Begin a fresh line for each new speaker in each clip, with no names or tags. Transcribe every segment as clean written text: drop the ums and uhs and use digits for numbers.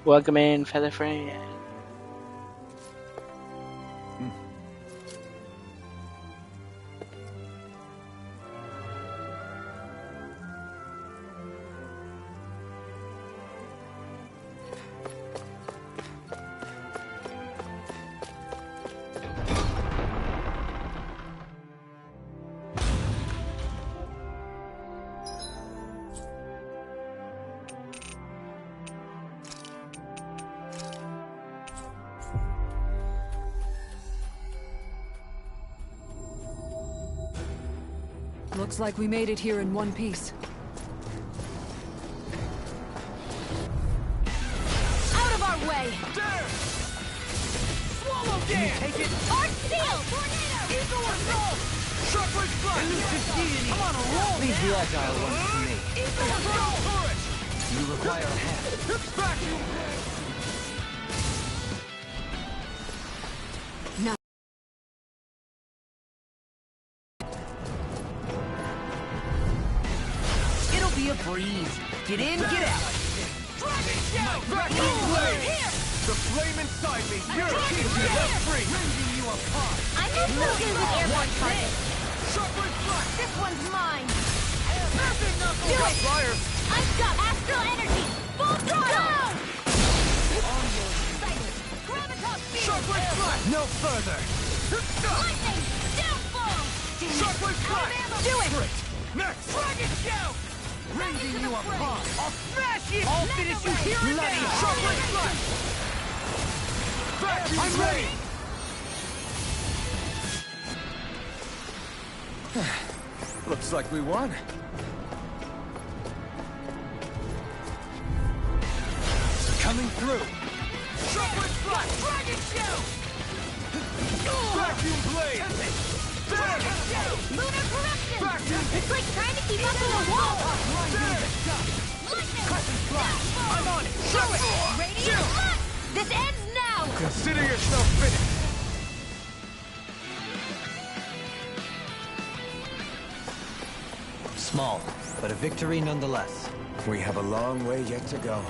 Welcome in, feather friend.
Looks like we made it here in one piece.
Out of our way!
There! Swallow dance! Take it!
Arc seal! Tornado!
Eagle assault! Sharpway flash! I'm on a roll!
Leave the agile ones to me.
Eagle assault! Turret!
You require a hand.
Vacuum!
Now,
It'll be a breeze. Get in, get out.
Dragon shout! Vacuum blade!
Here!
The flame inside me! You're left free!
Rending you apart.
I'm not so good with airborne targets.
Sharpway flash!
This one's mine!
Massive knuckle!
Do
Got
it!
fire!
I've got astral energy! Full throttle! Gravitas field!
Sharpway flash!
No further.
Lightning! Downfall!
Sharpway flash!
Do it!
Next! Dragon shout!
Rending you apart.
I'll smash it!
I'll finish you here and
Bloody
now.
Sharpway flash! Vacuum
I'm ready.
Looks like we won.
Coming through.
Sharpway flash! Dragon shout! Vacuum blade! Dragon shout!
Lunar corruption!
Vacuum!
It's like trying to keep up with a wall!
There!
Lightning!
I'm on it! Show it!
Radiant blast! This ends now!
Consider yourself finished!
Small, but a victory nonetheless.
We have a long way yet to go.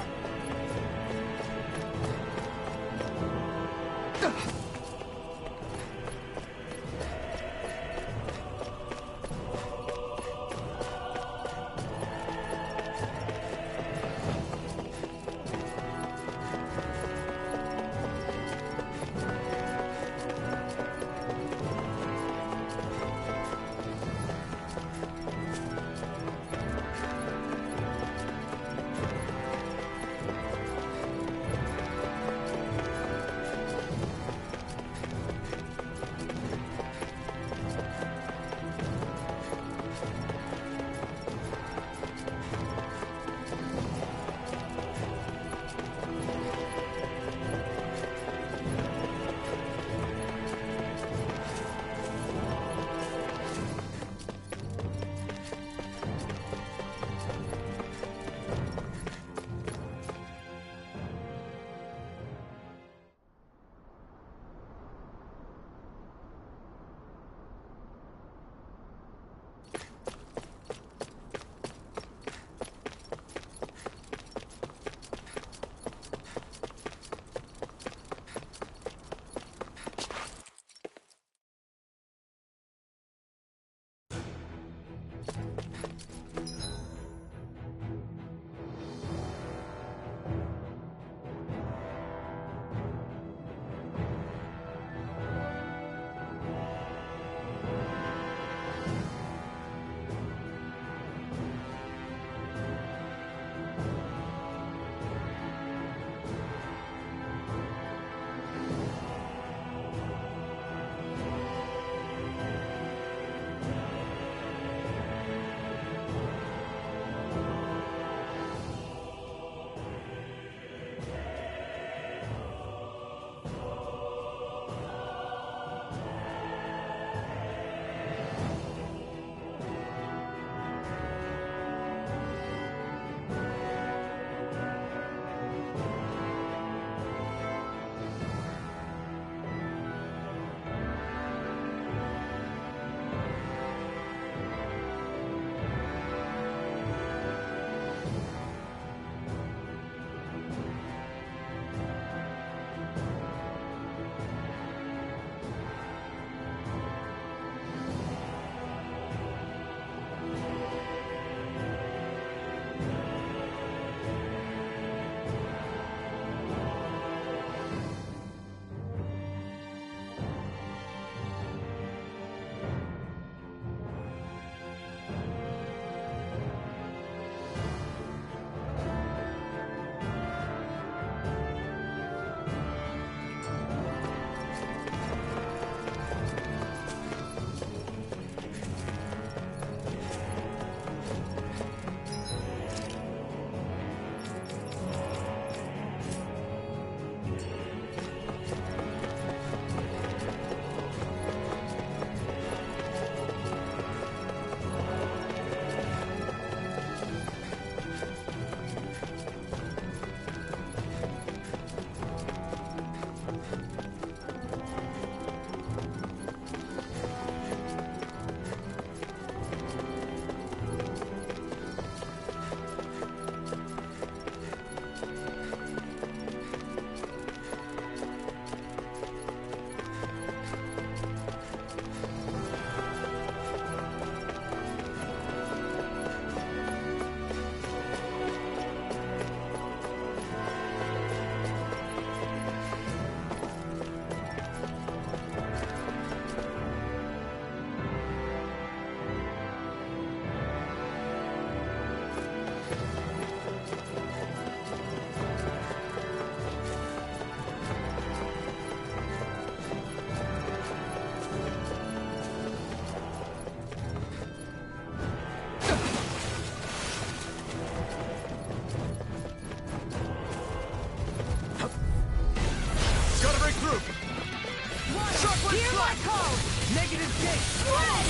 Hear my call!
Negative gate!
Shred!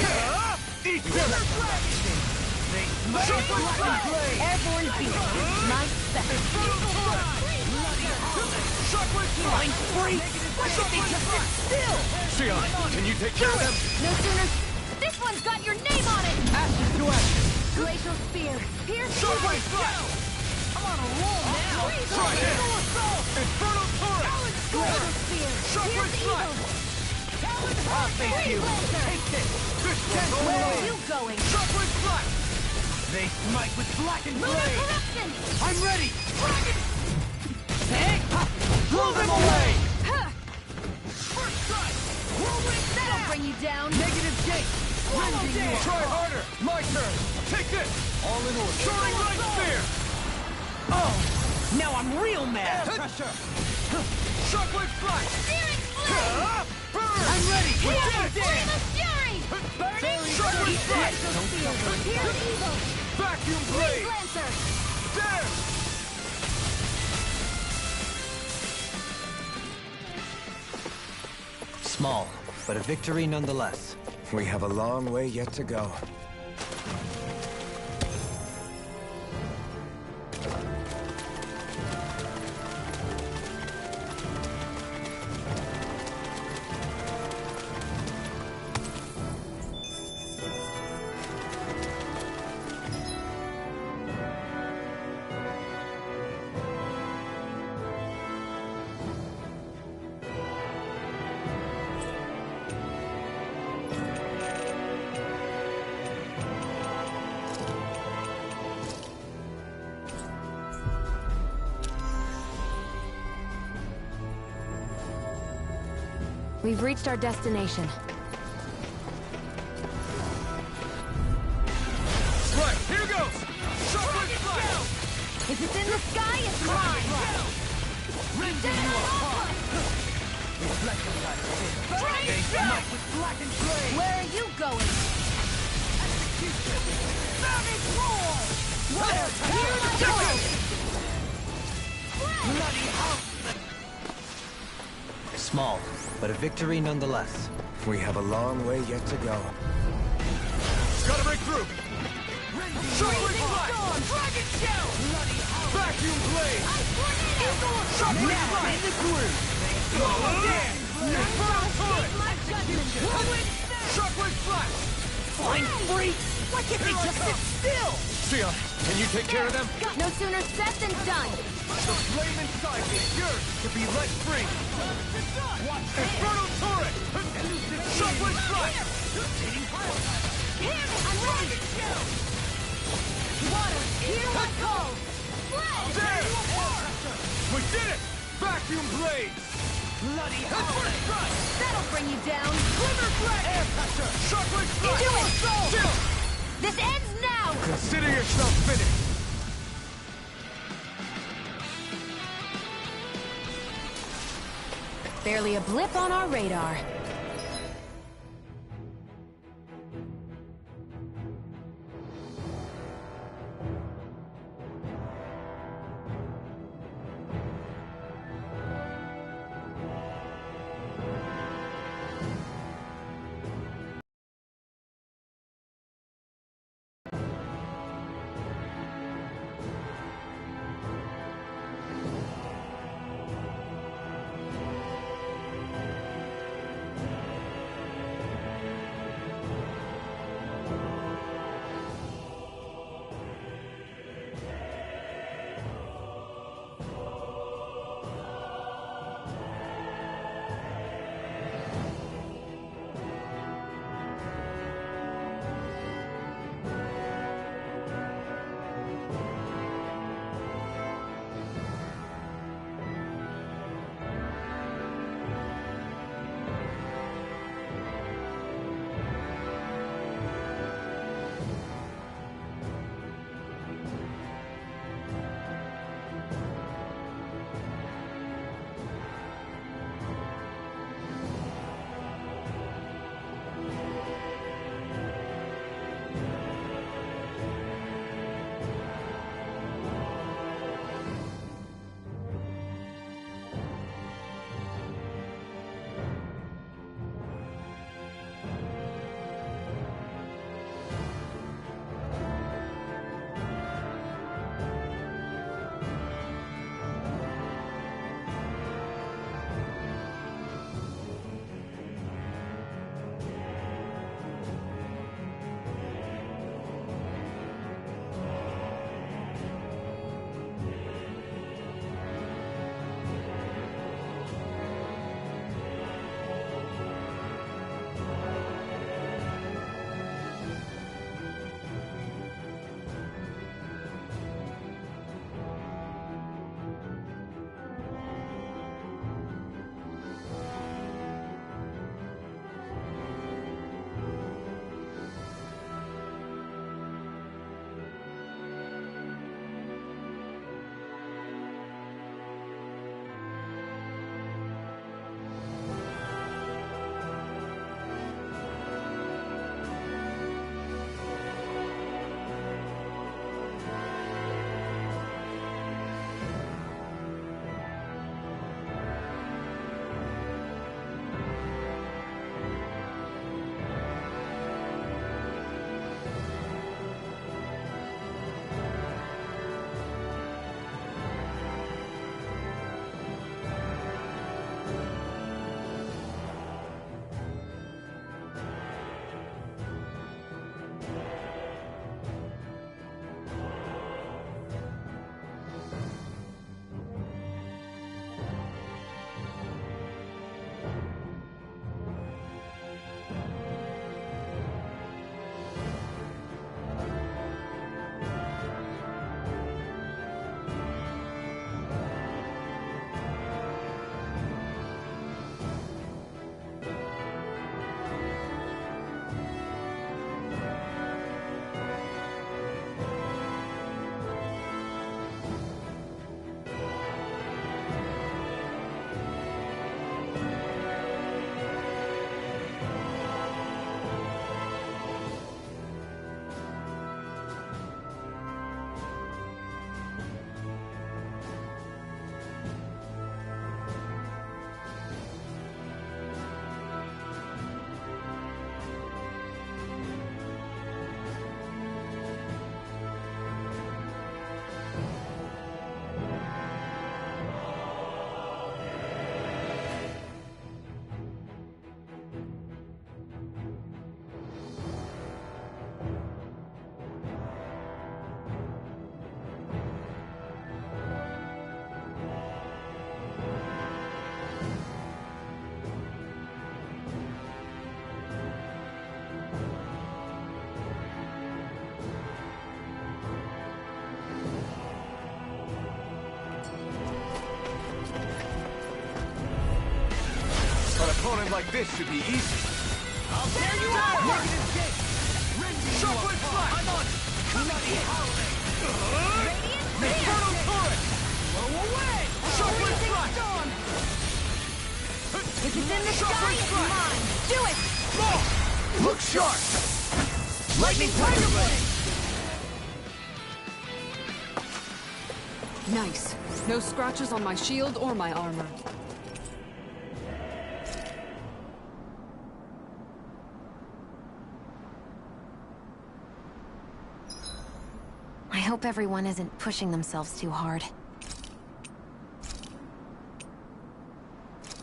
Eat them! Shockwave blade!
Airborne beam. My special.
Shockwave
Flying free! Why should they just sit still?
Sion, can you take care of them?
No sooner... This one's got your name on it!
Ashes to ashes!
Glacial spear. Pierce
Shockwave
evil.
blast!
I'm on a roll now!
Try it! Infernal turret!
Glacial spear.
Shockwave
Pierce
blast!
evil.
Ah, thank you!
Lancer.
Take this! This can't go
Where are
away!
you going?
Shockwave blast! They smite with blackened
Lunar
blade!
corruption!
I'm ready! Dragon! Hey! Blow them away!
Huh.
First strike! Whirlwind
That'll
snap!
bring you down!
Negative gate!
Swallow
Rending you!
down.
Try harder! My turn! Take this! All in order! Soaring right spear! Oh! Now I'm real mad! Air pressure! Shockwave flash!
Steering blade!
Burn! I'm ready!
Here,
We're
Flame of Fury!
Burning! Shockwave flash!
Glacial spear. Pierce evil.
Vacuum
Freeze
blade!
Lancer!
There!
Small, but a victory nonetheless.
We have a long way yet to go.
We've reached our destination.
Right, here goes! Shockwave flash!
If it's in the sky, it's mine!
Rending you apart! Reflecting light spin! They smite with blackened blade!
Where are you going?
Savage roar!
Water! Here I go!
Bloody house!
Small, but a victory nonetheless.
We have a long way yet to go.
Gotta break through! Shockwave flash! Dragon shell! Vacuum blade! Shockwave flash! In the groove! Infernal turret!
My judgment!
Shockwave flash!
Flying free! Why can't they just sit still?
Sion, can you take care of them?
No sooner said than done!
The flame inside is yours to be let free! Infernal turret! Shockwave flash!
Here, I'm ready! Water, hear my call!
There! We did it! Vacuum blades! Bloody hell!
That'll bring you down!
Glimmer blade! Air pressure! Shockwave flash!
Into it!
Still!
This ends now!
Consider yourself finished!
Barely a blip on our radar.
opponent like this should be easy.
I'll tear you out! Shockwave Flash! I'm on! Bloody howling! Inferno Turret! Blow away! Shockwave Flash!
If it's in the sky, it's mine. Do it!
Look sharp!
Lightning Tiger Blade!
Nice. No scratches on my shield or my armor.
I hope everyone isn't pushing themselves too hard.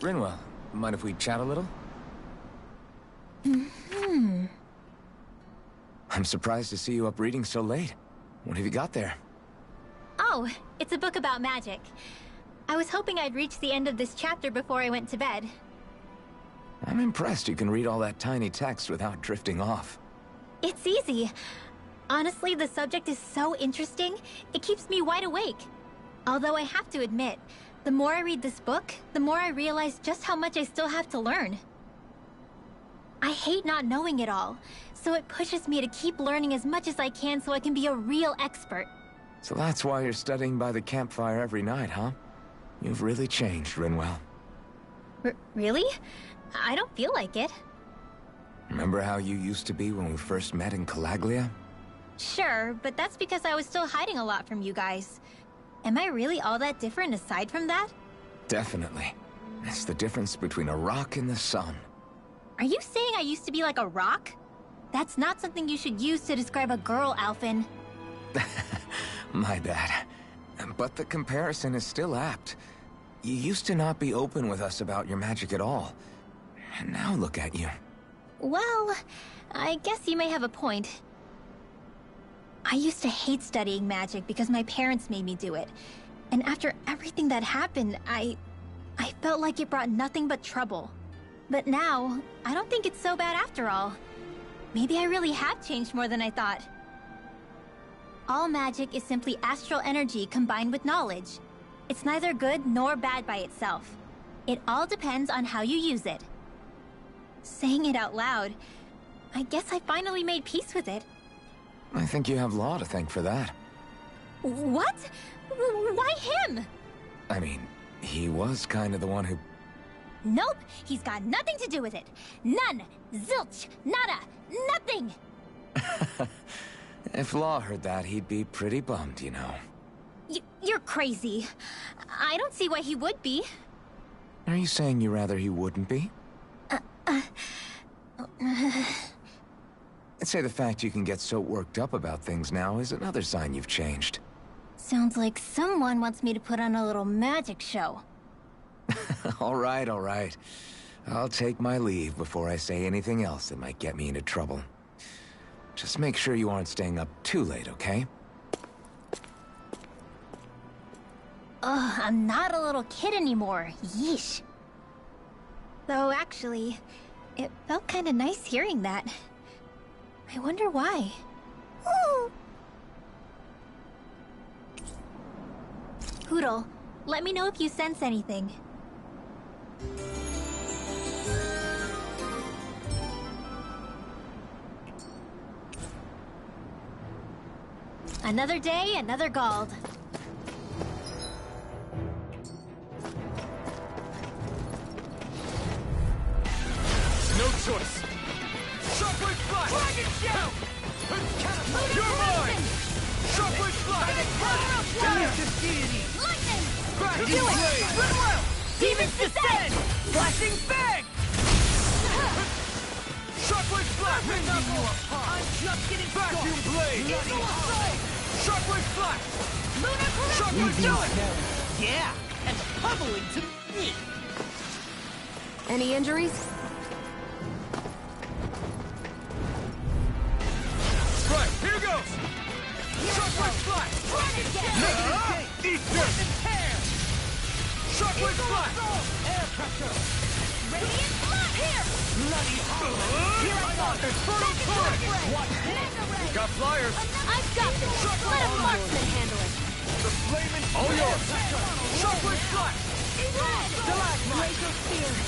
Rinwell, mind if we chat a little? I'm surprised to see you up reading so late. What have you got there?
Oh, it's a book about magic. I was hoping I'd reach the end of this chapter before I went to bed.
I'm impressed you can read all that tiny text without drifting off.
It's easy. Honestly, the subject is so interesting, it keeps me wide awake. Although I have to admit, the more I read this book, the more I realize just how much I still have to learn. I hate not knowing it all, so it pushes me to keep learning as much as I can so I can be a real expert.
So that's why you're studying by the campfire every night, huh? You've really changed, Rinwell.
Really? I don't feel like it.
Remember how you used to be when we first met in Calaglia?
Sure, but that's because I was still hiding a lot from you guys. Am I really all that different aside from that?
Definitely. It's the difference between a rock and the sun.
Are you saying I used to be like a rock? That's not something you should use to describe a girl, Alphen.
My bad. But the comparison is still apt. You used to not be open with us about your magic at all. And now look at you.
Well, I guess you may have a point. I used to hate studying magic because my parents made me do it. And after everything that happened, I felt like it brought nothing but trouble. But now, I don't think it's so bad after all. Maybe I really have changed more than I thought. All magic is simply astral energy combined with knowledge. It's neither good nor bad by itself. It all depends on how you use it. Saying it out loud, I guess I finally made peace with it.
I think you have Law to thank for that.
What? Why him?
I mean, he was kind of the one who...
Nope, he's got nothing to do with it. None. Zilch. Nada. Nothing.
If Law heard that, he'd be pretty bummed, you know.
You're crazy. I don't see why he would be.
Are you saying you rather he wouldn't be? I'd say the fact you can get so worked up about things now is another sign you've changed.
Sounds like someone wants me to put on a little magic show.
All right, all right. I'll take my leave before I say anything else that might get me into trouble. Just make sure you aren't staying up too late, okay?
Ugh, I'm not a little kid anymore. Yeesh. Though, actually, it felt kinda nice hearing that. I wonder why. Ooh. Hootle, let me know if you sense anything. Another day, another Gald.
No choice. Shockwave Flash! Dragon Shout! You're mine! Shockwave Flash! Genesis Deity!
Lightning!
Vacuum
Do it!
Blade!
Rinwell! Demons Descend!
Flashing Bang! Shockwave Flash! I'm just getting Vacuum Blade! Shockwave Flash!
Lunar Corruption!
Shockwave Flash! Yeah! And pummeling to me!
Any injuries?
Right, here goes! Shockwave Flash!
Dragon Shout!
Eat this! Shockwave Flash!
Air pressure! Radiant Blood! Here!
Bloody howling! Here I go! Inferno Turret!
Mega Ray!
Got flyers!
I've got this! Let a marksman handle it!
The flaming... All yours! Shockwave Flash!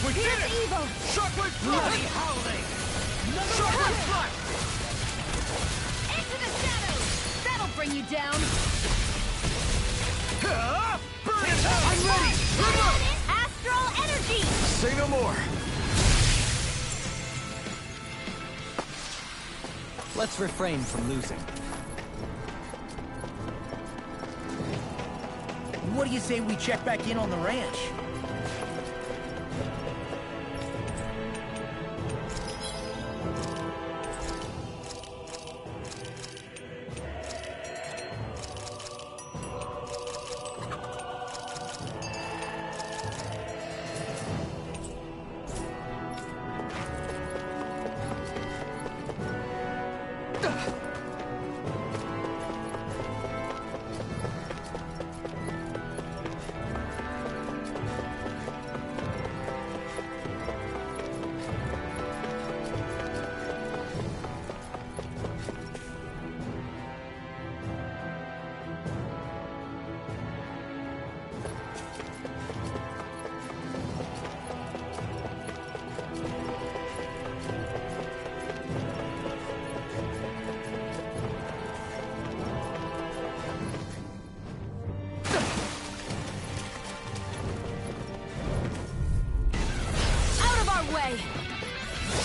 We did it!
Evil!
Shockwave Bloody howling! Shockwave Flash!
Into the shadows! That'll bring you down!
Burn it out! I'm ready!
Astral energy!
Say no more.
Let's refrain from losing.
What do you say we check back in on the ranch?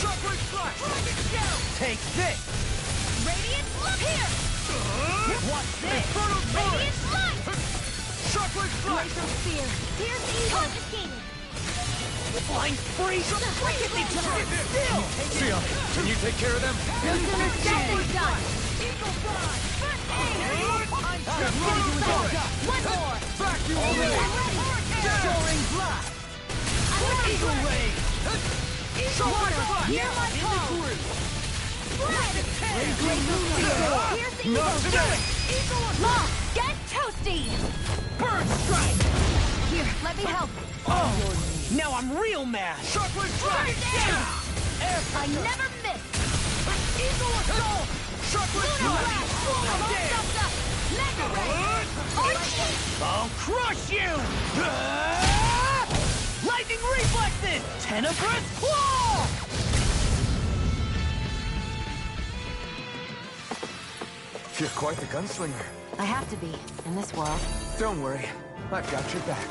Shockwave Flash!
Take this!
Radiant, look here!
What's this?
Inferno Torrent!
Radiant light!
Shockwave Flash!
Laser spear! Here's evil! Confiscated!
Flying freeze! Why can't they just sit still?
Sion, can you take care of them?
No sooner said than done!
Eagle Fly!
First aid!
Inferno Torrent!
One more!
Vacuum
I'm
Wave!
ready!
Soaring blast! Eagle wave!
Water! Hear my call! Spread! Laser spear! Here's evil!
Not today!
Lost! Get toasty!
Bird strike!
Here, let me help!
Oh! Now I'm real mad!
Shockwave Flash!
I never miss!
Eagle Assault! Shockwave Flash!
All stuffed up! Mega ray!
I'll crush you! Lightning reflexes! Tenebrous claw!
You're quite the gunslinger.
I have to be, in this world.
Don't worry, I've got your back.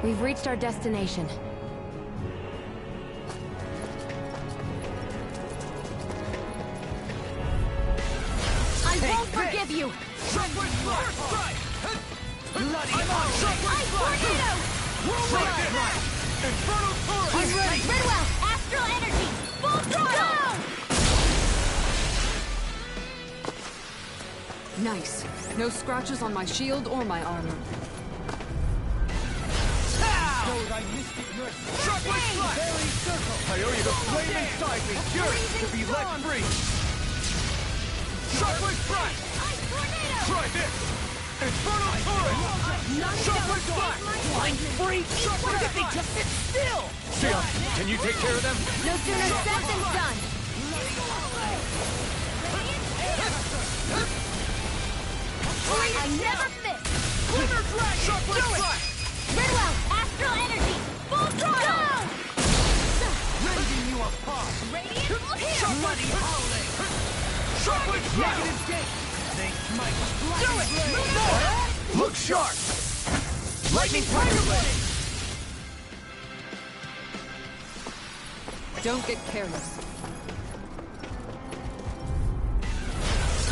We've reached our destination.
I won't forgive you!
Shockwave Flash! Strike!
Bloody
Ice tornado!
Whirlwind! Inferno Torrent!
I'm ready! Redwell! Astral energy! Full throttle!
Nice. No scratches on my shield or my armor.
Shockwave Flash! I owe you the flame inside me, yours to be let free! Shockwave Flash!
Ice tornado!
Try this! Inferno Torrent! Shockwave Flash!
Flying free! Why can't they just sit still?
Sion, can you take care of them?
No sooner said than done! I never miss!
Lunar Dragon! Shockwave Flash!
Redwell! Astral energy! Full throttle!
Rending you apart!
Radiant, look here!
Bloody howling!
Shockwave Flash!
Negative gate! They might
Do it! Move more! Look sharp! Lightning Tiger Blade!
Don't get careless.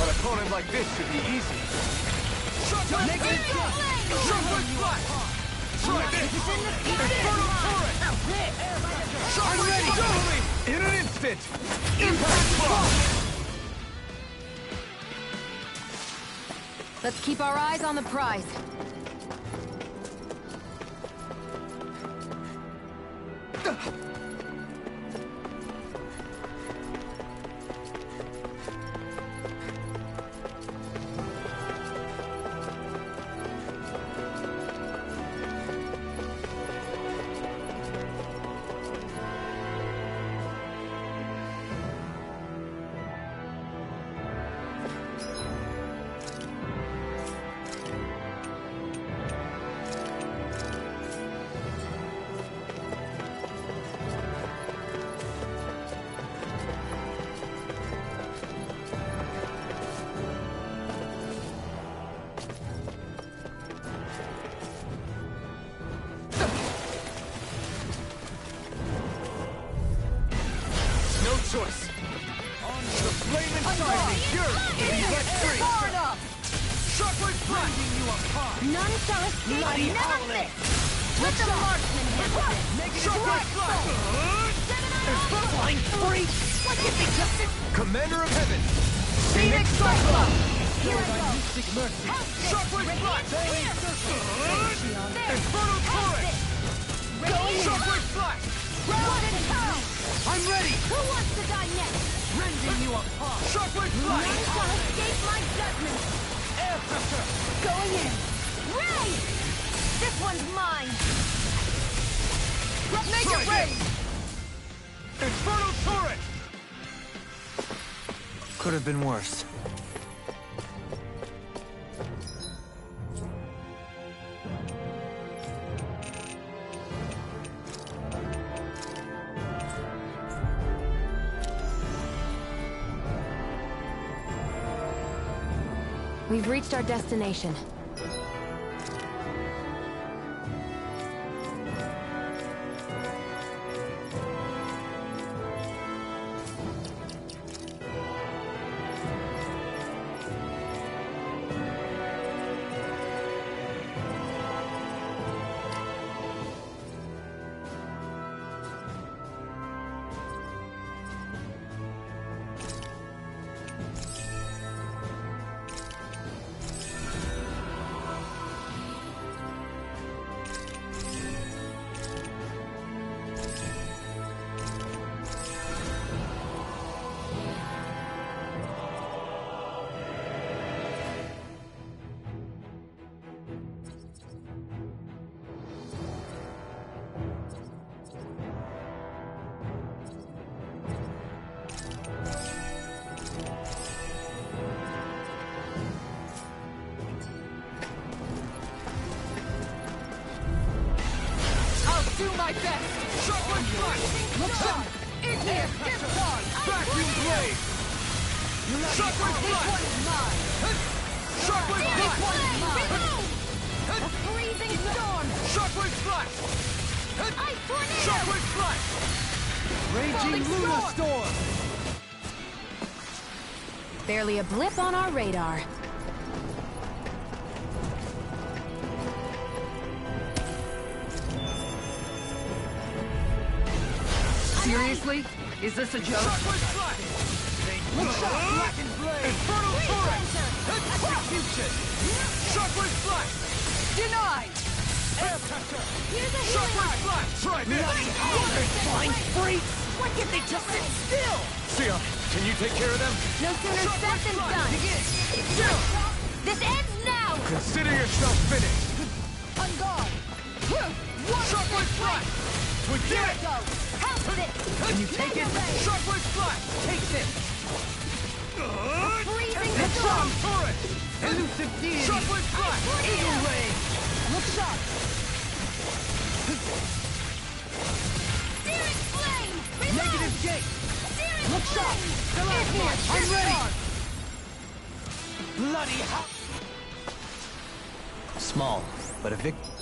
An opponent like this should be easy. Shockwave
Negative
Flash! Shockwave Flash! Try this! Inferno Torrent! Shockwave Flash! In an instant! Impact Claw!
Let's keep our eyes on the prize.
Flame inside me! Fury! Electric! Shockwave blast! You apart!
None shall escape
Bloody
Nemesis!
howling!
Let the marksman handle it!
Negative shockwave blast! Flying freak! Give me justice! Commander of Heaven! Phoenix Cyclops!
Here I go!
Mystic mercy! Shockwave blast! Inferno turret! Shockwave blast! I'm ready!
Who wants to die next?
Rending you apart! Shockwave blast!
None shall escape my judgment!
Air pressure!
Going in! Ray! This one's mine!
Make it rain! Inferno turret!
Could have been worse.
We've reached our destination.
Do my best!
Shockwave blast!
Look out! In here! Give it on!
Vacuum blade! Shockwave
This
blast!
one is mine!
Shockwave
This
blast!
one is mine!
A freezing storm!
Shockwave blast!
Ice tornado!
Shockwave blast!
Raging Luna Storm!
Barely a blip on our radar.
Seriously? Is this a joke?
Shockwave blast! Look shot! Blackened blade! Infernal turret! Execution! Shockwave blast!
Denied!
Air pressure!
Here's a healing
Shockwave blast! Try this!
Flying freaks! Why can't they just sit still?
Sia, can you take care of them?
No sooner said than done!
Sia!
This ends now!
Consider yourself finished!
On guard!
Shockwave blast! We did it!
Go!
Help it!
Can you take it? Shockwave blast!
Take this!
Freezing
Infernal
storm!
turret!
Elusive deity!
Shockwave blast!
Eagle ray! Look sharp!
Searing flame!
Negative gate!
Searing
Look sharp!
flame!
In here! I'm ready! Bloody hell!
Small, but a victory.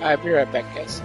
I'll be right back, guys.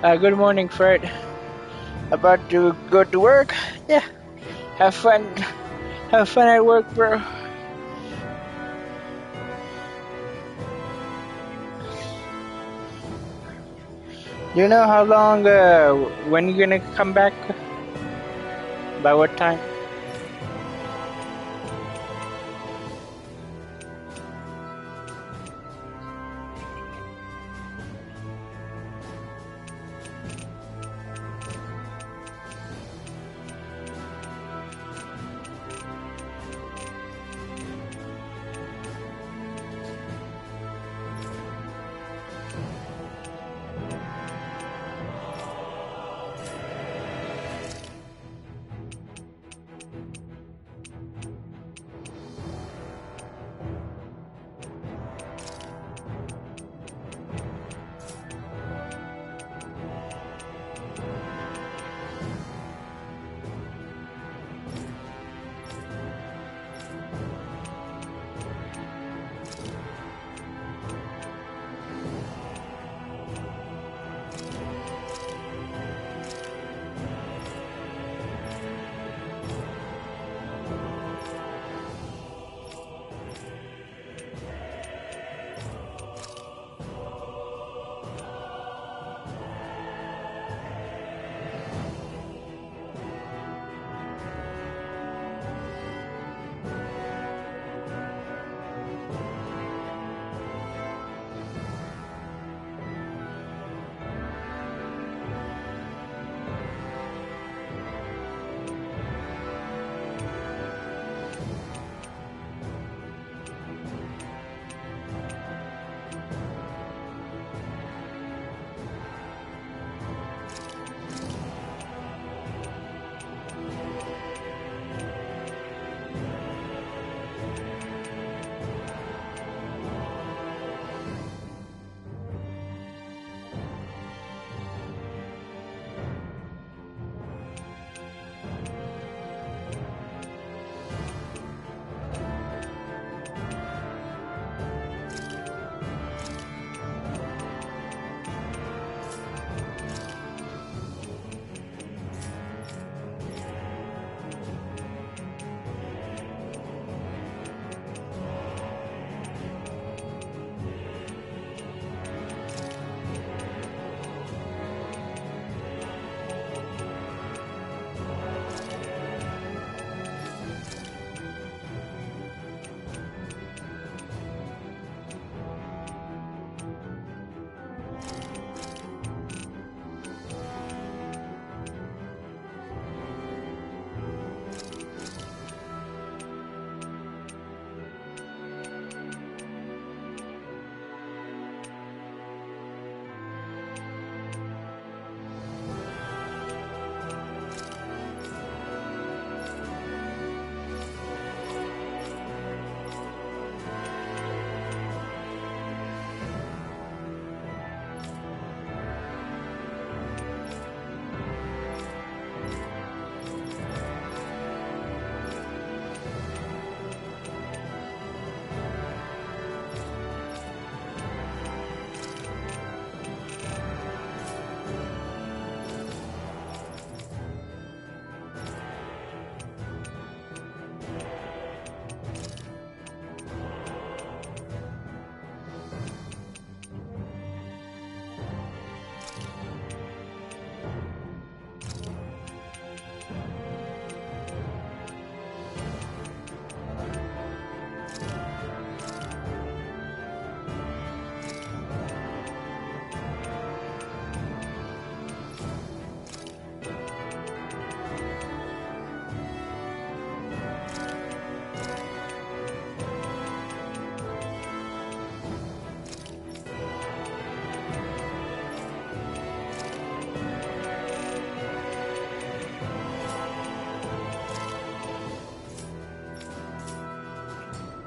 Good morning, Fred. About to go to work? Yeah. Have fun. Have fun at work, bro. Do you know how long, when you're gonna come back? By what time?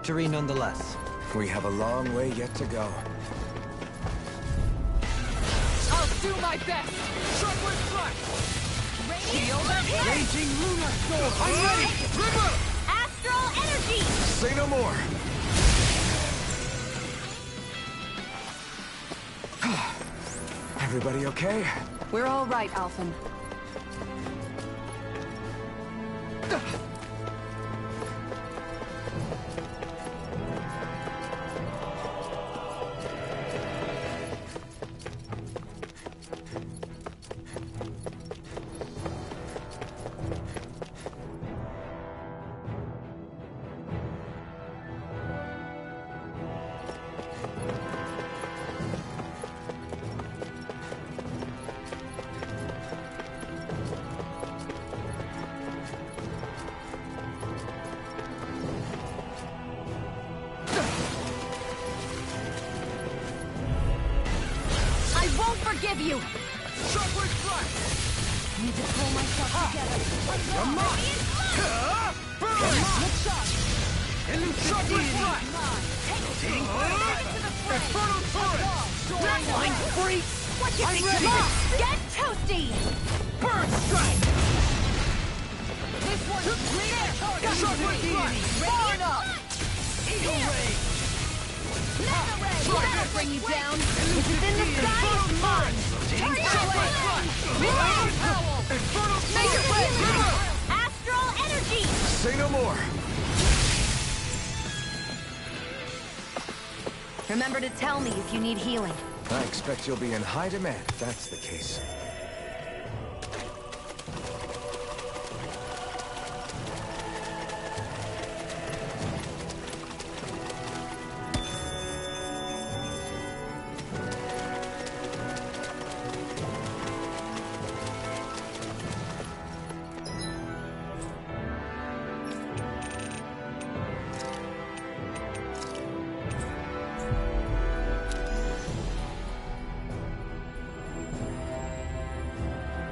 Victory nonetheless.
We have a long way yet to go.
I'll do my best!
Sharpwood Flash!
Shield of hit!
Raging Lunar Storm! I'm ready! Ripper!
Astral energy!
Say no more! Everybody okay?
We're all right, Alphen.
Forgive you!
Shockwave Flash!
Need to pull myself together.
Come on! Burn!
Good shot!
Shockwave Flash!
Rotating to the fray!
Infernal Torrent!
Flying freaks! What you think you are? Get toasty!
Burn Strike!
This one's clear!
Shockwave Flash!
Far enough!
Eagle Ray!
Mega Ray! That'll bring you down! Is it in the sky? It's mine!
Shockwave Flash!
Reload! Howl!
Infernal
Major
Torrent!
Healing! Astral Energy!
Say no more.
Remember to tell me if you need healing.
I expect you'll be in high demand if that's the case.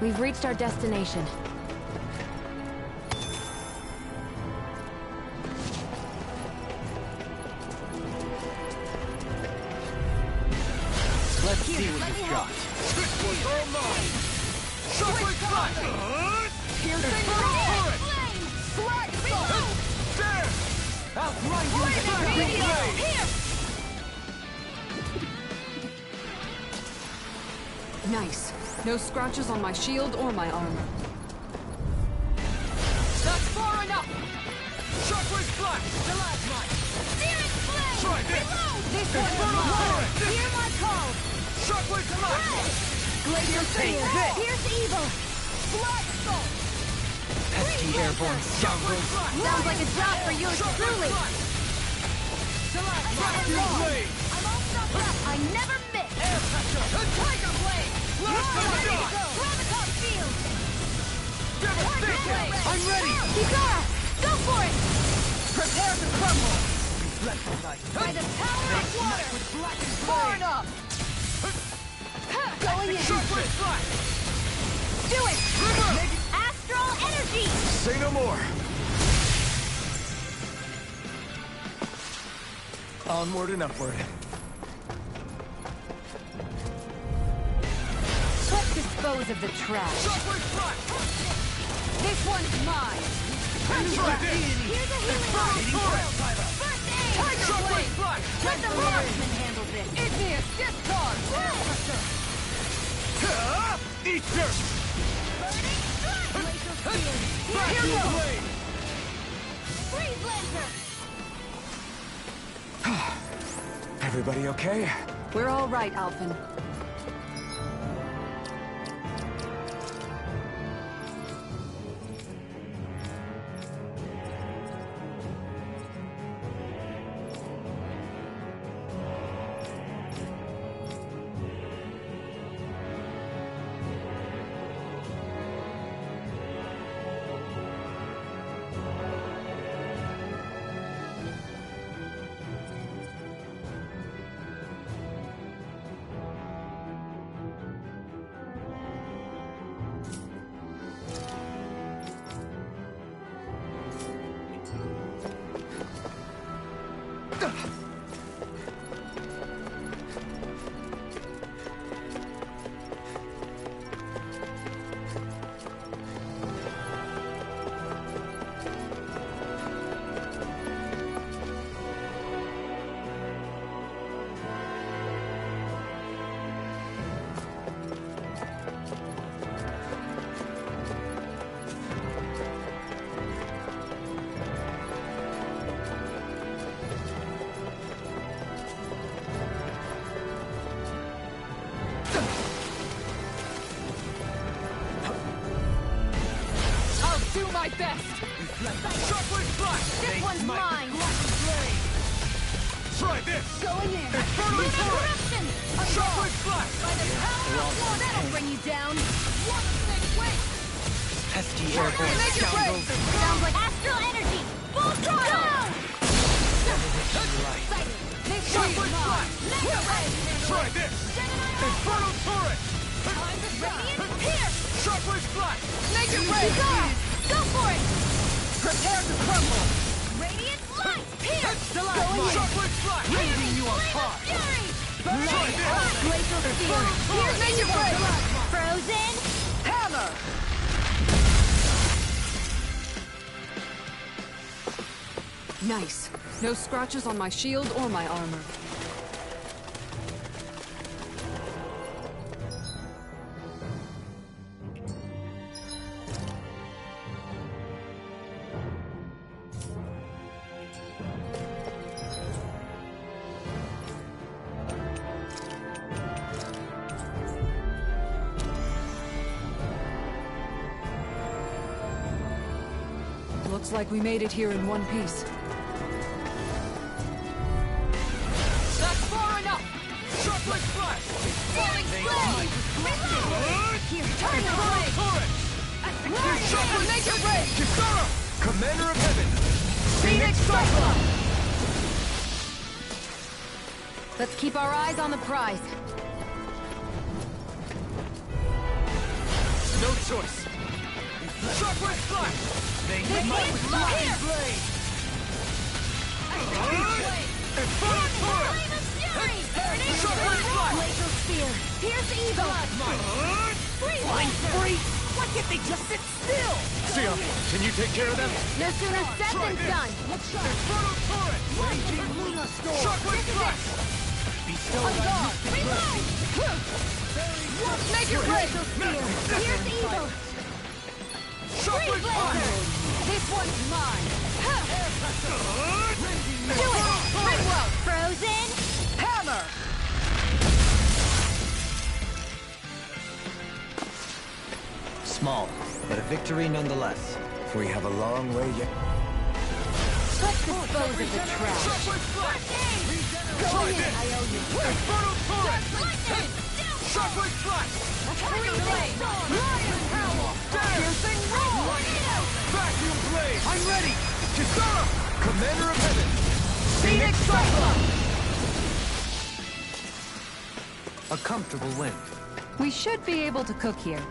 We've reached our destination.
Let's see what you've got.
This one's all mine! Shockwave Flash!
Piercing
Infernal
Torrent!
Torrent! There!
Outrun you in Shockwave Blade!
Nice. No scratches on my shield or my armor.
That's far enough!
Shockwave Flash!
Spirit Flame!
Try this!
This
Infernal
one's mine!
Torrent!
Hear my call!
Shockwave Flash!
Glacier Field!
this!
Pierce Evil! Blood Assault!
Pesky airborne scoundrels!
Sounds like a job for you truly!
Vacuum Blade!
I'm all stuck up! I never miss!
Air Pressure!
Tiger Blade!
Let's go!
Graviton Field!
Devastation!
I'm ready!
Kikara! Go for it!
Prepare to crumble! Reflect
By the power of water! Far enough! Going in!
Shockwave Flash!
Do it! Astral Energy!
Say no more. Onward and upward.
Let's dispose of the trash.
Shockwave Flash!
This one's mine!
Try this!
Here's a healing
Infernal
body!
Torrent!
First aid!
Tiger Shockwave Flash!
Let the marksman handle this! Igneous Discard!
Eat dirt!
Glacial Field!
Vacuum Blade!
Freeze Lancer!
Everybody okay?
We're all right, Alphen. best!
Shockwave Flash!
This one's mine!
Try this!
Going in!
Infernal Torrent!
Eruption!
Shockwave Flash!
By the power of war, that'll bring you down! One thing, wait!
Pesky airborne scoundrels.
Sounds like astral energy! Full throttle!
Shockwave Flash!
Mega Ray!
Try this! Infernal Torrent!
Radiant Pierce!
Shockwave Flash!
Naked Ray! Go for it!
Prepare to crumble!
Radiant Light! Pierce!
Shockwave Flash!
Ripping you apart! Fury!
Try this!
Glacial Sphere! Here's Naked Ray! Frozen! Hammer!
Nice. No scratches on my shield or my armor. Looks like we made it here in one piece.
That's far enough!
Shockwave Flash!
Searing Flame! Reload! Here, turn the blade!
Torrent!
Shockwave Naked Ray!
Kisara! Commander of Heaven!
Phoenix Cyclone! Let's keep our eyes on the prize.
No choice! Shockwave Flash!
Here!
Infernal Torrent! Shockwave Flash!
Glacial Sphere! Pierce Evil!
Flying free! Why can't they just sit still?
Sia, can you take care of them?
No sooner said than done!
Infernal Torrent! Shockwave Flash!
On guard! Reload! Naked Ray! Glacial Sphere! Pierce Evil!
Shockwave Flash!
This one's mine! Do it! Ringwell! Frozen! Hammer!
Small, but a victory nonetheless.
We have a long way yet.
Let's dispose of the trash!
Shockwave Flash!
Go in! I owe you!
Infernal Torrent!
Lightning!
Shockwave Flash!
Freezing Storm! Lion Power! Piercing Roar!
Vacuum Blade! I'm ready! Kisara! Commander of Heaven!
Phoenix Cyclone!
A comfortable win.
We should be able to cook here.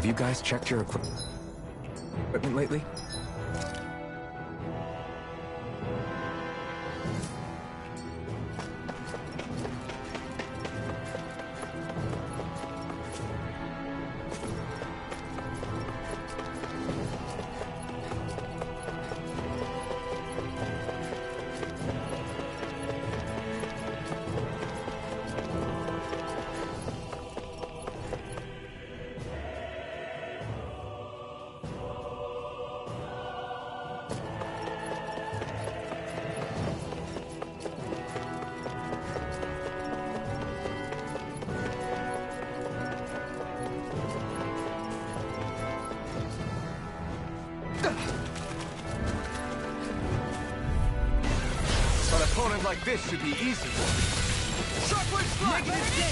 Have you guys checked your equipment lately?
An opponent like this should be easy. Shockwave strike!
Negative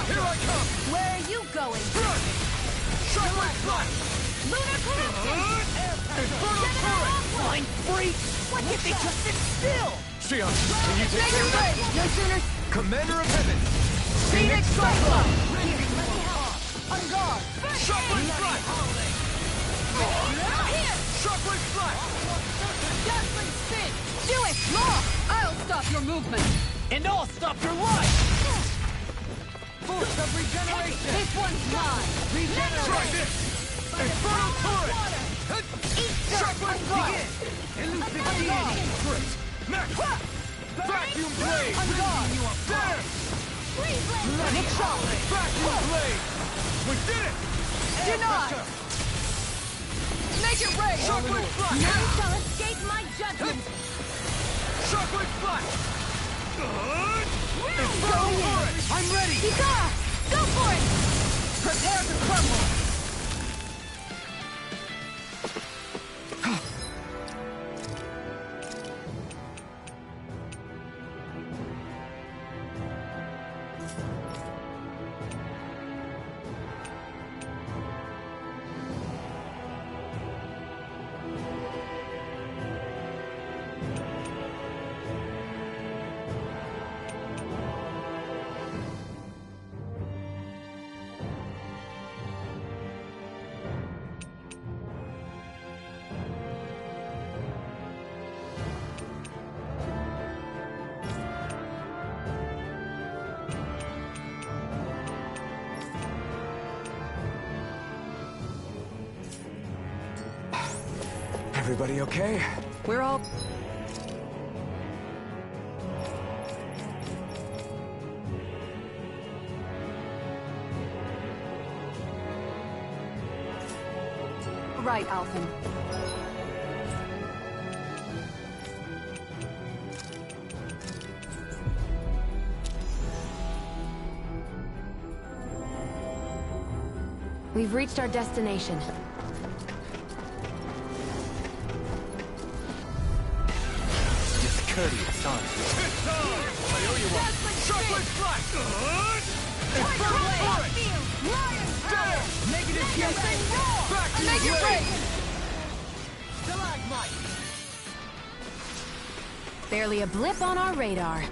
Here I come!
Where are you going?
Run! Shockwave strike!
Lunar corruption!
Infernal turret!
Flying freaks! Why can't they just sit still?
Xion, can you take care of that?
No sooner...
Commander of Heaven!
Phoenix Cyclone! On guard!
Shockwave strike!
Here!
Shockwave strike!
Dazzling spin! Do it! Law!
I'll stop your movement.
And I'll stop your life!
Force of regeneration!
This one's mine!
Try this! Infernal turret! Shockwave strike!
Elucidation!
Great! Next! Vacuum blade! There!
Nick shot!
Vacuum blade! We did it!
Denied! Make it rain!
Shockwave strike!
None shall escape my judgment!
Shockwave strike!
Go
Infernal
in!
turret!
I'm ready!
Kikara! Go for it!
Prepare to crumble!
Everybody okay?
We're all... Right, Alphen. We've reached our destination.
Discourteous, son.
It's time! I owe you one! Shockwave strike! Infernal turret! There!
Negative
Vacuum
Make it
blade!
rain!
Stalagmite!
Barely a blip on our radar.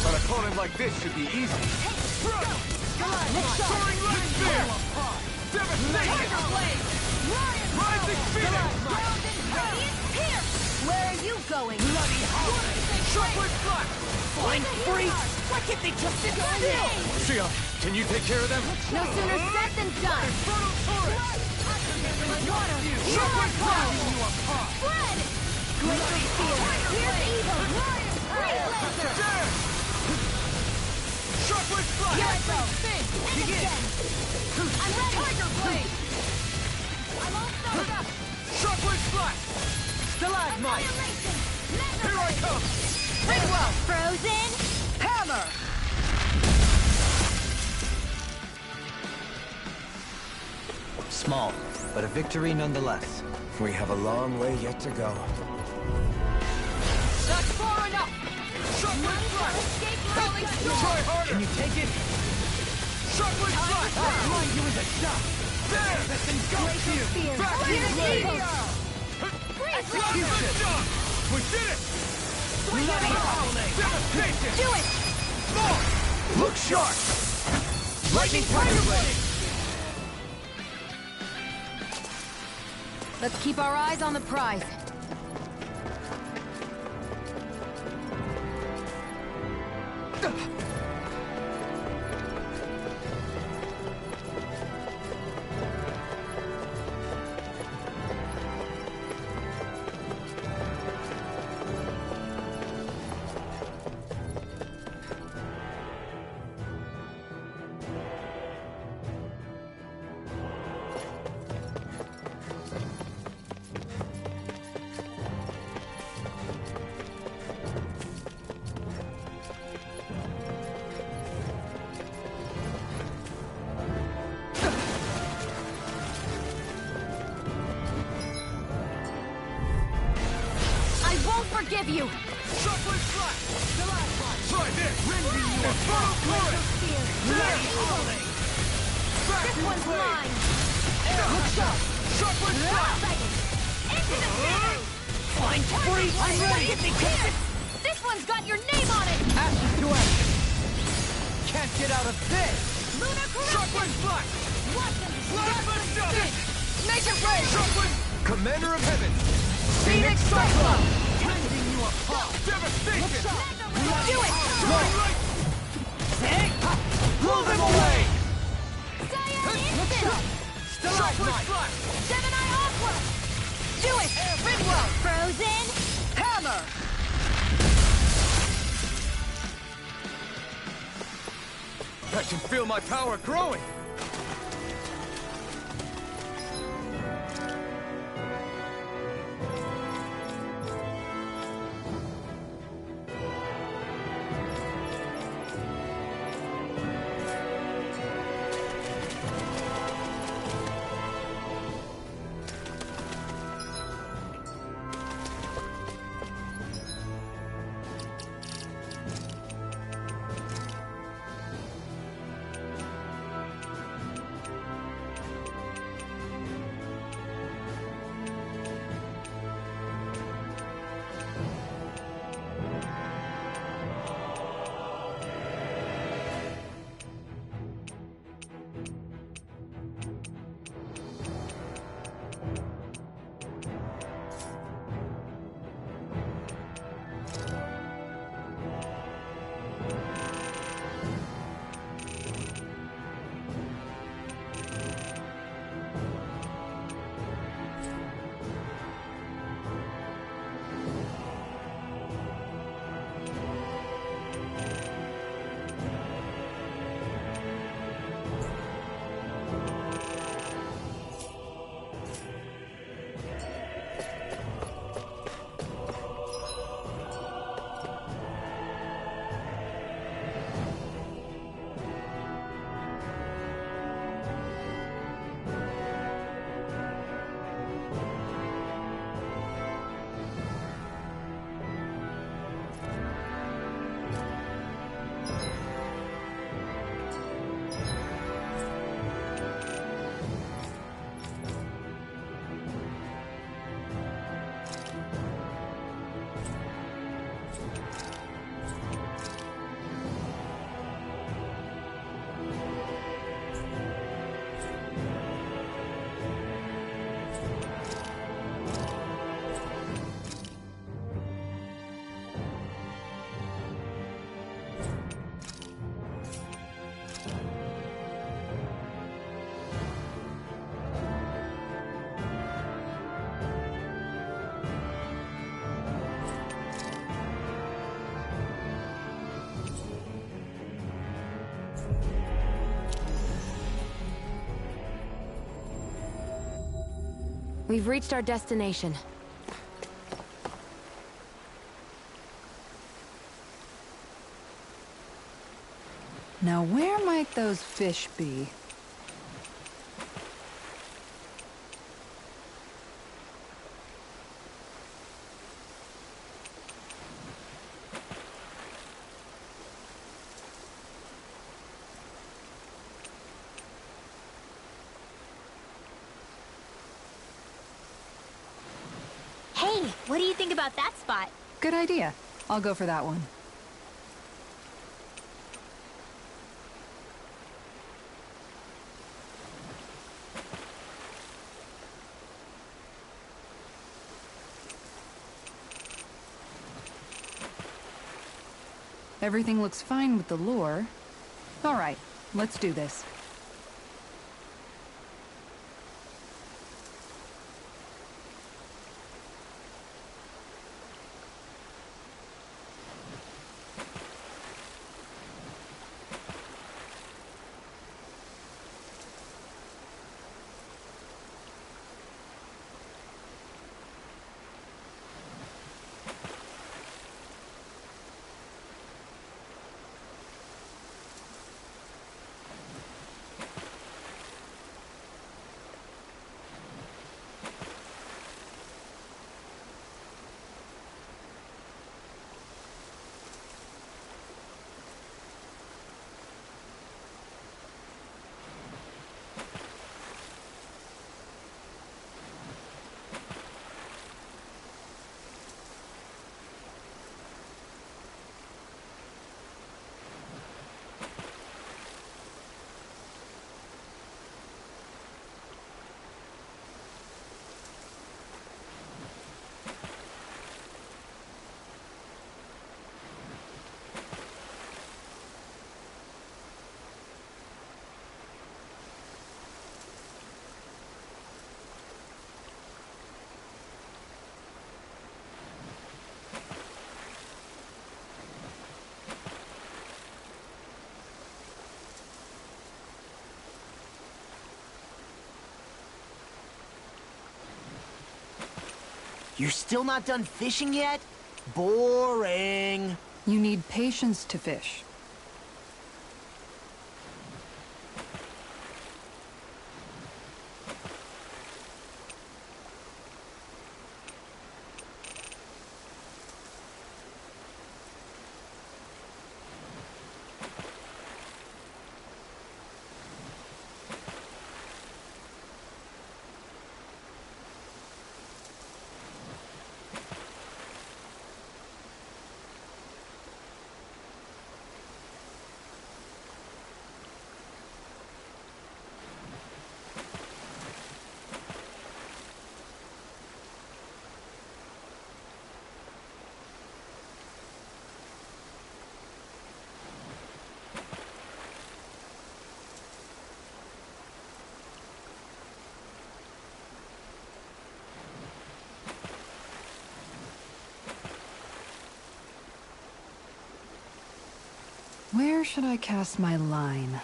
An opponent like this should be easy. Run! Soaring light spear! Devastation! Rising phoenix!
Where are you going?
Bloody holiday!
Shockwave strike!
Flying freaks! Why can't they just sit still?
Xion, can you take care of them?
No sooner said than done!
Infernal turret! Shockwave strike!
Fred! Glacial Spear! Here's evil! Freeze laser!
There! Shockwave strike!
Here I go! And again! I'm ready! Tiger Blade! I'm all started up!
Shockwave strike! Stalagmite!
Annihilation!
Here I come!
Ringwell! Frozen!
Hammer!
Small, but a victory nonetheless.
We have a long way yet to go.
That's far enough!
Shockwave strike!
Escape rolling storm!
Try harder!
Can you take it?
Shockwave strike!
I'll blind you with a shot!
There!
Let's engulf you!
Spear!
Vacuum
Here's
blade!
evil! Freeze laser!
Execution! We did it! Devastation!
Do it!
More! Look sharp! Lightning Tiger Blade!
Let's keep our eyes on the prize.
Forgive you!
Shockwave Slash! Try this! Infernal Current!
This one's mine! Look sharp!
Shockwave Slash!
Into the center!
Flying free! I'm ready!
This one's got your name on it!
Ashes to action! Can't get out of this!
Lunar corruption!
Shockwave Slash!
Watch them
Plasma Shot!
Major ray!
Shockwave! Commander of Heaven!
Phoenix Cyclone!
Tending you apart!
Devastation!
Do it!
Soaring Light! Blow them away!
Cyan Instant!
Shockwave Slash!
Gemini Aqua! Do it! Ridwell! Frozen! Hammer!
I can feel my power growing!
We've reached our destination.
Now where might those fish be?
Hey, Hey, what do you think about that spot?
Good idea. I'll go for that one. Everything looks fine with the lure. All right, let's do this.
You're still not done fishing yet? Boring.
You need patience to fish. Where should I cast my line?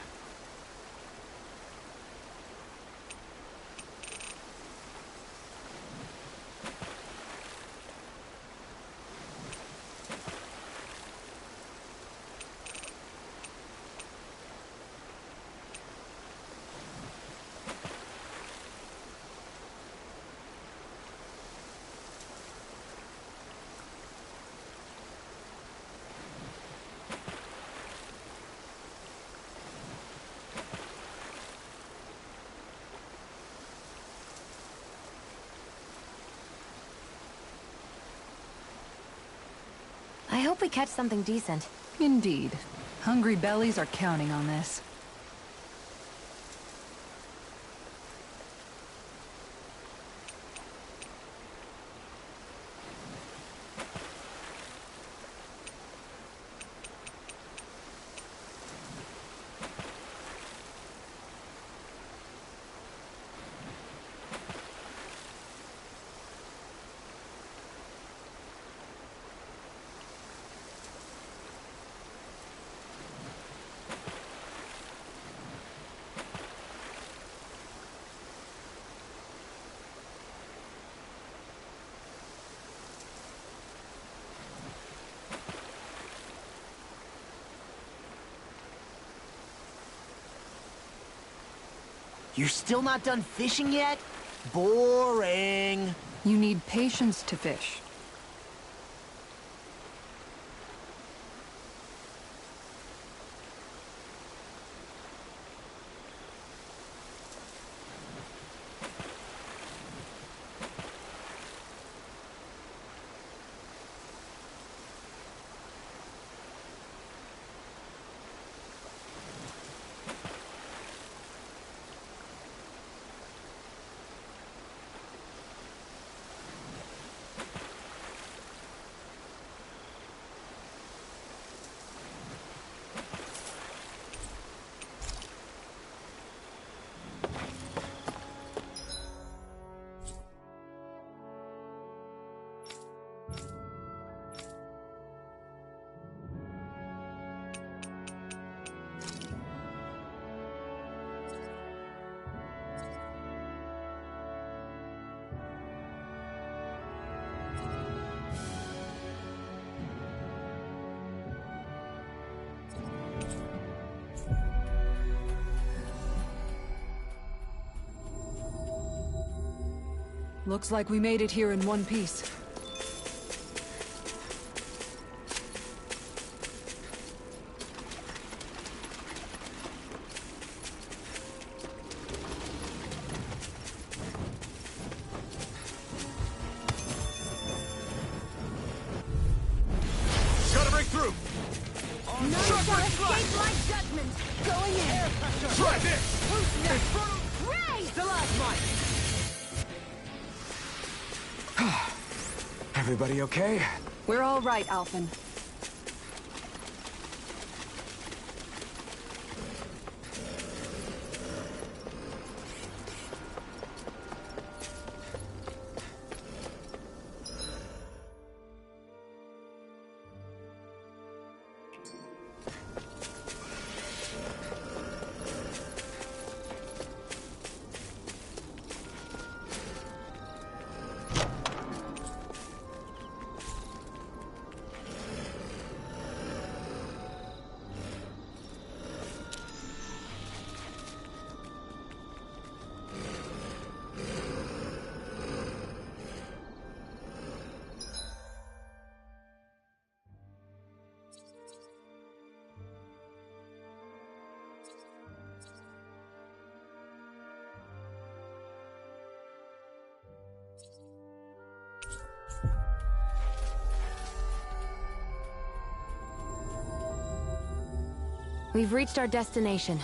I hope we catch something decent.
Indeed. Hungry bellies are counting on this.
You're still not done fishing yet? Boring.
You need patience to fish.
Looks like we made it here in one piece.
Gotta break through!
None shall escape my judgment. Going in.
Try this!
Who's next? Ray!
Stalagmite!
Everybody okay?
We're all right, Alphen.
We've reached our destination.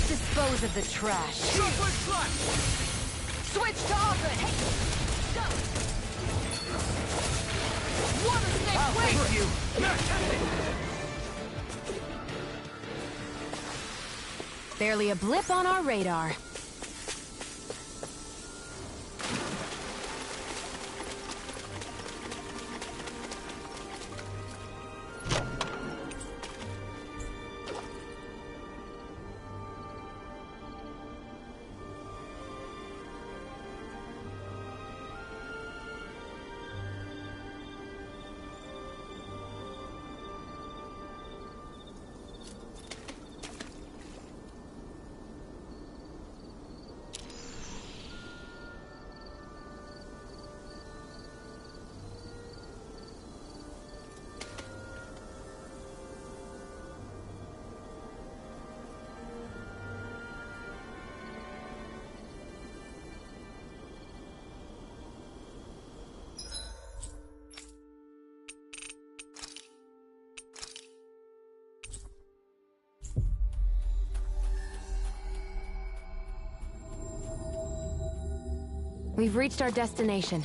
Dispose of the trash. Switch to offense. Hey, go. Water snake,
I'll
wait.
face you!
Barely a blip on our radar. We've reached our destination.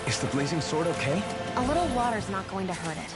Is the blazing sword okay?
A little water's not going to hurt it.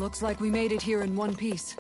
Looks like we made it here in one piece.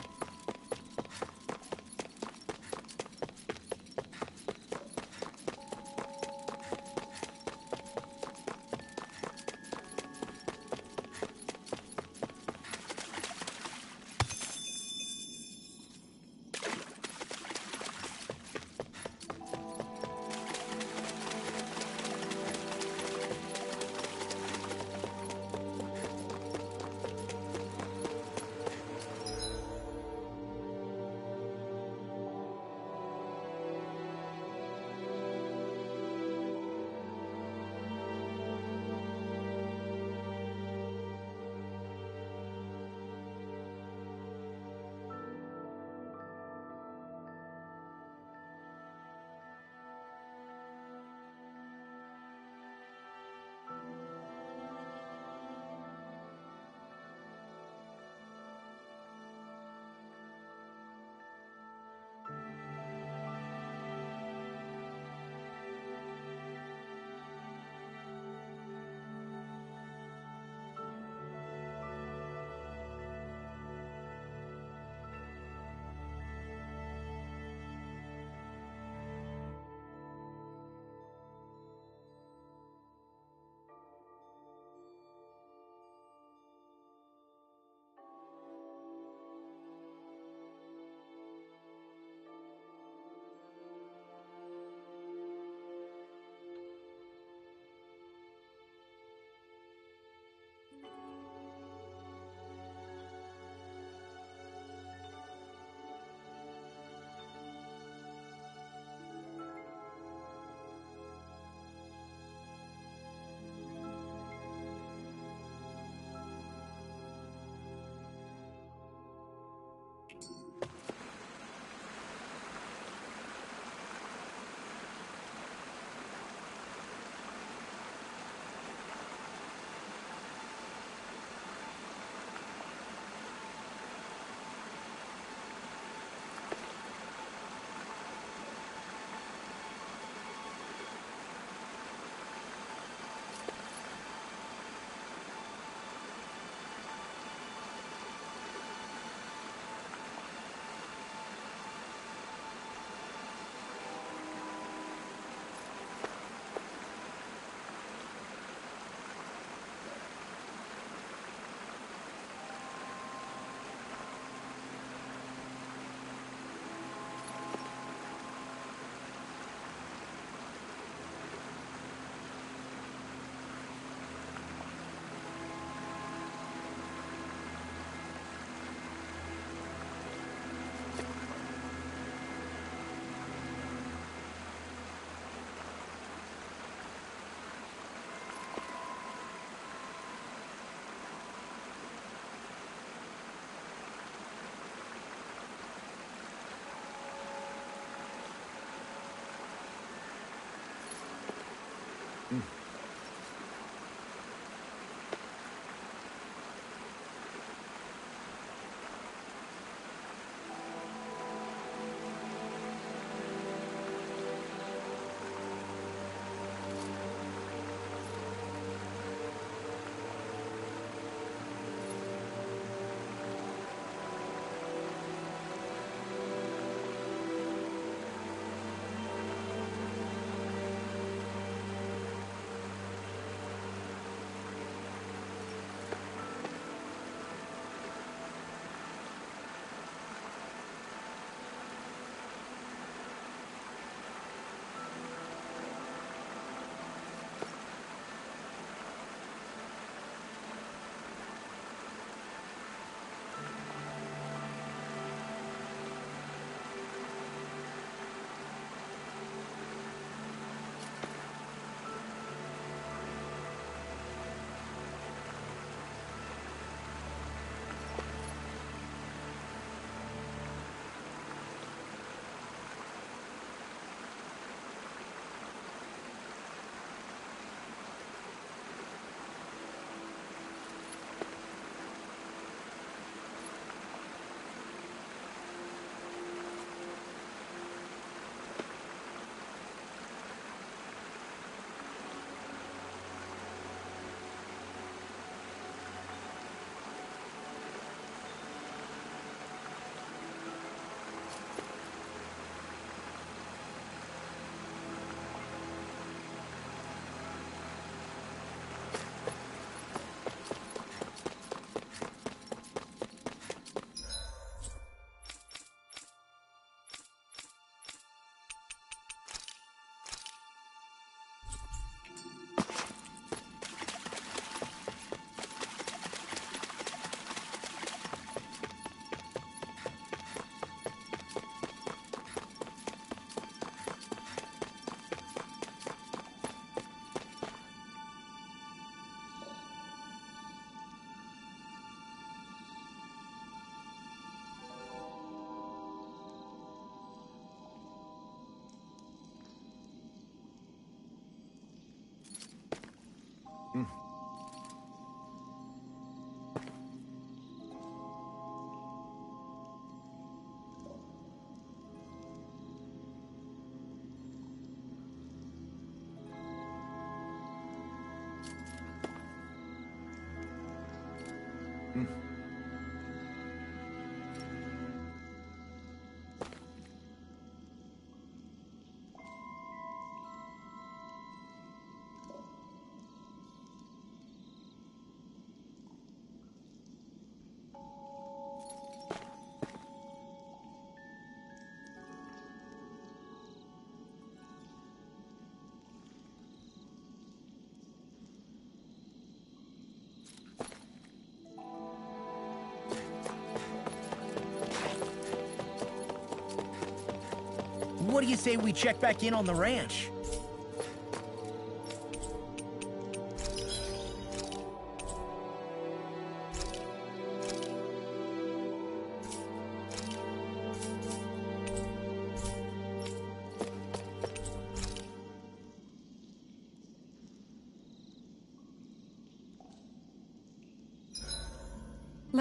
What do you say we check back in on the ranch?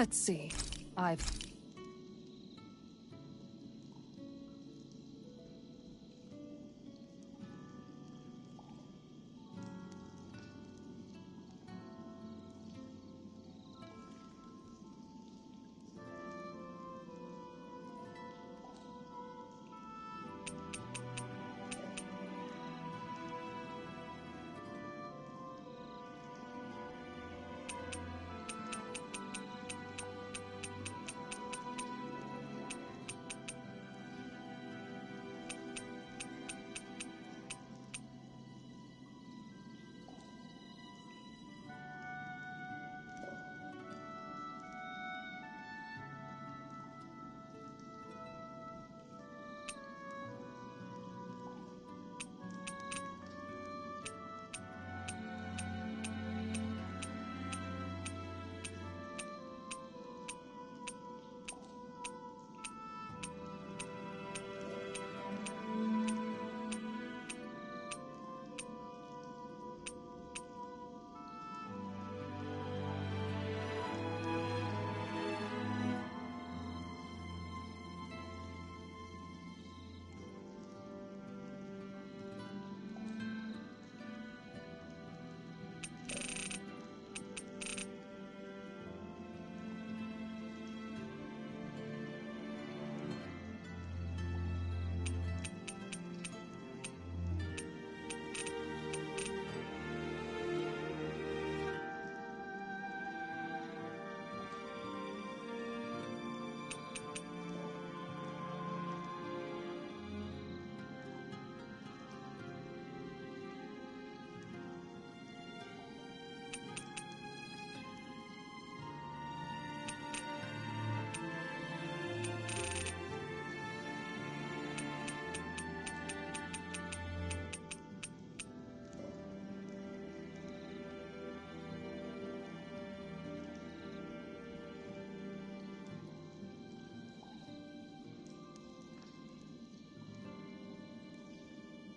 Let's see. I've...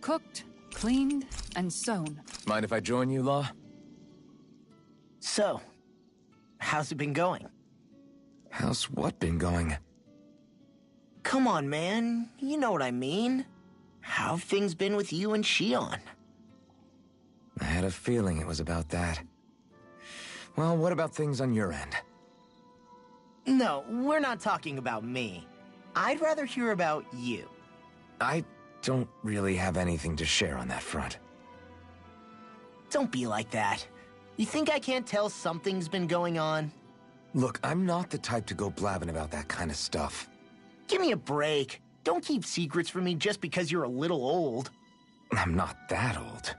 Cooked, cleaned, and sewn.
Mind if I join you, Law?
So, how's it been going?
How's what been going?
Come on, man. You know what I mean. How have things been with you and Shion?
I had a feeling it was about that. Well, what about things on your end?
No, we're not talking about me. I'd rather hear about you.
I don't really have anything to share on that front.
Don't be like that. You think I can't tell something's been going on?
Look, I'm not the type to go blabbing about that kind of stuff.
Give me a break. Don't keep secrets from me just because you're a little old.
I'm not that old.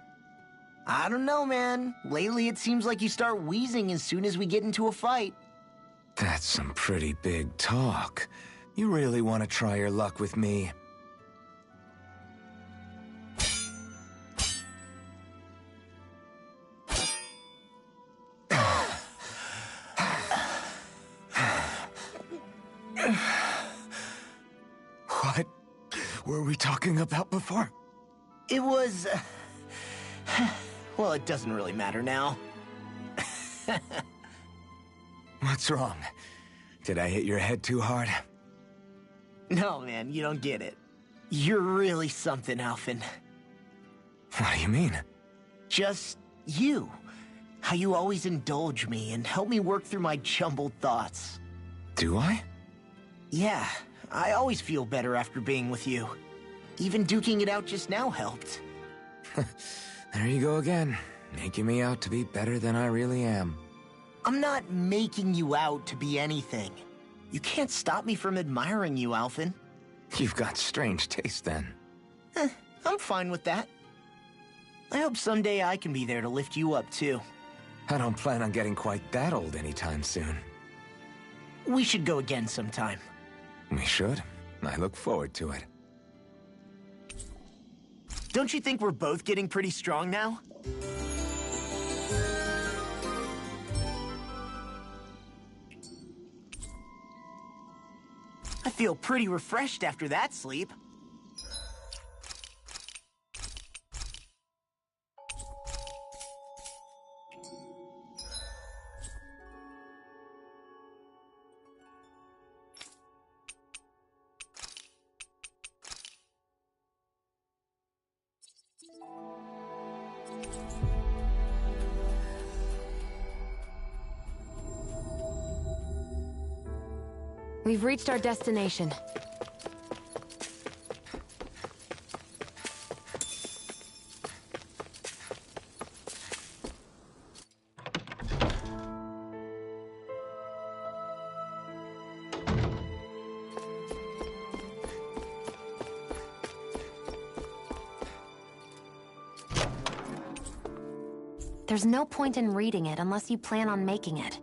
I don't know, man. Lately it seems like you start wheezing as soon as we get into a fight.
That's some pretty big talk. You really want to try your luck with me? What were we talking about before?
It was... well, it doesn't really matter now.
What's wrong? Did I hit your head too hard?
No, man, you don't get it. You're really something, Alphen.
What do you mean?
Just you. How you always indulge me and help me work through my jumbled thoughts.
Do I?
Yeah, I always feel better after being with you. Even duking it out just now helped.
There you go again, making me out to be better than I really am.
I'm not making you out to be anything. You can't stop me from admiring you, Alphen.
You've got strange taste then.
I'm fine with that. I hope someday I can be there to lift you up, too.
I don't plan on getting quite that old anytime soon.
We should go again sometime.
We should. I look forward to it.
Don't you think we're both getting pretty strong now? I feel pretty refreshed after that sleep.
We've reached our destination. There's no point in reading it unless you plan on making it.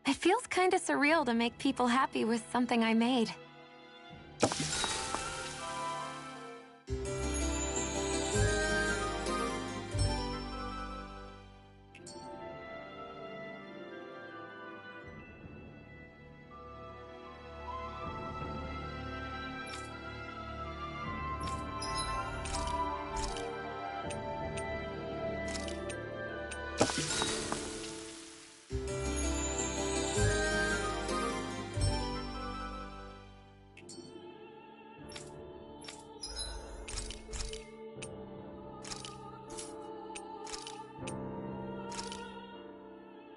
It feels kinda surreal to make people happy with something I made.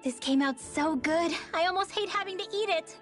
This came out so good. I almost hate having to eat it.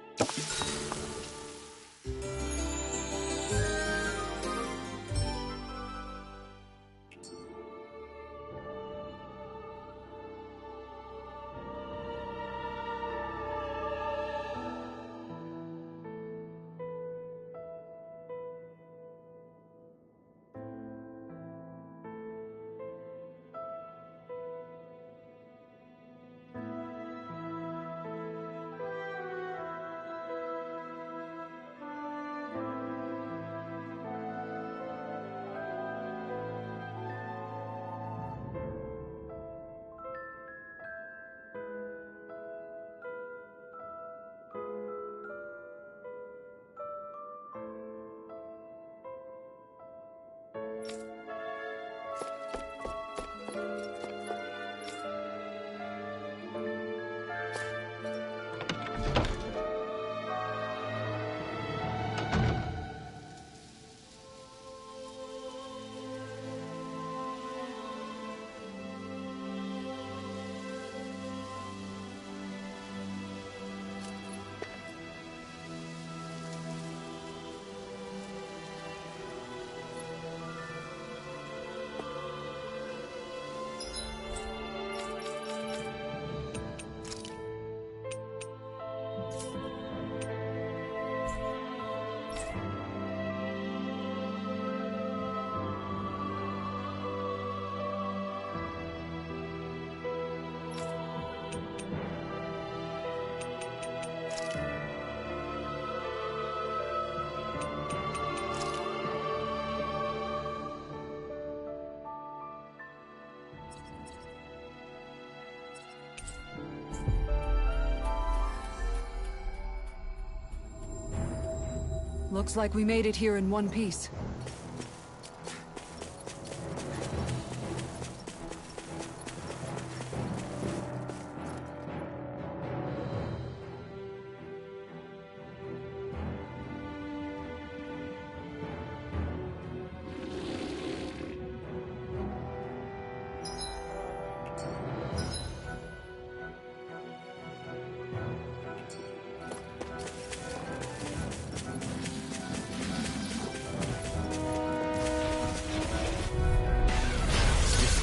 Looks like we made it here in one piece.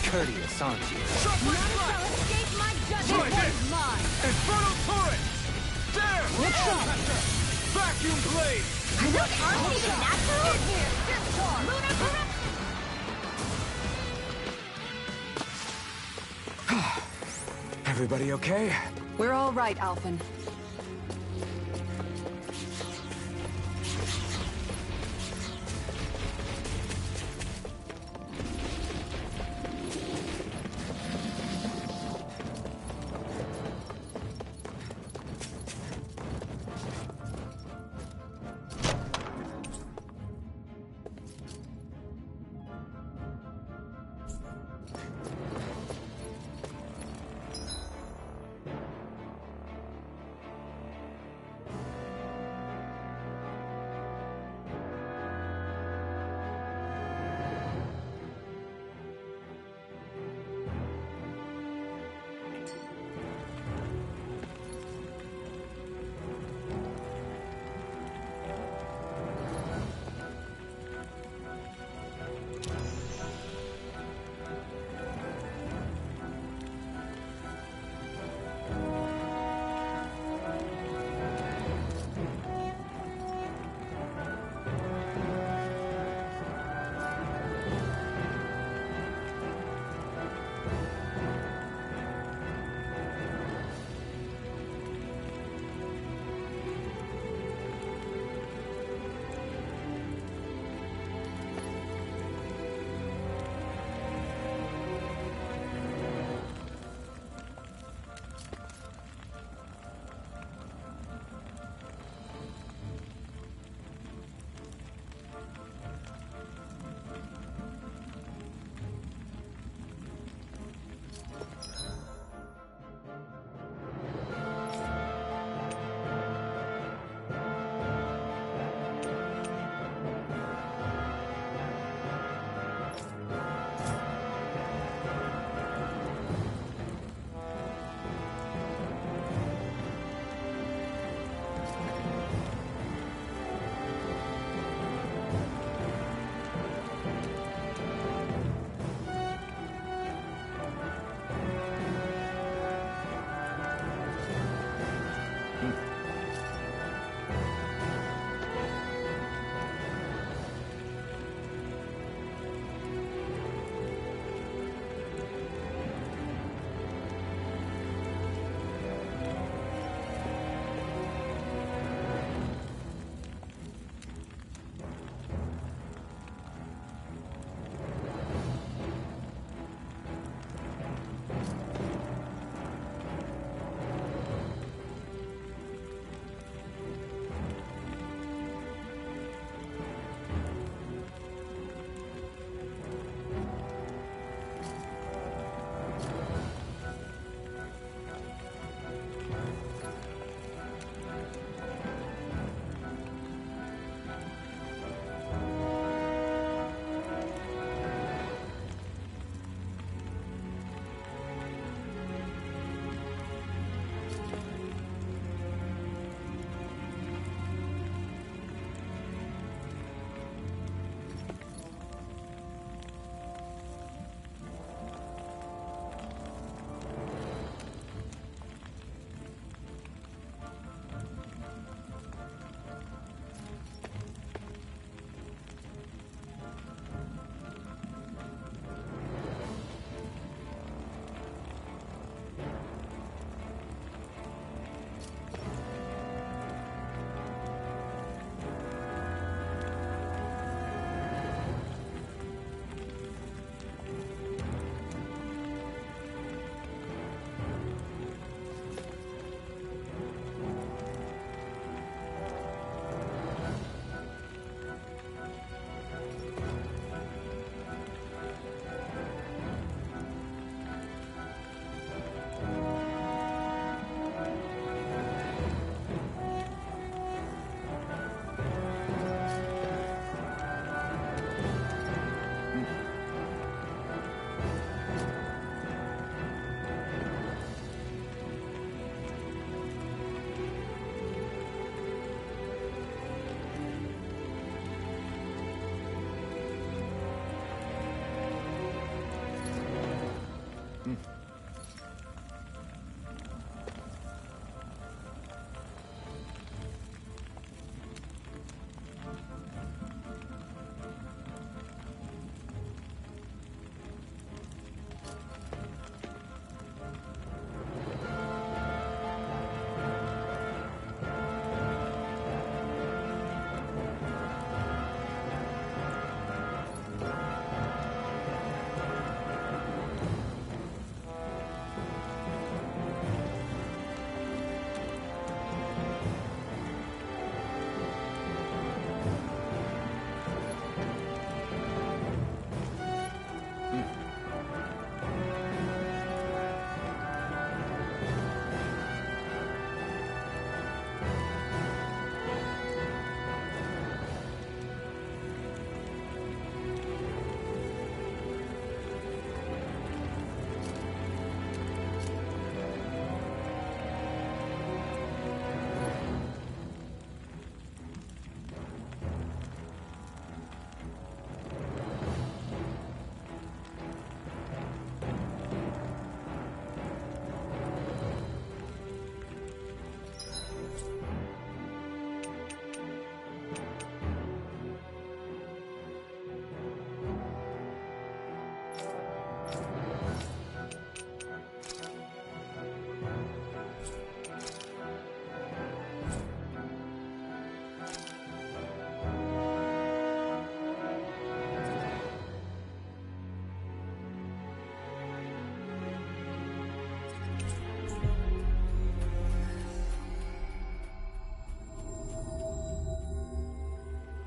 Courteous, aren't you?
None shall escape my judgment.
Try this!
Mine.
Infernal turret! There!
What's up?
Vacuum blade!
Are those arms even natural?
In here. Discharge.
Lunar corruption!
Everybody okay?
We're all right, Alphen.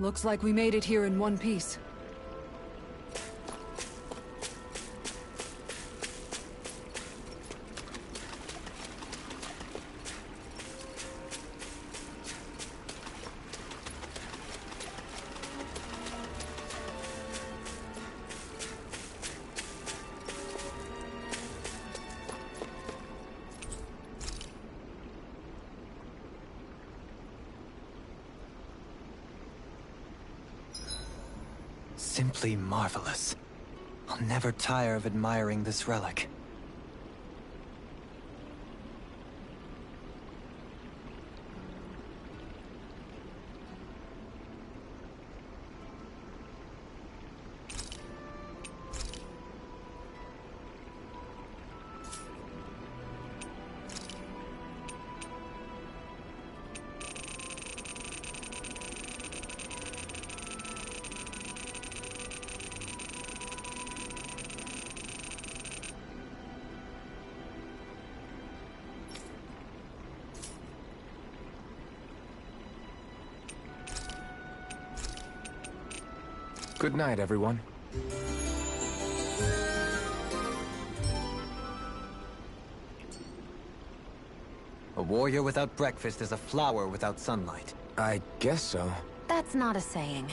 Looks like we made it here in one piece.
Simply marvelous. I'll never tire of admiring this relic.
Good night, everyone.
A warrior without breakfast is a flower without sunlight.
I guess so.
That's not a saying.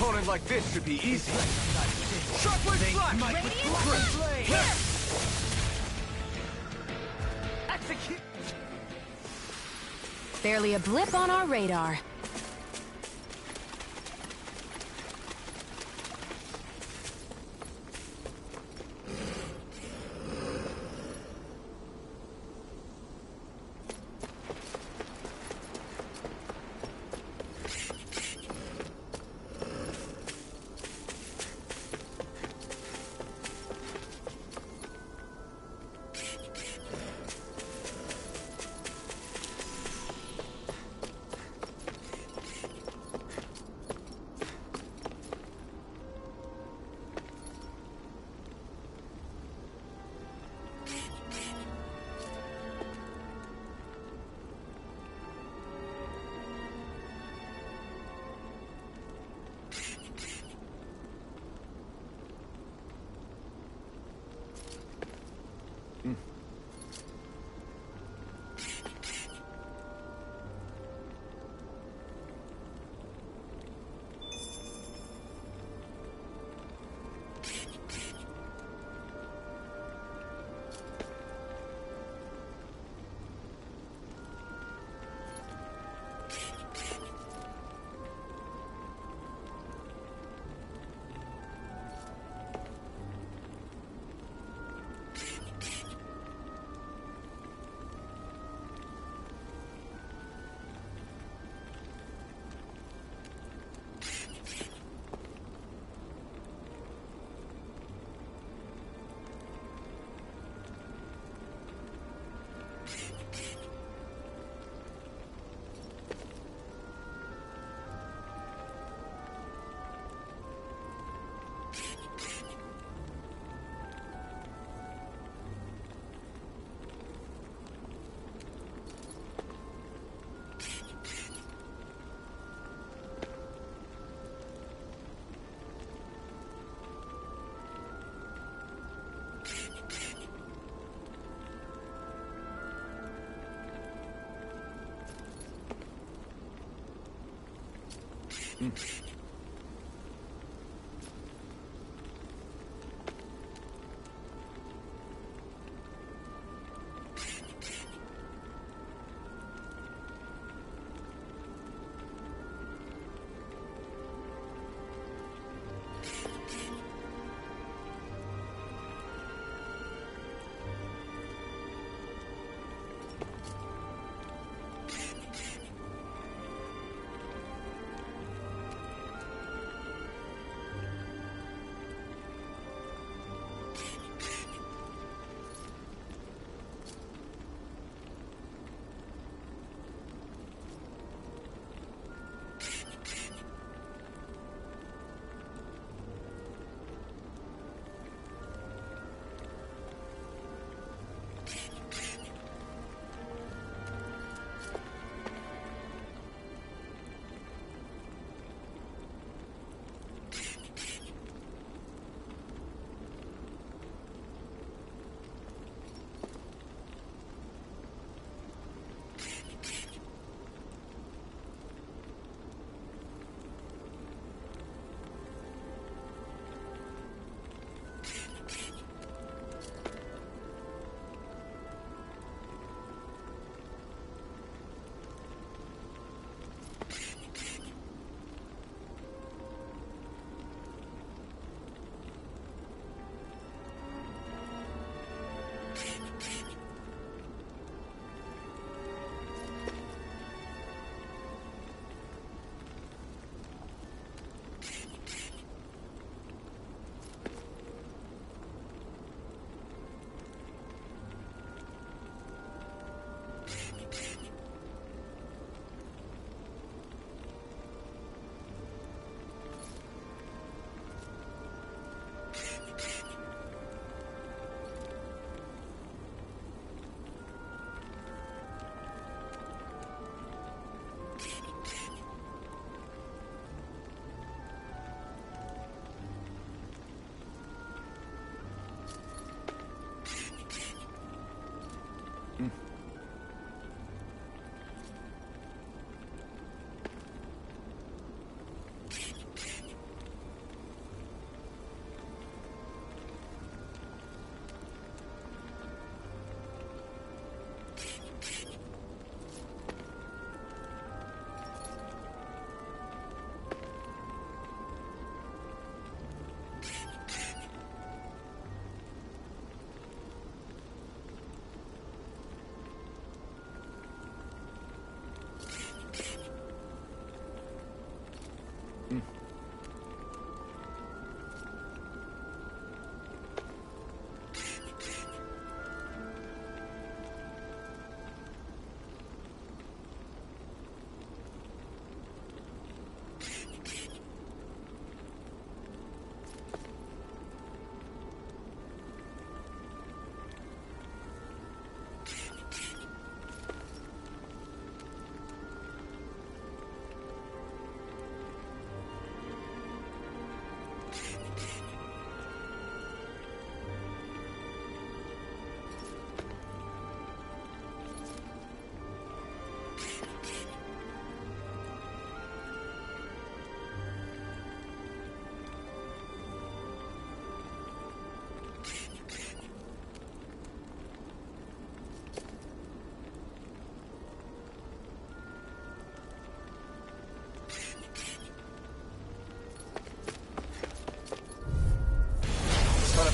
Opponent like this should be easy. Shockwave flash! Execute!
Barely a blip on our radar.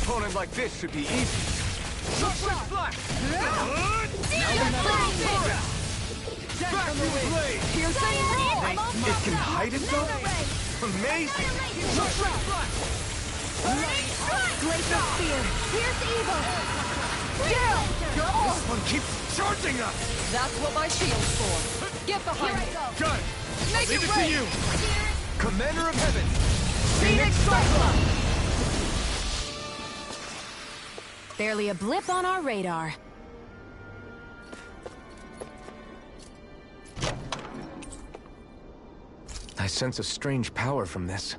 opponent like this should be easy. Shockwave Flash! Now Vacuum Blade! It can hide itself? Amazing! Shockwave Flash!
Glacial Spear! Pierce Evil!
This one keeps charging us!
That's what my shield's for. Get behind me.
Got it! Leave it to you! Commander of Heaven!
Phoenix Cyclone!
Barely a blip on our radar.
I sense a strange power from this.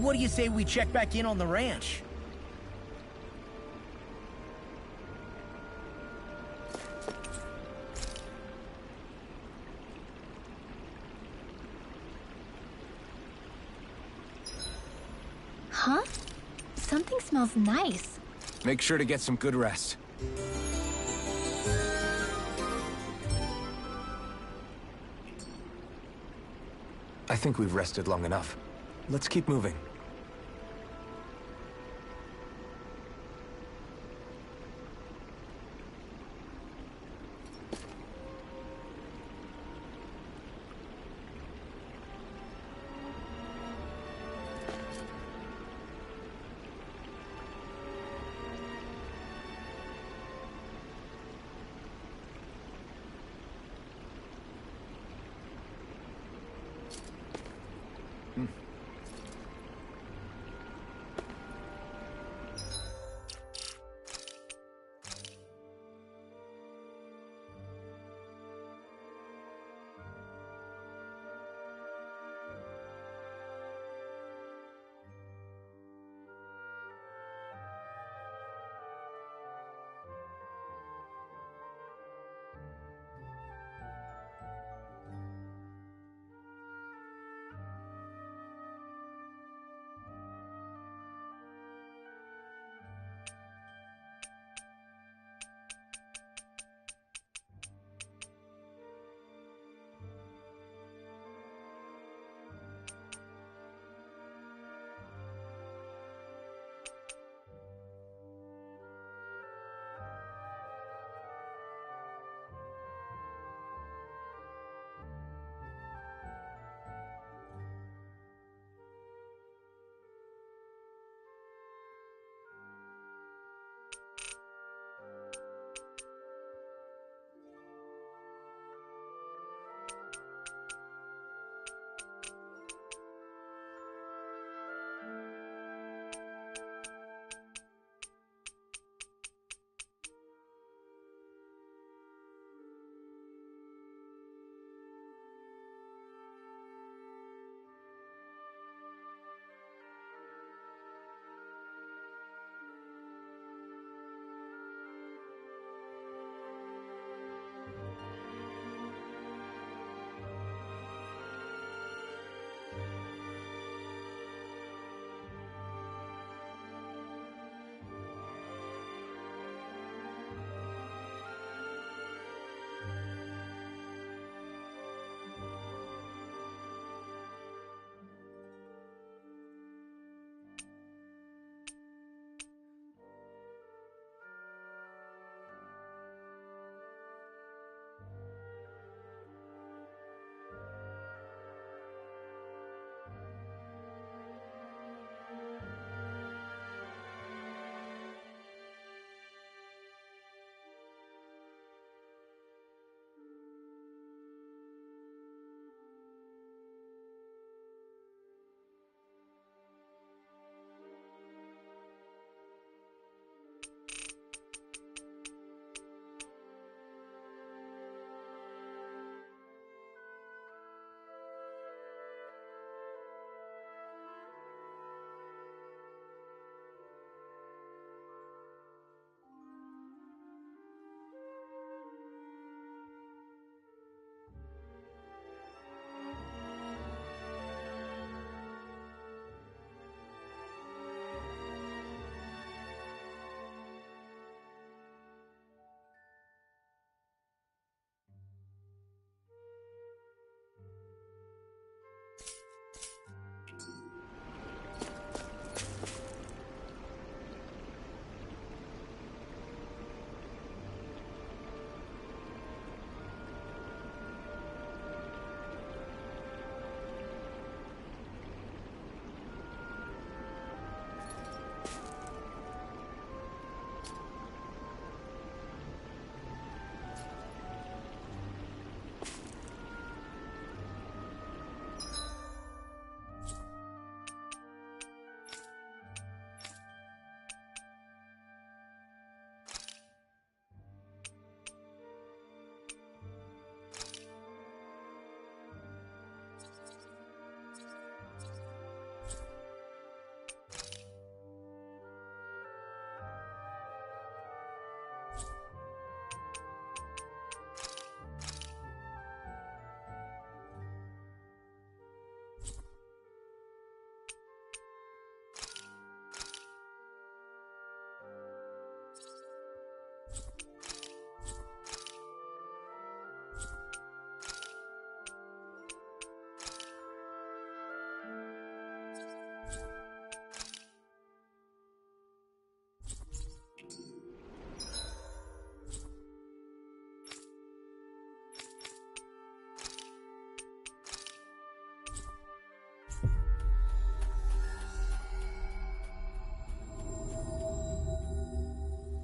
what do you say we check back in on the ranch?
Huh? Something smells nice.
Make sure to get some good rest. I think we've rested long enough. Let's keep moving.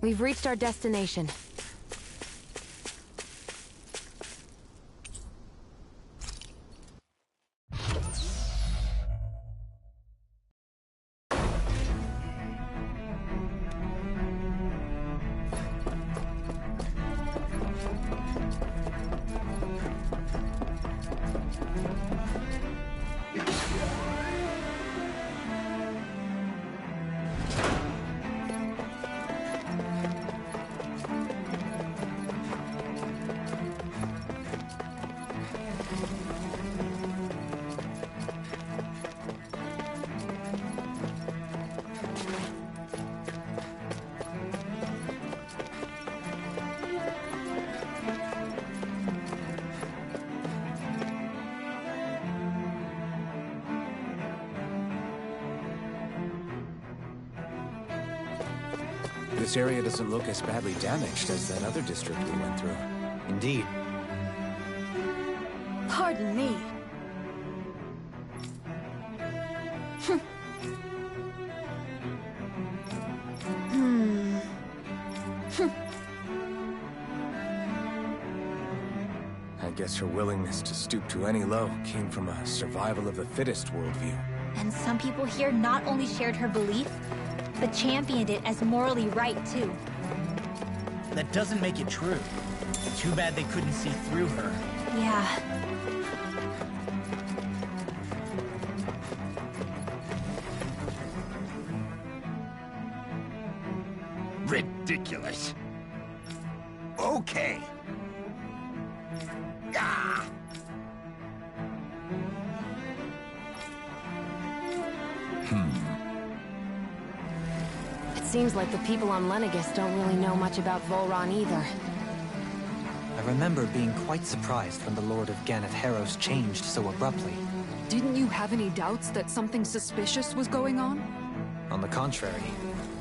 We've reached our destination.
This area doesn't look as badly damaged as that other district we went through.
Indeed.
Pardon me.
I guess her willingness to stoop to any low came from a survival of the fittest worldview.
And some people here not only shared her belief, but championed it as morally right, too.
That doesn't make it true. Too bad they couldn't see through her.
Yeah.
Ridiculous. Okay. Ah!
It seems like the people on Lenegis don't really know much about Volron either.
I remember being quite surprised when the Lord of Ganeth Haros changed so abruptly.
Didn't you have any doubts that something suspicious was going on?
On the contrary.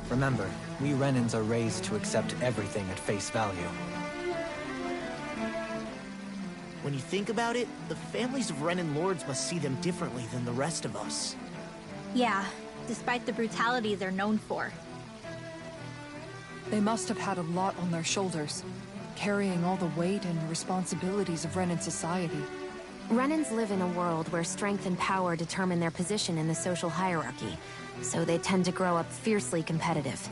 Remember, we Renans are raised to accept everything at face value.
When you think about it, the families of Renan lords must see them differently than the rest of us.
Yeah, despite the brutality they're known for.
They must have had a lot on their shoulders, carrying all the weight and responsibilities of Renan society.
Renans live in a world where strength and power determine their position in the social hierarchy, so they tend to grow up fiercely competitive.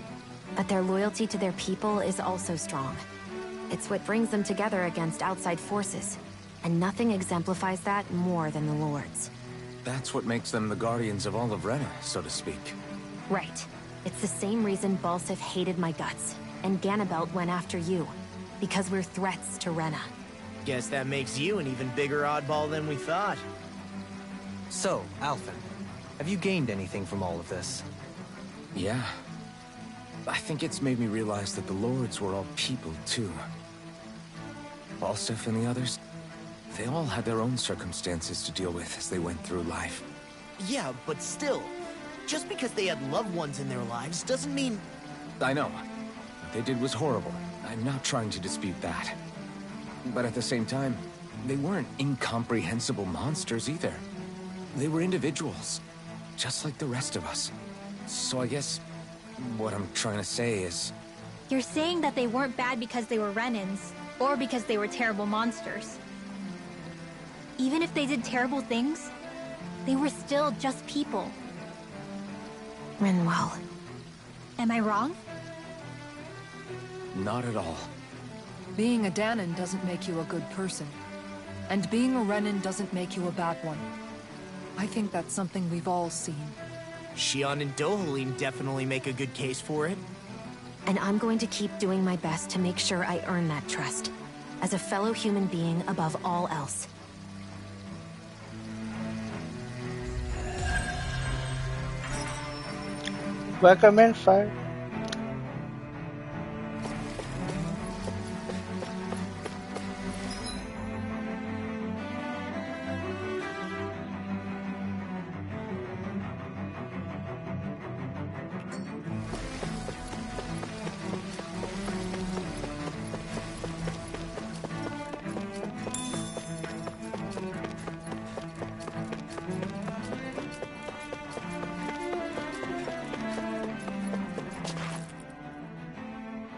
But their loyalty to their people is also strong. It's what brings them together against outside forces, and nothing exemplifies that more than the Lords.
That's what makes them the guardians of all of Rena, so to speak.
Right. It's the same reason Balsif hated my guts, and Ganabelt went after you. Because we're threats to Rena.
Guess that makes you an even bigger oddball than we thought.
So, Alphen, have you gained anything from all of this?
Yeah. I think it's made me realize that the Lords were all people, too. Balsif and the others, they all had their own circumstances to deal with as they went through life.
Yeah, but still, just because they had loved ones in their lives doesn't mean...
I know. What they did was horrible. I'm not trying to dispute that. But at the same time, they weren't incomprehensible monsters either. They were individuals, just like the rest of us. So I guess what I'm trying to say is...
You're saying that they weren't bad because they were Renans, or because they were terrible monsters. Even if they did terrible things, they were still just people.
Rinwell.
Am I wrong?
Not at all.
Being a Dahnan doesn't make you a good person. And being a Renan doesn't make you a bad one. I think that's something we've all seen.
Shion and Dohalim definitely make a good case for it.
And I'm going to keep doing my best to make sure I earn that trust. As a fellow human being above all else.
Welcome in, Fire.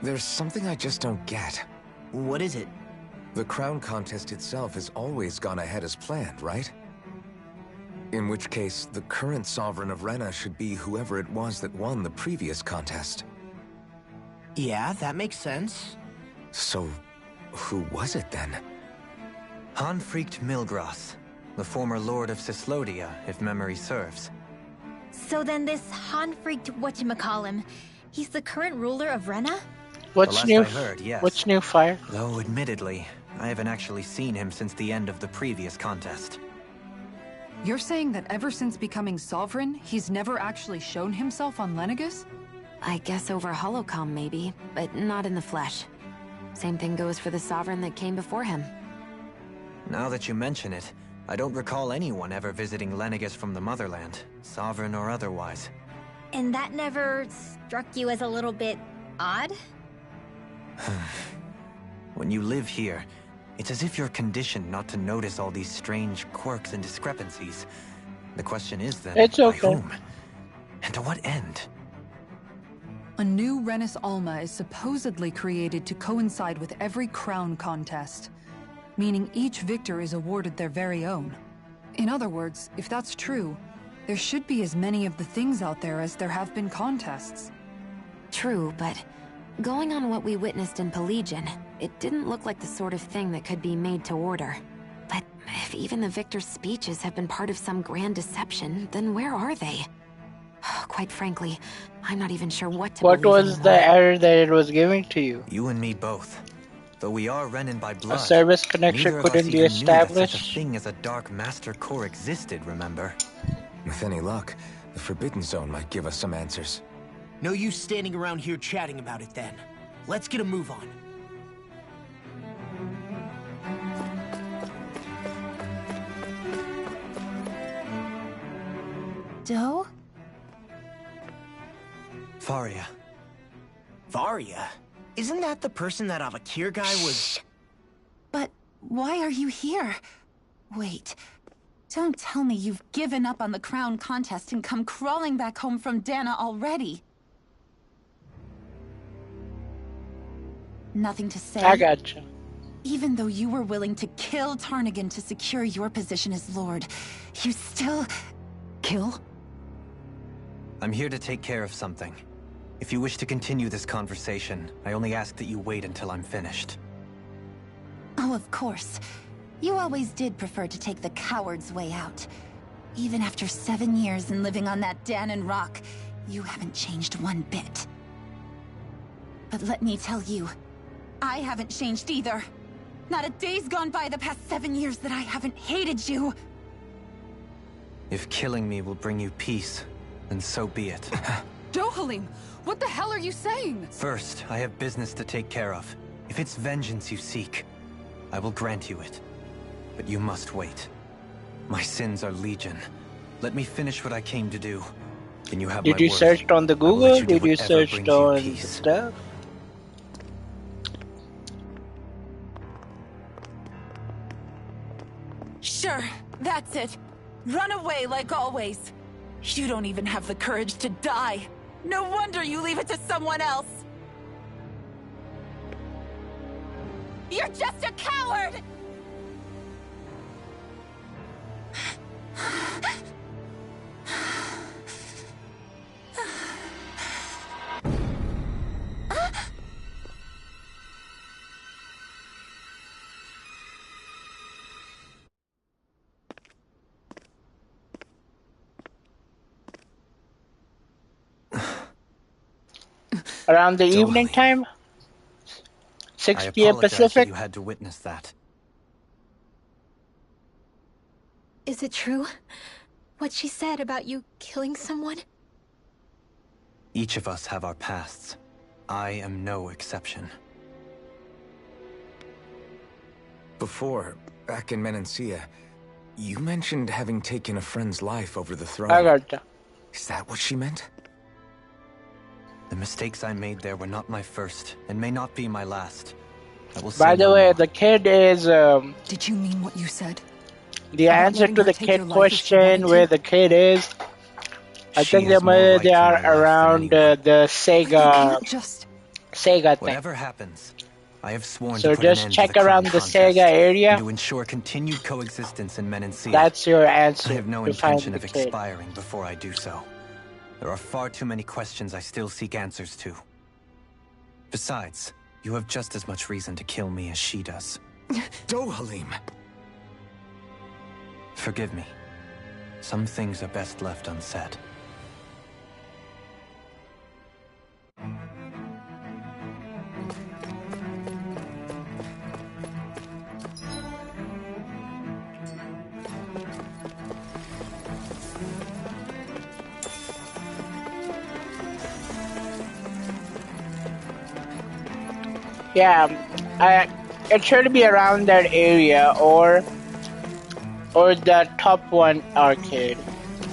There's something I just don't get.
What is it?
The crown contest itself has always gone ahead as planned, right? In which case, the current Sovereign of Rena should be whoever it was that won the previous contest.
Yeah, that makes sense.
So, who was it then?
Hanfried Milgras, the former Lord of Cyslodia, if memory serves.
So then this Hanfried whatchamacallem, he's the current ruler of Rena?
What's
The
new?
last I heard, yes.
What's new, Fire?
Though, admittedly, I haven't actually seen him since the end of the previous contest.
You're saying that ever since becoming Sovereign, he's never actually shown himself on Lenegus?
I guess over Holocom maybe, but not in the flesh. Same thing goes for the Sovereign that came before him.
Now that you mention it, I don't recall anyone ever visiting Lenegus from the Motherland, Sovereign or otherwise.
And that never struck you as a little bit odd?
When you live here, it's as if you're conditioned not to notice all these strange quirks and discrepancies. The question is then,
It's
by
okay.
whom? And to what end?
A new Renis Alma is supposedly created to coincide with every crown contest, meaning each victor is awarded their very own. In other words, if that's true, there should be as many of the things out there as there have been contests.
True, but going on what we witnessed in Pelegion, it didn't look like the sort of thing that could be made to order. But if even the victor's speeches have been part of some grand deception, then where are they? Quite frankly, I'm not even sure what to
What
believe
was
anymore.
the error that it was giving to you?
You and me both. Though we are Renin by blood,
A service connection
neither of us
couldn't be
even knew that such a
established?
thing as a Dark Master Core existed, remember?
With any luck, the Forbidden Zone might give us some answers.
No use standing around here chatting about it then. Let's get a move on.
Doe?
Faria.
Varia? Isn't that the person that Avakir guy was...
But why are you here? Wait. Don't tell me you've given up on the crown contest and come crawling back home from Dana already. Nothing to say?
I gotcha.
Even though you were willing to kill Tarnigan to secure your position as Lord, you still... Kill?
I'm here to take care of something. If you wish to continue this conversation, I only ask that you wait until I'm finished.
Oh, of course. You always did prefer to take the coward's way out. Even after 7 years and living on that Danon rock, you haven't changed one bit. But let me tell you, I haven't changed either. Not a day's gone by the past 7 years that I haven't hated you.
If killing me will bring you peace, then so be it.
Dohalim, what the hell are you saying?
First, I have business to take care of. If it's vengeance you seek, I will grant you it. But you must wait. My sins are legion. Let me finish what I came to do. Then you have my
Did you
word.
search on the
I will
Google?
let you do
Did you
whatever
search
brings you
on
peace.
stuff?
Sure, that's it. Run away like always. You don't even have the courage to die. No wonder you leave it to someone else. You're just a coward!
Around the
Totally.
evening time? 6
I
p.m.
apologize that
Pacific?
you had to witness that.
Is it true? What she said about you killing someone?
Each of us have our pasts. I am no exception.
Before, back in Menancia, you mentioned having taken a friend's life over the throne.
I gotcha.
Is that what she meant?
The mistakes I made there were not my first, and may not be my last. I will
By
say
the
no
way,
more.
the kid is
Did you mean what you said?
the
About
answer
letting
to
her
the
take
kid
your life if she wanted
question
to?
where the kid is. I
She
think
has more right
they
to
are
my life than
around
anyone.
the
You
Sega
can't just...
Sega thing.
Whatever happens, I have sworn
So
to put an
just
end
check
to the
around
Crown
the
contest
Sega area.
and to ensure continued coexistence in Menancia.
That's your answer.
I have no
to find
intention
the
of
kid.
expiring before I do so. There are far too many questions I still seek answers to. Besides, you have just as much reason to kill me as she does.
Dohalim!
Forgive me. Some things are best left unsaid.
Yeah, it should be around that area or the top one arcade.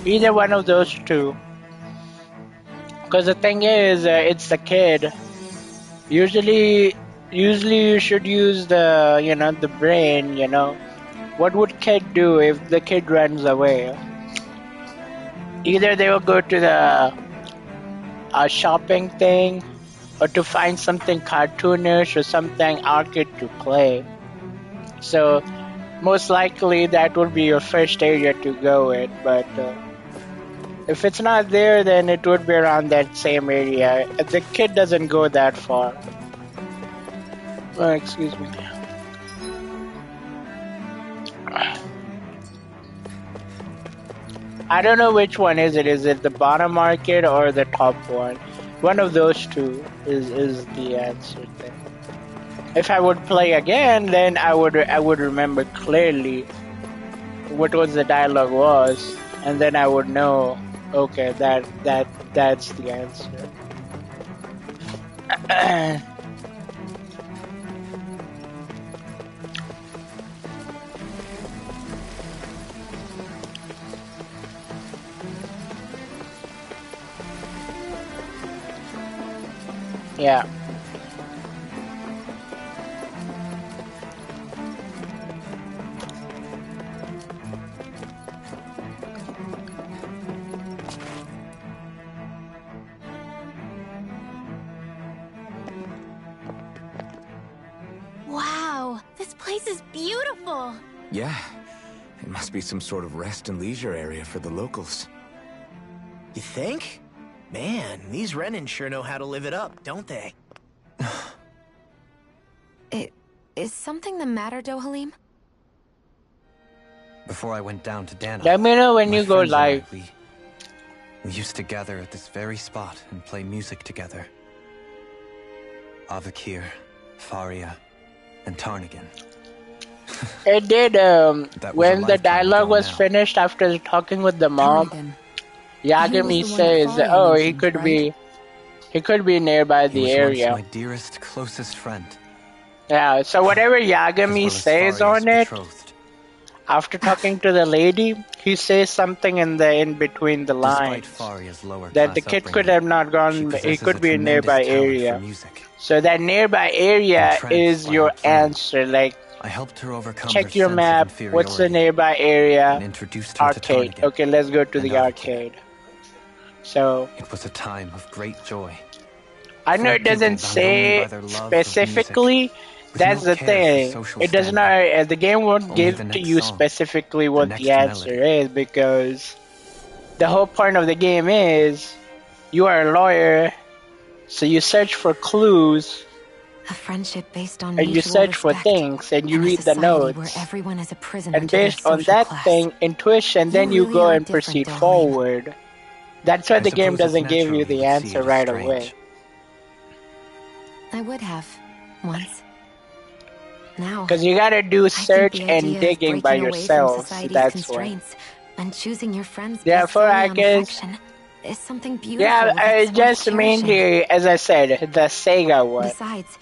Either one of those two. Because the thing is, it's the kid. Usually you should use the the brain. What would kid do if the kid runs away? Either they will go to the shopping thing, or to find something cartoonish or something arcade to play. So most likely that would be your first area to go with, but if it's not there, then it would be around that same area. The kid doesn't go that far. Excuse me. I don't know which one is it. Is it the bottom arcade or the top one? One of those two is the answer there. If I would play again, then I would remember clearly what was the dialogue was, and then I would know. Okay, that's the answer. Yeah.
Wow, this place is beautiful.
Yeah, it must be some sort of rest and leisure area for the locals.
You think? Man, these Renin sure know how to live it up, don't they?
Is something the matter, Dohalim?
Before I went down to Dana,
Let me know when
my
you go
friends and I,
live.
we used to gather at this very spot and play music together. Avakir, Faria, and Tarnigan.
It did.
was
When
a
the
lifetime
dialogue
ago
was
now.
finished after talking with the mom,
Tarnigan.
Yagami
He was the one
says,
Faria
"Oh,
mentioned,
he could be nearby
He
the
was
area."
once my dearest, closest friend.
Yeah. So whatever
as
Yagami
well as
says
Faria's
on it,
betrothed.
after talking to the lady, he says something in between the
Despite
lines
Faria's lower
that the
class
kid could
upbringing,
have not
she
gone. He
possesses
could
a
be a
tremendous
nearby
talent for
area.
music.
So that nearby area
Entranced
is
by
your
her plan,
answer. Like,
I helped her overcome her
check your
sense
map.
of
What's the
inferiority
nearby
and
area?
introduced her
Arcade.
to Tarnigan.
Okay, let's go to
and
the
Avakir.
arcade. So
It was a time of great joy.
I know it
Four people
doesn't
bound only
say
by their love of music,
specifically.
with
That's
no
the
care for
thing.
social
It does
standing.
not. The game won't
Only
give
the
to
next
you
song,
specifically
the
what
next
the answer
melody.
is, because the whole point of the game is you are a lawyer, so you search for clues
A friendship based on
and you
mutual
search for
respect,
things and you
and a
read the
society where
notes.
everyone is a prisoner
And
to their
based on
social
that
class.
thing, intuition, then you
really
go
are
and
different,
proceed
Dohalim.
forward. That's why
I
the game
suppose it's
doesn't give
natural
you the
would see
answer
it as
right
strange.
away.
I would have, once. Now,
Because you gotta do
I think
search
the
and
idea of
digging by
breaking away from
yourself.
society's
That's why.
constraints and choosing your friends
Yeah,
based
for
solely
I
on
guess.
affection is something beautiful.
Yeah,
that's worth
just
cherishing.
mainly, as I said, the Sega one.
Besides,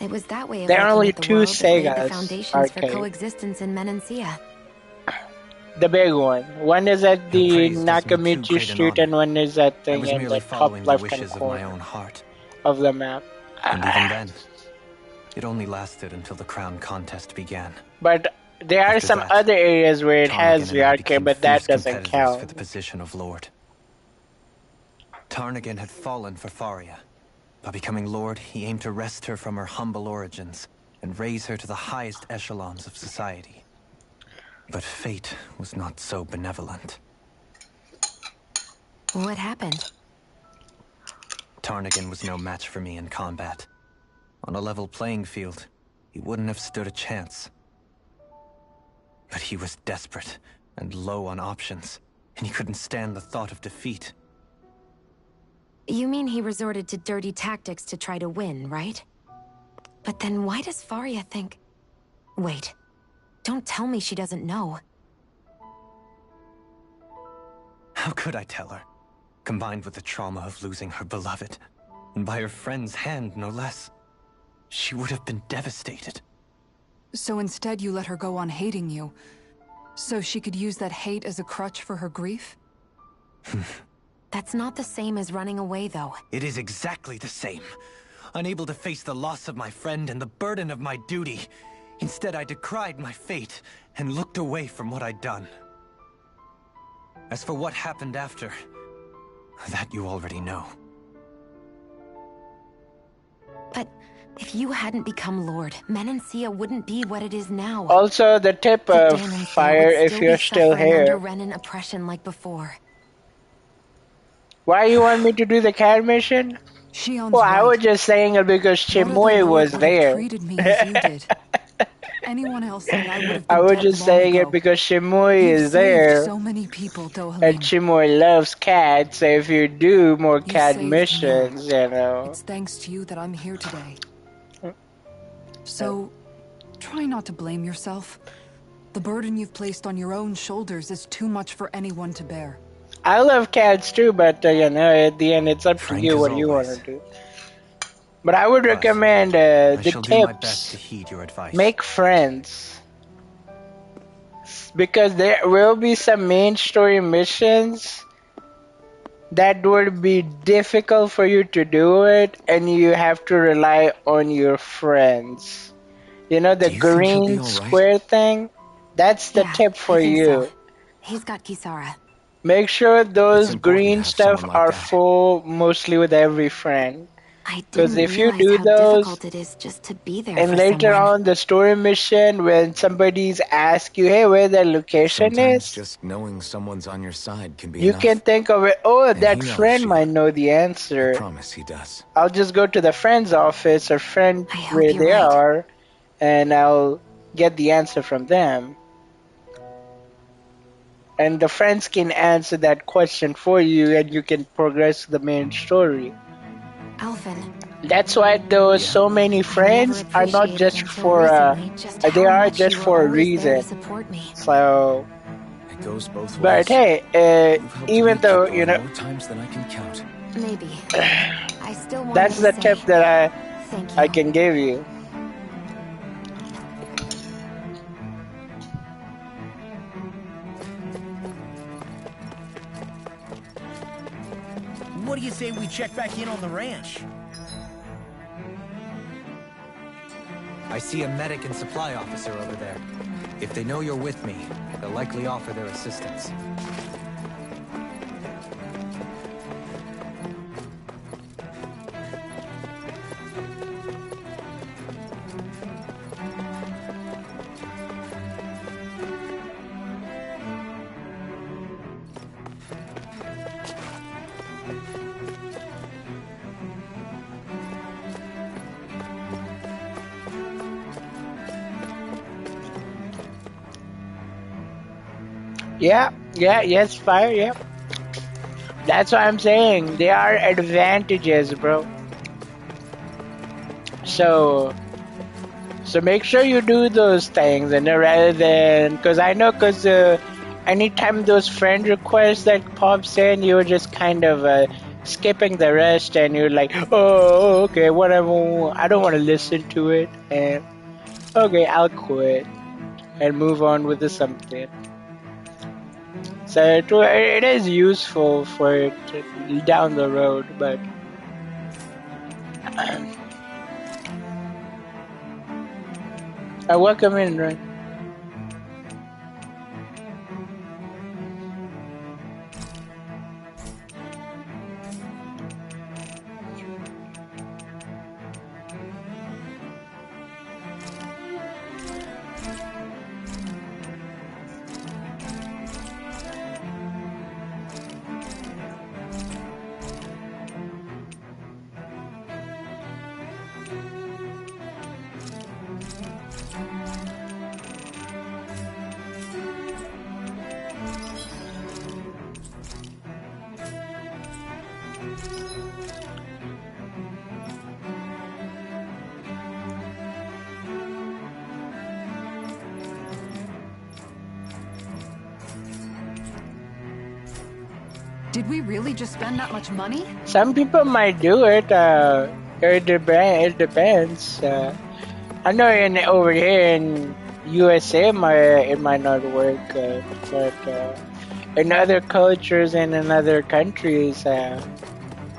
it was that way of
There are
looking
only
at the
two
world that laid the
Segas
foundations for
arcade.
coexistence in Menancia.
The big one. One is at the
praise does me too
Nakamichi
great an
Street,
honor.
and one is that
I
thing
was
in
merely
the top
following the
left-hand
wishes of my
corner
own heart.
of the map.
And even then, it only lasted until the crown contest began.
But there are
After
some
that,
other areas where it
Tarnigan
has
and
the
I
arcade,
became
but that
fierce
doesn't
competitors for
count.
the position of Lord. Tarnigan had fallen for Faria, By becoming Lord, he aimed to wrest her from her humble origins and raise her to the highest echelons of society. But fate was not so benevolent.
What happened?
Tarnigan was no match for me in combat. On a level playing field, he wouldn't have stood a chance. But he was desperate and low on options, and he couldn't stand the thought of defeat.
You mean he resorted to dirty tactics to try to win, right? But then why does Faria think... Wait. Don't tell me she doesn't know.
How could I tell her? Combined with the trauma of losing her beloved, and by her friend's hand, no less, she would have been devastated.
So instead you let her go on hating you, so she could use that hate as a crutch for her grief?
That's not the same as running away, though.
It is exactly the same. Unable to face the loss of my friend and the burden of my duty, instead I decried my fate and looked away from what I'd done. As for what happened after, that you already know.
But if you hadn't become Lord, Menancia wouldn't be what it is now.
Also, the tip of fire if you're still here.
Under Renan oppression like before.
Why you want me to do the cat mission? Well, I was just saying it because Chimoy was there.
Treated me as you did. Anyone else and I would have been
I was
dead
just
long
saying
ago.
it because Chimoy
You've
is
saved
there.
so many people, Dohalim.
And Chimoy loves cats, so if you do more cat
saved
missions,
me.
you know.
It's thanks to you that I'm here today. So, try not to blame yourself. The burden you've placed on your own shoulders is too much for anyone to bear.
I love cats too, but you know, at the end, it's up to you what you want to do. But I would recommend
I
the
shall do my best
tips.
to heed your advice.
Make friends. Because there will be some main story missions that would be difficult for you to do it, and you have to rely on your friends. You know, the green square thing? That's the tip for you.
So. He's got Kisara.
Make sure those green stuff are full mostly with every friend. Because if you do those,
it is just to be there
and
for
later
someone.
on the story mission, when somebody's ask you, hey, where the location
Sometimes
is,
just knowing someone's on your side can be
you
enough.
can think of it, oh,
And
that
he knows
friend
she-
might know the answer.
I promise he does.
I'll just go to the friend's office or friend
hope
where
you're
they
right.
are, and I'll get the answer from them. And the friends can answer that question for you, and you can progress the main story.
Alphen.
That's why those so many friends are not just for they are just for a reason. So,
It goes both ways.
but hey,
You've helped
even
me
though
keep
you
going
know,
more times than I can count.
Maybe. I still want
that's
to
the
say
tip that
thank you.
I can give you.
What do you say we check back in on the ranch?
I see a medic and supply officer over there. If they know you're with me, they'll likely offer their assistance.
Yes, fire, yeah. That's what I'm saying. There are advantages, bro. So make sure you do those things, and rather than, because I know, anytime those friend requests that pops in, you're just kind of skipping the rest, and you're like, oh, okay, whatever. I don't want to listen to it, and okay, I'll quit and move on with something. So it is useful for it down the road, but welcome in, right?
Did we really just spend that much money?
Some people might do it. It depends. I know over here in USA, it might not work, but in other cultures and in other countries,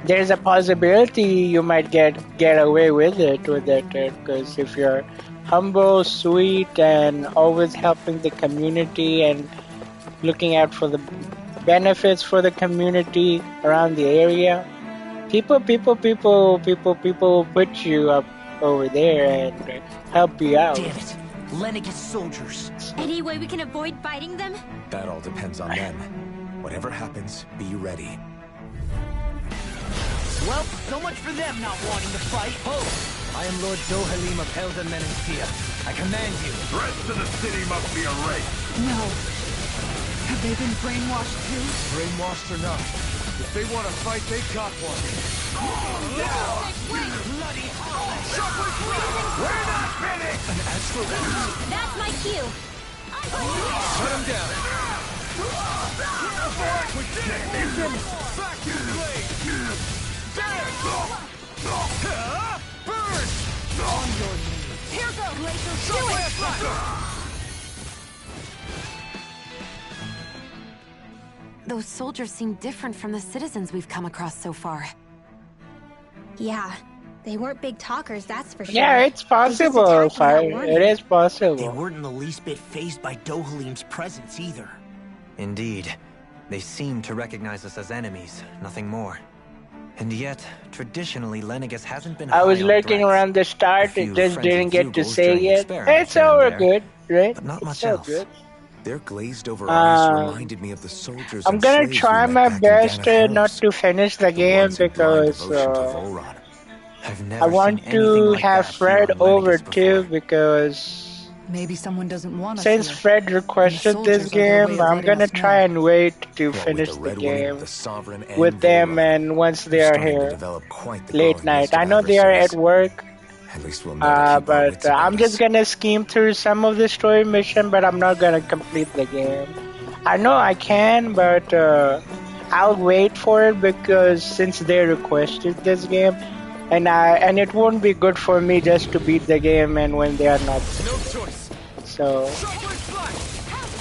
there's a possibility you might get away with it, because if you're humble, sweet, and always helping the community and looking out for the benefits for the community around the area, people put you up over there and help you out.
Damn it. Lenegis soldiers.
Any way we can avoid fighting them?
That all depends on them. Whatever happens, be ready.
Well, so much for them not wanting to fight.
Hold! I am Lord Dohalim of Elden Menentia. I command you.
The rest of the city must be erased.
No. Have they been brainwashed too?
Brainwashed or not, if they want to fight, they got one.
Bloody
We're not finished!
An astral
That's my cue.
Shut him down.
Back to
the blade. There. Burn. On your knees.
Here goes Glacier.
Shockwave Flash.
Those soldiers seem different from the citizens we've come across so far.
Yeah, they weren't big talkers, that's for sure.
Yeah, it's possible.
They just attacked without
It is
They
possible.
weren't in the least bit fazed by Dohalim's presence either.
Indeed. They seem to recognize us as enemies, nothing more. And yet, traditionally, Lenegis hasn't been
I was
high on
lurking
threats.
around the
A
start,
few
it just
friendly
didn't get to
bugles
say
during
it.
experiments
It's
here and
all
there,
good, right?
but not
It's
much
all
else.
good.
Their glazed over eyes reminded me of the soldiers.
I'm
and
gonna
slaves
try
we met
my
back in
best
Ganath
not
Halls.
to finish the
The
game
ones in blind
because
devotion to Volron.
I've never
I want
seen anything
to
like
have
that here
Fred
on
over
Lenegis
too,
before.
because
Maybe someone doesn't want us
since
here.
Fred requested
soldiers
this
are their way
game,
of
I'm
letting
gonna
us
try
know.
and wait to
What
finish
with the
the
Red
game
Wing, the Sovereign, and
with them,
Volron,
and once they
we're
are
starting to
here,
develop quite the
late
growing
night.
list of
I know they are at
adversaries.
work,
At least we'll never keep our
but
wits about
I'm just
us.
gonna scheme through some of the story mission, but I'm not gonna complete the game. I know I can, but I'll wait for it because since they requested this game, and it won't be good for me just to beat the game and when they are not.
No choice.
So
Shockwave Flash.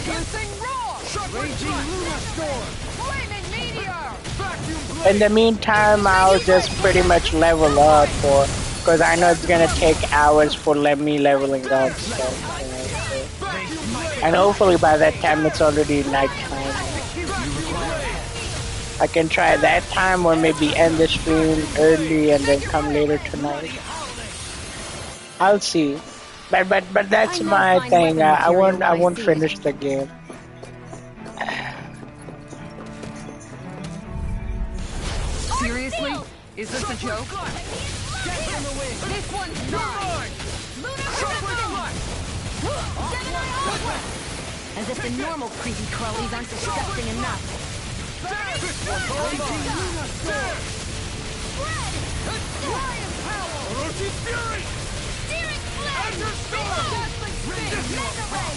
Piercing Roar. Raging Luna Storm.
Flaming Meteor.
Vacuum Blade.
in the meantime, I'll just pretty much level up because I know it's gonna take hours for me leveling up. So. And hopefully by that time it's already nighttime. I can try that time or maybe end the stream early and then come later tonight. I'll see. But that's my thing. I won't finish the game.
Seriously? Is this a joke?
This one's mine.
As if the normal creepy crawlies aren't disgusting enough.
Orochi Fury.
Steering Flame. Dazzling Spin. Mega Ray.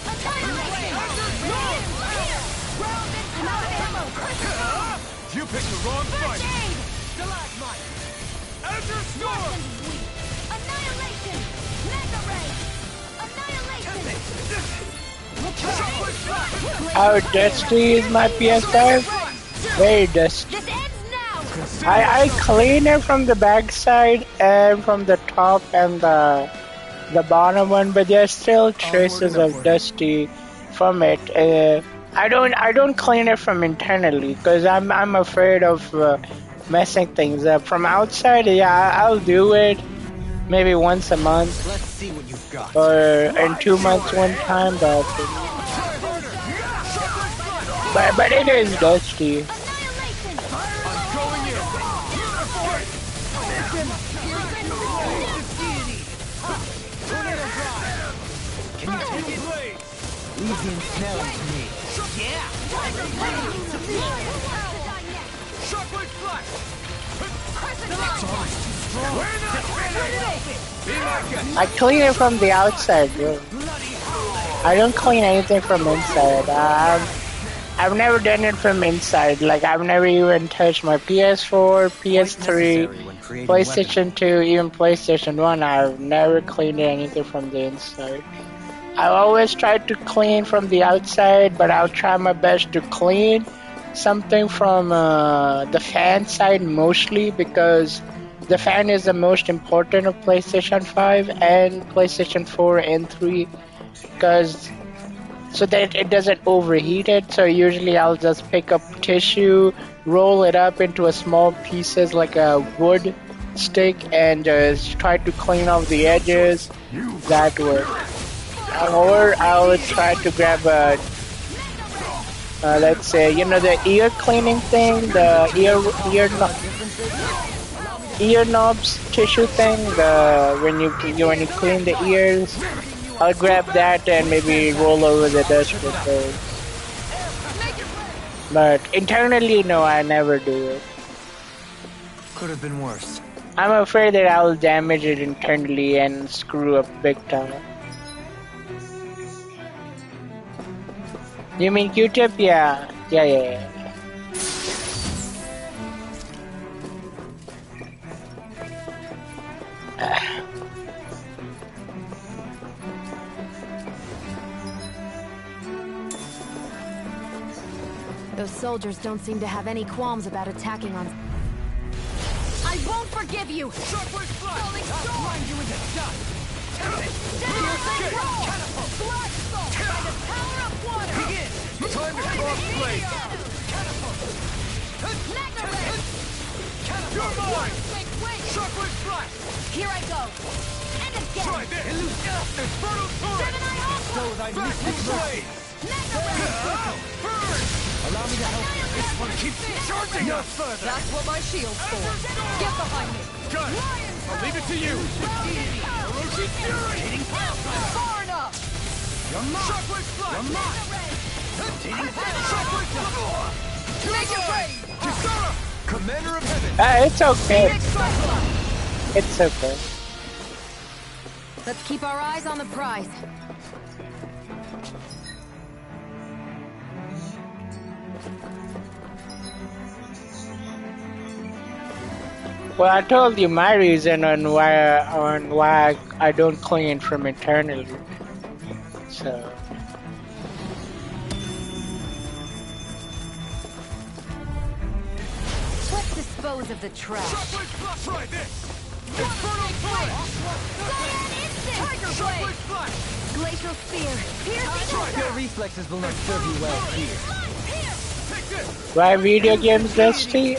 Annihilation. Ground and power ammo.
You picked the wrong
First
fight.
aid.
Stalagmite. Azure Storm.
Annihilation. Mega Ray. Annihilation.
Shockwave Flash.
How dusty is my PS5? Very dusty.
This ends now.
I clean it from the backside and from the top and the bottom one, but there's still traces of dusty from it. I don't clean it from internally because I'm afraid of messing things up. From outside, yeah, I'll do it maybe once a month
Let's see what you've got.
or in 2 months one time, but it is dusty.
Legion smelling to me.
Shockwave Flash.
I clean it from the outside, bro. I don't clean anything from inside. I've never done it from inside. Like, I've never even touched my PS4, PS3, PlayStation 2, even PlayStation 1. I've never cleaned anything from the inside. I always try to clean from the outside, but I'll try my best to clean something from the fan side mostly, because the fan is the most important of PlayStation 5 and PlayStation 4 and 3, because so that it doesn't overheat it. So usually I'll just pick up tissue, roll it up into a small pieces like a wood stick, and just try to clean off the edges that way. Or I'll try to grab a, let's say, you know, the ear cleaning thing, the ear knobs tissue thing, the when you clean the ears. I'll grab that and maybe roll over the dust with those. But internally, no, I never do it.
Could have been worse.
I'm afraid that I'll damage it internally and screw up big time. You mean Q-tip? Yeah.
Those soldiers don't seem to have any qualms about attacking on...
I won't forgive you! Falling storm! Grind you into dust! Catapult! Blood salt! By the power of water! Begin!
Time to cross blade!
Catapult!
You're mine!
Wait!
Shockwave blast!
Here I go! And again!
Try this! Inferno turret!
Gemini Aqua!
So thy mystic blade! Burn!
Allow me to help you.
This one keeps charging us further!
That's what my shield's for! Get behind me!
Got it! I'll leave it to you! Orochi Fury!
Far enough!
You're mine! Shockwave blast! You're mine! Shockwave blast!
Make it rain!
Kisara! Commander of Heaven!
It's okay. It's okay.
Let's keep our eyes on the prize.
Well, I told you my reason on why I don't clean from internally. So.
Let's dispose of the trash.
Shockwave blast! Try this! Inferno turret!
Tiger blade!
Glacial spear.
Your reflexes will not serve you well here.
Why video games dusty?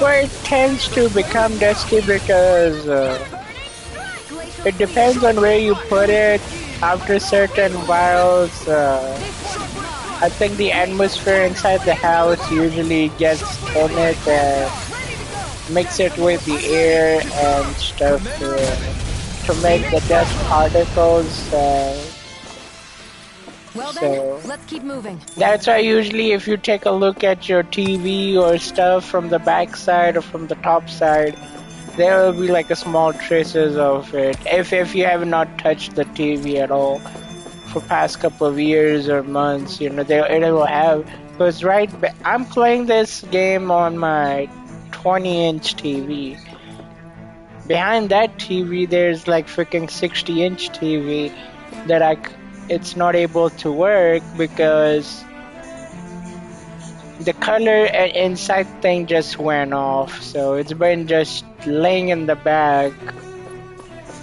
Well, it tends to become dusty because it depends on where you put it. After certain whiles, I think the atmosphere inside the house usually gets in it and mix it with the air and stuff to make the dust particles.
Well
So
then, let's keep moving.
that's why usually if you take a look at your TV or stuff from the back side or from the top side, there will be like a small traces of it. If you have not touched the TV at all for past couple of years or months, you know, it will have. Because I'm playing this game on my 20-inch TV. Behind that TV, there's like freaking 60-inch TV that it's not able to work because the color and inside thing just went off. So it's been just laying in the back,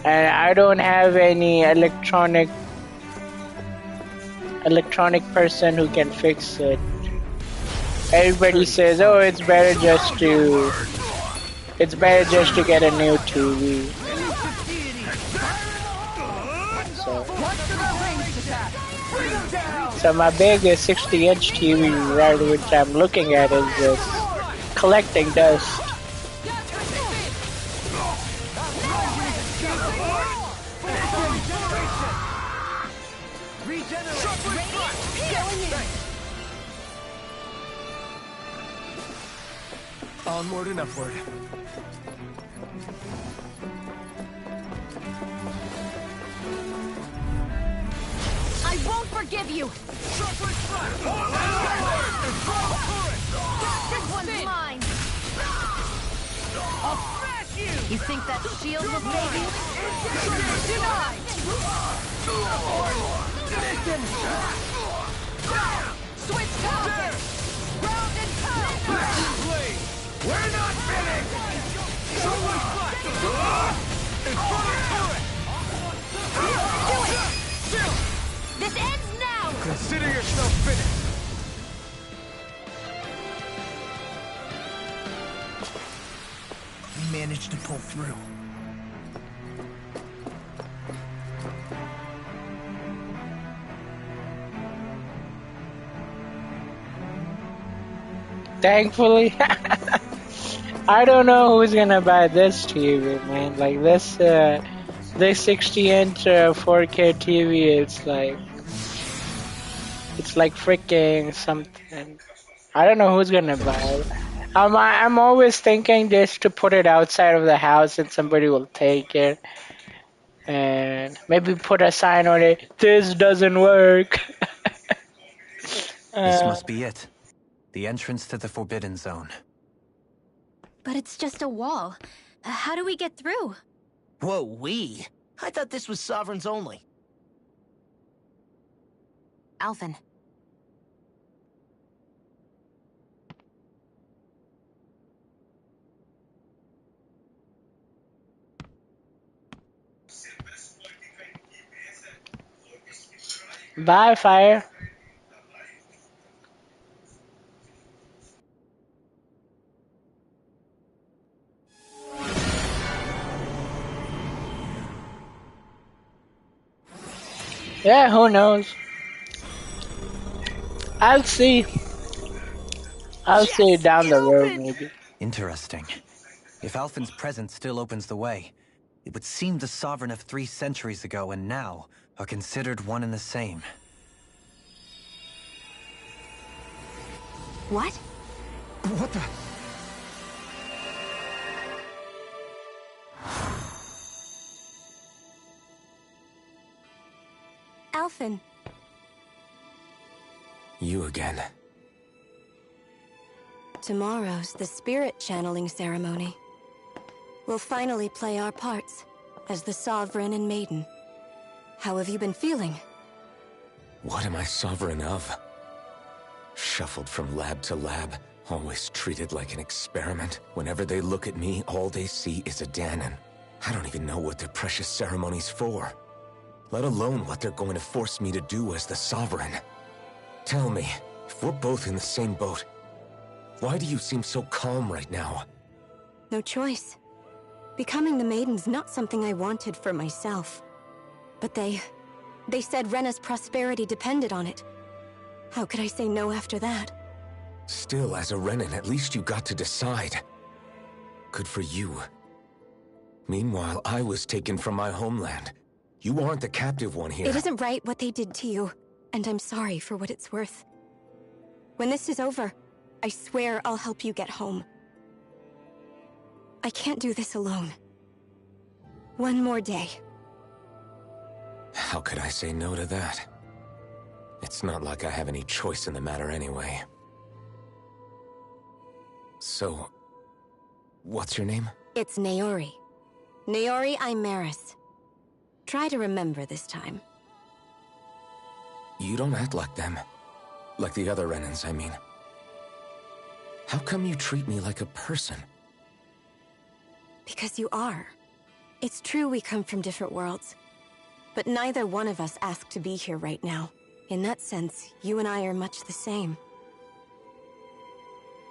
and I don't have any electronic person who can fix it. Everybody says, "Oh, it's better just to get a new TV." So my big 60-inch TV, right, which I'm looking at, is just collecting dust.
Onward and upward.
I won't forget forgive you!
Chocolate flash!
This one's mine!
I'll smash you!
You think that shield will save you? Denied! Switch targets! Round and pound!
Blade! We're not finished! Chocolate flash! In front of turret!
Do it! This ends now!
Consider yourself finished!
We managed to pull through.
Thankfully, I don't know who's gonna buy this TV, man. Like this 60-inch 4K TV. It's like freaking something. I don't know who's gonna buy it. I'm always thinking just to put it outside of the house and somebody will take it, and maybe put a sign on it. This doesn't work.
This must be it. The entrance to the Forbidden Zone.
But it's just a wall. How do we get through?
Whoa, we? I thought this was Sovereigns only.
Alphen.
Bye, Fire. Yeah, who knows? I'll see. I'll see down the road, maybe.
Interesting. If Alphen's presence still opens the way, it would seem the Sovereign of 3 centuries ago and now are considered one and the same.
What?
What the?
Alphen.
You again.
Tomorrow's the spirit channeling ceremony. We'll finally play our parts as the Sovereign and Maiden. How have you been feeling?
What am I sovereign of? Shuffled from lab to lab, always treated like an experiment. Whenever they look at me, all they see is a Dahnan. I don't even know what their precious ceremony's for. Let alone what they're going to force me to do as the Sovereign. Tell me, if we're both in the same boat, why do you seem so calm right now?
No choice. Becoming the Maiden's not something I wanted for myself. But they said Rena's prosperity depended on it. How could I say no after that?
Still, as a Renan, at least you got to decide. Good for you. Meanwhile, I was taken from my homeland. You aren't the captive one here.
It isn't right what they did to you, and I'm sorry for what it's worth. When this is over, I swear I'll help you get home. I can't do this alone. One more day.
How could I say no to that? It's not like I have any choice in the matter anyway. So, what's your name?
It's Naori. Naori Imaris. Try to remember this time.
You don't act like them. Like the other Renans, I mean. How come you treat me like a person?
Because you are. It's true we come from different worlds. But neither one of us asked to be here right now. In that sense, you and I are much the same.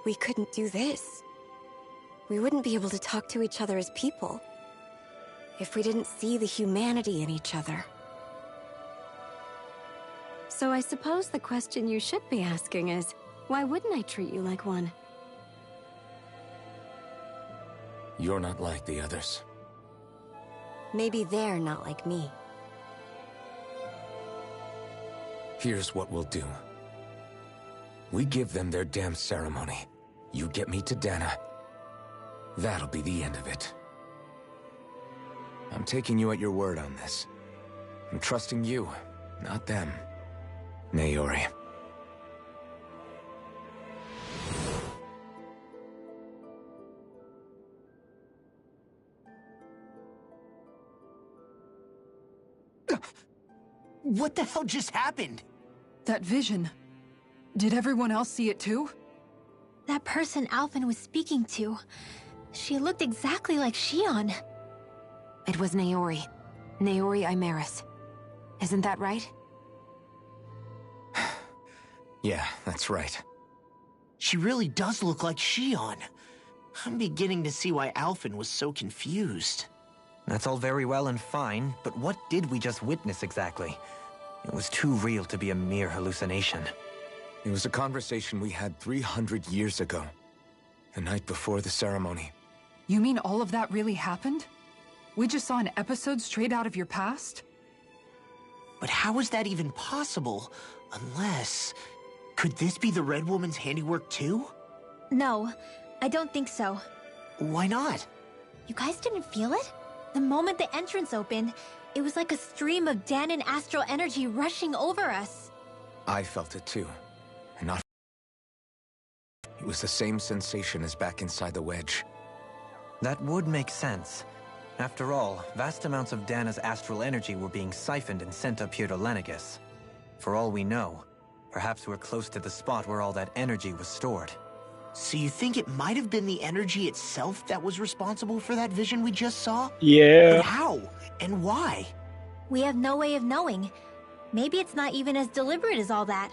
We couldn't do this. We wouldn't be able to talk to each other as people if we didn't see the humanity in each other.
So I suppose the question you should be asking is, why wouldn't I treat you like one?
You're not like the others.
Maybe they're not like me.
Here's what we'll do. We give them their damn ceremony. You get me to Dahna. That'll be the end of it. I'm taking you at your word on this. I'm trusting you, not them. Naori.
What the hell just happened?
That vision. Did everyone else see it too?
That person Alphen was speaking to, she looked exactly like Shion.
It was Naori. Naori Imaris. Isn't that right?
Yeah, that's right.
She really does look like Shion. I'm beginning to see why Alphen was so confused.
That's all very well and fine, but what did we just witness exactly? It was too real to be a mere hallucination.
It was a conversation we had 300 years ago. The night before the ceremony.
You mean all of that really happened? We just saw an episode straight out of your past?
But how is that even possible? Unless... Could this be the Red Woman's handiwork too?
No, I don't think so.
Why not?
You guys didn't feel it? The moment the entrance opened, it was like a stream of Dahnan astral energy rushing over us.
I felt it too. And not... It was the same sensation as back inside the wedge.
That would make sense. After all, vast amounts of Dana's astral energy were being siphoned and sent up here to Lenegis. For all we know, perhaps we're close to the spot where all that energy was stored.
So you think it might have been the energy itself that was responsible for that vision we just saw?
Yeah.
But how? And why?
We have no way of knowing. Maybe it's not even as deliberate as all that.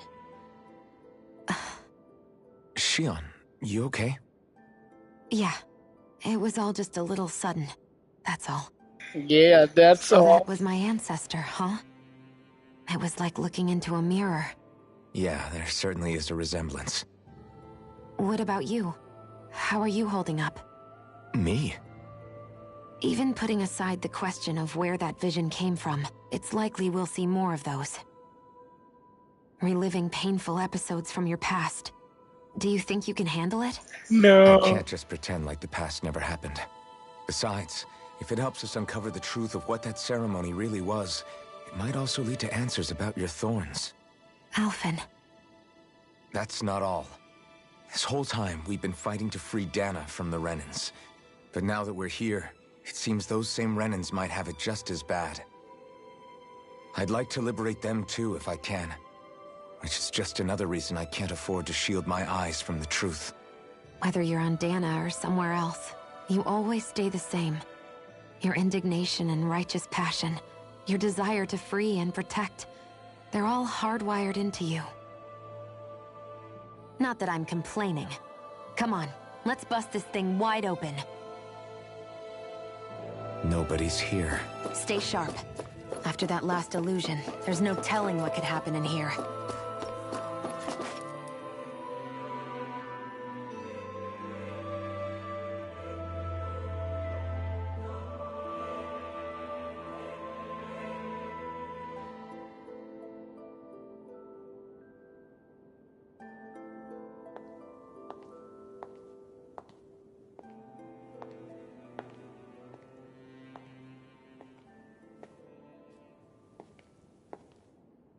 Shion, you okay?
Yeah. It was all just a little sudden. That's all.
Yeah, that's
so
all.
That was my ancestor, huh? It was like looking into a mirror.
Yeah, there certainly is a resemblance.
What about you? How are you holding up?
Me?
Even putting aside the question of where that vision came from, it's likely we'll see more of those. Reliving painful episodes from your past. Do you think you can handle it?
No.
I can't just pretend like the past never happened. Besides, if it helps us uncover the truth of what that ceremony really was, it might also lead to answers about your thorns.
Alphen.
That's not all. This whole time, we've been fighting to free Dana from the Renans. But now that we're here, it seems those same Renans might have it just as bad. I'd like to liberate them too, if I can. Which is just another reason I can't afford to shield my eyes from the truth.
Whether you're on Dana or somewhere else, you always stay the same. Your indignation and righteous passion, your desire to free and protect, they're all hardwired into you. Not that I'm complaining. Come on, let's bust this thing wide open.
Nobody's here.
Stay sharp. After that last illusion, there's no telling what could happen in here.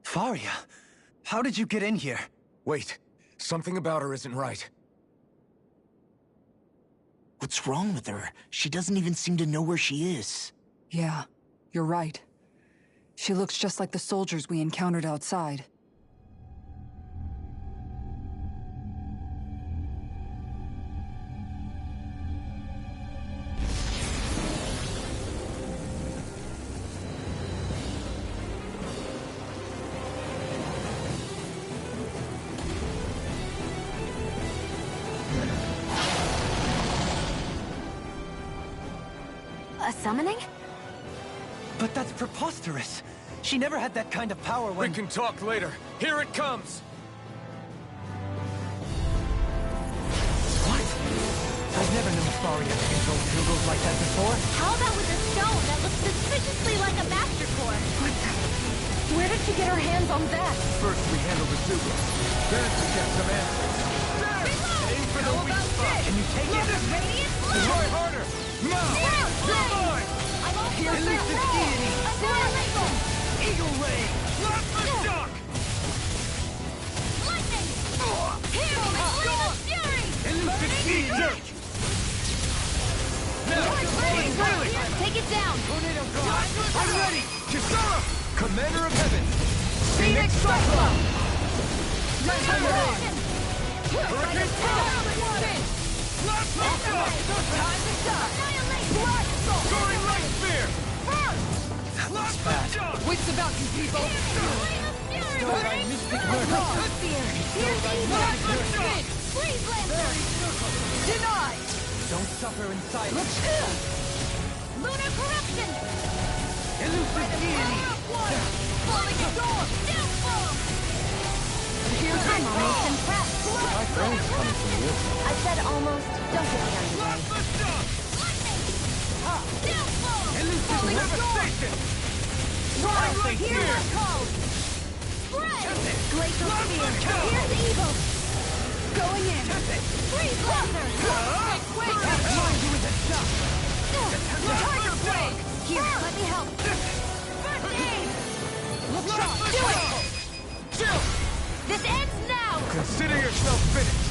Faria, how did you get in here?
Wait, something about her isn't right.
What's wrong with her? She doesn't even seem to know where she is.
Yeah, you're right. She looks just like the soldiers we encountered outside.
A summoning?
But that's preposterous. She never had that kind of power when...
We can talk later. Here it comes!
What? I've never known Faria to control Hugos like that before.
How about with a stone that looks suspiciously like a Master Core?
What the... Where did she get her hands on that?
First we handle the Zugo, then we get some answers. Aim for the weak spot.
Can you take it?
Try harder! Now! You're mine!
Release this deity!
Eagle Ray! Not the duck!
Take it down!
Tornado God! I'm ready! Kisara! Commander of Heaven! Phoenix Cyclone! Hurricane Soaring Light Spear!
That looks bad.
Wits about you people!
Denied!
Don't suffer in silence.
Lunar corruption!
Elusive Deity!
Falling storm! Downfall!
Here's I'm almost impressed.
My friend's coming from you.
I said almost. Don't get me on your way.
Downfall!
Elusive Devastation!
Soaring
Light
Hear
Spear!
my call! Spread!
Glacial Spear.
Here's evil! Going in! Freeze laser! Quick! Tiger Blade! Here, let me help! First aid! Look shot! Do it!
Chill!
This ends now!
Consider yourself finished!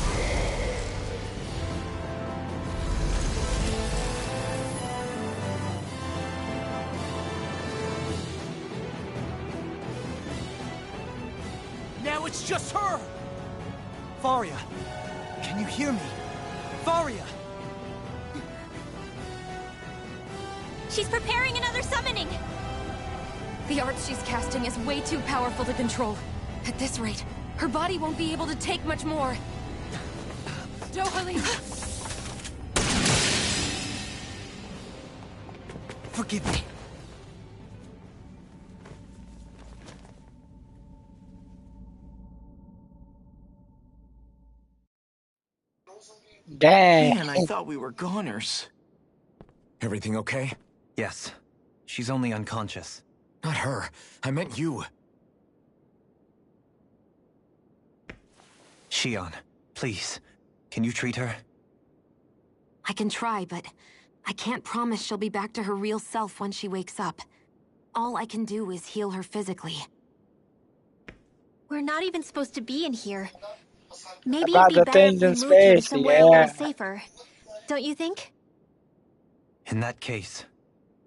Now it's just her! Faria, can you hear me? Faria!
She's preparing another summoning!
The art she's casting is way too powerful to control. At this rate, her body won't be able to take much more. Dohalim!
Forgive me.
Dang.
Man, I thought we were goners.
Everything okay?
Yes. She's only unconscious.
Not her. I meant you.
Shion, please. Can you treat her?
I can try, but I can't promise she'll be back to her real self when she wakes up. All I can do is heal her physically.
We're not even supposed to be in here. Maybe
About
it'd
the
be better if
things
we
in
moved her to
space,
somewhere a
yeah.
little safer. Don't you think?
In that case...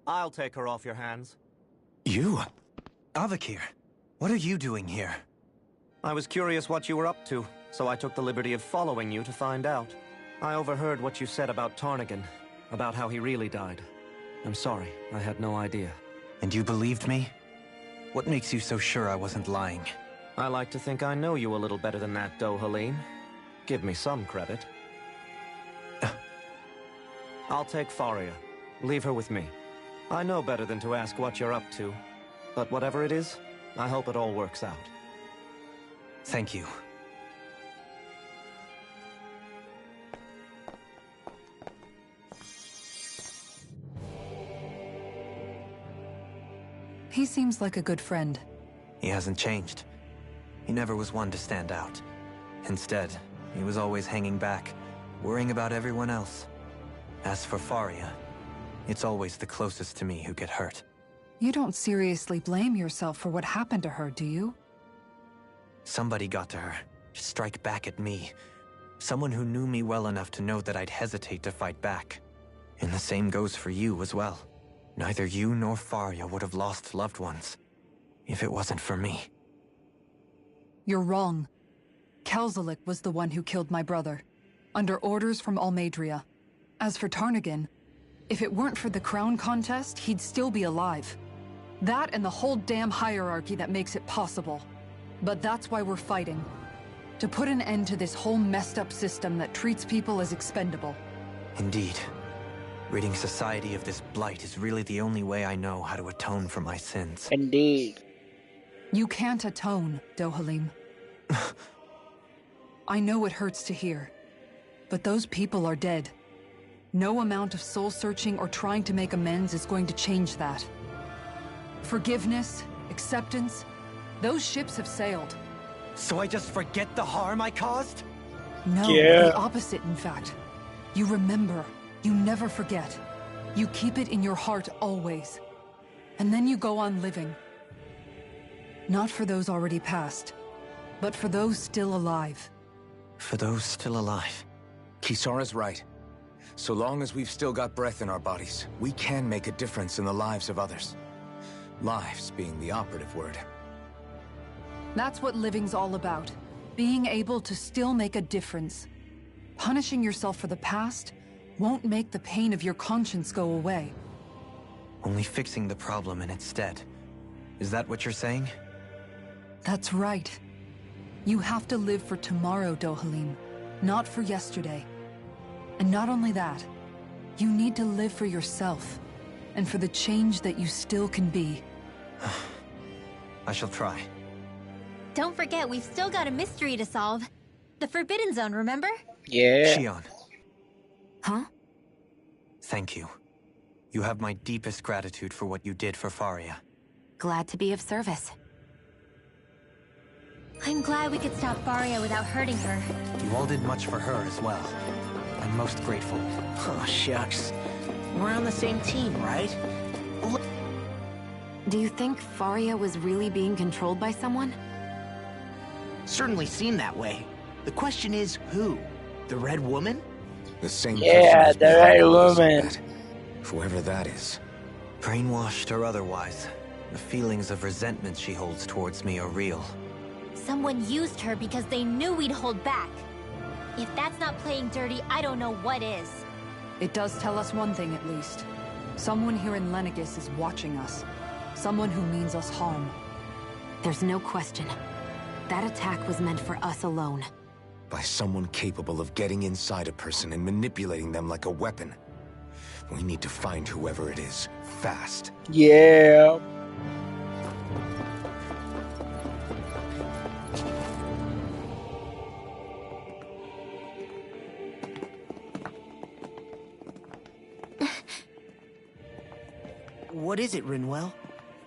I'll take her off your hands.
You?
Avakir, what are you doing here?
I was curious what you were up to, so I took the liberty of following you to find out. I overheard what you said about Tarnigan, about how he really died. I'm sorry, I had no idea.
And you believed me? What makes you so sure I wasn't lying?
I like to think I know you a little better than that, Dohalim. Give me some credit. I'll take Faria. Leave her with me. I know better than to ask what you're up to. But whatever it is, I hope it all works out.
Thank you.
He seems like a good friend.
He hasn't changed. He never was one to stand out. Instead, he was always hanging back, worrying about everyone else. As for Faria, it's always the closest to me who get hurt.
You don't seriously blame yourself for what happened to her, do you?
Somebody got to her, to strike back at me. Someone who knew me well enough to know that I'd hesitate to fight back. And the same goes for you as well. Neither you nor Faria would have lost loved ones, if it wasn't for me.
You're wrong. Kelzelik was the one who killed my brother, under orders from Almeidria. As for Tarnigan, if it weren't for the crown contest, he'd still be alive. That and the whole damn hierarchy that makes it possible. But that's why we're fighting. To put an end to this whole messed up system that treats people as expendable.
Indeed. Ridding society of this blight is really the only way I know how to atone for my sins.
Indeed.
You can't atone, Dohalim. I know it hurts to hear, but those people are dead. No amount of soul-searching or trying to make amends is going to change that. Forgiveness, acceptance, those ships have sailed.
So I just forget the harm I caused?
No,
Yeah.
the opposite, in fact. You remember. You never forget. You keep it in your heart always. And then you go on living. Not for those already past, but for those still alive.
For those still alive.
Kisara's right. So long as we've still got breath in our bodies, we can make a difference in the lives of others. Lives being the operative word.
That's what living's all about. Being able to still make a difference. Punishing yourself for the past won't make the pain of your conscience go away.
Only fixing the problem in its stead. Is that what you're saying?
That's right. You have to live for tomorrow, Dohalim, not for yesterday. And not only that, you need to live for yourself, and for the change that you still can be.
I shall try.
Don't forget, we've still got a mystery to solve. The Forbidden Zone, remember?
Yeah.
Shionne.
Huh?
Thank you. You have my deepest gratitude for what you did for Faria.
Glad to be of service.
I'm glad we could stop Faria without hurting her.
You all did much for her as well. I'm most grateful.
Oh, shucks. We're on the same team, right?
Do you think Faria was really being controlled by someone?
Certainly seemed that way. The question is, who? The Red Woman?
The same
Yeah,
person
the
who's
Red
behind all this,
Woman.
that. Whoever that is.
Brainwashed or otherwise, the feelings of resentment she holds towards me are real.
Someone used her because they knew we'd hold back. If that's not playing dirty, I don't know what is.
It does tell us one thing at least. Someone here in Lenegis is watching us. Someone who means us harm.
There's no question. That attack was meant for us alone.
By someone capable of getting inside a person and manipulating them like a weapon. We need to find whoever it is, fast.
Yeah.
What is it, Rinwell?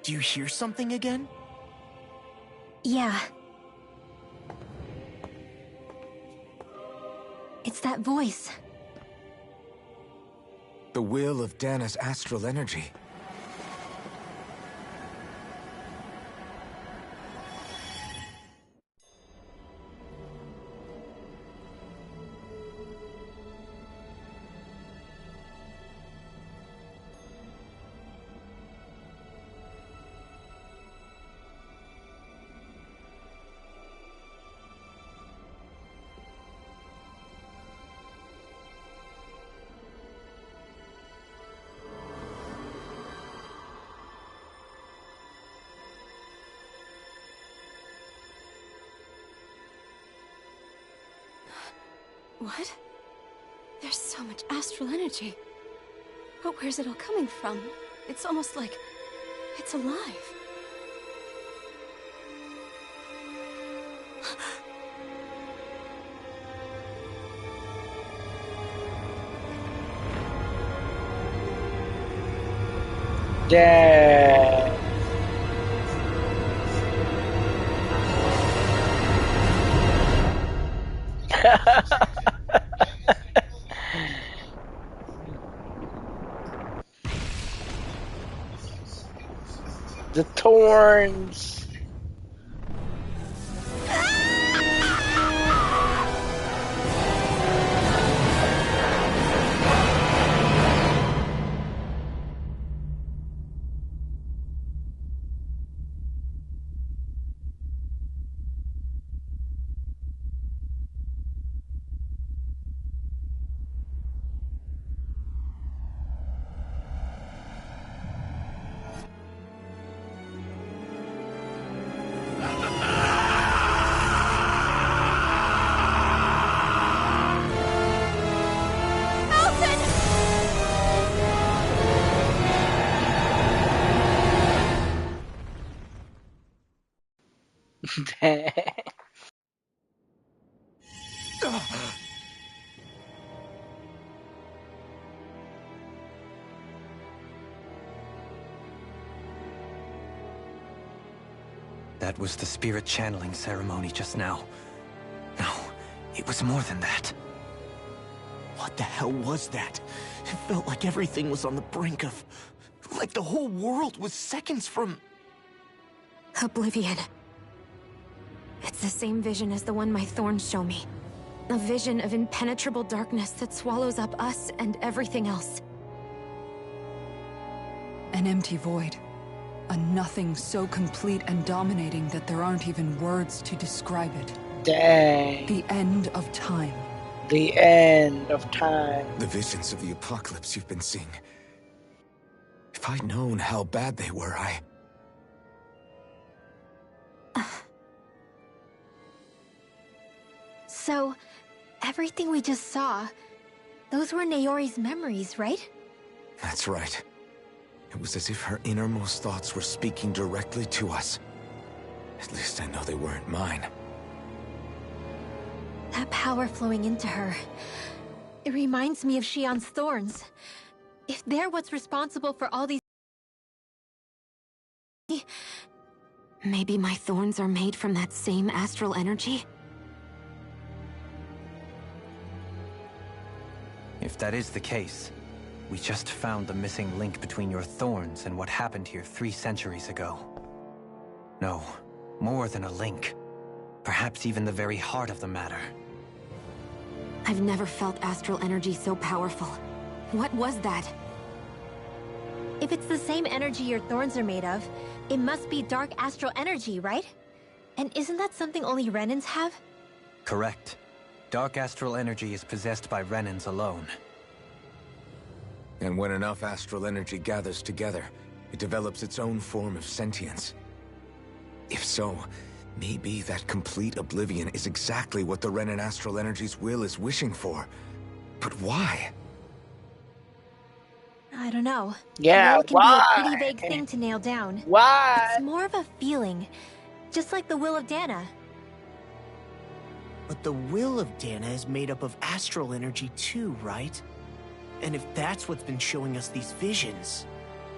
Do you hear something again?
Yeah. It's that voice.
The will of Dana's astral energy.
What? There's so much astral energy. But where's it all coming from? It's almost like it's alive.
Damn. The thorns.
That was the spirit channeling ceremony just now. No, it was more than that.
What the hell was that? It felt like everything was on the brink of... like the whole world was seconds from...
Oblivion. It's the same vision as the one my thorns show me. A vision of impenetrable darkness that swallows up us and everything else.
An empty void. A nothing so complete and dominating that there aren't even words to describe it.
Dang.
The end of time.
The end of time.
The visions of the apocalypse you've been seeing. If I'd known how bad they were,
So, everything we just saw, those were Naori's memories, right?
That's right. It was as if her innermost thoughts were speaking directly to us. At least I know they weren't mine.
That power flowing into her. It reminds me of Shionne's thorns. If they're what's responsible for all these...
Maybe my thorns are made from that same astral energy?
If that is the case, we just found the missing link between your thorns and what happened here 3 centuries ago. No, more than a link. Perhaps even the very heart of the matter.
I've never felt astral energy so powerful. What was that?
If it's the same energy your thorns are made of, it must be dark astral energy, right? And isn't that something only Renans have?
Correct. Dark astral energy is possessed by Renans alone.
And when enough astral energy gathers together, it develops its own form of sentience. If so, maybe that complete oblivion is exactly what the Renan astral energy's will is wishing for. But why?
I don't know.
Yeah,
Will can
why?
be a pretty vague thing to nail down.
Why?
It's more of a feeling. Just like the will of Dana.
But the will of Dana is made up of astral energy too, right? And if that's what's been showing us these visions...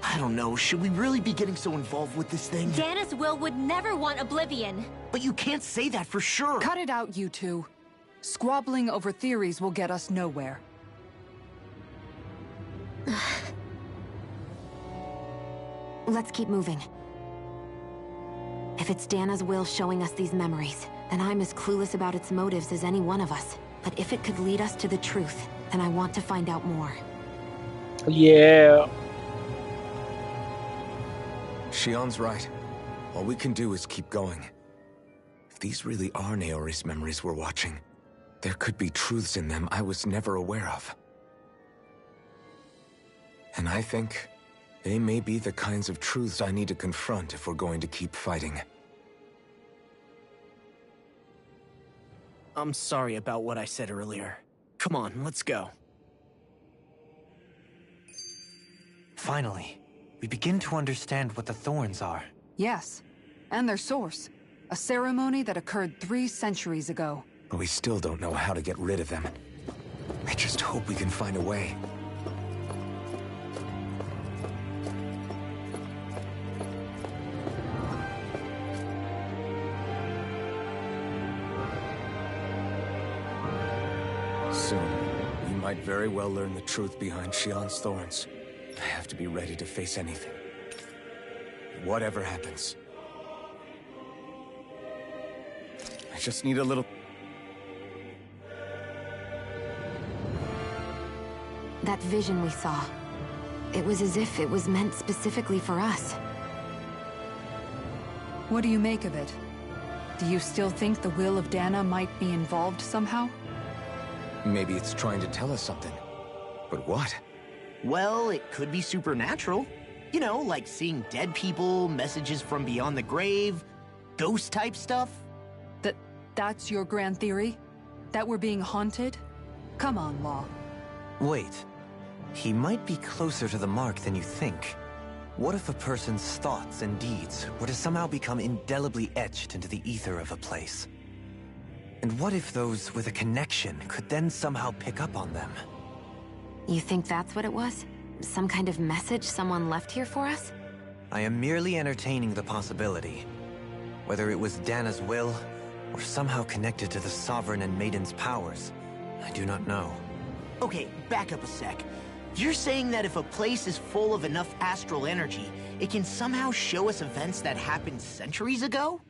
I don't know, should we really be getting so involved with this thing?
Dana's will would never want oblivion.
But you can't say that for sure.
Cut it out, you two. Squabbling over theories will get us nowhere.
Let's keep moving. If it's Dana's will showing us these memories, then I'm as clueless about its motives as any one of us. But if it could lead us to the truth, then I want to find out more.
Yeah.
Shionne's right. All we can do is keep going. If these really are Naori's memories we're watching, there could be truths in them I was never aware of. And I think they may be the kinds of truths I need to confront if we're going to keep fighting.
I'm sorry about what I said earlier. Come on, let's go.
Finally, we begin to understand what the thorns are.
Yes, and their source. A ceremony that occurred 3 centuries ago.
But we still don't know how to get rid of them. I just hope we can find a way. Soon, we might very well learn the truth behind Shionne's thorns. I have to be ready to face anything. Whatever happens. I just need a little...
That vision we saw. It was as if it was meant specifically for us.
What do you make of it? Do you still think the will of Dana might be involved somehow?
Maybe it's trying to tell us something. But what?
Well, it could be supernatural. You know, like seeing dead people, messages from beyond the grave, ghost-type stuff.
That's your grand theory? That we're being haunted? Come on, Law.
Wait. He might be closer to the mark than you think. What if a person's thoughts and deeds were to somehow become indelibly etched into the ether of a place? And what if those with a connection could then somehow pick up on them?
You think that's what it was? Some kind of message someone left here for us?
I am merely entertaining the possibility. Whether it was Dana's will, or somehow connected to the Sovereign and Maiden's powers, I do not know.
Okay, back up a sec. You're saying that if a place is full of enough astral energy, it can somehow show us events that happened centuries ago?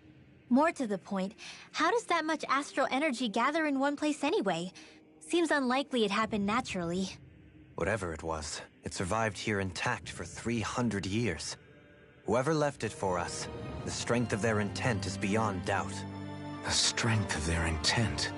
More to the point, how does that much astral energy gather in one place anyway? Seems unlikely it happened naturally.
Whatever it was, it survived here intact for 300 years. Whoever left it for us, the strength of their intent is beyond doubt.
The strength of their intent.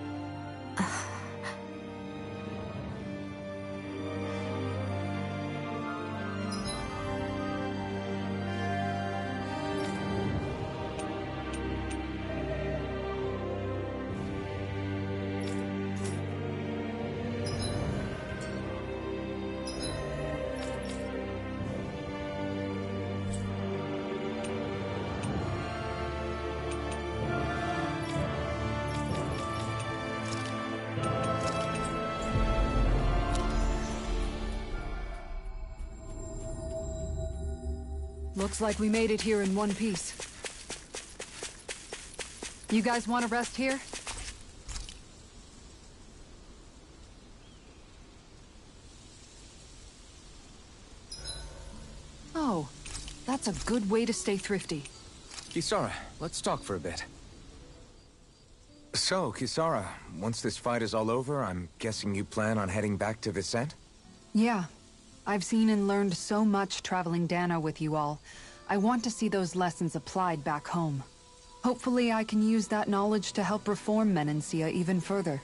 Looks like we made it here in one piece. You guys want to rest here? Oh, that's a good way to stay thrifty.
Kisara, let's talk for a bit. So, Kisara, once this fight is all over, I'm guessing you plan on heading back to Viscent?
Yeah. I've seen and learned so much traveling Dana with you all. I want to see those lessons applied back home. Hopefully I can use that knowledge to help reform Menancia even further,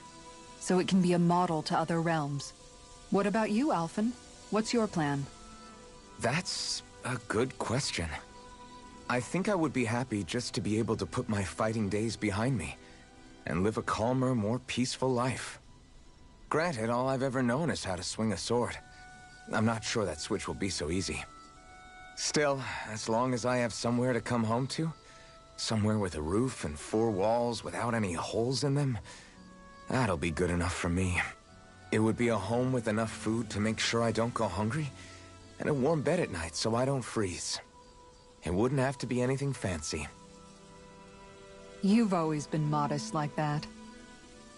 so it can be a model to other realms. What about you, Alphen? What's your plan?
That's a good question. I think I would be happy just to be able to put my fighting days behind me, and live a calmer, more peaceful life. Granted, all I've ever known is how to swing a sword. I'm not sure that switch will be so easy. Still, as long as I have somewhere to come home to, somewhere with a roof and 4 walls without any holes in them, that'll be good enough for me. It would be a home with enough food to make sure I don't go hungry, and a warm bed at night so I don't freeze. It wouldn't have to be anything fancy.
You've always been modest like that.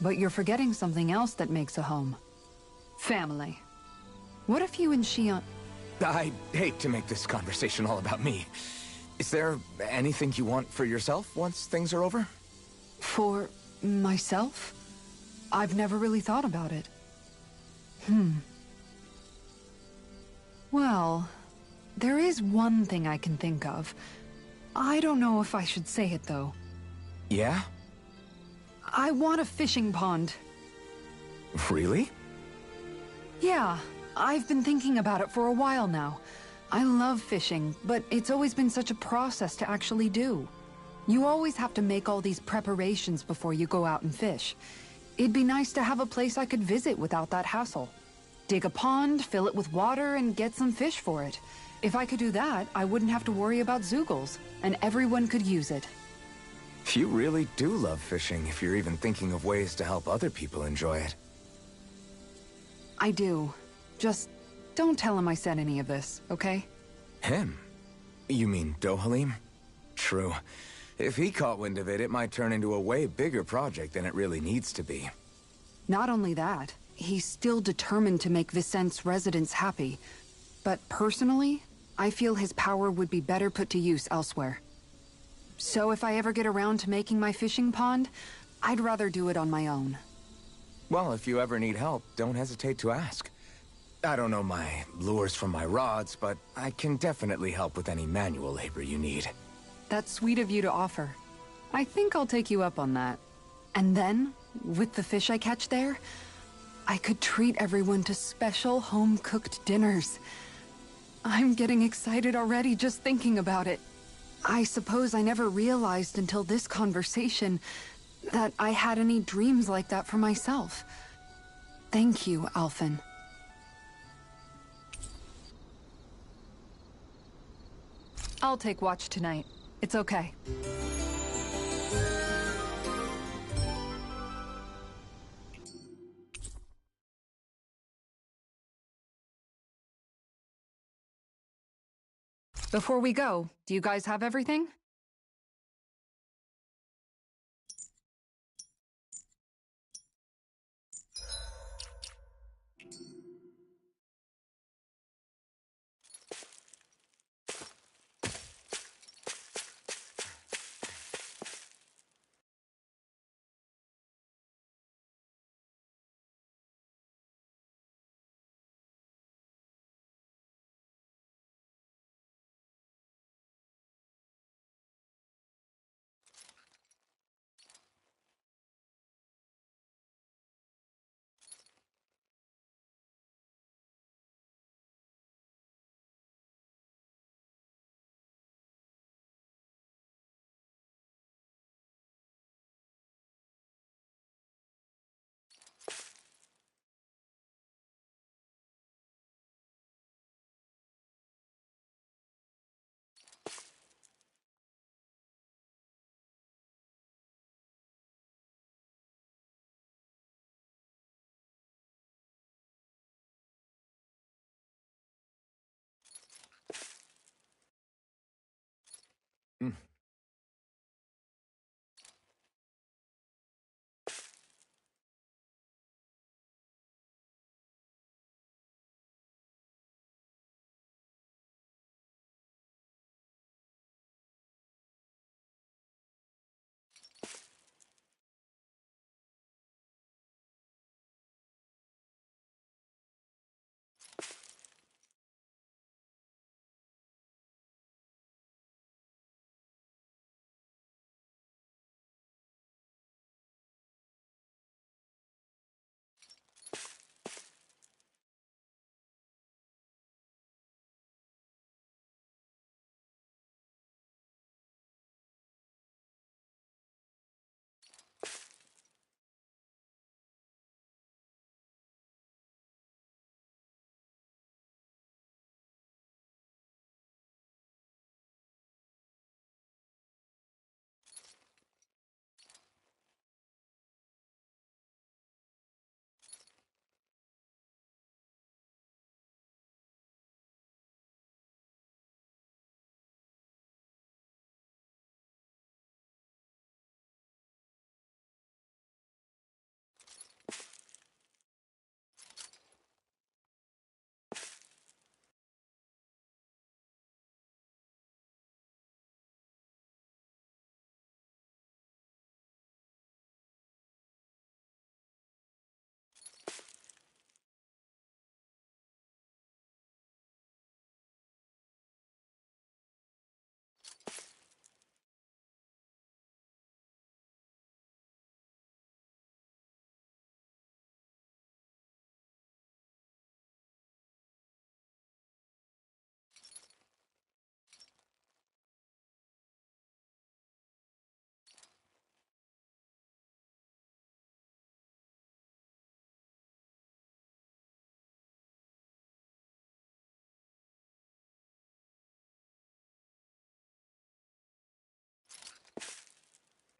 But you're forgetting something else that makes a home. Family. What if you and Shion...
I hate to make this conversation all about me. Is there anything you want for yourself once things are over?
For myself? I've never really thought about it. Well, there is one thing I can think of. I don't know if I should say it, though.
Yeah?
I want a fishing pond.
Really?
Yeah, I've been thinking about it for a while now. I love fishing, but it's always been such a process to actually do. You always have to make all these preparations before you go out and fish. It'd be nice to have a place I could visit without that hassle. Dig a pond, fill it with water, and get some fish for it. If I could do that, I wouldn't have to worry about Zeugles, and everyone could use it.
You really do love fishing if you're even thinking of ways to help other people enjoy it.
I do. Just don't tell him I said any of this, okay?
Him? You mean Dohalim? True. If he caught wind of it, it might turn into a way bigger project than it really needs to be.
Not only that, he's still determined to make Viscent's residents happy. But personally, I feel his power would be better put to use elsewhere. So if I ever get around to making my fishing pond, I'd rather do it on my own.
Well, if you ever need help, don't hesitate to ask. I don't know my lures from my rods, but I can definitely help with any manual labor you need.
That's sweet of you to offer. I think I'll take you up on that. And then, with the fish I catch there, I could treat everyone to special home-cooked dinners. I'm getting excited already just thinking about it. I suppose I never realized until this conversation that I had any dreams like that for myself. Thank you, Alphen. I'll take watch tonight. It's okay. Before we go, do you guys have everything?
Mm.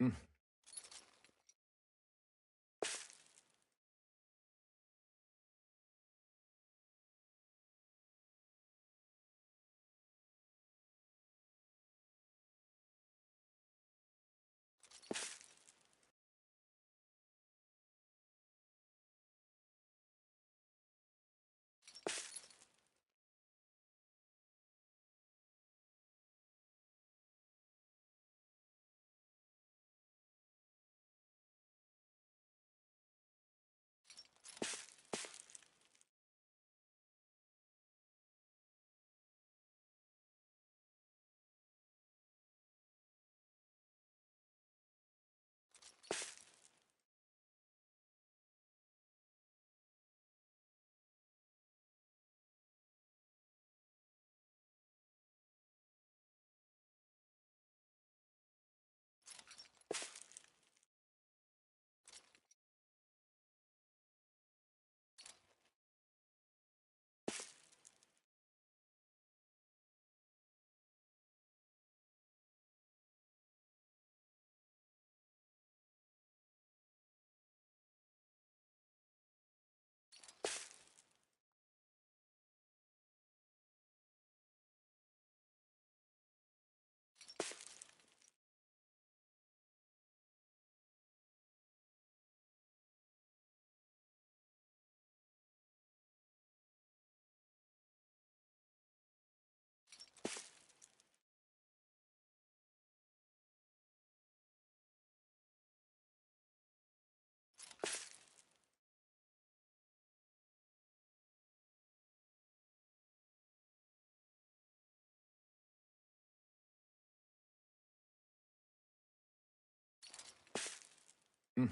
Mm. Mm.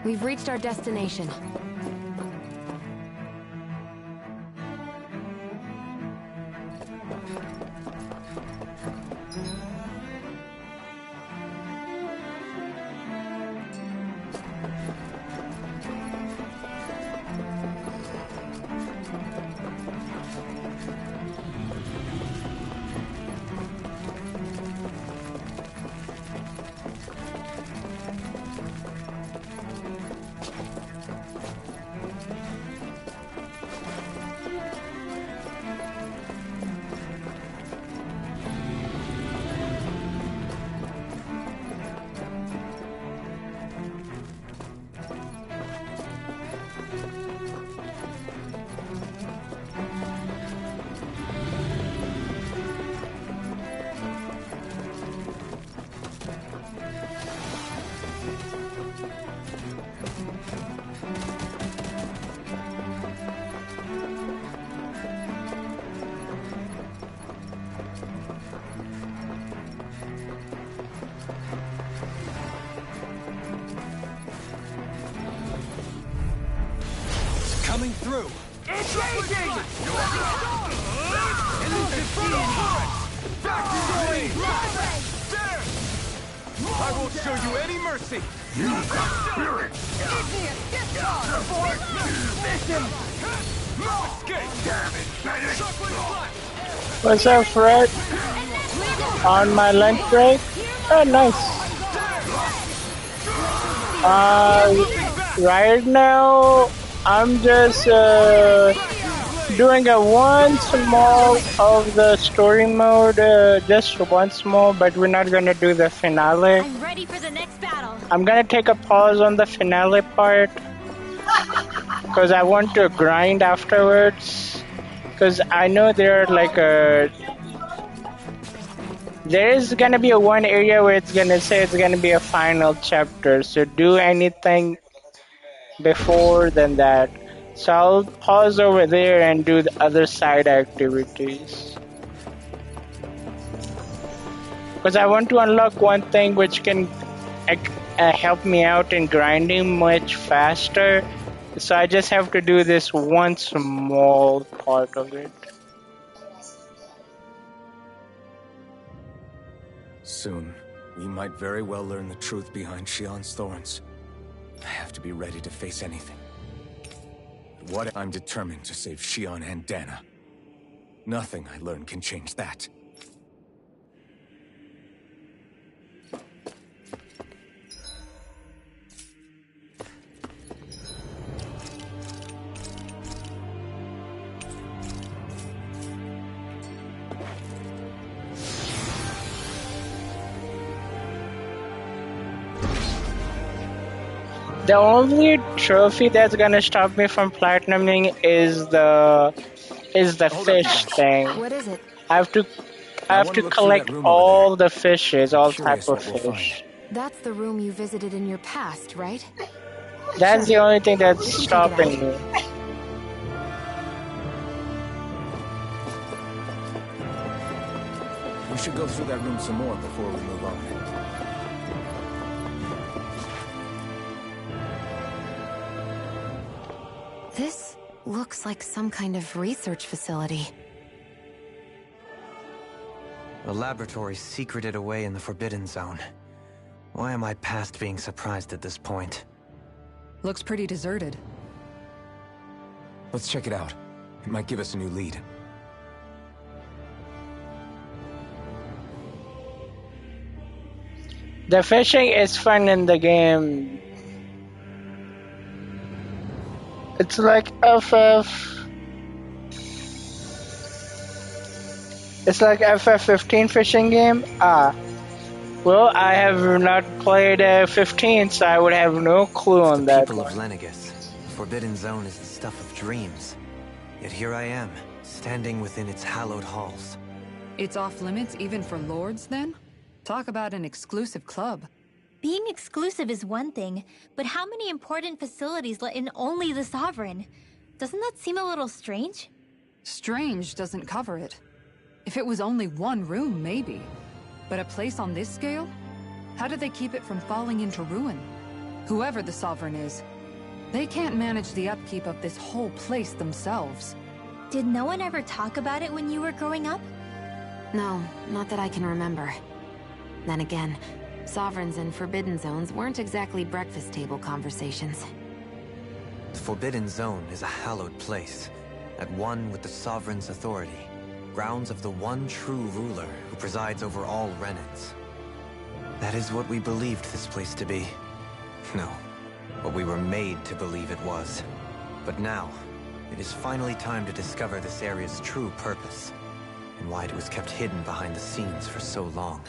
We've reached our destination.
Coming through.
Engaging!
Factory! There! I won't show you any mercy!
You got spirit!
No escape!
Damn it, Fennec!
What's up, Fred? On my lunch break? Oh, nice. Right now, I'm just doing a one small of the story mode, just one small, but we're not gonna do the finale.
I'm ready for the next battle.
I'm gonna take a pause on the finale part because I want to grind afterwards. Because I know there are like there is gonna be a one area where it's gonna say it's gonna be a final chapter. So do anything before than that. So I'll pause over there and do the other side activities. Because I want to unlock one thing which can help me out in grinding much faster. So I just have to do this one small part of it.
Soon, we might very well learn the truth behind Shionne's thorns. I have to be ready to face anything. What I'm determined to save Shionne and Dana. Nothing I learn can change that.
The only trophy that's gonna stop me from platinuming is the fish thing.
What is it?
I have to collect all the fishes, all type of fish.
That's the room you visited in your past, right?
That's the only thing that's stopping me.
We should go through that room some more before we move on.
This looks like some kind of research facility.
A laboratory secreted away in the Forbidden Zone. Why am I past being surprised at this point?
Looks pretty deserted.
Let's check it out. It might give us a new lead.
The fishing is fun in the game. It's like FF. It's like FF15 fishing game. Well, I have not played 15, so I would have no clue on that.
People of Lenegis. Forbidden Zone is the stuff of dreams. Yet here I am, standing within its hallowed halls.
It's off limits even for lords, then? Talk about an exclusive club.
Being exclusive is one thing, but how many important facilities let in only the Sovereign? Doesn't that seem a little strange?
Strange doesn't cover it. If it was only one room, maybe. But a place on this scale? How do they keep it from falling into ruin? Whoever the Sovereign is, they can't manage the upkeep of this whole place themselves.
Did no one ever talk about it when you were growing up?
No, not that I can remember. Then again, Sovereigns and Forbidden Zones weren't exactly breakfast table conversations.
The Forbidden Zone is a hallowed place, at one with the Sovereign's authority, grounds of the one true ruler who presides over all Renans. That is what we believed this place to be. No, what we were made to believe it was. But now, it is finally time to discover this area's true purpose, and why it was kept hidden behind the scenes for so long.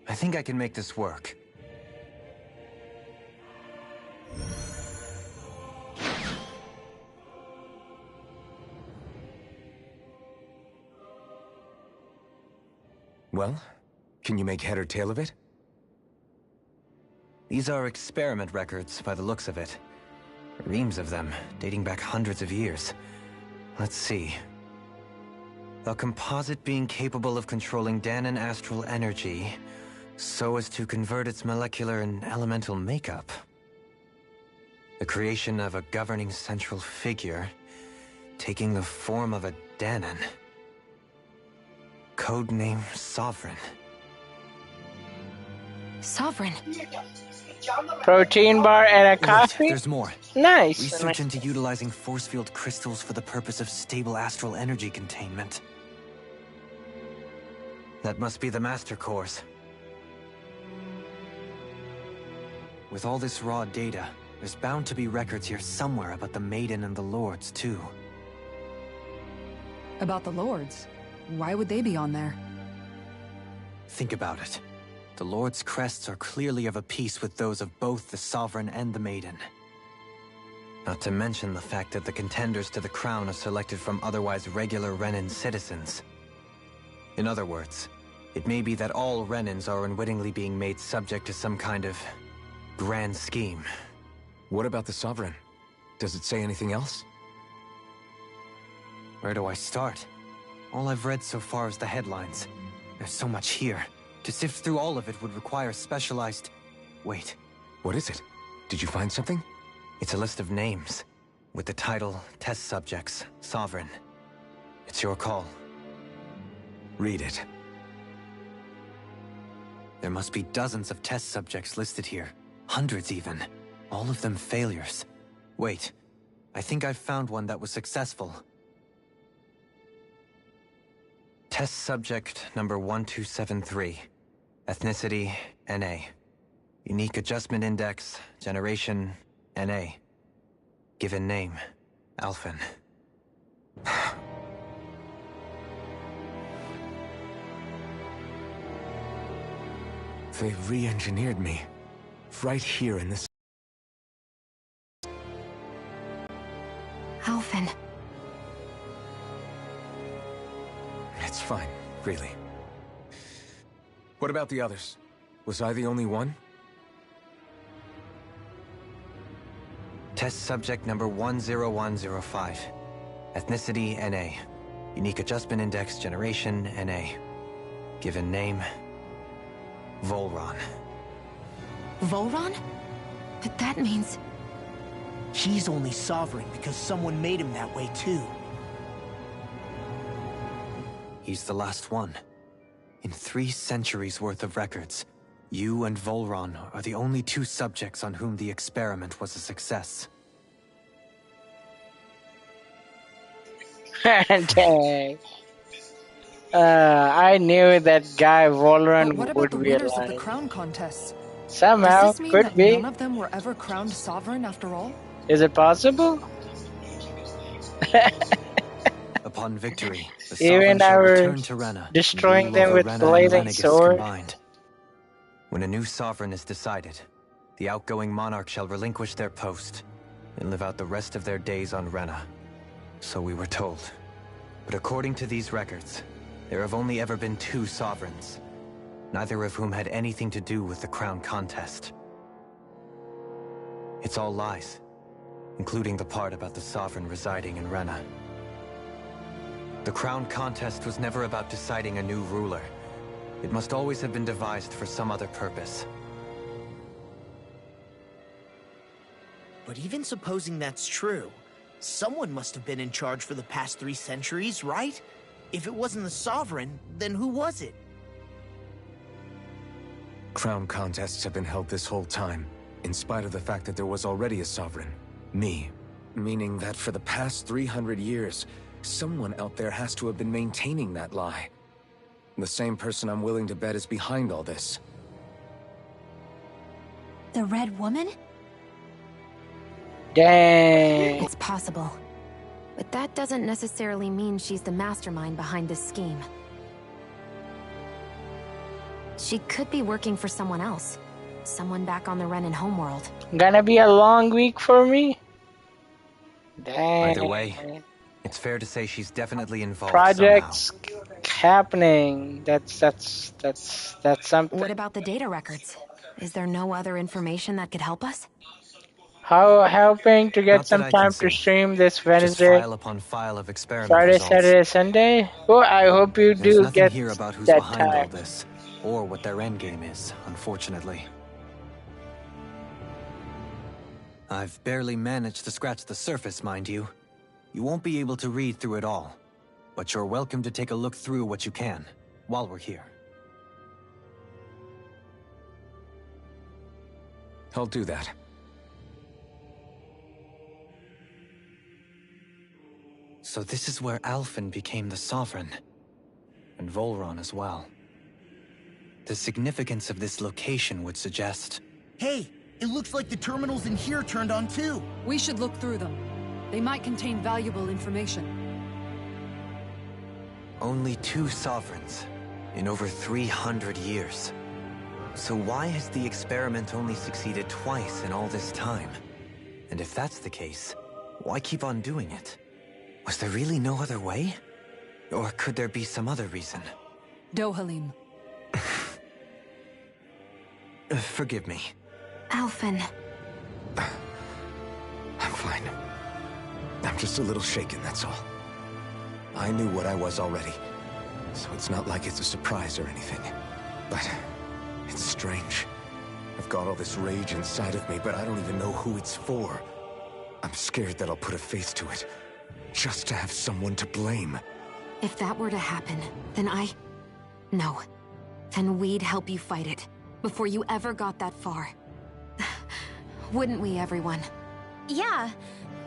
I think I can make this work.
Well, can you make head or tail of it?
These are experiment records, by the looks of it. Reams of them, dating back hundreds of years. Let's see. A composite being capable of controlling Dahnan astral energy so as to convert its molecular and elemental makeup. The creation of a governing central figure, taking the form of a Dahnan. Codename Sovereign.
Sovereign.
Protein bar and a coffee?
Wait, there's more.
Nice.
Research into utilizing force field crystals for the purpose of stable astral energy containment. That must be the master cores. With all this raw data, there's bound to be records here somewhere about the Maiden and the Lords, too.
About the Lords? Why would they be on there?
Think about it. The Lord's crests are clearly of a piece with those of both the Sovereign and the Maiden. Not to mention the fact that the contenders to the crown are selected from otherwise regular Renan citizens. In other words, it may be that all Renans are unwittingly being made subject to some kind of grand scheme.
What about the Sovereign? Does it say anything else?
Where do I start? All I've read so far is the headlines. There's so much here. To sift through all of it would require specialized... Wait.
What is it? Did you find something?
It's a list of names, with the title, Test Subjects, Sovereign. It's your call.
Read it.
There must be dozens of test subjects listed here. Hundreds even. All of them failures. Wait. I think I've found one that was successful. Test subject number 1273. Ethnicity, NA. Unique Adjustment Index, Generation, NA. Given name, Alphen.
They re-engineered me. Right here in this...
Alphen.
It's fine, really. What about the others? Was I the only one?
Test subject number 10105. Ethnicity, NA. Unique Adjustment Index, Generation, NA. Given name, Volron.
Volron? But that means...
He's only Sovereign because someone made him that way too.
He's the last one. In 3 centuries worth of records, you and Volron are the only 2 subjects on whom the experiment was a success.
Dang. I knew that guy Volron
What about
would
the
be
winners of the
alive.
crown contests?
Somehow,
Does this mean
could
that
be.
none of them were ever crowned sovereign after all?
Is it possible?
Upon victory, the
Even
Sovereign shall
our
return to Rena,
destroying
and
them
rule
with
over Rena and
blazing
Lenegis
sword.
combined. When a new Sovereign is decided, the outgoing monarch shall relinquish their post and live out the rest of their days on Rena. So we were told. But according to these records, there have only ever been 2 Sovereigns, neither of whom had anything to do with the crown contest. It's all lies, including the part about the Sovereign residing in Rena. The crown contest was never about deciding a new ruler. It must always have been devised for some other purpose.
But even supposing that's true, someone must have been in charge for the past 3 centuries, right? If it wasn't the Sovereign, then who was it?
Crown contests have been held this whole time, in spite of the fact that there was already a Sovereign. Me. Meaning that for the past 300 years, someone out there has to have been maintaining that lie. The same person I'm willing to bet is behind all this.
The Red Woman?
Dang.
It's possible. But that doesn't necessarily mean she's the mastermind behind this scheme. She could be working for someone else. Someone back on the Renan homeworld.
Gonna be a long week for me? Dang.
Either way, it's fair to say she's definitely involved
Projects
somehow.
happening. That's something.
What about the data records? Is there no other information that could help us?
How hoping to get
Not that
some
I can
time to
see.
stream this
Just
Wednesday,
file upon file of experiment
Friday,
results.
Saturday, Sunday. Well, I hope you
There's
do
nothing
get
here about who's
that
behind all
time.
this, or what their endgame is, unfortunately. I've barely managed to scratch the surface, mind you. You won't be able to read through it all, but you're welcome to take a look through what you can, while we're here.
I'll do that.
So this is where Alphen became the Sovereign, and Volron as well. The significance of this location would suggest...
Hey, it looks like the terminals in here turned on too.
We should look through them. They might contain valuable information.
Only 2 Sovereigns, in over 300 years. So why has the experiment only succeeded twice in all this time? And if that's the case, why keep on doing it? Was there really no other way? Or could there be some other reason?
Dohalim.
Forgive me.
Alphen.
I'm fine. I'm just a little shaken, that's all. I knew what I was already, so it's not like it's a surprise or anything. But it's strange. I've got all this rage inside of me, but I don't even know who it's for. I'm scared that I'll put a face to it, just to have someone to blame.
If that were to happen, then No. Then we'd help you fight it, before you ever got that far. Wouldn't we, everyone?
Yeah,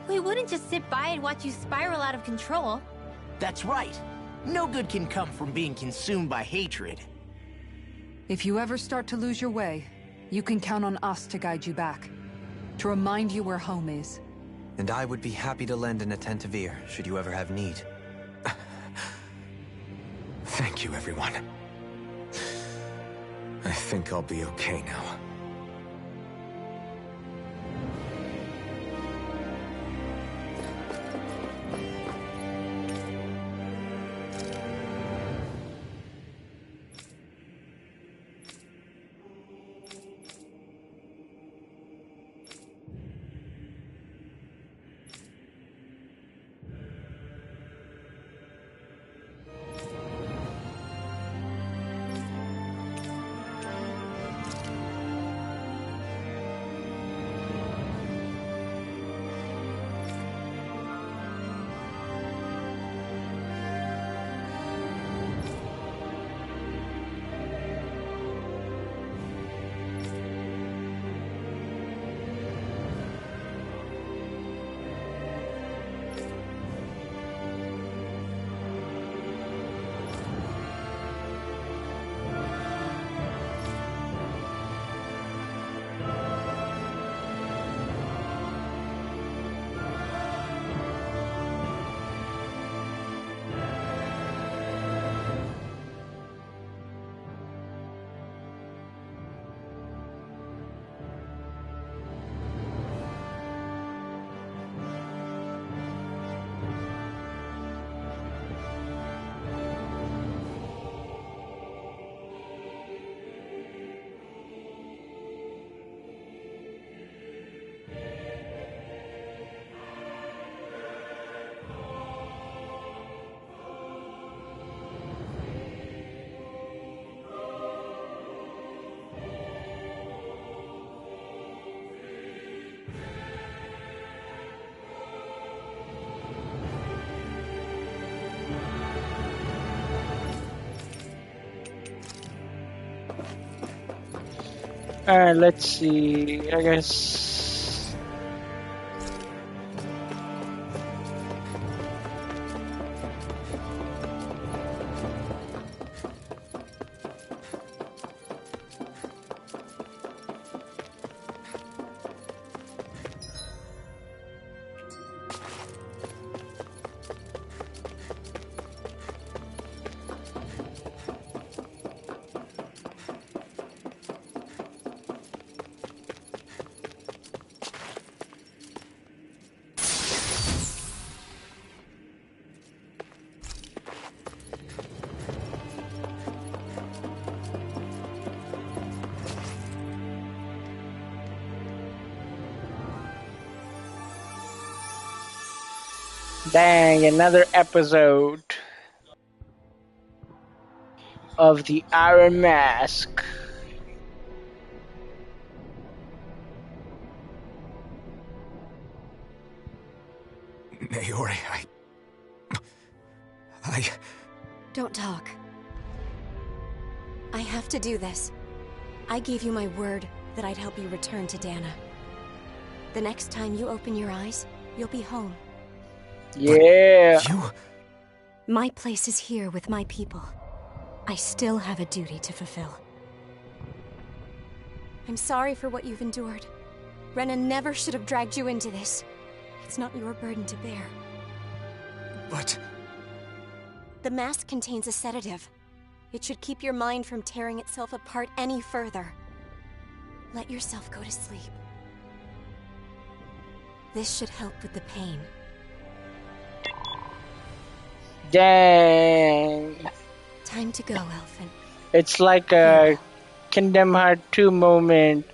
we wouldn't just sit by and watch you spiral out of control.
That's right. No good can come from being consumed by hatred.
If you ever start to lose your way, you can count on us to guide you back. To remind you where home is.
And I would be happy to lend an attentive ear, should you ever have need.
Thank you, everyone. I think I'll be okay now.
Let's see. I guess. Dang, another episode of the Iron Mask.
Naori, I...
Don't talk. I have to do this. I gave you my word that I'd help you return to Dana. The next time you open your eyes, you'll be home.
Yeah.
My place is here with my people. I still have a duty to fulfill. I'm sorry for what you've endured. Rena never should have dragged you into this. It's not your burden to bear.
But...
The mask contains a sedative. It should keep your mind from tearing itself apart any further. Let yourself go to sleep. This should help with the pain.
Dang.
Time to go, Elfin.
It's like a Kingdom Hearts 2 moment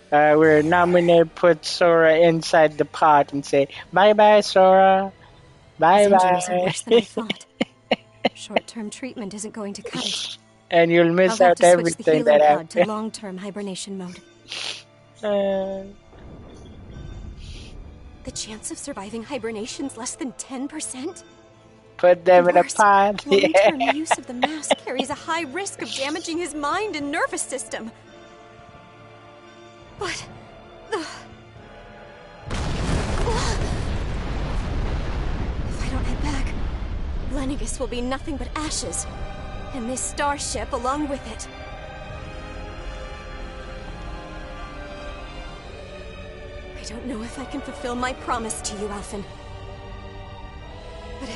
where Naminé puts Sora inside the pot and say, "Bye-bye, Sora. Bye-bye."
Worse than I thought. Short-term treatment isn't going to cut it.
And you'll miss
I'll have
out
to switch
everything
the healing
that
pod to
happened.
long-term hibernation mode. The chance of surviving hibernation's less than 10%?
Put them in a pot.
Long-term
Yeah.
use of the mask carries a high risk of damaging his mind and nervous system. But... If I don't head back, Lenegis will be nothing but ashes. And this starship along with it. I don't know if I can fulfill my promise to you, Alphen. But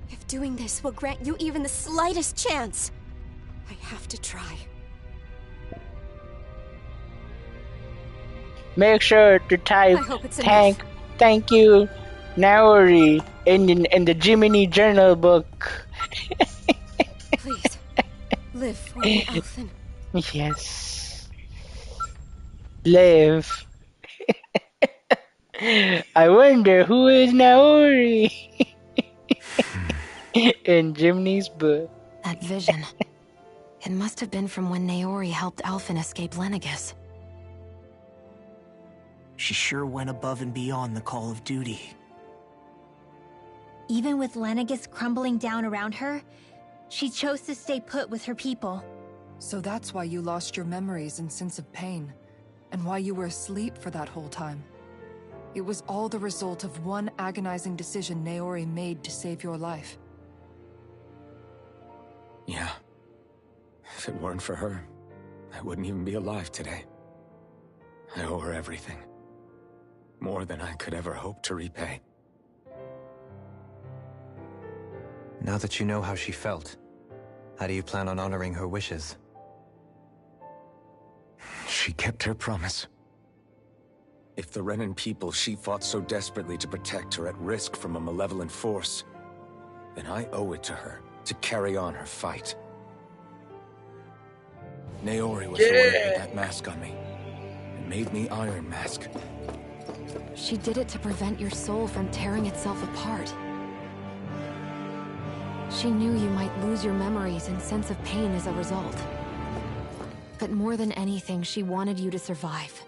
if doing this will grant you even the slightest chance, I have to try.
Make sure to type
I hope it's
thank you, Naori, in the Jiminy Journal book.
Please, live for me, Alphen.
Yes. Live. I wonder who is Naori in Jiminy's book.
That vision. It must have been from when Naori helped Alphen escape Lenegis.
She sure went above and beyond the call of duty.
Even with Lenegis crumbling down around her, she chose to stay put with her people.
So that's why you lost your memories and sense of pain, and why you were asleep for that whole time. It was all the result of one agonizing decision Naori made to save your life.
Yeah. If it weren't for her, I wouldn't even be alive today. I owe her everything. More than I could ever hope to repay.
Now that you know how she felt, how do you plan on honoring her wishes?
She kept her promise. If the Renan people she fought so desperately to protect are at risk from a malevolent force, then I owe it to her to carry on her fight. Naori was the one who put that mask on me, and made me Iron Mask.
She did it to prevent your soul from tearing itself apart. She knew you might lose your memories and sense of pain as a result. But more than anything, she wanted you to survive.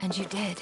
And you did.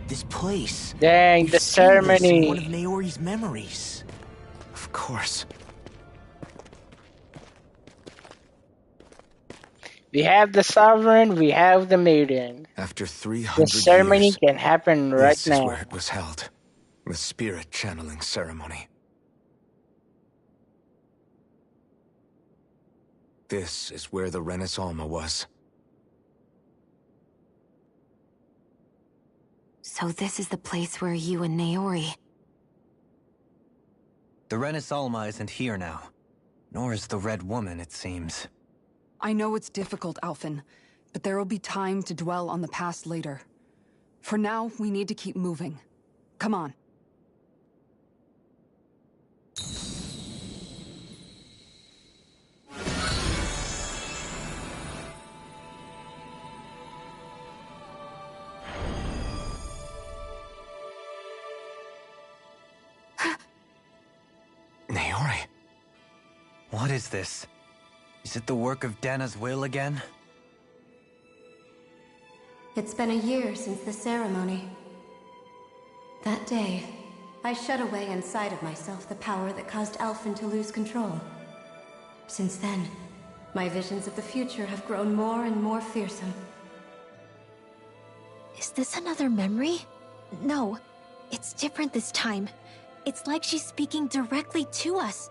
This place.
Dang,
We've
the
seen this in
ceremony.
one of Naori's memories.
Of course.
We have the Sovereign, we have the Maiden.
After
The
300
ceremony
years,
can happen right
this is
now.
where it was held. The spirit channeling ceremony. This is where the Renis Alma was.
So this is the place where you and Naori...
The Renis Alma isn't here now. Nor is the Red Woman, it seems.
I know it's difficult, Alphen, but there will be time to dwell on the past later. For now, we need to keep moving. Come on.
Naori.
What is this? Is it the work of Dana's will again?
It's been a year since the ceremony. That day, I shut away inside of myself the power that caused Alphen to lose control. Since then, my visions of the future have grown more and more fearsome.
Is this another memory? No, it's different this time. It's like she's speaking directly to us.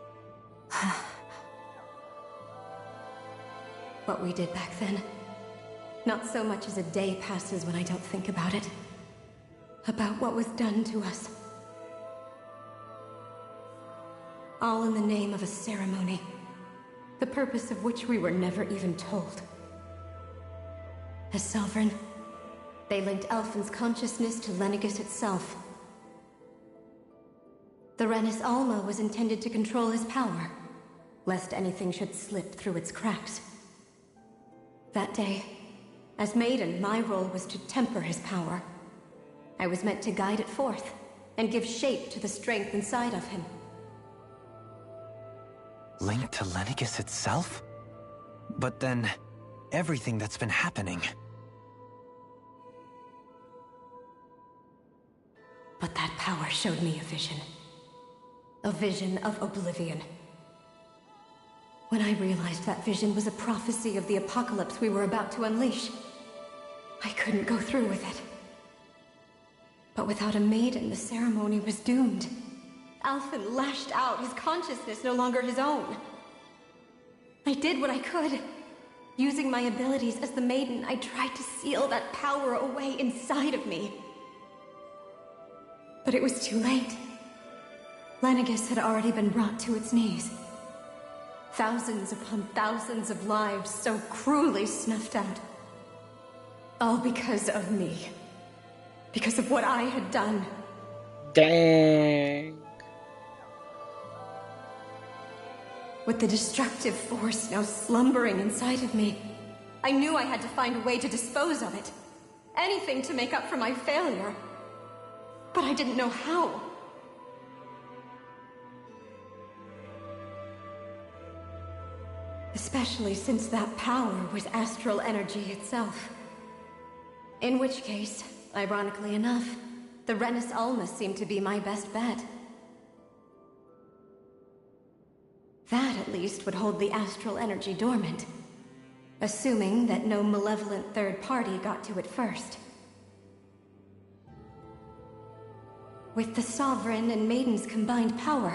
What we did back then. Not so much as a day passes when I don't think about it. About what was done to us. All in the name of a ceremony. The purpose of which we were never even told. As Sovereign, they linked Alphen's consciousness to Lenegis itself. The Renis Alma was intended to control his power, lest anything should slip through its cracks. That day, as Maiden, my role was to temper his power. I was meant to guide it forth, and give shape to the strength inside of him.
Linked to Lenegis itself? But then, everything that's been happening...
But that power showed me a vision. A vision of oblivion. When I realized that vision was a prophecy of the apocalypse we were about to unleash, I couldn't go through with it. But without a maiden, the ceremony was doomed. Alphen lashed out, his consciousness no longer his own. I did what I could. Using my abilities as the maiden, I tried to seal that power away inside of me. But it was too late. Lenegis had already been brought to its knees. Thousands upon thousands of lives so cruelly snuffed out. All because of me. Because of what I had done.
Dang.
With the destructive force now slumbering inside of me, I knew I had to find a way to dispose of it. Anything to make up for my failure. But I didn't know how. Especially since that power was astral energy itself. In which case, ironically enough, the Renis Alma seemed to be my best bet. That, at least, would hold the astral energy dormant. Assuming that no malevolent third party got to it first. With the Sovereign and Maiden's combined power,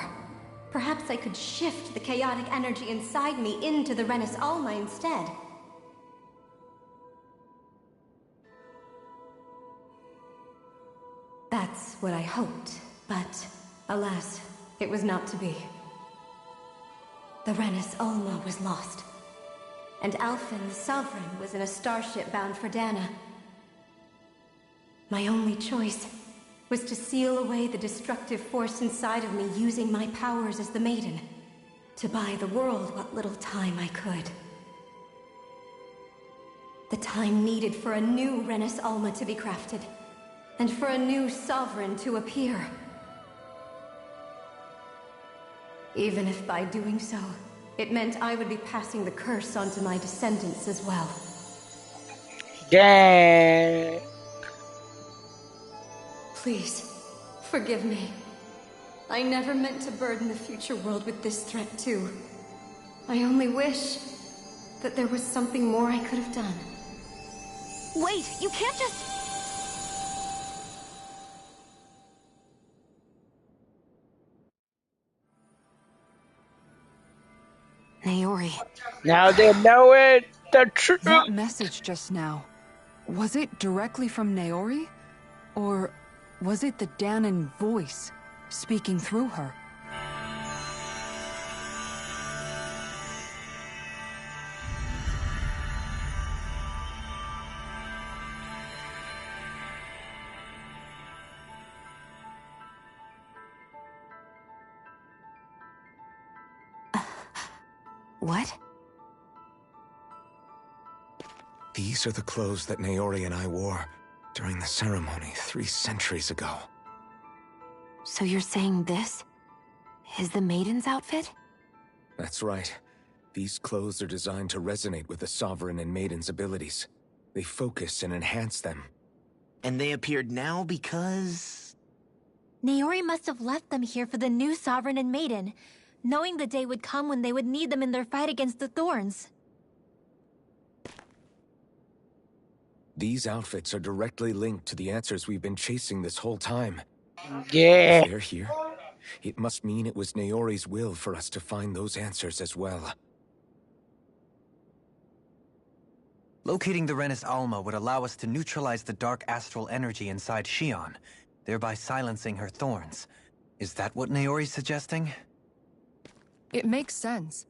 perhaps I could shift the chaotic energy inside me into the Renis Alma instead. That's what I hoped, but alas, it was not to be. The Renis Alma was lost, and Alphen, the Sovereign, was in a starship bound for Dana. My only choice was to seal away the destructive force inside of me using my powers as the Maiden, to buy the world what little time I could. The time needed for a new Renis Alma to be crafted, and for a new Sovereign to appear. Even if by doing so, it meant I would be passing the curse on to my descendants as well.
Dang.
Please, forgive me. I never meant to burden the future world with this threat too. I only wish that there was something more I could have done.
Wait, you can't just...
Naori.
Now they know it! The truth!
That message just now, was it directly from Naori? Or was it the Dahnan voice speaking through her?
What?
These are the clothes that Naori and I wore during the ceremony 3 centuries ago.
So you're saying this is the Maiden's outfit?
That's right. These clothes are designed to resonate with the Sovereign and Maiden's abilities. They focus and enhance them.
And they appeared now because...
Naori must have left them here for the new Sovereign and Maiden, knowing the day would come when they would need them in their fight against the Thorns.
These outfits are directly linked to the answers we've been chasing this whole time.
Yeah.
If they're here, it must mean it was Naori's will for us to find those answers as well.
Locating the Renis Alma would allow us to neutralize the dark astral energy inside Xion, thereby silencing her thorns. Is that what Naori's suggesting?
It makes sense.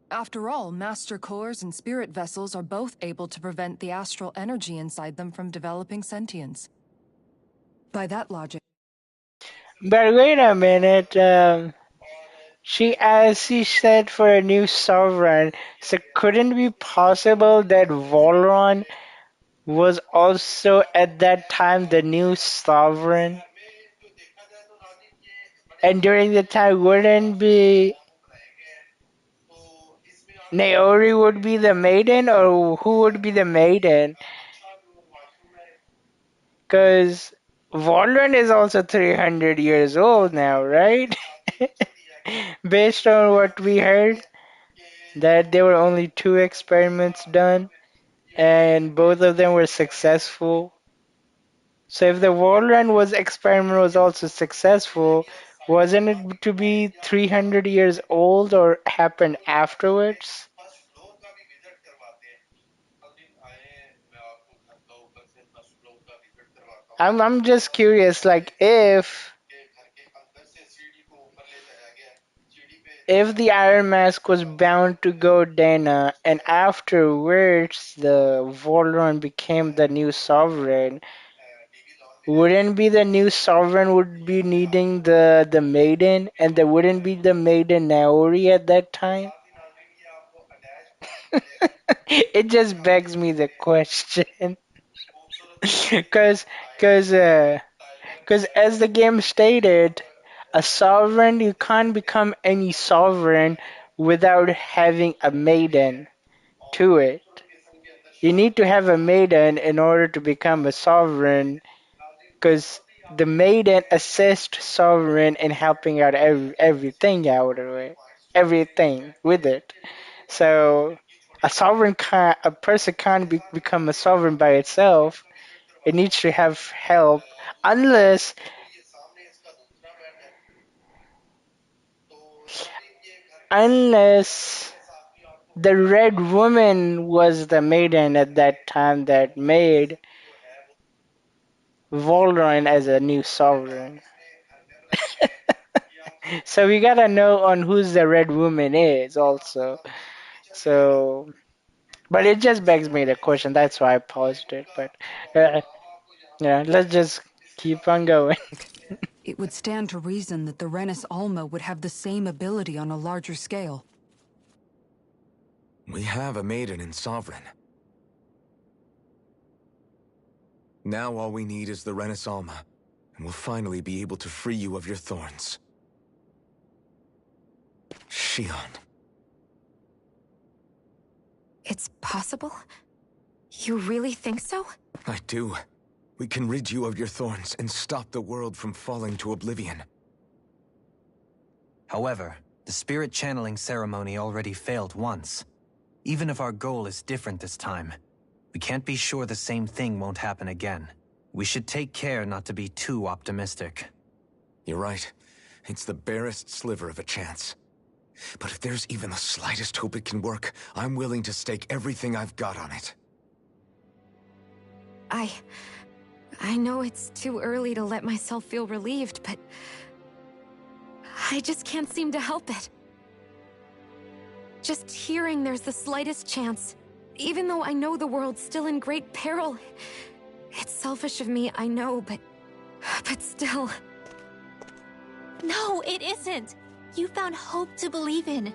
After all, Master Cores and Spirit Vessels are both able to prevent the astral energy inside them from developing sentience. By that logic...
But wait a minute, as she said for a new Sovereign, so couldn't it be possible that Volron was also at that time the new Sovereign? And during the time wouldn't be... Naori would be the Maiden, or who would be the Maiden? Because Volron is also 300 years old now, right? Based on what we heard, that there were only 2 experiments done, and both of them were successful. So if the Volron experiment was also successful, wasn't it to be 300 years old or happened afterwards? I'm just curious, like if the Iron Mask was bound to go Dana, and afterwards the Volron became the new Sovereign, wouldn't be the new Sovereign would be needing the Maiden, and there wouldn't be the Maiden Naori at that time? It just begs me the question. Because as the game stated, a Sovereign, you can't become any Sovereign without having a Maiden to it. You need to have a Maiden in order to become a Sovereign, because the Maiden assists Sovereign in helping out everything out of it. Everything with it. So a person can't become a Sovereign by itself. It needs to have help, unless the Red Woman was the Maiden at that time that made Volron as a new Sovereign. So we gotta know on who's the Red Woman is also. So, but it just begs me the question. That's why I paused it. But yeah, let's just keep on going.
It would stand to reason that the Renis Alma would have the same ability on a larger scale.
We have a Maiden and Sovereign. Now all we need is the Renis Alma, and we'll finally be able to free you of your thorns. Xion.
It's possible? You really think so?
I do. We can rid you of your thorns and stop the world from falling to oblivion.
However, the spirit channeling ceremony already failed once. Even if our goal is different this time, we can't be sure the same thing won't happen again. We should take care not to be too optimistic.
You're right. It's the barest sliver of a chance. But if there's even the slightest hope it can work, I'm willing to stake everything I've got on it.
I know it's too early to let myself feel relieved, but I just can't seem to help it. Just hearing there's the slightest chance, even though I know the world's still in great peril. It's selfish of me, I know, but still.
No, it isn't. You found hope to believe in.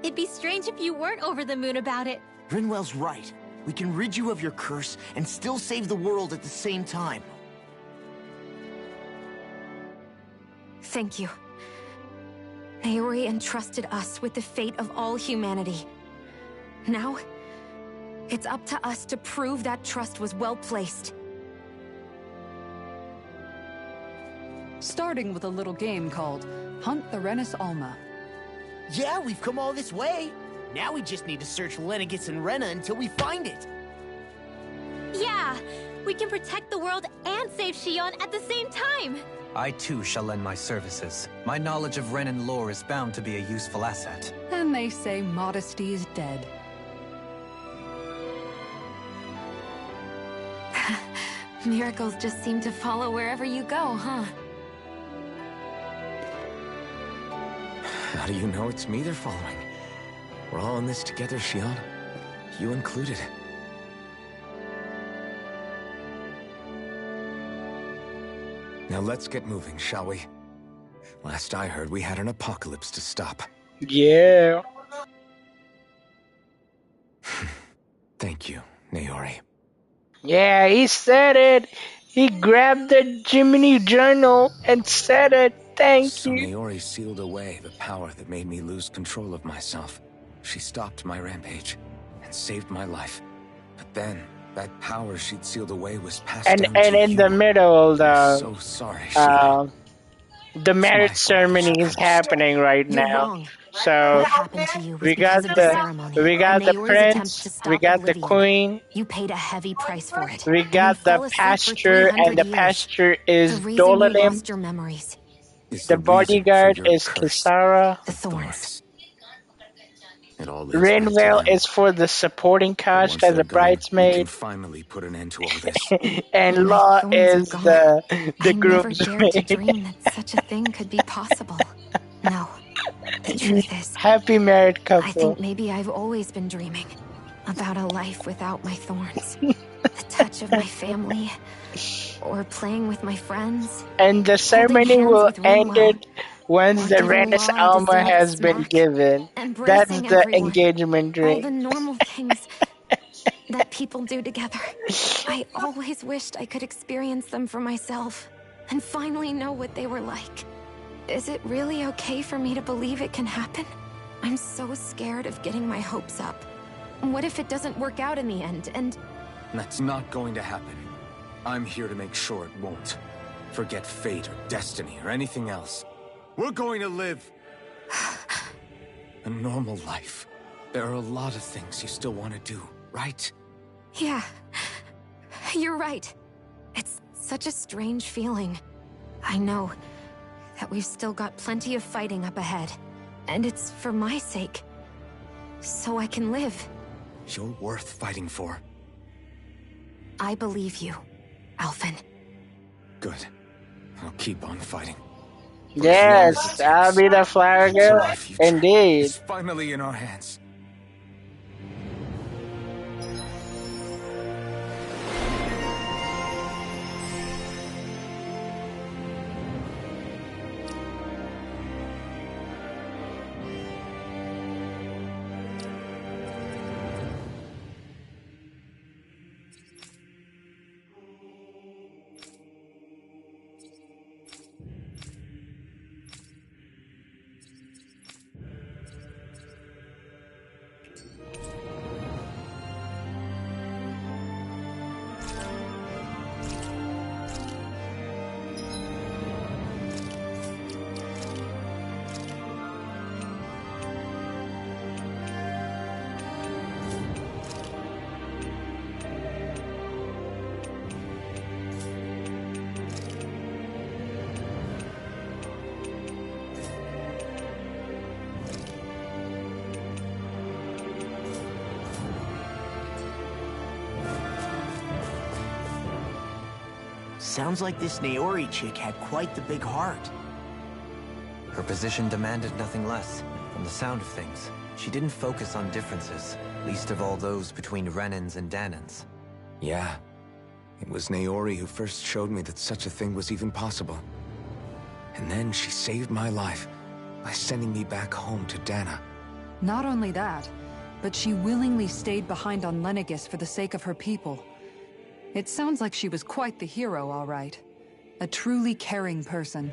It'd be strange if you weren't over the moon about it.
Rinwell's right. We can rid you of your curse and still save the world at the same time.
Thank you. Naori entrusted us with the fate of all humanity. Now, it's up to us to prove that trust was well placed.
Starting with a little game called Hunt the Renis Alma.
Yeah, we've come all this way. Now we just need to search Lenegis and Rena until we find it.
Yeah, we can protect the world and save Xion at the same time.
I too shall lend my services. My knowledge of Renan lore is bound to be a useful asset.
And they say modesty is dead.
Miracles just seem to follow wherever you go, huh?
How do you know it's me they're following? We're all in this together, Xion. You included. Now let's get moving, shall we? Last I heard, we had an apocalypse to stop.
Yeah.
Thank you, Naori.
Yeah, he said it. He grabbed the Jiminy journal and said it. Thank you.
Naori sealed away the power that made me lose control of myself. She stopped my rampage and saved my life. But then, that power she'd sealed away was passed down to
And in
you.
the middle,
I'm so sorry,
the marriage ceremony is happening right now. So we got the prince, we got the queen.
You paid a heavy price for it.
We got the pastor, and the pastor is Dolalim.
Your memories.
The bodyguard is Kisara.
The thorns.
Rinwell is for the supporting cast as a bridesmaid.
Finally put an end to all this.
And Law is the group's
I never dared to dream that such a thing could be possible. No. The truth is,
happy married couple.
I think maybe I've always been dreaming about a life without my thorns. The touch of my family, or playing with my friends.
And the ceremony will end it once the Renis Alma has been given. That's the engagement ring.
All the normal things that people do together. I always wished I could experience them for myself and finally know what they were like. Is it really okay for me to believe it can happen? I'm so scared of getting my hopes up. What if it doesn't work out in the end, and...
That's not going to happen. I'm here to make sure it won't. Forget fate or destiny or anything else. We're going to live a normal life. There are a lot of things you still want to do, right?
Yeah, you're right. It's such a strange feeling. I know that we've still got plenty of fighting up ahead. And it's for my sake. So I can live.
You're worth fighting for.
I believe you, Alphen.
Good. I'll keep on fighting.
Yes, I'll be the flower girl. Indeed.
It's finally in our hands.
Sounds like this Naori chick had quite the big heart.
Her position demanded nothing less. From the sound of things, she didn't focus on differences, least of all those between Renans and Dahnans.
Yeah. It was Naori who first showed me that such a thing was even possible. And then she saved my life by sending me back home to Dahna.
Not only that, but she willingly stayed behind on Lenegis for the sake of her people. It sounds like she was quite the hero, all right. A truly caring person.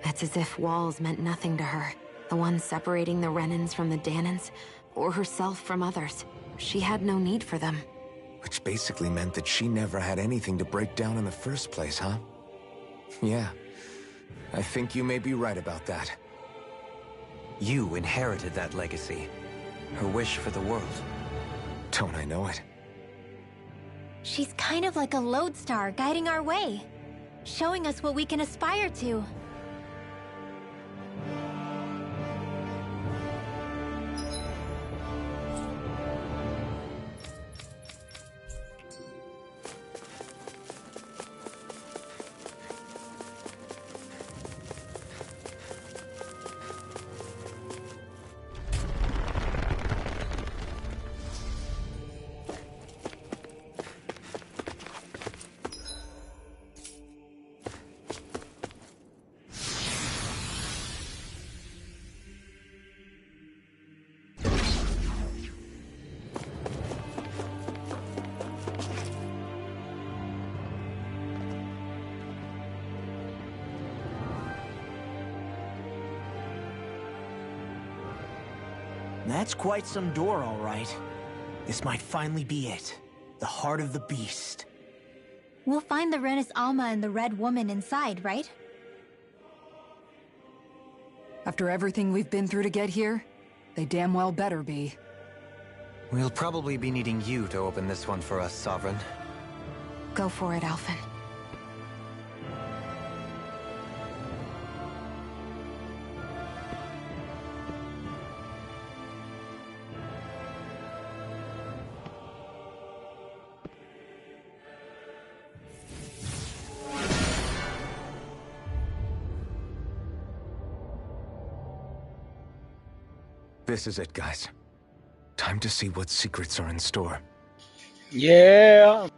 It's as if walls meant nothing to her. The ones separating the Renans from the Dahnans, or herself from others. She had no need for them.
Which basically meant that she never had anything to break down in the first place, huh? Yeah. I think you may be right about that.
You inherited that legacy. Her wish for the world.
Don't I know it?
She's kind of like a lodestar guiding our way, showing us what we can aspire to.
That's quite some door, all right. This might finally be it. The heart of the beast.
We'll find the Renis Alma and the Red Woman inside, right?
After everything we've been through to get here, they damn well better be.
We'll probably be needing you to open this one for us, Sovereign.
Go for it, Alphen.
This is it, guys. Time to see what secrets are in store.
Yeah.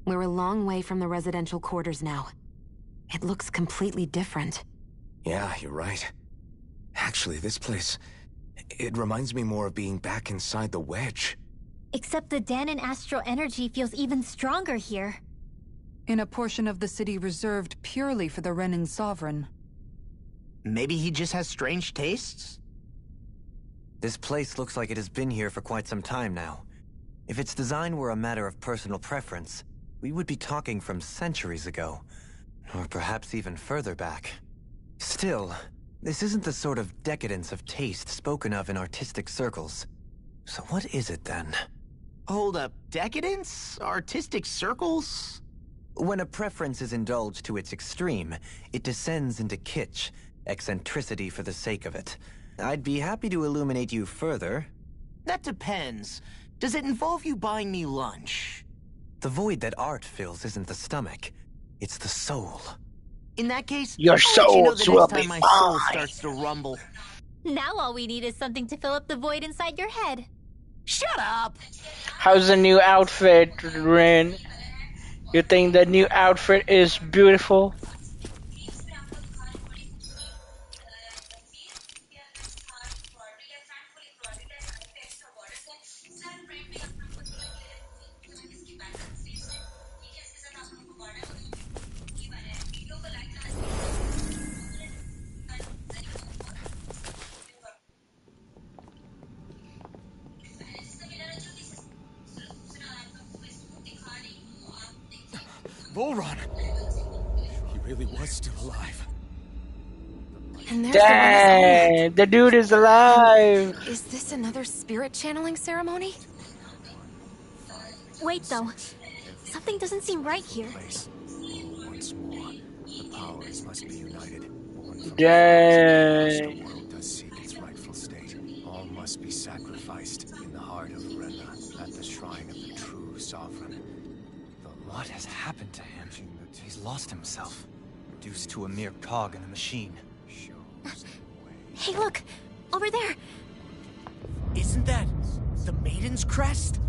We're a long way from the residential quarters now. It looks completely different.
Yeah, you're right. Actually, this place... it reminds me more of being back inside the Wedge.
Except the Dahnan astral energy feels even stronger here.
In a portion of the city reserved purely for the Renan Sovereign.
Maybe he just has strange tastes?
This place looks like it has been here for quite some time now. If its design were a matter of personal preference, we would be talking from centuries ago. Or perhaps even further back. Still, this isn't the sort of decadence of taste spoken of in artistic circles. So what is it then?
Hold up, decadence? Artistic circles?
When a preference is indulged to its extreme, it descends into kitsch, eccentricity for the sake of it. I'd be happy to illuminate you further.
That depends. Does it involve you buying me lunch?
The void that art fills isn't the stomach, it's the soul.
In that case,
Your
I'll let
souls
you know
will
the next
be
time my soul
fine.
starts to rumble.
Now all we need is something to fill up the void inside your head.
Shut up!
How's the new outfit, Rin? You think the new outfit is beautiful?
Volron! He really was still alive.
And there's
Dang, the dude is alive.
Is this another spirit channeling ceremony?
Wait, though. Something doesn't seem right here.
Once more, the powers must be united.
Dang.
The world does seek its rightful state. All must be sacrificed in the heart of Rena, at the shrine of the true sovereign.
What has happened to him? He's lost himself, reduced to a mere cog in a machine.
Hey, look! Over there!
Isn't that the Maiden's crest?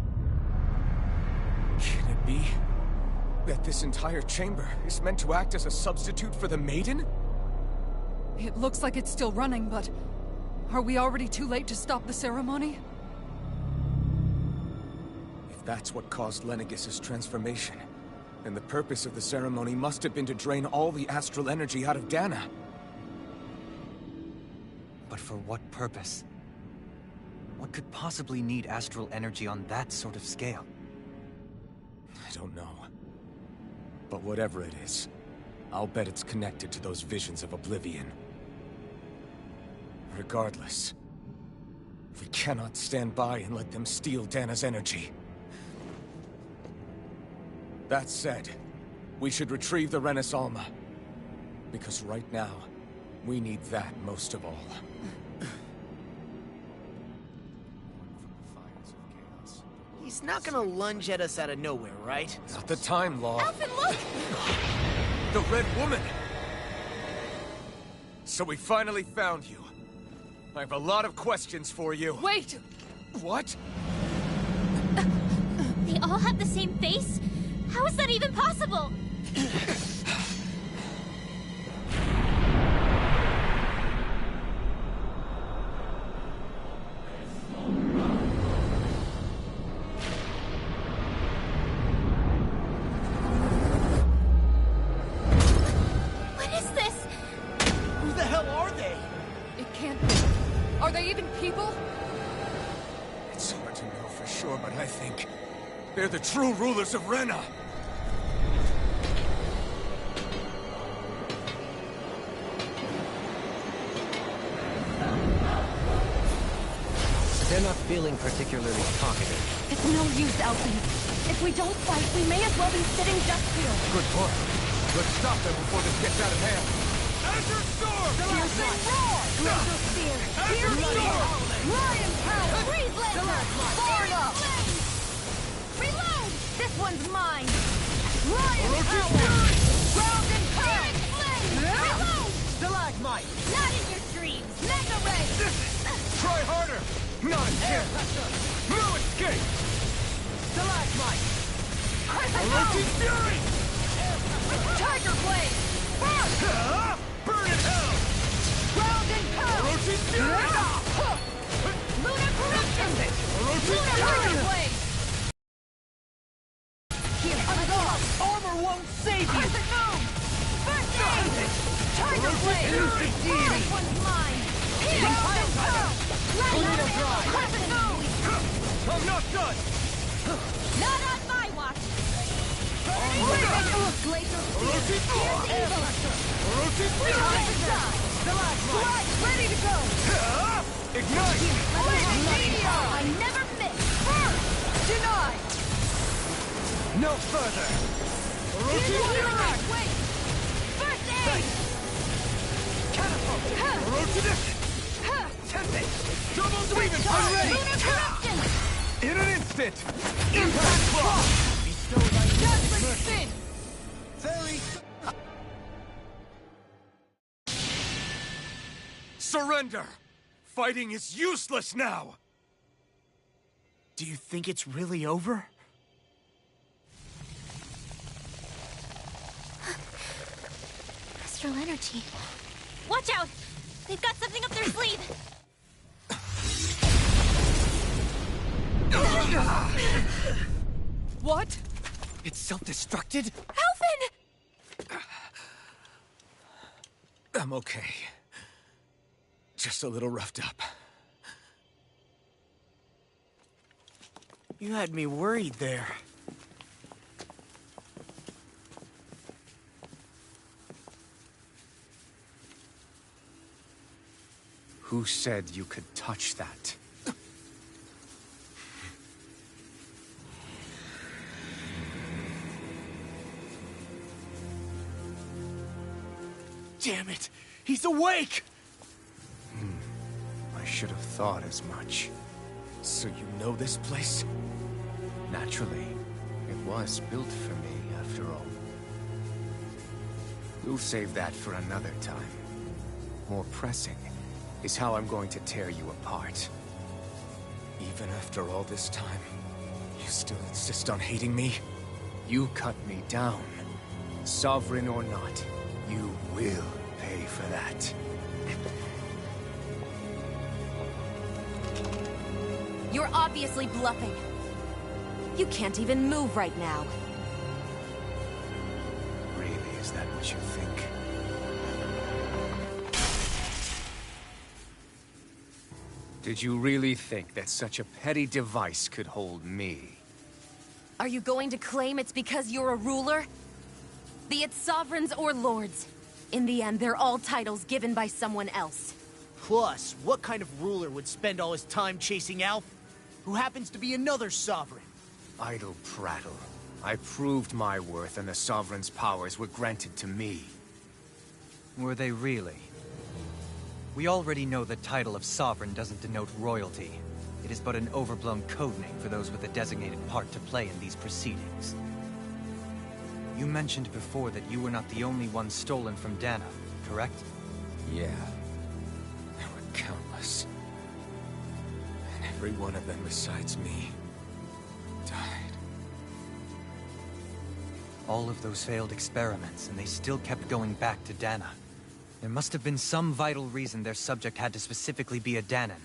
Can it be that this entire chamber is meant to act as a substitute for the Maiden?
It looks like it's still running, but are we already too late to stop the ceremony?
If that's what caused Lenegis' transformation, then the purpose of the ceremony must have been to drain all the astral energy out of Dana.
But for what purpose? What could possibly need astral energy on that sort of scale?
I don't know. But whatever it is, I'll bet it's connected to those visions of oblivion. Regardless, we cannot stand by and let them steal Dana's energy. That said, we should retrieve the Renis Alma. Because right now, we need that most of all.
He's not gonna lunge at us out of nowhere, right?
Not the time, Law.
Alphen, look!
The Red Woman! So we finally found you. I have a lot of questions for you.
Wait!
What?
They all have the same face? How is that even possible? What is this?
Who the hell are they?
It can't be. Are they even people?
It's hard to know for sure, but I think they're the true rulers of Rena.
They're not feeling particularly talkative.
It's no use, Alphen. If we don't fight, we may as well be sitting ducks here.
Good point. Let's stop them before this gets out of hand.
Azure Storm!
Piercing roar! Laser spear! Piercing roar! Lion power! Freeze laser! Sparta! Reload! This one's mine! Lion power! Ground and pound! Reload!
Stalagmite!
Not in your dreams! Mega ray!
Try harder! Not again! No escape!
Stalagmite!
Orochi Fury!
Tiger blade!
Burn in hell!
Ground and pound!
Orochi Fury!
Lunar corruption!
Orochi
Lunar
Fury!
tiger blade! Here, unlock!
Armor won't save you!
Crescent moon! First aid! Tiger blade! This one's mine! Ground and pound! Crescent moon!
I'm not done!
Not on my watch! Glacier
Orochi
Spear! Evil!
Orochi Fury!
Slide ready to go!
Ignite!
I never Denied!
No further!
Wait! First aid!
Catapult! Tempest! Double demon!
Lunar corruption!
In an instant! Impact Cross!
Dazzling spin!
Very... Surrender! Fighting is useless now!
Do you think it's really over?
Astral energy. Watch out! They've got something up their sleeve!
What?
It's self-destructed?
Alphen!
I'm okay. Just a little roughed up.
You had me worried there.
Who said you could touch that?
Damn it! He's awake!
I should have thought as much. So you know this place? Naturally. It was built for me, after all. We'll save that for another time. More pressing is how I'm going to tear you apart. Even after all this time, you still insist on hating me? You cut me down. Sovereign or not, you will pay for that.
You're obviously bluffing. You can't even move right now.
Really, is that what you think? Did you really think that such a petty device could hold me?
Are you going to claim it's because you're a ruler? Be it sovereigns or lords. In the end, they're all titles given by someone else.
Plus, what kind of ruler would spend all his time chasing Alph, who happens to be another sovereign?
Idle prattle. I proved my worth and the Sovereign's powers were granted to me.
Were they really? We already know the title of Sovereign doesn't denote royalty. It is but an overblown codename for those with a designated part to play in these proceedings. You mentioned before that you were not the only one stolen from Dana, correct?
Yeah. There were countless. And every one of them besides me died.
All of those failed experiments, and they still kept going back to Dana. There must have been some vital reason their subject had to specifically be a Danan.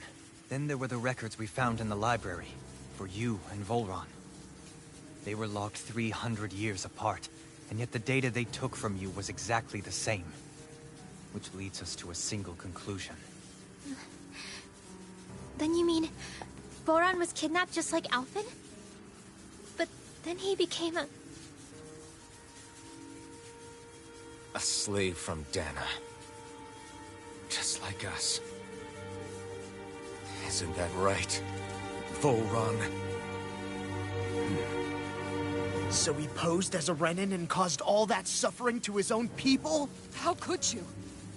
Then there were the records we found in the library, for you and Volron. They were logged 300 years apart, and yet the data they took from you was exactly the same. Which leads us to a single conclusion.
Then you mean... Voron was kidnapped just like Alphen? But then he became a...
A slave from Dana. Just like us. Isn't that right, Volron?
So he posed as a Renan and caused all that suffering to his own people?
How could you?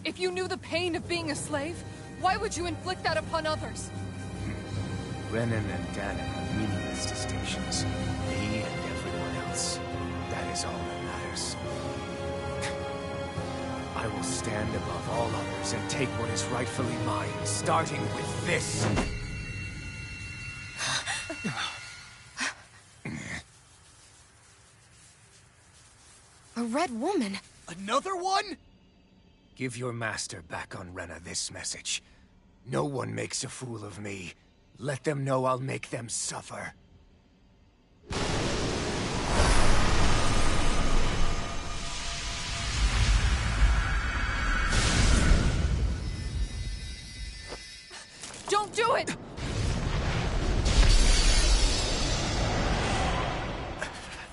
If you knew the pain of being a slave, why would you inflict that upon others?
Renan and Danan are meaningless distinctions. Me and everyone else. That is all that matters. I will stand above all others and take what is rightfully mine, starting with this.
A red woman?
Another one?
Give your master back on Rena this message. No one makes a fool of me. Let them know I'll make them suffer.
Don't do it!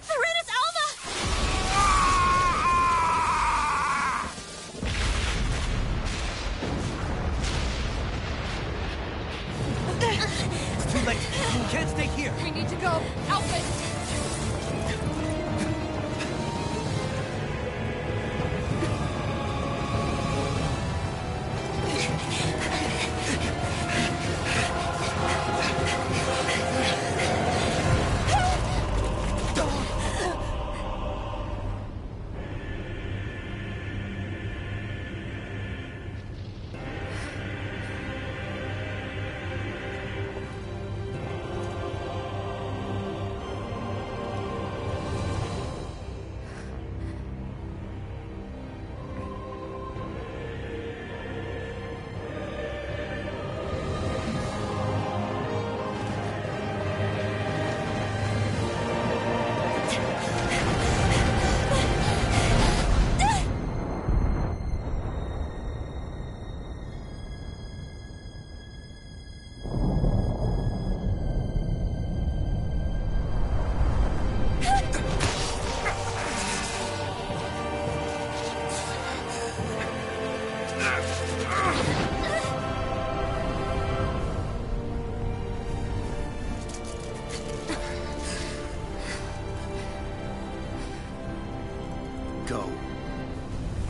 Serenus Alva!
It's too late. You can't stay here.
We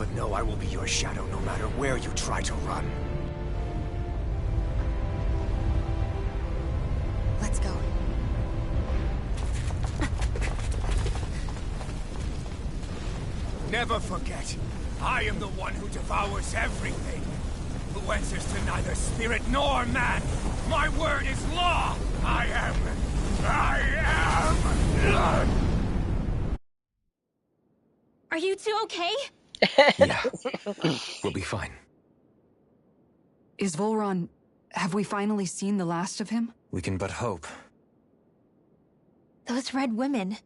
but know I will be your shadow no matter where you try to run.
Let's go.
Never forget, I am the one who devours everything. Who answers to neither spirit nor man. My word is law. I am.
Are you two okay?
Yeah. We'll be fine.
Is Volron... have we finally seen the last of him?
We can but hope.
Those red women.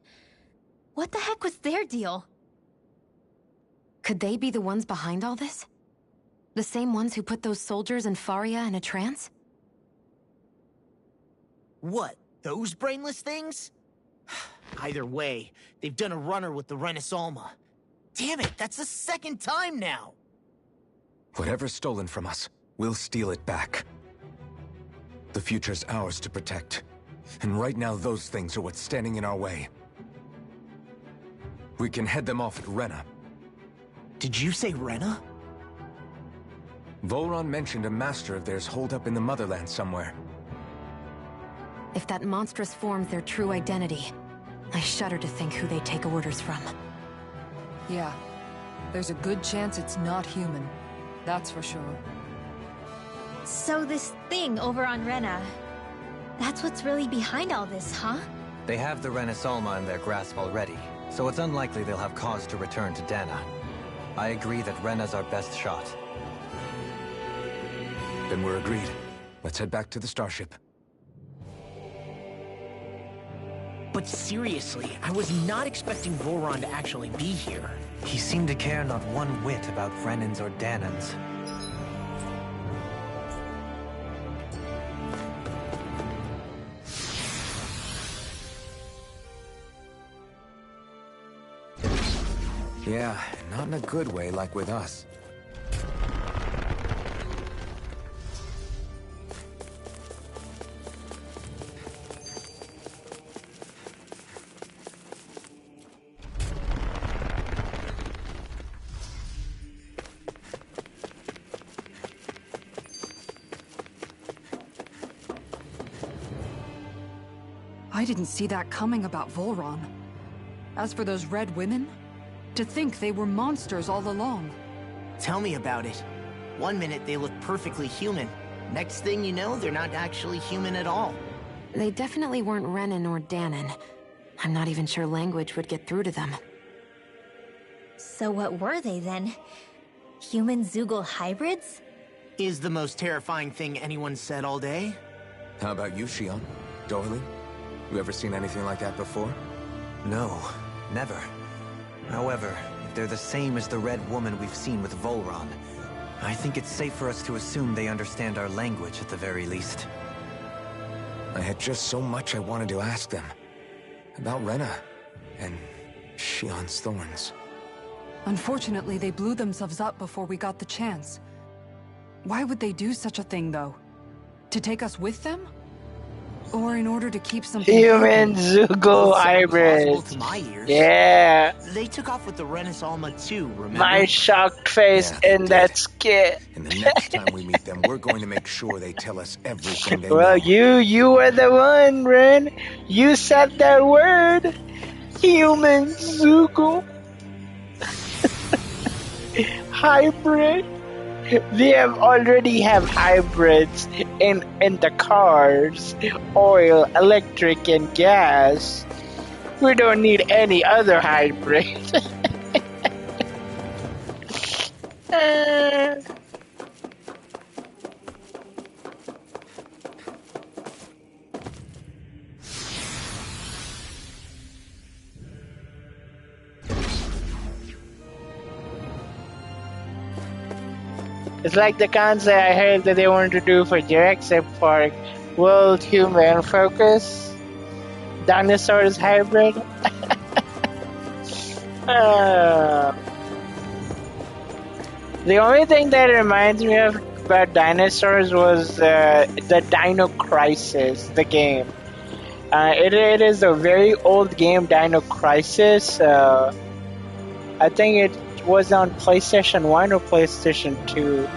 What the heck was their deal?
Could they be the ones behind all this? The same ones who put those soldiers and Faria in a trance?
What? Those brainless things? Either way, they've done a runner with the Renis Alma. Damn it, that's the second time now!
Whatever's stolen from us, we'll steal it back. The future's ours to protect. And right now those things are what's standing in our way. We can head them off at Rena.
Did you say Rena?
Volron mentioned a master of theirs holed up in the motherland somewhere.
If that monstrous form's their true identity, I shudder to think who they take orders from.
Yeah. There's a good chance it's not human. That's for sure.
So this thing over on Rena, that's what's really behind all this, huh?
They have the Renis Alma in their grasp already, so it's unlikely they'll have cause to return to Dana. I agree that Rena's our best shot.
Then we're agreed. Let's head back to the starship.
But seriously, I was not expecting Volron to actually be here.
He seemed to care not one whit about Renans or Danans.
Yeah, not in a good way like with us.
I didn't see that coming about Volron. As for those red women, to think they were monsters all along.
Tell me about it. One minute they look perfectly human. Next thing you know, they're not actually human at all.
They definitely weren't Renan or Danan. I'm not even sure language would get through to them.
So what were they then? Human Zoogle hybrids?
Is the most terrifying thing anyone said all day?
How about you, Shion? Doily? You ever seen anything like that before?
No, never. However, if they're the same as the red woman we've seen with Volron, I think it's safe for us to assume they understand our language at the very least.
I had just so much I wanted to ask them. About Rena, and Shion's thorns.
Unfortunately, they blew themselves up before we got the chance. Why would they do such a thing, though? To take us with them? Or in order to keep something...
Human Zoogle hybrids.
To my ears.
Yeah.
They took off with the Renis Alma too, remember?
My shocked face in that skit.
And the next time we meet them, we're going to make sure they tell us everything they
Well,
know.
you were the one, Ren. You said that word. Human Zoogle. Hybrid. They already have hybrids in the cars, oil, electric, and gas. We don't need any other hybrid. It's like the concept I heard that they wanted to do for Jurassic Park. World Human Focus. Dinosaurs hybrid. The only thing that reminds me of about dinosaurs was the Dino Crisis, the game. It is a very old game, Dino Crisis. I think it was on PlayStation 1 or PlayStation 2.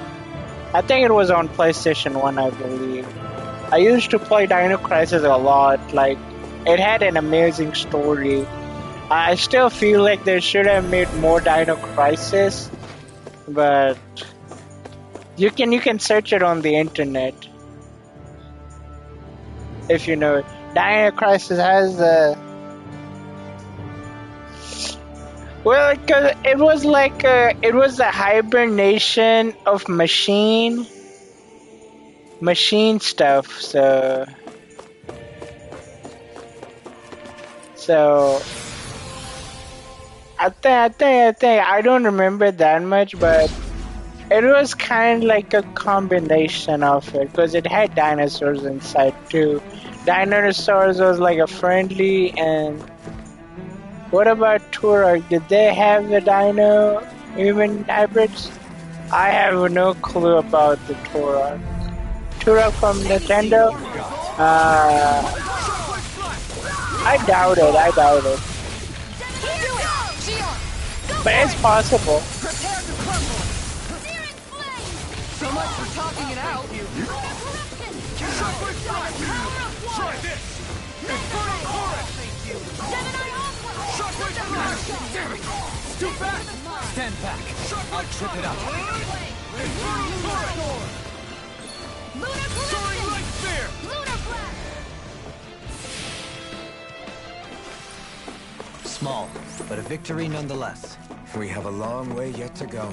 I think it was on PlayStation 1, I believe. I used to play Dino Crisis a lot. Like, it had an amazing story. I still feel like they should have made more Dino Crisis, but you can search it on the internet if you know it. Dino Crisis has well, because it was like it was the hibernation of machine stuff. So I think I don't remember that much, but it was kind of like a combination of it because it had dinosaurs inside too. Dinosaurs was like a friendly. And what about Turok? Did they have the dino human hybrids? I have no clue about the Turok. Turok from Nintendo? I doubt it. But it's possible.
So much for talking it out.
Try this! Infernal Chorus! Shockwave Flash! Damn it! Too fast!
Stand back. I'll trip it up.
Infernal Chorus! Soaring Light Spear!
Small, but a victory nonetheless.
We have a long way yet to go.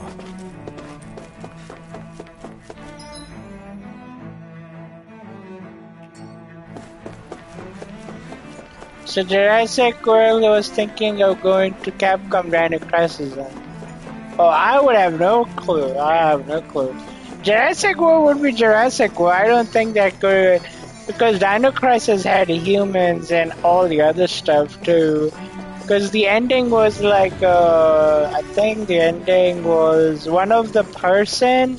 So Jurassic World was thinking of going to Capcom Dino Crisis then. Oh, I would have no clue. Jurassic World would be Jurassic World. I don't think that could, because Dino Crisis had humans and all the other stuff too. Because the ending was like, I think the ending was one of the person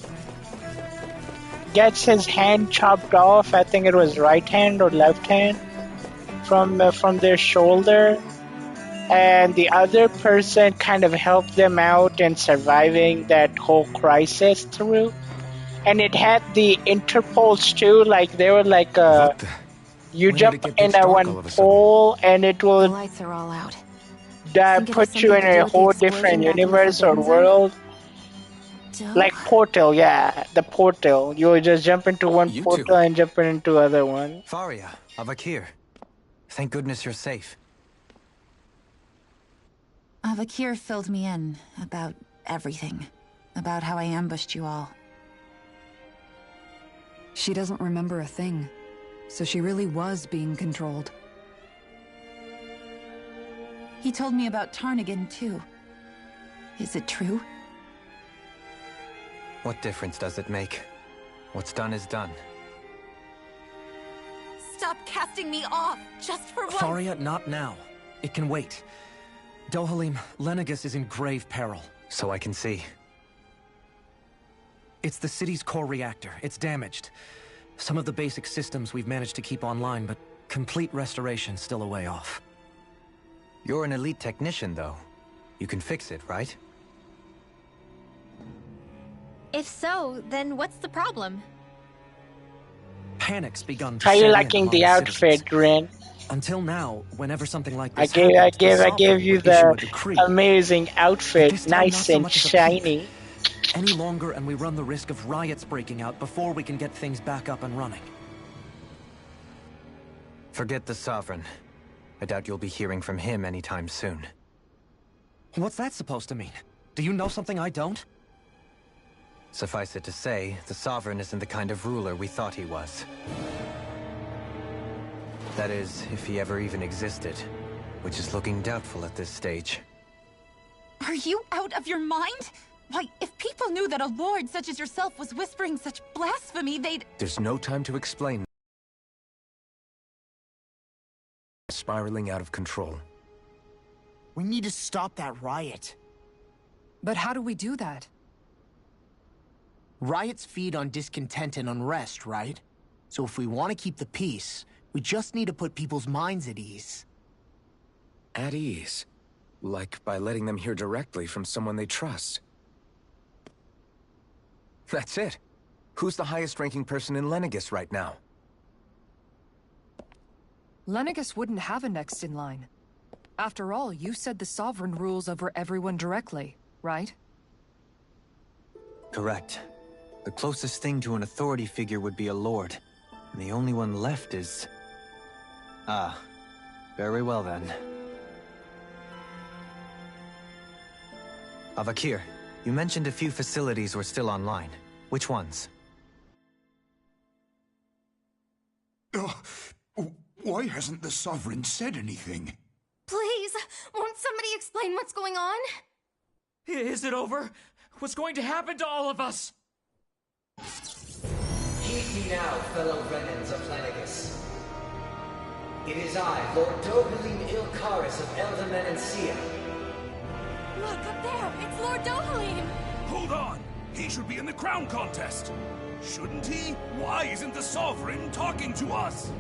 gets his hand chopped off. I think it was right hand or left hand from their shoulder, and the other person kind of helped them out in surviving that whole crisis through. And it had the interpoles too, like they were like you jump in at one pole and it will
the lights are all out.
Put you in a whole different universe or world. Like Portal, yeah, the Portal. You will just jump into one portal and jump into other one.
Faria, Avakir. Thank goodness you're safe.
Avakir filled me in about everything. About how I ambushed you all.
She doesn't remember a thing, so she really was being controlled.
He told me about Tarnigan, too. Is it true?
What difference does it make? What's done is done.
Stop casting me off, just for once!
Faria, not now. It can wait. Dohalim, Lenegis is in grave peril.
So I can see.
It's the city's core reactor. It's damaged. Some of the basic systems we've managed to keep online, but complete restoration's still a way off.
You're an elite technician, though. You can fix it, right?
If so, then what's the problem?
Panic's begun to
How you
set
liking
in
the
among
outfit, Rin?
Until now, whenever something like
I
this
gave you
issue a
the
decree.
amazing outfit,
This time, not
nice
so
and
much as a
shiny.
peep. Any longer and we run the risk of riots breaking out before we can get things back up and running.
Forget the Sovereign. I doubt you'll be hearing from him anytime soon.
What's that supposed to mean? Do you know something I don't?
Suffice it to say, the Sovereign isn't the kind of ruler we thought he was. That is, if he ever even existed, which is looking doubtful at this stage.
Are you out of your mind? Why, if people knew that a lord such as yourself was whispering such blasphemy, they'd...
There's no time to explain. Spiraling out of control.
We need to stop that riot.
But how do we do that?
Riots feed on discontent and unrest, right? So if we want to keep the peace, we just need to put people's minds at ease.
At ease? Like by letting them hear directly from someone they trust. That's it. Who's the highest-ranking person in Lenegis right now?
Lenegis wouldn't have a next in line. After all, you said the Sovereign rules over everyone directly, right?
Correct. The closest thing to an authority figure would be a lord. And the only one left is... Ah. Very well then. Avakir, you mentioned a few facilities were still online. Which ones?
Why hasn't the Sovereign said anything?
Please, won't somebody explain what's going on?
Is it over? What's going to happen to all of us?
Heed me now, fellow Renans of Lenegis. It is I, Lord Dohalim Ilkaris of Elda Menancia.
Look, up there! It's Lord Dohalim!
Hold on! He should be in the crown contest! Shouldn't he? Why isn't the Sovereign talking to us?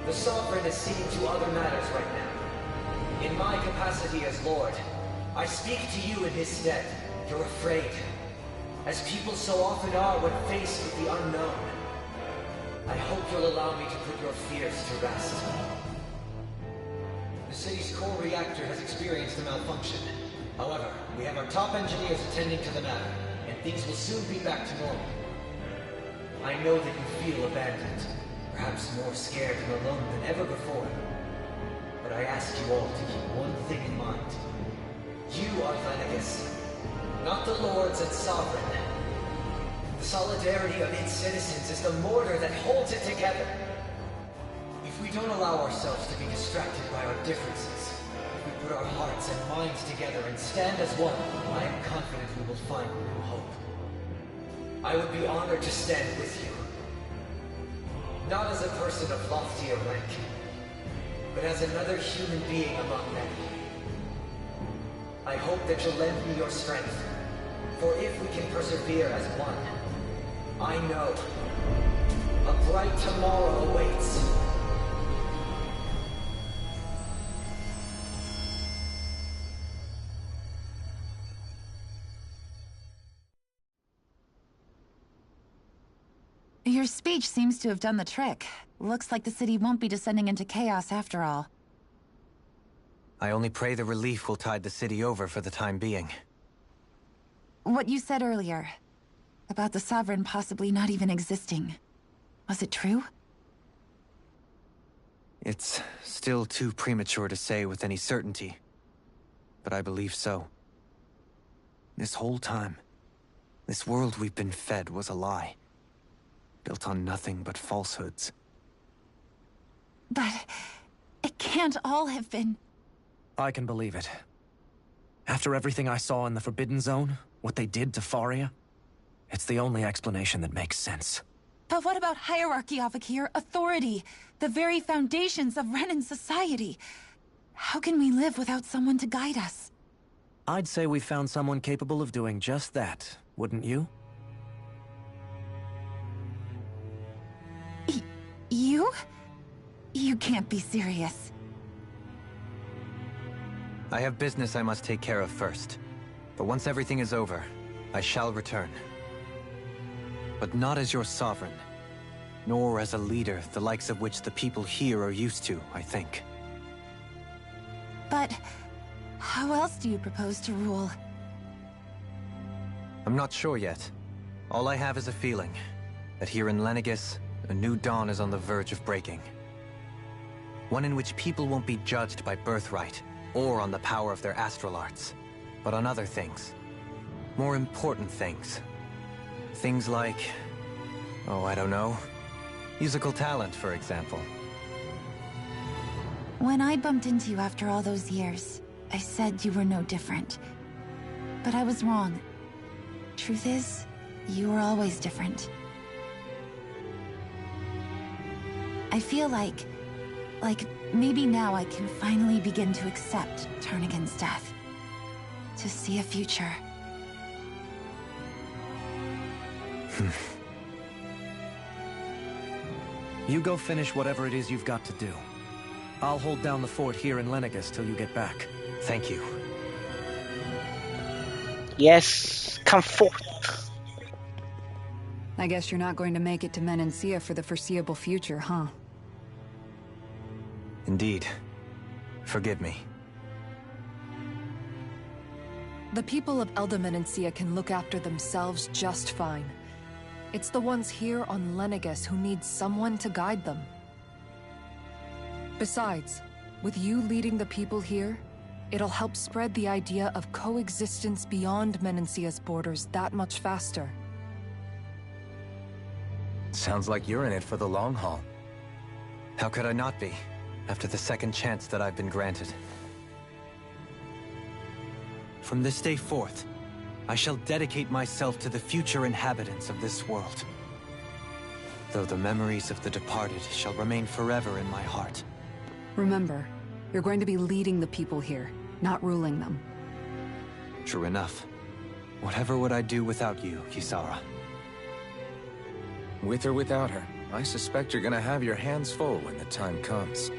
The Sovereign is seeing to other matters right now. In my capacity as Lord, I speak to you in his stead. You're afraid. As people so often are when faced with the unknown. I hope you'll allow me to put your fears to rest. The city's core reactor has experienced a malfunction. However, we have our top engineers attending to the matter, and things will soon be back to normal. I know that you feel abandoned, perhaps more scared and alone than ever before. But I ask you all to keep one thing in mind. You are Lenegis, not the Lords and Sovereign. The solidarity of its citizens is the mortar that holds it together. If we don't allow ourselves to be distracted by our differences, if we put our hearts and minds together and stand as one, I am confident we will find new hope. I would be honored to stand with you. Not as a person of loftier rank, but as another human being among many. I hope that you'll lend me your strength, for if we can persevere as one, I know a bright tomorrow awaits.
Your speech seems to have done the trick. Looks like the city won't be descending into chaos after all.
I only pray the relief will tide the city over for the time being.
What you said earlier, about the Sovereign possibly not even existing. Was it true?
It's still too premature to say with any certainty, but I believe so. This whole time, this world we've been fed was a lie. Built on nothing but falsehoods.
But it can't all have been...
I can believe it. After everything I saw in the Forbidden Zone, what they did to Faria, it's the only explanation that makes sense.
But what about hierarchy, Avakir? Authority? The very foundations of Renan society? How can we live without someone to guide us?
I'd say we found someone capable of doing just that, wouldn't you?
You? You can't be serious.
I have business I must take care of first. But once everything is over, I shall return. But not as your sovereign, nor as a leader the likes of which the people here are used to, I think.
But how else do you propose to rule?
I'm not sure yet. All I have is a feeling that here in Lenegis, a new dawn is on the verge of breaking. One in which people won't be judged by birthright, or on the power of their astral arts, but on other things. More important things. Things like... oh, I don't know. Musical talent, for example.
When I bumped into you after all those years, I said you were no different. But I was wrong. Truth is, you were always different. I feel like maybe now I can finally begin to accept Turnagain's death. To see a future.
You go finish whatever it is you've got to do. I'll hold down the fort here in Lenegis till you get back.
Thank you.
Yes, come forth.
I guess you're not going to make it to Menancia for the foreseeable future, huh?
Indeed. Forgive me.
The people of Elda Menancia can look after themselves just fine. It's the ones here on Lenegis who need someone to guide them. Besides, with you leading the people here, it'll help spread the idea of coexistence beyond Menancia's borders that much faster.
Sounds like you're in it for the long haul.
How could I not be, after the second chance that I've been granted? From this day forth, I shall dedicate myself to the future inhabitants of this world. Though the memories of the departed shall remain forever in my heart.
Remember, you're going to be leading the people here, not ruling them.
True enough. Whatever would I do without you, Kisara?
With or without her, I suspect you're gonna have your hands full when the time comes.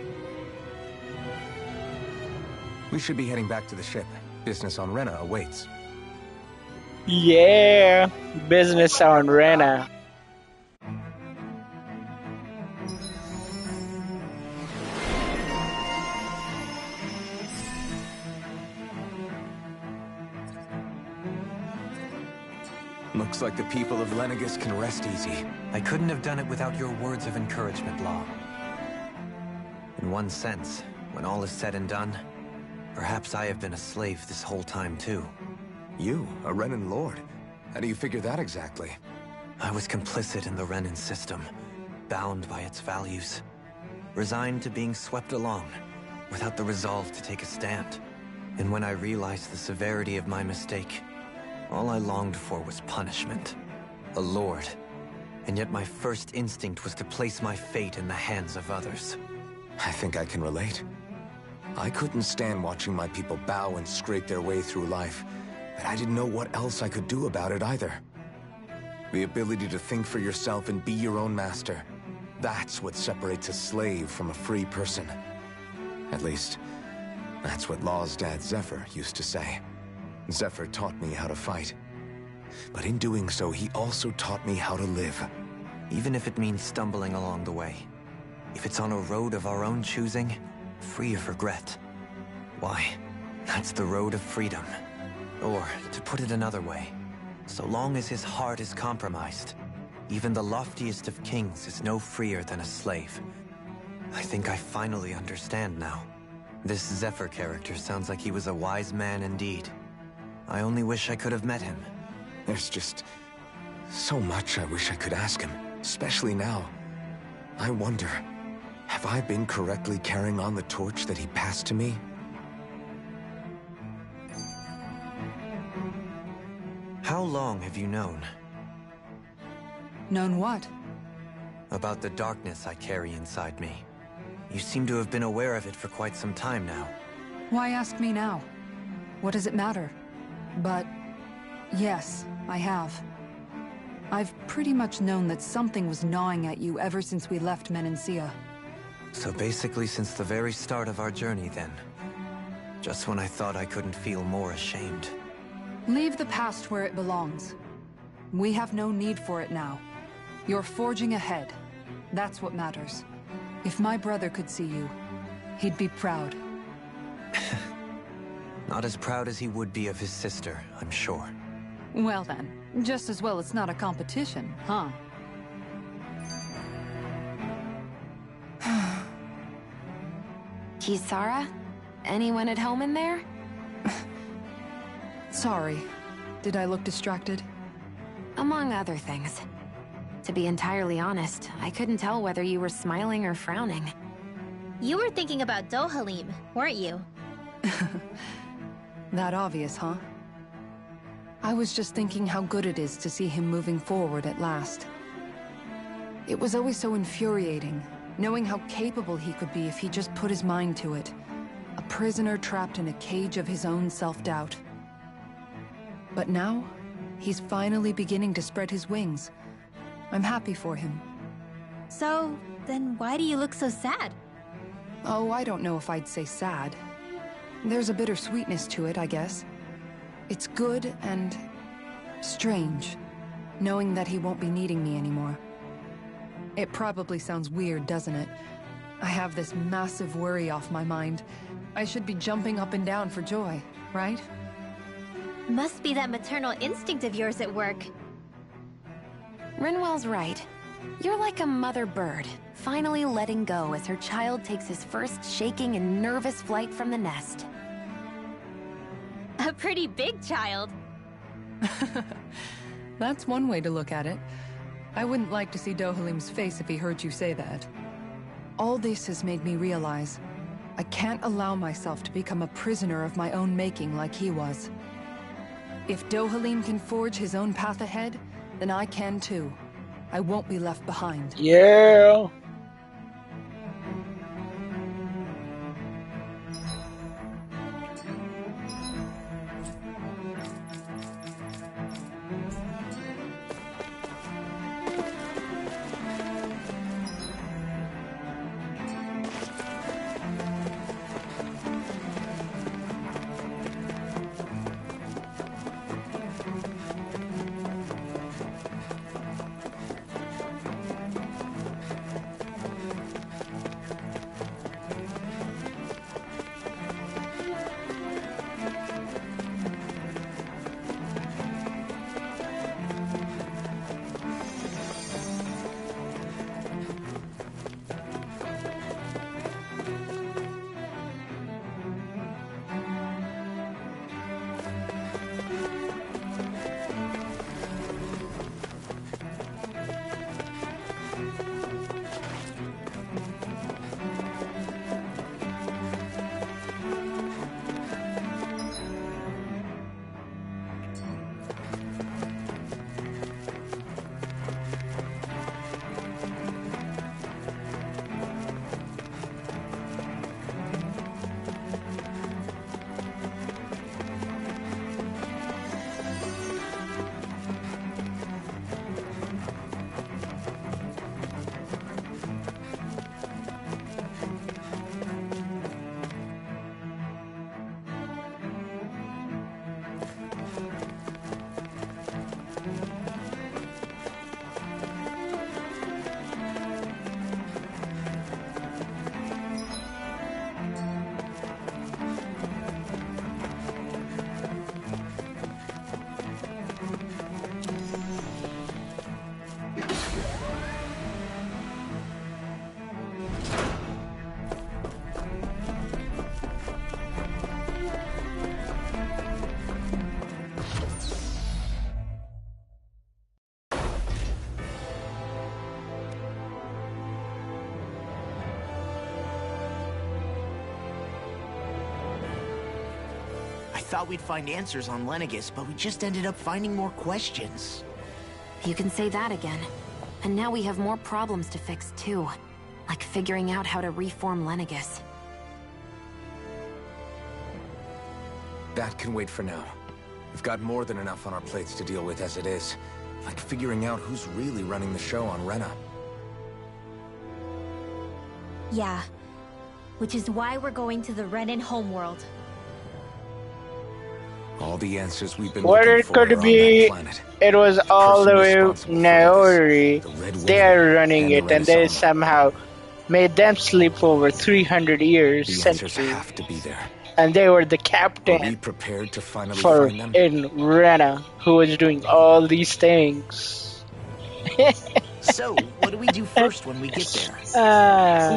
We should be heading back to the ship. Business on Rena awaits.
Yeah, business on Rena.
Looks like the people of Lenegis can rest easy.
I couldn't have done it without your words of encouragement, Law. In one sense, when all is said and done, perhaps I have been a slave this whole time too.
You, a Renan Lord? How do you figure that exactly?
I was complicit in the Renan system, bound by its values, resigned to being swept along, without the resolve to take a stand. And when I realized the severity of my mistake, all I longed for was punishment. A lord. And yet my first instinct was to place my fate in the hands of others.
I think I can relate. I couldn't stand watching my people bow and scrape their way through life, but I didn't know what else I could do about it either. The ability to think for yourself and be your own master. That's what separates a slave from a free person. At least, that's what Law's dad Zephyr used to say. Zephyr taught me how to fight. But in doing so, he also taught me how to live.
Even if it means stumbling along the way. If it's on a road of our own choosing, free of regret. Why, that's the road of freedom. Or, to put it another way, so long as his heart is compromised, even the loftiest of kings is no freer than a slave. I think I finally understand now. This Zephyr character sounds like he was a wise man indeed. I only wish I could have met him.
There's just so much I wish I could ask him, especially now. I wonder, have I been correctly carrying on the torch that he passed to me?
How long have you known?
Known what?
About the darkness I carry inside me. You seem to have been aware of it for quite some time now.
Why ask me now? What does it matter? But yes, I have. I've pretty much known that something was gnawing at you ever since we left Menancia.
So basically since the very start of our journey then. Just when I thought I couldn't feel more ashamed.
Leave the past where it belongs. We have no need for it now. You're forging ahead. That's what matters. If my brother could see you, he'd be proud.
Not as proud as he would be of his sister, I'm sure.
Well then, just as well it's not a competition, huh?
Kisara? Anyone at home in there?
Sorry. Did I look distracted?
Among other things. To be entirely honest, I couldn't tell whether you were smiling or frowning.
You were thinking about Dohalim, weren't you?
That obvious, huh? I was just thinking how good it is to see him moving forward at last. It was always so infuriating, knowing how capable he could be if he just put his mind to it. A prisoner trapped in a cage of his own self-doubt. But now, he's finally beginning to spread his wings. I'm happy for him.
So, then why do you look so sad?
Oh, I don't know if I'd say sad. There's a bittersweetness to it, I guess. It's good and strange, knowing that he won't be needing me anymore. It probably sounds weird, doesn't it? I have this massive worry off my mind. I should be jumping up and down for joy, right?
Must be that maternal instinct of yours at work.
Rinwell's right. You're like a mother bird, finally letting go as her child takes his first shaking and nervous flight from the nest.
A pretty big child.
That's one way to look at it. I wouldn't like to see Dohalim's face if he heard you say that. All this has made me realize I can't allow myself to become a prisoner of my own making like he was. If Dohalim can forge his own path ahead, then I can too. I won't be left behind.
Yeah.
I thought we'd find answers on Lenegis, but we just ended up finding more questions.
You can say that again. And now we have more problems to fix too. Like figuring out how to reform Lenegis.
That can wait for now. We've got more than enough on our plates to deal with as it is. Like figuring out who's really running the show on Rena.
Yeah. Which is why we're going to the Renan homeworld.
All the answers we've been
What
looking
it
for
could
are on
be,
that planet.
it was all the way
responsible for
Naori. They are running it, and they
Renaissance.
somehow made them sleep over 300 years,
The answers
centuries.
have to be there.
And they were the
Are we
captain
prepared to finally
for
find them?
in Rena, who was doing all these things.
So, what do we do first when we get there?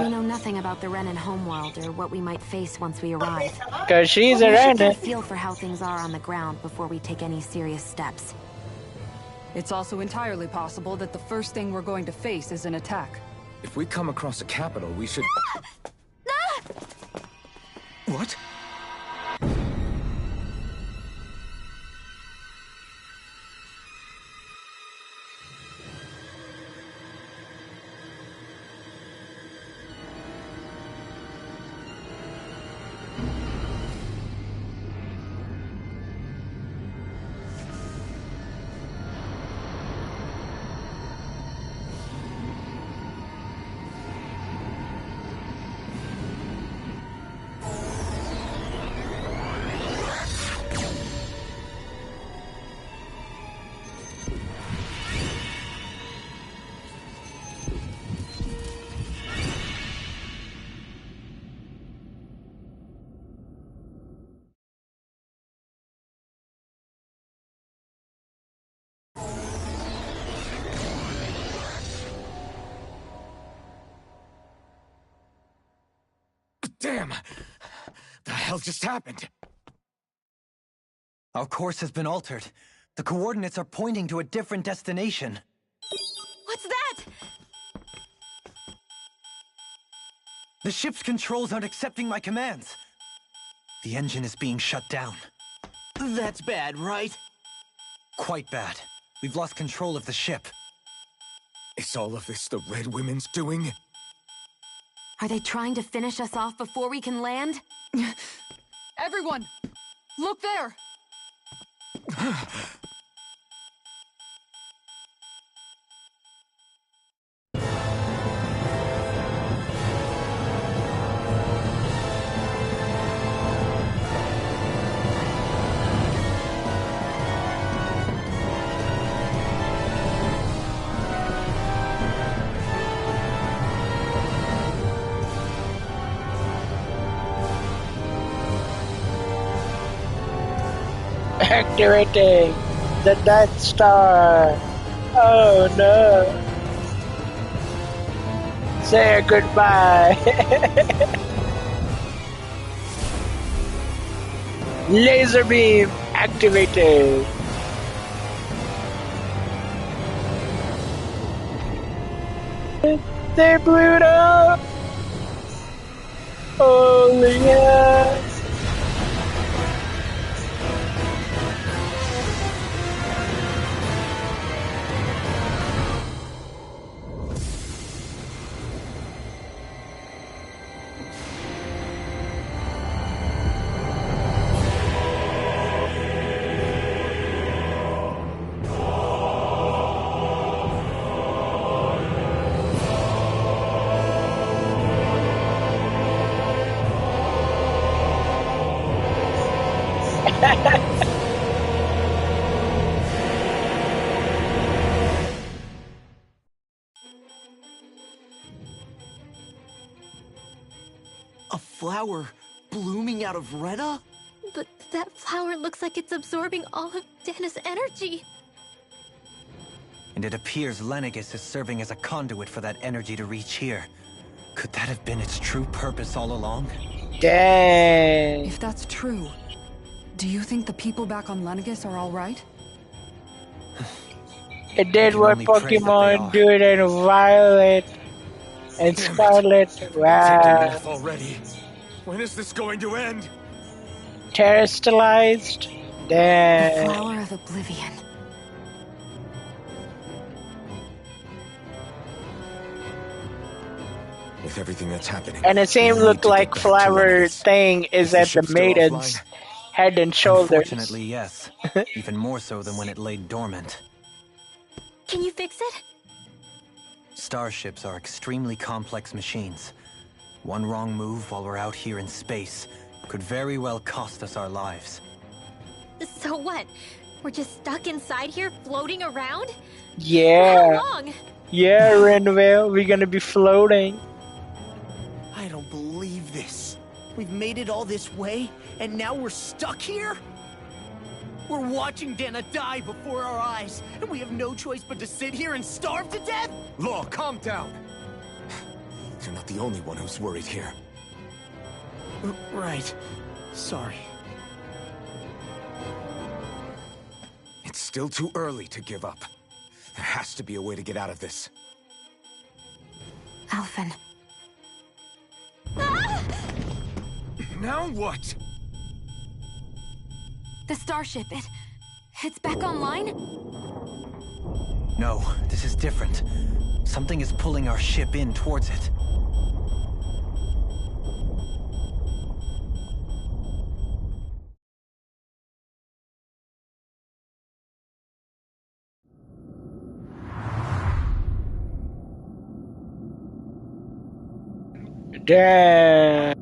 We know nothing about the Renan homeworld or what we might face once we arrive.
Because she's
We
a
should get
Renan.
a feel for how things are on the ground before we take any serious steps.
It's also entirely possible that the first thing we're going to face is an attack.
If we come across a capital, we should... What? Damn! The hell just happened?
Our course has been altered. The coordinates are pointing to a different destination.
What's that?
The ship's controls aren't accepting my commands. The engine is being shut down.
That's bad, right?
Quite bad. We've lost control of the ship.
Is all of this the Red Women's doing?
Are they trying to finish us off before we can land?
Everyone! Look there!
Activating the Death Star. Oh no. Say goodbye. Laser beam activated. They blew it up. Holy yeah.
A flower blooming out of Rena?
But that flower looks like it's absorbing all of Dana's energy.
And it appears Lenegis is serving as a conduit for that energy to reach here. Could that have been its true purpose all along?
Dang.
If that's true, do you think the people back on Lenegis are all right?
It did what Pokemon do it in Violet and Scarlet. Wow.
Already. When is this going to end?
Terrestrialized?
The
Damn.
Flower of Oblivion.
With everything that's happening.
And the same look like flower thing is at the maiden's head and shoulders.
Unfortunately, yes. Even more so than when it lay dormant.
Can you fix it?
Starships are extremely complex machines. One wrong move while we're out here in space could very well cost us our lives.
So what? We're just stuck inside here, floating around?
Yeah.
How long?
Yeah, Renville, we're gonna be floating.
I don't believe this. We've made it all this way, and now we're stuck here? We're watching Dana die before our eyes, and we have no choice but to sit here and starve to death?
Law, calm down. You're not the only one who's worried here.
Right. Sorry.
It's still too early to give up. There has to be a way to get out of this.
Alphen.
Now what?
The starship, it's back online?
No, this is different. Something is pulling our ship in towards it.
Damn.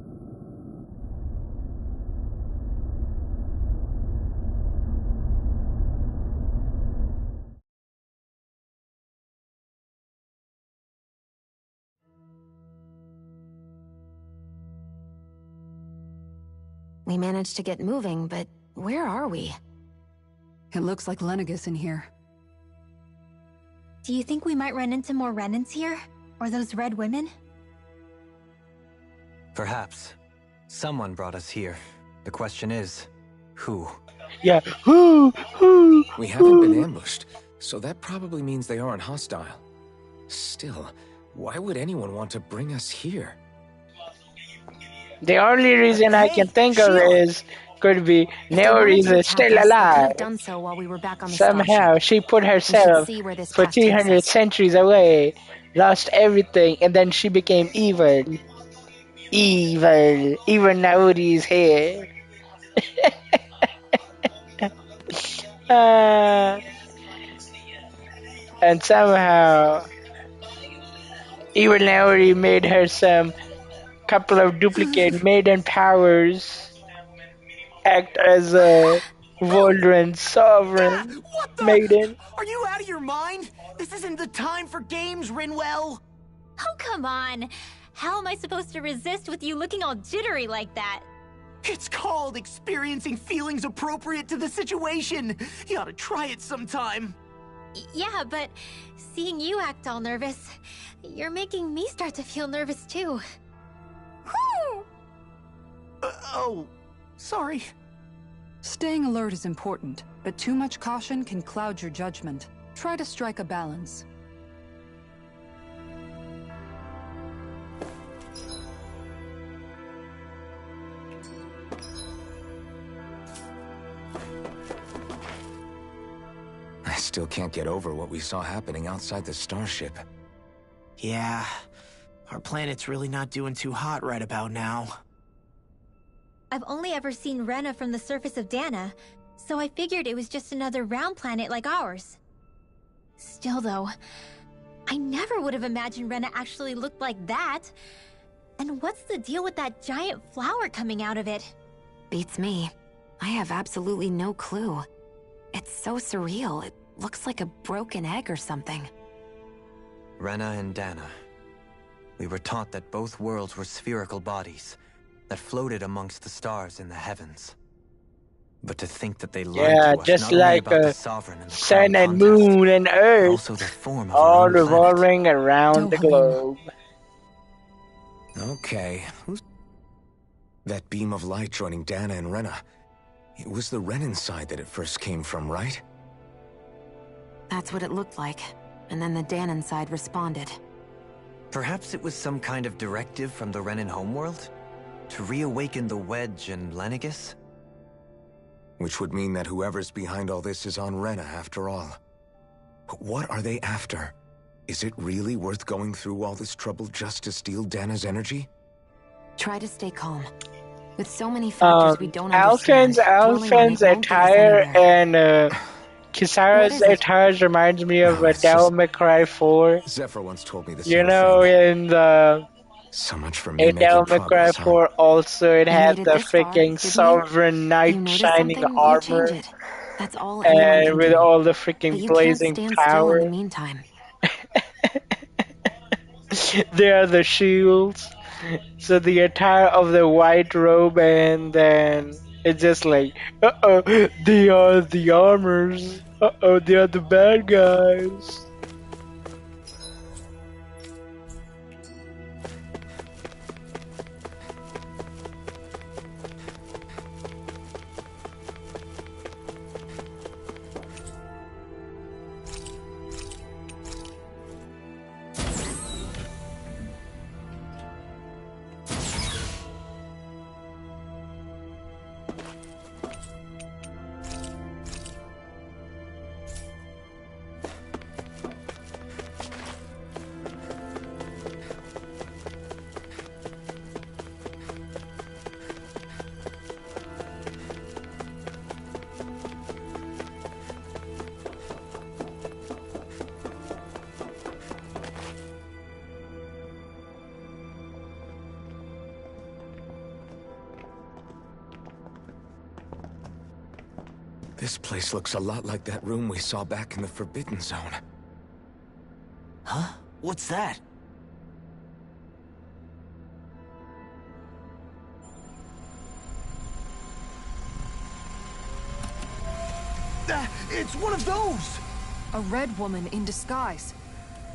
We managed to get moving, but where are we?
It looks like Lenegis in here.
Do you think we might run into more Renans here? Or those red women?
Perhaps. Someone brought us here. The question is, who?
Yeah, who?
We haven't been ambushed, so that probably means they aren't hostile. Still, why would anyone want to bring us here?
The only reason I can think of is could be Naori is still alive.
Done so while we were back on the
Somehow she put herself for 300 centuries away, lost everything, and then she became evil. Evil. Even Naori is here. And somehow even Naori made her some couple of duplicate maiden powers act as a Voldrin sovereign maiden.
Are you out of your mind? This isn't the time for games, Rinwell.
Oh, come on. How am I supposed to resist with you looking all jittery like that?
It's called experiencing feelings appropriate to the situation. You ought to try it sometime.
Yeah, but seeing you act all nervous, you're making me start to feel nervous too.
Oh, sorry.
Staying alert is important, but too much caution can cloud your judgment. Try to strike a balance.
I still can't get over what we saw happening outside the starship.
Yeah, our planet's really not doing too hot right about now.
I've only ever seen Rena from the surface of Dana, so I figured it was just another round planet like ours. Still though, I never would have imagined Rena actually looked like that. And what's the deal with that giant flower coming out of it?
Beats me. I have absolutely no clue. It's so surreal. It looks like a broken egg or something.
Rena and Dana. We were taught that both worlds were spherical bodies that floated amongst the stars in the heavens. But to think that they lied to us,
just
not only
like
about the Sovereign and the
sun
Crown
and
contest,
moon and earth,
also the form of
all
our own planet.
revolving around the globe.
Okay, who's... That beam of light joining Dana and Rena. It was the Renan side that it first came from, right?
That's what it looked like. And then the Danon side responded.
Perhaps it was some kind of directive from the Renan homeworld? To reawaken the Wedge and Lenegis?
Which would mean that whoever's behind all this is on Rena after all. But what are they after? Is it really worth going through all this trouble just to steal Dana's energy?
Try to stay calm. With so many factors we don't understand.
Alphen's attire and Kisara's attire reminds me of Devil May Cry 4.
Zephyr once told me this.
You know, in the
so much for me
Devil May Cry 4 also it had the freaking sovereign knight shining armor.
That's all.
And with all the freaking blazing power.
In the meantime.
They are the shields. So the attire of the white robe, and then it's just like, uh-oh, they are the armors. Uh-oh, they are the bad guys.
This place looks a lot like that room we saw back in the Forbidden Zone.
Huh? What's that? It's one of those!
A red woman in disguise.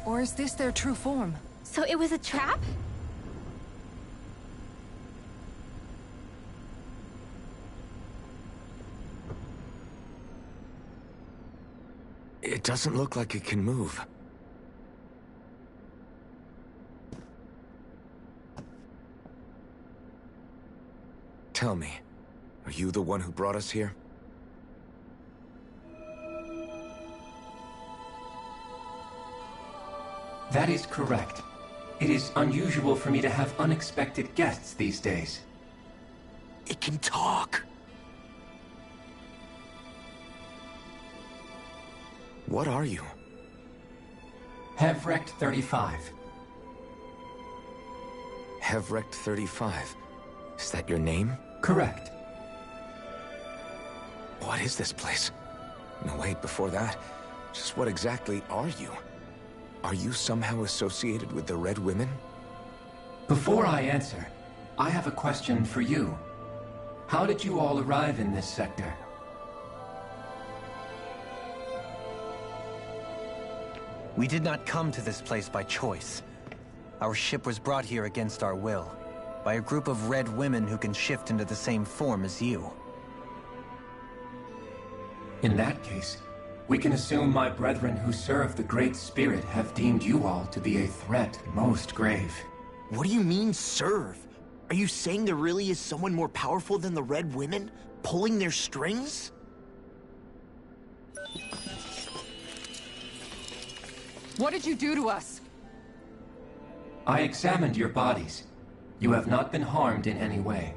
Or is this their true form?
So it was a trap?
It doesn't look like it can move. Tell me, are you the one who brought us here?
That is correct. It is unusual for me to have unexpected guests these days.
It can talk.
What are you?
Hevrect 35.
Hevrect 35. Is that your name?
Correct.
What is this place? No, wait, before that, just what exactly are you? Are you somehow associated with the Red Women?
Before I answer, I have a question for you. How did you all arrive in this sector?
We did not come to this place by choice. Our ship was brought here against our will, by a group of Red Women who can shift into the same form as you.
In that case, we can assume my brethren who serve the Great Spirit have deemed you all to be a threat most grave.
What do you mean, serve? Are you saying there really is someone more powerful than the Red Women, pulling their strings?
What did you do to us?
I examined your bodies. You have not been harmed in any way.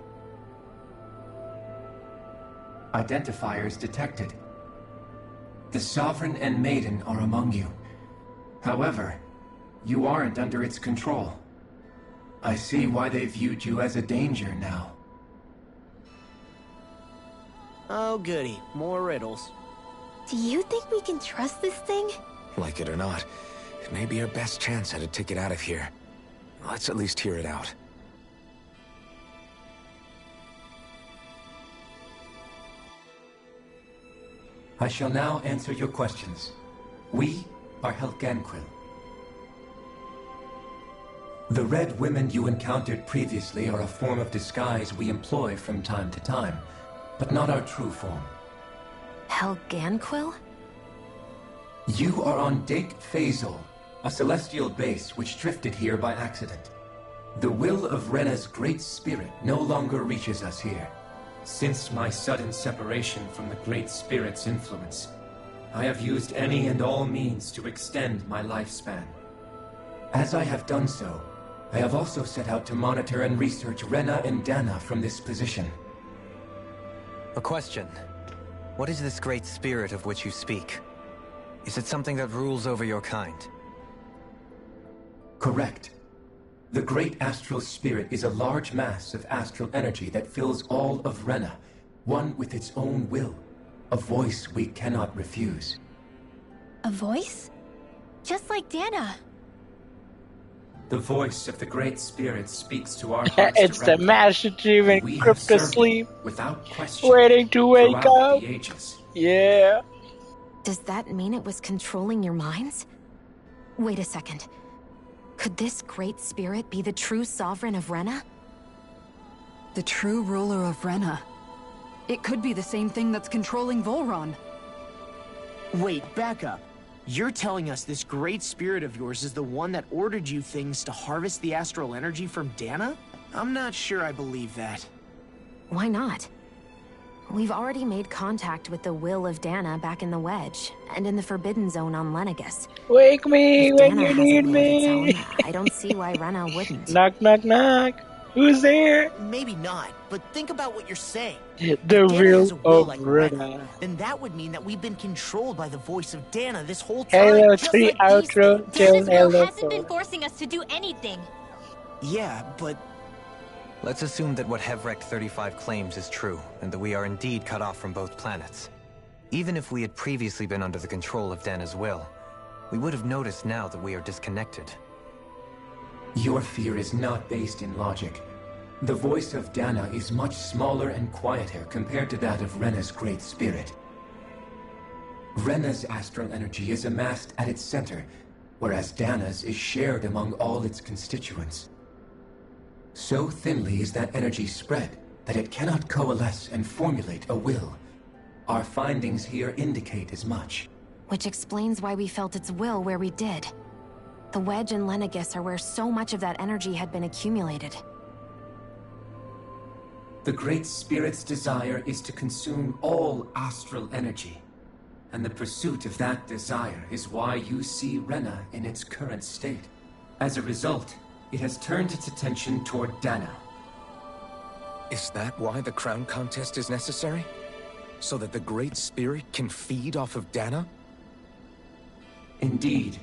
Identifiers detected. The Sovereign and Maiden are among you. However, you aren't under its control. I see why they viewed you as a danger now.
Oh goody, more riddles.
Do you think we can trust this thing?
Like it or not, it may be our best chance at a ticket out of here. Let's at least hear it out.
I shall now answer your questions. We are Helganquil. The Red Women you encountered previously are a form of disguise we employ from time to time, but not our true form.
Helganquil?
You are on Dake Phasol, a celestial base which drifted here by accident. The will of Rena's Great Spirit no longer reaches us here. Since my sudden separation from the Great Spirit's influence, I have used any and all means to extend my lifespan. As I have done so, I have also set out to monitor and research Rena and Dana from this position.
A question. What is this Great Spirit of which you speak? Is it something that rules over your kind?
Correct. The Great Astral Spirit is a large mass of astral energy that fills all of Rena, one with its own will, a voice we cannot refuse.
A voice? Just like Dana.
The voice of the Great Spirit speaks to our hearts
It's the Master Chief in
we
crypto
have served
sleep,
without question,
waiting to wake
throughout
up.
the ages.
Yeah.
Does that mean it was controlling your minds? Wait a second. Could this Great Spirit be the true Sovereign of Rena?
The true ruler of Rena. It could be the same thing that's controlling Volron.
Wait, back up. You're telling us this Great Spirit of yours is the one that ordered you things to harvest the astral energy from Dana? I'm not sure I believe that.
Why not? We've already made contact with the will of Dana back in the Wedge, and in the Forbidden Zone on Lenegus.
Wake me
If
when
Dana
you
has a
need
will of its
me.
own, I don't see why Rena wouldn't.
Knock, knock, knock. Who's there?
Maybe not, but think about what you're saying.
The
If Dana
real
has a will
of
like
Rena.
then that would mean that we've been controlled by the voice of Dana this whole time.
Halo
just
3
like these
outro
things.
till
Dana's will
Halo
hasn't
4.
been forcing us to do anything.
Yeah, but
Let's assume that what Hevrect 35 claims is true, and that we are indeed cut off from both planets. Even if we had previously been under the control of Dana's will, we would have noticed now that we are disconnected.
Your fear is not based in logic. The voice of Dana is much smaller and quieter compared to that of Rena's Great Spirit. Rena's astral energy is amassed at its center, whereas Dana's is shared among all its constituents. So thinly is that energy spread that it cannot coalesce and formulate a will. Our findings here indicate as much.
which explains why we felt its will where we did. The Wedge and Lenegis are where so much of that energy had been accumulated.
The Great Spirit's desire is to consume all astral energy, and the pursuit of that desire is why you see Rena in its current state. As a result, it has turned its attention toward Dana.
Is that why the crown contest is necessary? So that the Great Spirit can feed off of Dana?
Indeed,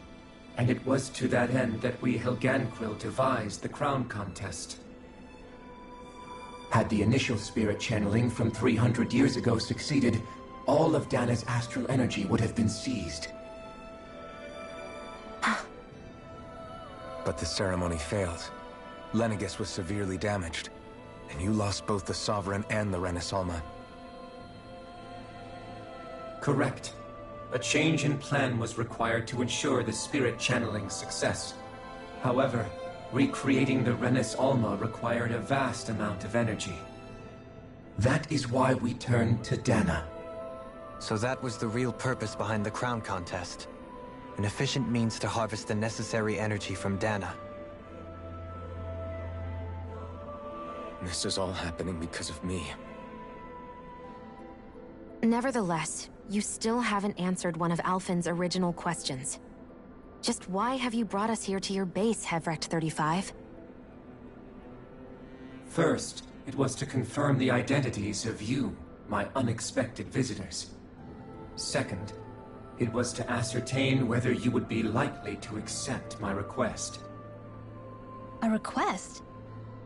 and it was to that end that we Helganquil devised the crown contest. Had the initial spirit channeling from 300 years ago succeeded, all of Dana's astral energy would have been seized.
But the ceremony failed. Lenegis was severely damaged, and you lost both the Sovereign and the Renis Alma.
Correct. A change in plan was required to ensure the spirit channeling's success. However, recreating the Renis Alma required a vast amount of energy. That is why we turned to Dana.
So that was the real purpose behind the crown contest. An efficient means to harvest the necessary energy from Dana.
This is all happening because of me.
Nevertheless, you still haven't answered one of Alphen's original questions. Just why have you brought us here to your base, Hevrecht 35?
First, it was to confirm the identities of you, my unexpected visitors. Second, it was to ascertain whether you would be likely to accept my request.
A request?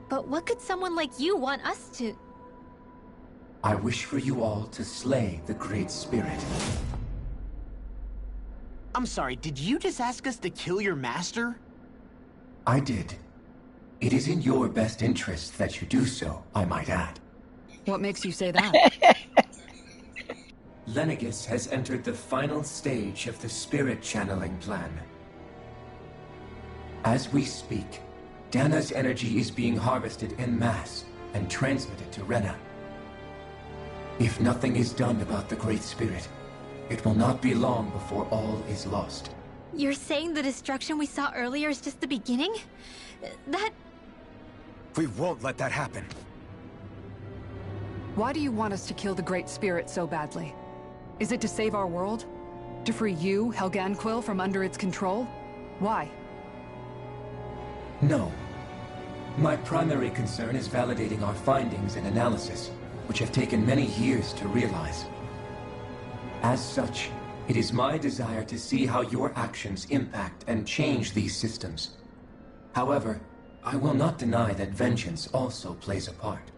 But what could someone like you want us to...
I wish for you all to slay the Great Spirit.
I'm sorry, did you just ask us to kill your master?
I did. It is in your best interest that you do so, I might add.
What makes you say that?
Lenegis has entered the final stage of the spirit channeling plan. As we speak, Dana's energy is being harvested en masse and transmitted to Rena. If nothing is done about the Great Spirit, it will not be long before all is lost.
You're saying the destruction we saw earlier is just the beginning? That...
We won't let that happen.
Why do you want us to kill the Great Spirit so badly? Is it to save our world? To free you, Helganquil, from under its control? Why?
No. My primary concern is validating our findings and analysis, which have taken many years to realize. As such, it is my desire to see how your actions impact and change these systems. However, I will not deny that vengeance also plays a part.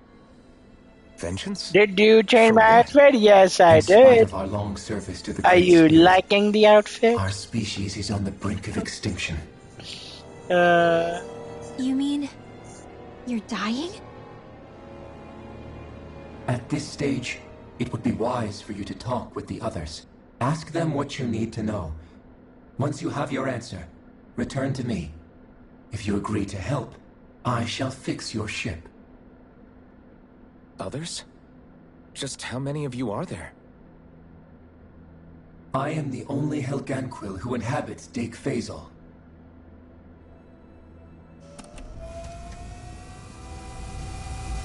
Vengeance?
Did you change my outfit? Yes, I
In spite
did.
of our long service to the
Are
Great
you
Spirit,
liking the outfit?
our species is on the brink of extinction.
You mean... you're dying?
At this stage, it would be wise for you to talk with the others. Ask them what you need to know. Once you have your answer, return to me. If you agree to help, I shall fix your ship.
Others? Just how many of you are there?
I am the only Helganquil who inhabits Dake Faisal.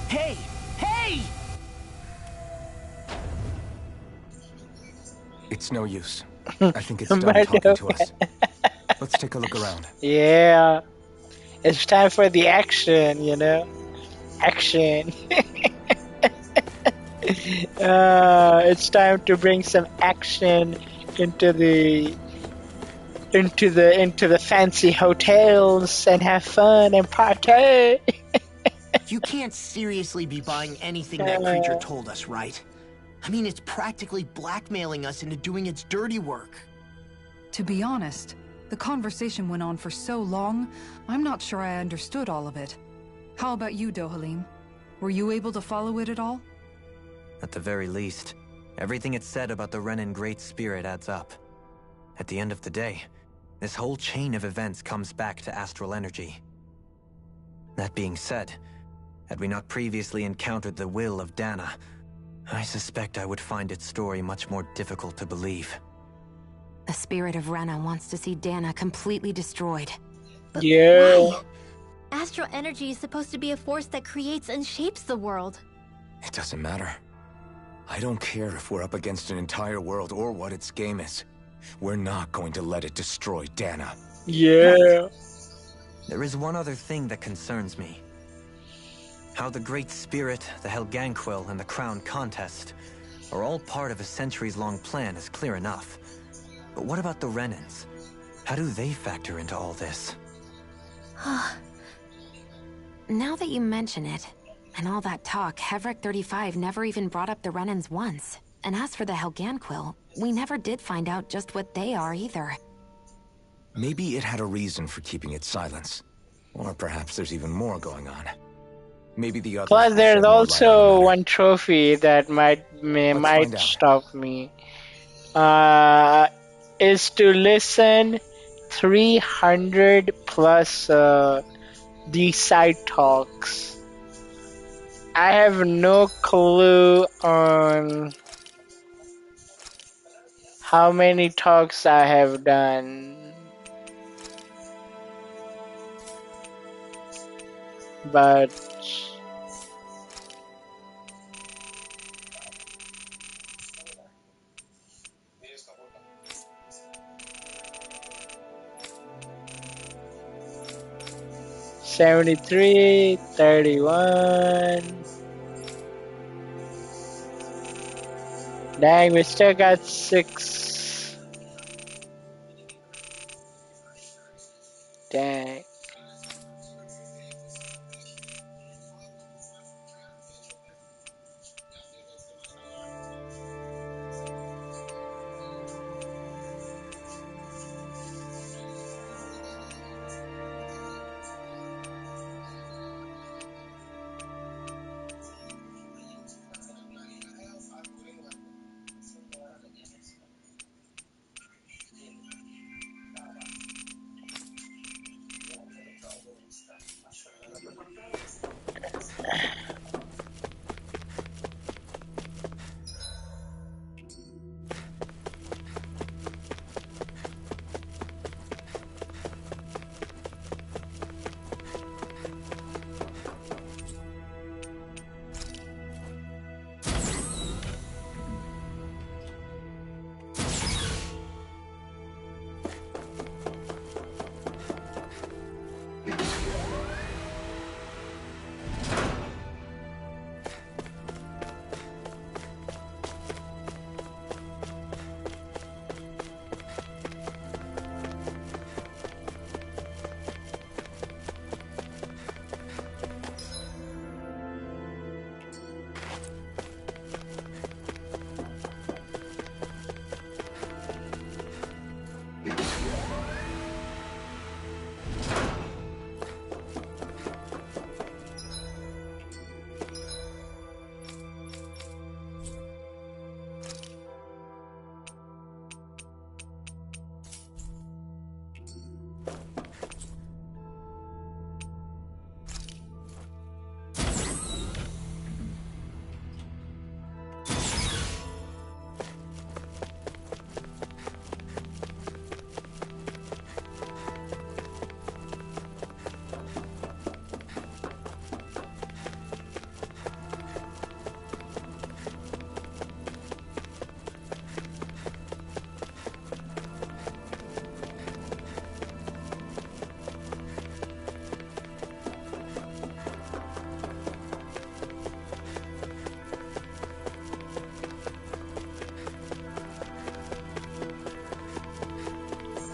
Hey! Hey!
It's no use. I think it's done talking to us. Let's take a look around.
Yeah. It's time for the action, you know? Action. It's time to bring some action into the fancy hotels and have fun and party.
You can't seriously be buying anything that creature told us, right? I mean, it's practically blackmailing us into doing its dirty work.
To be honest, the conversation went on for so long, I'm not sure I understood all of it. How about you, Dohalim? Were you able to follow it at all?
At the very least, everything it said about the Renin Great Spirit adds up. At the end of the day, this whole chain of events comes back to astral energy. That being said, had we not previously encountered the will of Dana, I suspect I would find its story much more difficult to believe.
The spirit of Rena wants to see Dana completely destroyed.
Yeah.
Why? Astral energy is supposed to be a force that creates and shapes the world.
It doesn't matter. I don't care if we're up against an entire world or what its game is. We're not going to let it destroy Dana.
Yeah.
There is one other thing that concerns me. How the Great Spirit, the Helganquil, and the Crown Contest are all part of a centuries-long plan is clear enough. But what about the Renans? How do they factor into all this?
Now that you mention it, and all that talk, Hevric 35 never even brought up the Renans once. And as for the Helganquil, we never did find out just what they are either.
Maybe it had a reason for keeping its silence. Or perhaps there's even more going on. Maybe the others...
Plus, there's also one trophy that might
find out.
stop me. Is to listen 300 plus these side talks. I have no clue on how many talks I have done. But $73, $31. Dang, we still got 6. Dang.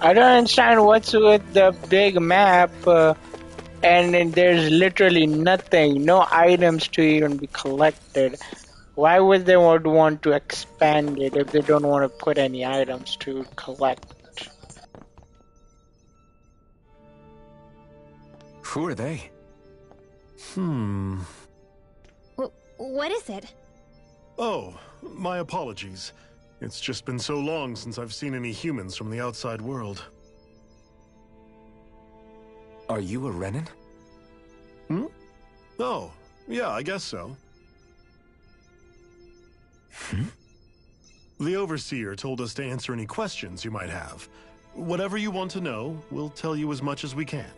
I don't understand what's with the big map, and then there's literally nothing, no items to even be collected. Why would they want to expand it if they don't want to put any items to collect?
Who are they?
What is it?
Oh, my apologies. It's just been so long since I've seen any humans from the outside world.
Are you a Renan?
Oh, yeah, I guess so. The Overseer told us to answer any questions you might have. Whatever you want to know, we'll tell you as much as we can.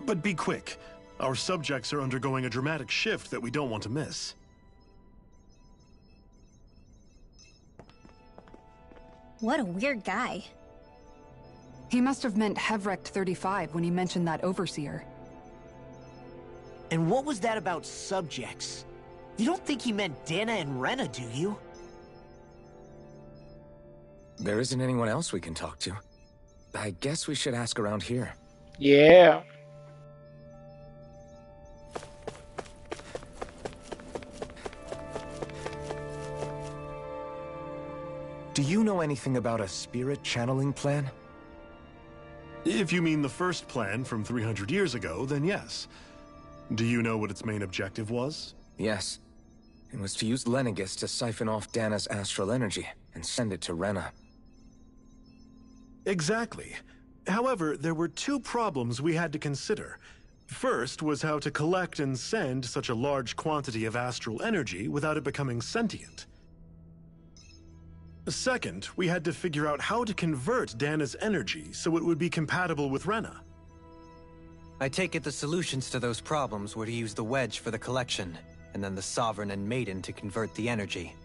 But be quick. Our subjects are undergoing a dramatic shift that we don't want to miss.
What a weird guy.
He must have meant Hevrecht 35 when he mentioned that Overseer.
And what was that about subjects? You don't think he meant Dana and Rena, do you?
There isn't anyone else we can talk to. I guess we should ask around here.
Yeah.
Do you know anything about a spirit channeling plan?
If you mean the first plan from 300 years ago, then yes. Do you know what its main objective was?
Yes. It was to use Lenegis to siphon off Dana's astral energy and send it to Rena.
Exactly. However, there were two problems we had to consider. First was how to collect and send such a large quantity of astral energy without it becoming sentient. Second, we had to figure out how to convert Dana's energy so it would be compatible with Rena.
I take it the solutions to those problems were to use the wedge for the collection, and then the Sovereign and Maiden to convert the energy.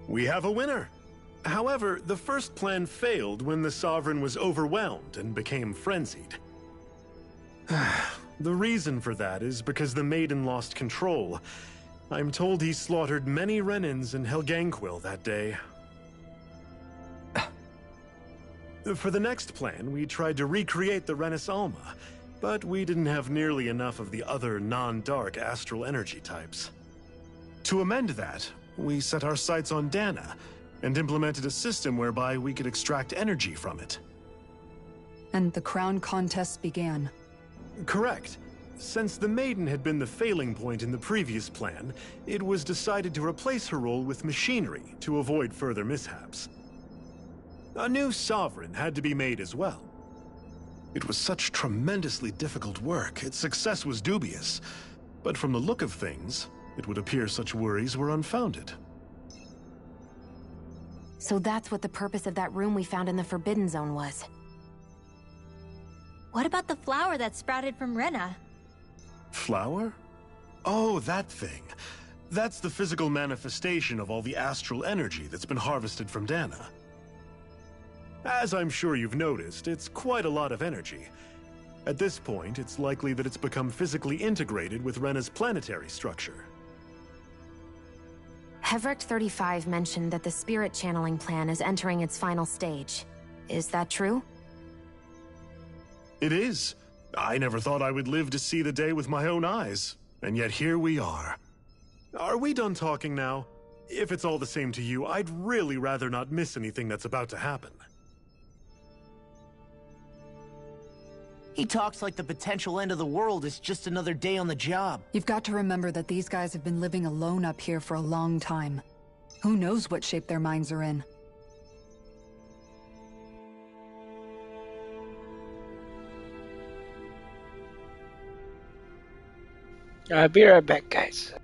We have a winner! However, the first plan failed when the Sovereign was overwhelmed and became frenzied. The reason for that is because the Maiden lost control. I'm told he slaughtered many Renans in Helganquil that day. For the next plan, we tried to recreate the Renis Alma, but we didn't have nearly enough of the other non-dark astral energy types. To amend that, we set our sights on Dana, and implemented a system whereby we could extract energy from it.
And the crown contest began.
Correct. Since the Maiden had been the failing point in the previous plan, it was decided to replace her role with machinery to avoid further mishaps. A new Sovereign had to be made as well. It was such tremendously difficult work, its success was dubious. But from the look of things, it would appear such worries were unfounded.
So that's what the purpose of that room we found in the Forbidden Zone was.
What about the flower that sprouted from Rena?
Flower? Oh, that thing. That's the physical manifestation of all the astral energy that's been harvested from Dana. As I'm sure you've noticed, it's quite a lot of energy. At this point, it's likely that it's become physically integrated with Rena's planetary structure.
Hevrecht 35 mentioned that the spirit channeling plan is entering its final stage. Is that true?
It is. I never thought I would live to see the day with my own eyes, and yet here we are. Are we done talking now? If it's all the same to you, I'd really rather not miss anything that's about to happen.
He talks like the potential end of the world is just another day on the job.
You've got to remember that these guys have been living alone up here for a long time. Who knows what shape their minds are in?
I'll be right back, guys.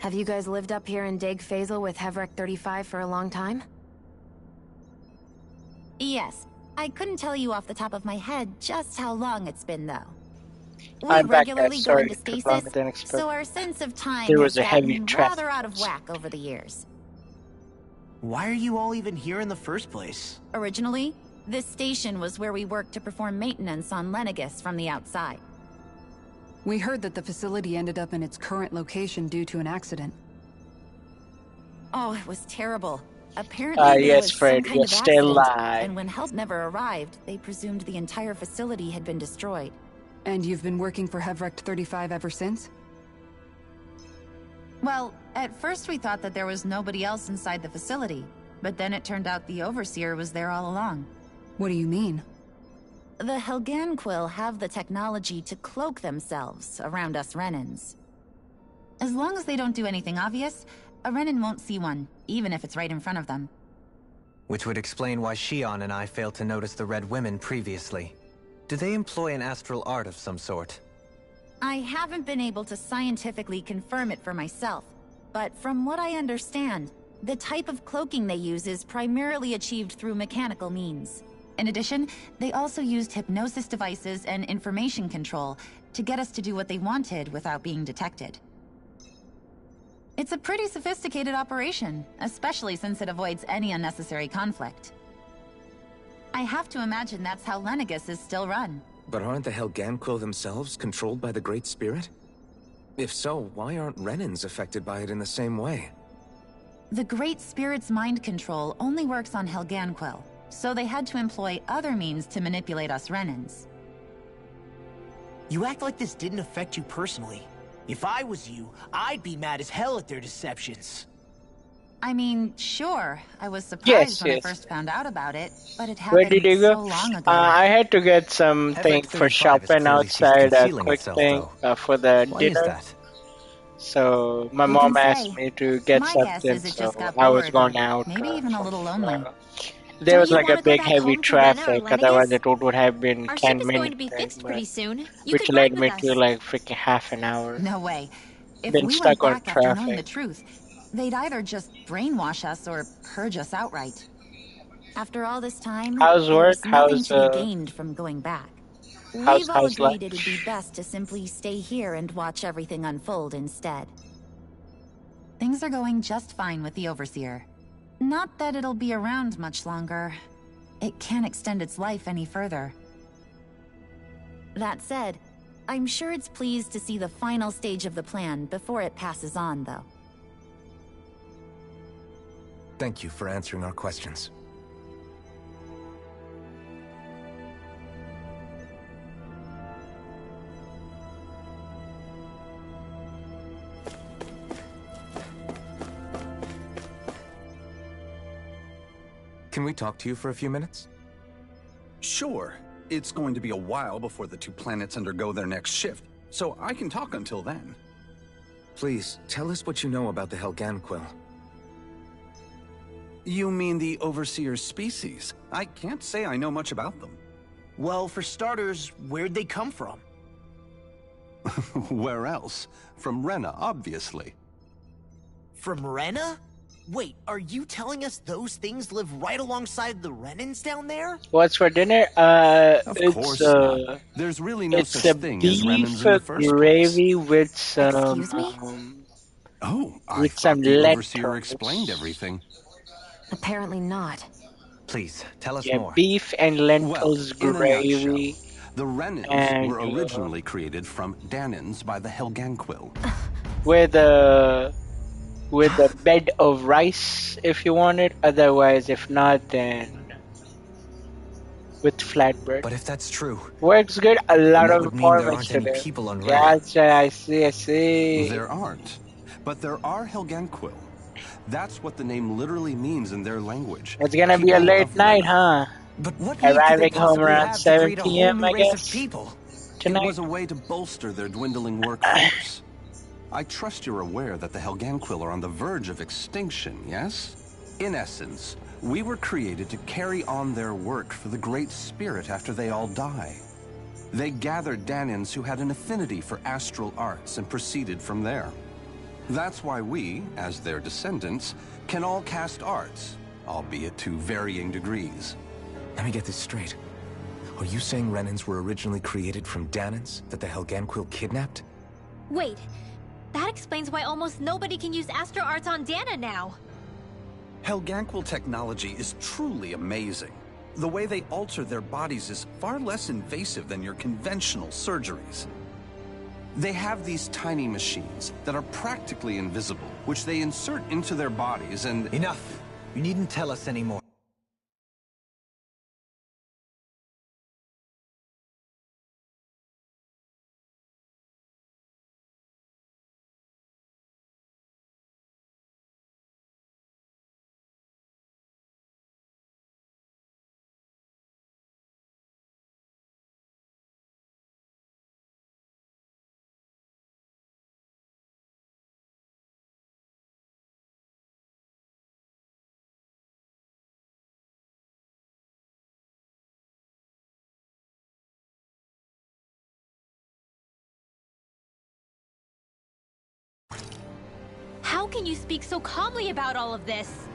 Have you guys lived up here in Deg Faisal with Hevrek 35 for a long time?
Yes. I couldn't tell you off the top of my head just how long it's been, though. We
I'm back,
regularly
guys.
go
Sorry,
into
it took longer
stasis,
than expected.
so our sense of time
There
has
was a heavy
gotten
traffic.
rather out of whack over the years.
Why are you all even here in the first place?
Originally, this station was where we worked to perform maintenance on Lenegis from the outside.
We heard that the facility ended up in its current location due to an accident.
Oh, it was terrible. Apparently there
yes,
was
Fred,
some kind
you're
of
still
accident,
alive.
and when help never arrived, they presumed the entire facility had been destroyed.
And you've been working for Hevrek 35 ever since?
Well, at first we thought that there was nobody else inside the facility, but then it turned out the Overseer was there all along.
What do you mean?
The Helganquil have the technology to cloak themselves around us Renans. As long as they don't do anything obvious, a Renan won't see one, even if it's right in front of them.
Which would explain why Shion and I failed to notice the Red Women previously. Do they employ an astral art of some sort?
I haven't been able to scientifically confirm it for myself, but from what I understand, the type of cloaking they use is primarily achieved through mechanical means. In addition, they also used hypnosis devices and information control to get us to do what they wanted without being detected. It's a pretty sophisticated operation, especially since it avoids any unnecessary conflict. I have to imagine that's how Lenegis is still run.
But aren't the Helganquil themselves controlled by the Great Spirit? If so, why aren't Renans affected by it in the same way?
The Great Spirit's mind control only works on Helganquil, so they had to employ other means to manipulate us Renans.
You act like this didn't affect you personally. If I was you, I'd be mad as hell at their deceptions.
I mean, sure, I was surprised when I
yes.
first found out about it, but it
Where
happened
did you go?
so long ago.
I had to get something
Hevrek
for
35
shopping
is clearly
outside, a
concealing
quick
itself,
thing for the
Why
dinner.
is that?
So my
Who
mom
can
asked
say?
me to get
My
something,
guess is it
so
just got
I was
bored,
going
or
out.
maybe even a little lonely.
There was
Don't you
like a
wanna go
big
back
heavy
home to Rena or
traffic,
Lenegis?
otherwise it would have been
Our
10
ship is
minutes.
going to be fixed pretty soon. You
Which
could
led
ride
me
with
to
us.
like freaking half an hour.
No way. If
Been
we
stuck
went
on
back after knowing the
traffic.
truth, they'd either just brainwash us or purge us outright. After all this time,
How's work?
there's nothing
How's
to be gained from going back.
how's
We've all agreed
life?
it'd be best to simply stay here and watch everything unfold instead. Things are going just fine with the Overseer. Not that it'll be around much longer. It can't extend its life any further. That said, I'm sure it's pleased to see the final stage of the plan before it passes on, though.
Thank you for answering our questions. Can we talk to you for a few minutes?
Sure. It's going to be a while before the two planets undergo their next shift, so I can talk until then.
Please, tell us what you know about the Helganquil.
You mean the Overseer's species? I can't say I know much about them.
Well, for starters, where'd they come from?
Where else? From Rena, obviously.
From Rena? Wait, are you telling us those things live right alongside the Renans down there?
What's for dinner?
Of
It's
course not. There's really no
it's
such
a
thing as
beef
Renans in the first
gravy with some
Excuse me?
Oh, I
with
thought
some
the Overseer
lentils.
explained everything.
Apparently not.
Please, tell us
Yeah,
more.
beef and lentils
In a
gravy.
nutshell, the Renans
and,
were originally created from Danans by the Helganquil.
with a bed of rice if you want it. Otherwise, if not, then with flatbread.
But if that's true,
Works good. A lot
that
of
would mean there
performance
aren't any
today.
people on Rena.
Gotcha. I see.
There aren't, but there are Helganquil. That's what the name literally means in their language.
It's gonna be a
People
late
of
night,
Rena.
huh?
But what need could they
Arriving home
possibly
around
have to
7
create a whole
p.m.
new
I
race
guess.
of people?
It
Tonight.
was a way to bolster their dwindling workforce. I trust you're aware that the Helganquil are on the verge of extinction, yes? In essence, we were created to carry on their work for the Great Spirit after they all die. They gathered Danans who had an affinity for astral arts and proceeded from there. That's why we, as their descendants, can all cast arts, albeit to varying degrees.
Let me get this straight. Are you saying Renans were originally created from Dahnans that the Helganquil kidnapped?
Wait, that explains why almost nobody can use Astro Arts on Dana now.
Helganquil technology is truly amazing. The way they alter their bodies is far less invasive than your conventional surgeries.
They have these tiny machines that are practically invisible, which they insert into their bodies and...
Enough! You needn't tell us anymore.
How can you speak so calmly about all of this?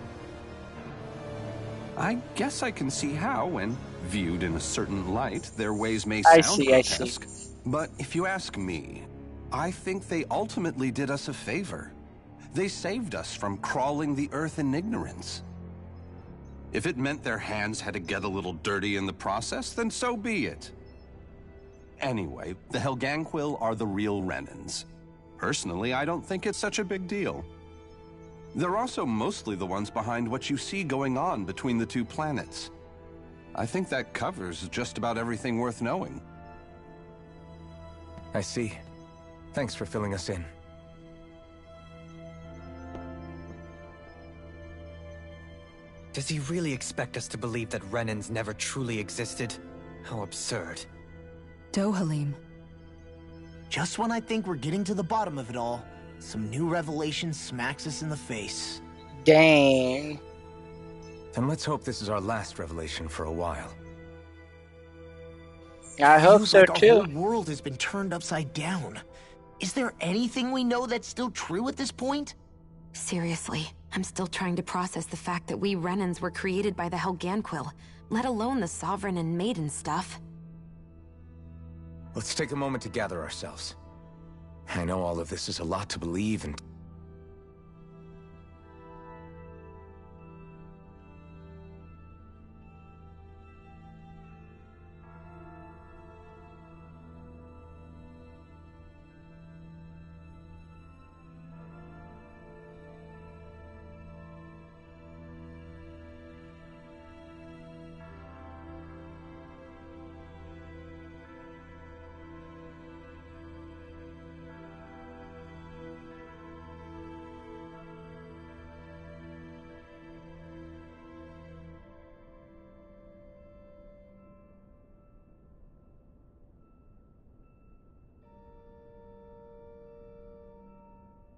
I guess I can see how, when viewed in a certain light, their ways may sound grotesque. But if you ask me, I think they ultimately did us a favor. They saved us from crawling the earth in ignorance. If it meant their hands had to get a little dirty in the process, then so be it. Anyway, the Helganquil are the real Renans. Personally, I don't think it's such a big deal. They're also mostly the ones behind what you see going on between the two planets. I think that covers just about everything worth knowing.
I see. Thanks for filling us in.
Does he really expect us to believe that Renans never truly existed? How absurd.
Dohalim.
Just when I think we're getting to the bottom of it all, some new revelation smacks us in the face.
Dang.
Then let's hope this is our last revelation for a while.
I hope so
like
too.
Our whole world has been turned upside down. Is there anything we know that's still true at this point?
Seriously, I'm still trying to process the fact that we Renans were created by the Helganquil, let alone the Sovereign and Maiden stuff.
Let's take a moment to gather ourselves. I know all of this is a lot to believe and...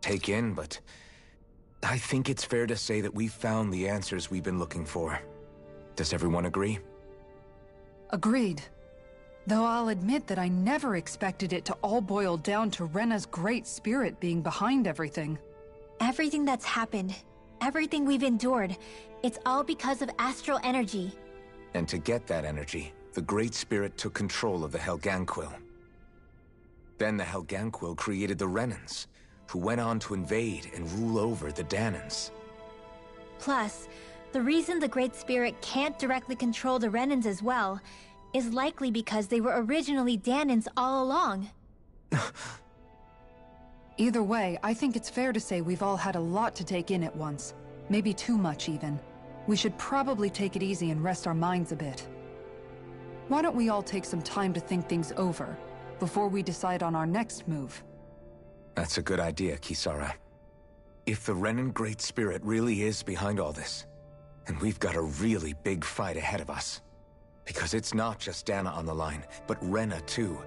take in, but I think it's fair to say that we've found the answers we've been looking for. Does everyone agree?
Agreed. Though I'll admit that I never expected it to all boil down to Rena's great spirit being behind everything.
Everything that's happened, everything we've endured, it's all because of astral energy.
And to get that energy, the Great Spirit took control of the Helganquil. Then the Helganquil created the Renans, who went on to invade and rule over the Dahnans.
Plus, the reason the Great Spirit can't directly control the Renans as well is likely because they were originally Dahnans all along.
Either way, I think it's fair to say we've all had a lot to take in at once. Maybe too much, even. We should probably take it easy and rest our minds a bit. Why don't we all take some time to think things over, before we decide on our next move?
That's a good idea, Kisara. If the Renan Great Spirit really is behind all this, then we've got a really big fight ahead of us. Because it's not just Dana on the line, but Rena too.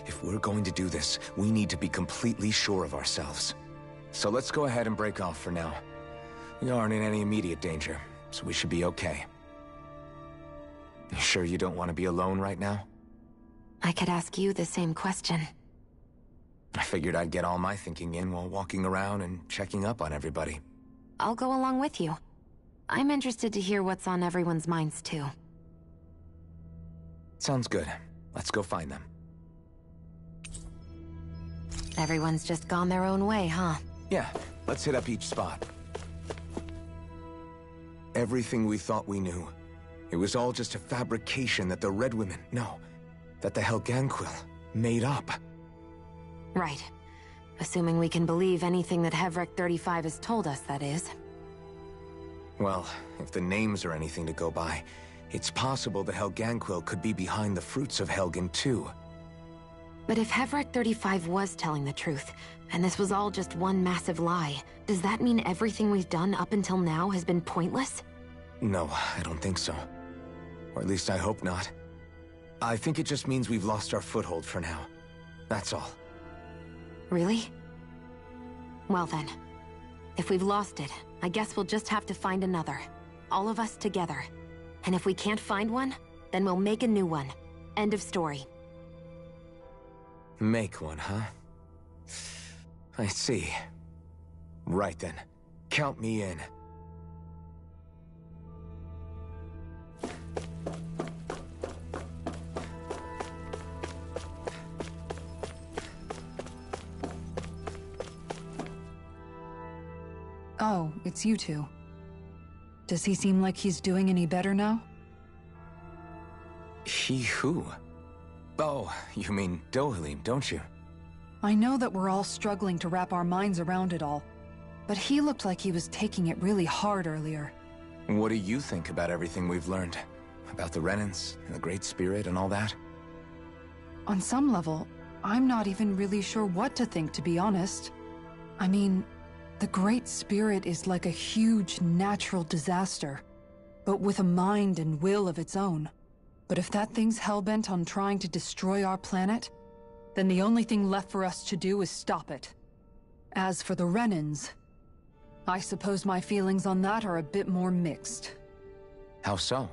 If we're going to do this, we need to be completely sure of ourselves. So let's go ahead and break off for now. We aren't in any immediate danger, so we should be okay. You sure you don't want to be alone right now?
I could ask you the same question.
I figured I'd get all my thinking in while walking around and checking up on everybody.
I'll go along with you. I'm interested to hear what's on everyone's minds, too.
Sounds good. Let's go find them.
Everyone's just gone their own way, huh?
Yeah, let's hit up each spot. Everything we thought we knew. It was all just a fabrication that the Red Women, no, that the Helganquil made up.
Right. Assuming we can believe anything that Hevrek 35 has told us, that is.
Well, if the names are anything to go by, it's possible the Helganquil could be behind the fruits of Helgen too.
But if Hevrek 35 was telling the truth, and this was all just one massive lie, does that mean everything we've done up until now has been pointless?
No, I don't think so. Or at least I hope not. I think it just means we've lost our foothold for now. That's all.
Really? Well then, if we've lost it, I guess we'll just have to find another. All of us together. And if we can't find one, then we'll make a new one. End of story.
Make one, huh? I see. Right then. Count me in.
Oh, it's you two. Does he seem like he's doing any better now?
He who? Oh, you mean Dohalim, don't you?
I know that we're all struggling to wrap our minds around it all, but he looked like he was taking it really hard earlier.
What do you think about everything we've learned? About the Renans, and the Great Spirit, and all that?
On some level, I'm not even really sure what to think, to be honest. I mean, the Great Spirit is like a huge natural disaster, but with a mind and will of its own. But if that thing's hellbent on trying to destroy our planet, then the only thing left for us to do is stop it. As for the Renans, I suppose my feelings on that are a bit more mixed.
How so?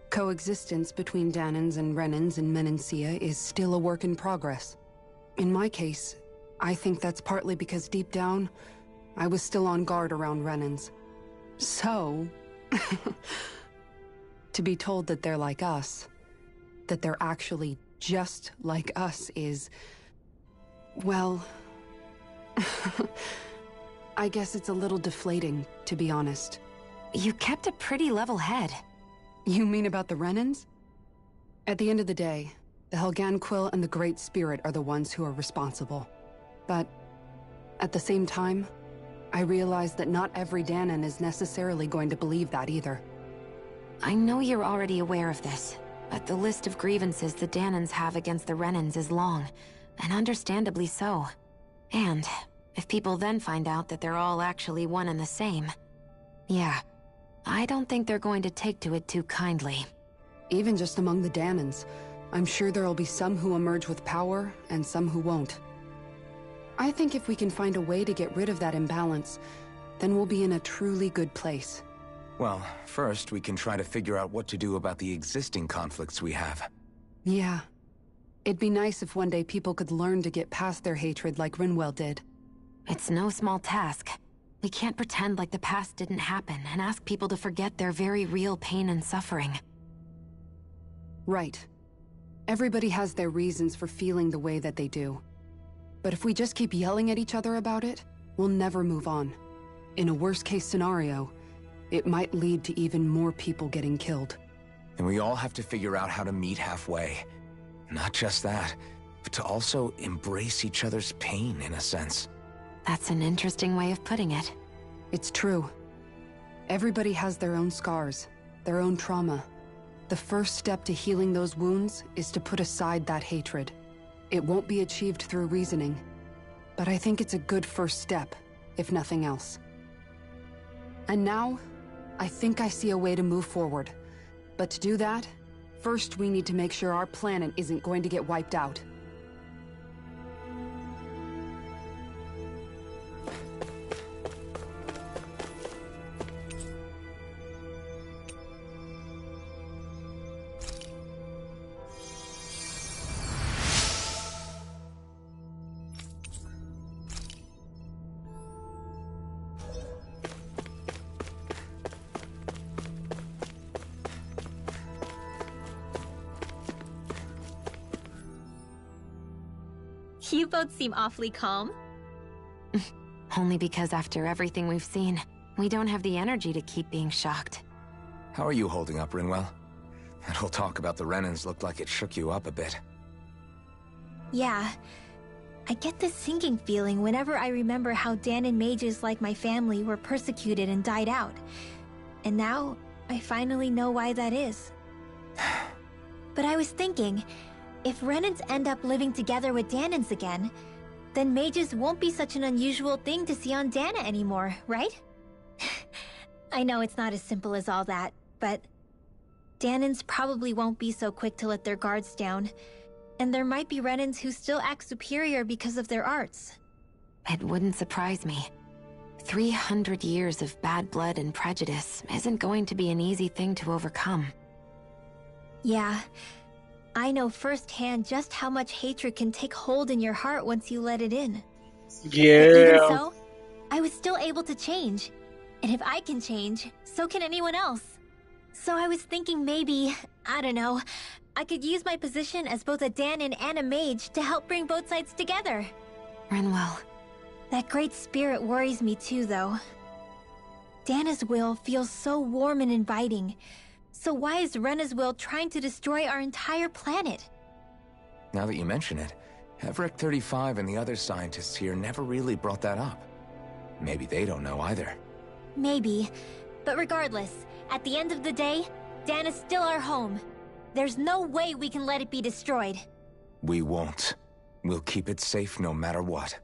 Coexistence between Dahnans and Renans in Menancia is still a work in progress. In my case, I think that's partly because deep down, I was still on guard around Renans. So, to be told that they're like us, that they're actually just like us is, well, I guess it's a little deflating, to be honest.
You kept a pretty level head.
You mean about the Renans? At the end of the day, the Helganquil and the Great Spirit are the ones who are responsible. But at the same time, I realize that not every Dahnan is necessarily going to believe that either.
I know you're already aware of this, but the list of grievances the Dahnans have against the Renans is long, and understandably so. And if people then find out that they're all actually one and the same, yeah, I don't think they're going to take to it too kindly.
Even just among the Dahnans, I'm sure there'll be some who emerge with power and some who won't. I think if we can find a way to get rid of that imbalance, then we'll be in a truly good place.
Well, first we can try to figure out what to do about the existing conflicts we have.
Yeah. It'd be nice if one day people could learn to get past their hatred like Rinwell did.
It's no small task. We can't pretend like the past didn't happen and ask people to forget their very real pain and suffering.
Right. Everybody has their reasons for feeling the way that they do. But if we just keep yelling at each other about it, we'll never move on. In a worst-case scenario, it might lead to even more people getting killed.
And we all have to figure out how to meet halfway. Not just that, but to also embrace each other's pain, in a sense.
That's an interesting way of putting it.
It's true. Everybody has their own scars, their own trauma. The first step to healing those wounds is to put aside that hatred. It won't be achieved through reasoning, but I think it's a good first step, if nothing else. And now, I think I see a way to move forward. But to do that, first we need to make sure our planet isn't going to get wiped out.
You both seem awfully calm.
Only because after everything we've seen, we don't have the energy to keep being shocked.
How are you holding up, Rinwell? That whole talk about the Renans looked like it shook you up a bit.
Yeah. I get this sinking feeling whenever I remember how Dahnan mages like my family were persecuted and died out. And now, I finally know why that is. But I was thinking, if Renans end up living together with Dahnans again, then mages won't be such an unusual thing to see on Dahna anymore, right? I know it's not as simple as all that, but Dahnans probably won't be so quick to let their guards down, and there might be Renans who still act superior because of their arts.
It wouldn't surprise me. 300 years of bad blood and prejudice isn't going to be an easy thing to overcome.
Yeah. I know firsthand just how much hatred can take hold in your heart once you let it in.
Yeah.
But even so, I was still able to change. And if I can change, so can anyone else. So I was thinking maybe, I don't know, I could use my position as both a Dahnan and a mage to help bring both sides together.
Rinwell.
That great spirit worries me too, though. Dahna's will feels so warm and inviting. So why is Rena's will trying to destroy our entire planet?
Now that you mention it, Everett 35 and the other scientists here never really brought that up. Maybe they don't know either.
Maybe. But regardless, at the end of the day, Dahna's still our home. There's no way we can let it be destroyed.
We won't. We'll keep it safe no matter what.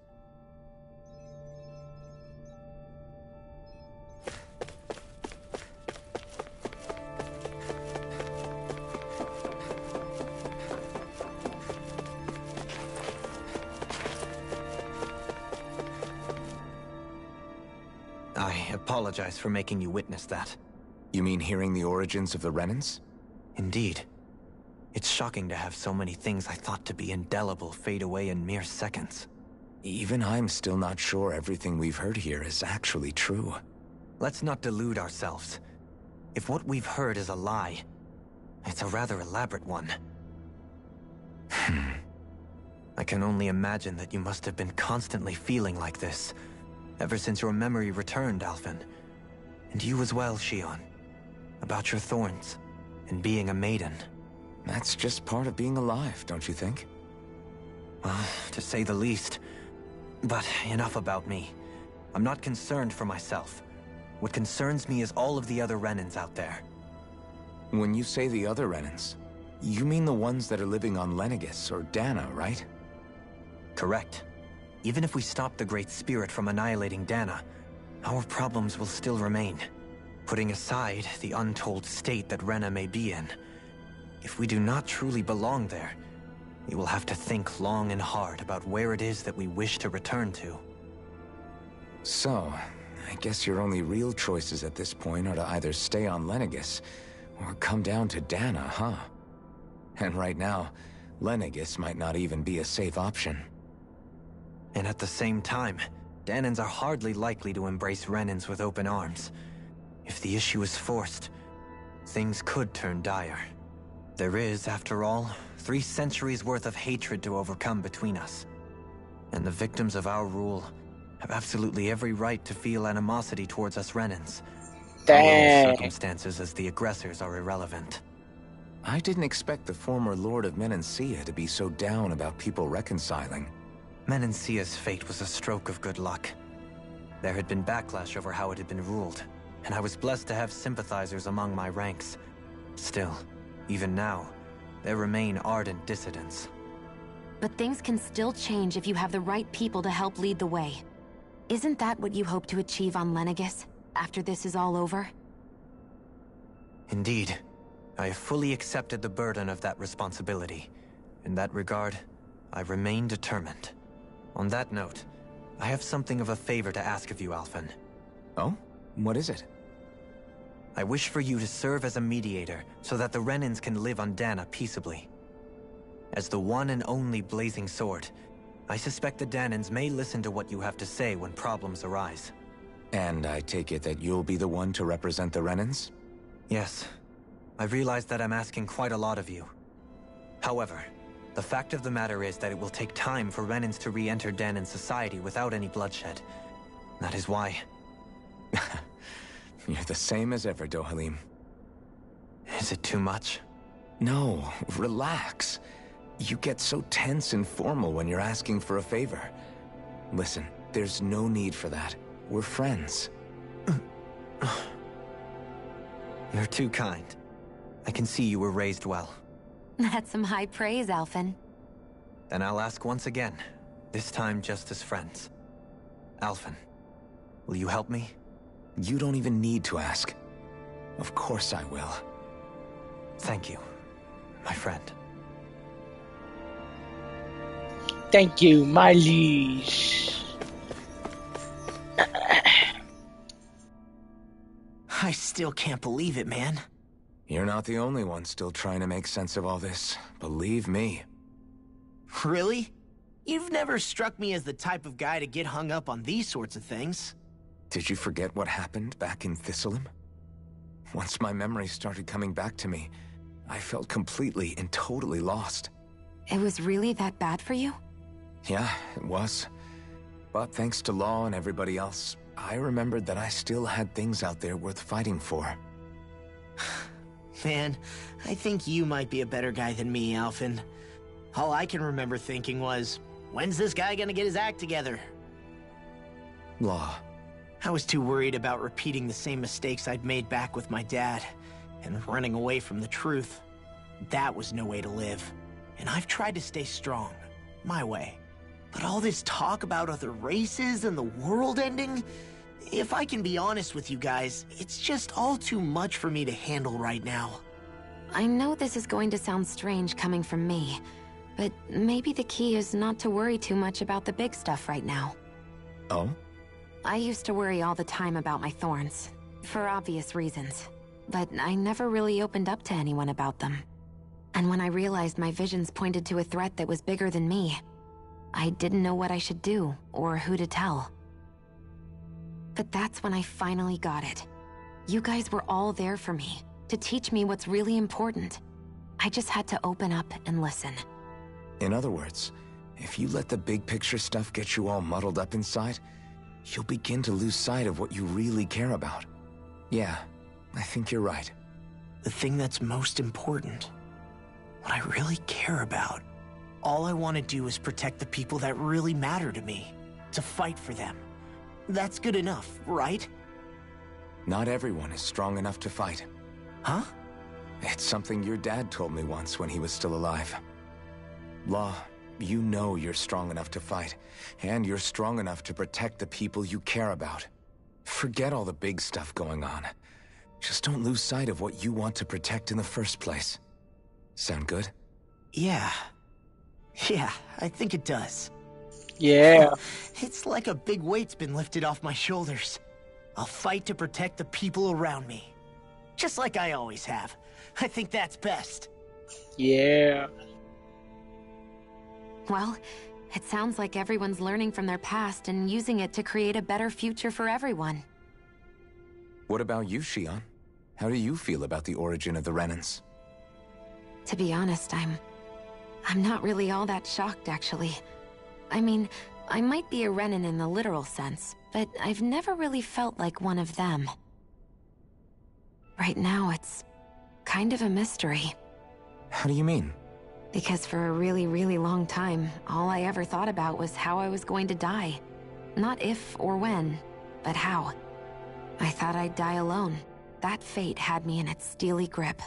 I apologize for making you witness that.
You mean hearing the origins of the Renans?
Indeed. It's shocking to have so many things I thought to be indelible fade away in mere seconds.
Even I'm still not sure everything we've heard here is actually true.
Let's not delude ourselves. If what we've heard is a lie, it's a rather elaborate one. I can only imagine that you must have been constantly feeling like this, ever since your memory returned, Alphen. And you as well, Shionne. About your thorns, and being a maiden.
That's just part of being alive, don't you think?
Well, to say the least. But enough about me. I'm not concerned for myself. What concerns me is all of the other Renans out there.
When you say the other Renans, you mean the ones that are living on Lenegis or Dahna, right?
Correct. Even if we stop the Great Spirit from annihilating Dahna, our problems will still remain. Putting aside the untold state that Rena may be in, if we do not truly belong there, we will have to think long and hard about where it is that we wish to return to.
So, I guess your only real choices at this point are to either stay on Lenegis, or come down to Dahna, huh? And right now, Lenegis might not even be a safe option.
And at the same time, Dahnans are hardly likely to embrace Renans with open arms. If the issue is forced, things could turn dire. There is, after all, 3 centuries worth of hatred to overcome between us. And the victims of our rule have absolutely every right to feel animosity towards us Renans. All circumstances as the aggressors are irrelevant.
I didn't expect the former Lord of Menancia to be so down about people reconciling.
Menancia's fate was a stroke of good luck. There had been backlash over how it had been ruled, and I was blessed to have sympathizers among my ranks. Still, even now, there remain ardent dissidents.
But things can still change if you have the right people to help lead the way. Isn't that what you hope to achieve on Lenegis, after this is all over?
Indeed. I have fully accepted the burden of that responsibility. In that regard, I remain determined. On that note, I have something of a favor to ask of you, Alphen.
Oh? What is it?
I wish for you to serve as a mediator so that the Renans can live on Dahna peaceably. As the one and only Blazing Sword, I suspect the Dahnans may listen to what you have to say when problems arise.
And I take it that you'll be the one to represent the Renans?
Yes. I realize that I'm asking quite a lot of you. However, The fact of the matter is that it will take time for Renans to re-enter Danan society without any bloodshed. That is why.
You're the same as ever, Dohalim.
Is it too much?
No, relax. You get so tense and formal when you're asking for a favor. Listen, there's no need for that. We're friends.
You're too kind. I can see you were raised well.
That's some high praise, Alphen.
Then I'll ask once again, this time just as friends. Alphen, will you help me?
You don't even need to ask. Of course I will.
Thank you, my friend.
Thank you, my liege.
I still can't believe it, man.
You're not the only one still trying to make sense of all this. Believe me.
Really? You've never struck me as the type of guy to get hung up on these sorts of things.
Did you forget what happened back in Thistleum? Once my memory started coming back to me, I felt completely and totally lost.
It was really that bad for you?
Yeah, it was. But thanks to Law and everybody else, I remembered that I still had things out there worth fighting for.
Man, I think you might be a better guy than me, Alphen. All I can remember thinking was, when's this guy gonna get his act together?
Law.
I was too worried about repeating the same mistakes I'd made back with my dad, and running away from the truth. That was no way to live. And I've tried to stay strong, my way. But all this talk about other races and the world ending, if I can be honest with you guys, it's just all too much for me to handle right now.
I know this is going to sound strange coming from me, but maybe the key is not to worry too much about the big stuff right now.
Oh?
I used to worry all the time about my thorns, for obvious reasons, but I never really opened up to anyone about them. And when I realized my visions pointed to a threat that was bigger than me, I didn't know what I should do, or who to tell. But that's when I finally got it. You guys were all there for me, to teach me what's really important. I just had to open up and listen.
In other words, if you let the big picture stuff get you all muddled up inside, you'll begin to lose sight of what you really care about. Yeah, I think you're right.
The thing that's most important, what I really care about, all I want to do is protect the people that really matter to me, to fight for them. That's good enough, right?
Not everyone is strong enough to fight.
Huh?
It's something your dad told me once when he was still alive. Law, you know you're strong enough to fight, and you're strong enough to protect the people you care about. Forget all the big stuff going on. Just don't lose sight of what you want to protect in the first place. Sound good?
Yeah. Yeah, I think it does.
Yeah.
It's like a big weight's been lifted off my shoulders. I'll fight to protect the people around me. Just like I always have. I think that's best.
Yeah.
Well, it sounds like everyone's learning from their past and using it to create a better future for everyone.
What about you, Shionne? How do you feel about the origin of the Renans?
To be honest, I'm not really all that shocked, actually. I mean, I might be a Renan in the literal sense, but I've never really felt like one of them. Right now, it's kind of a mystery.
How do you mean?
Because for a really, really long time, all I ever thought about was how I was going to die. Not if or when, but how. I thought I'd die alone. That fate had me in its steely grip.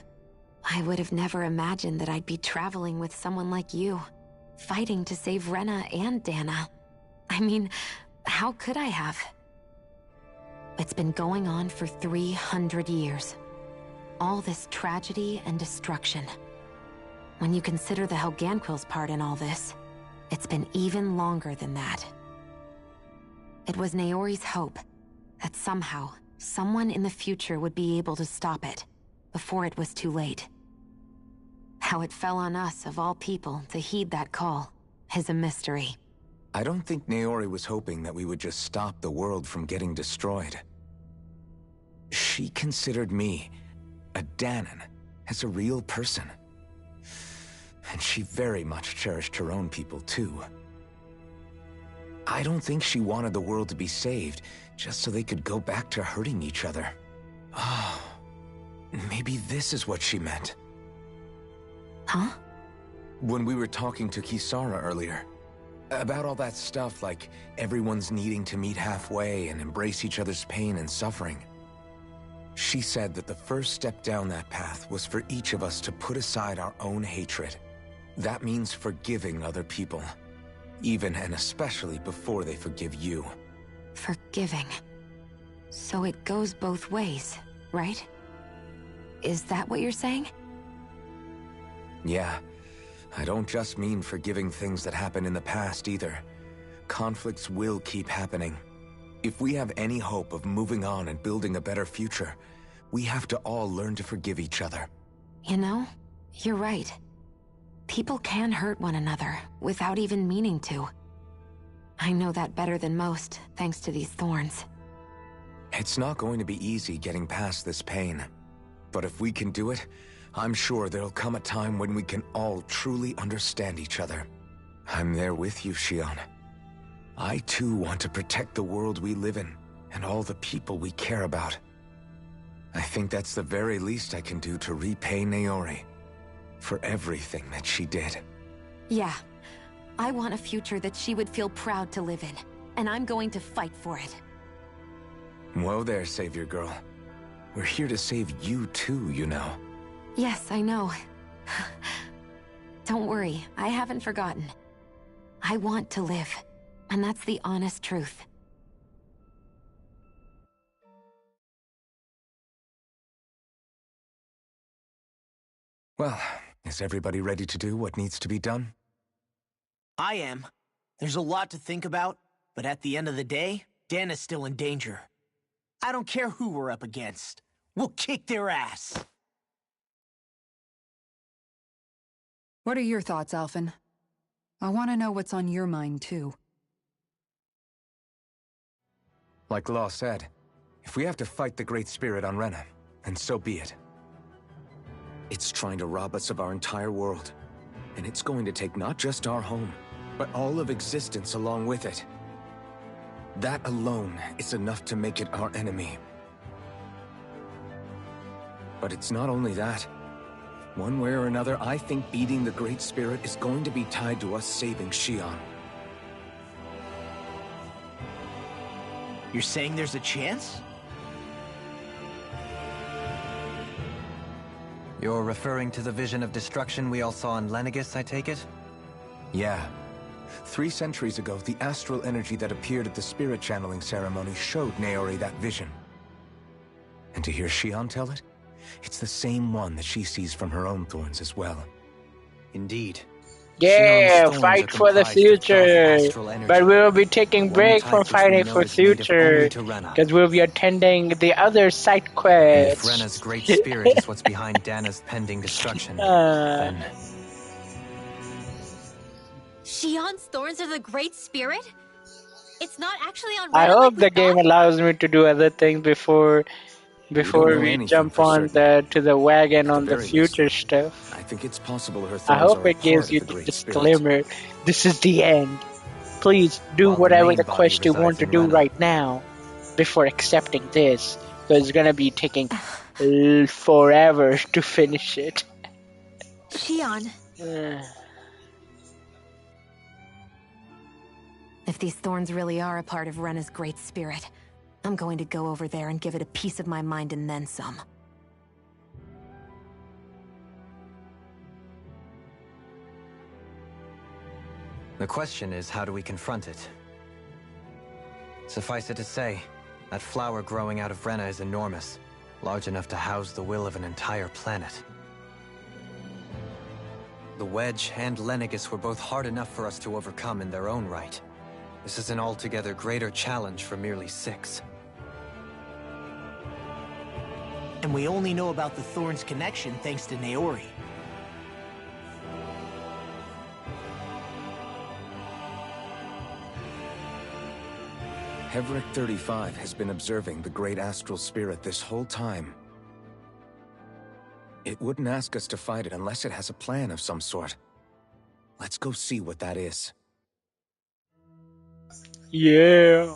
I would have never imagined that I'd be traveling with someone like you, fighting to save Rena and Dana. I mean, how could I have? It's been going on for 300 years. All this tragedy and destruction. When you consider the Helganquil's part in all this, it's been even longer than that. It was Naori's hope that somehow, someone in the future would be able to stop it, before it was too late. How it fell on us, of all people, to heed that call, is a mystery.
I don't think Naori was hoping that we would just stop the world from getting destroyed. She considered me, a Danan, as a real person. And she very much cherished her own people, too. I don't think she wanted the world to be saved, just so they could go back to hurting each other. Oh, maybe this is what she meant.
Huh?
When we were talking to Kisara earlier, about all that stuff like everyone's needing to meet halfway and embrace each other's pain and suffering. She said that the first step down that path was for each of us to put aside our own hatred. That means forgiving other people, even and especially before they forgive you.
Forgiving. So it goes both ways, right? Is that what you're saying?
Yeah. I don't just mean forgiving things that happened in the past either. Conflicts will keep happening. If we have any hope of moving on and building a better future, we have to all learn to forgive each other.
You know, you're right. People can hurt one another without even meaning to. I know that better than most, thanks to these thorns.
It's not going to be easy getting past this pain. But if we can do it, I'm sure there'll come a time when we can all truly understand each other. I'm there with you, Shion. I too want to protect the world we live in, and all the people we care about. I think that's the very least I can do to repay Naori for everything that she did.
Yeah. I want a future that she would feel proud to live in, and I'm going to fight for it.
Whoa there, Savior Girl. We're here to save you too, you know.
Yes, I know. Don't worry, I haven't forgotten. I want to live, and that's the honest truth.
Well, is everybody ready to do what needs to be done?
I am. There's a lot to think about, but at the end of the day, Dan is still in danger. I don't care who we're up against. We'll kick their ass.
What are your thoughts, Alphen? I want to know what's on your mind, too.
Like Law said, if we have to fight the Great Spirit on Rena, then so be it. It's trying to rob us of our entire world, and it's going to take not just our home, but all of existence along with it. That alone is enough to make it our enemy. But it's not only that. One way or another, I think beating the Great Spirit is going to be tied to us saving Shion.
You're saying there's a chance?
You're referring to the vision of destruction we all saw in Lenegis, I take it?
Yeah. 3 centuries ago, the astral energy that appeared at the spirit channeling ceremony showed Naori that vision. And to hear Shion tell it, it's the same one that she sees from her own thorns as well.
Indeed.
Yeah, fight for the future. But we will be taking break from fighting for future because we'll be attending the other side quests.
If Rena's great spirit is what's behind Dana's pending destruction, then...
Shion's thorns are the Great Spirit? It's not actually on
I
Rena
hope
like we
the game
thought?
allows me to do other things before we jump on to the wagon on the future stuff.
I think it's possible her
I hope it gives you the disclaimer. This is the end. Please do whatever the quest you want to do right now before accepting this, because it's gonna be taking forever to finish it.
Shion.
If these thorns really are a part of Rena's Great Spirit, I'm going to go over there and give it a piece of my mind and then some.
The question is, how do we confront it? Suffice it to say, that flower growing out of Rena is enormous, large enough to house the will of an entire planet. The Wedge and Lenegis were both hard enough for us to overcome in their own right. This is an altogether greater challenge for merely 6.
And we only know about the Thorns connection thanks to Naori.
Heverick 35 has been observing the Great Astral Spirit this whole time. It wouldn't ask us to fight it unless it has a plan of some sort. Let's go see what that is.
Yeah.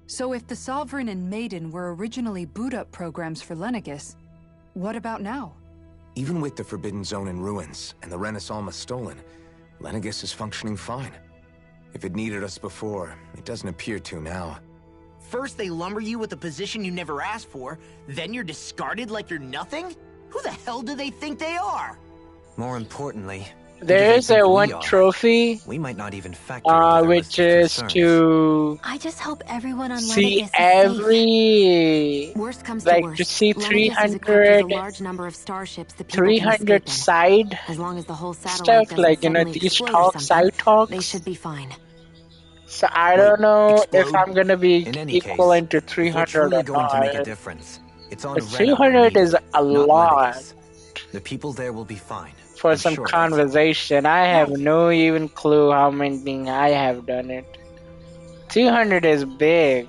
So if the Sovereign and Maiden were originally boot-up programs for Lenegis, what about now?
Even with the Forbidden Zone in ruins and the Renis Alma stolen, Lenegis is functioning fine. If it needed us before, it doesn't appear to now.
First they lumber you with a position you never asked for, then you're discarded like you're nothing? Who the hell do they think they are?
More importantly,
there is a one trophy,
we might not even factor
which is to
I just hope everyone on
see
Lenegis
every,
Worst comes
like
to worst,
to see
Lenegis is equipped with
300,
a large number of starships the people can
300
escape in.
side
As long as the whole satellite
stuff,
doesn't
like, you know,
suddenly
these
explode or
talk,
something,
side talks.
they should be fine.
So I don't know if I'm gonna be
In any
equivalent to
if we're
300
truly
or
going to make a
not.
difference, it's on
But
Rena
300 is a
not
lot
Lenegis. The people there will be fine.
for
I'm
some
sure of it.
conversation. I have no even clue how many I have done it. 200 is big.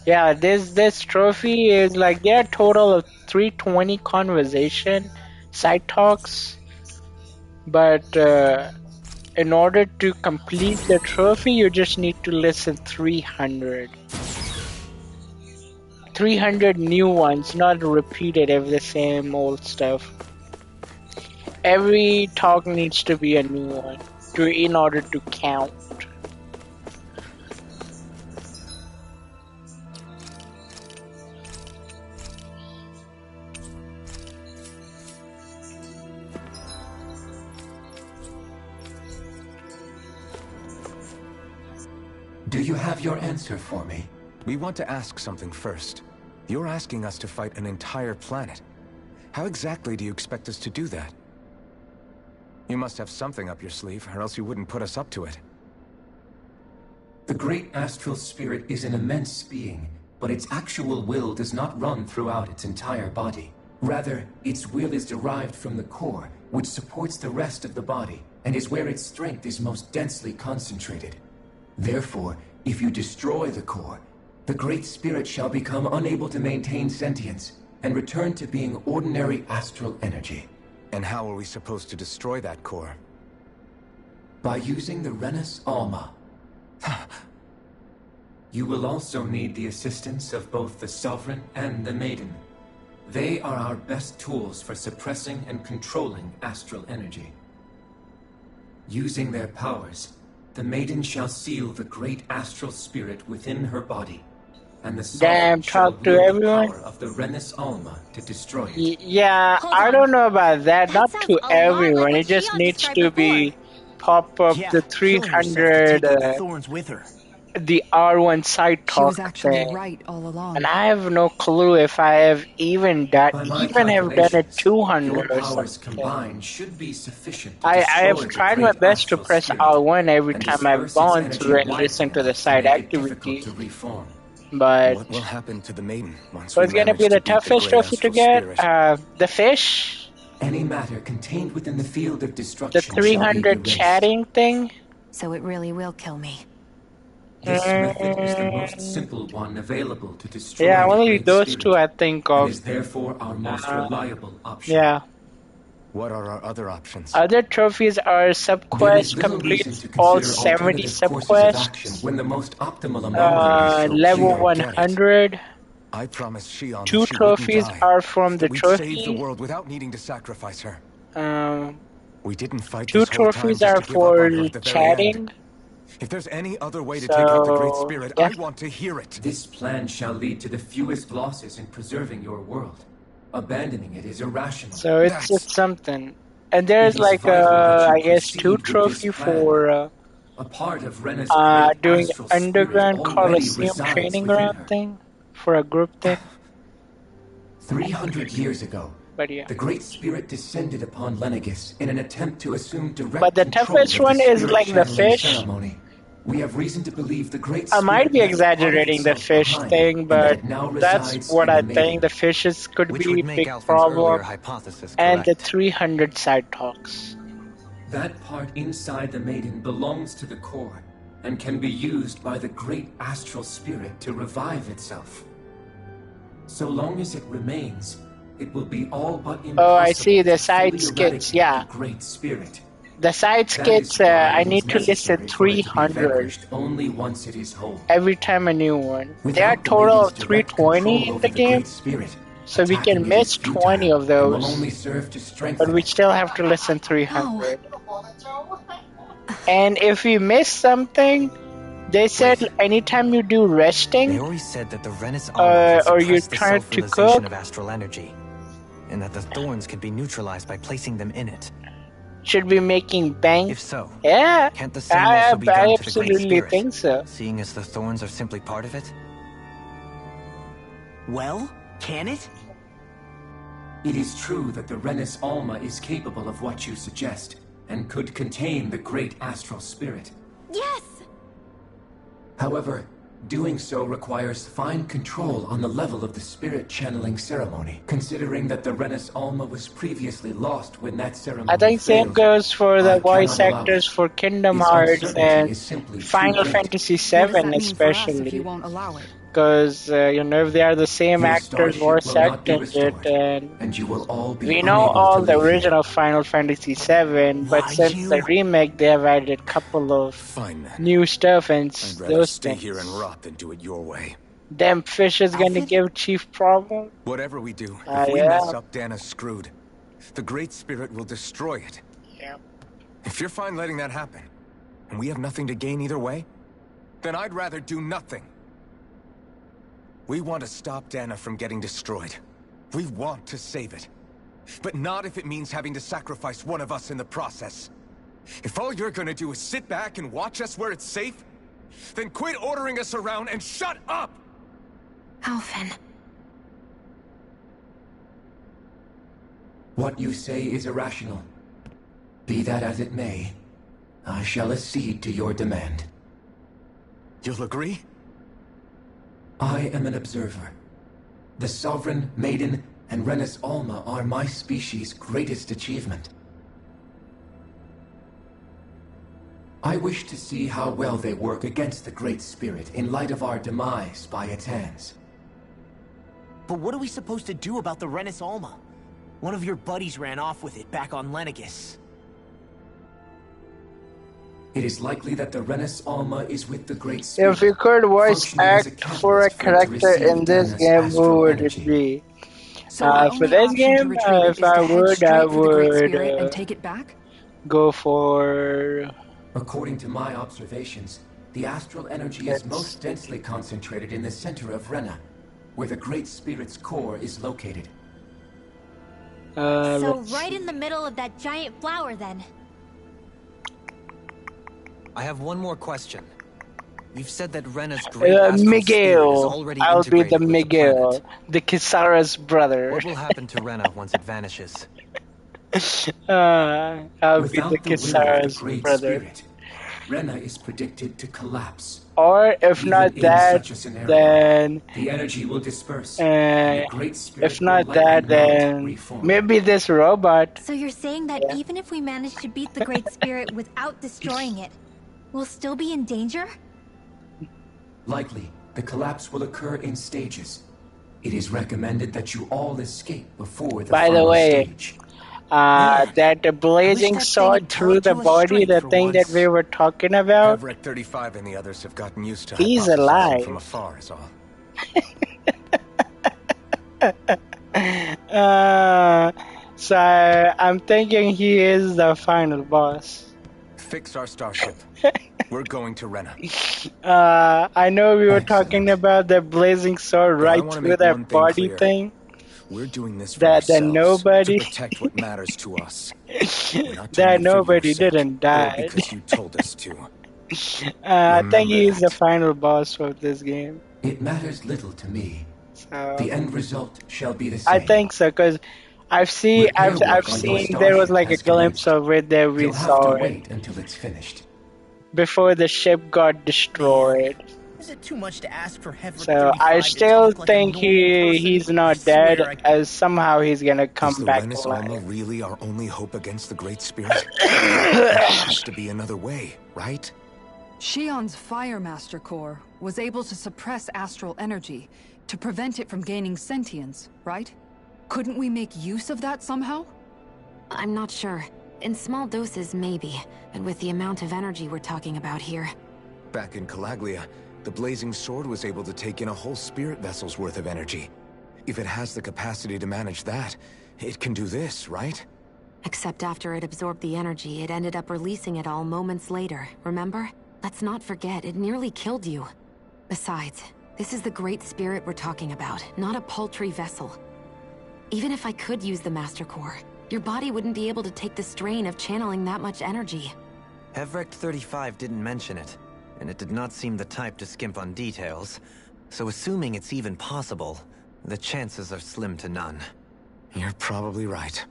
Yeah, this trophy is like there are a total of 320 conversation side talks, but in order to complete the trophy, you just need to listen 300. 300 new ones, not repeated of the same old stuff. Every talk needs to be a new one in order to count.
Do you have your answer for me?
We want to ask something first. You're asking us to fight an entire planet. How exactly do you expect us to do that? You must have something up your sleeve, or else you wouldn't put us up to it.
The great astral spirit is an immense being, but its actual will does not run throughout its entire body. Rather, its will is derived from the core, which supports the rest of the body, and is where its strength is most densely concentrated. Therefore, if you destroy the core, the Great Spirit shall become unable to maintain sentience, and return to being ordinary astral energy.
And how are we supposed to destroy that core?
By using the Renis Alma. You will also need the assistance of both the Sovereign and the Maiden. They are our best tools for suppressing and controlling astral energy. Using their powers, the Maiden shall seal the great astral spirit within her body, and the Sovereign shall
talk to
wield the
everyone.
power of the Renis Alma to destroy it.
Yeah, I don't know about that. Not to everyone. It just needs to be pop up the 300.
Thorns with her.
The R1 side
She was
talk
actually
thing.
right all along.
And I have no clue if I have even done it 200
your
or
powers
something.
combined should be sufficient to
I
destroy
have
the
tried my
great
best to
astral
press
spirit
R1 every
and
time I've
disperse its
gone
energy
through and
widely
listened to the
enough
side
make it difficult
activity.
to reform.
But
What will happen to the Maiden once
so
we
it's gonna
manage
be the
to beat
toughest
great
trophy to
astral
get.
spirit?
The fish,
Any matter contained within the field of
the
destruction shall be
300
erased.
chatting thing.
So it really will kill me.
This method is the most simple one available to destroy
Yeah,
the
only
great
those
spirit,
two I think
and
of.
is therefore our most reliable option.
Yeah.
What are our other options?
Other trophies are
There is
subquests,
little
complete
reason to
all
consider
70
alternative courses of action
subquests.
when the most optimal among them is so
Level
clear.
100.
I promised Shion
Two
that she
trophies
wouldn't die,
are from the
that we'd save the
trophy.
world without needing to sacrifice her. We didn't fight
Two
this whole time
trophies
just
are
to give up on her
for
at the very end.
chatting.
If there's any other way to take out the Great
So,
Spirit,
yeah.
I want to hear it.
This plan shall lead to the fewest losses in preserving your world. Abandoning it is irrational.
So it's just something. And there's
It is
like
vital that you
I guess
proceed
2
with this
trophy
plan.
for
A part of Rena's great
doing
astral
underground
spirit already
Colosseum
resides
training
within
ground
her.
thing for a group thing.
300 years ago,
But yeah.
the Great Spirit descended upon Lenegis in an attempt to assume direct
But the
control
toughest
of the
one is
spirit
like the
channeling
fish.
ceremony. We have reason to believe the Great
I
Spirit
might be
left part of
exaggerating the
itself
fish
behind,
thing,
and that
but
it now
that's
resides
what
in
I
the
think
Maiden.
the fishes could
Which
be
would
a
make
big
Alphen's earlier
problem.
hypothesis
And the
correct.
300 side talks.
That part inside the Maiden belongs to the core, and can be used by the great astral spirit to revive itself. So long as it remains, it will be all but impossible.
Oh, I see the
to
side
fully
skits.
eradicate
Yeah,
the Great Spirit.
the side
That
skits.
is why
I
it
need
is
to listen
necessary for it to be
300
vanquished only once it is whole.
every time a new one. There are a
Without the
total of
Maiden's direct
320
control
in
over
the game,
Great Spirit,
so we can
attacking it
miss
is futile
20 of
and will
those.
only serve to
But
strengthen
we
it.
still have to listen 300. And if we miss something, they said anytime you do resting,
Naori said that the Renis Alma can
or you're
suppress the
trying to
self-realization
cook,
of astral energy, and that the thorns can be neutralized by placing them in it.
should be making bank.
If so,
Yeah,
can't the same also be
I
done to the Great
absolutely
Spirit,
think so.
seeing as the thorns are simply part of it?
Well, can it?
It is true that the Renis Alma is capable of what you suggest, and could contain the great astral spirit.
Yes!
However, doing so requires fine control on the level of the spirit channeling ceremony, considering that the Renis Alma was previously lost when that ceremony
I think same
failed.
goes for the
I
voice
cannot allow
actors
it.
for Kingdom
Its
Hearts
uncertainty
and
is simply too
Final
great.
Fantasy
What does that
VII
mean for us if
especially.
you won't allow it?
Because, you know, if they are the same
Your
actors
starship
voice
will not be
acting it,
restored,
and
and you will all be
we know
unable to
all the
live here.
original Final Fantasy VII, but since the remake, they have added a couple of
Fine then.
new stuff and
I'd rather
those
stay
things.
here and rot than do it your way.
Damn fish is gonna give Chief problem.
Whatever we do,
Ah,
if we
yeah.
mess up, Dana's screwed. The Great Spirit will destroy it.
Yeah.
If you're fine letting that happen, and we have nothing to gain either way, then I'd rather do nothing. We want to stop Dana from getting destroyed. We want to save it. But not if it means having to sacrifice one of us in the process. If all you're gonna do is sit back and watch us where it's safe, then quit ordering us around and shut up!
Alphen.
What you say is irrational. Be that as it may, I shall accede to your demand.
You'll agree?
I am an observer. The Sovereign, Maiden, and Renis Alma are my species' greatest achievement. I wish to see how well they work against the Great Spirit in light of our demise by its hands.
But what are we supposed to do about the Renis Alma? One of your buddies ran off with it back on Lenegis.
It is likely that the Renis Alma is with the Great Spirit.
If you could voice
functioning as a
act for a
catalyst for it to
character in
receive
this
Dana's
game, who
astral
would
energy.
it be?
So our
For
only
this
option to
game,
retrieve it
if
is
I
to head
would, I
straight for the Great
would
Spirit and take it back?
go for...
According to my observations, the astral energy is most densely concentrated in the center of Rena, where the Great Spirit's core is located.
So right in the middle of that giant flower, then.
I have one more question. You've said that Rena's great astral spirit is
Miguel.
already
I'll be
integrated
the
with
Miguel,
planet.
the Kisara's brother.
What will happen to Rena once it vanishes?
I'll be
Without
the
the will of the
Kisara's
Great
brother.
Spirit, Rena is predicted to collapse.
Or if
Even
not
in
that,
such a scenario,
then
the energy will disperse. and the Great Spirit
if
will
not
likely
that,
not
then
reform.
maybe this robot.
So you're saying that even if we manage to beat the Great Spirit without destroying it, we'll still be in danger?
Likely, the collapse will occur in stages. It is recommended that you all escape before the
By the
final
way,
stage.
that blazing sword through the body, the thing that we were talking about,
Everett 35 and the others have gotten used to
He's
hypothesizing
alive.
from afar is all.
so I'm thinking he is the final boss.
Fix our starship. We're going to Rena.
I know we were talking about the blazing sword
But I
right
wanna
through
make
that
one thing
body
clear.
thing.
We're doing this for
That
ourselves,
nobody-
to protect what matters to us. We're not doing
That
it for
nobody
your sake,
didn't
or
die.
because you told us to.
I think
Remember
he's the final boss of this game.
It matters little to me.
So,
The end result shall be the same.
I think so, because I've seen there was like a glimpse of it that we
You'll have
saw
to
it
wait until it's finished.
before the ship got destroyed.
Is it too much to ask for Hever
So I still think he's not dead, as somehow he's gonna come
Is the
back
Renis
alive.
Alma really our only hope against the Great Spirit? There has to be another way, right?
Shion's Firemaster Core was able to suppress astral energy to prevent it from gaining sentience, right?
Couldn't we make use of that somehow?
I'm not sure. In small doses, maybe. But with the amount of energy we're talking about here...
Back in Calaglia, the Blazing Sword was able to take in a whole spirit vessel's worth of energy. If it has the capacity to manage that, it can do this, right?
Except after it absorbed the energy, it ended up releasing it all moments later, remember? Let's not forget, it nearly killed you. Besides, this is the Great Spirit we're talking about, not a paltry vessel. Even if I could use the Master Core, your body wouldn't be able to take the strain of channeling that much energy.
Hevrecht 35 didn't mention it, and it did not seem the type to skimp on details. So assuming it's even possible, the chances are slim to none.
You're probably right.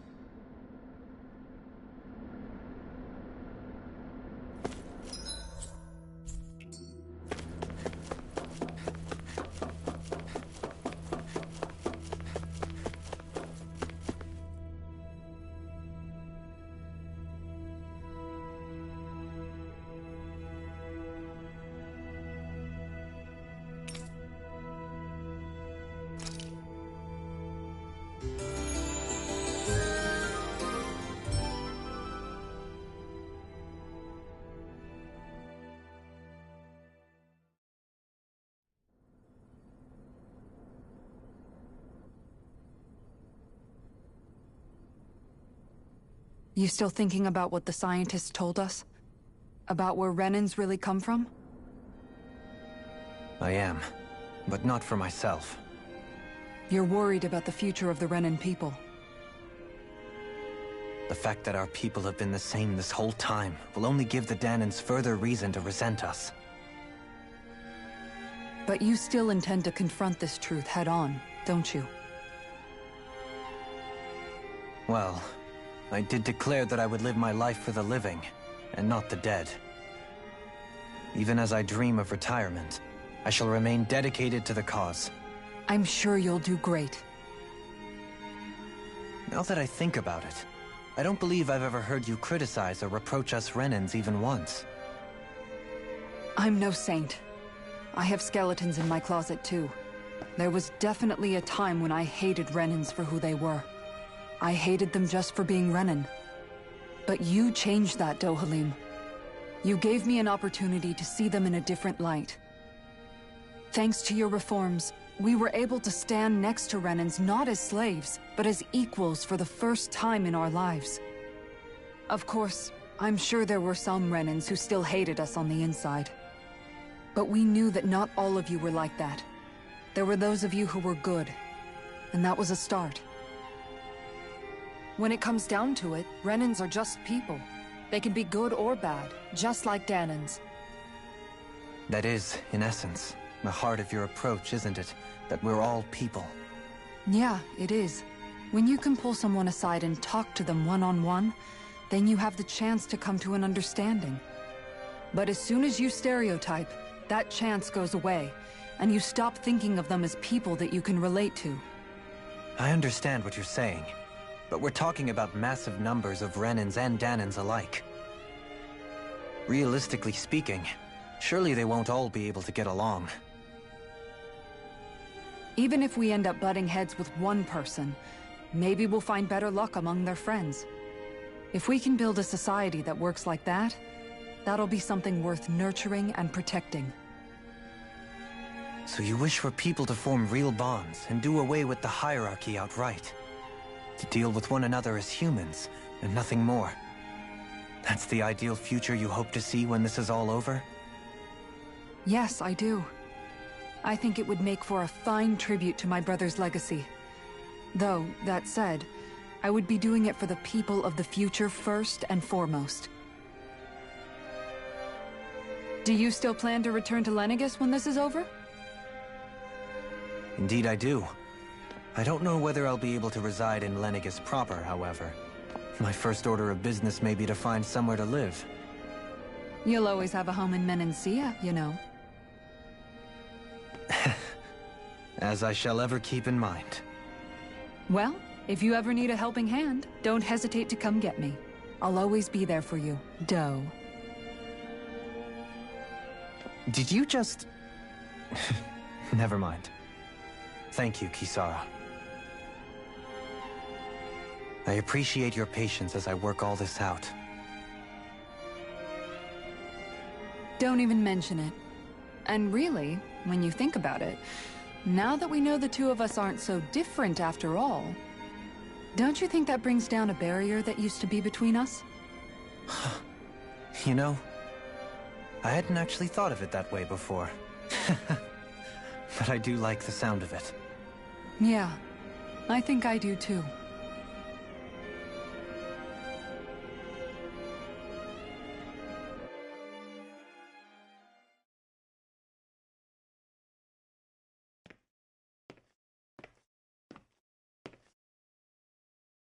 You still thinking about what the scientists told us? About where Renans really come from?
I am, but not for myself.
You're worried about the future of the Renan people.
The fact that our people have been the same this whole time will only give the Dahnans further reason to resent us.
But you still intend to confront this truth head-on, don't you?
Well, I did declare that I would live my life for the living, and not the dead. Even as I dream of retirement, I shall remain dedicated to the cause.
I'm sure you'll do great.
Now that I think about it, I don't believe I've ever heard you criticize or reproach us Renans even once.
I'm no saint. I have skeletons in my closet too. There was definitely a time when I hated Renans for who they were. I hated them just for being Renan. But you changed that, Dohalim. You gave me an opportunity to see them in a different light. Thanks to your reforms, we were able to stand next to Renans not as slaves, but as equals for the first time in our lives. Of course, I'm sure there were some Renans who still hated us on the inside. But we knew that not all of you were like that. There were those of you who were good, and that was a start. When it comes down to it, Renans are just people. They can be good or bad, just like Dahnans.
That is, in essence, the heart of your approach, isn't it? That we're all people.
Yeah, it is. When you can pull someone aside and talk to them one-on-one, then you have the chance to come to an understanding. But as soon as you stereotype, that chance goes away, and you stop thinking of them as people that you can relate to.
I understand what you're saying. But we're talking about massive numbers of Renans and Dahnans alike. Realistically speaking, surely they won't all be able to get along.
Even if we end up butting heads with one person, maybe we'll find better luck among their friends. If we can build a society that works like that, that'll be something worth nurturing and protecting.
So you wish for people to form real bonds and do away with the hierarchy outright? To deal with one another as humans, and nothing more. That's the ideal future you hope to see when this is all over?
Yes, I do. I think it would make for a fine tribute to my brother's legacy. Though, that said, I would be doing it for the people of the future first and foremost. Do you still plan to return to Lenegis when this is over?
Indeed I do. I don't know whether I'll be able to reside in Lenegis proper, however. My first order of business may be to find somewhere to live.
You'll always have a home in Menancia, you know.
As I shall ever keep in mind.
Well, if you ever need a helping hand, don't hesitate to come get me. I'll always be there for you, Doe.
Did you just... Never mind. Thank you, Kisara. I appreciate your patience as I work all this out.
Don't even mention it. And really, when you think about it, now that we know the two of us aren't so different after all, don't you think that brings down a barrier that used to be between us?
You know, I hadn't actually thought of it that way before. But I do like the sound of it.
Yeah, I think I do too.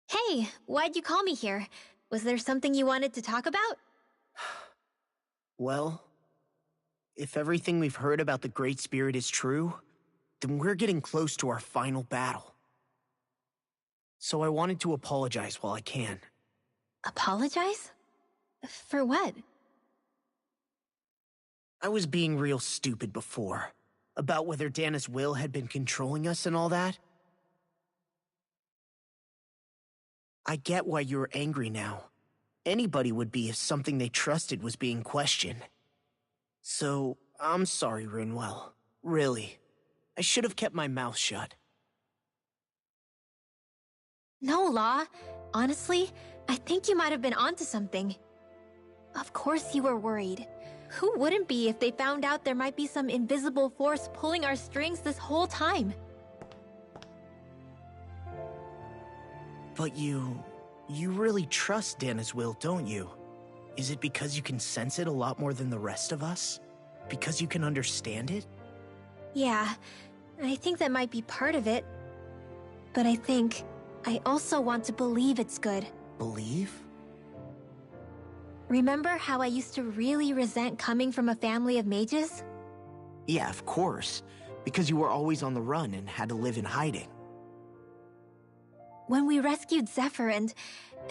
Hey, why'd you call me here? Was there something you wanted to talk about?
Well, if everything we've heard about the Great Spirit is true, then we're getting close to our final battle. So I wanted to apologize while I can.
Apologize? For what?
I was being real stupid before, about whether Dana's will had been controlling us and all that. I get why you're angry now. Anybody would be if something they trusted was being questioned. So, I'm sorry, Rinwell. Really. I should have kept my mouth shut.
No, Law. Honestly, I think you might have been onto something. Of course you were worried. Who wouldn't be if they found out there might be some invisible force pulling our strings this whole time?
But you really trust Dana's will, don't you? Is it because you can sense it a lot more than the rest of us? Because you can understand it?
Yeah, I think that might be part of it. But I think I also want to believe it's good.
Believe?
Remember how I used to really resent coming from a family of mages?
Yeah, of course. Because you were always on the run and had to live in hiding.
When we rescued Zephyr and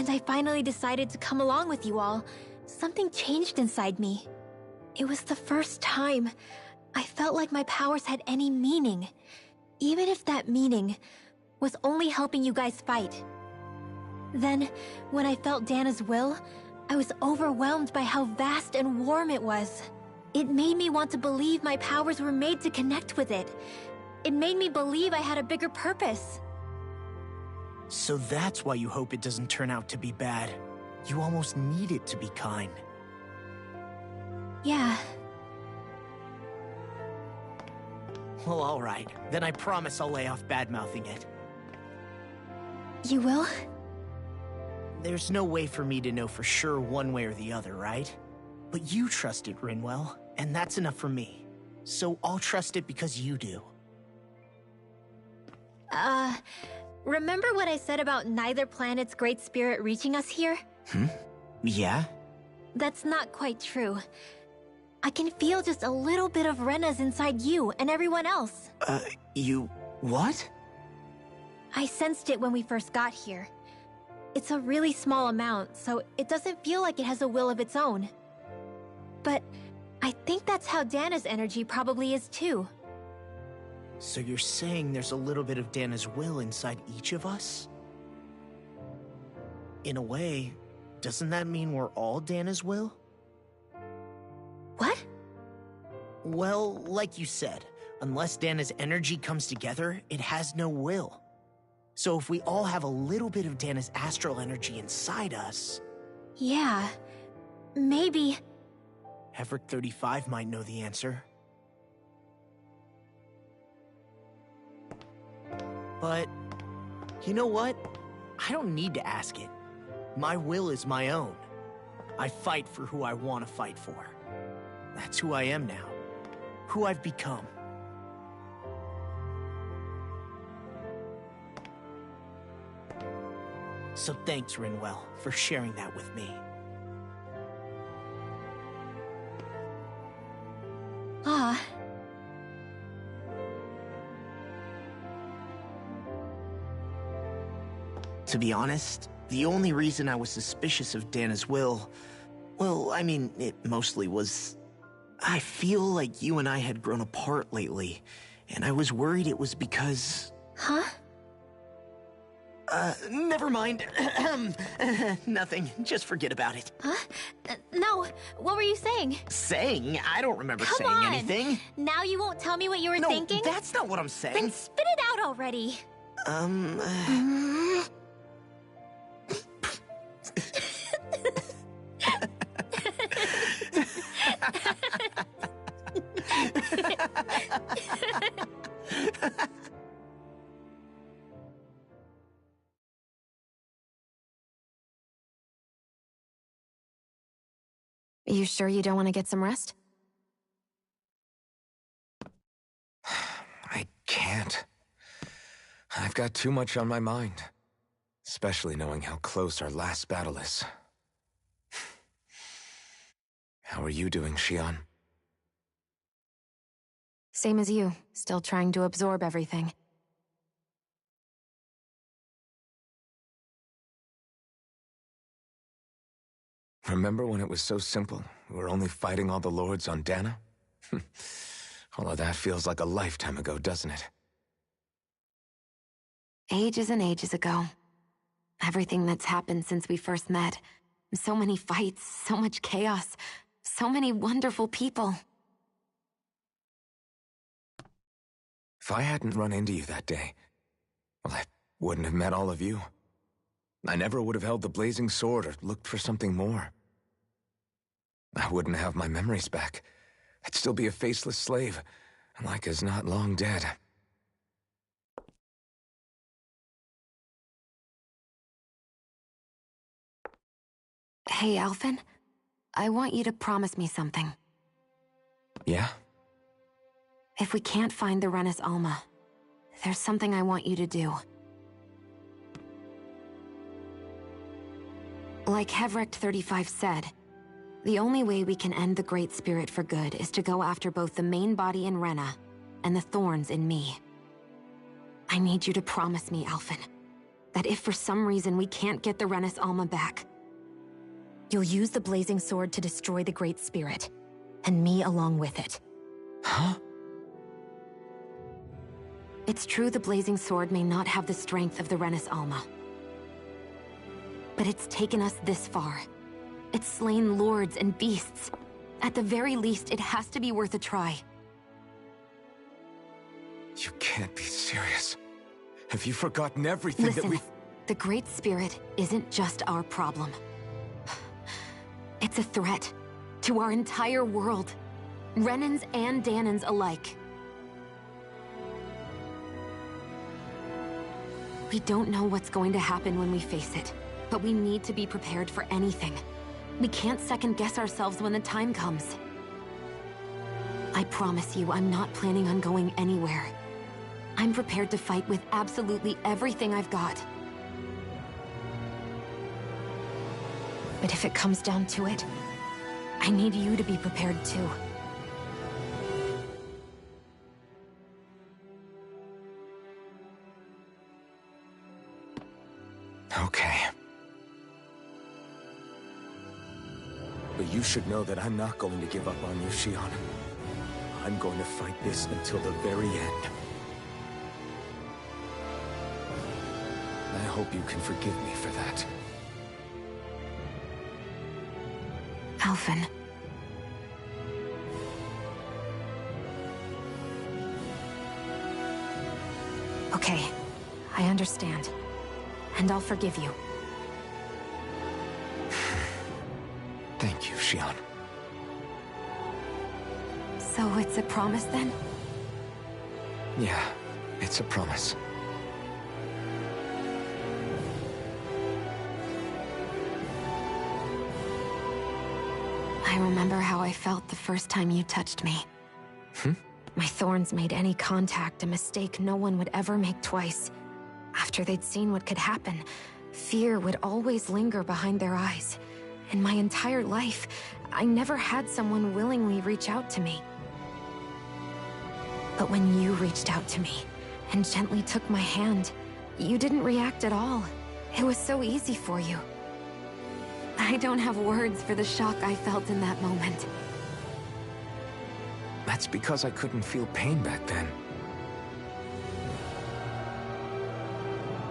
I finally decided to come along with you all, something changed inside me. It was the first time I felt like my powers had any meaning, even if that meaning was only helping you guys fight. Then, when I felt Dana's will, I was overwhelmed by how vast and warm it was. It made me want to believe my powers were made to connect with it. It made me believe I had a bigger purpose.
So that's why you hope it doesn't turn out to be bad. You almost need it to be kind.
Yeah.
Well, alright. Then I promise I'll lay off bad-mouthing it.
You will?
There's no way for me to know for sure one way or the other, right? But you trust it, Rinwell, and that's enough for me. So I'll trust it because you do.
Remember what I said about neither planet's Great Spirit reaching us here?
Yeah?
That's not quite true. I can feel just a little bit of Rena's inside you and everyone else.
You... what?
I sensed it when we first got here. It's a really small amount, so it doesn't feel like it has a will of its own. But I think that's how Dana's energy probably is too.
So you're saying there's a little bit of Dana's will inside each of us? In a way, doesn't that mean we're all Dana's will?
What?
Well, like you said, unless Dana's energy comes together, it has no will. So if we all have a little bit of Dana's astral energy inside us...
Yeah, maybe...
Heverick 35 might know the answer. But, you know what? I don't need to ask it. My will is my own. I fight for who I want to fight for. That's who I am now. Who I've become. So thanks, Rinwell, for sharing that with me.
Ah.
To be honest, the only reason I was suspicious of Dana's will... well, I mean, it mostly was... I feel like you and I had grown apart lately, and I was worried it was because...
Huh?
Never mind. Nothing. Just forget about it.
Huh? No. What were you saying?
Saying? I don't remember saying anything.
Now you won't tell me what you were thinking?
No, that's not what I'm saying.
Then spit it out already.
You sure you don't want to get some rest?
I can't. I've got too much on my mind. Especially knowing how close our last battle is. How are you doing, Xion?
Same as you, still trying to absorb everything.
Remember when it was so simple? We were only fighting all the lords on Dana? All of that feels like a lifetime ago, doesn't it?
Ages and ages ago. Everything that's happened since we first met. So many fights, so much chaos, so many wonderful people.
If I hadn't run into you that day, well, I wouldn't have met all of you. I never would have held the blazing sword or looked for something more. I wouldn't have my memories back. I'd still be a faceless slave, like as not long dead.
Hey, Alphen. I want you to promise me something.
Yeah?
If we can't find the Renis Alma, there's something I want you to do. Like Hevrecht 35 said, the only way we can end the Great Spirit for good is to go after both the main body in Rena and the thorns in me. I need you to promise me, Alphen, that if for some reason we can't get the Renis Alma back, you'll use the Blazing Sword to destroy the Great Spirit, and me along with it.
Huh?
It's true the Blazing Sword may not have the strength of the Renis Alma. But it's taken us this far. It's slain lords and beasts. At the very least, it has to be worth a try.
You can't be serious. Have you forgotten everything
Listen,
that we...
The Great Spirit isn't just our problem. It's a threat to our entire world. Renans and Danans alike. We don't know what's going to happen when we face it, but we need to be prepared for anything. We can't second-guess ourselves when the time comes. I promise you, I'm not planning on going anywhere. I'm prepared to fight with absolutely everything I've got. But if it comes down to it, I need you to be prepared too.
Okay. But you should know that I'm not going to give up on you, Xion. I'm going to fight this until the very end. I hope you can forgive me for that.
Alphen. Okay, I understand. And I'll forgive you.
Thank you, Xion.
So it's a promise then?
Yeah, it's a promise.
I remember how I felt the first time you touched me. My thorns made any contact a mistake no one would ever make twice. After they'd seen what could happen, fear would always linger behind their eyes. In my entire life, I never had someone willingly reach out to me. But when you reached out to me and gently took my hand, you didn't react at all. It was so easy for you. I don't have words for the shock I felt in that moment.
That's because I couldn't feel pain back then.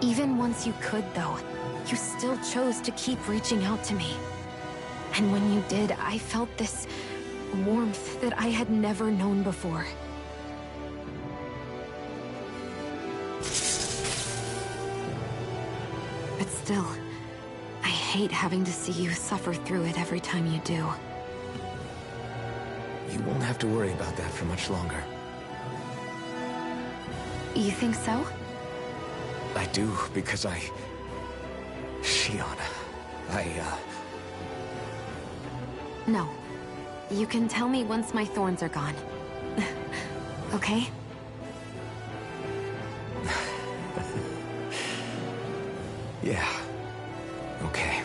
Even once you could, though, you still chose to keep reaching out to me. And when you did, I felt this warmth that I had never known before. But still, I hate having to see you suffer through it every time you do.
You won't have to worry about that for much longer.
You think so?
I do, because Shion,
No. You can tell me once my thorns are gone. Okay?
Yeah. Okay.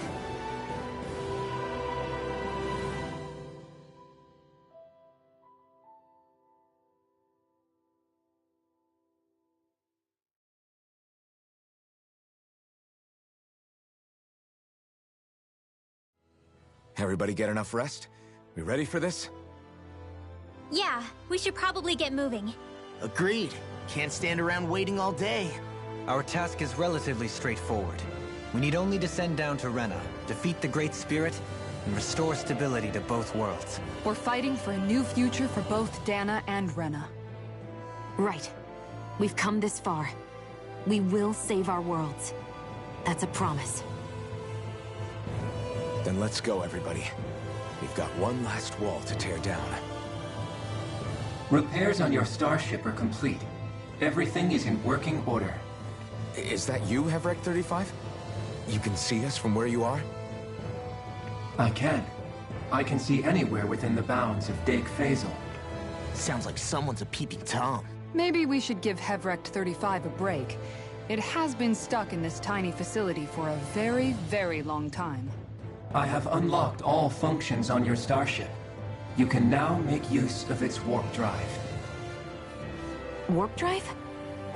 Everybody get enough rest? We ready for this?
Yeah, we should probably get moving.
Agreed. Can't stand around waiting all day.
Our task is relatively straightforward. We need only descend down to Rena, defeat the Great Spirit, and restore stability to both worlds.
We're fighting for a new future for both Dana and Rena.
Right. We've come this far. We will save our worlds. That's a promise.
Then let's go, everybody. We've got one last wall to tear down.
Repairs on your starship are complete. Everything is in working order.
Is that you, Hevrek 35? You can see us from where you are?
I can. I can see anywhere within the bounds of Dake Faisal.
Sounds like someone's a peeping Tom.
Maybe we should give Hevrect 35 a break. It has been stuck in this tiny facility for a very, very long time.
I have unlocked all functions on your starship. You can now make use of its warp drive.
Warp drive?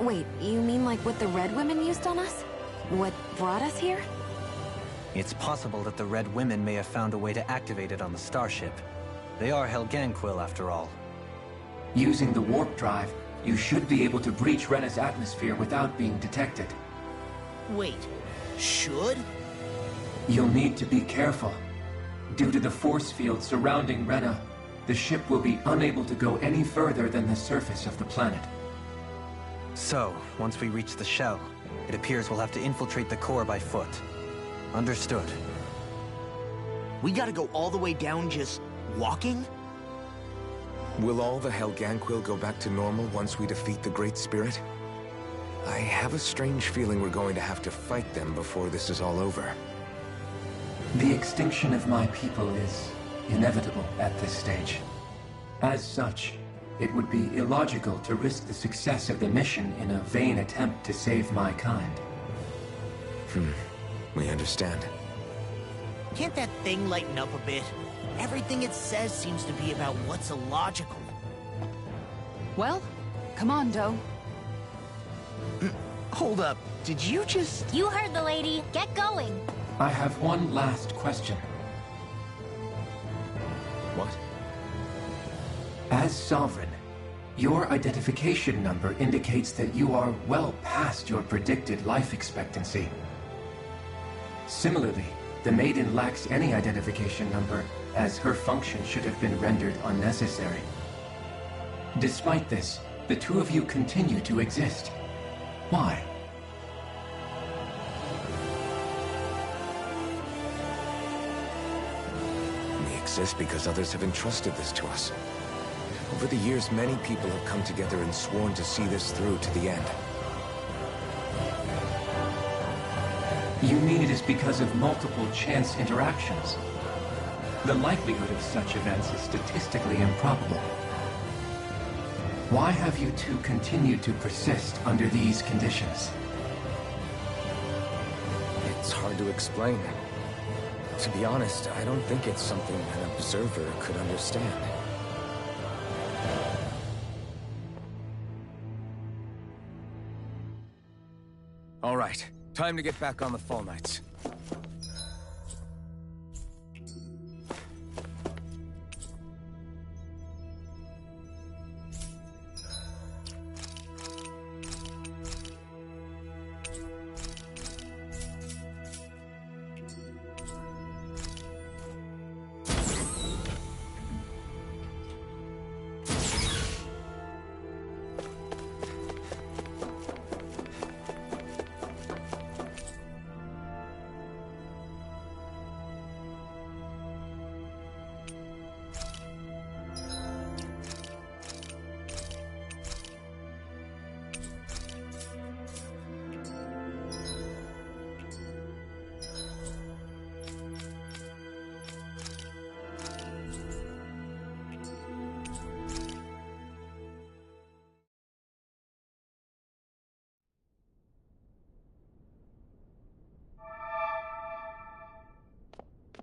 Wait, you mean like what the Red Women used on us? What brought us here?
It's possible that the Red Women may have found a way to activate it on the starship. They are Helganquil, after all.
Using the warp drive, you should be able to breach Rena's atmosphere without being detected.
Wait, should?
You'll need to be careful. Due to the force field surrounding Rena, the ship will be unable to go any further than the surface of the planet.
So, once we reach the shell, it appears we'll have to infiltrate the core by foot. Understood.
We gotta go all the way down just walking?
Will all the Helganquil go back to normal once we defeat the Great Spirit? I have a strange feeling we're going to have to fight them before this is all over.
The extinction of my people is inevitable at this stage. As such, it would be illogical to risk the success of the mission in a vain attempt to save my kind.
We understand.
Can't that thing lighten up a bit? Everything it says seems to be about what's illogical.
Well, come on, Doe.
Hold up, did you just...
You heard the lady. Get going.
I have one last question.
What?
As Sovereign, your identification number indicates that you are well past your predicted life expectancy. Similarly, the Maiden lacks any identification number, as her function should have been rendered unnecessary. Despite this, the two of you continue to exist. Why?
We exist because others have entrusted this to us. Over the years, many people have come together and sworn to see this through to the end.
You mean it is because of multiple chance interactions? The likelihood of such events is statistically improbable. Why have you two continued to persist under these conditions?
It's hard to explain. To be honest, I don't think it's something an observer could understand. All right, time to get back on the Fall Knights.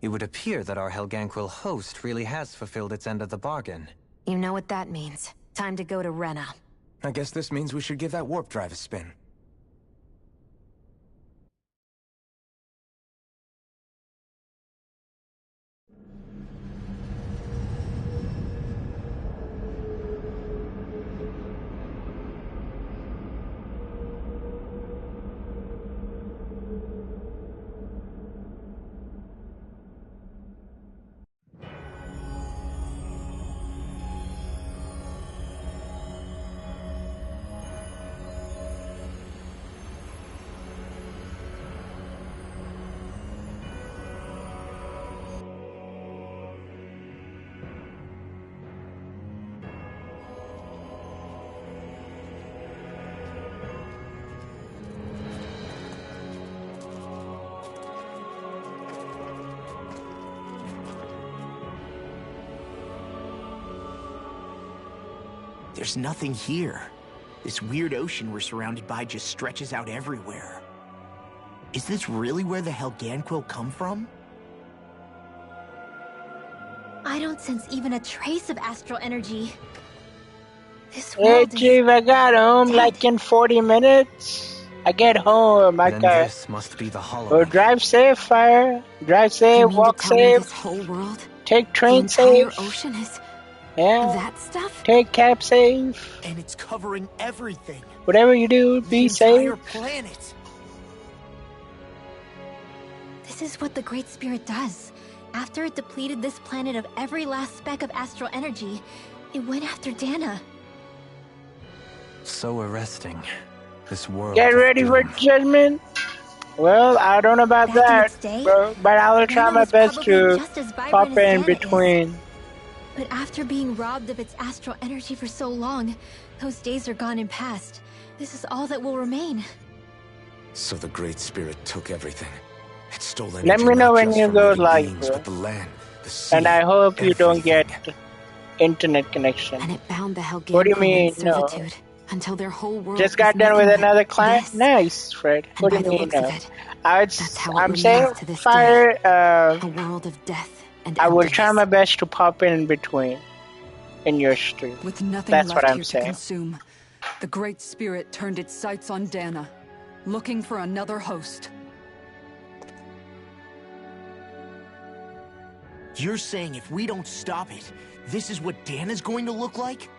It would appear that our Helganquil host really has fulfilled its end of the bargain.
You know what that means. Time to go to Rena.
I guess this means we should give that warp drive a spin.
There's nothing here. This weird ocean we're surrounded by just stretches out everywhere. Is this really where the Helganquil come from?
I don't sense even a trace of astral energy. This
Hey,
world
Chief, I got home like in 40 minutes. I get home, I
Then
got...
this must be the Hollow.
Oh, drive safe, Fire. Drive safe, walk safe.
This whole world,
Take train
the entire
safe.
ocean is
Yeah.
that stuff?
Take cab safe.
And it's covering everything.
Whatever you do, be
The entire
safe.
planet.
This is what the Great Spirit does. After it depleted this planet of every last speck of astral energy, it went after Dana.
So arresting. This world.
Get
of
ready for
doom.
judgment. Well, I don't know about
Back in
that,
its day,
bro, but I will try
Dana
my
was
best
probably
to
just as vibrant
pop
as
in
Dana is.
between.
But after being robbed of its astral energy for so long, those days are gone and past. This is all that will remain.
So the Great Spirit took everything. It stole energy.
Let me know
not
when
just
you
from
go
living
live,
beings,
bro.
but the land, the sea,
And I hope you don't
everything.
get internet connection.
And it bound the Helganquil
What do you mean,
in
no?
servitude until their whole world
Just
was
got done with
nothing but
another client?
this.
Nice, Fred.
And
What do
by
you
the
mean,
looks
no?
of it,
That's
how it
I'm saying,
remains to this
Fire,
a world of death and
I will
emptiness.
try my best to pop in between in your stream.
With nothing
That's
left
what I'm
here to
saying.
consume, the Great Spirit turned its sights on Dana, looking for another host.
You're saying if we don't stop it, this is what Dana's going to look like?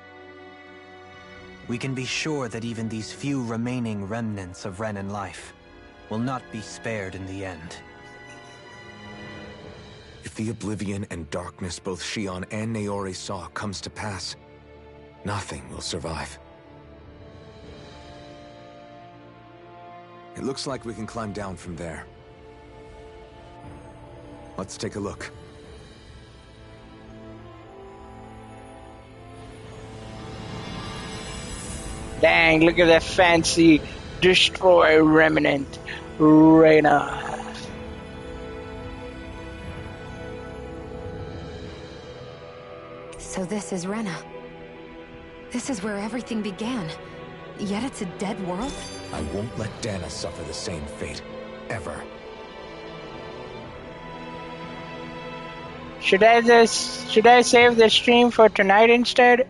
We can be sure that even these few remaining remnants of Renan life will not be spared in the end.
If the oblivion and darkness both Shion and Naori saw comes to pass, nothing will survive. It looks like we can climb down from there. Let's take a look.
Dang, look at that fancy destroy remnant. Reyna.
So this is Rena. This is where everything began. Yet it's a dead world?
I won't let Dana suffer the same fate. Ever.
Should I save the stream for tonight instead?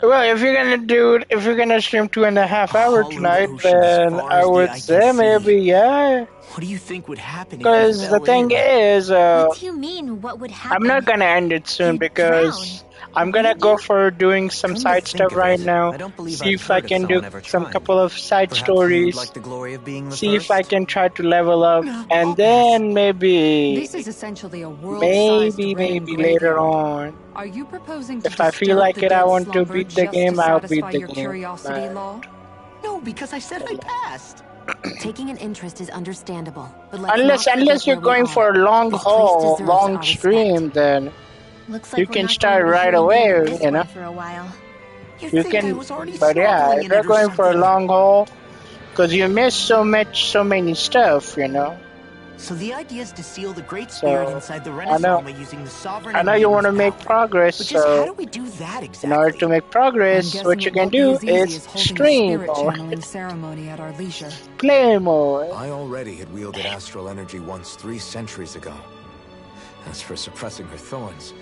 Well, if you're gonna stream 2.5 hours tonight, then I would say maybe, yeah.
What do you think would happen if
Because
we
the
fell
thing
in?
is,
What do you mean, what would happen?
I'm not gonna end it soon because I'm gonna go for doing some side stuff right now. See if I can do some couple of side stories.
Like the glory of being the
See if
first?
I can try to level up, and then maybe,
This is essentially a world-sized
maybe
Renan
later
graveyard.
on.
Are you proposing to
If I feel
disturb
like
the
it, I
dead
want to
slumber
beat the
just
game,
to
I'll beat
satisfy
the
your
game.
curiosity,
But-
Law?
No, because I said I passed.
Taking an interest is understandable, but let's
Unless
not forget
you're
where we
going
are.
for a long
This place
haul,
deserves our
long
respect.
stream, then
Looks
you
like we're
can
not
start
going to be
right
hearing
away,
the end of this
you know.
one for a while.
You
think I
can,
was already
but yeah,
snorkeling
if
in
you're
it or
going for a
something?
long haul, because you miss so many stuff, you know.
So the idea is to seal the Great Spirit
So,
inside the
I
Renaissance
know.
Alma using the Sovereign.
I know
and
you want to
Maiden's
make
power.
progress,
But just how
so
do we do that
In
exactly?
order to make
I'm
progress,
guessing
what you
it
can
won't be
do
as easy
is
as holding a
stream
spirit
mode,
channeling ceremony at our leisure.
play mode.
I already had wielded astral energy once 3 centuries ago. As for suppressing her thorns,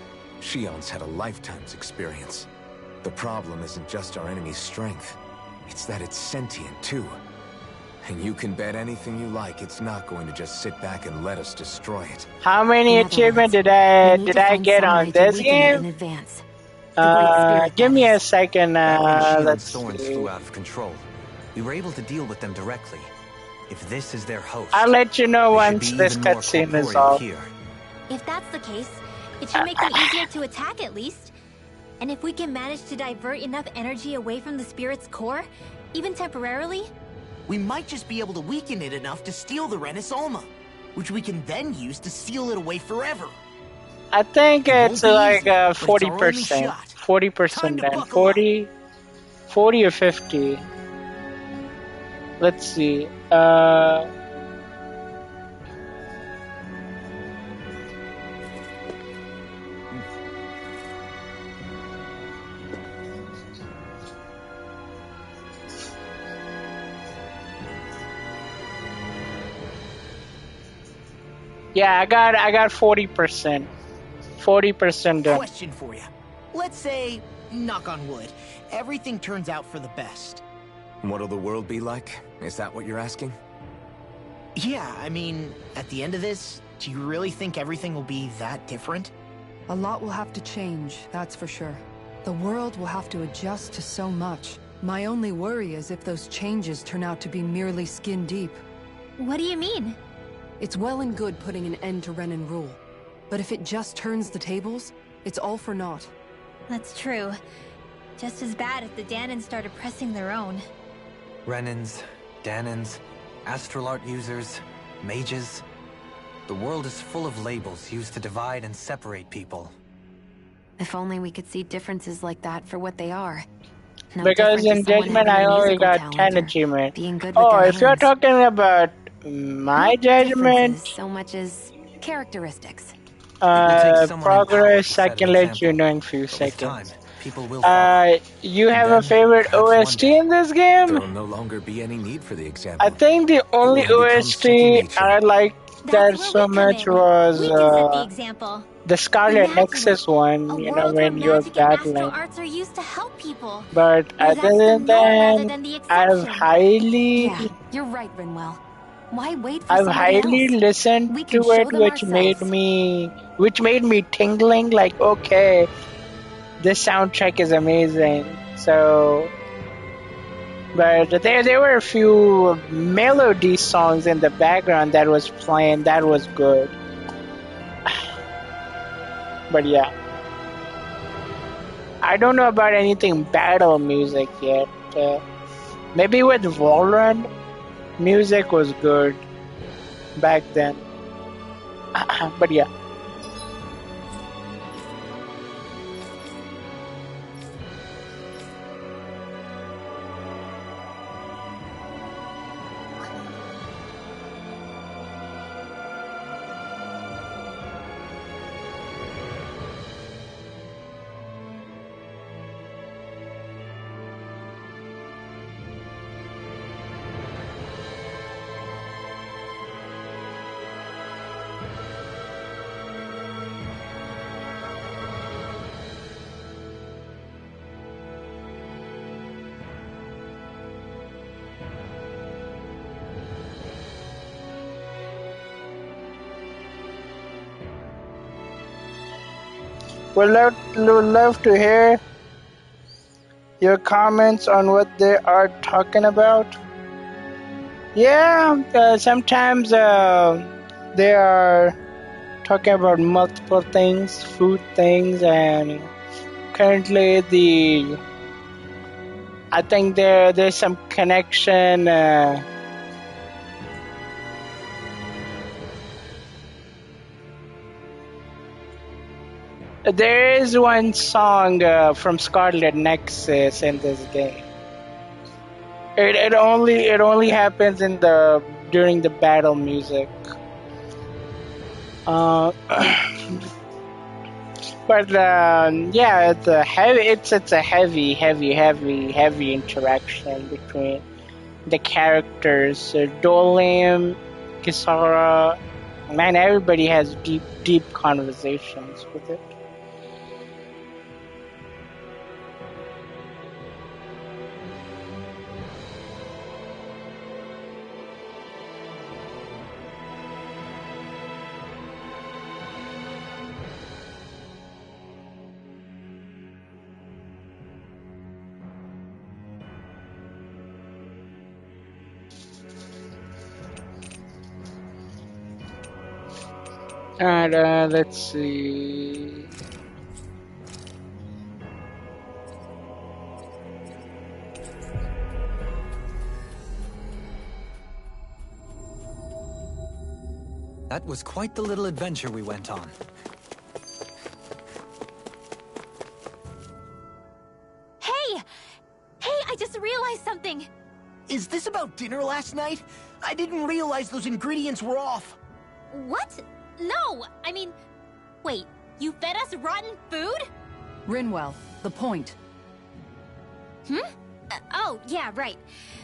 Shion's had a lifetime's experience. The problem isn't just our enemy's strength. It's that it's sentient, too. And you can bet anything you like it's not going to just sit back and let us destroy it.
How many
In other
achievements
words,
did I get
some
on
way to
this
weaken it in
game?
advance. Great Spirit,
Give
that
me a
is.
second.
Back when Shion's
Let's
thorns
see.
flew out of control, we were able to deal with them directly. If this is their host,
I'll let you know
they should
once
be
this
even more
cutscene is
corporeal
off.
here.
If that's the case, it should make them easier to attack at least. And if we can manage to divert enough energy away from the spirit's core, even temporarily,
We might just be able to weaken it enough to steal the Renis Alma, which we can then use to seal it away forever.
I think
It
it's
won't be
like
easy, but it's our only
40%.
shot.
40% then. 40 or 50. Let's see. Yeah, I got 40%. 40% done.
Question for you. Let's say, knock on wood, everything turns out for the best.
What'll the world be like? Is that what you're asking?
Yeah, I mean, at the end of this, do you really think everything will be that different?
A lot will have to change, that's for sure. The world will have to adjust to so much. My only worry is if those changes turn out to be merely skin deep.
what do you mean?
It's well and good putting an end to Renin rule. But if it just turns the tables, it's all for naught.
That's true. Just as bad if the Danans started pressing their own.
Renins, Danans, astral art users, mages. The world is full of labels used to divide and separate people.
If only we could see differences like that for what they are. No
Because
different
in
to someone
Judgment
having
I
a
only
musical
got
talent
10
or
achievements.
being good with
Oh,
their
if you're
hands.
talking about my judgment,
Differences so much as characteristics.
progress, I can let you know in few seconds.
People will
You have a favorite OST in this game?
There'll no longer be any need for the example.
I think the only OST I liked that so much was
The example.
the Scarlet Nexus one, you know, when you're battling.
Arts are used to help people.
But other than that, I've highly,
Yeah, you're right, Rinwell. Why wait for
I've
somebody
highly
else?
listened
We
to
can show
it,
them
which made me tingling. Like, okay, this soundtrack is amazing. So, but there were a few melody songs in the background that was playing. That was good. But yeah, I don't know about anything battle music yet. Maybe with Valorant, music was good back then. But yeah. Would love to hear your comments on what they are talking about. Yeah, sometimes they are talking about multiple things, food things, and currently I think there's some connection. There is one song from Scarlet Nexus in this game. It only happens during the battle music. But yeah, it's a heavy. It's a heavy interaction between the characters. Dolim, Kisara, man, everybody has deep conversations with it. And let's see.
That was quite the little adventure we went on.
Hey! Hey, I just realized something!
Is this about dinner last night? I didn't realize those ingredients were off.
What? No! I mean, wait, you fed us rotten food?
Rinwell, the point.
Oh, yeah, right.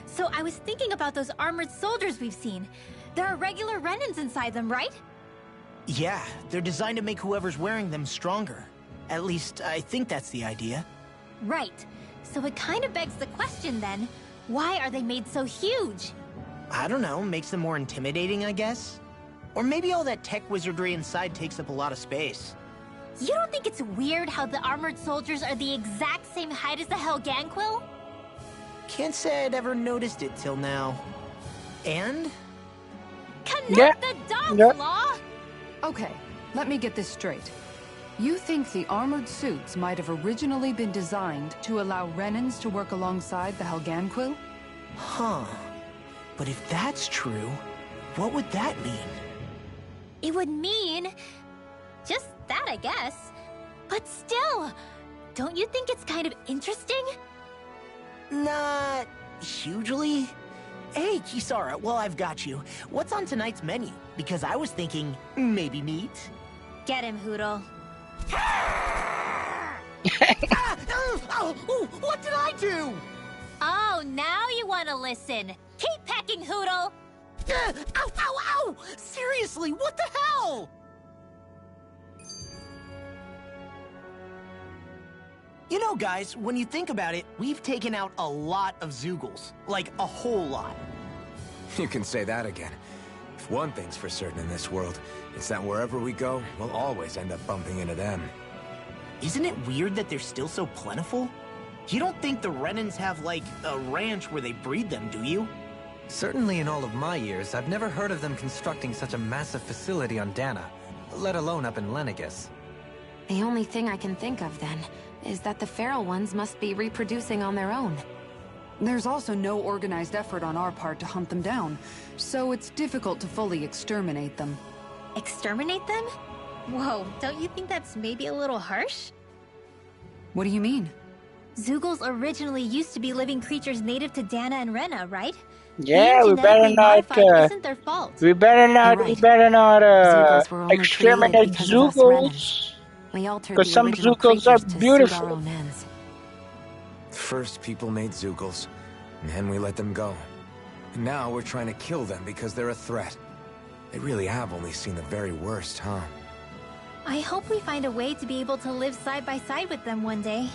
So I was thinking about those armored soldiers we've seen. There are regular Renans inside them, right?
Yeah, they're designed to make whoever's wearing them stronger. At least, I think that's the idea.
Right. So it kind of begs the question then, why are they made so huge?
I don't know, makes them more intimidating, I guess? Or maybe all that tech wizardry inside takes up a lot of space.
You don't think it's weird how the armored soldiers are the exact same height as the Helganquil?
Can't say I'd ever noticed it till now. And?
Connect the dots, Law!
Okay, let me get this straight. You think the armored suits might have originally been designed to allow Renans to work alongside the Helganquil?
Huh. But if that's true, what would that mean?
It would mean... just that, I guess. But still, don't you think it's kind of interesting?
Not... hugely? Hey, Kisara, well, I've got you. What's on tonight's menu? Because I was thinking, maybe meat?
Get him, Hootle.
What did I do?
Oh, now you want to listen. Keep pecking, Hootle!
Ow! Seriously, what the hell? You know, guys, when you think about it, we've taken out a lot of Zeugles. Like, a whole lot.
You can say that again. If one thing's for certain in this world, it's that wherever we go, we'll always end up bumping into them.
Isn't it weird that they're still so plentiful? You don't think the Renans have, like, a ranch where they breed them, do you?
Certainly in all of my years, I've never heard of them constructing such a massive facility on Dana, let alone up in Lenegis.
The only thing I can think of, then, is that the feral ones must be reproducing on their own.
There's also no organized effort on our part to hunt them down, so it's difficult to fully exterminate them.
Exterminate them? Whoa, don't you think that's maybe a little harsh?
What do you mean?
Zeugles originally used to be living creatures native to Dana and Rena, right?
Yeah, we better not.
Isn't their fault.
We better not. Right. We better not exterminate Zeugles. Because some Zeugles are beautiful.
First, people made Zeugles, and then we let them go. And now we're trying to kill them because they're a threat. They really have only seen the very worst, huh?
I hope we find a way to be able to live side by side with them one day.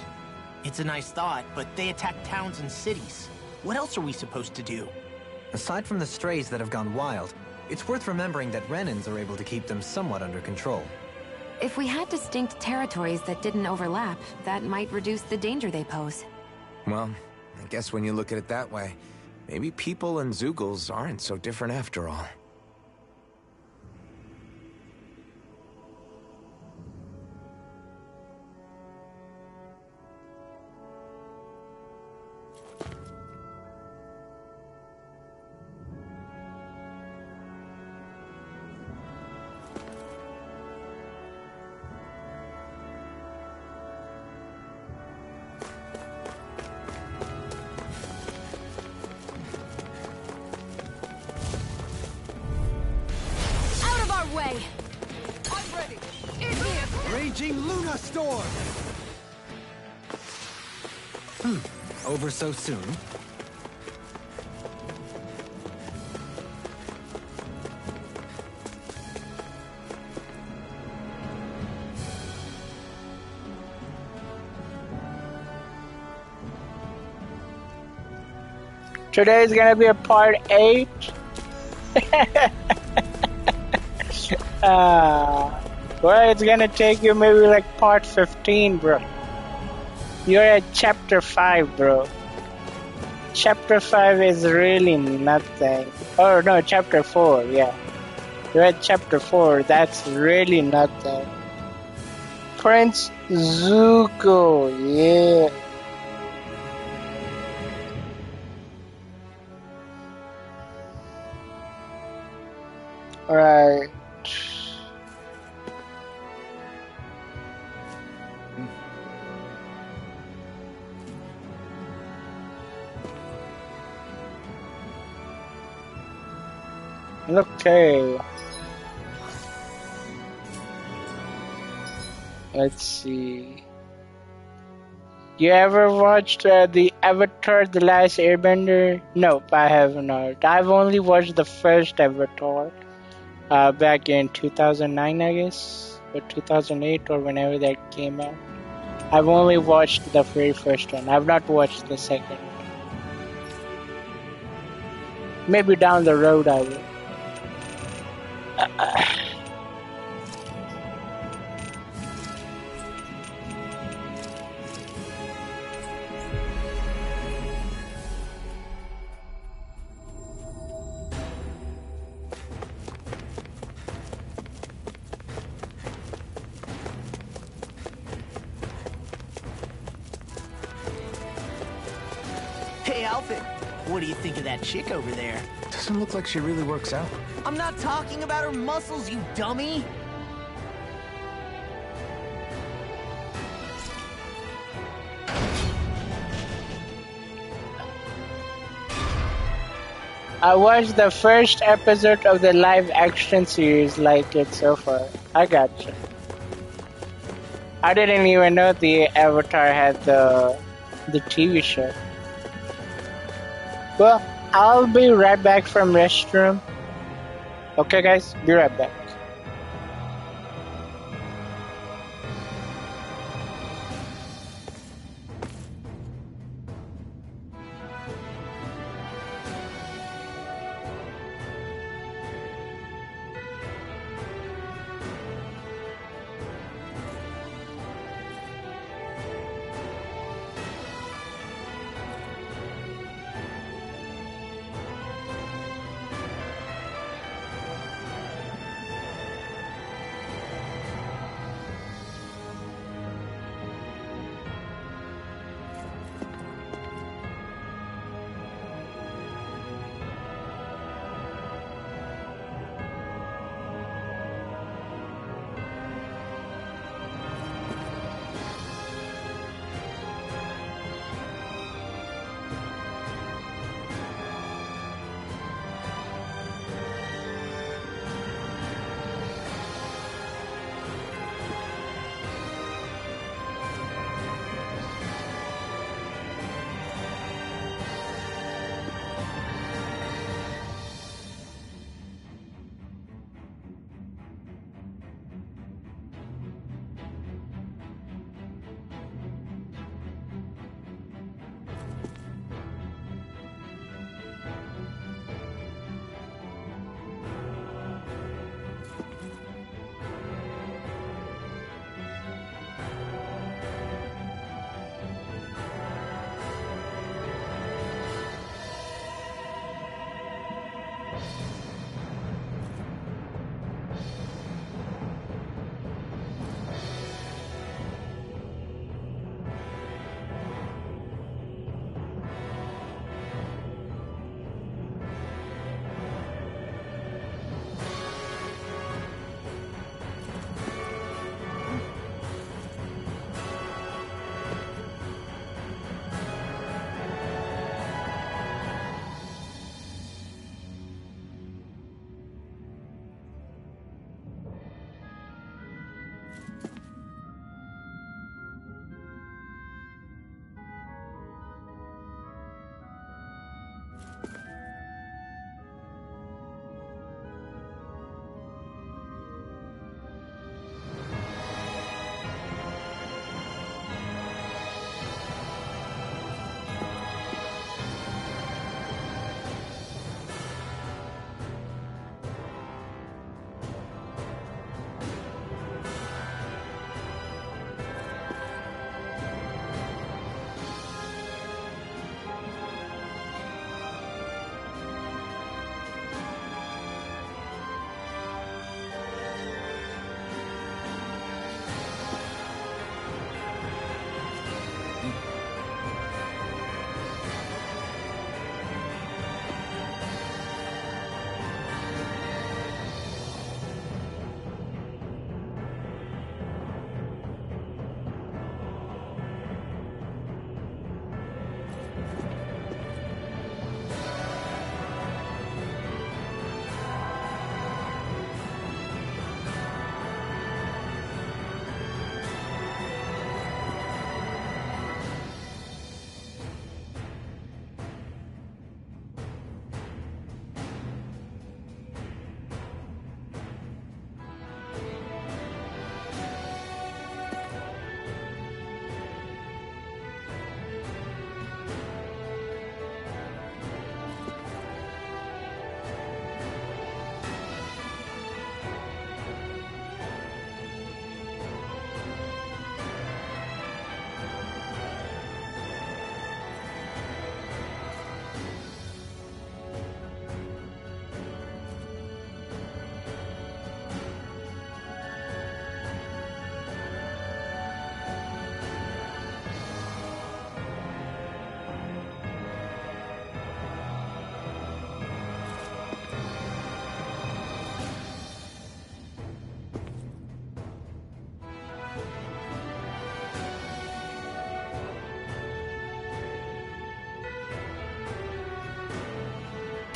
It's a nice thought, but they attack towns and cities. What else are we supposed to do?
Aside from the strays that have gone wild, it's worth remembering that Renans are able to keep them somewhat under control.
If we had distinct territories that didn't overlap, that might reduce the danger they pose.
Well, I guess when you look at it that way, maybe people and Zeugles aren't so different after all.
Charging Luna Storm!
Over so soon?
Today is gonna be a part 8. Well, it's gonna take you maybe like part 15, bro. You're at chapter 5, bro. Chapter 5 is really nothing. Oh no, chapter 4, yeah. You're at chapter 4, that's really nothing. Prince Zuko, yeah. Right. Okay. Let's see. You ever watched the Avatar: The Last Airbender? Nope, I have not. I've only watched the first Avatar. Back in 2009, I guess, or 2008, or whenever that came out. I've only watched the very first one. I've not watched the second. Maybe down the road I will.
Hey, Alfred, what do you think of that chick over there?
Doesn't look like she really works out.
I'm not talking about her muscles, you dummy!
I watched the first episode of the live action series, like it so far. I gotcha. I didn't even know the Avatar had the TV show. Well, I'll be right back from restroom. Okay guys, be right back.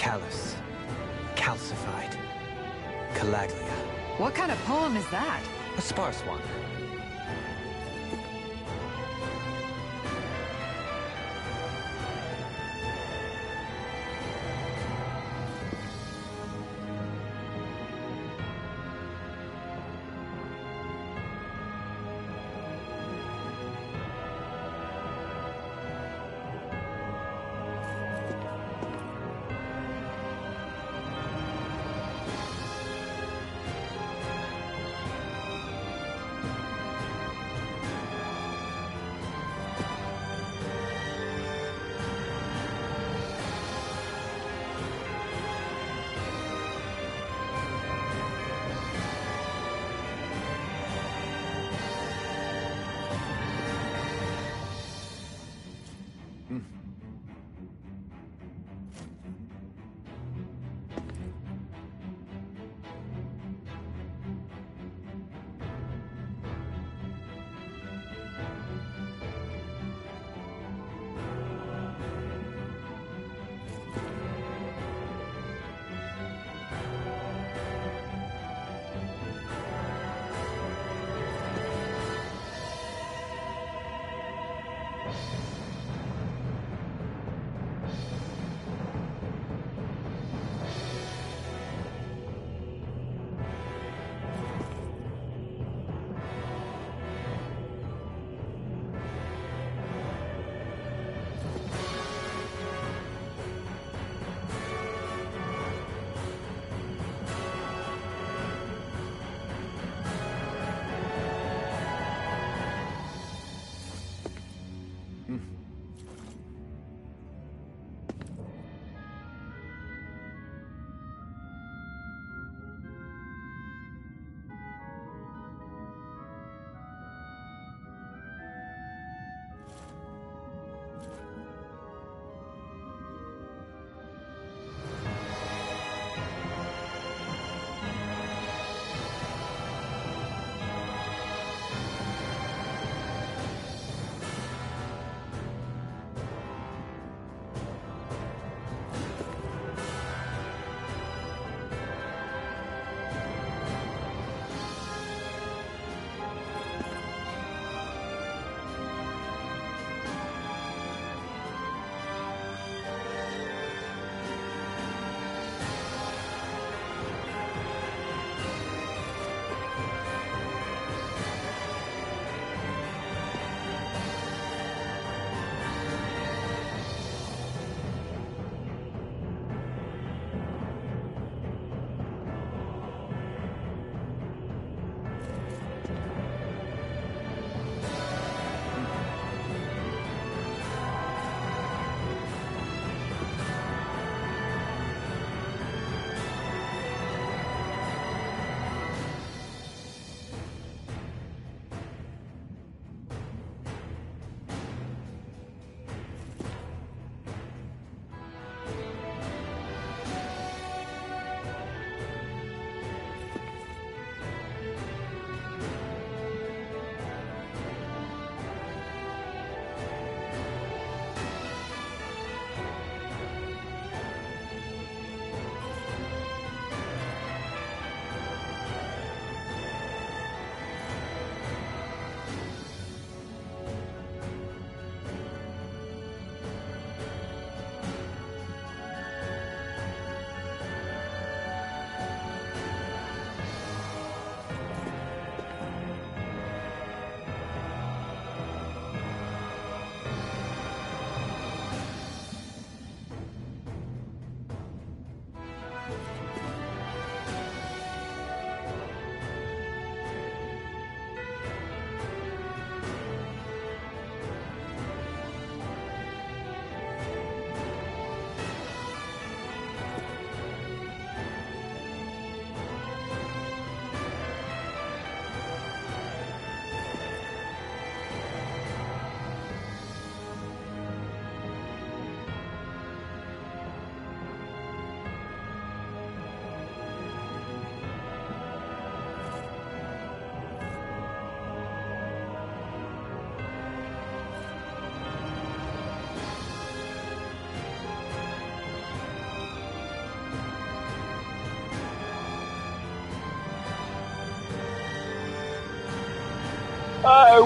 Callous. Calcified. Calaglia.
What kind of poem is that?
A sparse one.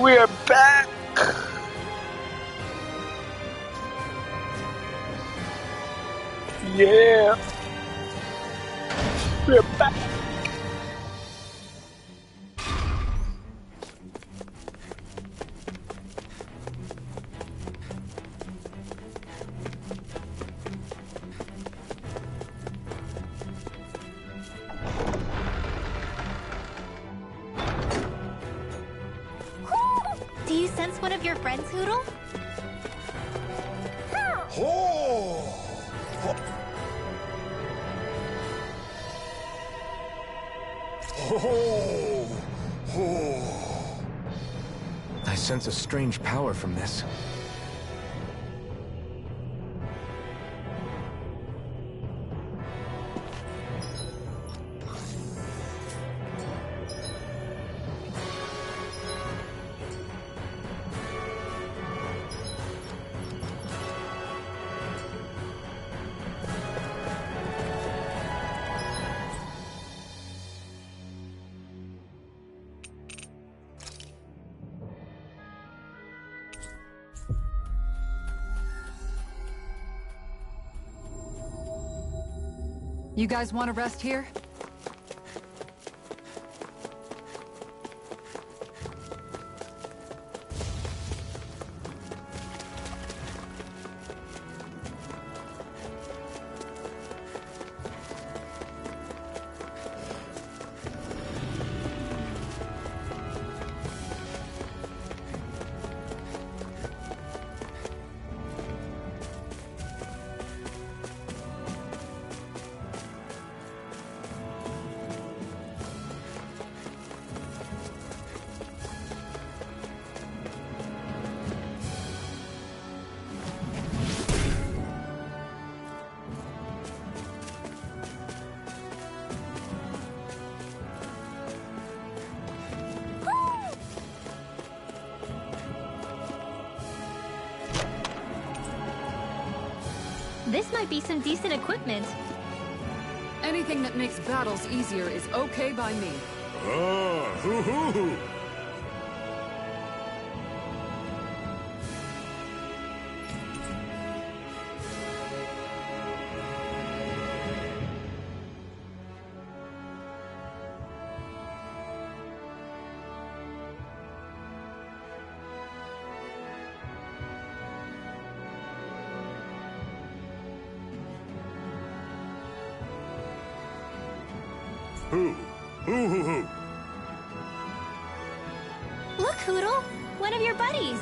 we are back. Yeah. We're back.
Do you sense one of your friends, Hootle?
I sense a strange power from this.
You guys want to rest here?
This might be some decent equipment.
Anything that makes battles easier is okay by me.
Hoo-hoo-hoo! Hoo-hoo-hoo!
Look, Hootle! One of your buddies!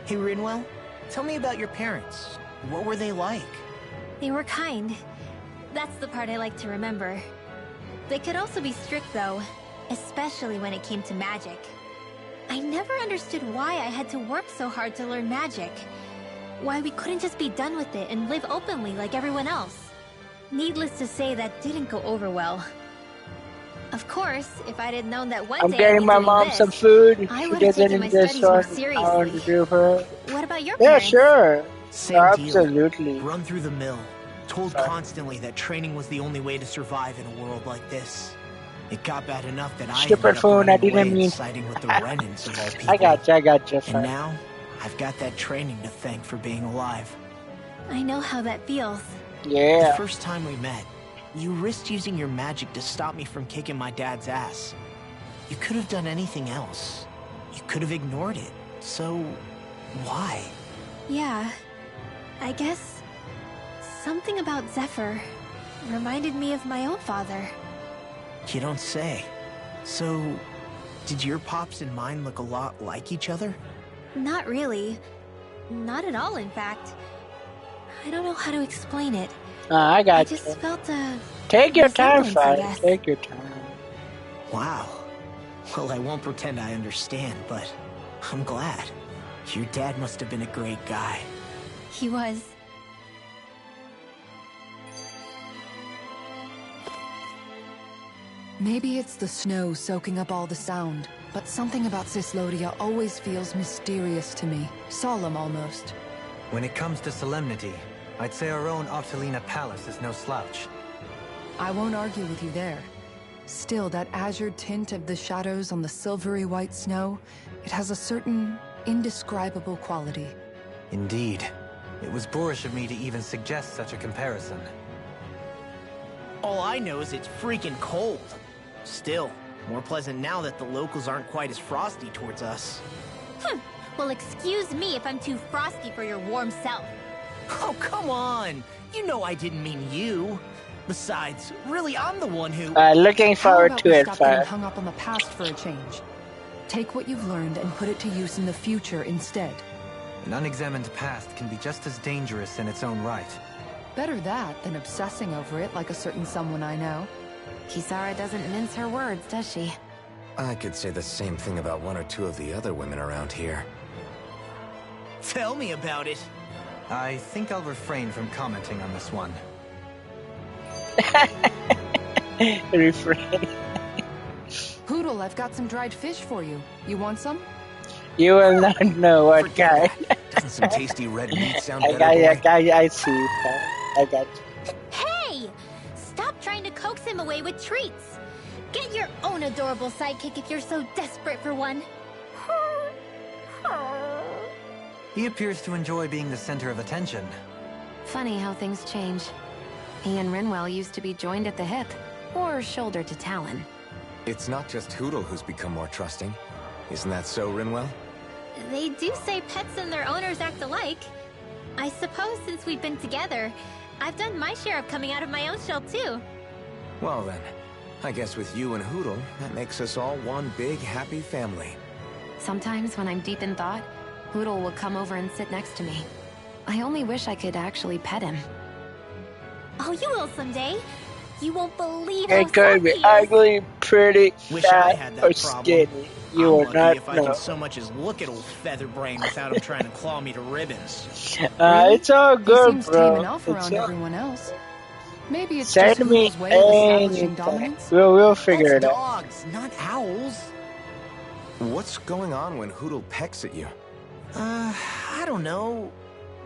Hey, Rinwell, tell me about your parents. What were they like?
They were kind. That's the part I like to remember. They could also be strict, though, especially when it came to magic. I never understood why I had to work so hard to learn magic. Why we couldn't just be done with it and live openly like everyone else. Needless to say, that didn't go over well. Of course, if I'd had known that one
I'm
day
getting my mom some food.
I
She
would have
doesn't
taken my
eat this,
studies
so
more
I want to
seriously.
do for her.
What about your
Yeah,
parents?
sure.
Same
Absolutely.
deal. Run through the mill. Told constantly that training was the only way to survive in a world like this. It got bad enough that I
Stupid
ended up
phone, I
running away
didn't
and
mean.
siding with the Renans of all people.
I got you.
And now, I've got that training to thank for being alive.
I know how that feels.
Yeah.
The first time we met, you risked using your magic to stop me from kicking my dad's ass. You could have done anything else. You could have ignored it. So, why?
Yeah, I guess something about Zephyr reminded me of my own father.
You don't say. So, did your pops and mine look a lot like each other?
Not really. Not at all, in fact. I don't know how to explain it.
I got
I
you.
just felt a...
Take your time,
resemblance, I
Father.
guess.
Take your time.
Wow. Well, I won't pretend I understand, but I'm glad. Your dad must have been a great guy.
He was.
Maybe it's the snow soaking up all the sound, but something about Cyslodia always feels mysterious to me. Solemn, almost.
When it comes to solemnity, I'd say our own Octalina Palace is no slouch.
I won't argue with you there. Still, that azure tint of the shadows on the silvery white snow, it has a certain indescribable quality.
Indeed. It was boorish of me to even suggest such a comparison.
All I know is it's freaking cold. Still, more pleasant now that the locals aren't quite as frosty towards us.
Well, excuse me if I'm too frosty for your warm self.
Oh, come on! You know I didn't mean you. Besides, really, I'm the one who...
Looking forward
How about
to
we
it,
stop getting
Father.
hung up on the past for a change? Take what you've learned and put it to use in the future instead.
An unexamined past can be just as dangerous in its own right.
Better that than obsessing over it like a certain someone I know.
Kisara doesn't mince her words, does she?
I could say the same thing about one or two of the other women around here.
Tell me about it.
I think I'll refrain from commenting on this one.
Refrain.
Poodle, I've got some dried fish for you. You want some?
You will not know what kind.
Doesn't some tasty red meat sound
I
better, boy?
I see you, Father. I got you.
Hey! Stop trying to coax him away with treats. Get your own adorable sidekick if you're so desperate for one.
He appears to enjoy being the center of attention.
Funny how things change. He and Rinwell used to be joined at the hip, or shoulder to talon.
It's not just Hootle who's become more trusting. Isn't that so, Rinwell?
They do say pets and their owners act alike. I suppose since we've been together, I've done my share of coming out of my own shell too.
Well then, I guess with you and Hootle, that makes us all one big happy family.
Sometimes when I'm deep in thought, Hootle will come over and sit next to me. I only wish I could actually pet him.
Oh, you will someday. You won't believe
It
how
could be
soft he is.
ugly, pretty,
Wish I had
fat,
that
or
problem.
skinny. You
I'm
will
lucky
not
if I
know.
can so much as look at old Featherbrain without him trying to claw me to ribbons.
It's all
He
good,
seems
bro.
tame enough around
It's all...
everyone else. Maybe it's just
Send me
Hoodle's way of establishing
anything.
dominance.
We'll figure it
That's
out.
dogs, not owls.
What's going on when Hootle pecks at you?
I don't know.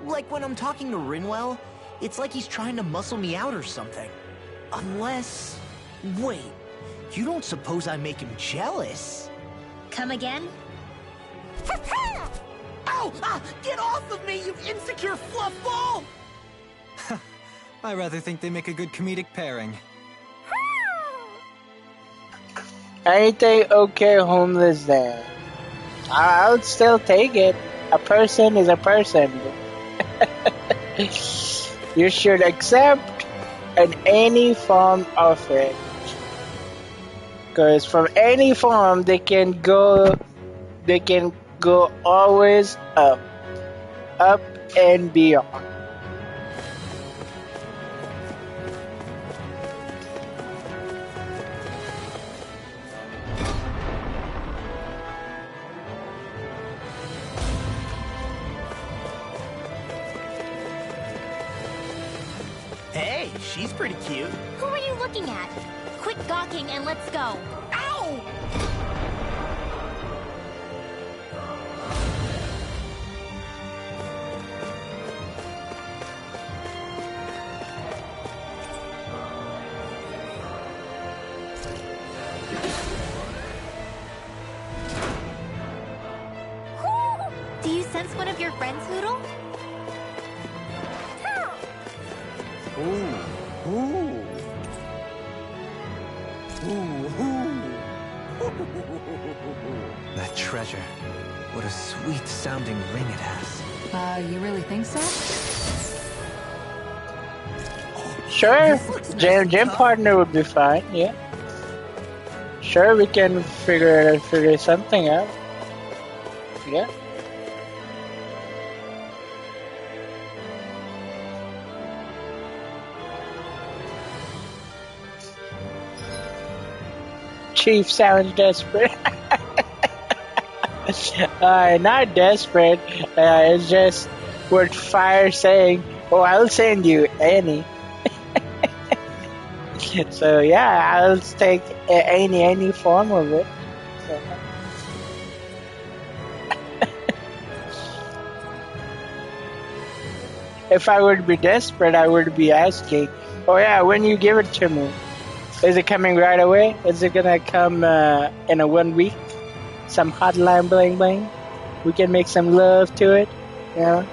Like when I'm talking to Rinwell, it's like he's trying to muscle me out or something. Unless... Wait, you don't suppose I make him jealous?
Come again?
Ow! Ah, get off of me, you insecure fluff ball!
I rather think they make a good comedic pairing.
Anything okay, homeless then. I'll still take it. A person is a person. You should accept in any form of it. Because from any form they can go always up and beyond.
Hey, she's pretty cute.
Who are you looking at? Quit gawking and let's go.
Ow!
That treasure. What a sweet-sounding ring it has.
You really think so?
Sure. Gym partner would be fine, yeah. Sure, we can figure something out. Yeah. Chief sounds desperate. Not desperate. It's just what Fire saying. Oh, I'll send you Annie. So yeah, I'll take any form of it. So. If I would be desperate, I would be asking, oh yeah, when you give it to me, is it coming right away? Is it gonna come in a 1 week? Some hotline bling bling? We can make some love to it, you know?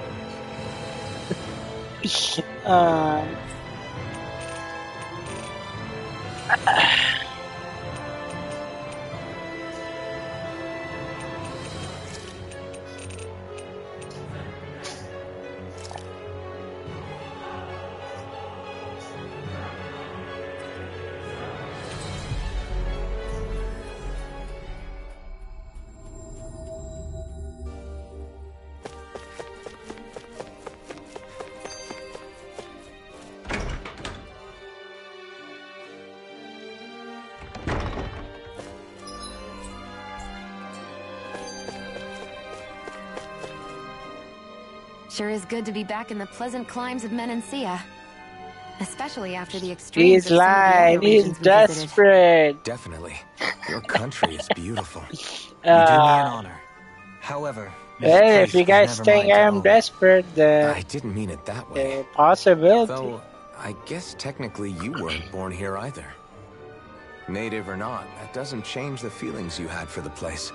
Sure is good to be back in the pleasant climes of Menancia. Especially after the extremes
He's
of some of the other
lying. He's
regions we visited.
desperate.
Definitely. Your country is beautiful.
You do me an honor. However, this
Well,
place
if you
was
guys
never
think
mine to
I'm
own.
desperate, then
I didn't mean it that way.
possibility.
Though, I guess technically you weren't born here either. Native or not, that doesn't change the feelings you had for the place.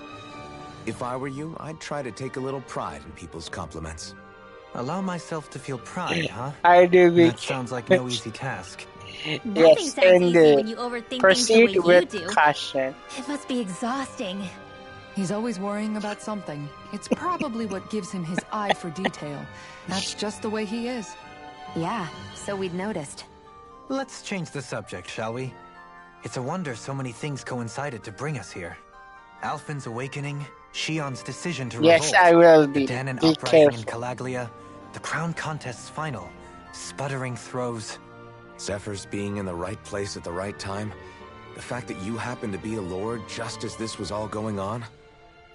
If I were you, I'd try to take a little pride in people's compliments.
Allow myself to feel pride, huh?
I do be.
That sounds like no easy task.
Nothing
Yes,
sounds
and
easy when you overthink things
proceed
the way
with
you do.
caution.
It must be exhausting.
He's always worrying about something. It's probably what gives him his eye for detail. That's just the way he is.
Yeah, so we'd noticed.
Let's change the subject, shall we? It's a wonder so many things coincided to bring us here. Alphen's awakening, Shion's decision to
Yes,
revolt,
I will
the
be.
Danon
Be
uprising in
careful.
Calaglia, the crown contest's final, sputtering throws.
Zephyr's being in the right place at the right time. The fact that you happened to be a lord just as this was all going on.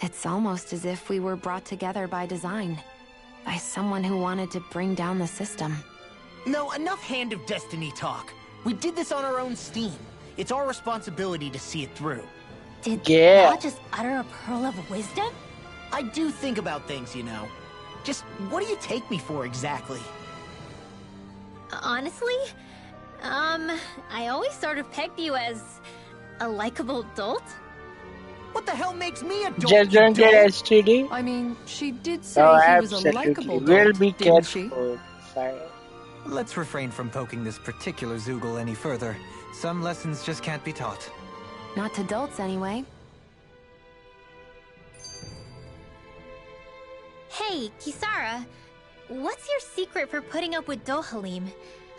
It's almost as if we were brought together by design. By someone who wanted to bring down the system.
No, enough Hand of Destiny talk. We did this on our own steam. It's our responsibility to see it through.
Did
Yeah.
Law just utter a pearl of wisdom?
I do think about things, you know. Just, what do you take me for exactly?
Honestly, I always sort of pegged you as a likable dolt.
What the hell makes me a dolt?
Just don't get STD.
I mean, she did say
Oh,
he was a
absolutely.
likable
We'll
dolt,
be
didn't she?
careful. Fire.
Let's refrain from poking this particular Zoogle any further. Some lessons just can't be taught.
Not to dolts, anyway.
Hey, Kisara, what's your secret for putting up with Dohalim?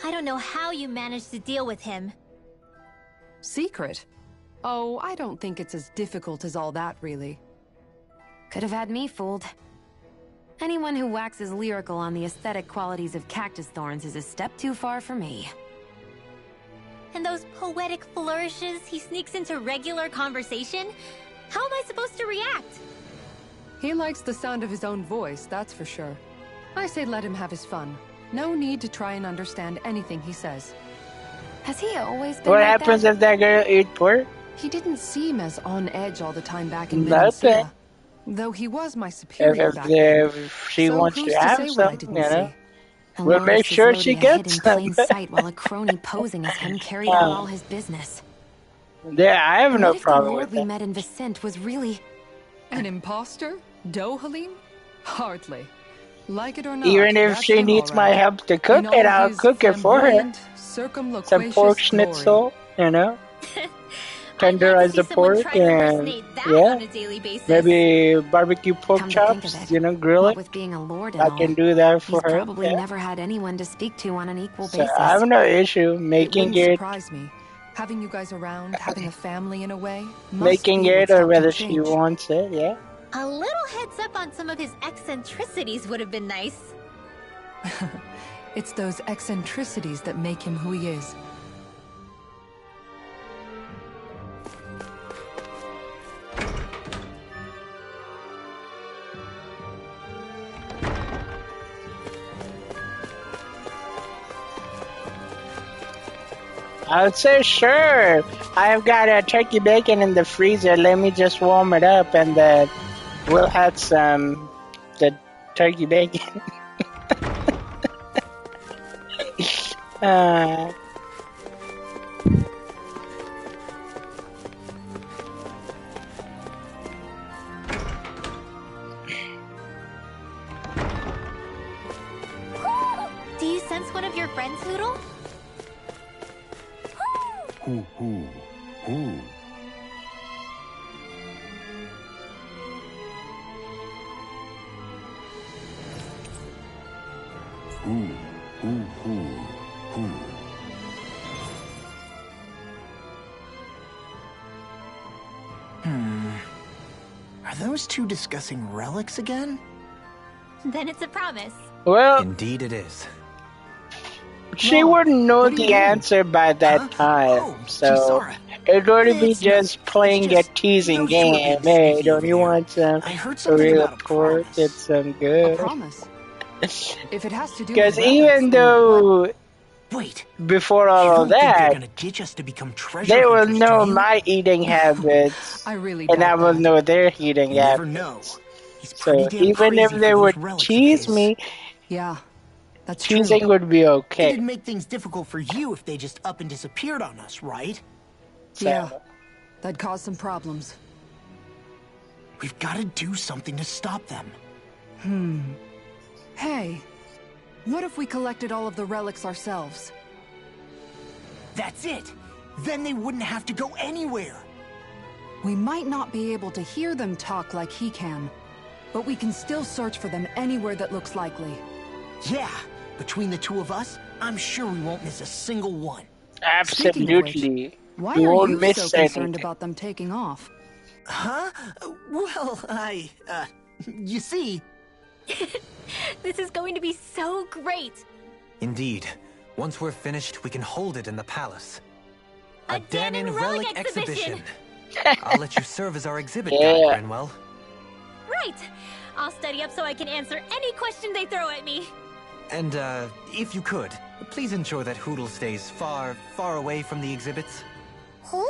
I don't know how you managed to deal with him.
Secret? Oh, I don't think it's as difficult as all that, really.
Could have had me fooled. Anyone who waxes lyrical on the aesthetic qualities of cactus thorns is a step too far for me.
And those poetic flourishes he sneaks into regular conversation? How am I supposed to react?
He likes the sound of his own voice, that's for sure. I say let him have his fun. No need to try and understand anything he says.
Has he always been
What
like
happens
that?
if that girl eat pork?
He didn't seem as on edge all the time back in
Nothing.
Menancia. Though he was my superior back then.
If she
So
wants
who's
to
to
have
say what I
something,
didn't
you know,
see?
we'll make
Aloris
sure
is
she
loading ahead
gets
in plain
some.
sight while a crony posing as him carried out all his business.
Yeah, I have no
What if the
problem
lord
with
we
that.
met in Vicente was really...
An imposter? Dohalim? Hardly. Like it or not,
Even if
that's
she
him,
needs
all
my
right.
help to cook
In
it,
all
I'll
his
cook it for her.
flamboyant, Circumloquacious
pork
glory.
schnitzel, you know? Tenderize the pork and
on a daily basis.
maybe barbecue pork chops, you know, grill
What
it.
with being a lord and
I
all,
can do that for
he's
her.
probably
Yeah.
never had anyone to speak to on an equal
So
basis.
I have no issue
It
making
wouldn't
it,
surprise me. Having you guys around, having a family in a way, must
making
be
it,
what's
or
helped you
whether she
change.
wants it. Yeah.
A little heads up on some of his eccentricities would have been nice.
It's those eccentricities that make him who he is.
I would say sure. I've got a turkey bacon in the freezer. Let me just warm it up, and then we'll have some the turkey bacon. uh,
Do you sense one of your friends, Hoodle?
Who? Who?
Are those two discussing relics again?
Then it's a promise.
well,
Indeed it is.
she wouldn't know the answer by that time, so it would be just playing a teasing game. Hey, don't you want some real pork? It's some good.
Promise. If it has to do
Because
with
even though
Wait,
before all of
they're
that,
gonna teach us to become treasure
they will
hunters,
know
do you?
my eating habits,
I really
and I
doubt
will
that.
know their eating
You never
habits.
know. He's
So
pretty damn
even if
crazy
they
for
would
those relics of
tease
his.
me,
Yeah, that's true.
teasing would be okay.
It'd make things difficult for you if they just up and disappeared on us, right?
So,
Yeah, that'd cause some problems.
We've got to do something to stop them.
Hey, what if we collected all of the relics ourselves?
That's it. Then they wouldn't have to go anywhere.
We might not be able to hear them talk like he can, but we can still search for them anywhere that looks likely.
Yeah, between the two of us, I'm sure we won't miss a single one.
absolutely.
Why
You
are
won't
you
miss
so concerned
anything.
about them taking off?
Huh? Well, you see...
This is going to be so great.
Indeed. Once we're finished, we can hold it in the palace.
A Danon Relic exhibition.
I'll let you serve as our exhibit
Yeah.
guide, Grinwell.
Right. I'll study up so I can answer any question they throw at me.
And, if you could, please ensure that Hoodle stays far, far away from the exhibits.
Who?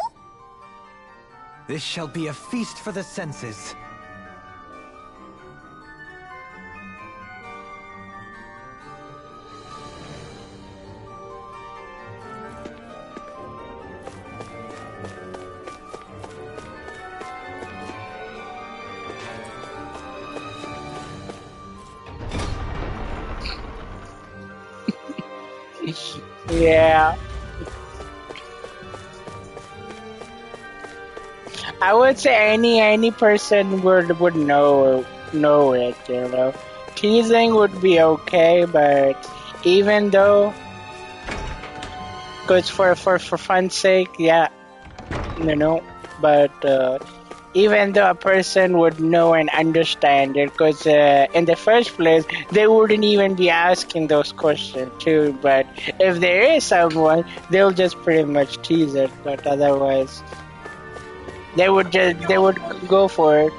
This shall be a feast for the senses.
Yeah. I would say any person would know it, you know. Teasing would be okay, but even though, because for fun's sake, yeah, you know. But even though a person would know and understand it, because in the first place they wouldn't even be asking those questions too. But if there is someone, they'll just pretty much tease it. But otherwise, they would go for it.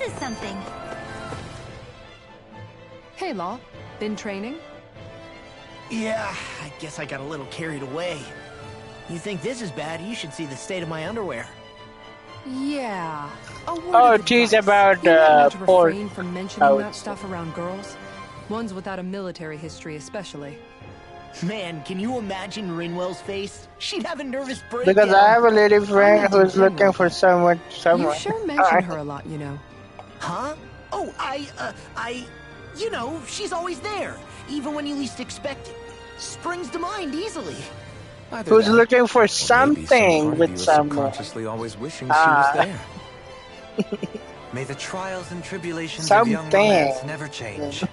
is something.
Hey, Law. Been training?
Yeah, I guess I got a little carried away. You think this is bad, you should see the state of my underwear.
Yeah.
Oh, geez, about porn.
Refrain from mentioning that stuff around girls. Ones without a military history, especially.
Man, can you imagine Rinwell's face? She'd have a nervous breakdown.
Because I have a lady friend who's looking for someone.
You sure mention her a lot, you know.
Huh? Oh, you know, she's always there, even when you least expect it. Springs to mind easily.
Who's looking for something with someone.
Subconsciously always wishing she was there.
May the trials and tribulations of young romance never change.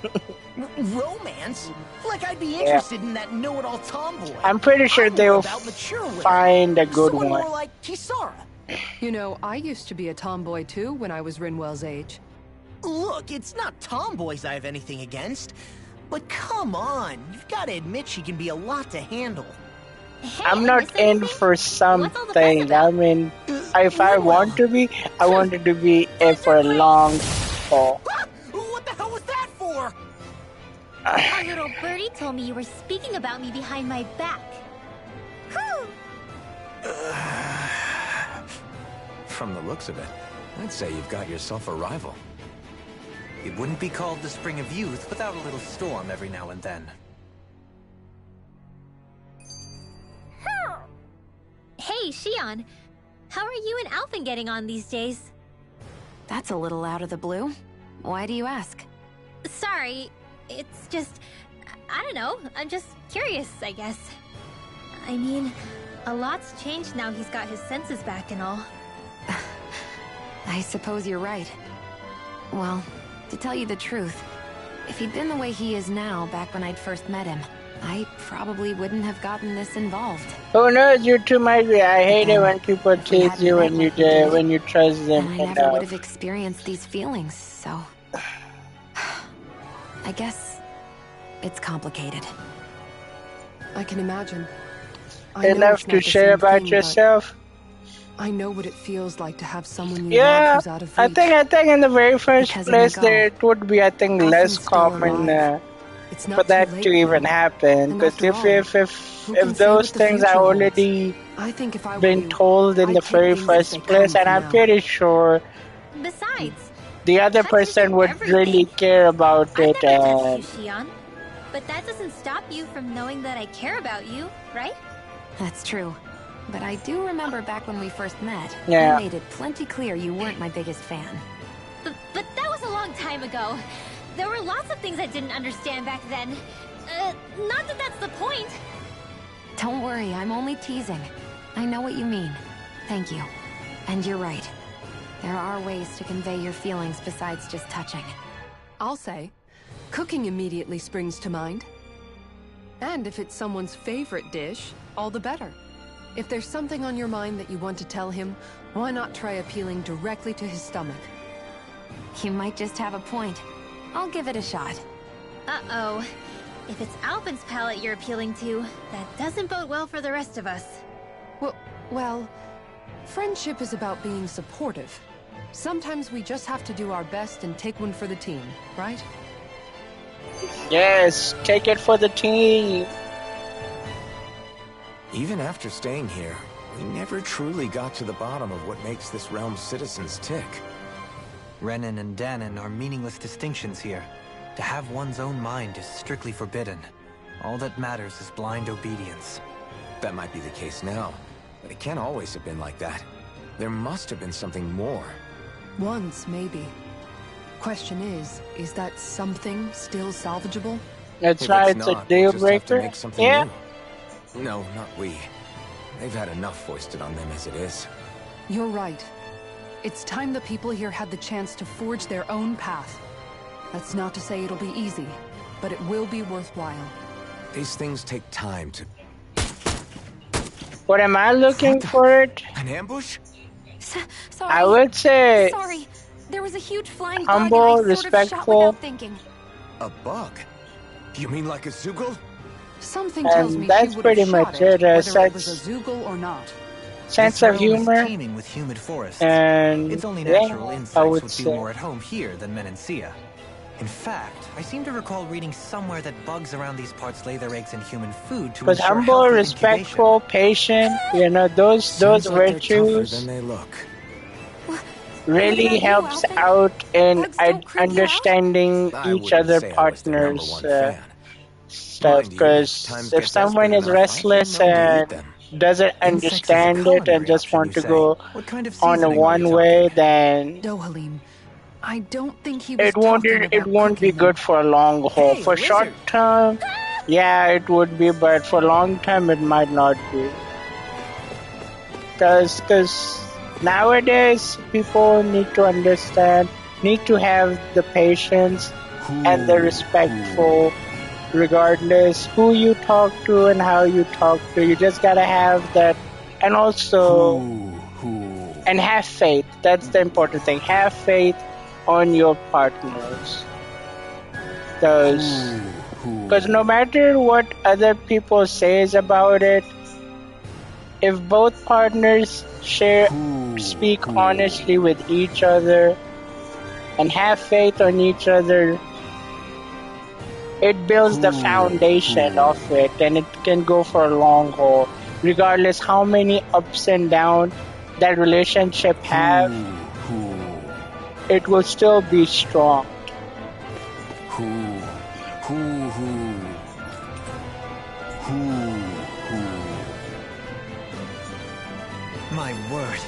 Romance? Like I'd be interested in that know-it-all tomboy.
I'm pretty sure they'll find a good one.
More like Kisara.
You know, I used to be a tomboy too when I was Rinwell's age.
Look, it's not tomboys I have anything against. But come on, you've got to admit she can be a lot to handle.
Hey,
I'm not in for something. I mean, if I want to be, I wanted to be in for a long haul.
What the hell was that for?
A little birdie told me you were speaking about me behind my back.
From the looks of it, I'd say you've got yourself a rival.
It wouldn't be called the Spring of Youth without a little storm every now and then.
Hey, Shion. How are you and Alphen getting on these days?
That's a little out of the blue. Why do you ask?
Sorry, it's just... I don't know, I'm just curious, I guess. I mean, a lot's changed now he's got his senses back and all.
I suppose you're right. Well, to tell you the truth, if he'd been the way he is now back when I'd first met him, I probably wouldn't have gotten this involved.
Who knows? You two might be. I hate it when people tease you when you trust them.
And I never would have experienced these feelings, so... I guess it's complicated.
I can imagine.
Enough to share about yourself?
I know what it feels like to have someone you love who's out of reach.
I think in the very first place there it would be, I think, less common for that to even happen. Because if those things are already been told in the very first place, and I'm pretty sure
Besides,
the other person would really care about it.
Shion, but that doesn't stop you from knowing that I care about you, right?
That's true. But I do remember back when we first met,
Yeah.
you made it plenty clear you weren't my biggest fan.
But that was a long time ago. There were lots of things I didn't understand back then. Not that that's the point.
Don't worry, I'm only teasing. I know what you mean. Thank you. And you're right. There are ways to convey your feelings besides just touching.
I'll say, cooking immediately springs to mind. And if it's someone's favorite dish, all the better. If there's something on your mind that you want to tell him, why not try appealing directly to his stomach?
You might just have a point. I'll give it a shot.
Uh-oh. If it's Alphen's palate you're appealing to, that doesn't bode well for the rest of us.
Well, friendship is about being supportive. Sometimes we just have to do our best and take one for the team, right?
Yes, take it for the team.
Even after staying here, we never truly got to the bottom of what makes this realm's citizens tick.
Renan and Danon are meaningless distinctions here. To have one's own mind is strictly forbidden. All that matters is blind obedience.
That might be the case now, but it can't always have been like that. There must have been something more.
Once, maybe. Question is that something still salvageable?
That's right, it's a deal breaker. Yeah.
No, not we. They've had enough foisted on them as it is.
You're right. It's time the people here had the chance to forge their own path. That's not to say it'll be easy, but it will be worthwhile.
These things take time to...
What am I looking for it?
An ambush?
Sorry.
I would say...
Sorry. There was a huge flying
humble,
bug and I sort of shot
respectful.
without thinking.
A bug? You mean like a Zeugle?
Something tells me
that's
she would
pretty
have
much
shot it,
it.
whether it was a Zeugle or not.
sense
This
of
realm is
humor.
teeming with humid forests.
And
It's only
yeah,
natural
I
insects
would
would
say.
feel more at home here than Menancia. In fact, I seem to recall reading somewhere that bugs around these parts lay their eggs in human food to
Because
ensure
humble,
healthy
respectful, patient, you know, those
Seems like they're tougher
virtues
than they look.
really helps out in understanding
I
each
wouldn't
other
say I was their number
partners
one fan.
stuff.
Mind you,
Because
times
if
get
someone
desperate
is
enough, I
restless
can learn to eat
and
them.
doesn't understand it and just want to go on a one way, then
Dohalim, I don't think he was
it won't
talking
it
about
won't be
cooking
good for a long haul. For short term, yeah, it would be, but for long term, it might not be. Because nowadays people need to understand, need to have the patience and the respectful, regardless who you talk to and how you talk to. You just gotta have that, and also and have faith. That's the important thing. Have faith on your partners. Because no matter what other people says about it, if both partners speak honestly with each other and have faith on each other, it builds the foundation of it, and it can go for a long haul. Regardless how many ups and downs that relationship have, it will still be strong.
My word,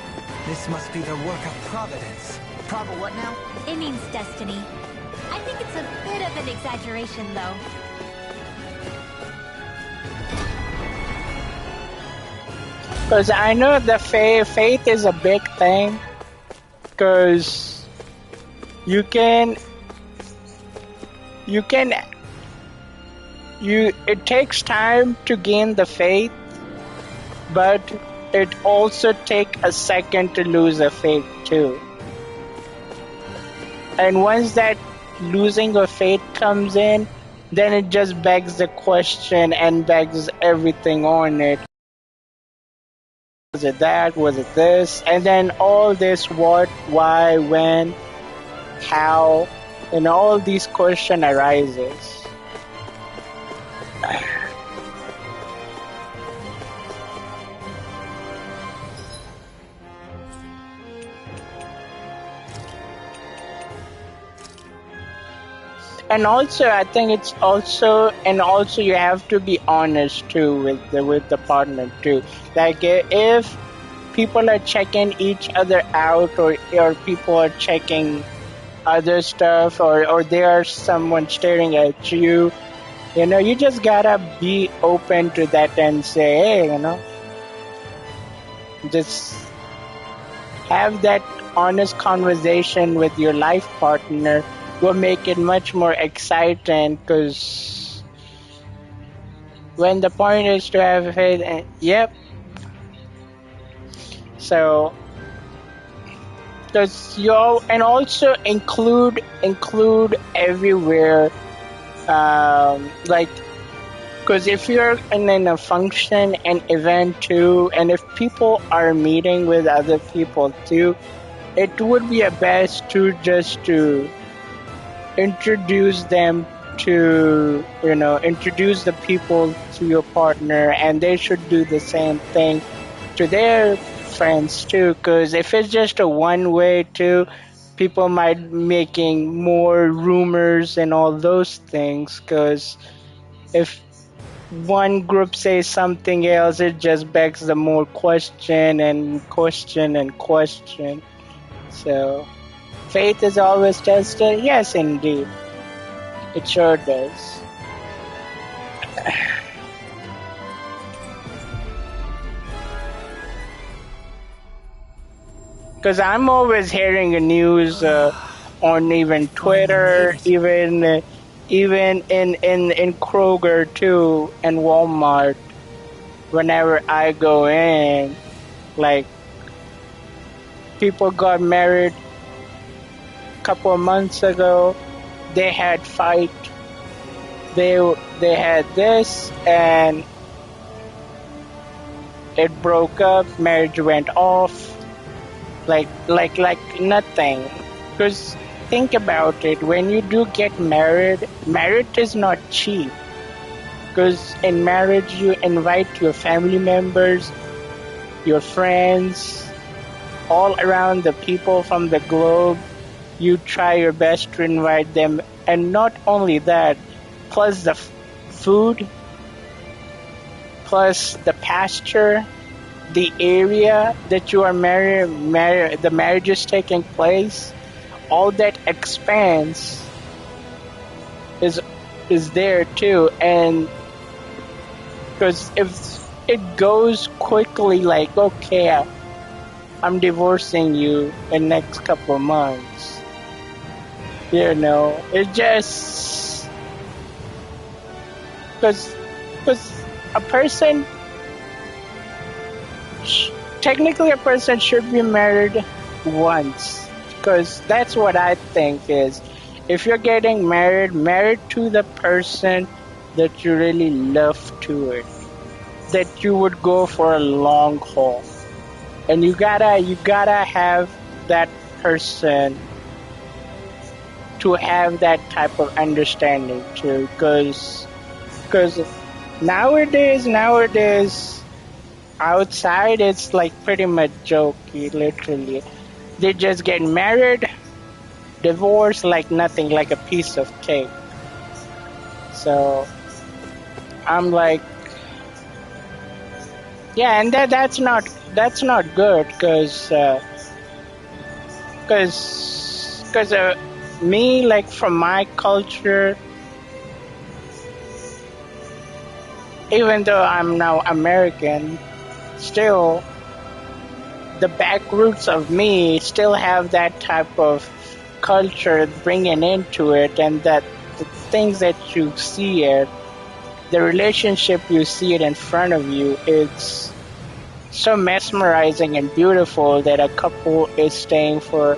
this must be the work of Providence.
What now? It means destiny. I think it's a bit of an exaggeration, though.
Because I know the faith is a big thing. Because it takes time to gain the faith, but it also takes a second to lose a faith too. And once that losing of faith comes in, then it just begs the question and begs everything on it. Was it that? Was it this? And then all this what, why, when, how, and all these questions arises. And also, I think it's also you have to be honest too with the partner too. Like if people are checking each other out, or people are checking other stuff, or there's someone staring at you, you just gotta be open to that and say, hey, just have that honest conversation with your life partner. Will make it much more exciting, because when the point is to have faith, yep. So, and also include everywhere, because if you're in a function and event too, and if people are meeting with other people too, it would be a best to just to introduce them to, introduce the people to your partner, and they should do the same thing to their friends too. Because if it's just a one way too, people might making more rumors and all those things. Because if one group says something else, it just begs the more question and question and question. So faith is always tested? Yes, indeed. It sure does. Because I'm always hearing the news on even Twitter, even in Kroger too, and Walmart. Whenever I go in, like, people got married couple of months ago, they had fight, they had this, and it broke up, marriage went off, like nothing. Because think about it, when you do get married, marriage is not cheap. Because in marriage you invite your family members, your friends, all around the people from the globe. You try your best to invite them, and not only that, plus the food, plus the pasture, the area that you are the marriage is taking place, all that expense is there too. And because if it goes quickly, like, okay, I'm divorcing you in next couple of months, you know, it just because a person, technically a person should be married once, because that's what I think is, if you're getting married to the person that you really love to it, that you would go for a long haul, and you gotta have that person to have that type of understanding too, because nowadays outside it's like pretty much jokey, literally. They just get married, divorce like nothing, like a piece of cake. So I'm like, yeah, and that's not good, because me, like, from my culture, even though I'm now American, still the back roots of me still have that type of culture bringing into it, and that the things that you see it, the relationship you see it in front of you, it's so mesmerizing and beautiful that a couple is staying for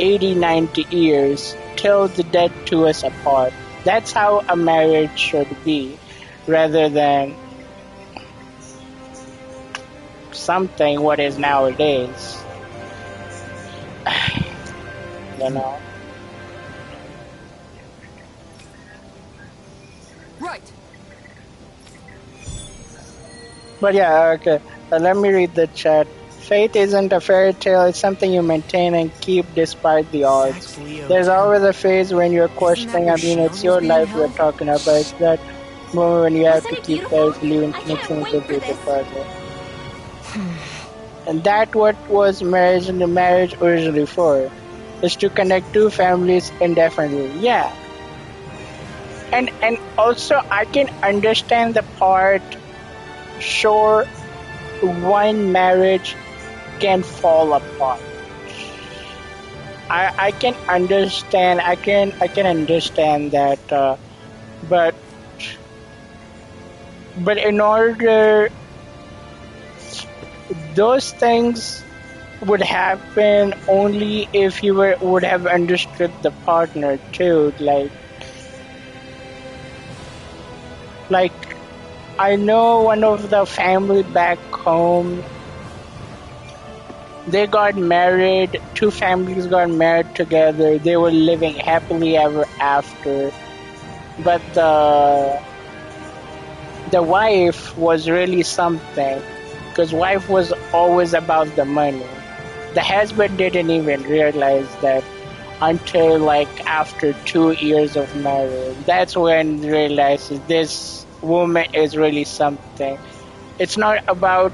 80, 90 years till the death do us apart. That's how a marriage should be, rather than something what is nowadays. You know?
Right.
But yeah, okay. Let me read the chat. Faith isn't a fairy tale, it's something you maintain and keep despite the odds.
Exactly.
There's always a phase when you're questioning, I mean, it's your life we're talking about. It's that moment when you have to keep believing connection with the beautiful partner. And that what was marriage and the marriage originally for, is to connect two families indefinitely. Yeah. And also I can understand the part, sure, one marriage can fall apart. I can understand. I can understand that. But in order, those things would happen only if you would have understood the partner too. Like I know one of the family back home, they got married, two families got married together, they were living happily ever after, but the wife was really something, because wife was always about the money. The husband didn't even realize that until like after 2 years of marriage. That's when he realizes this woman is really something. It's not about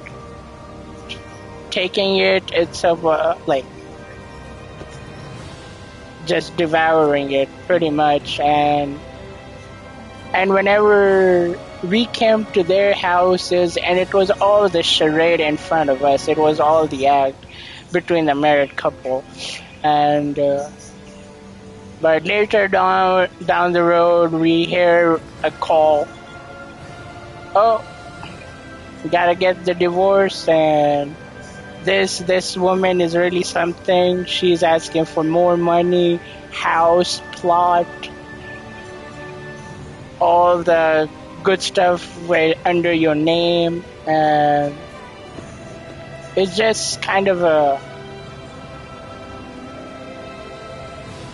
taking it, it's about like just devouring it pretty much. And whenever we came to their houses, and it was all the charade in front of us, it was all the act between the married couple. And but later down the road, we hear a call, oh, we gotta get the divorce, and this woman is really something. She's asking for more money, house, plot, all the good stuff under your name. And It's just kind of a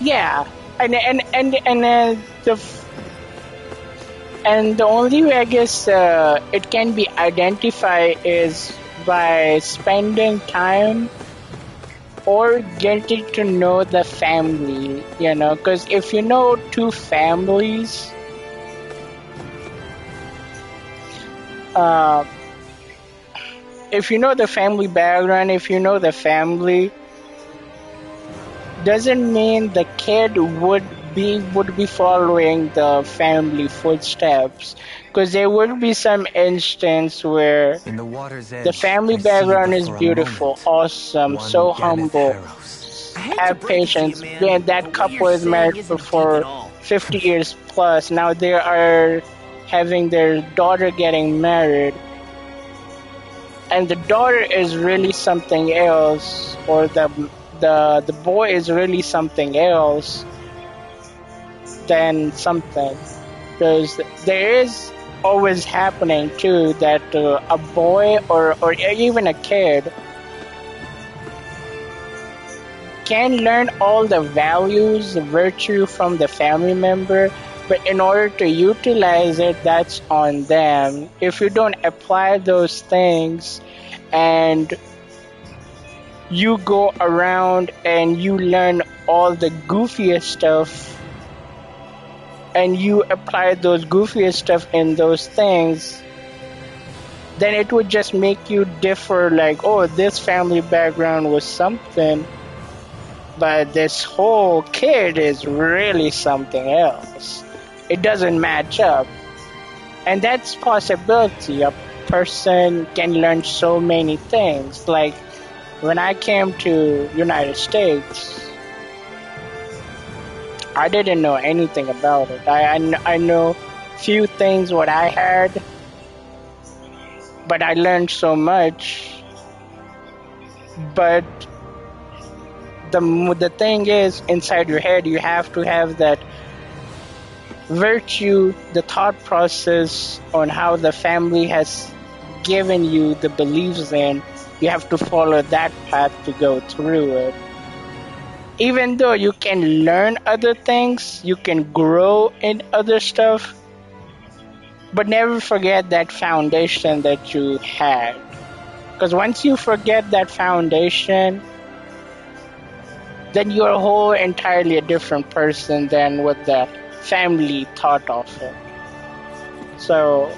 yeah, and the only way I guess it can be identified is by spending time or getting to know the family, you know, because if you know two families, if you know the family background, if you know the family, doesn't mean the kid would be following the family footsteps, because there would be some instance where
In the water's edge,
the family
I see
background
you
is
for a
beautiful,
moment.
awesome,
One
so
Ganeth
humble.
Harrows.
Have patience. Yeah, that couple is married for 50 years plus. Now they are having their daughter getting married, and the daughter is really something else, or the boy is really something else than something, because there is always happening too that a boy or even a kid can learn all the values, the virtue from the family member, but in order to utilize it, that's on them. If you don't apply those things and you go around and you learn all the goofiest stuff and you apply those goofiest stuff in those things, then it would just make you differ, like, oh, this family background was something, but this whole kid is really something else. It doesn't match up. And that's possibility. A person can learn so many things. Like, when I came to United States, I didn't know anything about it. I know few things what I had, but I learned so much. But the thing is, inside your head, you have to have that virtue, the thought process on how the family has given you the beliefs in. You have to follow that path to go through it. Even though you can learn other things, you can grow in other stuff, but never forget that foundation that you had. Because once you forget that foundation, then you're a whole entirely a different person than what the family thought of it. So,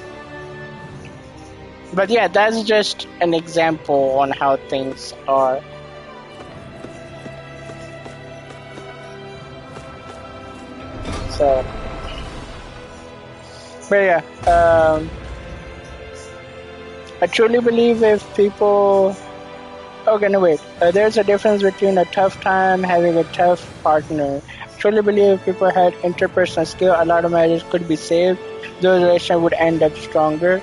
but yeah, that's just an example on how things are. So, but yeah, I truly believe if people... Okay, no wait. There's a difference between a tough time having a tough partner. I truly believe if people had interpersonal skill, a lot of marriages could be saved. Those relations would end up stronger.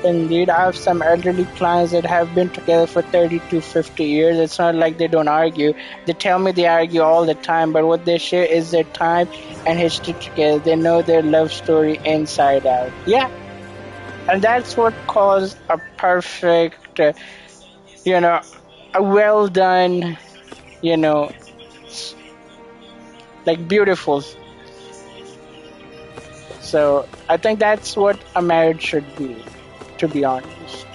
Indeed, I have some elderly clients that have been together for 30 to 50 years. It's not like they don't argue. They tell me they argue all the time, but what they share is their time and history together. They know their love story inside out. Yeah. And that's what caused a perfect, a well done, like beautiful. So I think that's what a marriage should be, to be honest.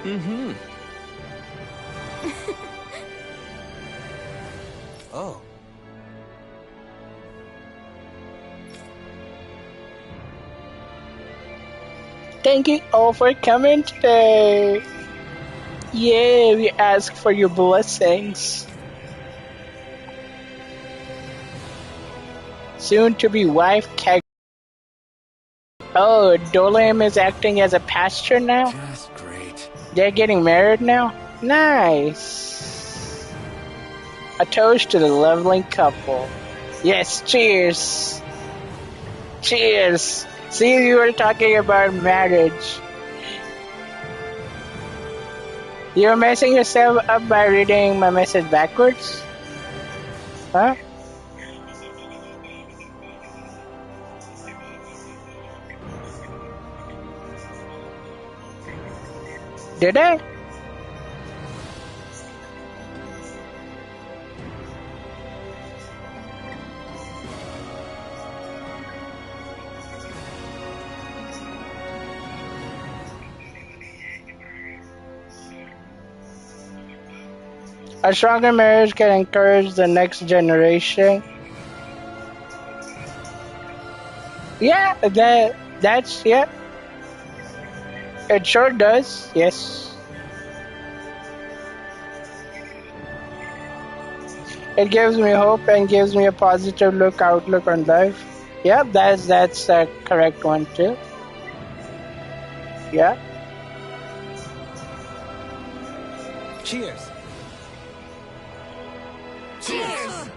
Mm-hmm. Oh.
Thank you all for coming today. Yeah, we ask for your blessings. Soon to be wife Keg. Oh, Dolam is acting as a pastor now?
Just great.
They're getting married now? Nice. A toast to the lovely couple. Yes, cheers. Cheers. See, you were talking about marriage. You're messing yourself up by reading my message backwards? Huh? Did I? A stronger marriage can encourage the next generation. Yeah, that's yeah. It sure does. Yes. It gives me hope and gives me a positive outlook on life. Yeah, that's a correct one too. Yeah.
Cheers.
Cheers!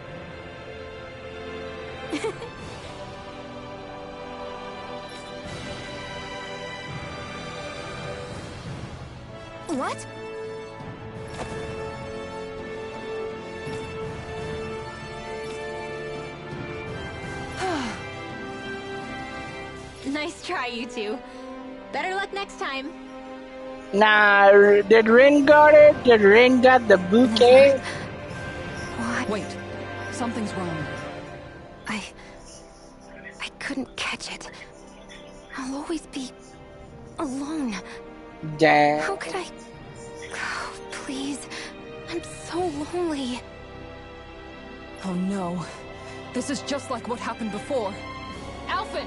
What?
Nice try, you two. Better luck next time.
Nah, did Rin got it? Did Rin got the bouquet?
What?
Wait, something's wrong.
I couldn't catch it. I'll always be alone.
Damn.
How could I? Oh, please. I'm so lonely.
Oh no. This is just like what happened before. Alphen!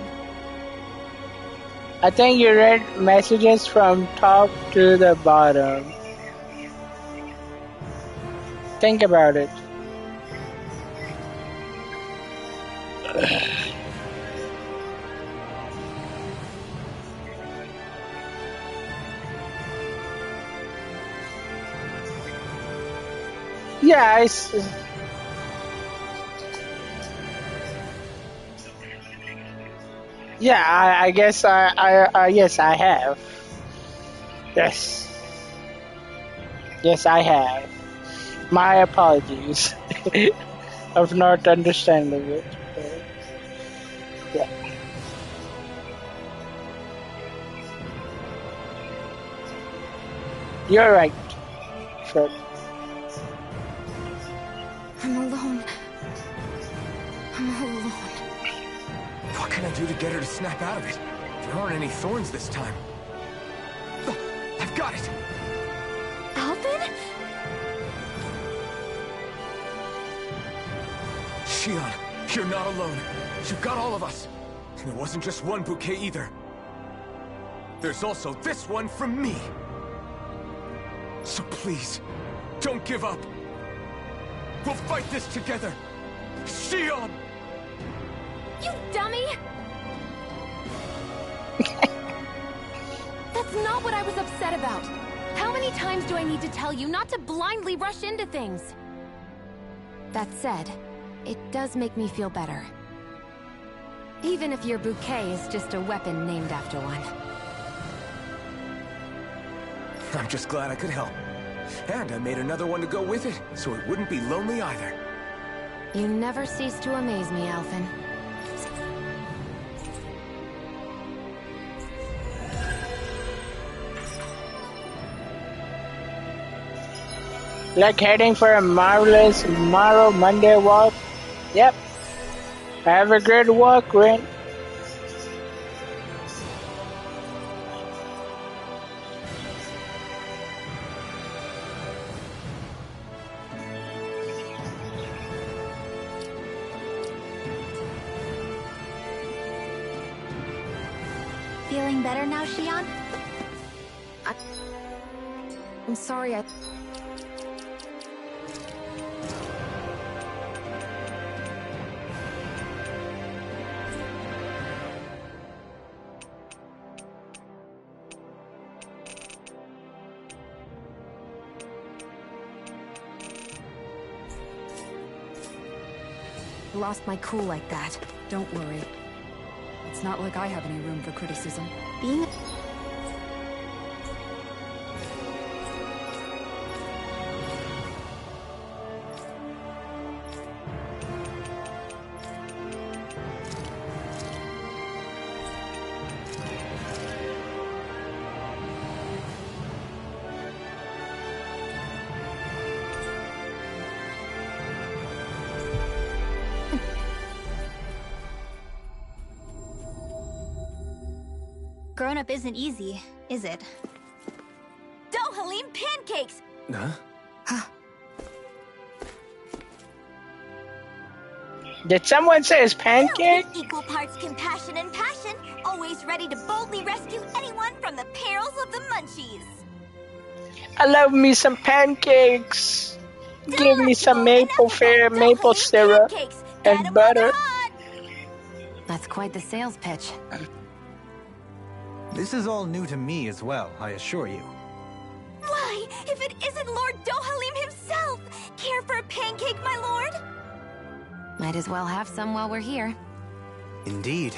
I think you read messages from top to the bottom. Think about it. Yeah, yeah, I guess yes, I have. Yes. Yes, I have. My apologies of not understanding it. Yeah. You're right. Sure.
I'm alone. I'm all alone.
What can I do to get her to snap out of it? There aren't any thorns this time. Oh, I've got it!
Alphen?
Shion, you're not alone. You've got all of us. And it wasn't just one bouquet either. There's also this one from me. So please, don't give up. We'll fight this together. Shion!
You dummy! That's not what I was upset about. How many times do I need to tell you not to blindly rush into things? That said, it does make me feel better. Even if your bouquet is just a weapon named after one.
I'm just glad I could help. And I made another one to go with it, so it wouldn't be lonely either.
You never cease to amaze me, Alphen.
Like heading for a marvelous Morrow Monday walk? Yep. Have a great walk, Rin.
Feeling better now, Shion?
I'm sorry, lost my cool like that.
Don't worry. It's not like I have any room for criticism.
Being a...
Grown up isn't easy, is it?
Dohalim pancakes!
Huh?
Did someone say it's pancake?
Filled with equal parts compassion and passion, always ready to boldly rescue anyone from the perils of the munchies.
I love me some pancakes. Give me some maple syrup and butter.
That's quite the sales pitch.
This is all new to me as well, I assure you.
Why, if it isn't Lord Dohalim himself! Care for a pancake, my lord?
Might as well have some while we're here.
Indeed.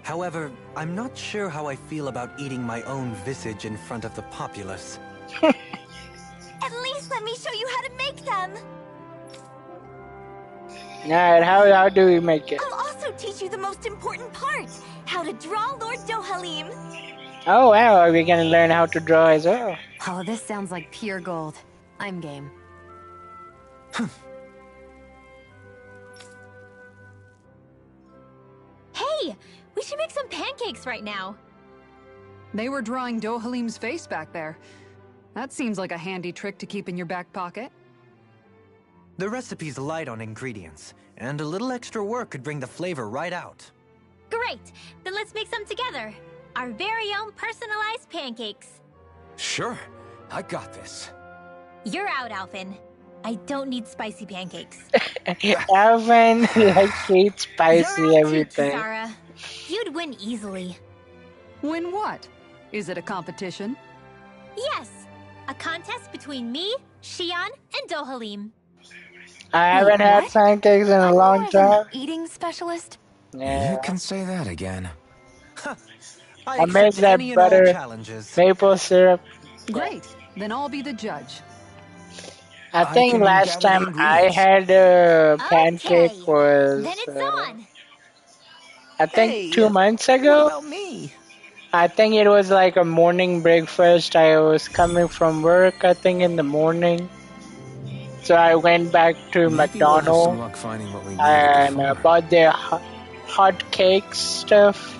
However, I'm not sure how I feel about eating my own visage in front of the populace.
At least let me show you how to make them!
Alright, how do we make it?
I'll also teach you the most important part, how to draw Lord Dohalim.
Oh wow, are we gonna learn how to draw as well?
Oh, this sounds like pure gold. I'm game.
Hey! We should make some pancakes right now.
They were drawing Dohalim's face back there. That seems like a handy trick to keep in your back pocket.
The recipe's light on ingredients, and a little extra work could bring the flavor right out.
Great! Then let's make some together. Our very own personalized pancakes.
Sure, I got this.
You're out, Alphen. I don't need spicy pancakes.
Alvin hates spicy everything.
Sarah. You'd win easily.
Win what? Is it a competition?
Yes! A contest between me, Xion, and Dohalim.
I haven't had pancakes in a long time.
Eating specialist?
Yeah.
You can say that again.
I made that butter, maple syrup.
Great. Then I'll be the judge.
I think last time I had a pancake was...
Then it's on.
I think 2 months ago.
What about me?
I think it was like a morning breakfast. I was coming from work, I think, in the morning. So I went back to McDonald's and bought their hot cake stuff.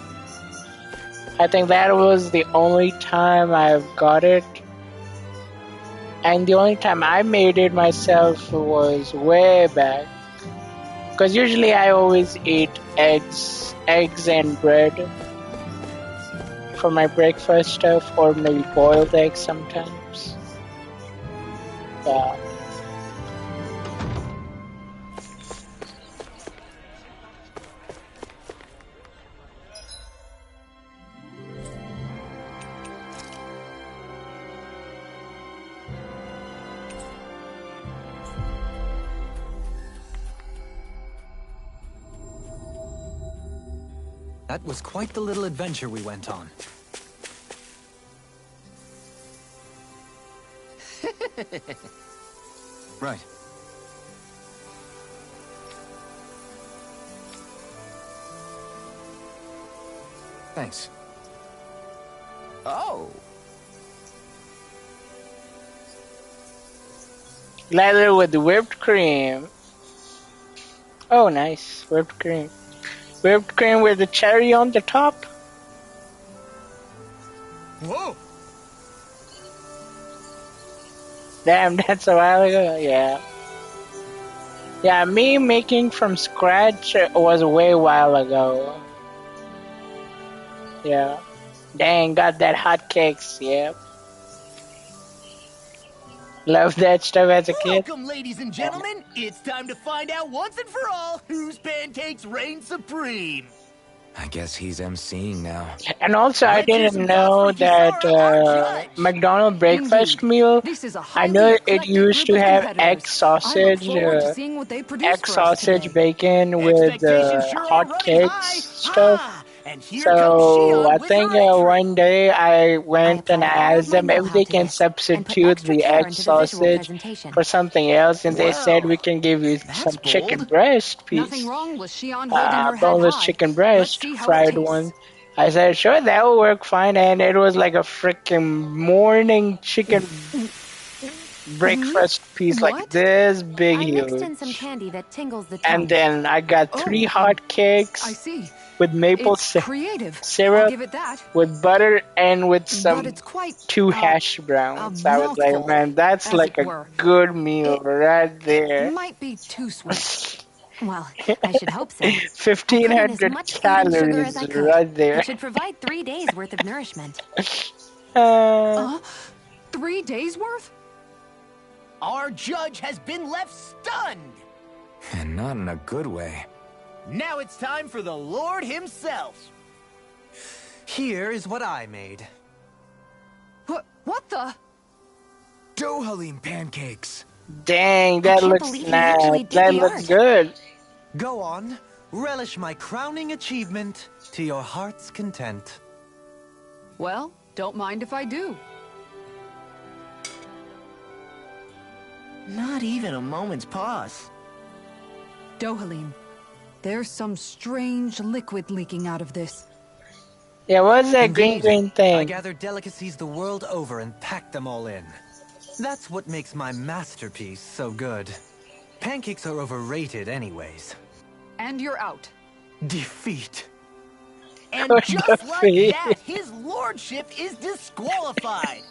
I think that was the only time I've got it. And the only time I made it myself was way back. Because usually I always eat eggs and bread for my breakfast stuff, or maybe boiled eggs sometimes. Yeah.
That was quite the little adventure we went on.
Right. Thanks.
Oh.
Lather with whipped cream. Oh, nice. Whipped cream. Whipped cream with the cherry on the top.
Whoa!
Damn, that's a while ago. Yeah. Yeah, me making from scratch was a way while ago. Yeah. Dang, got that hotcakes. Yep. Love that stuff as a kid.
Welcome, ladies and gentlemen. It's time to find out once and for all whose pancakes reign supreme.
I guess he's emceeing now.
And also, I didn't know that McDonald's breakfast meal. I know it used to have egg sausage, bacon with hot cakes stuff. So I think one day I went and asked them if they can substitute the egg sausage for something else, and they said we can give you some chicken breast piece.
Nothing wrong with Xian holding her head
boneless
high.
chicken breast, fried one. I said, sure, that will work fine, and it was like a freaking morning chicken breakfast piece, like this big, huge.
mixed in some candy that tingles the tongue.
And then I got 3 hot cakes.
I see.
With maple syrup, with butter, and with some 2 hash browns. I was like, man, that's like a good meal right there.
It might be too sweet. Well, I should hope so.
1,500 calories right there.
It should provide 3 days worth of nourishment.
3 days worth?
Our judge has been left stunned.
And not in a good way.
Now it's time for the Lord himself.
Here is what I made.
What the?
Dohalim pancakes.
Dang, that looks nice. That looks good.
Go on, relish my crowning achievement to your heart's content.
Well, don't mind if I do.
Not even a moment's pause.
Dohalim, there's some strange liquid leaking out of this.
Yeah, what's that green thing?
I gathered delicacies the world over and packed them all in. That's what makes my masterpiece so good. Pancakes are overrated anyways.
And you're out.
Defeat.
And just like that, his lordship is disqualified.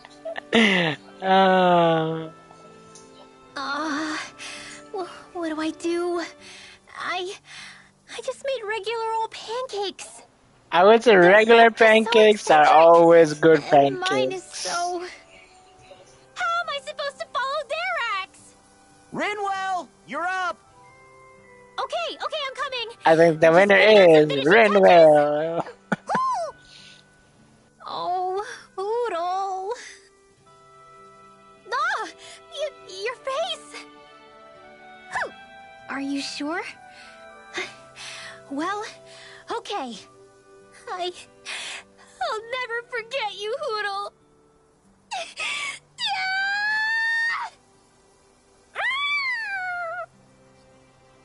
What do I do? I just made regular old pancakes.
I would say regular pancakes are always good pancakes.
Mine is so... How am I supposed to follow their axe?
Rinwell, you're up.
Okay, I'm coming.
I think the winner is Rinwell.
Oh, Oodle. Ah, your face. Are you sure? Well, okay. I'll never forget you, Hoodle.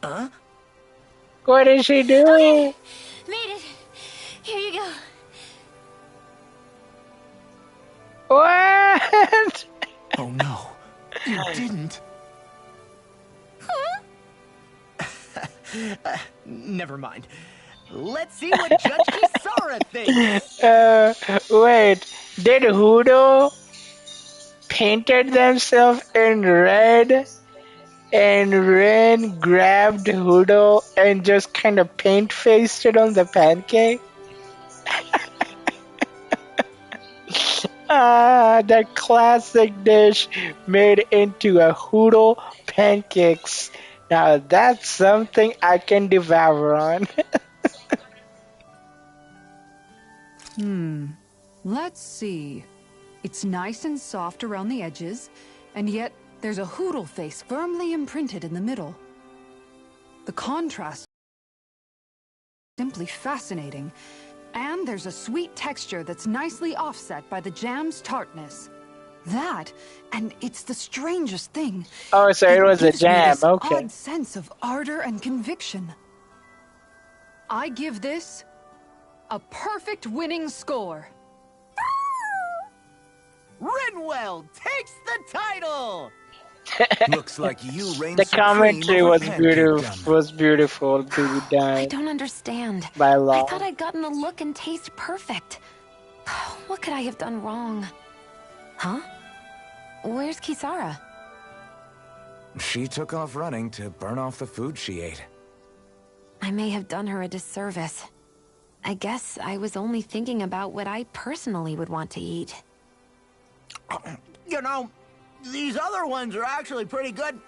Huh?
What is she doing?
Okay, made it. Here you go.
What?
Oh no, you didn't. Never mind. Let's see what Judge Kisara thinks.
Wait, did Hoodle painted themselves in red? And Ren grabbed Hoodle and just kind of paint-faced it on the pancake? That classic dish made into a Hoodle pancakes. Now that's something I can devour on.
Let's see. It's nice and soft around the edges, and yet there's a Hoodle face firmly imprinted in the middle. The contrast is simply fascinating, and there's a sweet texture that's nicely offset by the jam's tartness. That, and it's the strangest thing.
Oh, so it was a jam, okay.
Odd sense of ardor and conviction. I give this a perfect winning score.
Rinwell takes the title!
Looks like you reign
The commentary was
supreme
beautiful to be done.
I don't understand.
By law.
I thought I'd gotten the look and taste perfect. What could I have done wrong? Huh? Where's Kisara?
She took off running to burn off the food she ate.
I may have done her a disservice. I guess I was only thinking about what I personally would want to eat.
You know, these other ones are actually pretty good.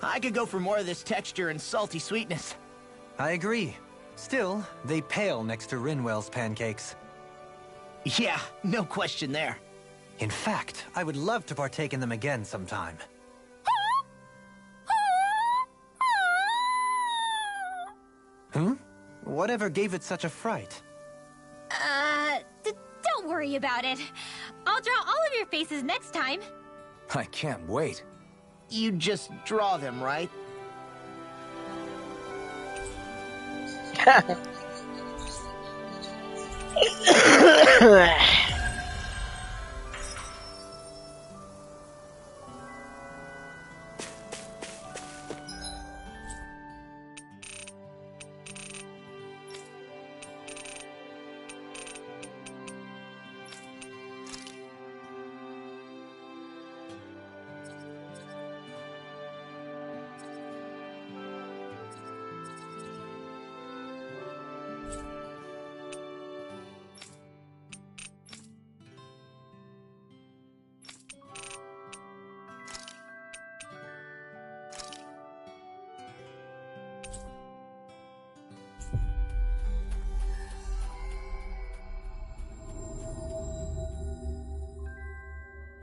I could go for more of this texture and salty sweetness.
I agree. Still, they pale next to Rinwell's pancakes.
Yeah, no question there.
In fact, I would love to partake in them again sometime. Hmm? Whatever gave it such a fright?
Don't worry about it. I'll draw all of your faces next time.
I can't wait.
You just draw them, right?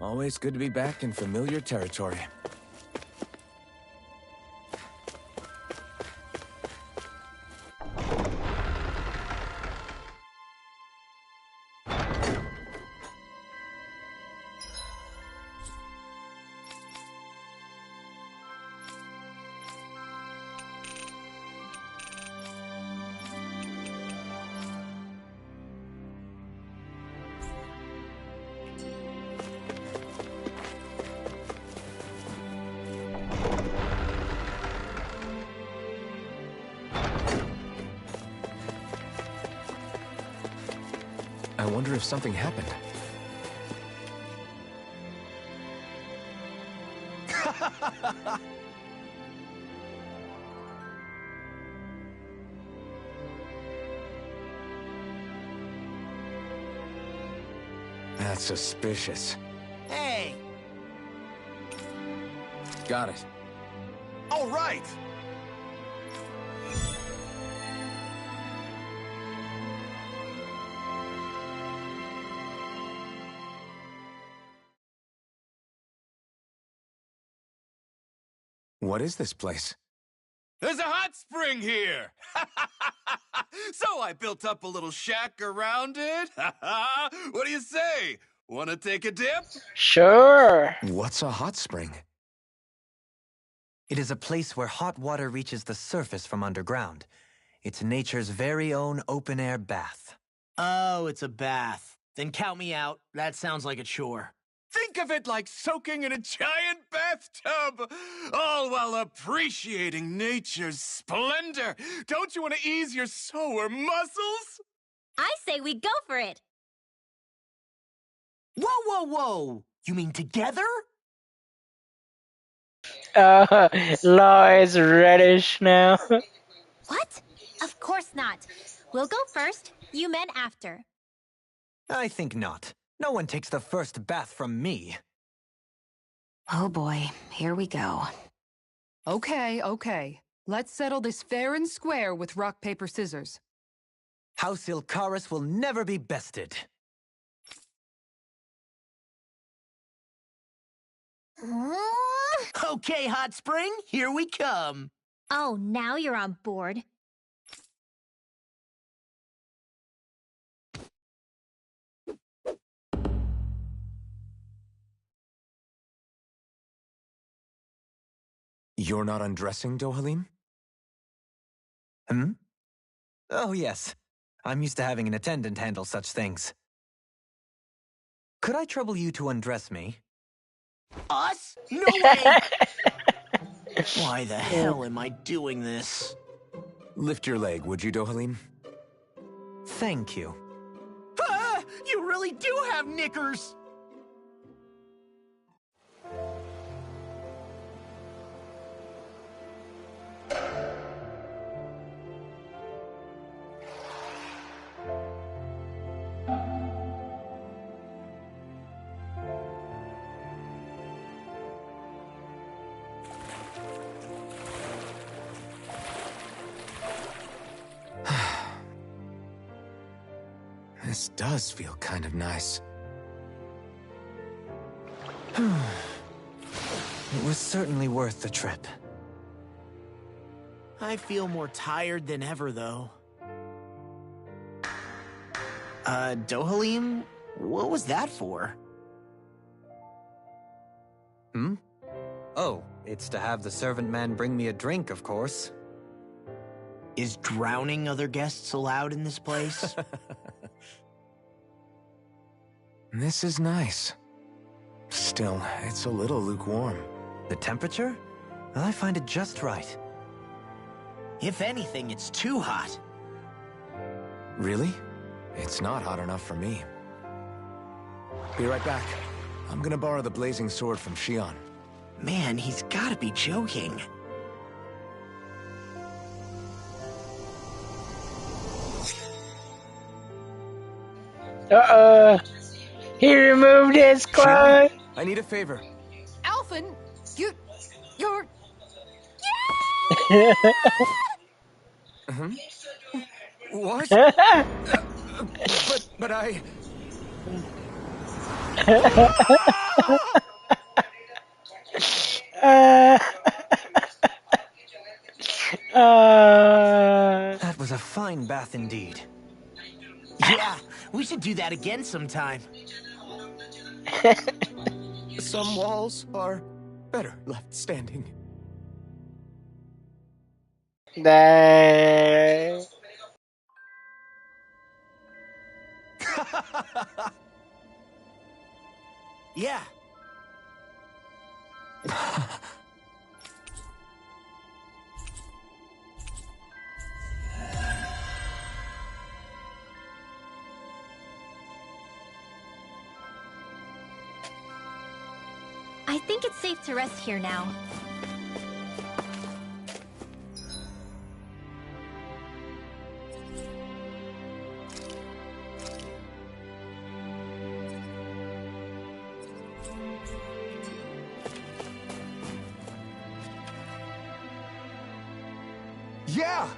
Always good to be back in familiar territory. I wonder if something happened. That's suspicious.
Hey!
Got it.
All right!
What is this place?
There's a hot spring here! So I built up a little shack around it. What do you say? Want to take a dip?
Sure.
What's a hot spring?
It is a place where hot water reaches the surface from underground. It's nature's very own open-air bath.
Oh, it's a bath. Then count me out. That sounds like a chore.
Think of it like soaking in a giant bathtub, all while appreciating nature's splendor. Don't you want to ease your sore muscles?
I say we go for it.
Whoa, whoa, whoa! You mean together?
Law is reddish now.
What? Of course not. We'll go first, you men after.
I think not. No one takes the first bath from me.
Oh boy, here we go.
Okay, okay. Let's settle this fair and square with rock, paper, scissors.
House Ilkaris will never be bested.
Okay, Hot Spring, here we come.
Oh, now you're on board.
You're not undressing, Dohalim?
Hmm? Oh, yes. I'm used to having an attendant handle such things. Could I trouble you to undress me?
Us? No way! Why the hell am I doing this?
Lift your leg, would you, Dohalim?
Thank you.
Ah! You really do have knickers!
This does feel kind of nice.
It was certainly worth the trip.
I feel more tired than ever, though. Dohalim? What was that for?
Hmm? Oh, it's to have the servant man bring me a drink, of course.
Is drowning other guests allowed in this place?
This is nice. Still, it's a little lukewarm.
The temperature? I find it just right.
If anything, it's too hot.
Really? It's not hot enough for me. Be right back. I'm gonna borrow the blazing sword from Xion.
Man, he's gotta be joking.
He removed his clothes.
I need a favor.
Alphen, you're...
What? but I...
That was a fine bath indeed.
Yeah, we should do that again sometime.
Some walls are better left standing.
Yeah.
I think it's safe to rest here now.
Yeah!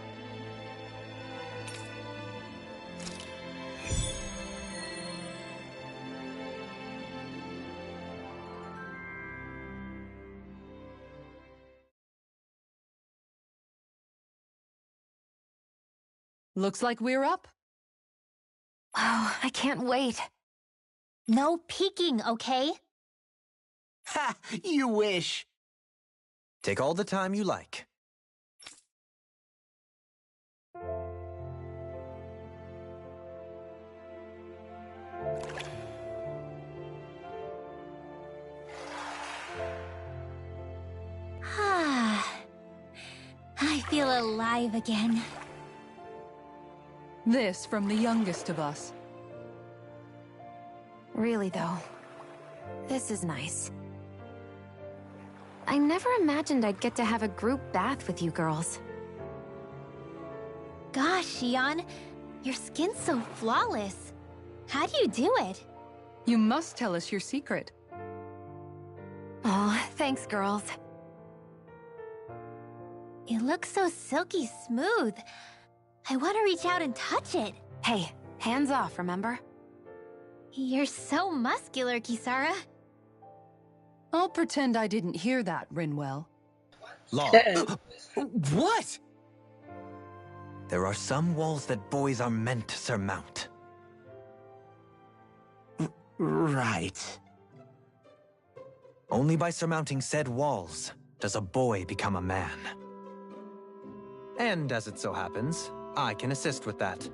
Looks like we're up.
Oh, I can't wait.
No peeking, okay?
Ha! You wish.
Take all the time you like.
I feel alive again.
This from the youngest of us.
Really, though. This is nice. I never imagined I'd get to have a group bath with you girls.
Gosh, Xion, your skin's so flawless. How do you do it?
You must tell us your secret.
Oh, thanks, girls.
It looks so silky smooth. I want to reach out and touch it.
Hey, hands off, remember?
You're so muscular, Kisara.
I'll pretend I didn't hear that, Rinwell.
Law.
What?
There are some walls that boys are meant to surmount.
Right.
Only by surmounting said walls does a boy become a man. And as it so happens, I can assist with that.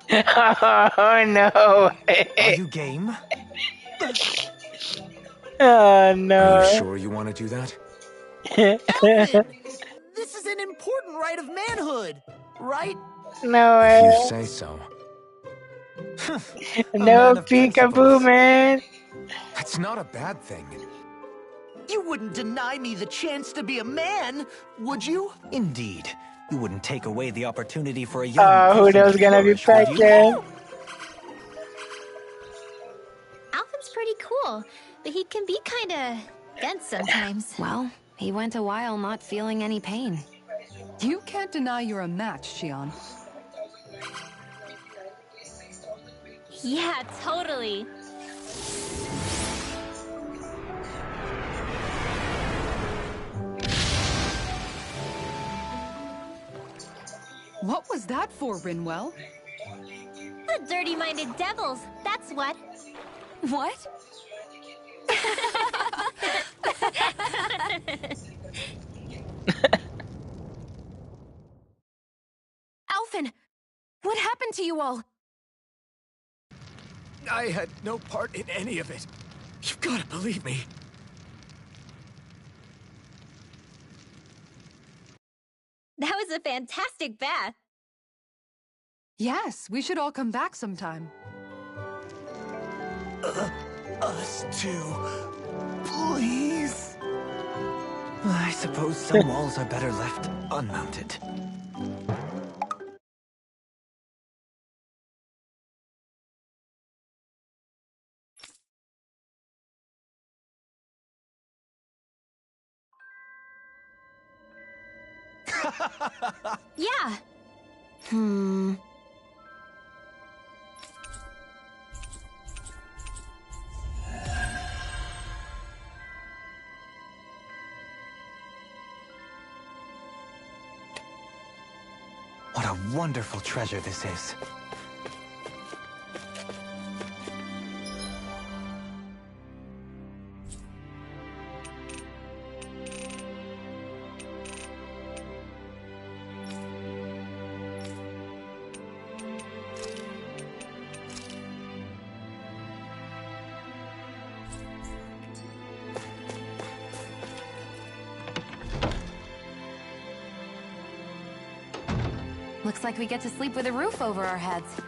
Oh no!
Are you game?
Oh no!
Are you sure you want to do that?
This is an important rite of manhood, right?
No
If
way.
you say so.
No peekaboo, man.
That's not a bad thing.
You wouldn't deny me the chance to be a man, would you?
Indeed. You wouldn't take away the opportunity for a young
Who
person
knows
to
gonna be
flourish, would you?
pregnant?
Alphen's pretty cool, but he can be kinda dense sometimes.
Well, he went a while not feeling any pain.
You can't deny you're a match, Xion.
Yeah, totally.
What was that for, Rinwell?
The dirty-minded devils, that's what.
What?
Alphen! What happened to you all?
I had no part in any of it. You've got to believe me.
That was a fantastic bath.
Yes, we should all come back sometime.
Us too. Please.
I suppose some walls are better left unmounted.
Yeah.
What a wonderful treasure this is.
Looks like we get to sleep with a roof over our heads.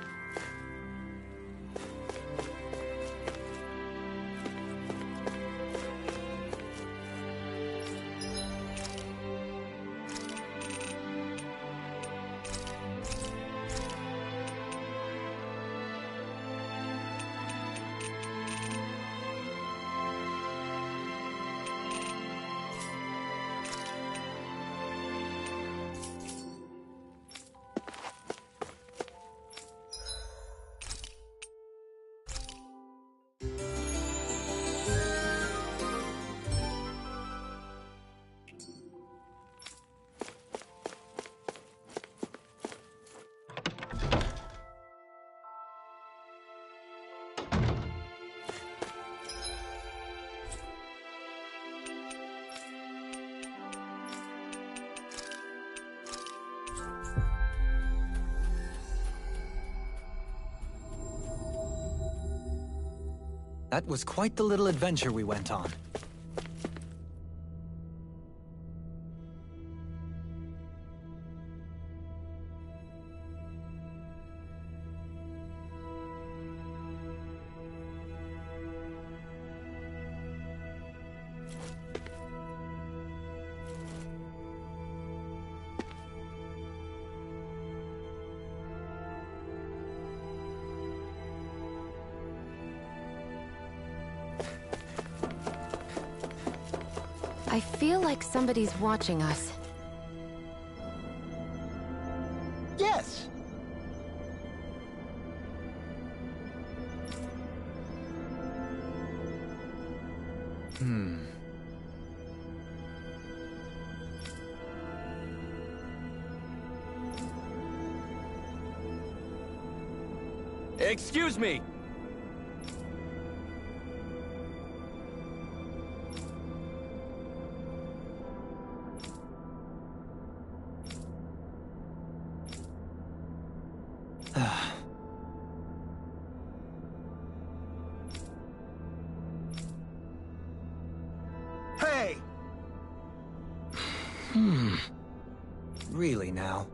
That was quite the little adventure we went on.
I feel like somebody's watching us.
Yes!
Excuse me!
Hey!
Really now?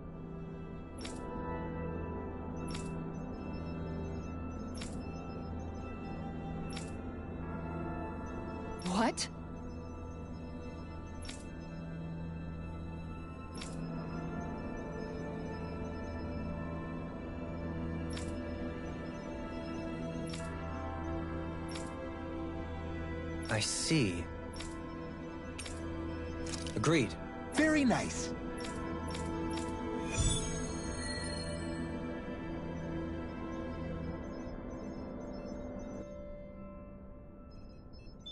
What?
I see. Agreed.
Very nice.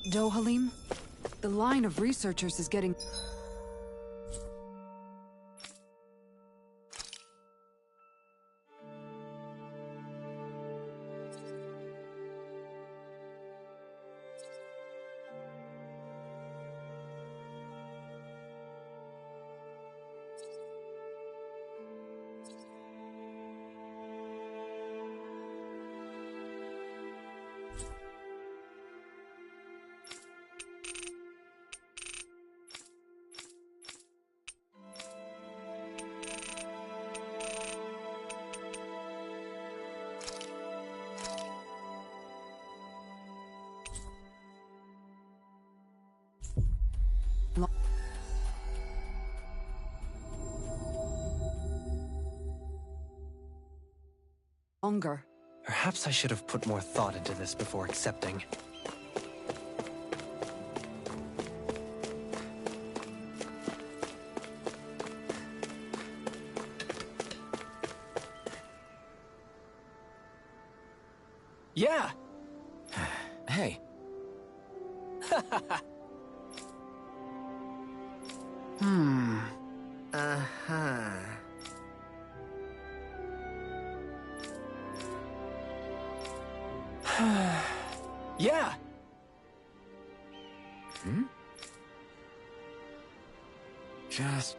Dohalim? The line of researchers is getting... Longer.
Perhaps I should have put more thought into this before accepting.
Yeah! Hey.
Uh-huh.
Yeah! Just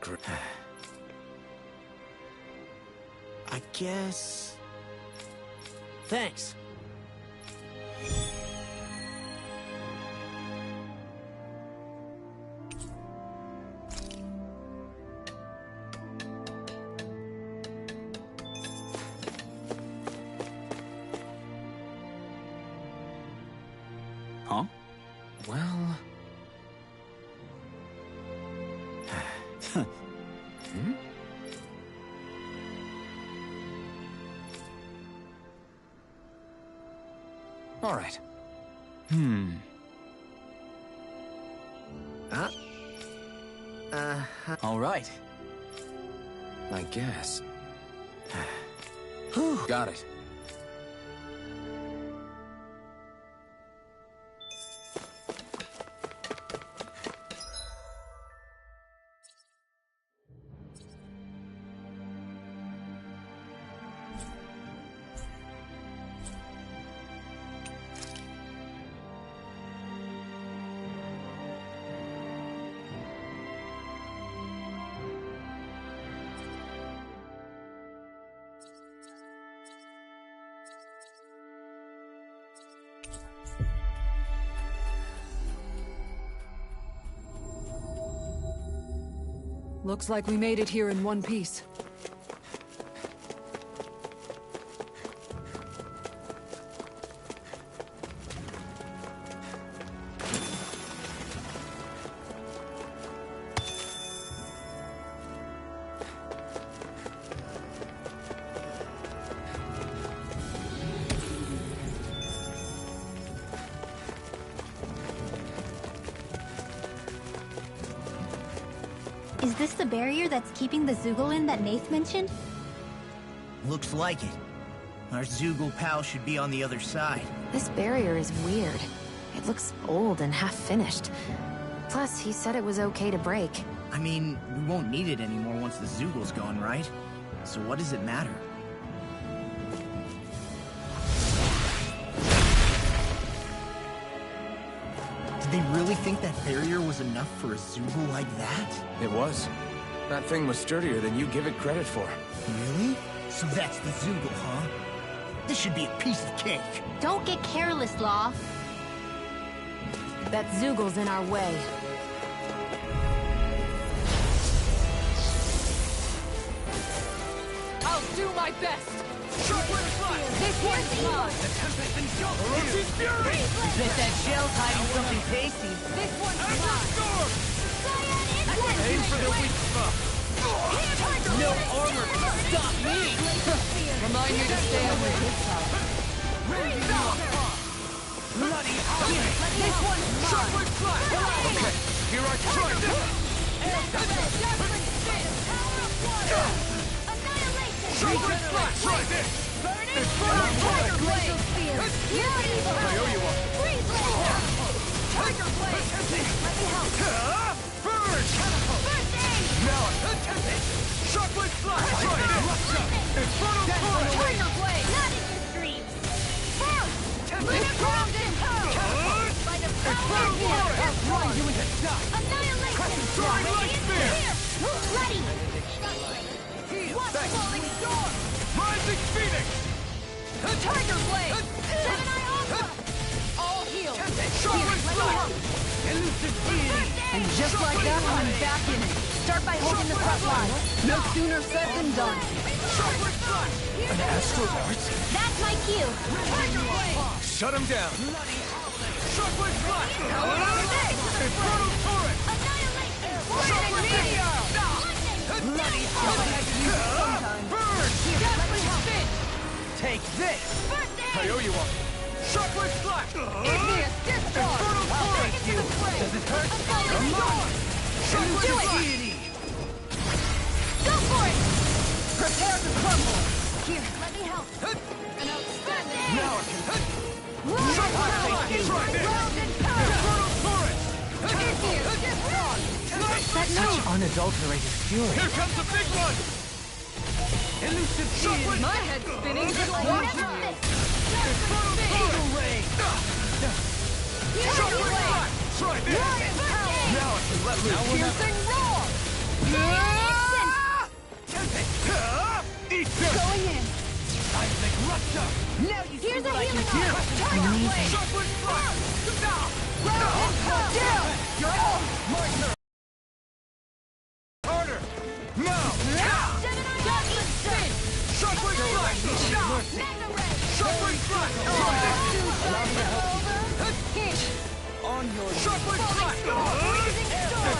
I guess... Thanks.
Huh? Well... All right. All right. I guess. Got it.
Looks like we made it here in one piece.
Is this the barrier that's keeping the Zoogle in that Nath mentioned?
Looks like it. Our Zoogle pal should be on the other side.
This barrier is weird. It looks old and half-finished. Plus, he said it was okay to break.
I mean, we won't need it anymore once the Zoogle's gone, right? So what does it matter? Did they really think that barrier was enough for a Zoogle like that?
It was. That thing was sturdier than you give it credit for.
Really? So that's the Zoogle, huh? This should be a piece of cake.
Don't get careless, Law.
That Zoogle's in our way.
I'll do my best! This one's mine!
Is bet that shell's hiding something tasty.
This one's mine!
Aim for the weak spot.
No armor can stop me!
Remind me to stay on the good side.
Bloody hell!
This one's mine!
Okay, here I try this. Sharpwood Flash! Try this! It's burning! I owe you one.
Tiger Blade! Let me help!
Burn!
First aid!
Now, Shockwave Flash! Try this! Infernal Torrent!
Tiger Blade! Not in your dreams! First! Lunar Corruption! By the power of the
Throwing you into dust!
Annihilation!
Soaring Light Spear!
Ready! Watch Falling Storm!
Rising Phoenix!
Tiger Blade! Gemini Alpha! All healed!
Shockwave Flash!
And just like that, I'm back in it. Start by holding the front line. No sooner said than done.
An Astral Arts?
That's my cue.
Shut him down! Shockwave Flash! Infernal Torrent!
Lightning Meteor!
Bloody Burn!
Spin!
Take this! I owe you one! Shockwave Flash!
Igneous Discharge!
Infernal Torrent! Does it hurt? Come on! Shockwave Flash!
Go for it!
Prepare to crumble.
Here, let me help. An outstanding!
Now I can... Shockwave Flash! Try this! Infernal Torrent!
Igneous Discharge!
Such unadulterated fury.
Here comes the big one! Elusive Shockwave!
My head's spinning.
Infernal Torrent! Shockwave Flash! Try this! Now I can let loose!
Piercing roar.
Eat this!
Going in!
Seismic Rupture!
Now you here's a healing arm! Tiger Blade!
Shockwave Flash!
Down!
You're on! My turn! Harder! Now!
Gemini Alpha Spin!
Shockwave Flash!
Magna Ray!
Shockwave Flash!
Hit!
On your Shockwave Flash!
Blazing Storm!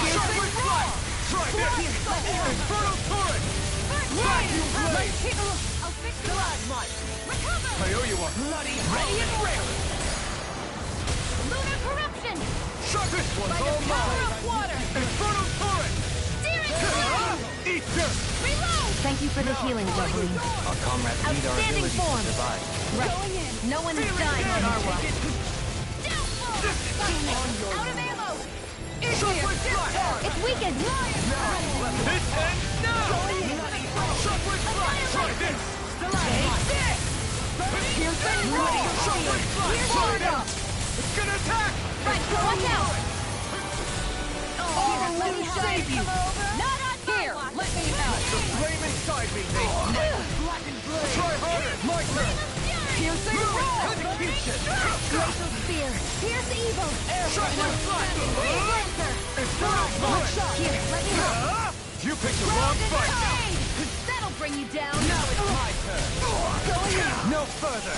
Shockwave Flash! Try this! Infernal Torrent! Vacuum Blade!
I'll fix the Stalagmite! Recover!
I owe you one!
Bloody ready and rare! Lunar Corruption!
Shot this one's
By the
all
power
mine!
of water!
Infernal Torrent!
Searing Flame!
Eat this!
Reload!
Thank you for the healing, Jovelyn.
Our comrades need our
Outstanding
ability
form.
to survive.
Going in!
No one is dying on our watch.
Downfall! Out of ammo!
Shockwave Flash!
It's weakened!
This ends now!
Going in!
Shockwave Flash! Try this!
Take this!
Piercing Roar! Shockwave Flash! Try this! It's gonna attack!
Right, watch out!
Oh, let me save you.
Not on
Here,
my watch!
let me help.
The flame inside me!
Blackened blade!
Try harder! My turn!
Piercing roar.
Execution!
Glacial Spear! Pierce evil!
Shockwave Flash!
Lancer!
Infernal Torrent!
Here, let me help!
You picked the wrong fight!
That'll bring you down!
Now it's my turn!
Going in!
No further!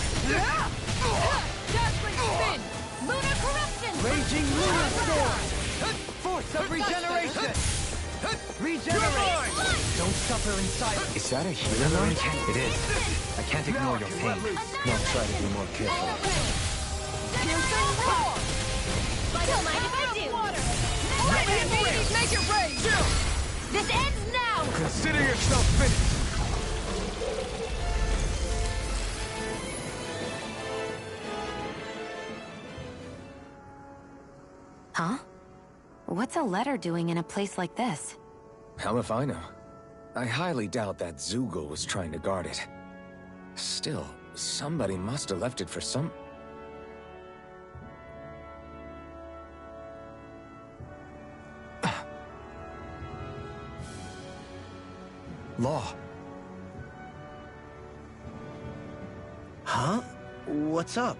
Dazzling Spin! Lunar Corruption!
Raging Lunar Storm! Force of regeneration! Regenerate!
Don't suffer in silence. Is that a healing arm? It is. I can't ignore your pain. Now try to be more careful.
Piercing roar! Don't mind if I do!
Make it rain.
This ends now!
Consider yourself finished!
Huh? What's a letter doing in a place like this?
Hell if I know. I highly doubt that Zoogle was trying to guard it. Still, somebody must have left it for some...
Law.
Huh? What's up?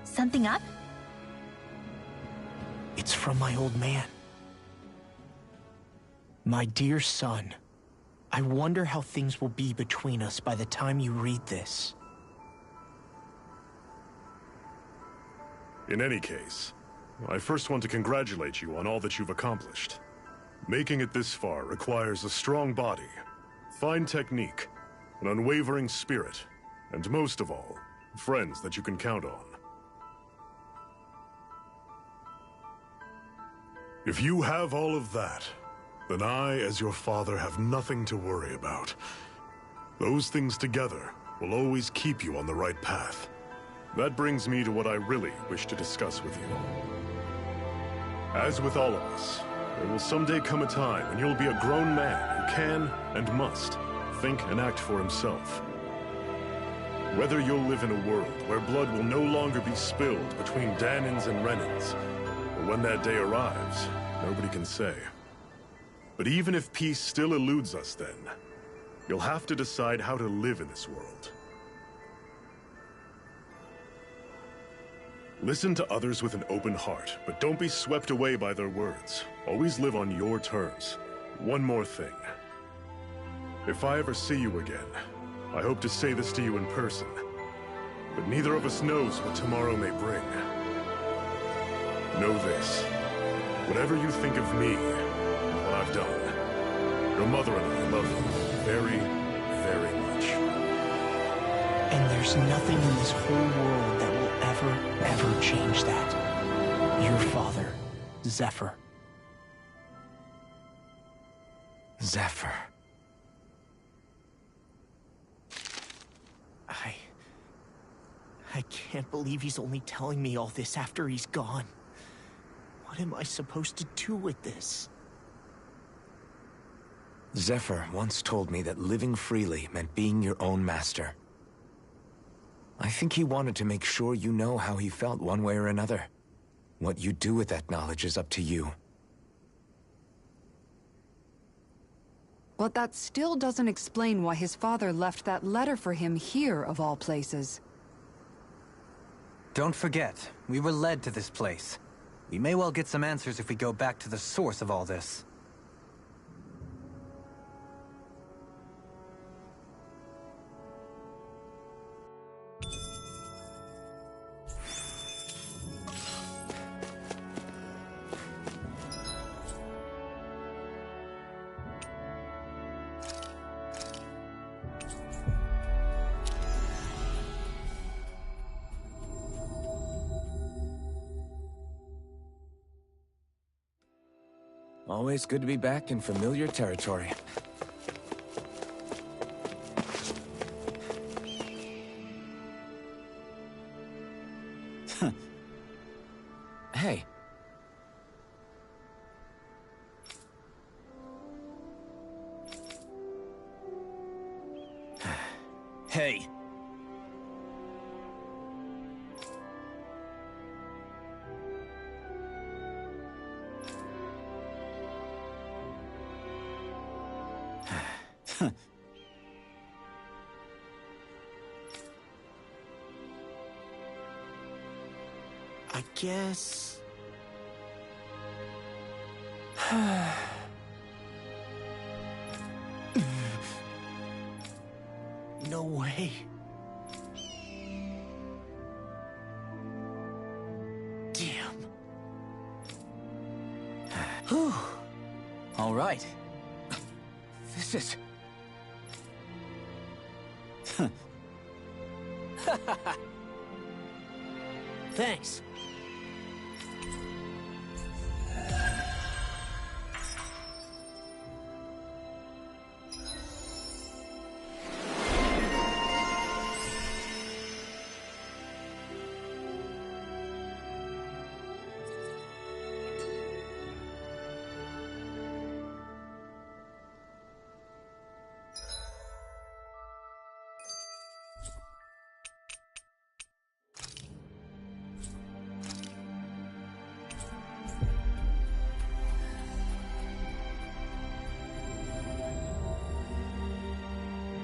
Something up?
It's from my old man. My dear son, I wonder how things will be between us by the time you read this.
In any case, I first want to congratulate you on all that you've accomplished. Making it this far requires a strong body, fine technique, an unwavering spirit, and most of all, friends that you can count on. If you have all of that, Then I, as your father, have nothing to worry about. Those things together will always keep you on the right path. That brings me to what I really wish to discuss with you. As with all of us, there will someday come a time when you'll be a grown man who can and must think and act for himself. Whether you'll live in a world where blood will no longer be spilled between Dahnans and Renans, or when that day arrives, nobody can say. But even if peace still eludes us then, you'll have to decide how to live in this world. Listen to others with an open heart, but don't be swept away by their words. Always live on your terms. One more thing. If I ever see you again, I hope to say this to you in person, but neither of us knows what tomorrow may bring. Know this. Whatever you think of me, what I've done, your mother and I love you very, very much.
And there's nothing in this whole world that will ever change that. Your father, Zephyr.
Zephyr.
I can't believe he's only telling me all this after he's gone. What am I supposed to do with this?
Zephyr once told me that living freely meant being your own master. I think he wanted to make sure you know how he felt one way or another. What you do with that knowledge is up to you.
But that still doesn't explain why his father left that letter for him here, of all places.
Don't forget, we were led to this place. We may well get some answers if we go back to the source of all this.
Always good to be back in familiar territory. Hey.
Hey.
I guess... No way. Damn.
Whew. All right.
This is...
Thanks.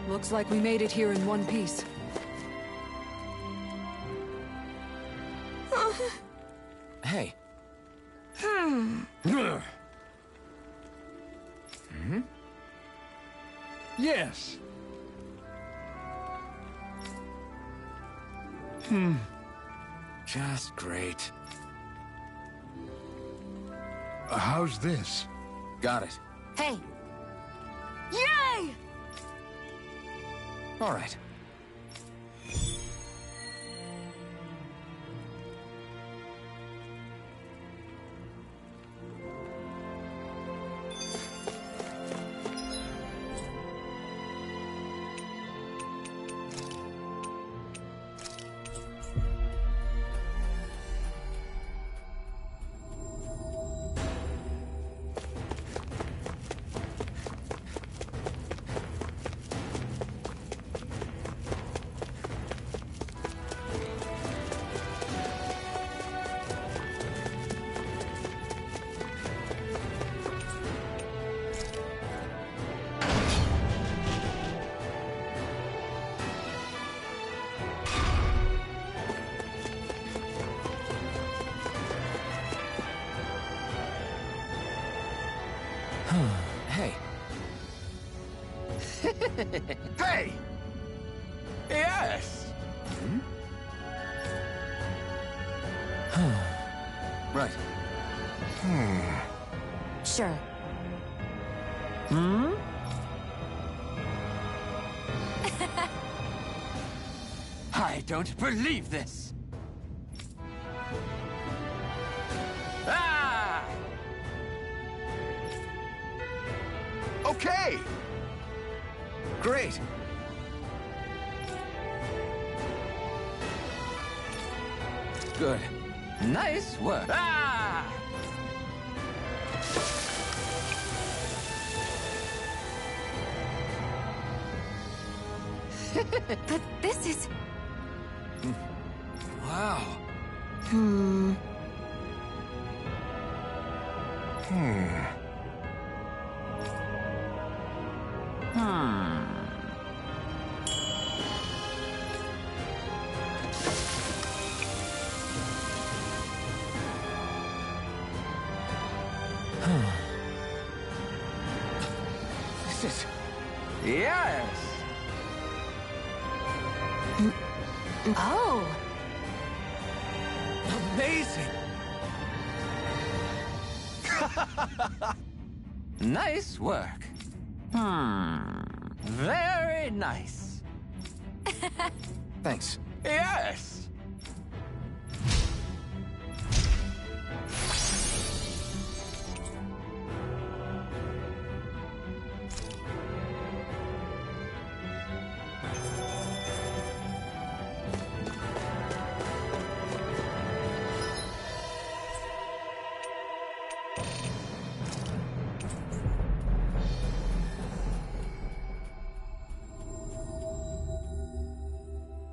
Looks like we made it here in one piece.
Hey.
Yes.
Just great.
How's this?
Got it.
Hey! Yay!
All right. Hey.
Hey! Yes!
Right.
Sure.
I don't believe this! Ah!
Okay! Great! Good.
Nice work! Ah!
But this is...
Wow. This is... Yes!
Oh!
Amazing! Nice work. Very nice.
Thanks.
Yes!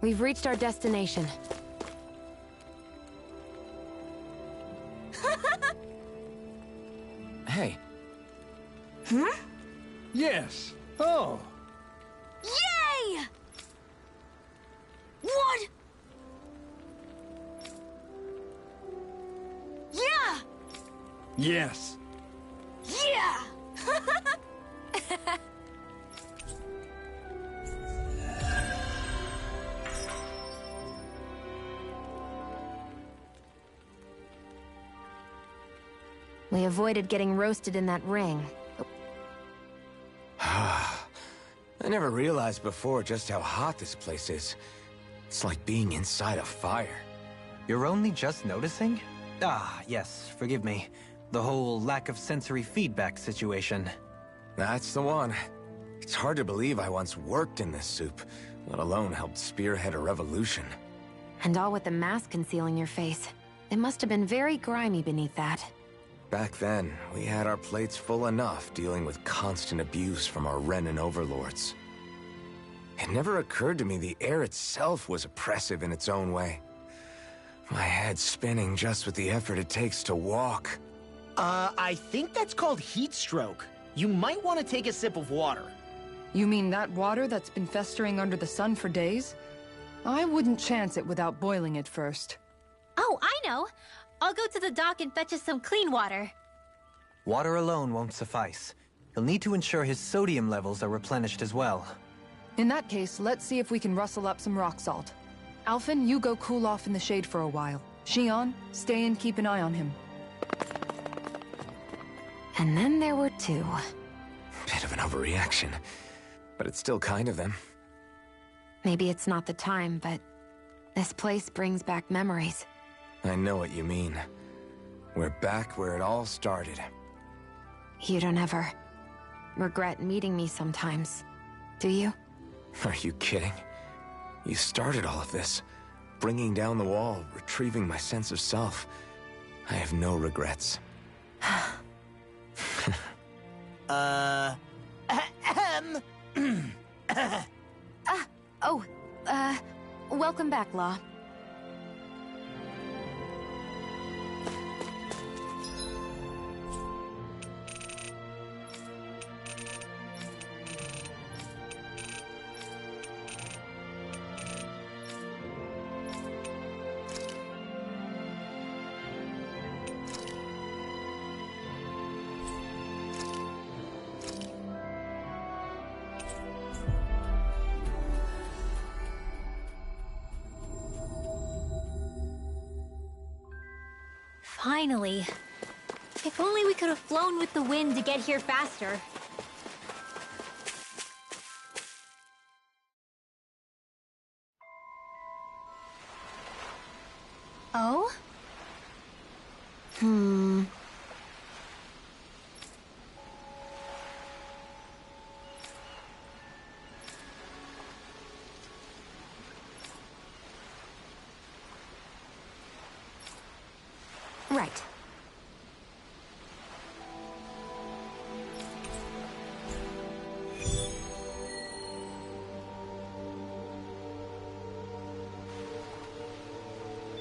We've reached our destination.
Hey.
Yes. Oh.
Yay! What? Yeah!
Yes.
Yeah!
We avoided getting roasted in that ring.
I never realized before just how hot this place is. It's like being inside a fire.
You're only just noticing? Ah, yes, forgive me. The whole lack of sensory feedback situation.
That's the one. It's hard to believe I once worked in this soup, let alone helped spearhead a revolution.
And all with the mask concealing your face. It must have been very grimy beneath that.
Back then, we had our plates full enough dealing with constant abuse from our Renan overlords. It never occurred to me the air itself was oppressive in its own way. My head's spinning just with the effort it takes to walk.
I think that's called heat stroke. You might want to take a sip of water.
You mean that water that's been festering under the sun for days? I wouldn't chance it without boiling it first.
Oh, I know. I'll go to the dock and fetch us some clean water.
Water alone won't suffice. He'll need to ensure his sodium levels are replenished as well.
In that case, let's see if we can rustle up some rock salt. Alphen, you go cool off in the shade for a while. Xion, stay and keep an eye on him.
And then there were two.
Bit of an overreaction, but it's still kind of them.
Maybe it's not the time, but this place brings back memories.
I know what you mean. We're back where it all started.
You don't ever regret meeting me sometimes, do you?
Are you kidding? You started all of this. Bringing down the wall, retrieving my sense of self. I have no regrets.
Welcome back, Law.
Finally. If only we could have flown with the wind to get here faster. Oh?
Right.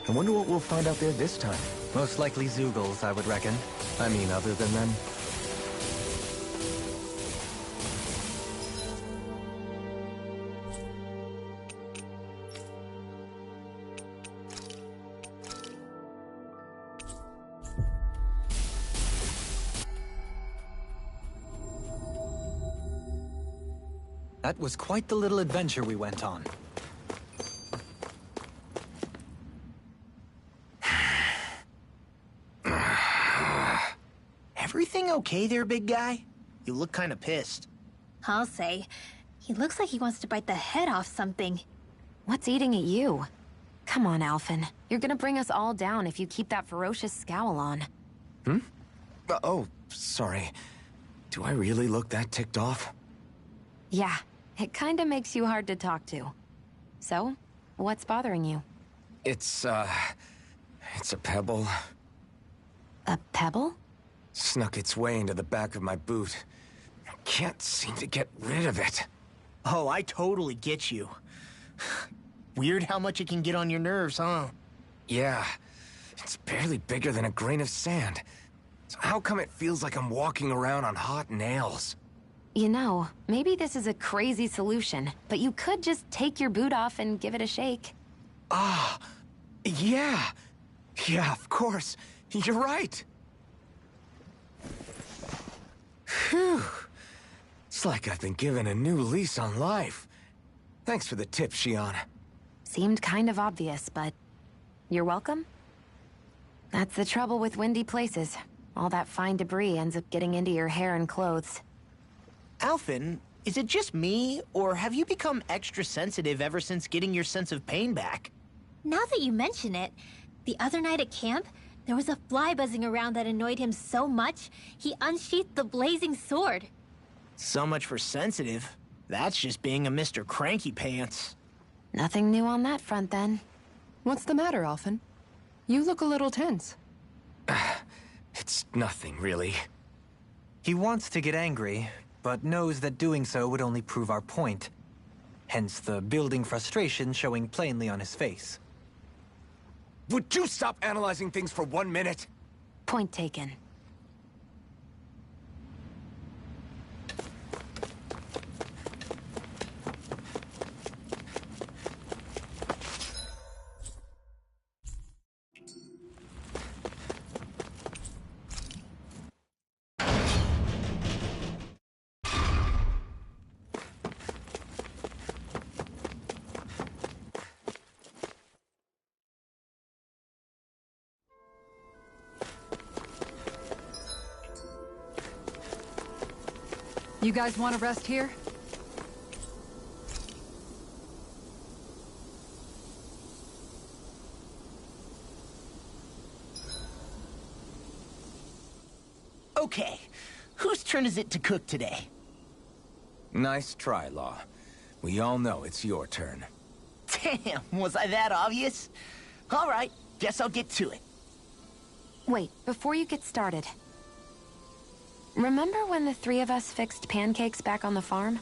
I wonder what we'll find out there this time.
Most likely Zeugles, I would reckon.
I mean, other than them.
That was quite the little adventure we went on.
Everything okay there, big guy? You look kind of pissed.
I'll say. He looks like he wants to bite the head off something.
What's eating at you? Come on, Alphen. You're gonna bring us all down if you keep that ferocious scowl on.
Oh, sorry. Do I really look that ticked off?
Yeah, it kinda makes you hard to talk to. So, what's bothering you?
It's a pebble.
A pebble?
Snuck its way into the back of my boot. I can't seem to get rid of it.
Oh, I totally get you. Weird how much it can get on your nerves, huh?
Yeah, it's barely bigger than a grain of sand. So how come it feels like I'm walking around on hot nails?
You know, maybe this is a crazy solution, but you could just take your boot off and give it a shake.
Ah, yeah. Yeah, of course. You're right. Phew. It's like I've been given a new lease on life. Thanks for the tip, Shion.
Seemed kind of obvious, but you're welcome? That's the trouble with windy places. All that fine debris ends up getting into your hair and clothes.
Alphen, is it just me, or have you become extra sensitive ever since getting your sense of pain back?
Now that you mention it, the other night at camp, there was a fly buzzing around that annoyed him so much, he unsheathed the blazing sword.
So much for sensitive. That's just being a Mr. Cranky Pants.
Nothing new on that front, then.
What's the matter, Alphen? You look a little tense.
It's nothing, really.
He wants to get angry, but knows that doing so would only prove our point. Hence the building frustration showing plainly on his face.
Would you stop analyzing things for 1 minute?
Point taken.
You guys want to rest here?
Okay, whose turn is it to cook today?
Nice try, Law. We all know it's your turn.
Damn, was I that obvious? All right, guess I'll get to it.
Wait, before you get started. Remember when the three of us fixed pancakes back on the farm?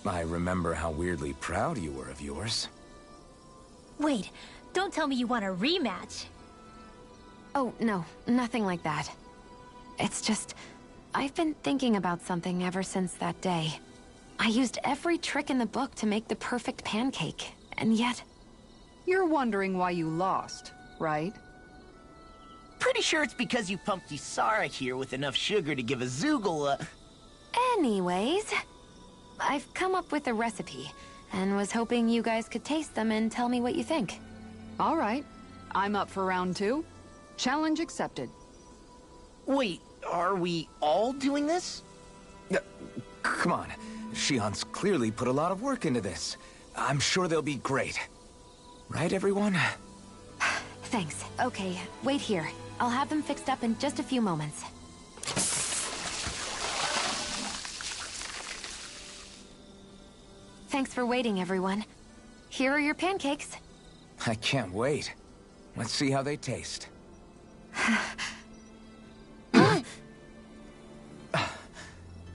I remember how weirdly proud you were of yours.
Wait, don't tell me you want a rematch.
Oh, no, nothing like that. It's just, I've been thinking about something ever since that day. I used every trick in the book to make the perfect pancake, and yet...
You're wondering why you lost, right?
Pretty sure it's because you pumped Ysara here with enough sugar to give a Zeugle a...
Anyways, I've come up with a recipe, and was hoping you guys could taste them and tell me what you think.
All right. I'm up for round 2.
Challenge accepted.
Wait, are we all doing this?
Come on. Shion's clearly put a lot of work into this. I'm sure they'll be great. Right, everyone?
Thanks. Okay, wait here. I'll have them fixed up in just a few moments. Thanks for waiting, everyone. Here are your pancakes.
I can't wait. Let's see how they taste.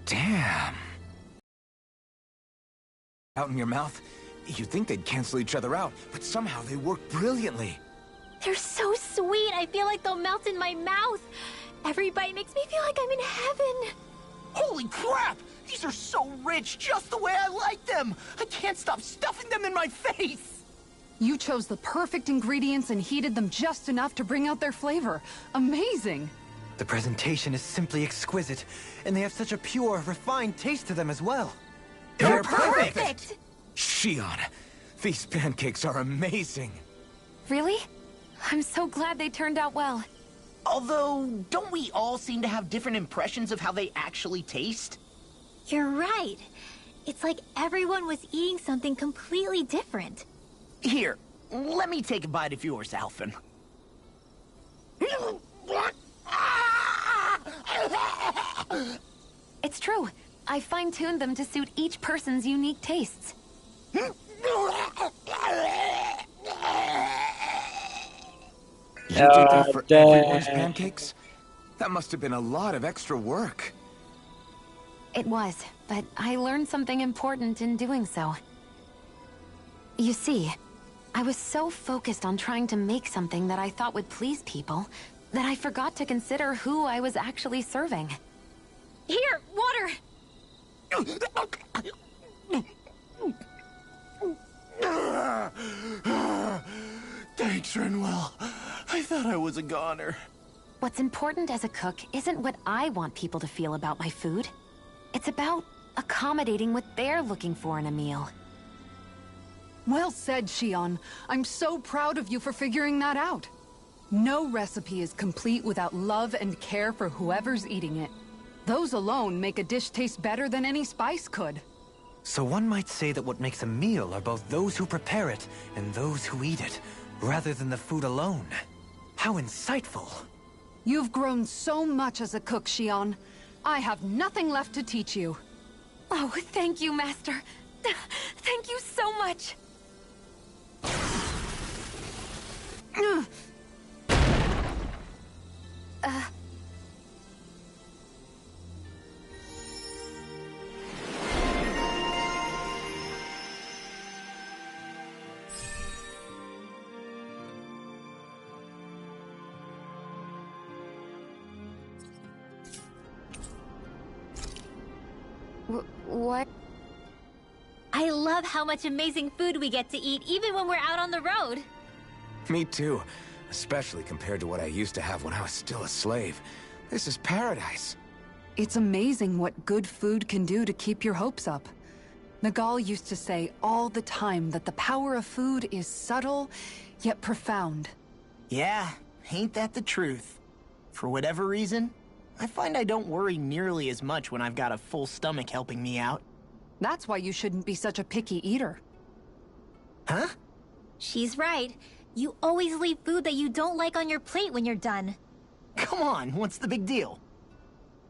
Damn. Out in your mouth? You'd think they'd cancel each other out, but somehow they work brilliantly.
They're so sweet. I feel like they'll melt in my mouth. Every bite makes me feel like I'm in heaven.
Holy crap! These are so rich, just the way I like them! I can't stop stuffing them in my face!
You chose the perfect ingredients and heated them just enough to bring out their flavor. Amazing!
The presentation is simply exquisite, and they have such a pure, refined taste to them as well.
They're perfect!
Shion, these pancakes are amazing.
Really? I'm so glad they turned out well.
Although, don't we all seem to have different impressions of how they actually taste?
You're right. It's like everyone was eating something completely different.
Here, let me take a bite of yours, Alphen.
It's true. I fine-tuned them to suit each person's unique tastes.
You did that for everyone's pancakes? That must have been a lot of extra work.
It was, but I learned something important in doing so. You see, I was so focused on trying to make something that I thought would please people that I forgot to consider who I was actually serving.
Here, water!
Thanks, Rinwell. I thought I was a goner.
What's important as a cook isn't what I want people to feel about my food. It's about accommodating what they're looking for in a meal.
Well said, Shion. I'm so proud of you for figuring that out. No recipe is complete without love and care for whoever's eating it. Those alone make a dish taste better than any spice could.
So one might say that what makes a meal are both those who prepare it and those who eat it, rather than the food alone. How insightful.
You've grown so much as a cook, Shion. I have nothing left to teach you.
Oh, thank you, Master. Thank you so much. What?
I love how much amazing food we get to eat, even when we're out on the road.
Me too. Especially compared to what I used to have when I was still a slave. This is paradise.
It's amazing what good food can do to keep your hopes up. Nagal used to say all the time that the power of food is subtle, yet profound.
Yeah, ain't that the truth? For whatever reason, I find I don't worry nearly as much when I've got a full stomach helping me out.
That's why you shouldn't be such a picky eater.
Huh?
She's right. You always leave food that you don't like on your plate when you're done.
Come on, what's the big deal?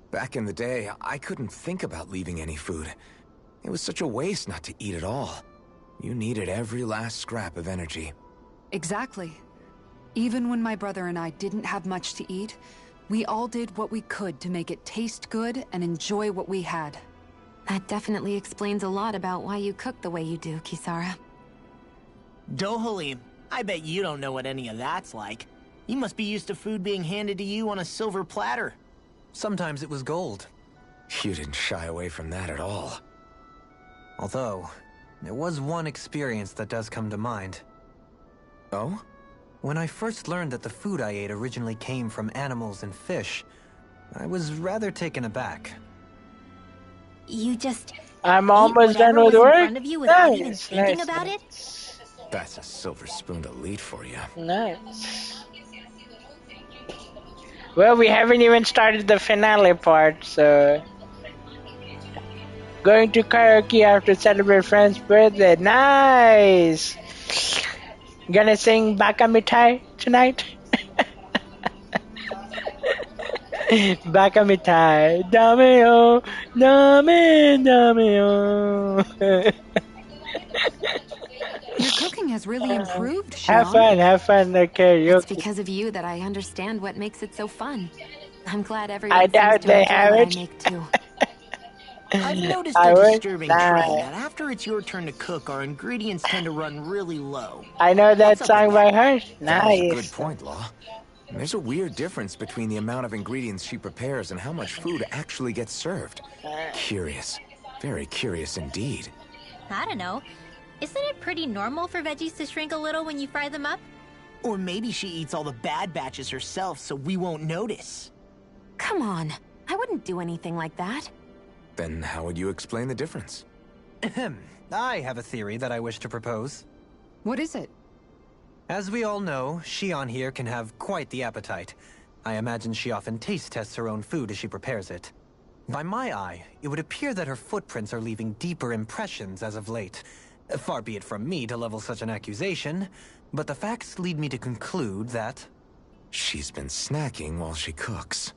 Back in the day, I couldn't think about leaving any food. It was such a waste not to eat at all. You needed every last scrap of energy.
Exactly. Even when my brother and I didn't have much to eat, we all did what we could to make it taste good and enjoy what we had.
That definitely explains a lot about why you cook the way you do, Kisara.
Dohalim, I bet you don't know what any of that's like. You must be used to food being handed to you on a silver platter.
Sometimes it was gold.
You didn't shy away from that at all.
Although, there was one experience that does come to mind.
Oh?
When I first learned that the food I ate originally came from animals and fish, I was rather taken aback.
You just...
I'm almost done with
in
work.
front of you without even
Nice,
thinking
nice,
about
nice.
That's a silver spoon elite for you.
Nice. Well, we haven't even started the finale part, so... Going to karaoke after celebrate friend's birthday. Nice! Gonna sing Baka Mitai tonight? Baka Mitai. Dame o, dame o.
Your cooking has really improved, Sean.
Have fun, the karaoke.
It's because of you that I understand what makes it so fun. I'm glad everyone
I
seems
doubt
to
they
enjoy
have
what
it.
I make too.
I've noticed
I
a
would
disturbing
die.
trend that after it's your turn to cook, our ingredients tend to run really low.
I know that
What's up
song
with
by
that?
her.
That is a good
Nice.
point, Law. There's a weird difference between the amount of ingredients she prepares and how much food actually gets served. Curious. Very curious indeed.
I don't know. Isn't it pretty normal for veggies to shrink a little when you fry them up?
Or maybe she eats all the bad batches herself so we won't notice.
Come on. I wouldn't do anything like that.
Then how would you explain the difference?
Ahem. I have a theory that I wish to propose.
What is it?
As we all know, Shion here can have quite the appetite. I imagine she often taste tests her own food as she prepares it. By my eye, it would appear that her footprints are leaving deeper impressions as of late. Far be it from me to level such an accusation, but the facts lead me to conclude that...
She's been snacking while she cooks.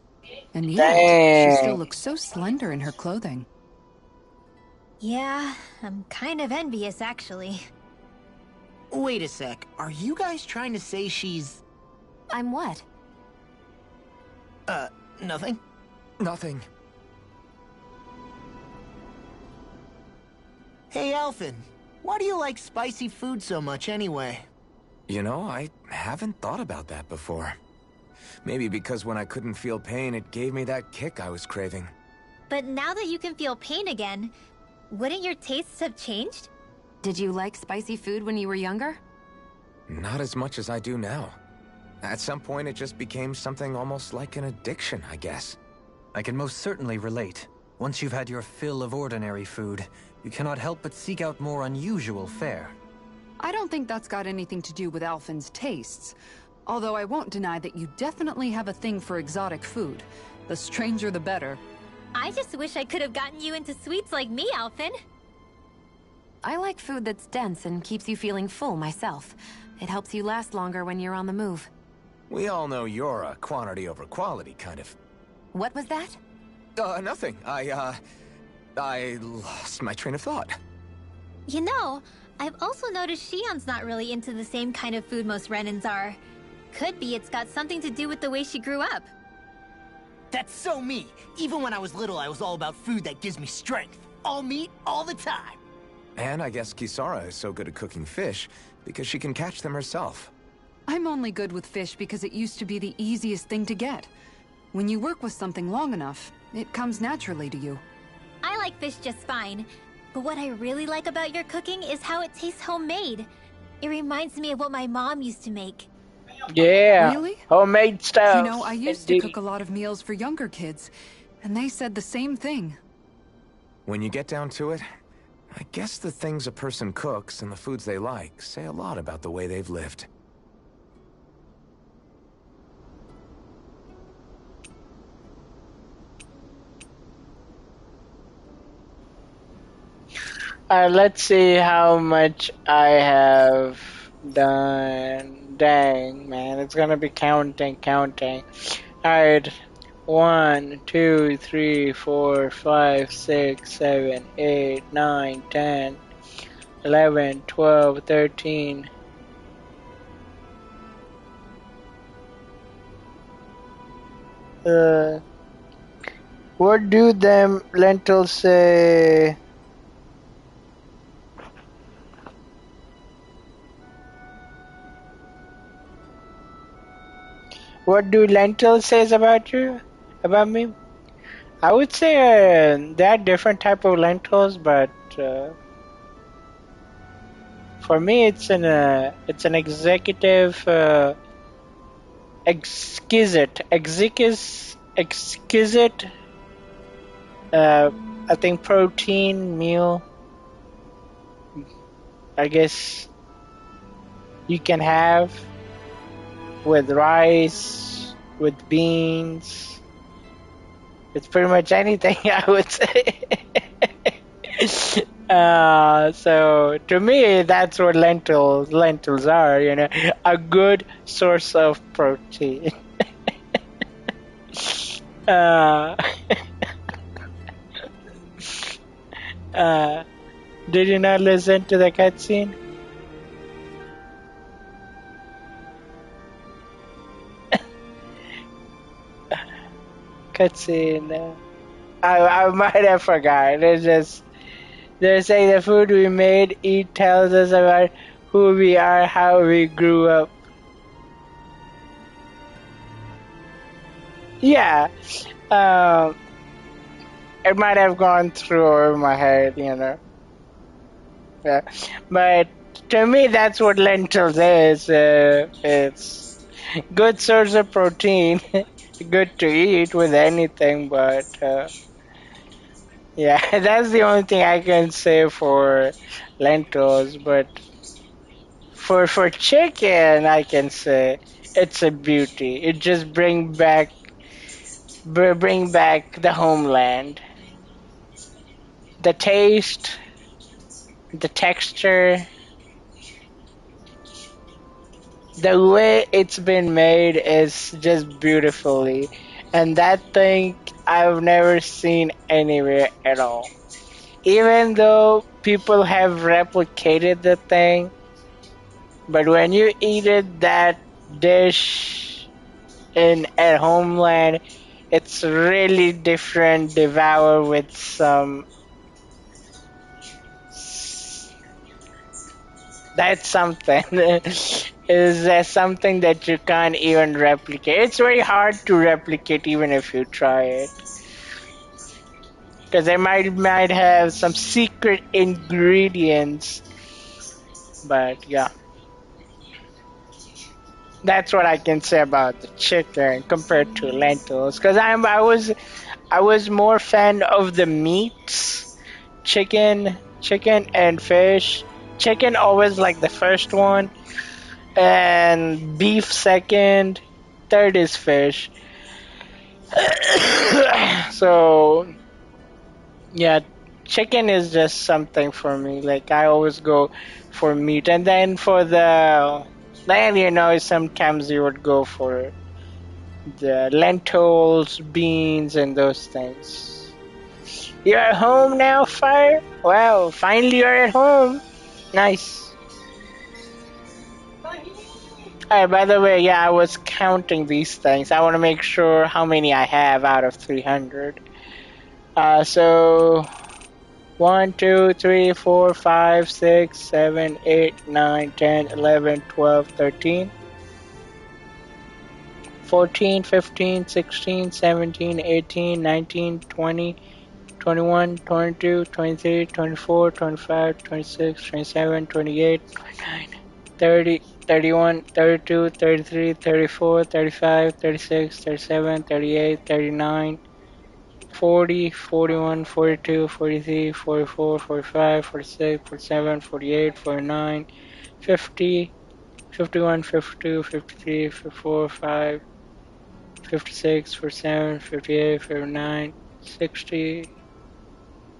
And yet, she still looks so slender in her clothing.
Yeah, I'm kind of envious, actually.
Wait a sec. Are you guys trying to say she's...
I'm what?
Nothing?
Nothing.
Hey, Alphen. Why do you like spicy food so much anyway?
You know, I haven't thought about that before. Maybe because when I couldn't feel pain, it gave me that kick I was craving.
But now that you can feel pain again, wouldn't your tastes have changed?
Did you like spicy food when you were younger?
Not as much as I do now. At some point, it just became something almost like an addiction, I guess.
I can most certainly relate. Once you've had your fill of ordinary food, you cannot help but seek out more unusual fare.
I don't think that's got anything to do with Alphen's tastes. Although I won't deny that you definitely have a thing for exotic food. The stranger the better.
I just wish I could have gotten you into sweets like me, Alphen.
I like food that's dense and keeps you feeling full myself. It helps you last longer when you're on the move.
We all know you're a quantity over quality kind of...
What was that?
Nothing. I lost my train of thought.
You know, I've also noticed Shion's not really into the same kind of food most Renins are. Could be it's got something to do with the way she grew up.
That's so me. Even when I was little, I was all about food that gives me strength. All meat, all the time.
And I guess Kisara is so good at cooking fish because she can catch them herself.
I'm only good with fish because it used to be the easiest thing to get. When you work with something long enough, it comes naturally to you.
I like fish just fine, but what I really like about your cooking is how it tastes homemade. It reminds me of what my mom used to make.
Yeah.
Really?
Homemade stuff.
You know, I used to cook a lot of meals for younger kids, and they said the same thing.
When you get down to it, I guess the things a person cooks and the foods they like say a lot about the way they've lived.
Let's see how much I have done. Dang, man, it's gonna be counting. Alright. 1, 2, 3, 4, 5, 6, 7, 8, 9, 10, 11, 12, 13. What do them lentils say? What do lentils says about you? About me? I would say there are different type of lentils, but for me it's an executive exquisite I think protein meal. I guess you can have with rice, with beans, with pretty much anything, I would say. So to me, that's what lentils are, you know, a good source of protein. uh, did you not listen to the cutscene? Cutscene. I might have forgot. It's just they're saying the food we made, eat tells us about who we are, how we grew up. Yeah, it might have gone through over my head, you know. Yeah, but to me, that's what lentils is. It's good source of protein, good to eat with anything, but yeah, that's the only thing I can say for lentils. But for chicken, I can say it's a beauty. It just bring back the homeland, the taste, the texture, the way it's been made is just beautifully, and that thing I've never seen anywhere at all. Even though people have replicated the thing, but when you eat it, that dish at homeland, it's really different. Devour with some. That's something. Is there something that you can't even replicate? It's very hard to replicate even if you try it. Because they might have some secret ingredients. But yeah. That's what I can say about the chicken compared to lentils. Because I was more fan of the meats. Chicken and fish. Chicken always like the first one. And beef second, third is fish. So yeah, chicken is just something for me. Like I always go for meat, and then sometimes you would go for the lentils, beans, and those things. You're at home now, Fire? Wow, finally you're at home. Nice. Alright, by the way, yeah, I was counting these things. I want to make sure how many I have out of 300. So 1, 2, 3, 4, 5, 6, 7, 8, 9, 10, 11, 12, 13, 14, 15, 16, 17, 18, 19, 20, 21, 22, 23, 24, 25, 26, 27, 28, 29, 30, 31, 32, 33, 34, 35, 36, 37, 38, 39, 40, 41, 42, 43, 44, 45, 46, 47, 48, 49, 50, 51, 52, 53, 54, 5, 56, 47, 58, 59, 60,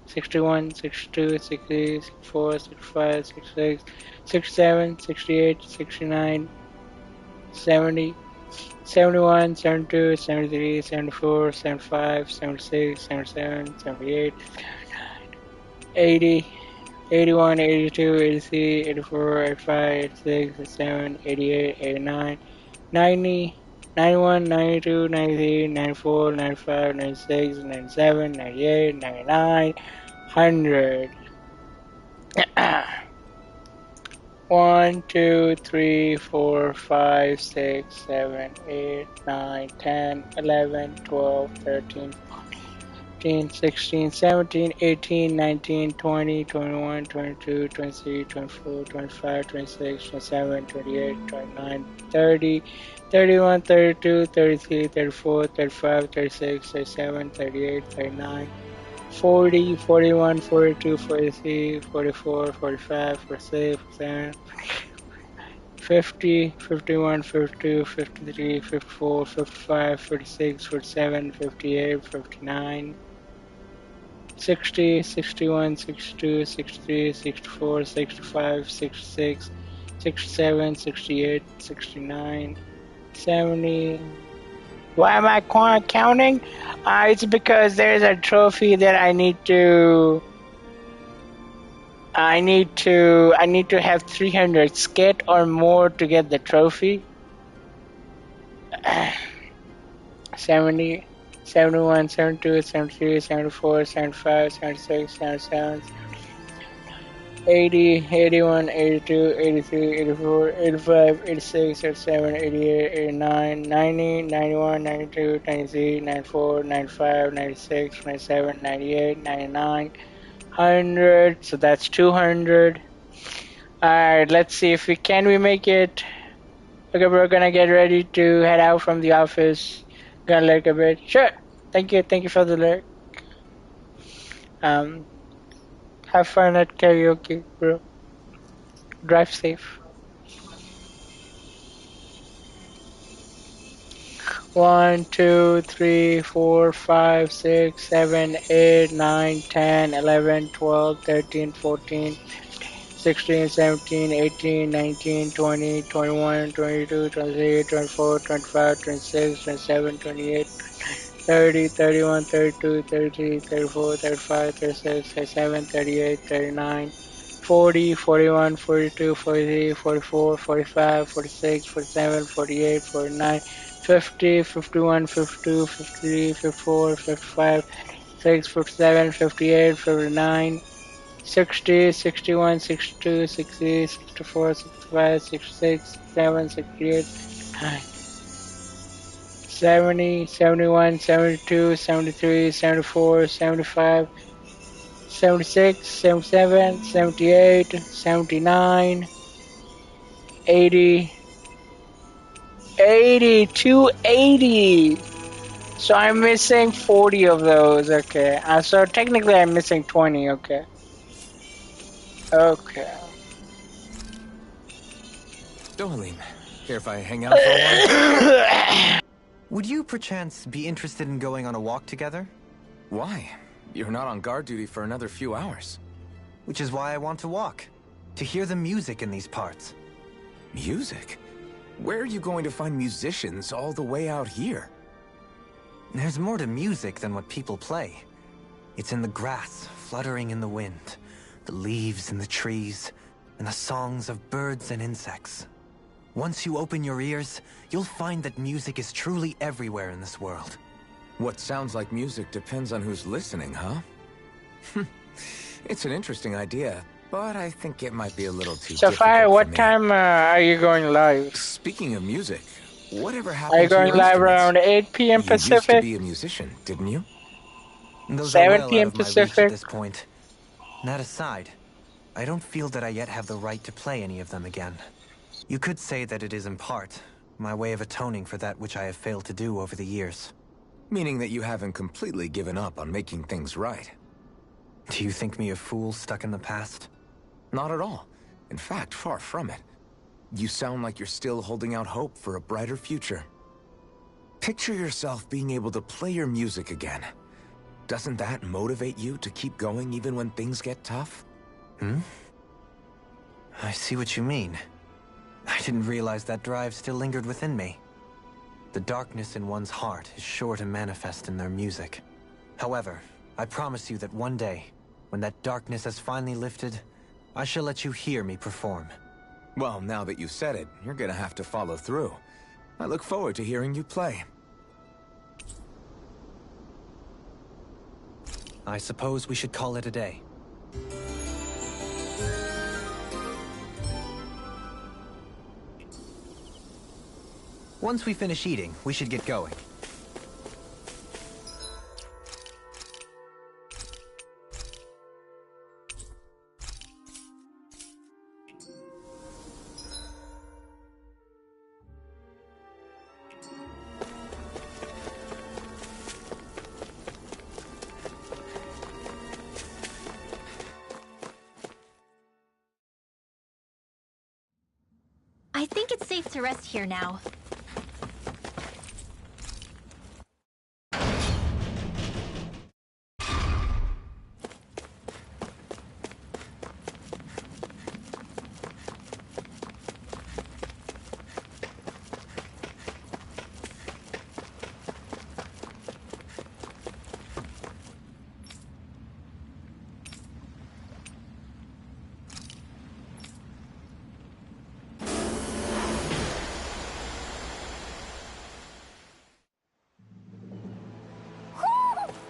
61, 62, 63, 64, 65, 66, 67, 68, 69, 70, 71, 72, 73, 74, 75, 76, 77, 78, 80, 81, 82, 83, 84, 85, 86, 87, 88, 89, 90, 91, 92, 93, 94, 95, 96, 97, 98, 99, 100. 1, 2, 3, 4, 5, 6, 7, 8, 9, 10, 11, 12, 13, 14, 16, 17, 18, 19, 20, 21, 22, 23, 24, 25, 26, 27, 28, 29, 30, 31, 32, 33, 34, 35, 36, 37, 38, 39, 40, 41, 42, 43, 44, 45, 46, 47, 50, 51, 52, 53, 54, 55, 56, 57, 58, 59, 60, 61, 62, 63, 64, 65, 66, 67, 68, 69, 70. Why am I counting? It's because there's a trophy that I need to have 300 skit or more to get the trophy. 70, 71, 72, 73, 74, 75, 76, 77, 80, 81, 82, 83, 84, 85, 86, 87, 88, 89, 90, 91, 92, 93, 94, 95, 96, 97, 98, 99, 100, so that's 200. Alright, let's see if we make it. Okay, we're gonna get ready to head out from the office. Gonna lurk a bit. Sure. Thank you for the lurk. Have fun at karaoke, bro. Drive safe. 1, 2, 3, 4, 5, 6, 7, 8, 9, 10, 11, 12, 13, 14, 16, 17, 18, 19, 20, 21, 22, 23, 24, 25, 26, 27, 28, 30, 31, 32, 33, 34, 35, 36, 37, 38, 39, 40, 41, 42, 43, 44, 45, 46, 47, 48, 49, 50, 51, 52, 53, 54, 55, 56, 57, 58, 59, 60, 61, 62, 63, 64, 65, 66, 67, 68, 70, 71, 72, 73, 74, 75, 76, 77, 78, 79, 80, 80, 280. So I'm missing 40 of those, okay. So technically I'm missing 20, okay. Okay.
Dohalim, care if I hang out for a while?
Would you perchance be interested in going on a walk together?
Why? You're not on guard duty for another few hours.
Which is why I want to walk. To hear the music in these parts.
Music? Where are you going to find musicians all the way out here?
There's more to music than what people play. It's in the grass, fluttering in the wind, the leaves in the trees, and the songs of birds and insects. Once you open your ears, you'll find that music is truly everywhere in this world.
What sounds like music depends on who's listening, huh? It's an interesting idea, but I think it might be a little too difficult for me.
Sapphire, what time are you going live?
Speaking of music, whatever happened
to your
instruments?
Are you going live around 8 p.m. Pacific?
You used to be a musician, didn't you?
Those
7
are well
p.m.
out of my
Pacific.
reach at this point. That aside, I don't feel that I yet have the right to play any of them again. You could say that it is in part my way of atoning for that which I have failed to do over the years.
Meaning that you haven't completely given up on making things right.
Do you think me a fool stuck in the past?
Not at all. In fact, far from it. You sound like you're still holding out hope for a brighter future. Picture yourself being able to play your music again. Doesn't that motivate you to keep going even when things get tough?
I see what you mean. I didn't realize that drive still lingered within me. The darkness in one's heart is sure to manifest in their music. However, I promise you that one day, when that darkness has finally lifted, I shall let you hear me perform.
Well, now that you said it, you're gonna have to follow through. I look forward to hearing you play.
I suppose we should call it a day. Once we finish eating, we should get going.
I think think it's safe to rest here now.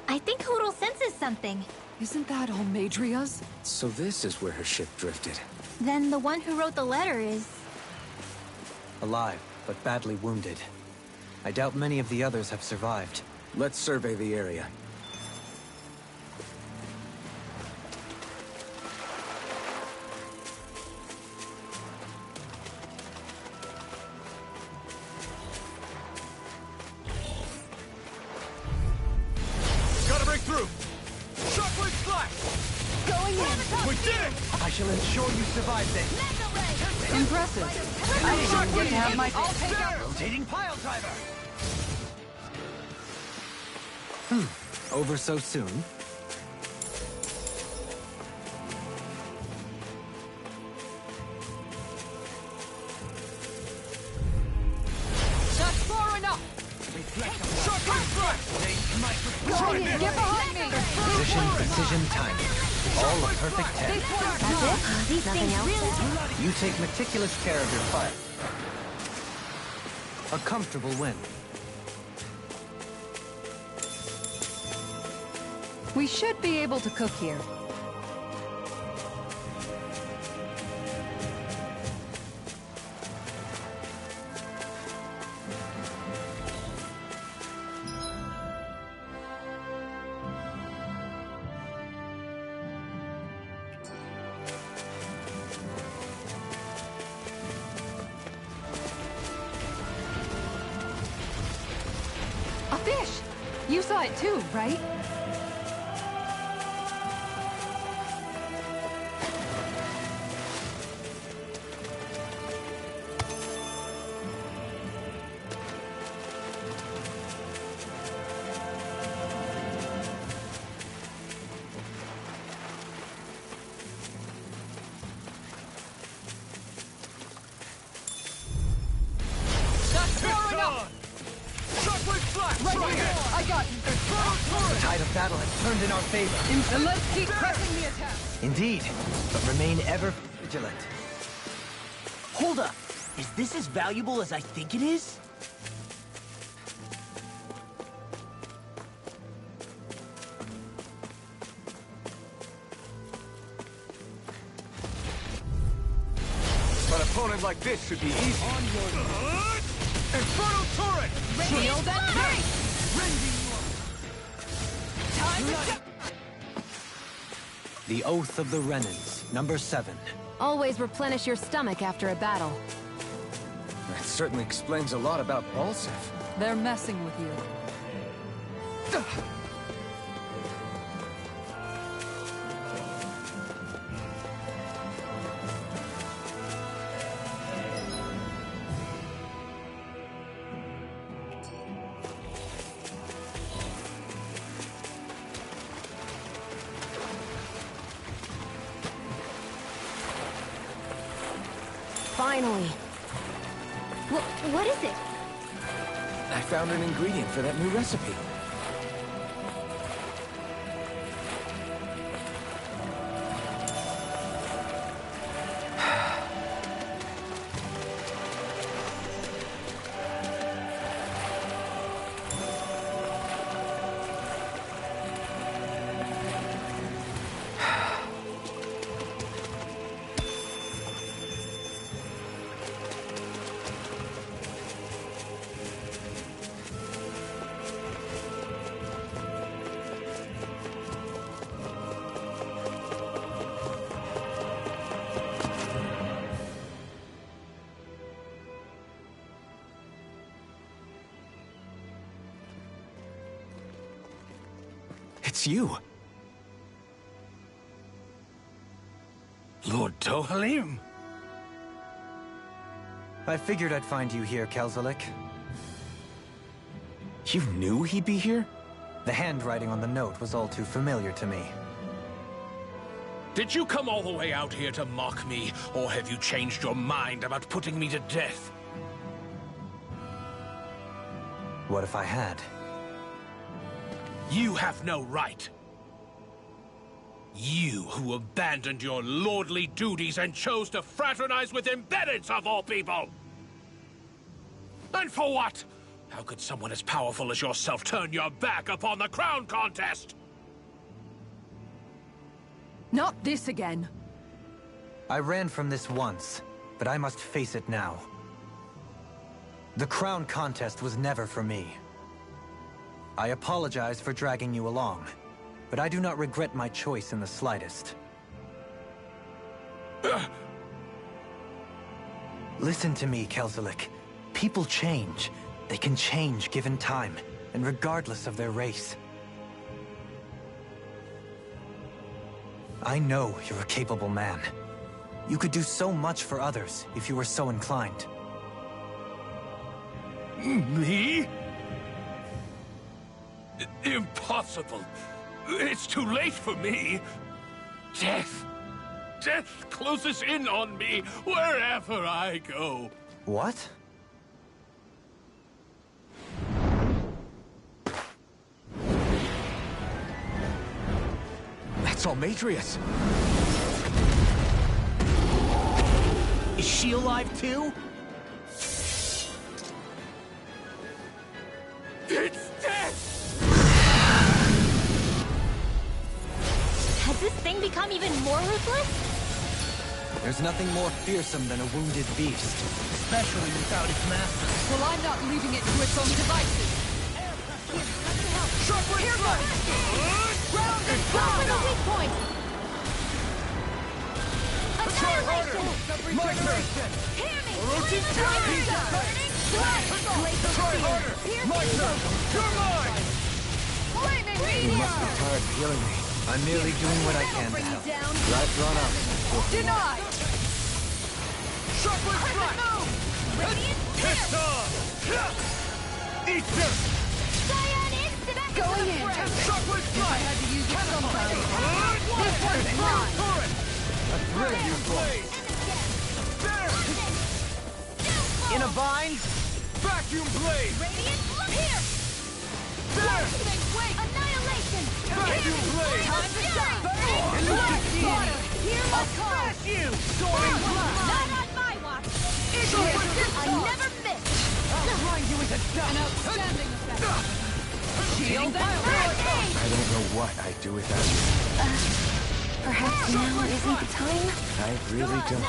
I think Hootle senses something.
Isn't that Almadria's?
So this is where her ship drifted.
Then the one who wrote the letter is...
Alive, but badly wounded. I doubt many of the others have survived.
Let's survey the area.
Gotta break through! Shockwave Slash!
Going in!
We did it!
I shall ensure you survive this.
Impressive. I didn't even get to have my...
I'll take out...
Rotating pile driver! Over so soon?
That's far enough!
Shockwave Slash!
Going in! Get behind me!
Precision, timing. All a perfect 10.
That's it?
These
Nothing
things
else?
really...
You take meticulous care of your fire. A comfortable win.
We should be able to cook here. A fish! You saw it too, right?
That's far enough!
Shockwave Slash!
Right here! I got you!
The tide of battle has turned in our favor.
And let's keep pressing the attack!
Indeed, but remain ever vigilant.
Hold up! Is this as valuable as I think it is?
An opponent like this should be easy. On your Infernal Turret!
Shield and break! Time to...
The Oath of the Renans, number 7.
Always replenish your stomach after a battle.
That certainly explains a lot about Balsef.
They're messing with you.
Finally.
What is it?
I found an ingredient for that new recipe.
It's you.
Lord Dohalim?
I figured I'd find you here, Kelzelik.
You knew he'd be here?
The handwriting on the note was all too familiar to me.
Did you come all the way out here to mock me, or have you changed your mind about putting me to death?
What if I had?
You have no right. You who abandoned your lordly duties and chose to fraternize with embeddeds of all people! And for what? How could someone as powerful as yourself turn your back upon the crown contest?
Not this again.
I ran from this once, but I must face it now. The crown contest was never for me. I apologize for dragging you along, but I do not regret my choice in the slightest. Listen to me, Kelzelik. People change. They can change given time, and regardless of their race. I know you're a capable man. You could do so much for others if you were so inclined.
Me? Impossible. It's too late for me. Death. Death closes in on me wherever I go.
What?
That's Almetrius.
Is she alive too?
It's death!
Has this thing become even more ruthless?
There's nothing more fearsome than a wounded beast.
Especially without its master.
Well, I'm not leaving it to its own devices.
Here goes! Ground and pound! For the weak point! Annihilation!
My turn!
Hear me!
Orochi's
Burning
Try harder! My turn! You're mine!
Flaming
You
meteor!
must be tired of healing me. I'm merely doing what I can to help. Right, run up.
Denied!
Shockwave Flash!
Radiant
Pissed
Spear!
off! Eat this!
Cyan instant
Going in!
Shockwave
I
Flash!
had to use it sometime.
This one's mine!
A thrill you
Blaze! There!
In a bind?
Vacuum Blaze!
Radiant here!
There!
Wait! Annihilation!
Vacuum Blaze!
Time to shine! Burning blood! Hear my call!
Smash you! Soaring blast!
Not on my watch! I never miss!
I'll grind you into dust!
An outstanding effect.
Shield and hurricane!
I don't know what I'd do without you.
Perhaps now isn't the time?
I really don't.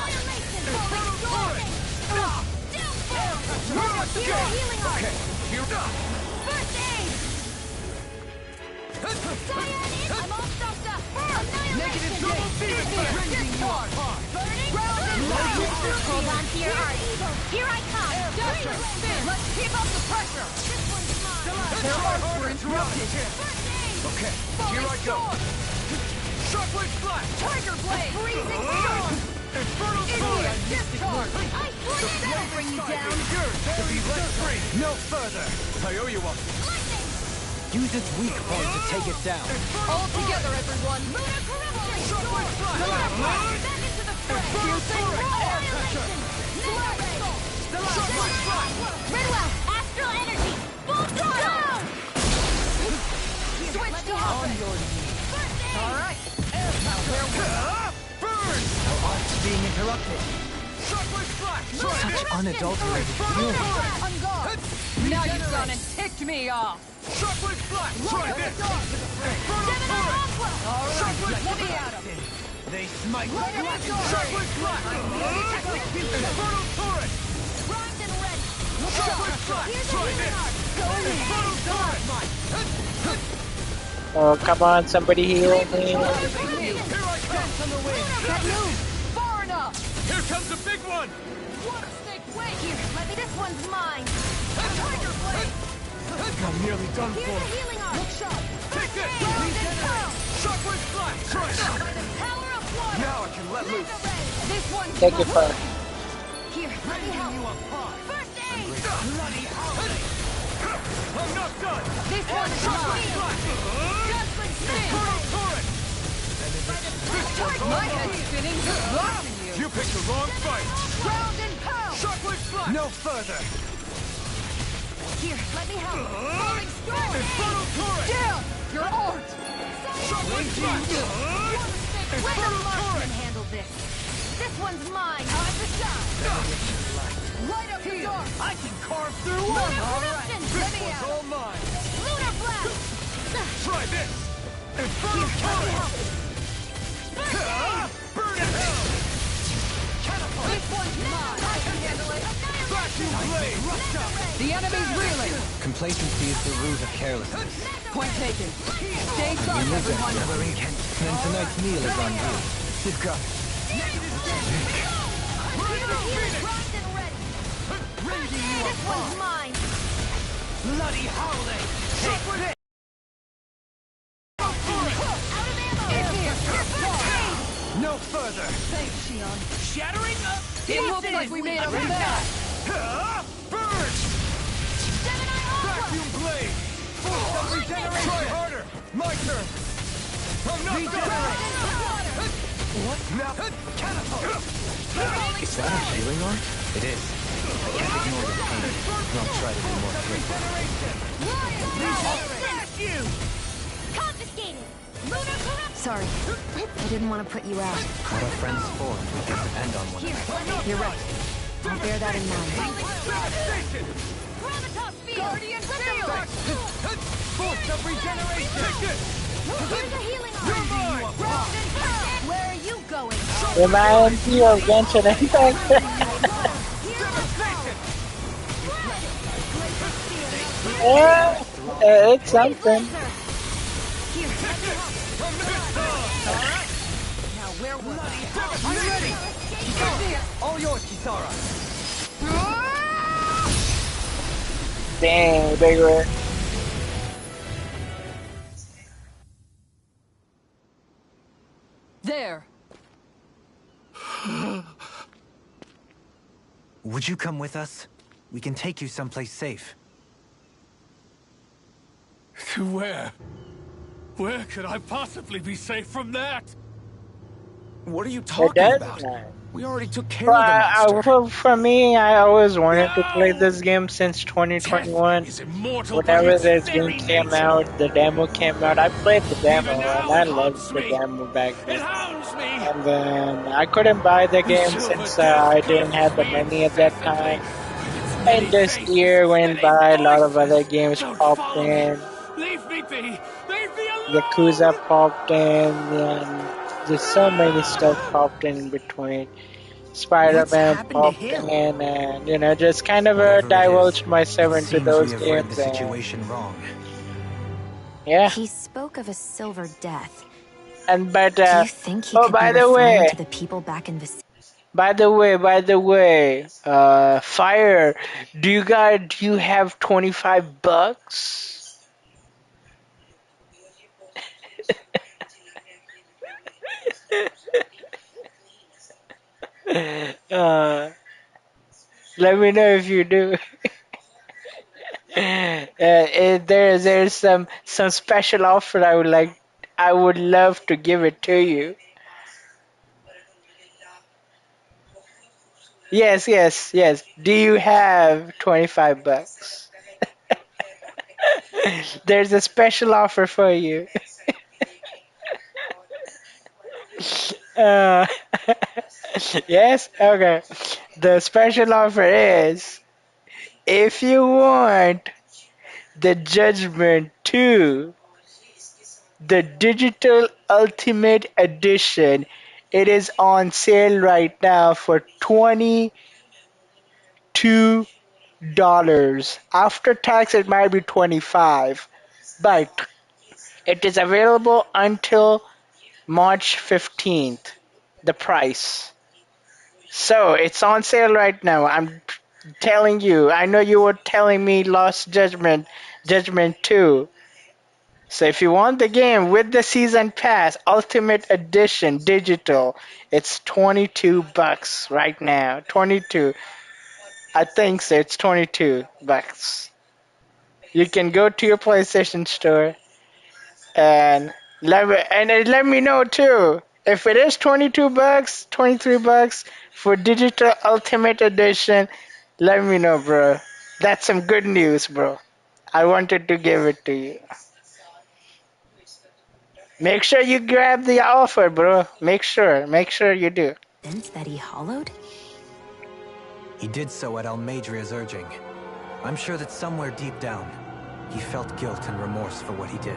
Okay, here we go!
First aid! I'm all stuffed up! Annihilation!
Double Phoenix!
Discord! Burning ground and pound! Hold on to your art! Here I come!
Let's keep up the pressure!
This one's mine!
Their arts were interrupted.
First aid!
Okay, here I go! Shockwave Flash!
Tiger Blade!
Freezing storm!
Infernal Sword!
Discard!
I will bring you down!
Very let free!
No further!
I owe you one!
Lightning!
Use its weak point to take it down.
All together, everyone!
Lunar corruption!
Shockwave Flash!
Back into the fray!
Infernal Sword!
Annihilation!
Shockwave Flash!
Redwell! Astral energy! Full throttle! Switch to offense! First aid!
Alright!
Burn!
Our art's being interrupted.
Shockwave Flash!
Such unadulterated fury.
On guard! Now you've gone and ticked me off!
Shockwave Flash! Try this! Infernal
Gemini
Turret!
Aqua!
Alright, let me at him!
They smite.
Shockwave Flash! Infernal Turret!
Primed and ready!
Shockwave Flash!
Here's
Try
a
this!
healing
Infernal Turret!
Oh, come on, somebody heal me.
Here I come!
That move! Far enough!
Here comes a big one!
Water snake, wait! Here, let me. This one's mine! Tiger blade!
I'm nearly done
Here's
for.
a healing arm! Look sharp!
Take this!
Ground and pound!
Shockwave Flash! Try it!
By the power of water!
Now I can let loose.
This one's
Take it
mine.
first.
Here, let me me help. First aid! Bloody holiday! I'm not done! This one's mine! Judgment spin! My head's spinning, just watching you!
You picked the wrong fight!
Ground and pound!
Shockwave Slash!
No further!
Here, let me help! Falling storm!
Infernal Torrent!
Down! Your art!
Shockwave Slash!
Let the marksman handle this! This one's mine! On the side! Light up the dark!
I can carve through
Lunar
one!
Corruption! Let me out!
All mine!
Lunar Blast!
Try this! Infernal Torrent! Burn in hell! Catapult!
This one's mine! I can handle it!
Vacuum Blade!
The enemy's reeling!
Complacency is the root of carelessness.
Point taken. Stay sharp,
You
everyone!
never incant. Then tonight's meal is on you. You've got it.
This one's mine!
Bloody holiday! Take this!
No further!
Thanks, Shion.
Shattering up!
It looks like we made a mess!
Burn! Vacuum Blade! Full of regeneration! Try harder! My turn! I'm not done!
What? Now, catapult! Is that a healing art? It is. I can't ignore the pain. I'll try to be more careful.
Confiscated! Lunar corruption!
Sorry, I didn't want to put you out.
What are friends for if we can depend on one another?
You're right. I'll bear that in mind.
Gravitas field! Guardian field!
Force of regeneration! Take this!
Here's a healing arm! Ground and pound! Where are you going?
Reminds you of Genshin Impact. Yeah, it's something.
Now where was I? I'm ready!
All yours, Kisara!
Dang, big red.
There!
Would you come with us? We can take you someplace safe.
To where? Where could I possibly be safe from that?
What are you
It
talking
does
about?
not.
We already took care of the monster.
For me, I always wanted to play this game since 2021. Whenever this game came out, the demo came out, I played the demo and I loved the demo back then. And then I couldn't buy the game since I didn't have the money at that time. And this year went by, a lot of other games popped in.
Leave me be! Leave me alone!
Yakuza popped in, and there's so many stuff popped in between. Spider-Man popped in, and you know, just kind of divulged myself into those
we have read
games.
the
And,
situation wrong.
yeah.
He spoke of a silver death.
And but
Do you think he
oh,
could
by
be
the
referring
way,
to the people back in Vicinity?
by the way, Fire, do you have $25? Let me know if you do. There's some special offer I would love to give it to you. Yes. Do you have $25? There's a special offer for you. uh, yes? Okay. The special offer is, if you want the Judgment 2, the Digital Ultimate Edition, it is on sale right now for $22. After tax, it might be $25, but it is available until March 15th, the price. So it's on sale right now. I'm telling you. I know you were telling me Lost Judgment 2. So if you want the game with the Season Pass Ultimate Edition Digital, it's $22 right now. 22. I think so. It's $22. You can go to your PlayStation store and let me know too. If it is $22, $23 for digital Ultimate Edition, let me know, bro. That's some good news, bro. I wanted to give it to you. Make sure you grab the offer, bro. Make sure you do.
That he hollowed?
He did so at Almadria's urging. I'm sure that somewhere deep down, he felt guilt and remorse for what he did.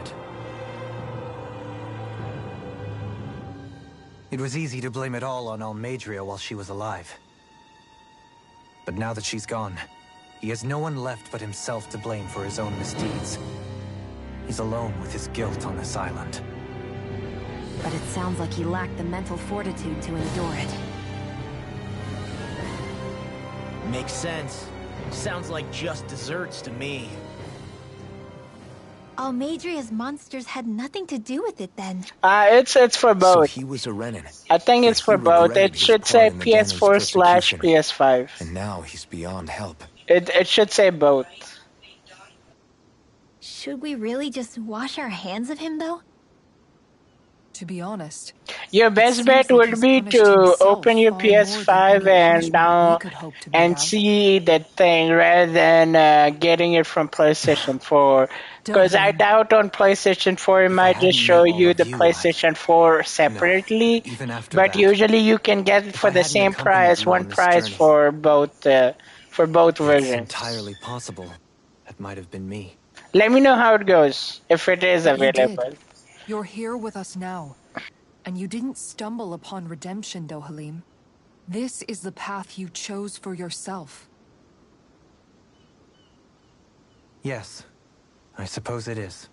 It was easy to blame it all on Almadria while she was alive. But now that she's gone, he has no one left but himself to blame for his own misdeeds. He's alone with his guilt on this island.
But it sounds like he lacked the mental fortitude to endure it.
Makes sense. Sounds like just desserts to me.
Almadria's monsters had nothing to do with it then.
It's for both.
So he was a Renin.
I think it's for both. It should say PS4/PS5.
And now he's beyond help.
It should say both.
Should we really just wash our hands of him, though?
To be honest,
your best bet would be to open your PS5 and see that thing rather than getting it from PlayStation 4. Because I doubt on PlayStation 4 it might just show you the PlayStation 4 separately. But usually you can get it for the same price, one price for both versions.
It's entirely possible. That might have been me.
Let me know how it goes if it is available.
You're here with us now. And you didn't stumble upon redemption, Dohalim. This is the path you chose for yourself.
Yes, I suppose it is.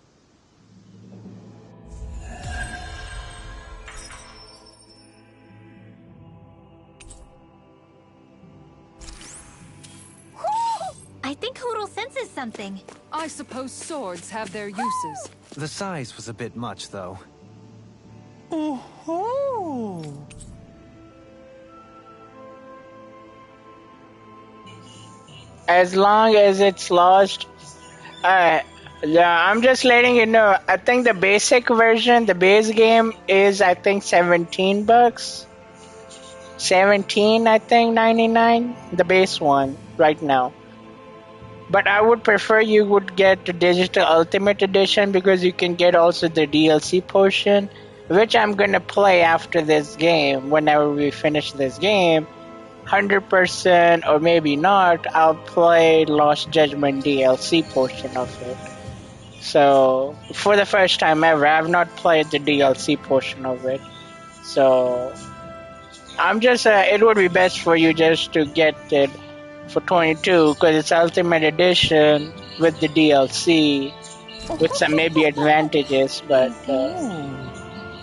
I think Hootle senses something.
I suppose swords have their uses.
The size was a bit much, though.
Oh. As long as it's lost, yeah, I'm just letting you know. I think the basic version, the base game, is I think $17. 17, I think 99. The base one right now. But I would prefer you would get the digital Ultimate Edition because you can get also the DLC portion, which I'm gonna play after this game. Whenever we finish this game, 100% or maybe not, I'll play Lost Judgment DLC portion of it. So for the first time ever, I've not played the DLC portion of it. So I'm just it would be best for you just to get it for 22 because it's Ultimate Edition with the DLC with some maybe advantages, but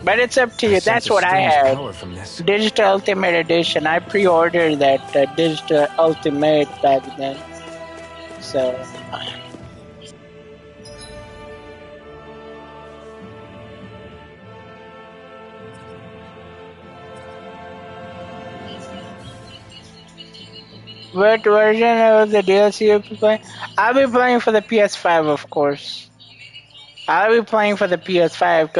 it's up to you. That's what I had. Digital Ultimate Edition. I pre-ordered that Digital Ultimate back then. So what version of the DLC you'll be playing? I'll be playing for the PS5, of course. I'll be playing for the PS5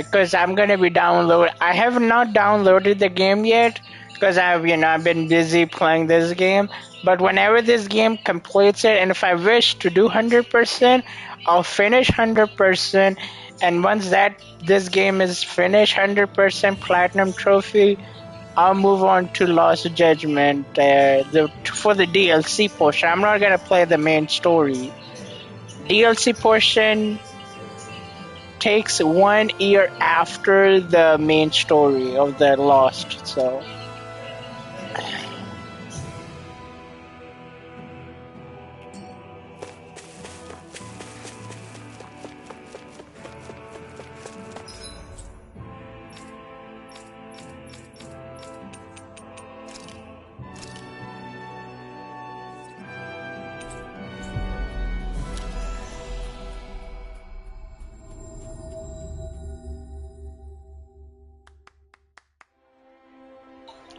because I'm gonna be download. I have not downloaded the game yet because I've been busy playing this game. But whenever this game completes it, and if I wish to do 100%, I'll finish 100%. And once this game is finished, 100% platinum trophy, I'll move on to Lost Judgment for the DLC portion. I'm not gonna play the main story. DLC portion takes 1 year after the main story of the Lost, so.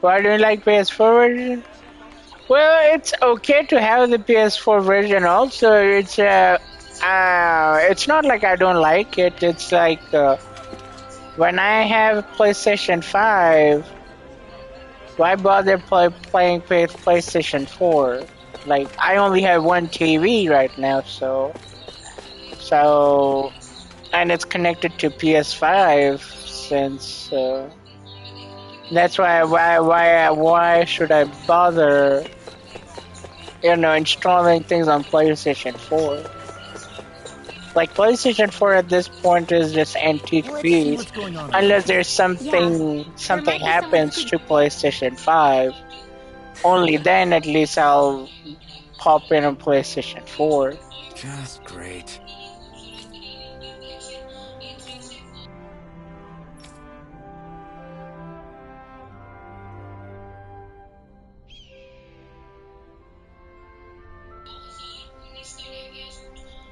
Why do you like PS4 version? Well, it's okay to have the PS4 version. Also, it's not like I don't like it. It's like when I have PlayStation 5, why bother playing PlayStation 4? Like I only have one TV right now, so and it's connected to PS5 since. That's why should I bother, installing things on PlayStation 4? Like PlayStation 4 at this point is just antique piece, unless there's something happens to PlayStation 5. Only then at least I'll pop in on PlayStation 4.
Just great.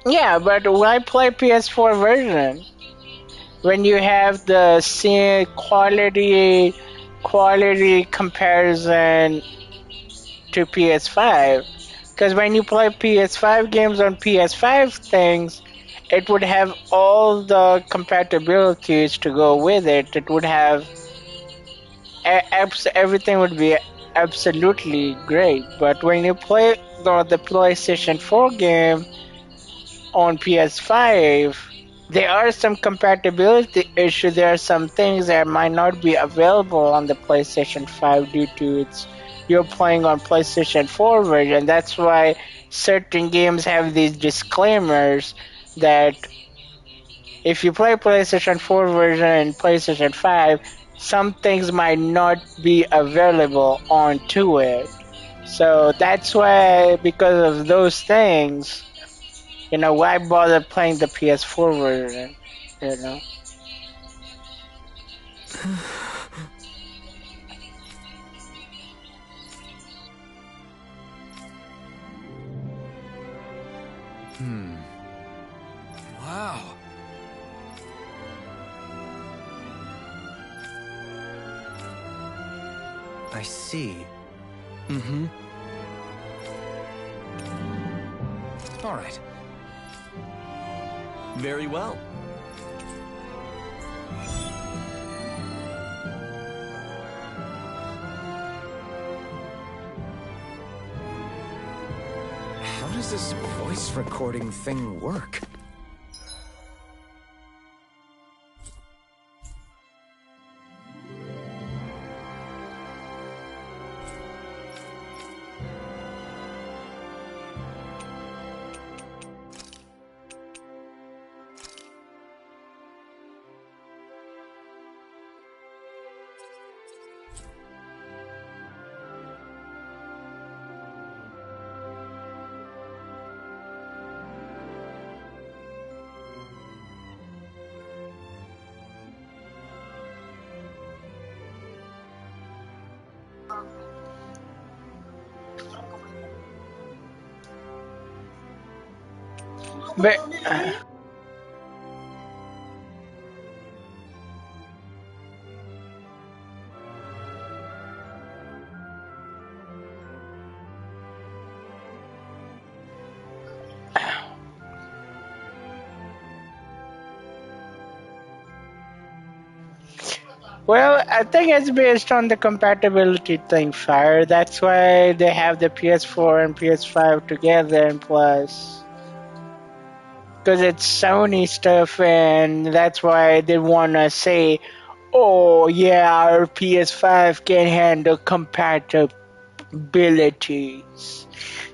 Yeah, but why play PS4 version when you have the same quality comparison to PS5? Because when you play PS5 games on PS5 things, it would have all the compatibilities to go with it. It would have everything would be absolutely great. But when you play the PlayStation 4 game on PS5, there are some compatibility issues. There are some things that might not be available on the PlayStation 5 due to you're playing on PlayStation 4 version. That's why certain games have these disclaimers that if you play PlayStation 4 version and PlayStation 5, some things might not be available onto it. So that's why, because of those things, why bother playing the PS4 version,
Wow.
I see.
Mm-hmm. All right.
Very well.
How does this voice recording thing work?
but well, I think it's based on the compatibility thing, Fire. That's why they have the PS4 and PS5 together, and plus because it's Sony stuff, and that's why they want to say, oh yeah, our PS5 can handle compatibilities.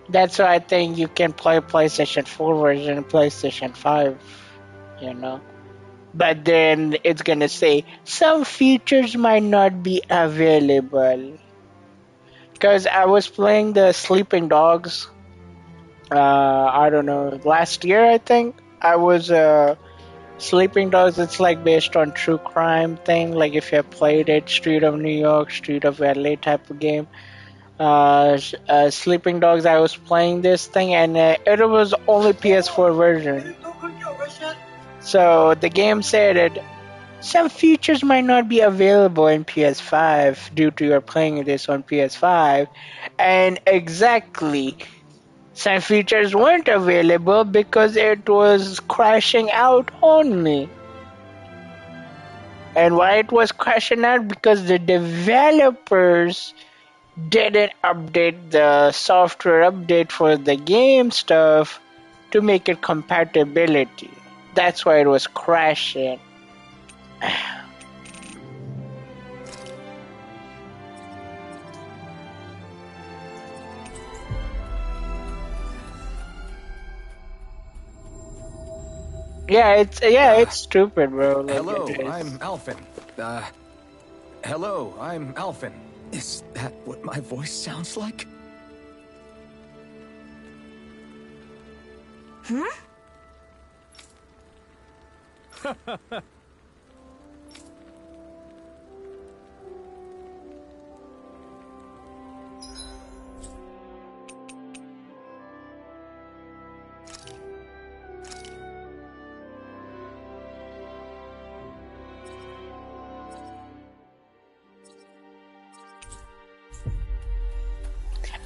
That's why I think you can play PlayStation 4 version and PlayStation 5, But then it's gonna say some features might not be available. Because I was playing the Sleeping Dogs, I don't know, last year I think. I was Sleeping Dogs. It's like based on true crime thing. Like if you have played it, Street of New York, Street of LA type of game. Sleeping Dogs. I was playing this thing, and it was only PS4 version. So the game said it. some features might not be available in PS5 due to your playing this on PS5, and exactly, some features weren't available because it was crashing out only. And why it was crashing out? Because the developers didn't update the software update for the game stuff to make it compatibility. That's why it was crashing. It's stupid, bro. Like,
Hello, I'm Alphen. Hello, I'm Alphen. Is that what my voice sounds like?
Huh?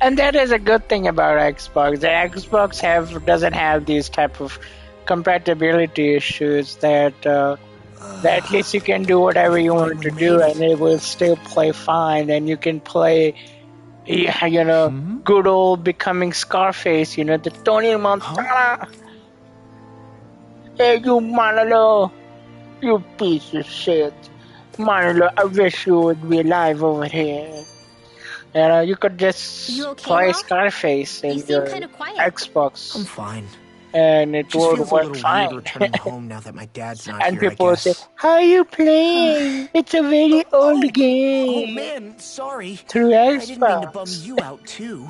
And that is a good thing about Xbox. The Xbox doesn't have these type of compatibility issues that at least you can do whatever you want to do and it will still play fine, and you can play, good old becoming Scarface, the Tony Montana. Hey, you Manolo, you piece of shit. Manolo, I wish you would be alive over here. You could just play Scarface in your Xbox.
I'm fine.
And it would work fine.
Returning home now that my dad's not
and
here,
people will say, "How are you playing? It's a very old game."
Oh man, sorry.
Through
I
Xbox.
didn't mean to bum you out too.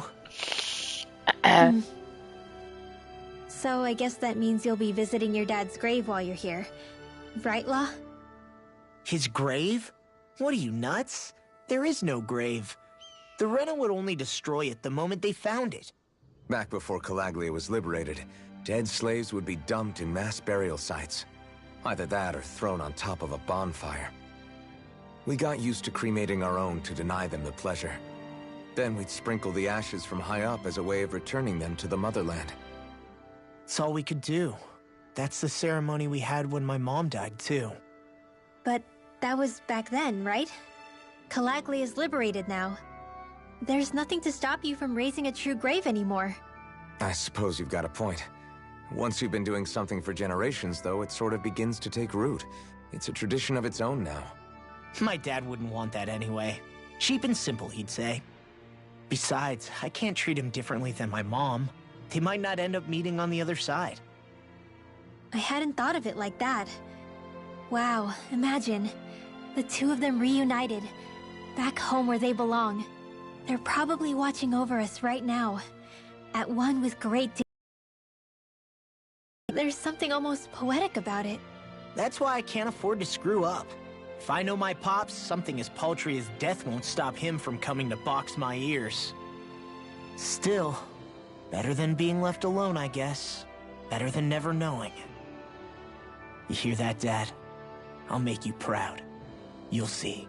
So I guess that means you'll be visiting your dad's grave while you're here. Right, Law?
His grave? What are you, nuts? There is no grave. The Rena would only destroy it the moment they found it.
Back before Calaglia was liberated, dead slaves would be dumped in mass burial sites. Either that or thrown on top of a bonfire. We got used to cremating our own to deny them the pleasure. Then we'd sprinkle the ashes from high up as a way of returning them to the motherland.
It's all we could do. That's the ceremony we had when my mom died, too.
But that was back then, right? Calaglia is liberated now. There's nothing to stop you from raising a true grave anymore.
I suppose you've got a point. Once you've been doing something for generations, though, it sort of begins to take root. It's a tradition of its own now.
My dad wouldn't want that anyway. Cheap and simple, he'd say. Besides, I can't treat him differently than my mom. They might not end up meeting on the other side.
I hadn't thought of it like that. Wow, imagine. The two of them reunited. Back home where they belong. They're probably watching over us right now. At one with great There's something almost poetic about it.
That's why I can't afford to screw up. If I know my pops, something as paltry as death won't stop him from coming to box my ears. Still, better than being left alone, I guess. Better than never knowing. You hear that, Dad? I'll make you proud. You'll see.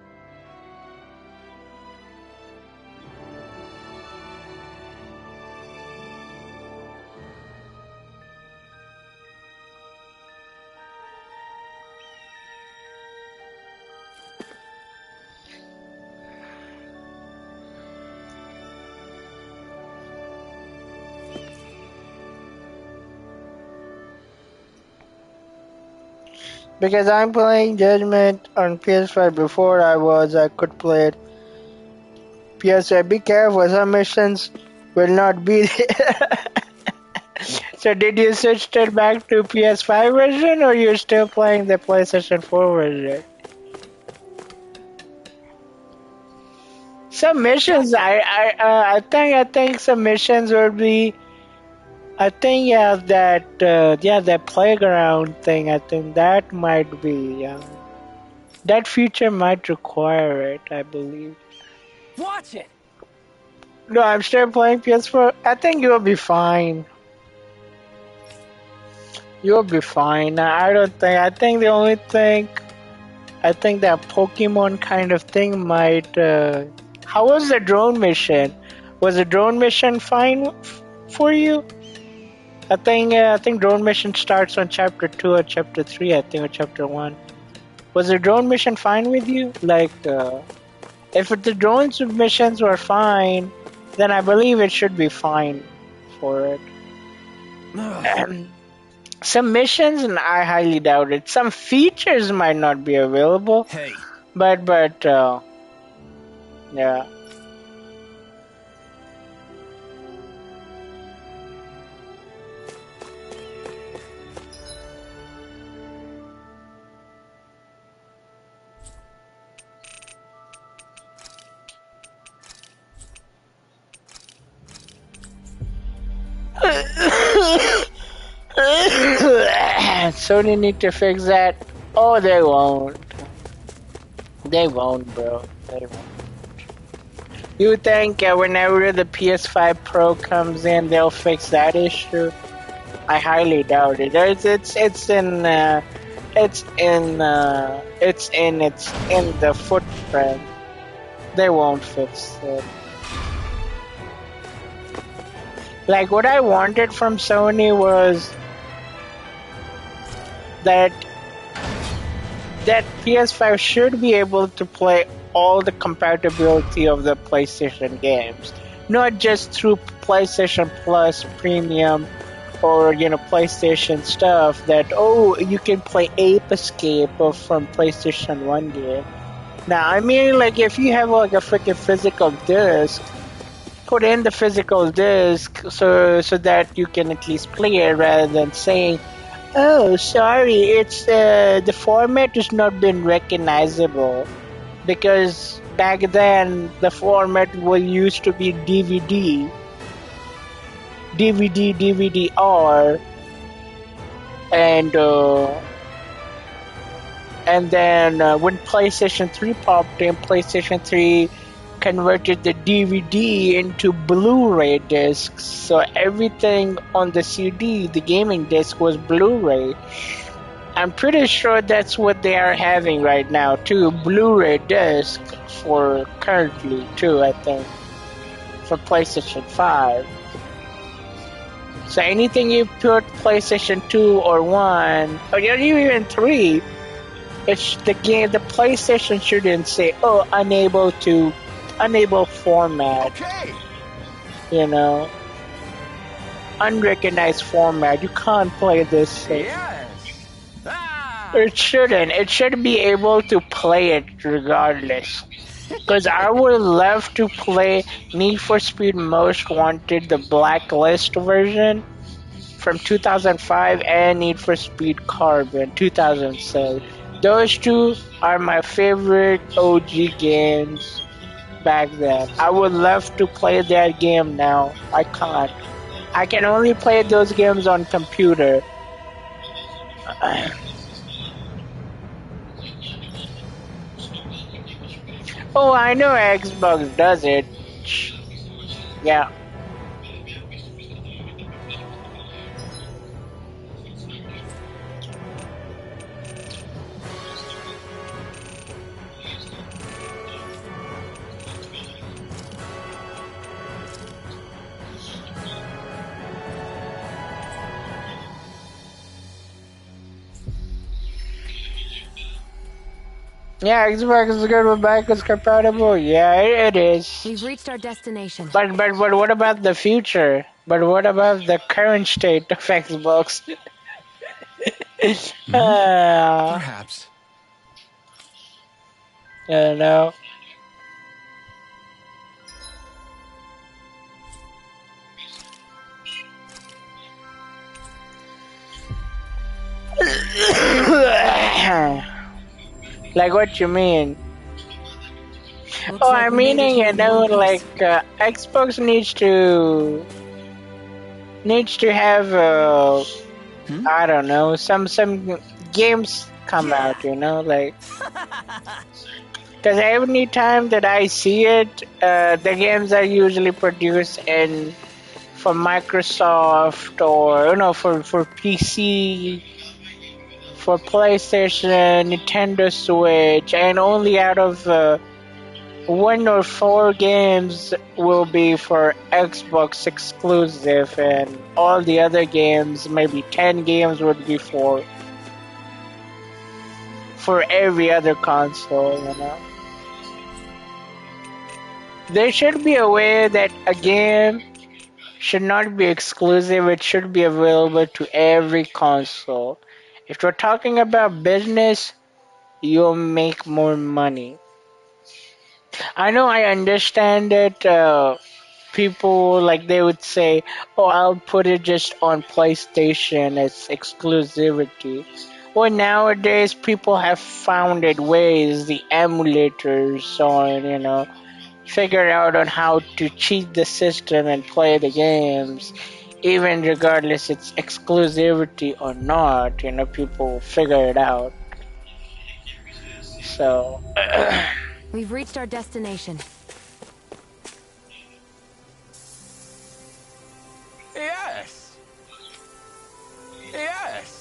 Because I'm playing Judgment on PS5 before I could play it. PS5, be careful, some missions will not be there. So did you switch it back to PS5 version or you're still playing the PlayStation 4 version? Some missions, I think some missions will be. I think that playground thing. I think that might be. That feature might require it. I believe.
Watch it.
No, I'm still playing PS4. I think you'll be fine. You'll be fine. I don't think. I think the only thing I think that Pokemon kind of thing might. How was the drone mission? Was the drone mission fine for you? I think drone mission starts on chapter 2 or chapter 3. I think or chapter 1. Was the drone mission fine with you? Like, if the drone missions were fine, then I believe it should be fine for it. Some missions, and I highly doubt it. Some features might not be available.
Hey.
But yeah. Sony need to fix that. Oh, they won't. They won't, bro. They won't. You think whenever the PS5 Pro comes in, they'll fix that issue? I highly doubt it. It's in the footprint. They won't fix it. Like, what I wanted from Sony was that PS5 should be able to play all the compatibility of the PlayStation games, not just through PlayStation Plus Premium or PlayStation stuff. That you can play Ape Escape from PlayStation 1 game. Now, I mean, like, if you have like a freaking physical disc, put in the physical disc so that you can at least play it, rather than saying, "Oh, sorry, it's the format has not been recognizable," because back then the format used to be DVD, DVD-R, and then when PlayStation 3 popped in, PlayStation 3 converted the DVD into Blu-ray discs, so everything on the CD, the gaming disc, was Blu-ray. I'm pretty sure that's what they are having right now too, Blu-ray disc for currently too, I think, for PlayStation 5. So anything you put PlayStation 2 or 1, or even 3, it's the PlayStation shouldn't say, "Oh, unable format."
Okay.
Unrecognized format. You can't play this.
Yes.
It shouldn't. It should be able to play it regardless. Because I would love to play Need for Speed Most Wanted, the Blacklist version from 2005, and Need for Speed Carbon 2006. Those two are my favorite OG games back then. I would love to play that game now. I can't. I can only play those games on computer. Oh, I know Xbox does it. Yeah. Yeah, Xbox is good with backwards compatible. Yeah, it is.
We've reached our destination.
But what about the future? But what about the current state of Xbox?
Perhaps.
I don't know. Like, what you mean?
Looks
Oh,
like
I'm
we made it
meaning,
here in one piece.
like, Xbox needs to have, I don't know, some games come out, like, because every time that I see it, the games are usually produced for Microsoft or, for PC, for PlayStation, Nintendo Switch, and only out of 1 or 4 games will be for Xbox exclusive, and all the other games, maybe 10 games, would be for every other console, you know. There should be a way that a game should not be exclusive, it should be available to every console. If we're talking about business, you'll make more money. I know, I understand that people, like, they would say, oh, I'll put it just on PlayStation as exclusivity. Well, nowadays people have found it ways, the emulators on, you know, figure out on how to cheat the system and play the games, even regardless it's exclusivity or not, you know, people figure it out. So
We've reached our destination.
Yes! Yes!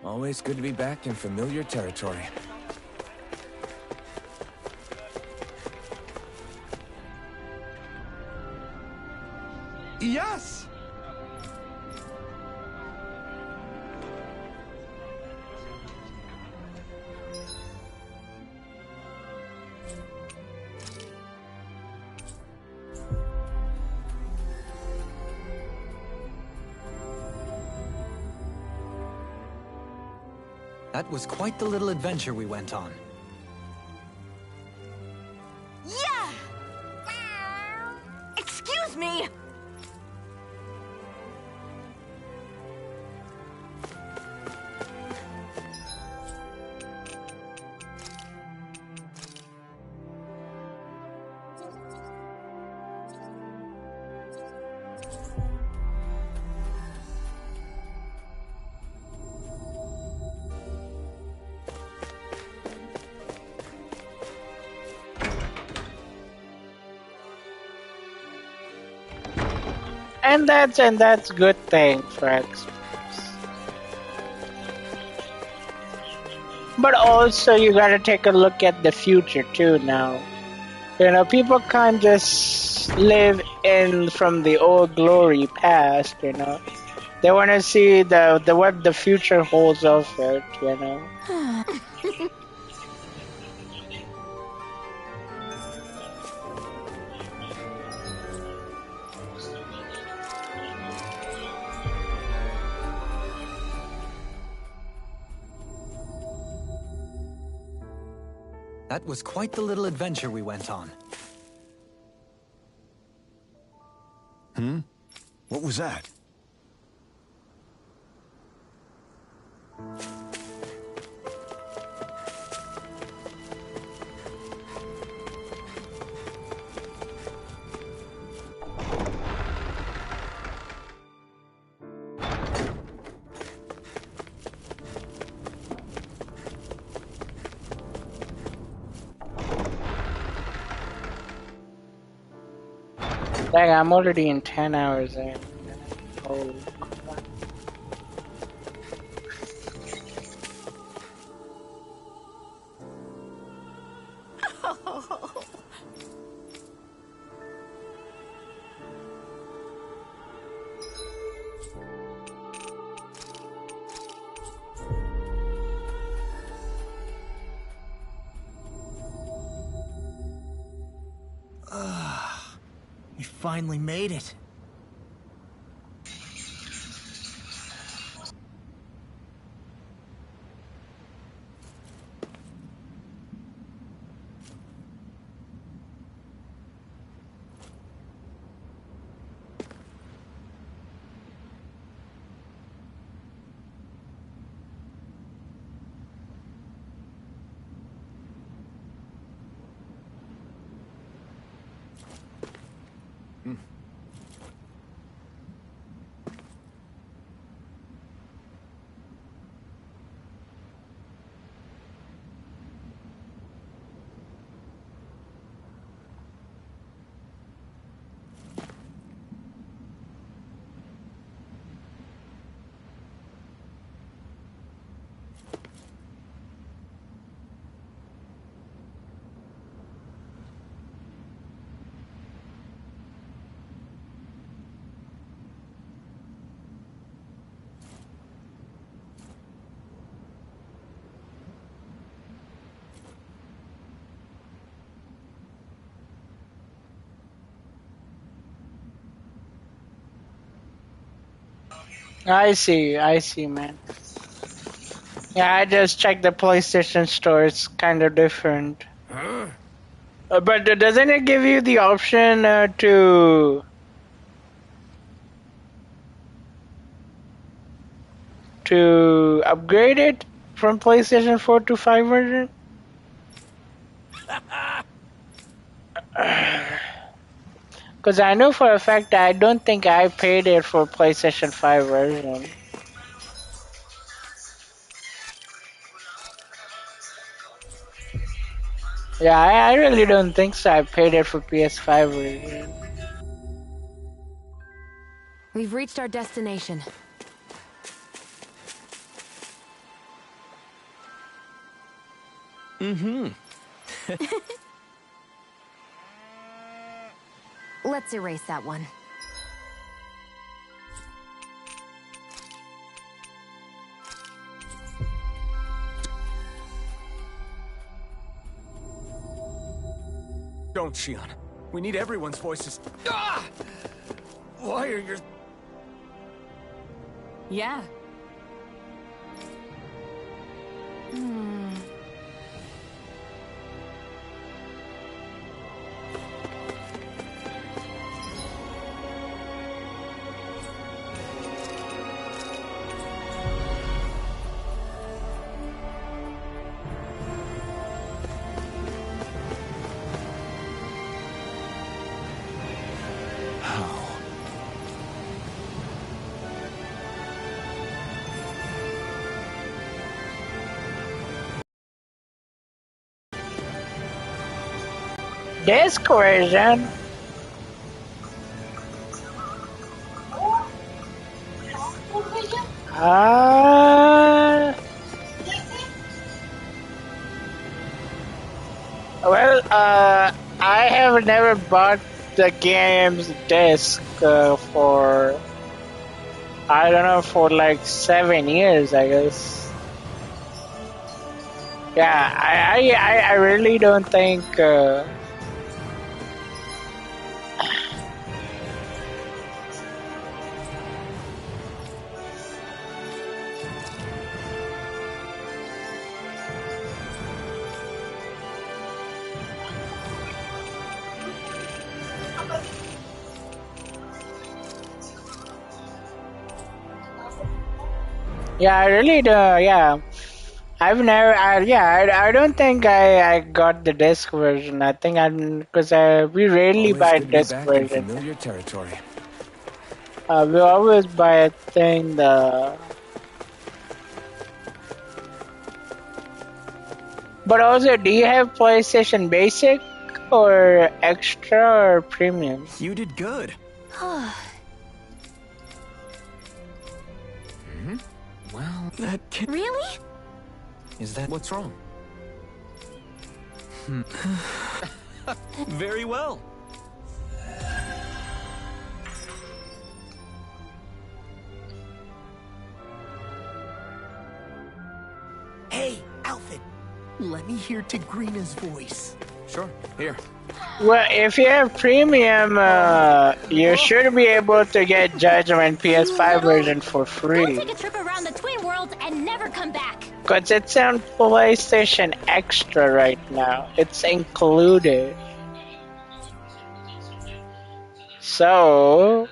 Always good to be back in familiar territory.
Yes!
That was quite the little adventure we went on.
Yeah! Excuse me!
and that's good thing for Xbox. But also you gotta take a look at the future too now. You know, people can't just live in from the old glory past, you know. They wanna see the what the future holds of it, you know.
That was quite the little adventure we went on.
What was that?
Dang, I'm already in 10 hours in. Oh.
We finally made it.
I see, man. Yeah, I just checked the PlayStation Store. It's kind of different.
Huh?
But doesn't it give you the option to upgrade it from PlayStation 4 to 5 version? Because I know for a fact that I don't think I paid it for PlayStation 5 version. Yeah, I really don't think so. I paid it for PS5 version.
We've reached our destination.
Mm-hmm.
Let's erase that one.
Don't, Shion. We need everyone's voices. Ah! Why are your...
Yeah.
Disc version? Well, I have never bought the game's disc for, I don't know, for like 7 years, I guess. Yeah, I really don't think... Yeah, I really do. Yeah, I've never. I don't think I got the disc version. I think because we rarely
Always
buy
good to be
disc
back in
version.
familiar territory.
We always buy a thing the. But also, do you have PlayStation Basic or Extra or Premium?
You did good.
Well, that can...
Really?
Is that
What's wrong?
very well?
Hey, Alfred, let me hear Tigrina's voice.
Sure, here.
Well, if you have Premium, you should be able to get Judgment PS5 version for free.
Take a trip around the Twin Worlds and never come back.
Because it's on PlayStation Extra right now. It's included. So,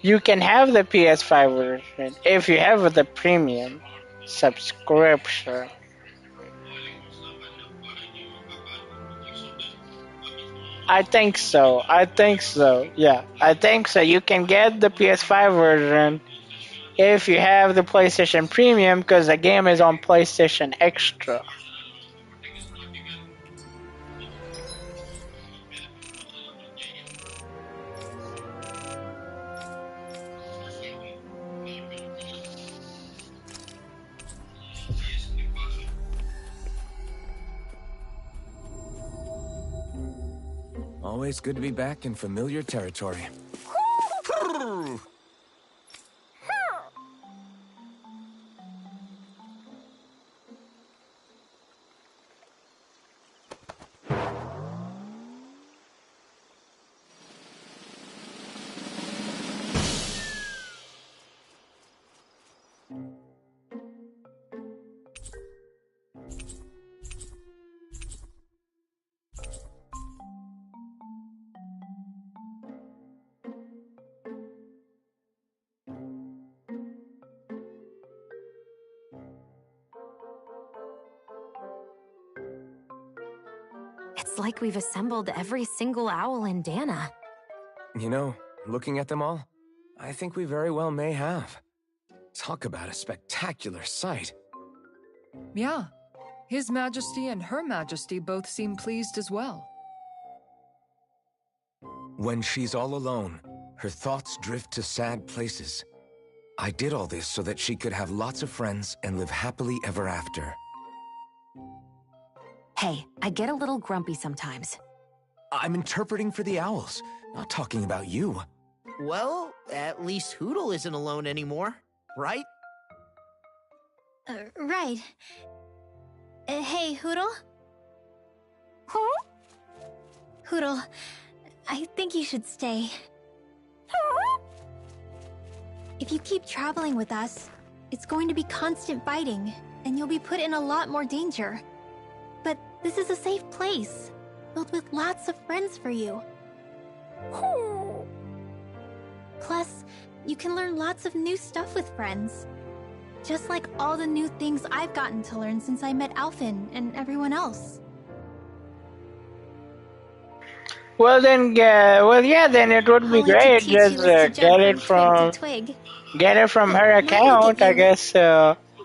you can have the PS5 version if you have the Premium subscription. I think so. Yeah, I think so. You can get the PS5 version if you have the PlayStation Premium because the game is on PlayStation Extra.
Always good to be back in familiar territory.
It's like we've assembled every single owl in Dana.
You know, looking at them all, I think we very well may have. Talk about a spectacular sight.
Yeah. His Majesty and Her Majesty both seem pleased as well.
When she's all alone, her thoughts drift to sad places. I did all this so that she could have lots of friends and live happily ever after.
Hey, I get a little grumpy sometimes.
I'm interpreting for the owls, not talking about you.
Well, at least Hootle isn't alone anymore, right?
Right. Hey, Hootle? Huh? Hootle, I think you should stay. If you keep traveling with us, it's going to be constant fighting, and you'll be put in a lot more danger. But this is a safe place, filled with lots of friends for you. Plus, you can learn lots of new stuff with friends. Just like all the new things I've gotten to learn since I met Alphen and everyone else.
Well then, then it would be great. Just get it from her account, I guess.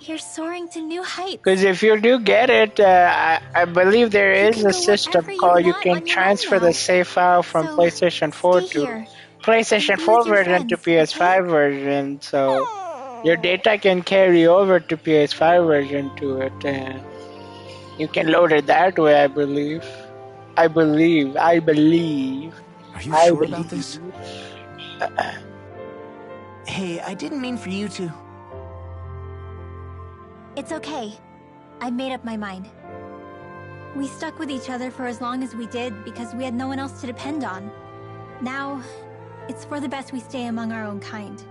You're soaring to new heights.
Because if you do get it, I believe there is a system called you can transfer the save file from PlayStation 4 to PlayStation 4 version to PS5 version. So your data can carry over to PS5 version to it, and you can load it that way. I believe.
Are you sure about this?
Hey, I didn't mean for you to.
It's okay. I made up my mind. We stuck with each other for as long as we did because we had no one else to depend on. Now, it's for the best we stay among our own kind.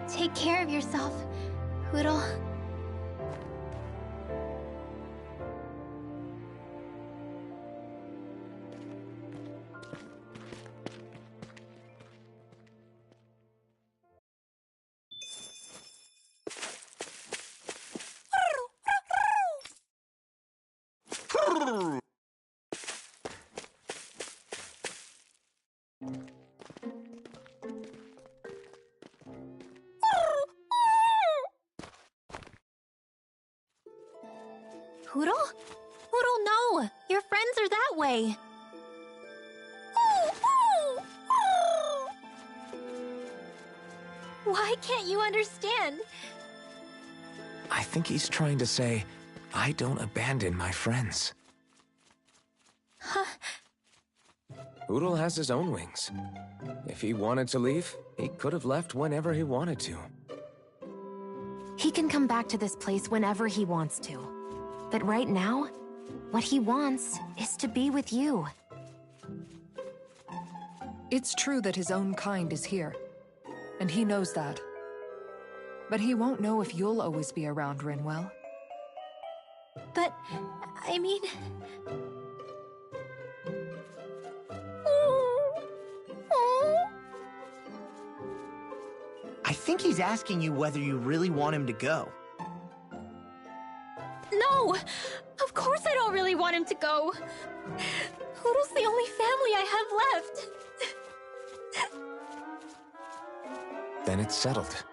Take care of yourself, Hootle. Hootle? Hootle, no! Your friends are that way! Why can't you understand?
I think he's trying to say, I don't abandon my friends.
Huh?
Hootle has his own wings. If he wanted to leave, he could have left whenever he wanted to.
He can come back to this place whenever he wants to. But right now, what he wants is to be with you.
It's true that his own kind is here, and he knows that. But he won't know if you'll always be around, Rinwell.
But, I mean...
I think he's asking you whether you really want him to go.
No! Of course I don't really want him to go! Hootle's the only family I have left!
Then it's settled.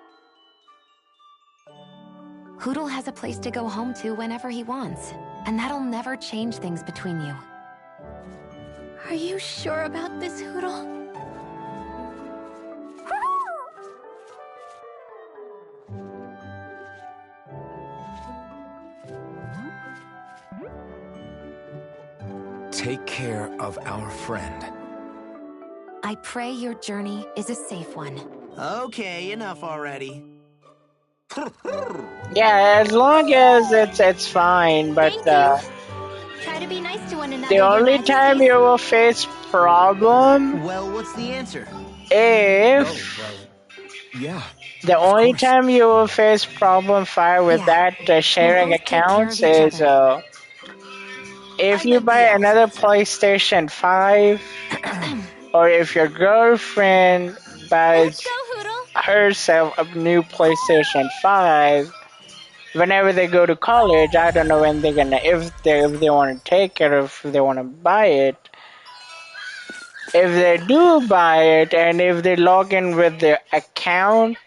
Hootle has a place to go home to whenever he wants, and that'll never change things between you.
Are you sure about this, Hootle?
Take care of our friend.
I pray your journey is a safe one.
Okay, enough already.
Yeah, as long as it's fine, but
Try to be nice to one another.
the only time you will face problem
Well, what's the answer?
if
Yeah.
The only time you will face problem 5 with that sharing
We'll both take care
accounts
of each
is
other.
if
I
you
meant
buy
the elf.
another PlayStation 5 or if your girlfriend buys herself a new PlayStation 5 whenever they go to college. I don't know when they're gonna, if they want to take it or if they want to buy it. If they do buy it and if they log in with their account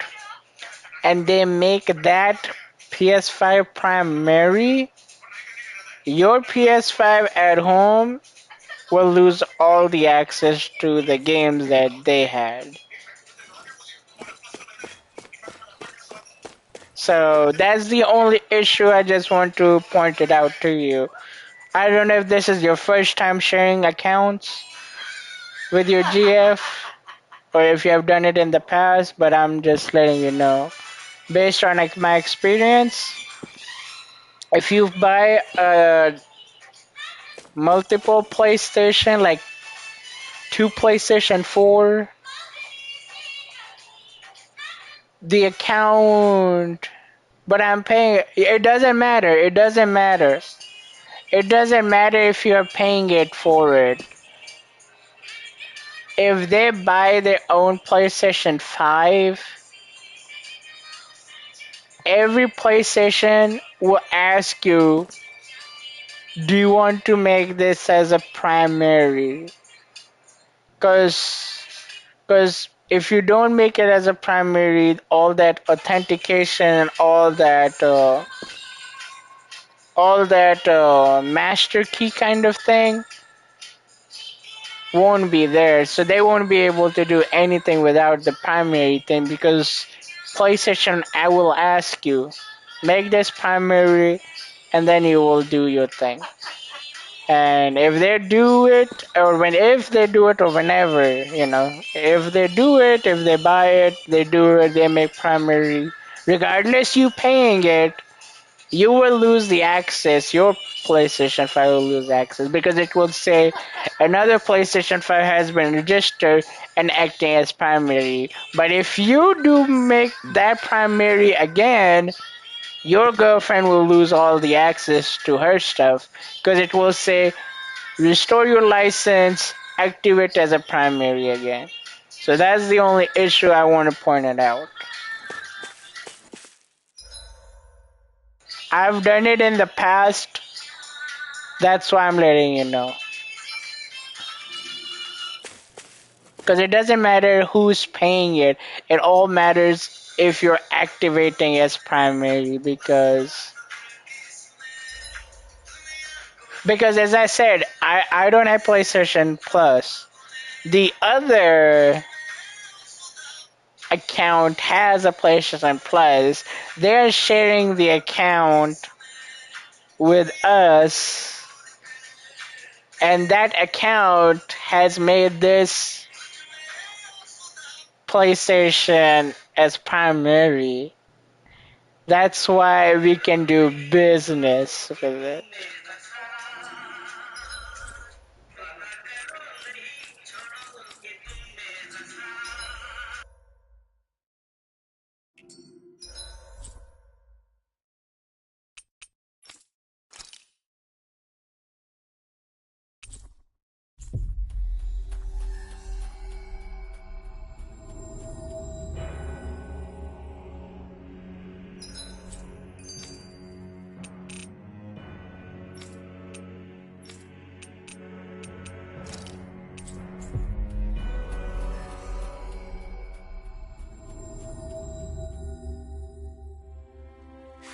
and they make that PS5 primary, your PS5 at home will lose all the access to the games that they had. So that's the only issue. I just want to point it out to you. I don't know if this is your first time sharing accounts with your GF or if you have done it in the past, but I'm just letting you know. Based on like my experience, if you buy a multiple PlayStation, like 2 PlayStation 4, the account, but I'm paying, it doesn't matter, it doesn't matter. It doesn't matter if you're paying it for it. If they buy their own PlayStation 5, every PlayStation will ask you, do you want to make this as a primary? Because if you don't make it as a primary, all that authentication and all that master key kind of thing won't be there. So they won't be able to do anything without the primary thing because PlayStation, I will ask you, make this primary and then you will do your thing. And if they do it, or if they do it, or whenever, if they do it, if they buy it, they do it, they make primary, regardless you paying it, you will lose the access. Your PlayStation 5 will lose access because it will say another PlayStation 5 has been registered and acting as primary. But if you do make that primary again, your girlfriend will lose all the access to her stuff because it will say restore your license, activate as a primary again. So that's the only issue I want to point it out. I've done it in the past. That's why I'm letting you know. Because it doesn't matter who's paying it. It all matters if you're activating as primary because as I said, I don't have PlayStation Plus. The other account has a PlayStation Plus. They're sharing the account with us, and that account has made this PlayStation as primary. That's why we can do business with it.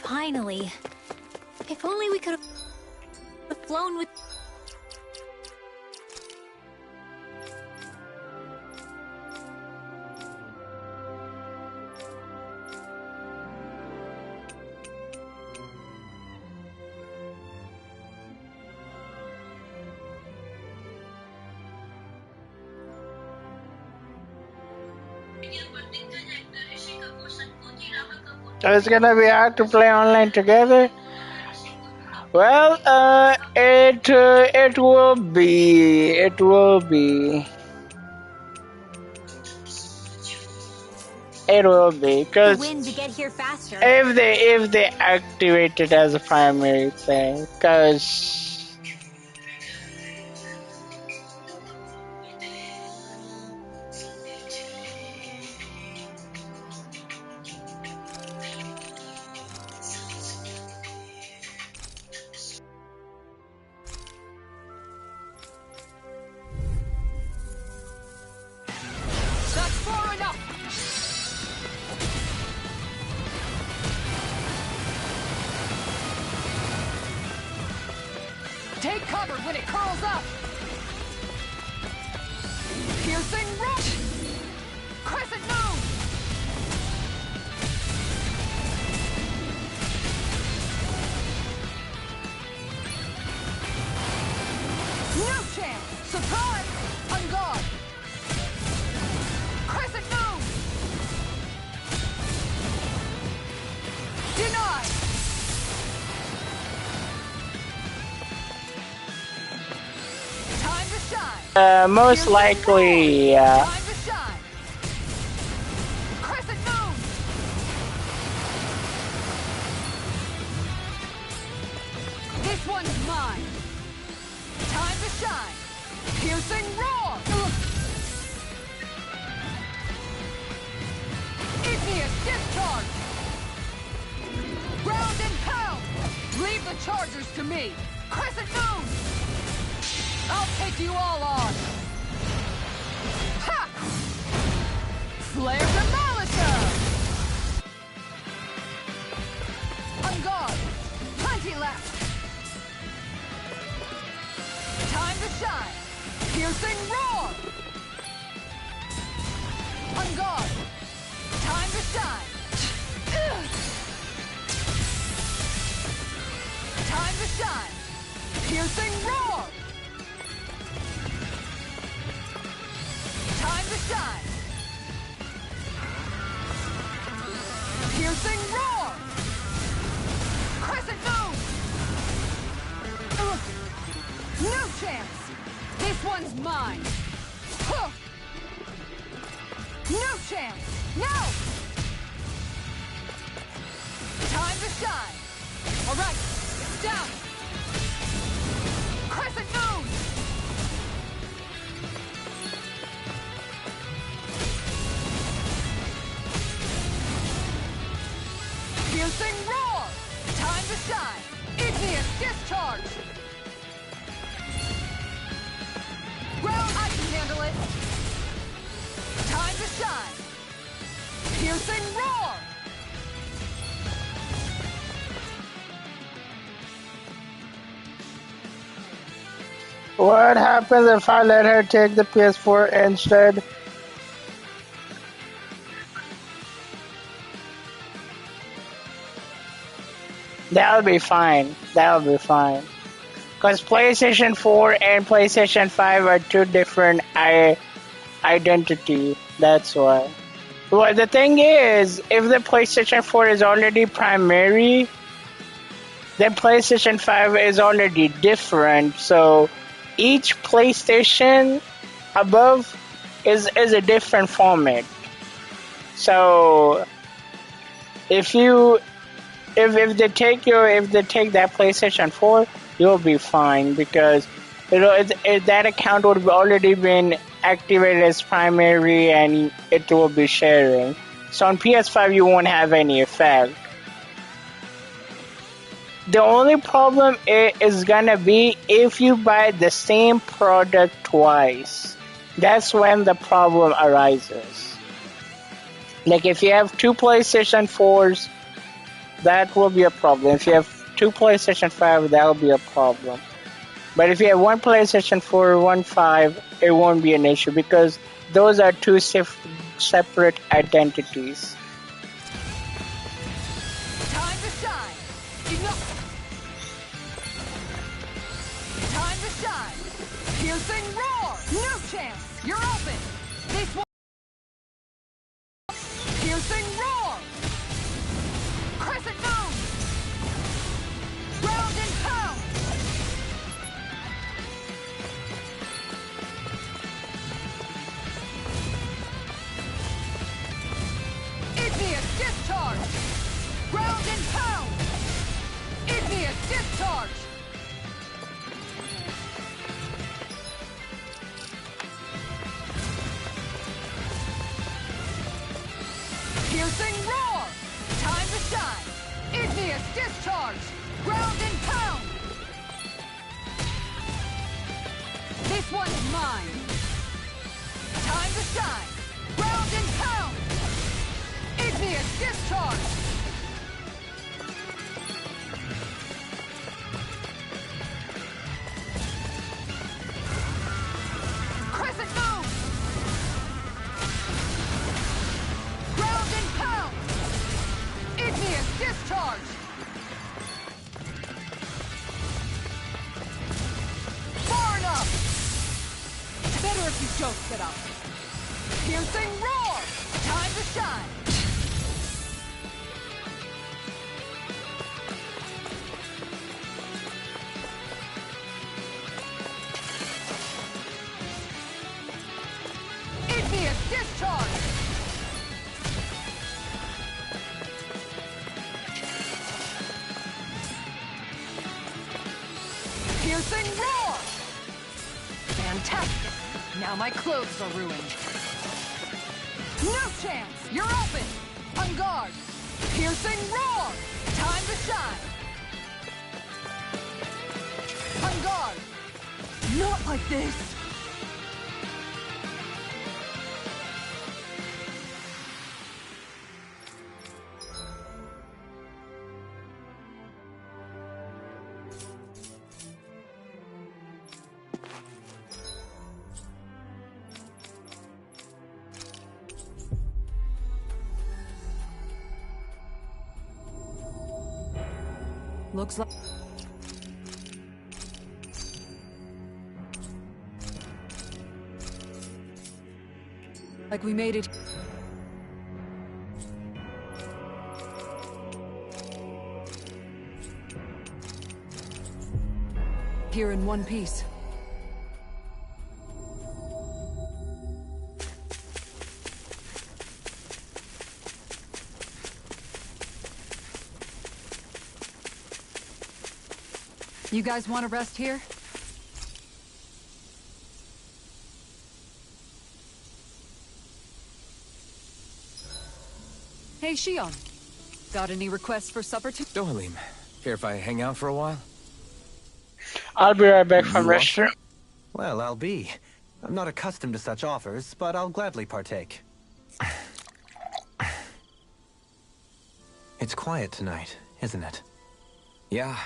Finally. If only we could have flown with...
So it's gonna be hard to play online together? Well, it will be. It will be,
The
because
wind to get here faster.
if they activate it as a primary thing, because
That's far enough! Take cover when it curls up! Piercing rush! Crescent moon! No chance! Surprise! On guard! Crescent moon! Denied! Time to shine!
most likely,
Time to shine! Crescent moon! This one's mine! Time to shine! Piercing roar! Igneous discharge! Round and pound! Leave the chargers to me! Crescent moon! I'll take you all on! Ha! Flare Demolisher! On guard! Plenty left! Time to shine! Piercing roar! On guard! Time to shine! Time to shine! Piercing roar! Time to shine! Piercing roar! Crescent moon! No chance! This one's mine! Huh. No chance! No! Time to shine! Alright, down! Crescent moon! Piercing roar! Time to shine! Igneous discharge! Ground, I can handle it! Time to shine! Piercing roar!
what happens if I let her take the PS4 instead? That'll be fine. That'll be fine. Because PlayStation 4 and PlayStation 5 are two different identity. That's why. Well, the thing is, if the PlayStation 4 is already primary, then PlayStation 5 is already different. So each PlayStation above is a different format. So if they take that PlayStation 4, you'll be fine, because that account would have already been activated as primary and it will be sharing. So on PS5 you won't have any effect. The only problem is gonna be if you buy the same product twice. That's when the problem arises. Like if you have two PlayStation 4s, that will be a problem. If you have two PlayStation 5, that will be a problem. But if you have one PlayStation 4, one 5, it won't be an issue, because those are two separate identities.
Time to shine! Enough! Time to shine! Piercing roar! No chance! You're open! This one! Piercing roar! Crescent moon! Round and pound! discharge! Ground and pound! Igneous discharge! Piercing roar! Time to shine! Igneous discharge! Ground and pound! This one's mine! Time to shine! Ground and pound! Igneous discharge! Crescent moon! Ground and pound! Igneous discharge! Far enough! Better if you don't sit up. Piercing roar! Time to shine! Igneous discharge! Piercing roar! Fantastic! Now my clothes are ruined. No chance! You're open! On guard! Piercing roar! Time to shine! On guard! Not like this!
Looks like we made it. Here in one piece. You guys want to rest here? Hey, Shion. Got any requests for supper too?
Dohalim, care if I hang out for a while?
I'll be right back from restroom.
Well, I'll be. I'm not accustomed to such offers, but I'll gladly partake. It's quiet tonight, isn't it?
Yeah.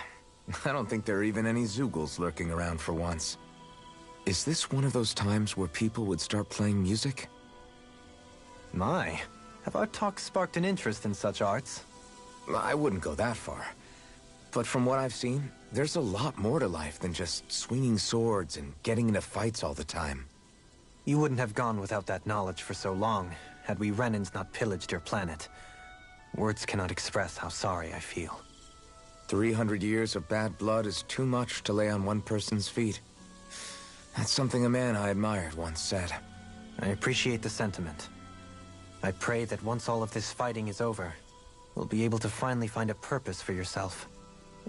I don't think there are even any Zeugles lurking around for once. Is this one of those times where people would start playing music?
My, have our talks sparked an interest in such arts?
I wouldn't go that far. But from what I've seen, there's a lot more to life than just swinging swords and getting into fights all the time.
You wouldn't have gone without that knowledge for so long, had we Renans not pillaged your planet. Words cannot express how sorry I feel.
300 years of bad blood is too much to lay on one person's feet. That's something a man I admired once said.
I appreciate the sentiment. I pray that once all of this fighting is over, we'll be able to finally find a purpose for yourself,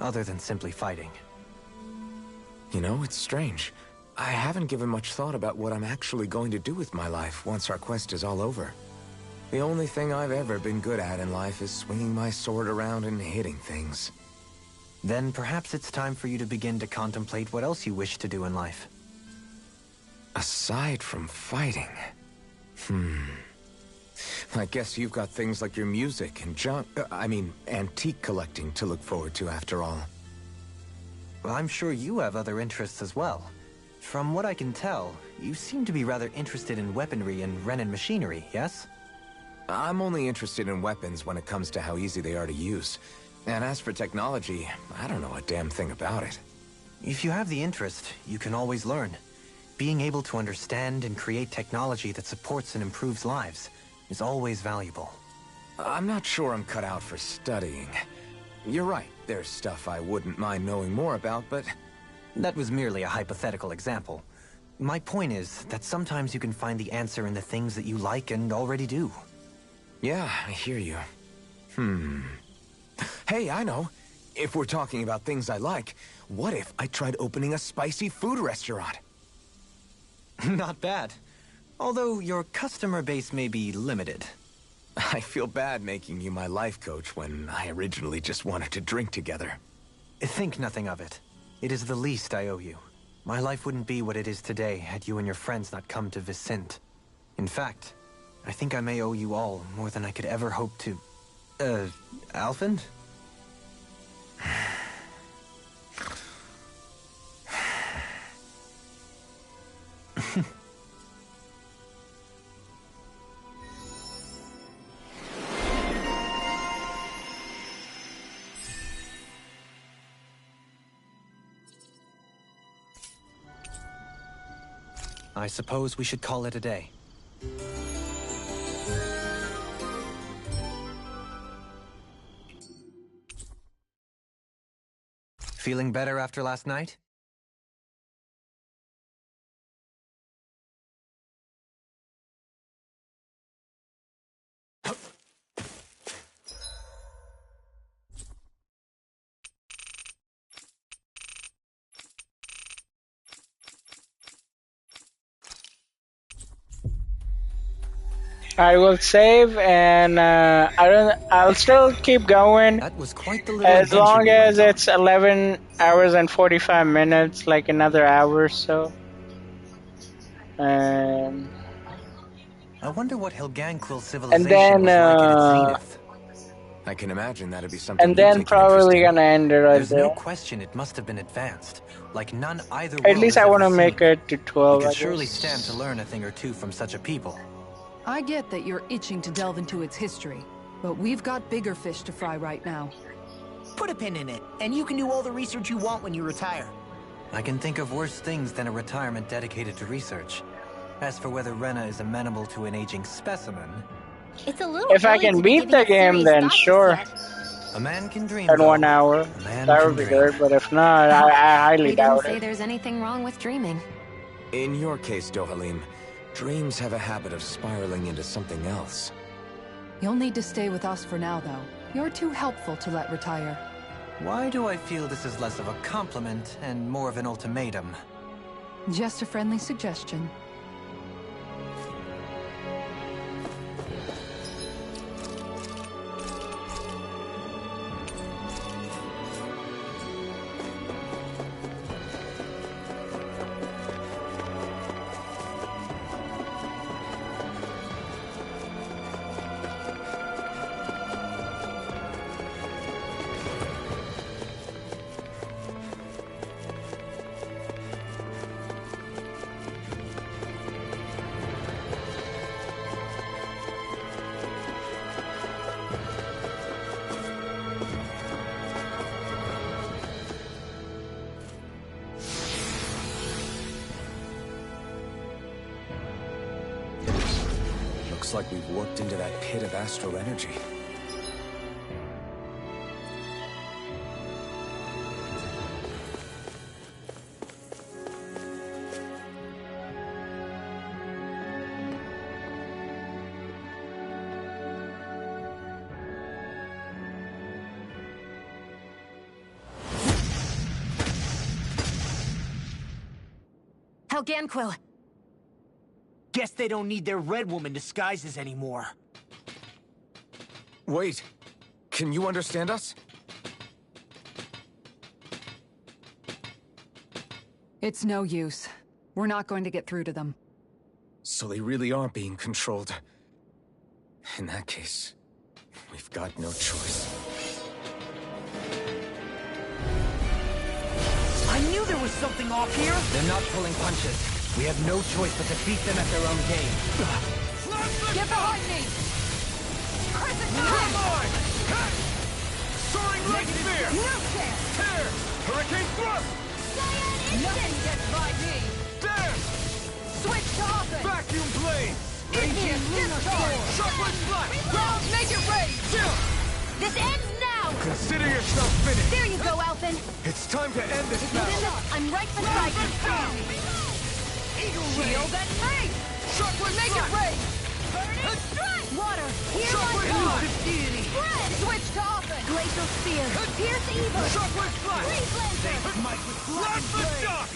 other than simply fighting.
You know, it's strange. I haven't given much thought about what I'm actually going to do with my life once our quest is all over. The only thing I've ever been good at in life is swinging my sword around and hitting things.
Then perhaps it's time for you to begin to contemplate what else you wish to do in life.
Aside from fighting... I guess you've got things like your music and antique collecting to look forward to after all.
Well, I'm sure you have other interests as well. From what I can tell, you seem to be rather interested in weaponry and Renan machinery, yes?
I'm only interested in weapons when it comes to how easy they are to use. And as for technology, I don't know a damn thing about it.
If you have the interest, you can always learn. Being able to understand and create technology that supports and improves lives is always valuable.
I'm not sure I'm cut out for studying. You're right, there's stuff I wouldn't mind knowing more about, but...
That was merely a hypothetical example. My point is that sometimes you can find the answer in the things that you like and already do.
Yeah, I hear you. Hey, I know. If we're talking about things I like, what if I tried opening a spicy food restaurant?
Not bad. Although your customer base may be limited.
I feel bad making you my life coach when I originally just wanted to drink together.
Think nothing of it. It is the least I owe you. My life wouldn't be what it is today had you and your friends not come to Vicint. In fact, I think I may owe you all more than I could ever hope to... Alphen? I suppose we should call it a day. Feeling better after last night?
I will save and I'll still keep going.
That was quite the little
as long
adventure
as it's 11 hours and 45 minutes, like another hour or so.
I wonder what Helganquil civilization
And then,
was like at its zenith.
I can imagine that'd be something.
And then probably gonna end it right
There's
there.
no question it must have been advanced, like none either
At
world
least
has
I
ever
want to
seen.
make it to 12.
We
I
could surely
guess.
stand to learn a thing or two from such a people.
I get that you're itching to delve into its history, but we've got bigger fish to fry right now.
Put a pin in it, and you can do all the research you want when you retire.
I can think of worse things than a retirement dedicated to research. As for whether Rena is amenable to an aging specimen...
It's a little
If I
early
can
to be
beat the
giving
game,
serious
then
thought to
sure.
yet.
A man can dream,
In
though.
1 hour.
man
That
can
would be
dream.
good, but if not, I highly
We didn't
doubt
say
it.
there's anything wrong with dreaming.
In your case, Dohalim, dreams have a habit of spiraling into something else.
You'll need to stay with us for now, though. You're too helpful to let retire.
Why do I feel this is less of a compliment and more of an ultimatum?
Just a friendly suggestion.
Looks like we've warped into that pit of astral energy.
Helganquil!
Guess they don't need their Red Woman disguises anymore.
Wait, can you understand us?
It's no use. We're not going to get through to them.
So they really are being controlled. In that case, we've got no choice.
I knew there was something off here!
They're not pulling punches. We have no choice but to beat them at their own game.
Get behind me! Crescent Moon!
Soaring Light Spear!
No chance!
Tear! Hurricane Thrust!
Nothing gets by me!
Dash!
Switch to offense!
Vacuum Blade!
Radiant Discharge!
Shockwave Blast!
Ground, make it rain!
This ends now!
Consider yourself finished!
There you go, Alphen!
It's time to end this
Within
battle!
this, I'm right beside you.
Shield and me!
Shockwave
Make it rain!
Burning strike! Water, hear my
Shockwave
call!
Blast!
Spread!
Glacial Spear! Pierce Evil!
Shockwave Flash! Blast the shock!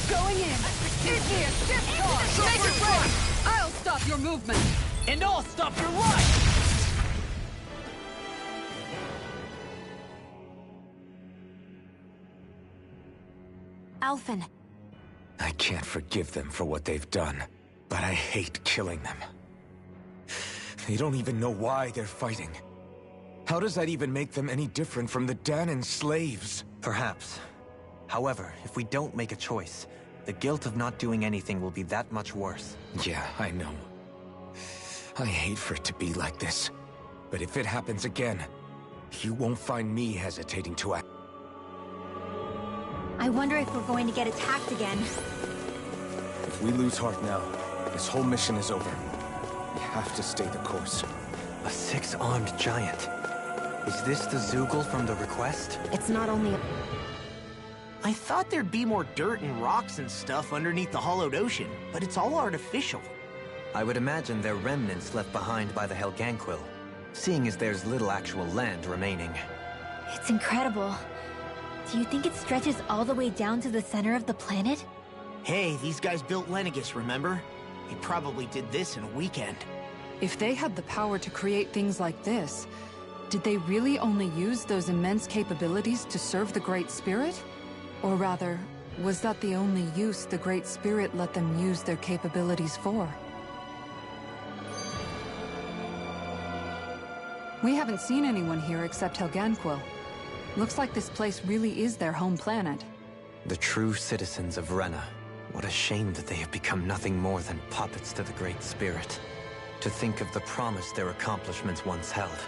Going in! Igneous Discharge! Make it rain! I'll stop your movement!
And I'll stop your life!
Alphen.
I can't forgive them for what they've done, but I hate killing them. They don't even know why they're fighting. How does that even make them any different from the Dahnan slaves?
Perhaps. However, if we don't make a choice, the guilt of not doing anything will be that much worse.
Yeah, I know. I hate for it to be like this. But if it happens again, you won't find me hesitating to act.
I wonder if we're going to get attacked again.
If we lose heart now, this whole mission is over. We have to stay the course.
A six-armed giant. Is this the Zeugl from the Request?
It's not only a...
I thought there'd be more dirt and rocks and stuff underneath the hollowed ocean, but it's all artificial.
I would imagine they're remnants left behind by the Helganquil, seeing as there's little actual land remaining.
It's incredible. Do you think it stretches all the way down to the center of the planet?
Hey, these guys built Lenegis, remember? They probably did this in a weekend.
If they had the power to create things like this, did they really only use those immense capabilities to serve the Great Spirit? Or rather, was that the only use the Great Spirit let them use their capabilities for? We haven't seen anyone here except Helganquil. Looks like this place really is their home planet.
The true citizens of Rena. What a shame that they have become nothing more than puppets to the Great Spirit. To think of the promise their accomplishments once held.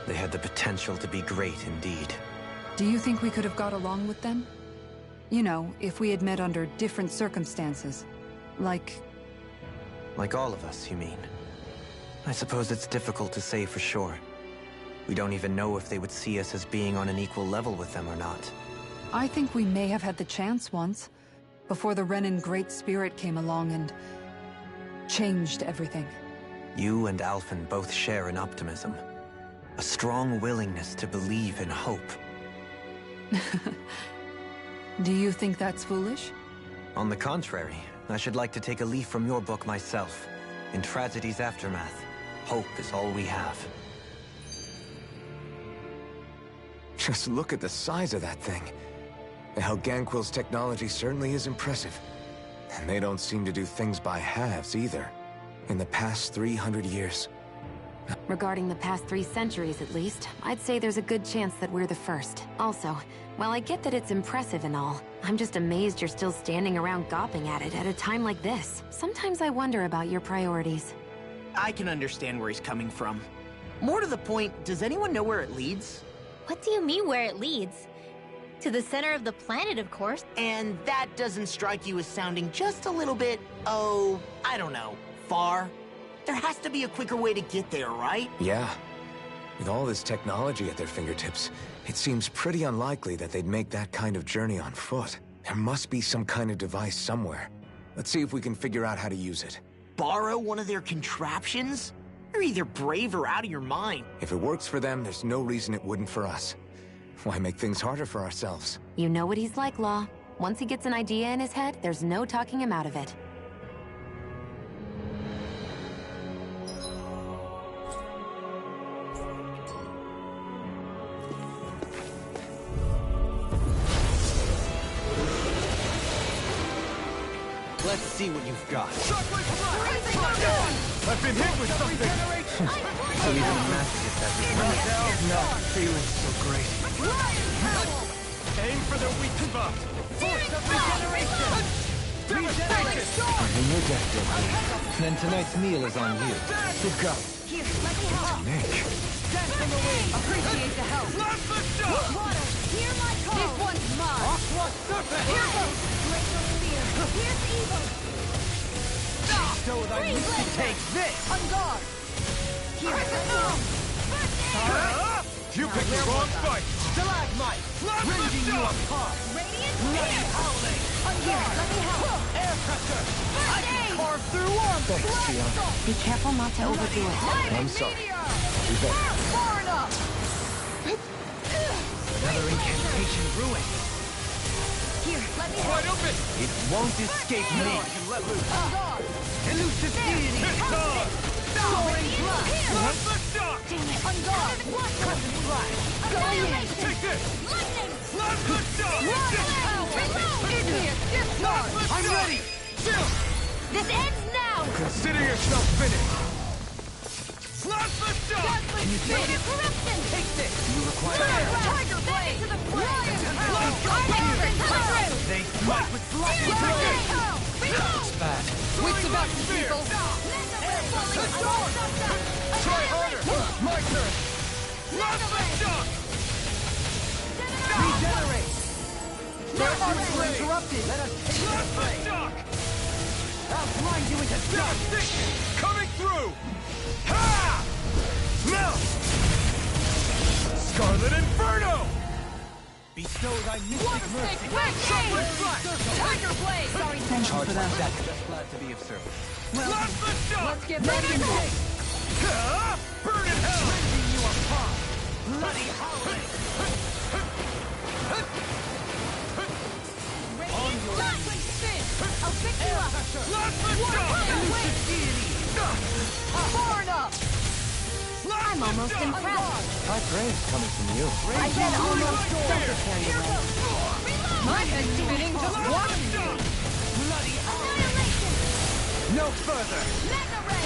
They had the potential to be great indeed.
Do you think we could have got along with them? You know, if we had met under different circumstances. Like
all of us, you mean? I suppose it's difficult to say for sure. We don't even know if they would see us as being on an equal level with them or not.
I think we may have had the chance once, before the Renan Great Spirit came along and changed everything.
You and Alphen both share an optimism. A strong willingness to believe in hope.
Do you think that's foolish?
On the contrary, I should like to take a leaf from your book myself. In Tragedy's Aftermath, hope is all we have.
Just look at the size of that thing. The Helganquil's technology certainly is impressive. And they don't seem to do things by halves either. In the past 300 years.
Regarding the past 3 centuries at least, I'd say there's a good chance that we're the first. Also, while I get that it's impressive and all, I'm just amazed you're still standing around gawping at it at a time like this. Sometimes I wonder about your priorities.
I can understand where he's coming from. More to the point, does anyone know where it leads?
What do you mean where it leads? To the center of the planet, of course.
And that doesn't strike you as sounding just a little bit, oh, I don't know, far? There has to be a quicker way to get there, right?
Yeah. With all this technology at their fingertips, it seems pretty unlikely that they'd make that kind of journey on foot. There must be some kind of device somewhere. Let's see if we can figure out how to use it.
Borrow one of their contraptions? You're either brave or out of your mind.
If it works for them, there's no reason it wouldn't for us. Why make things harder for ourselves?
You know what he's like, Law. Once he gets an idea in his head, there's no talking him out of it.
Let's see what you've got.
I've been hit with something!
So even a master gets that response.
Not feeling so great. Aim for the weak spot! Force of regeneration! Devastation!
I'm in your death, Dilly.
Then tonight's meal is on you.
Good go.
Here, let me help.
Nick.
Stand from the wing. Appreciate the help.
Blast the shot!
Water, hear my call. This one's mine.
Aqua Serpent!
Here goes. Glacial Spear. Here's evil.
So that you can take this!
On guard. Here, let me help.
You picked the wrong fight!
Stalagmite.
Rending you apart!
Radiant
Bloody
Spear.
howling!
On guard, let me help.
Air pressure! I can
Aid.
carve through armor!
Thanks, Gianna.
Be careful not to overdo it.
I'm sorry. I'll be better.
Far enough.
Ancient ruin.
Here, let me help.
Wide open!
It won't escape me.
Now I can let loose.
Elusive deity.
Soaring blood.
What's the shock?
Damn it. On guard. Crescent flash. Going in.
Take this!
Lightning.
Plasma shock!
I'm ready.
This ends now.
Consider yourself finished! Plasma shock!
Can you take it?
Corruption.
Take this. You require
Tiger blade. To the fray.
They smite with flash.
It's bad.
Wits about you, people!
Try harder! My turn! Plasma shock!
Regenerate.
Plasma
We're interrupted. Let us take this prey.
shock!
I'll blind you into dust.
Coming through! Ha! Now! Scarlet Inferno!
Bestow thy mystic mercy.
Sunlit flash!
Tiger blade. Sorry.
Thank you for that.
Just glad to be of service.
Plasma shock!
Let's get ready and take!
Ha! Burn in hell!
Rending you apart. Bloody howling.
On your spin. I'll pick you up.
Plasma shock!
Elusive deity.
Far enough. I'm almost impressed.
High praise coming from you.
I said almost. Don't get carried away.
My head's spinning just watching you!
Bloody
Annihilation.
no further.
Mega ray.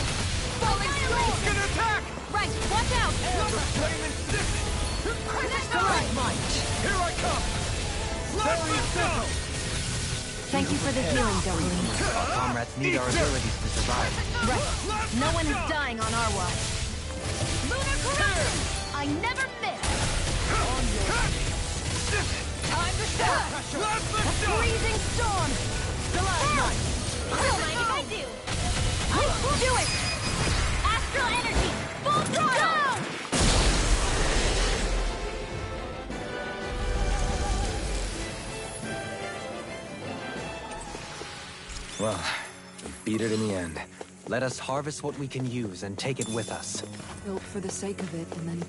Falling storm.
Can attack!
Right. Watch out.
Flame insistent!
Stalagmite.
Here I come! Plasma shock!
Thank you for the healing, Darlene.
Our comrades need our abilities to survive.
Right. No one is dying on our watch. Lunar corruption. I never miss. Time to shot. Freezing storm. Stalagmite. Don't mind if I do. Do it. Astral energy. Full throttle.
Well, we beat it in the end.
Let us harvest what we can use and take it with us.
Built for the sake of it, and then...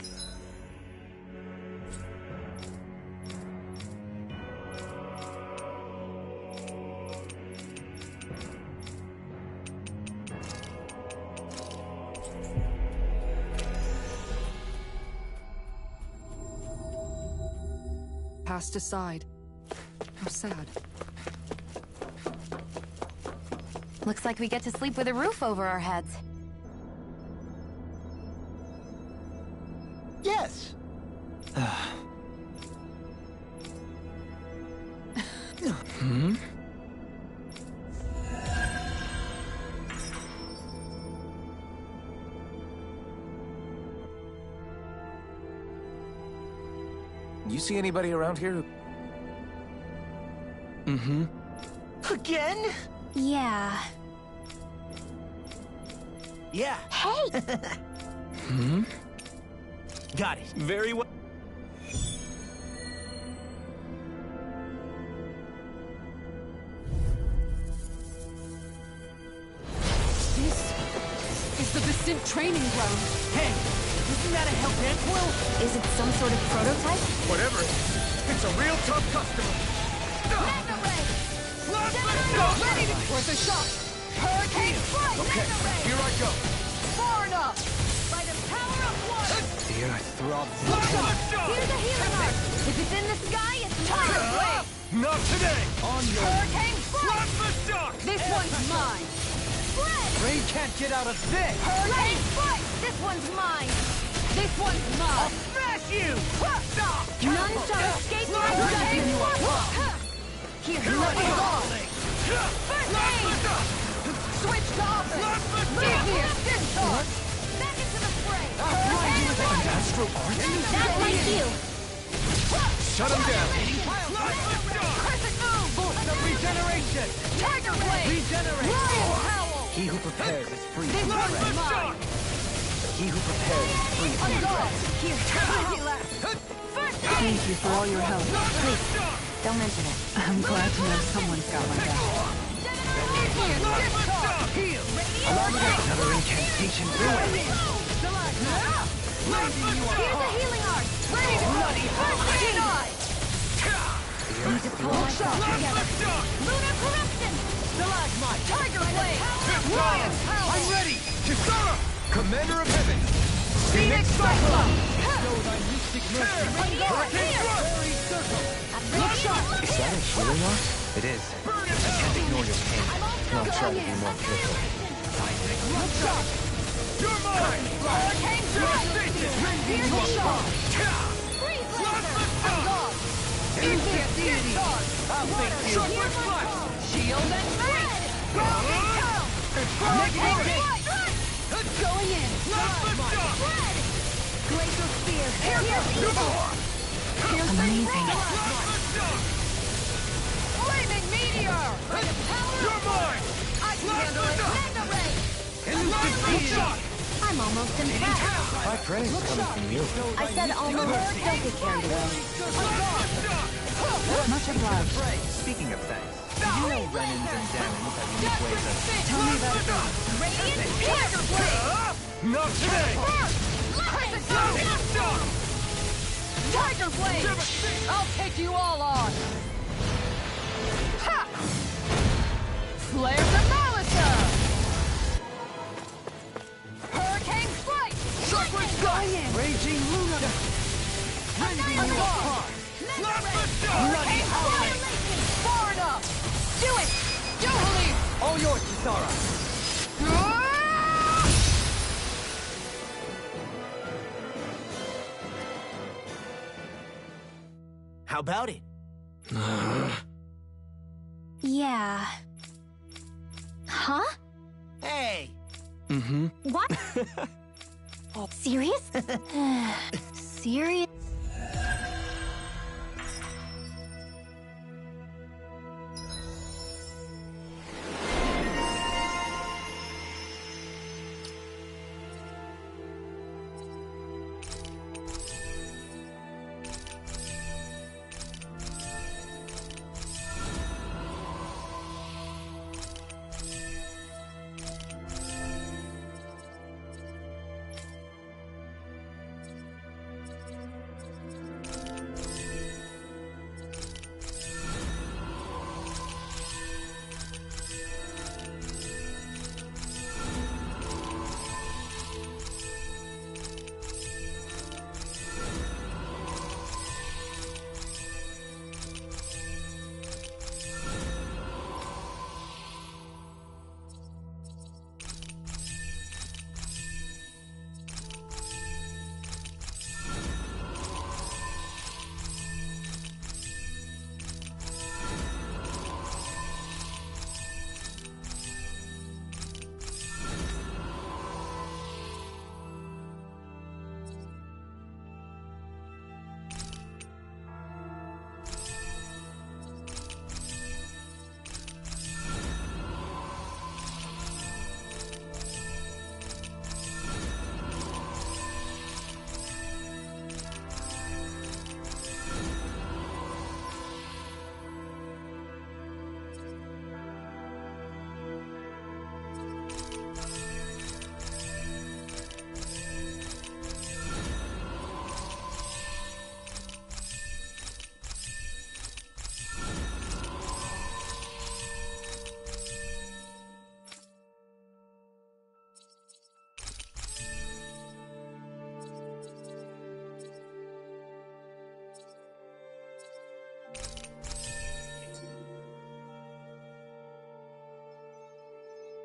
Cast aside. How sad.
Looks like we get to sleep with a roof over our heads.
Yes.
Hmm? You see anybody around here who... Mm-hmm.
Again?
Yeah.
Yeah.
Hey!
Hmm?
Got it. Very well.
This is the Basint training ground.
Hey, isn't that a Hellgan quill?
Is it some sort of prototype?
Whatever it is, it's a real tough customer.
Mega ray.
Ready to worth a shot.
Hurricane strike.
Okay,
Mega ray.
here I go.
Far enough. By the power of one.
The earth throbs in
Plasma
pain.
shock!
Here's a healing art. If it's in the sky, it's Tiger blade.
Not today!
On your...
Hurricane strike.
Plasma shock!
This one's mine.
Spread.
Ray can't get out of this.
Hurricane strike. This one's mine.
This one's mine.
Smash you!
None shall escape my judgment. Here, let me go. First aid. Switch to offense. Give me a stitch shot. Back into the fray. Hurricane strike.
Astro Arch?
That's like you.
Shut him down!
Crescent move.
Boost of regeneration!
Tiger blade.
Regenerate!
Lion howl.
He who prepares is free
This
from
one's
dread.
mine.
He who prepares is free from
On
dread.
guard. Here, easy left. First aid.
Thank you for all your help.
Please, don't mention it.
I'm glad to know someone's got my back.
Heal!
Another incantation through it.
Here's a healing art. Ready to bloody first aid.
together. Lunar corruption. Stalagmite. Tiger blade. Lion power.
I'm ready! Kisara! Commander of Heaven!
Phoenix Cyclone.
Show thy mystic mercy! Hurricane Thrust!
Look sharp.
Is that a healing art? It is. I can't ignore your pain. I'll try to be more careful.
Look sharp.
You're mine!
Hurricane Thrust. Piercing shot. Freeze laser. Guard. Instant deity.
I'll face you! Sharpest flash!
Shield and freeze. Broken town. Hurricane Flight. Going in. Red. Glacial spear. Piercing shot. Piercing Flaming meteor.
You're mine!
I can handle it. Mega ray.
Look shot!
I'm almost impressed.
High praise coming from you.
I said almost. Don't get carried away.
Much obliged.
Speaking of thanks, do you know Renans and Danans have unique ways of...
Tell me about it.
Radiant Tiger Blade.
Not today!
Tiger Blade. I'll take you all on. Ha! Flares of Malisa. Hurricane Flight.
Sharpest
Going in.
Raging Luna! Rending you apart!
Bloody Howling. Far enough. Do it. Johali.
All yours, Kisara!
How about it?
Yeah. Huh?
Hey!
Mm-hmm.
What? Serious? Serious?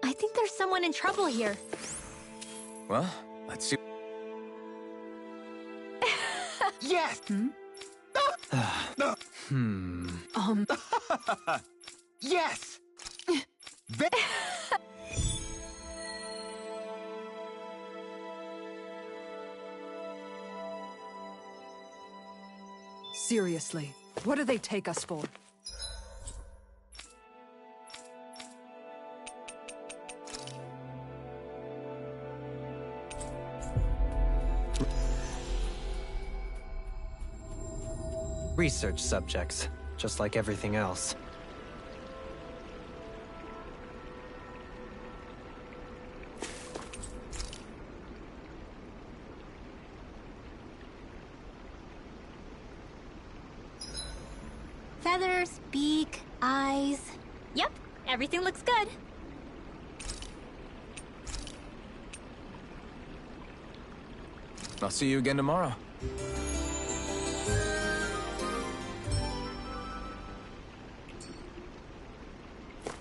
I think there's someone in trouble here.
Well, let's see.
Yes! Yes!
Seriously, what do they take us for?
Research subjects, just like everything else.
Feathers, beak, eyes. Yep, everything looks good.
I'll see you again tomorrow.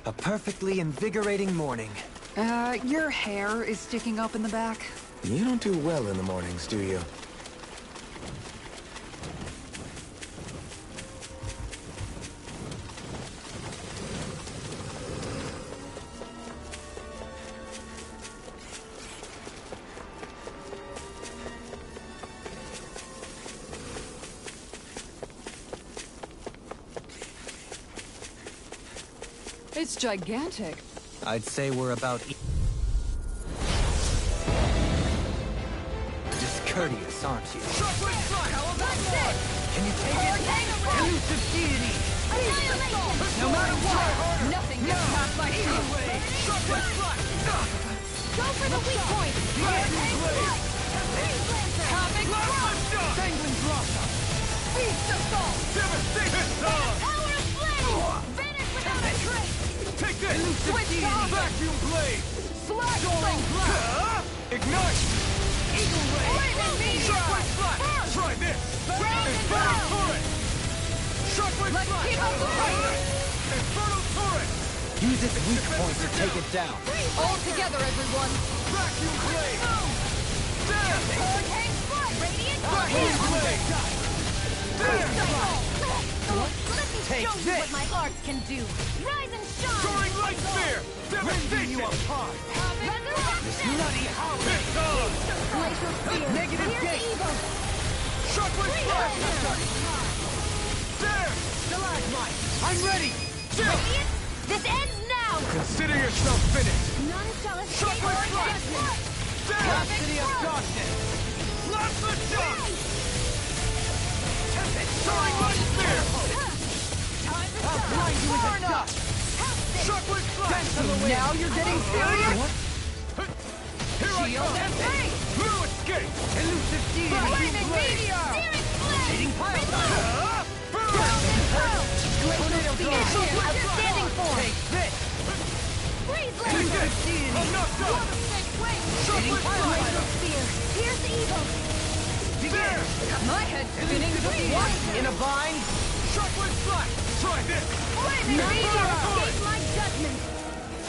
A perfectly invigorating morning.
Your hair is sticking up in the back.
You don't do well in the mornings, do you?
It's gigantic.
I'd say we're about discourteous, aren't you? Can you take it? Elusive deity!
No matter what, nothing gets past my shield. Go for the weak point! Havoc Thrust! Sanguine Thrust! Beast Assault! Devastating Power of Flame! Vanish without a trace!
Take this!
Switch off!
Vacuum Blade!
Slash Soaring Blast!
Ignite!
Eagle Ray! Lightning Meteor!
Try this! Inferno Turret! Shockwave
Let's keep up the fight!
Inferno Turret!
Use its weak point to take it down.
All together, everyone!
Vacuum Blade!
Hurricane Strike! Radiant
Blade!
Take show you what my arts can do! Rise and shine!
Soaring Light Spear! Devastation! You apart!
This
nutty howl! It's on!
Glacial Spear!
Negative
Here's
gate!
evil!
Shockwave Strike! There!
Stalagmite!
I'm ready!
Radiant, this ends now!
Consider yourself finished!
None shall escape our judgment!
Custody of darkness! Blast the shot! Tempest! Soaring Light Spear!
I'll blind you with a dust!
Shockwave Strike!
Now you're getting serious?
Here I
Shield
come!
and face!
No escape!
Elusive deity! Flaming Meteor! Searing Flame! Glacial Spear! Outstanding form!
Take this!
Freeze
Take
Laser!
this! I'm not done!
Searing Glacial Spear! Here's the evil!
There!
My head's spinning! What?
In a bind? Shockwave Strike! Try this!
Flaming Meteor! Escape my judgment!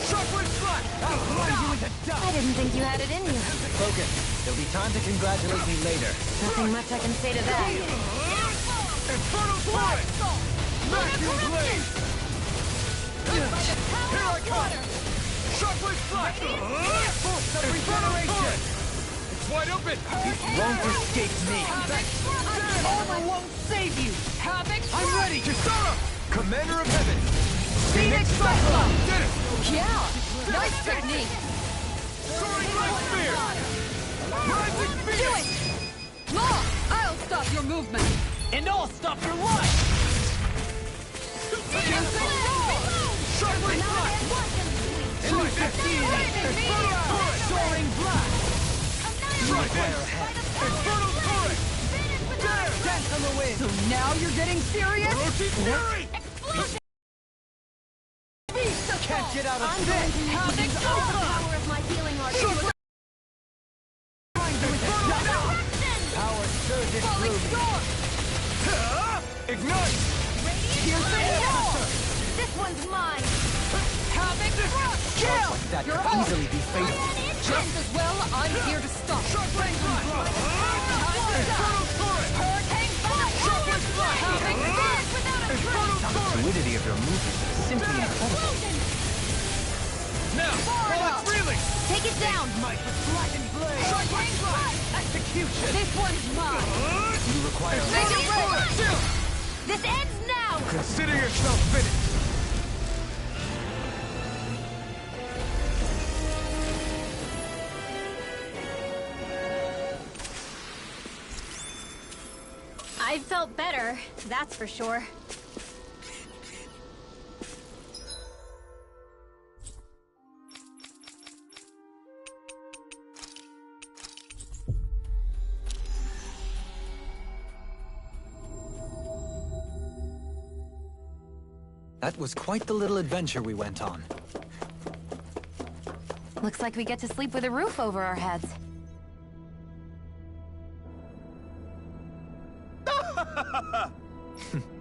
Shockwave Strike! I'll blind you with a dust!
I didn't think you had it in you.
Focus. There'll be time to congratulate me later.
Nothing much I can say to that.
Inferno Turret! Vacuum Blade! Here I come! Shockwave Strike! Force of Regeneration! It's wide open!
It won't escape me.
Armor won't save you! Havoc!
I'm ready! Kisara! Commander of Heaven!
Phoenix Cyclone!
Did it!
Yeah! Nice technique!
Soaring Light Spear! Rising Phoenix!
Do it! Law! I'll stop your movement!
And I'll stop your life!
Shockwave Strike! Elusive Deity! Inferno Turret!
Soaring Blast!
Try this! Inferno Turret! There!
Dance on the wind!
So now you're getting serious?
Orochi Fury!
Can't get out of
I'm
this!
going to make you use all the power of my healing art.
Power surges
Falling
through me.
storm!
Ignite!
Piercing wall! This one's mine! Havoc Thrust! Kill!
That
You're
could
off.
easily be fatal.
Just as well, I'm here to stop.
Shockwave Strike!
Inferno
Turret!
Hurricane Fire!
Shockwave Strike!
Havoc Vanish without a
Inferno
trace!
Turret!
Fluidity of your movement is simply incredible.
Now, while it's reeling!
Take it down!
Might the flattened blade!
Hurricane Strike!
Execution!
This one's mine!
You require
This ends now!
Consider yourself finished!
I felt better, that's for sure.
That was quite the little adventure we went on.
Looks like we get to sleep with a roof over our heads.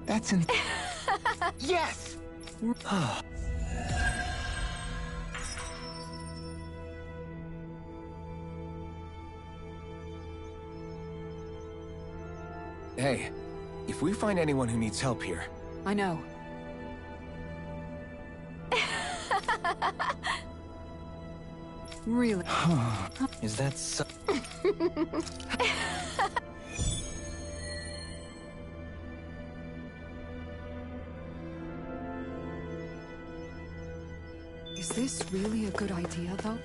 That's in...
Yes!
Hey, if we find anyone who needs help here...
I know. Really?
Is that so...
Is this really a good idea, though?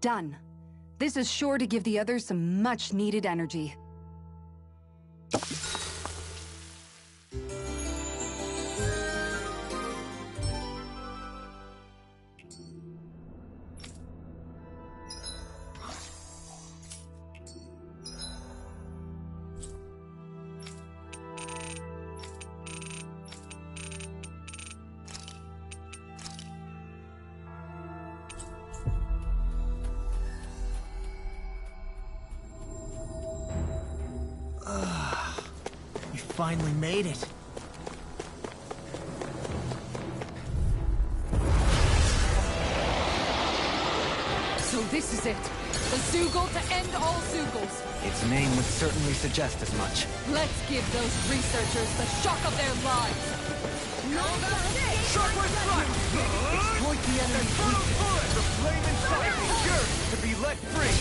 Done. This is sure to give the others some much-needed energy.
Finally made it.
So this is it. The Zoogle to end all Zoogles.
Its name would certainly suggest as much.
Let's give those researchers the shock of their lives.
Shockwave Strike!
Exploit the enemy's weakness.
The flame inside is yours to be let free!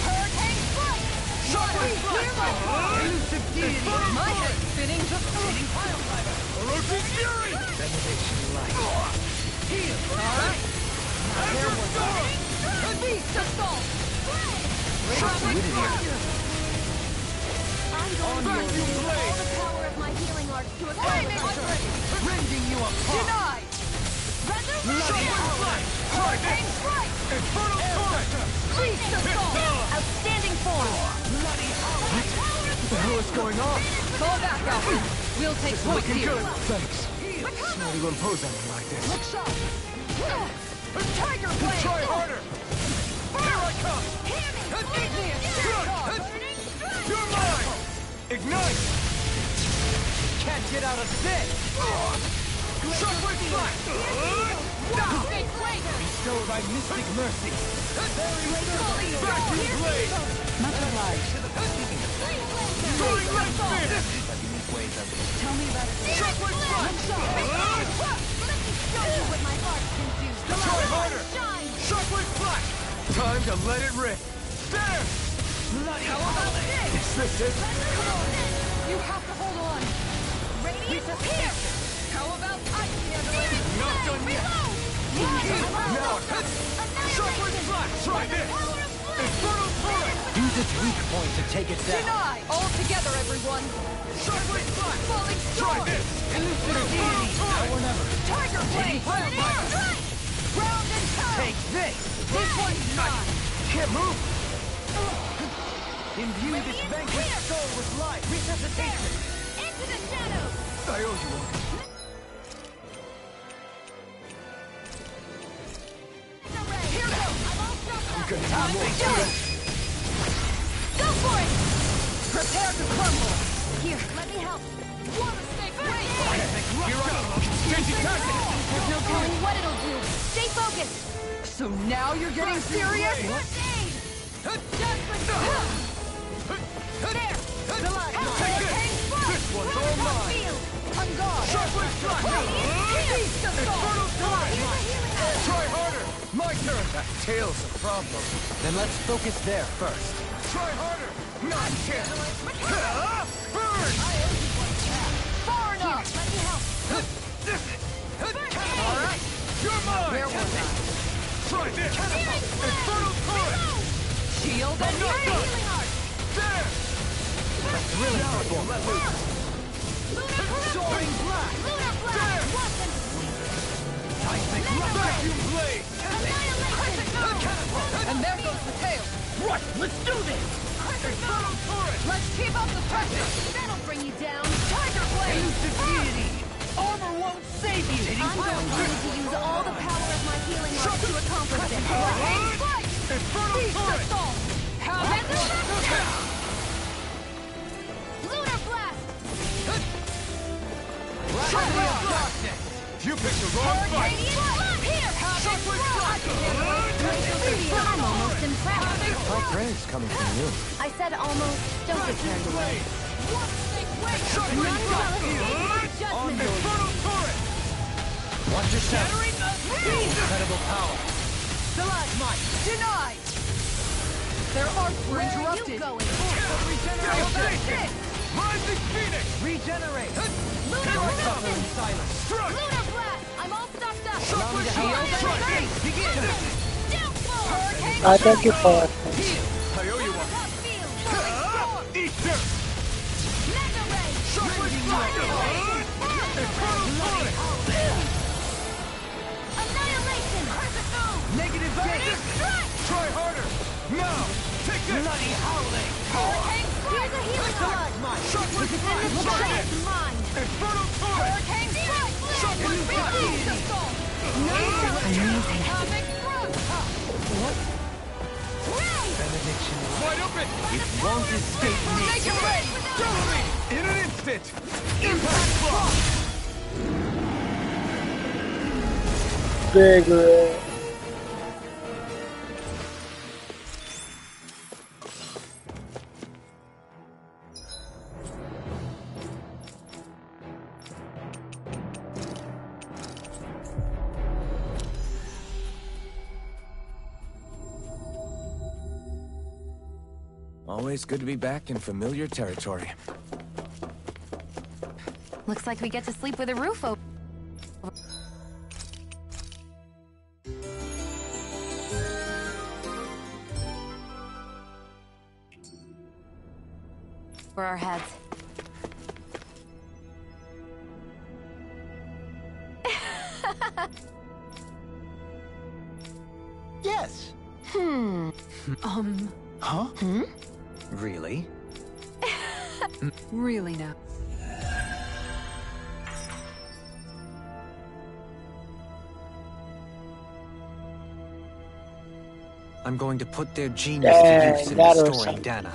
Hurricane Strike!
Shockwave Strike!
Elusive deity! My head spinning, just spinning pile driver!
Erotic Fury!
Renovation light.
Heal! Alright! There was the Beast Assault!
Shockwave Strike!
I'm going to use all the power of my healing arts to
Flaming
accomplish
Strike!
Rending you apart!
Denied!
Shockwave Strike!
Hurricane Strike!
Infernal Torrent!
Beast Assault!
outstanding form!
What the hell is going on?
Fall back, Alfred! We'll take point here!
Thanks. It's not even impose on me like this.
Look sharp! Tiger Blade!
Try harder! Here I come!
Igneous!
You're mine! Ignite!
Can't get out of this!
Shockwave Strike!
Big Blade!
Bestow thy mystic mercy.
Vacuum Blade!
Much obliged.
Soaring Light Spear!
Tell me about it.
Shockwave Strike!
Show you what my heart can do!
Try harder! Shockwave Strike! Time to let it rip! There!
How about this?
Is this it?
Come on! You have to hold on!
Radiant here!
How about ice handling?
Not done yet! Now! Shockwave Strike! Try this! Infernal Torrent!
Use its weak point to take it down.
Deny! All together, everyone!
Shockwave Strike!
Falling
Try
storm!
this!
Elusive deity, now or never.
Tiger Blade! Ground and pound!
Take this!
This one's mine!
Can't move! Imbue this vanquished soul with life! Resuscitation!
Into the shadows!
I owe you one.
Here goes!
Good time to do it!
Go for it!
Prepare to crumble!
Here, let me help.
Water snake race!
You're up! Changing tactics!
There's no telling what it'll do. Stay focused!
So now you're getting serious?
There!
Hurricane Strike!
This one's all mine!
Field!
On guard!
Shockwave Strike!
Beast Assault!
Infernal Torrent! Try harder! My turn! That tail's a problem.
Then let's focus there first.
Try harder! Not yet! Burn!
Far
Here,
enough!
let me help.
All right! You're mine!
Where was I?
Try this! Infernal Torrent!
Shield and
Not
free!
done. There!
That's really
Now
good.
let loose!
Vacuum blade! And there goes the tail!
Right, let's do this!
Let's keep up the pressure! That'll bring you down! Tiger blade!
Elusive deity! Armor won't save you!
I'm going to need to use all the power of my healing arts to accomplish this.
Beast assault!
Lunar blast!
You picked the wrong fight!
I'm almost impressed.
All praise coming from you.
I said almost. Don't get carried away.
Watch yourself! Incredible power!
Stalagmite! Denied! Their arcs were interrupted.
Regeneration!
Rising Phoenix!
Regenerate!
Lunar resistance! Lunar blast! I'm all stuffed up!
Allow me to help. Begin!
Thank you for it.
I owe you one. Eat dirt!
Negative gate!
Try harder! Now! Take this!
Bloody howling!
Here's a healing blood!
Shockwave Strike!
It's mine!
Inferno Torrent!
Hurricane strike!
Shockwave Strike!
Amazing!
Benediction.
Wide open!
It won't escape me!
Make it ready!
Dominate! In an instant! Impact block!
Big red.
Always good to be back in familiar territory.
Looks like we get to sleep with a roof over our heads.
Yes.
Huh?
Hmm?
Really?
Really now.
I'm going to put their genius to use in
that was
restoring
something.
Dana.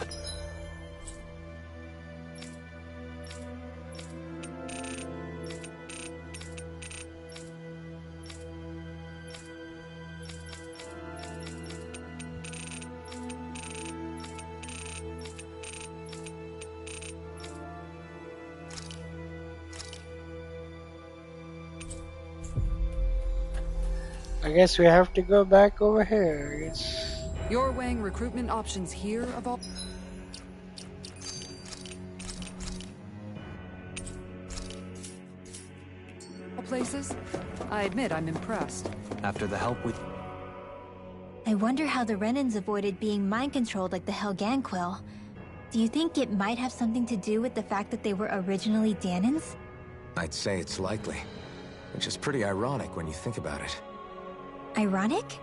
I guess we have to go back over here. I guess.
You're weighing recruitment options here of all places? I admit I'm impressed.
After the help with...
I wonder how the Renans avoided being mind-controlled like the Helganquil. Do you think it might have something to do with the fact that they were originally Danans?
I'd say it's likely. Which is pretty ironic when you think about it.
Ironic?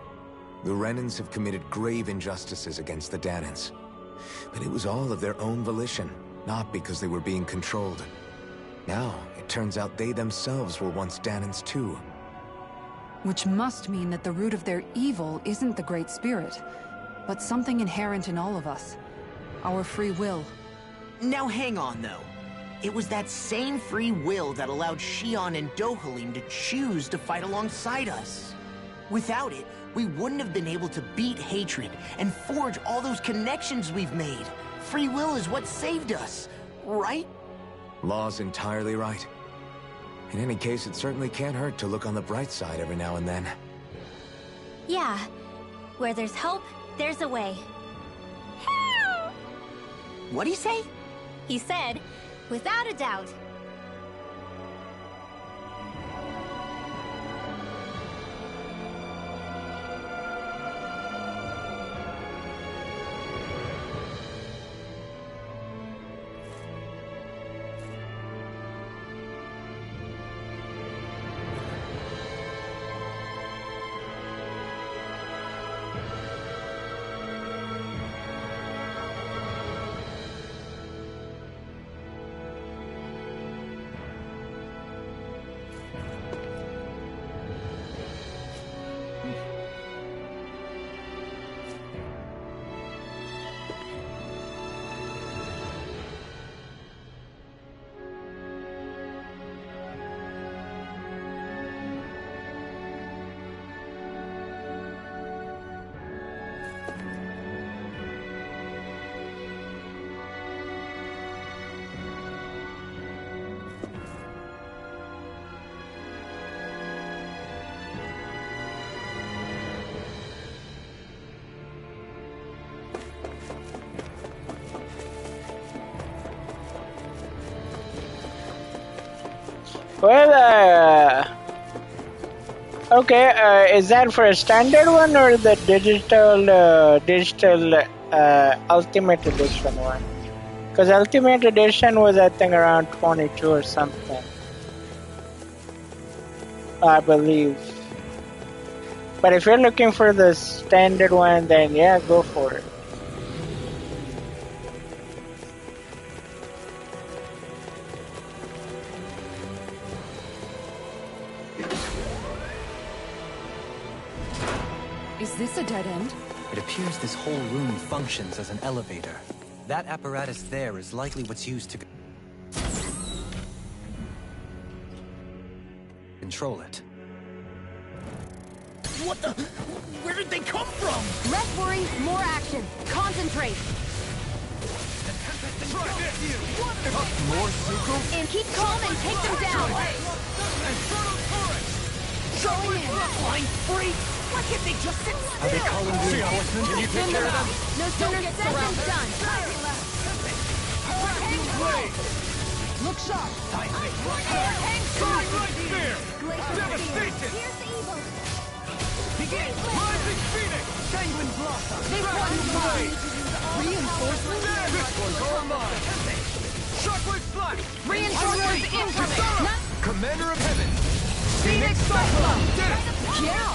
The Renans have committed grave injustices against the Danans. But it was all of their own volition, not because they were being controlled. Now, it turns out they themselves were once Danans too.
Which must mean that the root of their evil isn't the Great Spirit, but something inherent in all of us. Our free will.
Now hang on, though. It was that same free will that allowed Xion and Dohalim to choose to fight alongside us. Without it, we wouldn't have been able to beat hatred and forge all those connections we've made. Free will is what saved us, right?
Law's entirely right. In any case, it certainly can't hurt to look on the bright side every now and then.
Yeah. Where there's hope, there's a way.
What'd he say?
He said, without a doubt.
Well, okay, is that for a standard one or the digital Ultimate Edition one? Because Ultimate Edition was, I think, around 22 or something, I believe. But if you're looking for the standard one, then yeah, go for it.
Is this a dead end?
It appears this whole room functions as an elevator. That apparatus there is likely what's used to control it.
What the? Where did they come from?
Less worry, more action. Concentrate.
More Zuko?
And keep calm and take them down.
Going in! Flying free! Why can't they just sit still?
Are they calling reinforcements? Can you take care of them?
No sooner said than done.
Look sharp!
Hang strong right there! Devastation!
Here's the evil.
Begin! Rising Phoenix!
Sanguine Blossom!
They run away.
Reinforcements?
This one's all mine! Shockwave Flash!
Reinforcements incoming!
Commander of Heaven!
Phoenix Cyclone!
Did it!
Yeah!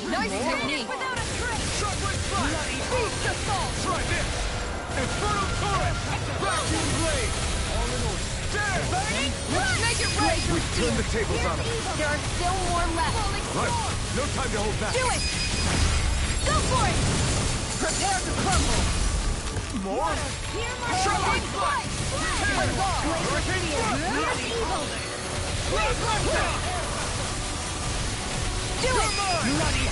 Nice technique!
Shockwave Flash!
Beast Assault!
Try this! Inferno Torrent! Vacuum Blade! All in order. Dead!
Let's make it rain!
We turn the tables on them.
There are still more left.
Right. No time to hold back.
Do it! Go for it!
Prepare to crumble!
More?
Shockwave Flash!
Hurricane Thrust!
Evil! Do it!
Bloody!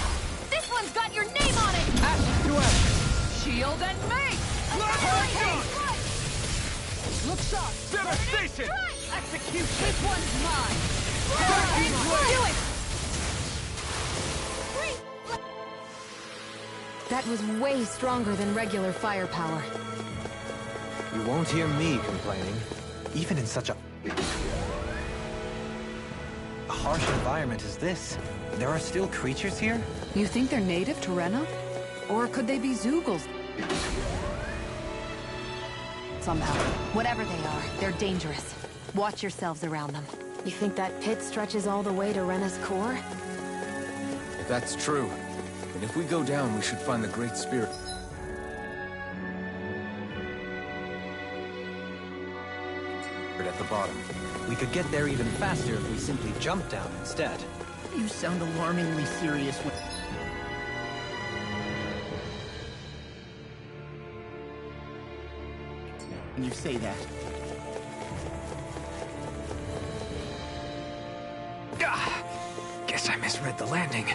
This one's got your name on it!
Ash to ash! Shield and make!
Hurricane!
Look sharp!
Devastation!
Execute! This one's mine!
Do it! That was way stronger than regular firepower.
You won't hear me complaining, even in such a harsh environment as this. There are still creatures here?
You think they're native to Rena? Or could they be Zoogles? Somehow.
Whatever they are, they're dangerous. Watch yourselves around them. You think that pit stretches all the way to Rena's core?
If that's true, then if we go down, we should find the Great Spirit.
At the bottom. We could get there even faster if we simply jump down instead.
You sound alarmingly serious when you say that.
Guess I misread the landing.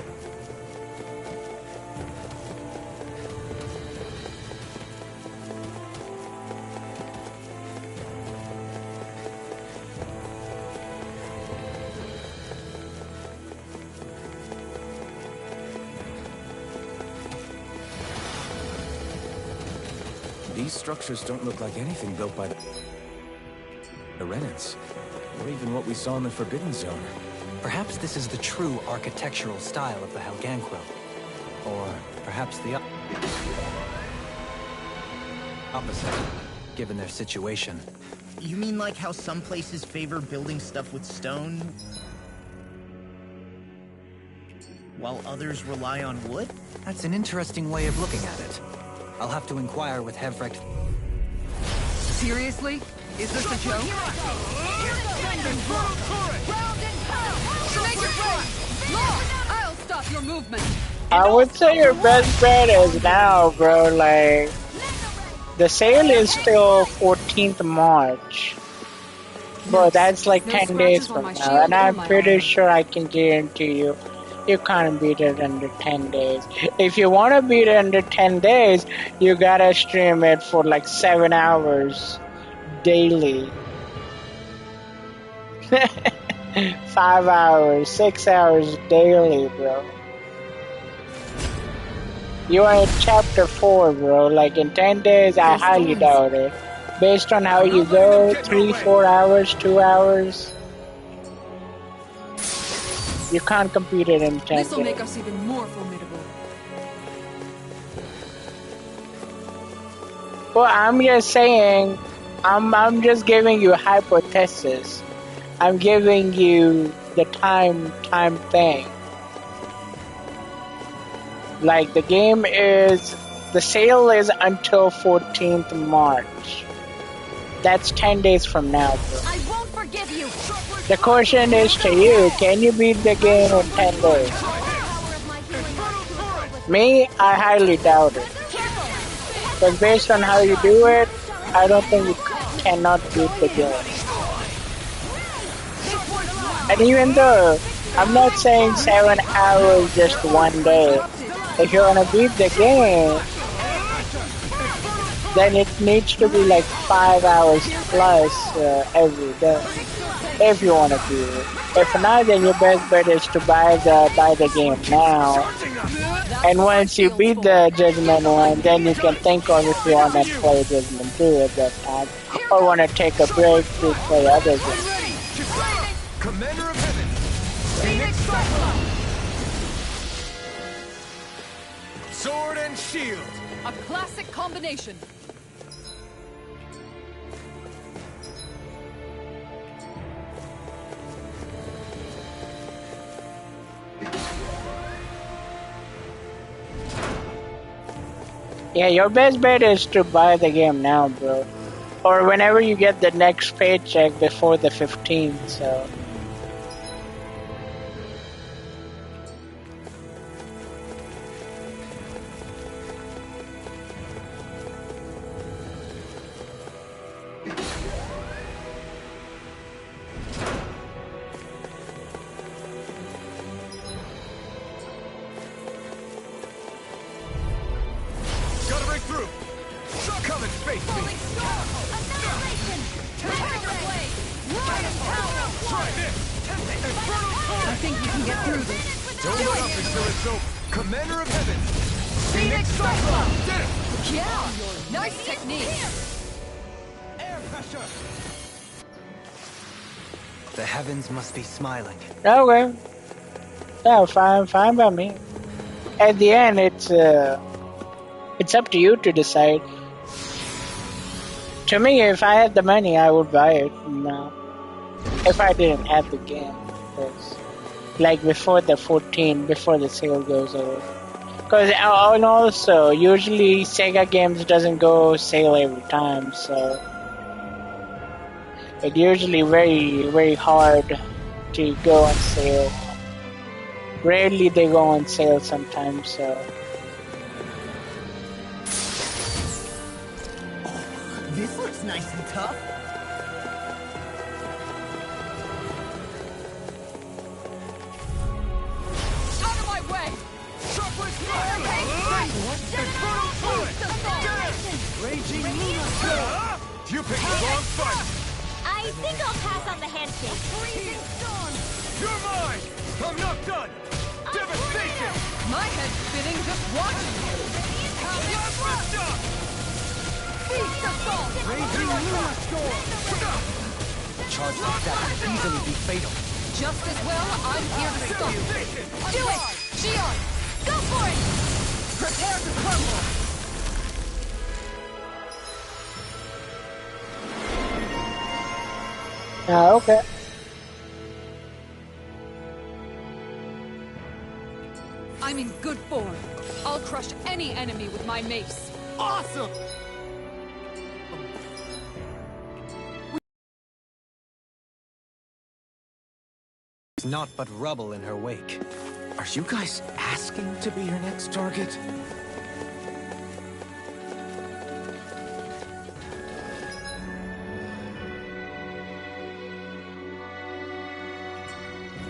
These structures don't look like anything built by the Renans, or even what we saw in the Forbidden Zone.
Perhaps this is the true architectural style of the Helganquil. Or perhaps the opposite, given their situation.
You mean like how some places favor building stuff with stone, while others rely on wood?
That's an interesting way of looking at it. I'll have to inquire with Hevrecht.
Seriously? Is this a joke? Make it rain! Law, I'll stop your movement!
I would say your best bet is now, bro. Like, the sale is still 14th March. Bro, that's like 10 days from now. And I'm pretty sure I can guarantee you, you can't beat it under 10 days. If you want to beat it under 10 days, you gotta stream it for like 7 hours daily. 5 hours, 6 hours daily, bro. You are in chapter 4, bro. Like in 10 days, I highly doubt it. Based on how you go, 3-4 hours, 2 hours. You can't compete it in 10
This'll make
games.
us even more formidable.
Well, I'm just saying, I'm just giving you a hypothesis. I'm giving you the time thing. Like the sale is until 14th March. That's 10 days from now, bro.
I won't forgive you.
The question is to you, can you beat the game in 10 days? Me, I highly doubt it. But based on how you do it, I don't think you cannot beat the game. And even though, I'm not saying 7 hours just one day. If you want to beat the game, then it needs to be like 5 hours plus every day. If you want to do it. If not, then your best bet is to buy the game now. And once you beat the Judgment 1, then you can think of if you want to play Judgment 2 at that time. Or want to take a break to play other games.
Commander of Heaven! Phoenix Cyclops! Sword and shield!
A classic combination.
Yeah, your best bet is to buy the game now, bro. Or whenever you get the next paycheck before the 15th, so...
Gotta break through! Come and face me!
I think we can get through this.
Don't look up until it's over! Commander of Heaven!
Phoenix Cyclops!
Did it!
Yeah! Nice technique!
Air pressure!
The heavens must be smiling.
Okay. Yeah, fine by me. At the end, it's up to you to decide. To me, if I had the money, I would buy it. No. If I didn't have the game. Like before the 14, before the sale goes over. Because, and also, usually Sega games doesn't go sale every time, so... It's usually very, very hard to go on sale. Rarely they go on sale sometimes, so...
This looks nice and tough.
Out of my way!
Sharpwitch Raging Luna! You picked the wrong fight!
I think I'll pass on the handshake.
Freezing storm! You're mine! I'm not done! Devastation!
My head's spinning just watching you! Feast assault!
Raging Luna Storm!
A charge like that could easily be fatal.
Just as well, I'm here to stop you. Do it! Shion! Go for it! Prepare to crumble!
Okay.
I'm in good form. I'll crush any enemy with my mace.
Awesome!
Naught but rubble in her wake.
Are you guys asking to be your next target?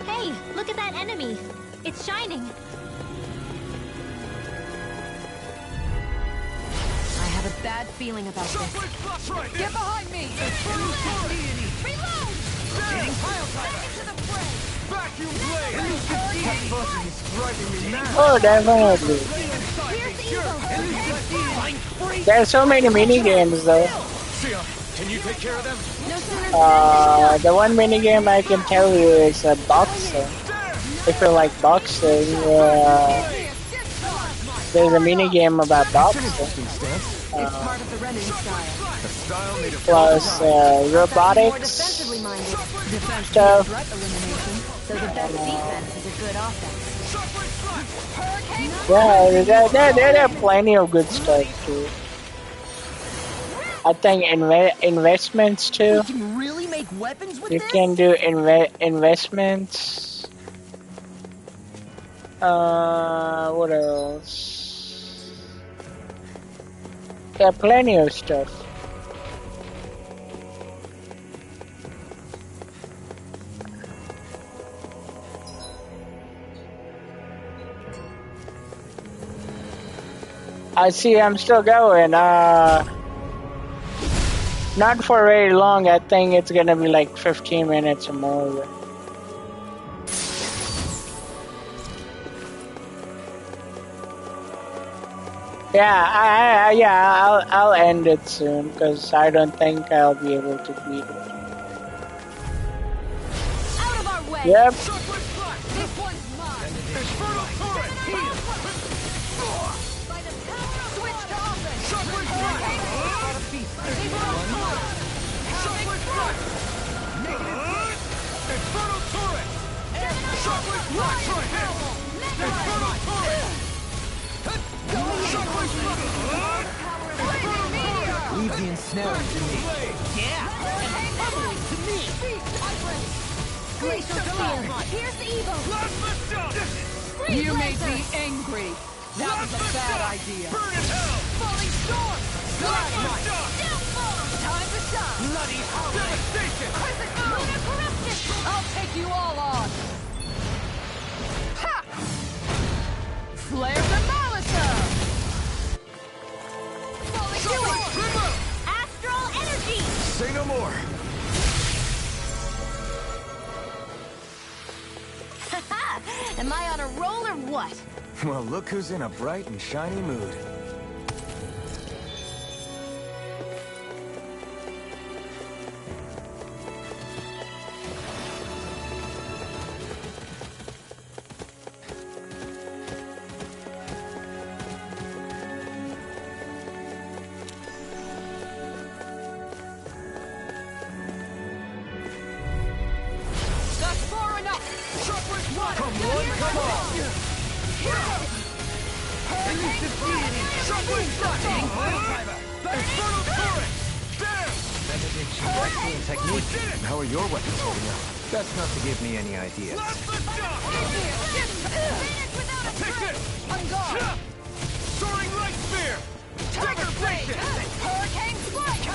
Hey, look at that enemy. It's shining.
I have a bad feeling about this.
Get behind me!
Reload!
Vacuum blade!
Oh, definitely. There's so many mini games though.
Can you take care of them?
The one mini game I can tell you is a boxer. if you like boxing, there's a mini game about boxing. Plus robotics stuff. Yeah, there are plenty of good stuff too. I think investments too.
You can really make weapons with
You
this?
can do investments. What else? There are plenty of stuff. I see I'm still going. Not for very long. I think it's gonna be like 15 minutes or more. Yeah, I'll end it soon because I don't think I'll be able to beat it.
Out of our way.
Yep.
This one's mine. Infernal turret. Heal. By the power of switch to offense. Sharply flash. Sharply flash. Negative. Infernal turret. Sharply flash. Infernal turret.
Leave the ensnaring to me. Yeah. To me.
Glacial Steel. Here's evil.
You made me angry. That was a bad idea.
Burn in hell. Falling storm. Plasma. Time to shine. Bloody devastation. Lunar corruption.
I'll take you all on. Ha! Flare Demolition!
Do it. Astral energy.
Say no more.
Am I on a roll or what?
Well, look who's in a bright and shiny mood.
That's far enough. Sharpest one. Come on, come on. Sharpest flash. Infernal turret. Damn.
Benediction, excellent technique. How are your weapons holding up? Best not to give me any ideas.
Take this. On guard.
Soaring light spear.
Tiger blade. Hurricane strike.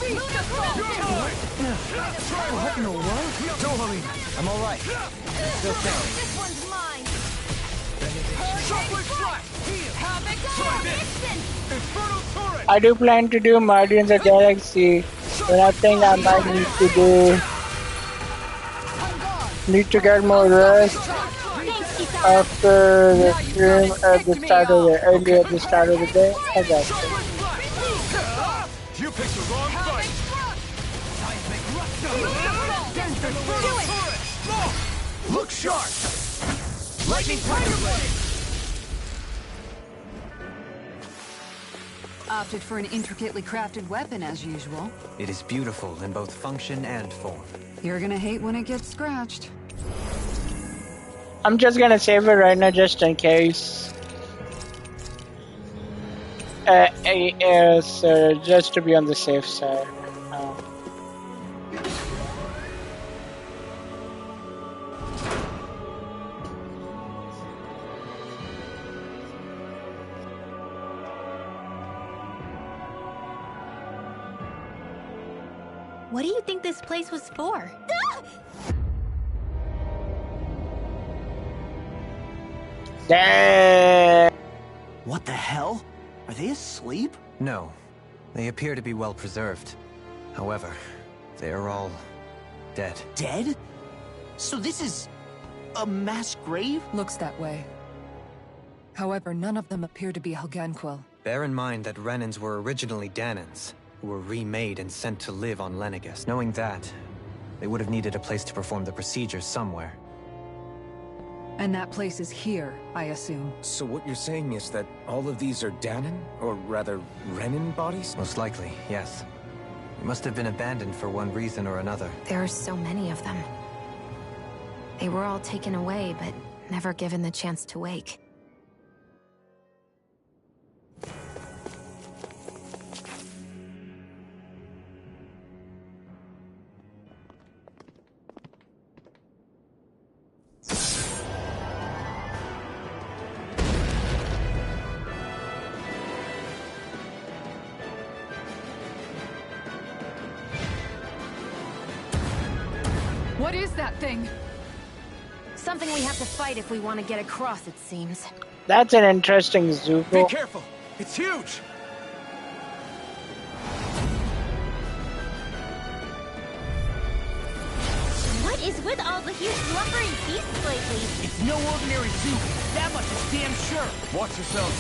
Lunar corruption.
What in the world? Don't worry. I'm all right. I'm still standing.
This one's mine.
Sharply flash.
Havoc instant.
Infernal turret.
I do plan to do Guardians of the Galaxy, but I think I might need to get more rest after the stream at the start of the early at the start of the day. I guess.
You picked the wrong fight.
Look sharp. Lightning Tiger Blade.
Opted for an intricately crafted weapon as usual.
It is beautiful in both function and form.
You're gonna hate when it gets scratched.
I'm just gonna save it right now just in case. So just to be on the safe side.
What do you think this place was for?
Damn.
What the hell? Are they asleep?
No. They appear to be well preserved. However, they are all dead.
Dead? So this is a mass grave?
Looks that way. However, none of them appear to be Helganquil.
Bear in mind that Renans were originally Danans, who were remade and sent to live on Lenegis. Knowing that, they would have needed a place to perform the procedures somewhere.
And that place is here, I assume.
So what you're saying is that all of these are Dahnan, or rather, Renan bodies?
Most likely, yes. They must have been abandoned for one reason or another.
There are so many of them. They were all taken away, but never given the chance to wake.
What is that thing?
Something we have to fight if we want to get across, it seems.
That's an interesting Zuko.
Be careful! It's huge!
What is with all the huge lumbering beasts lately?
It's no ordinary zoo. That much is damn sure.
Watch yourself.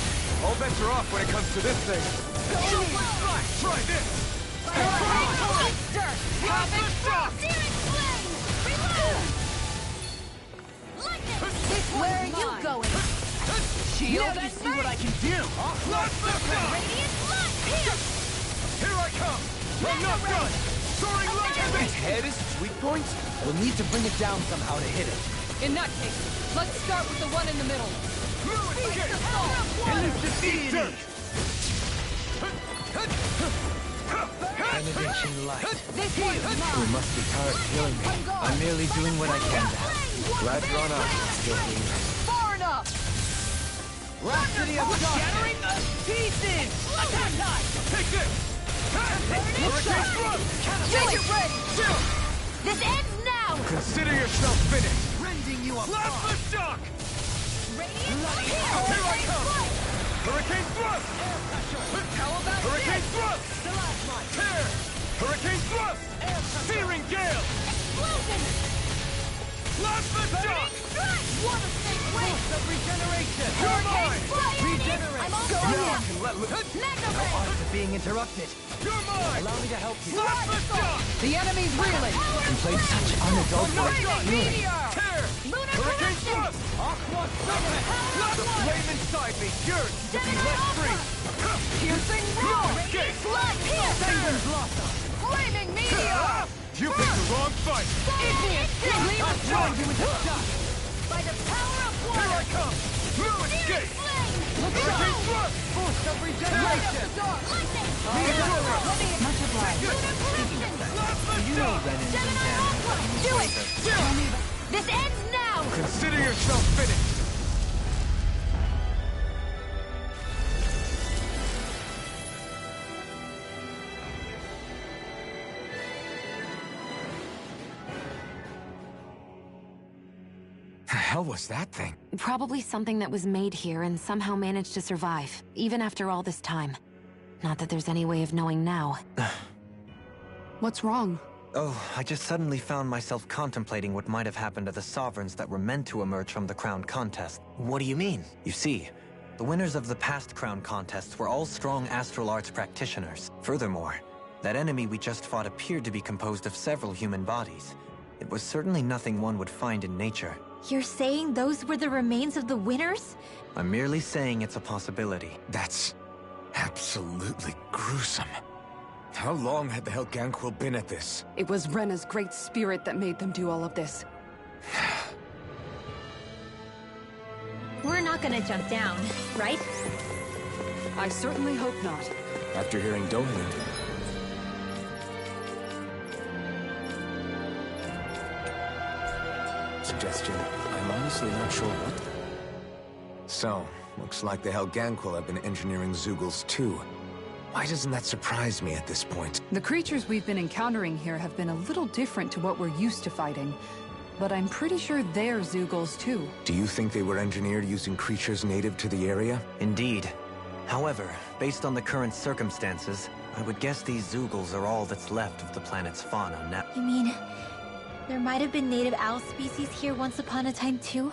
All bets are off when it comes to this thing. Try this!
Monster! Havoc Frost! Searing Flame! Reload! Lightning! Where are you going?
Shield, you see what I can do?
Radiant Blood! Here!
Here I come! I'm not done! Soaring lightning!
Its head is its weak point? We'll need to bring it down somehow to hit it.
In that case, let's start with the one in the middle.
Elucidate!
Benediction light.
This one's mine.
You must be tired of killing me. I'm merely doing what I can to help. Glad you're on our side.
Far enough!
Rhapsody of Darkness! Shattering us pieces! Attack time!
Take this! Hurricane Thrust!
Get it ready!
This ends now!
Consider yourself finished!
Rending you apart!
Plasma shock!
Radiant
Here I come! Hurricane Thrust!
How about
Hurricane
this?
Thrust! Tear! Hurricane Thrust! Searing Gale!
Explosion!
Plasma shock!
What a sick way!
Of regeneration!
You're mine!
Regenerate!
I'm all
Go
for
on!
you!
Let loose!
Mega
No
Ray!
art of being interrupted.
You're mine!
Allow me to help you.
Plasma shock!
The enemy's reeling!
You played such unadulterated fury.
Tear!
Lunar
Hurricane
corruption!
Thrust! Aqua Summon! The flame inside me yearns to be let free!
Piercing roar!
Escape!
Blood! Here!
Thunder!
Flaming meteor!
You picked the wrong fight!
Igneous gleam of
Join you with the shot!
By the power of
Here
water!
I come! Blue escape!
Flame!
Hurricane Thrust!
Boost of regeneration!
Lightning!
Much obliged.
Lunar corruption!
You know Renan and Dan.
Do it! This ends now!
Consider yourself finished! The hell was that thing?
Probably something that was made here and somehow managed to survive, even after all this time. Not that there's any way of knowing now.
What's wrong?
Oh, I just suddenly found myself contemplating what might have happened to the sovereigns that were meant to emerge from the crown contest. What do you mean? You see, the winners of the past crown contests were all strong astral arts practitioners. Furthermore, that enemy we just fought appeared to be composed of several human bodies. It was certainly nothing one would find in nature.
You're saying those were the remains of the winners?
I'm merely saying it's a possibility.
That's absolutely gruesome. How long had the Helganquil been at this?
It was Rena's great spirit that made them do all of this.
We're not gonna jump down, right?
I certainly hope not.
After hearing Dolan. Suggestion. I'm honestly not sure what. So, looks like the Helganquil have been engineering Zeugles too. Why doesn't that surprise me at this point?
The creatures we've been encountering here have been a little different to what we're used to fighting. But I'm pretty sure they're Zeugles too.
Do you think they were engineered using creatures native to the area?
Indeed. However, based on the current circumstances, I would guess these Zeugles are all that's left of the planet's fauna now.
You mean, there might have been native owl species here once upon a time too?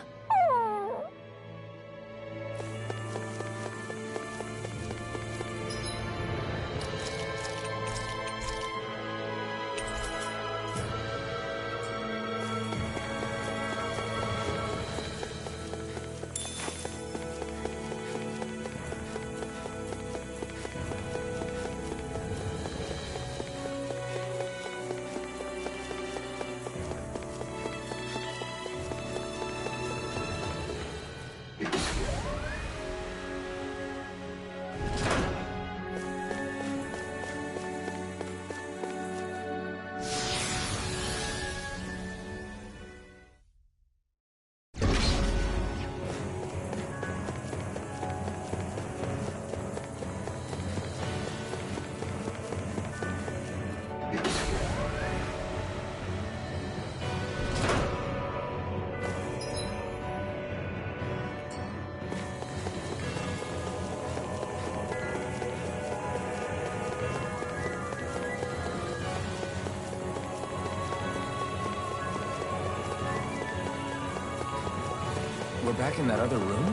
We're back in that other room?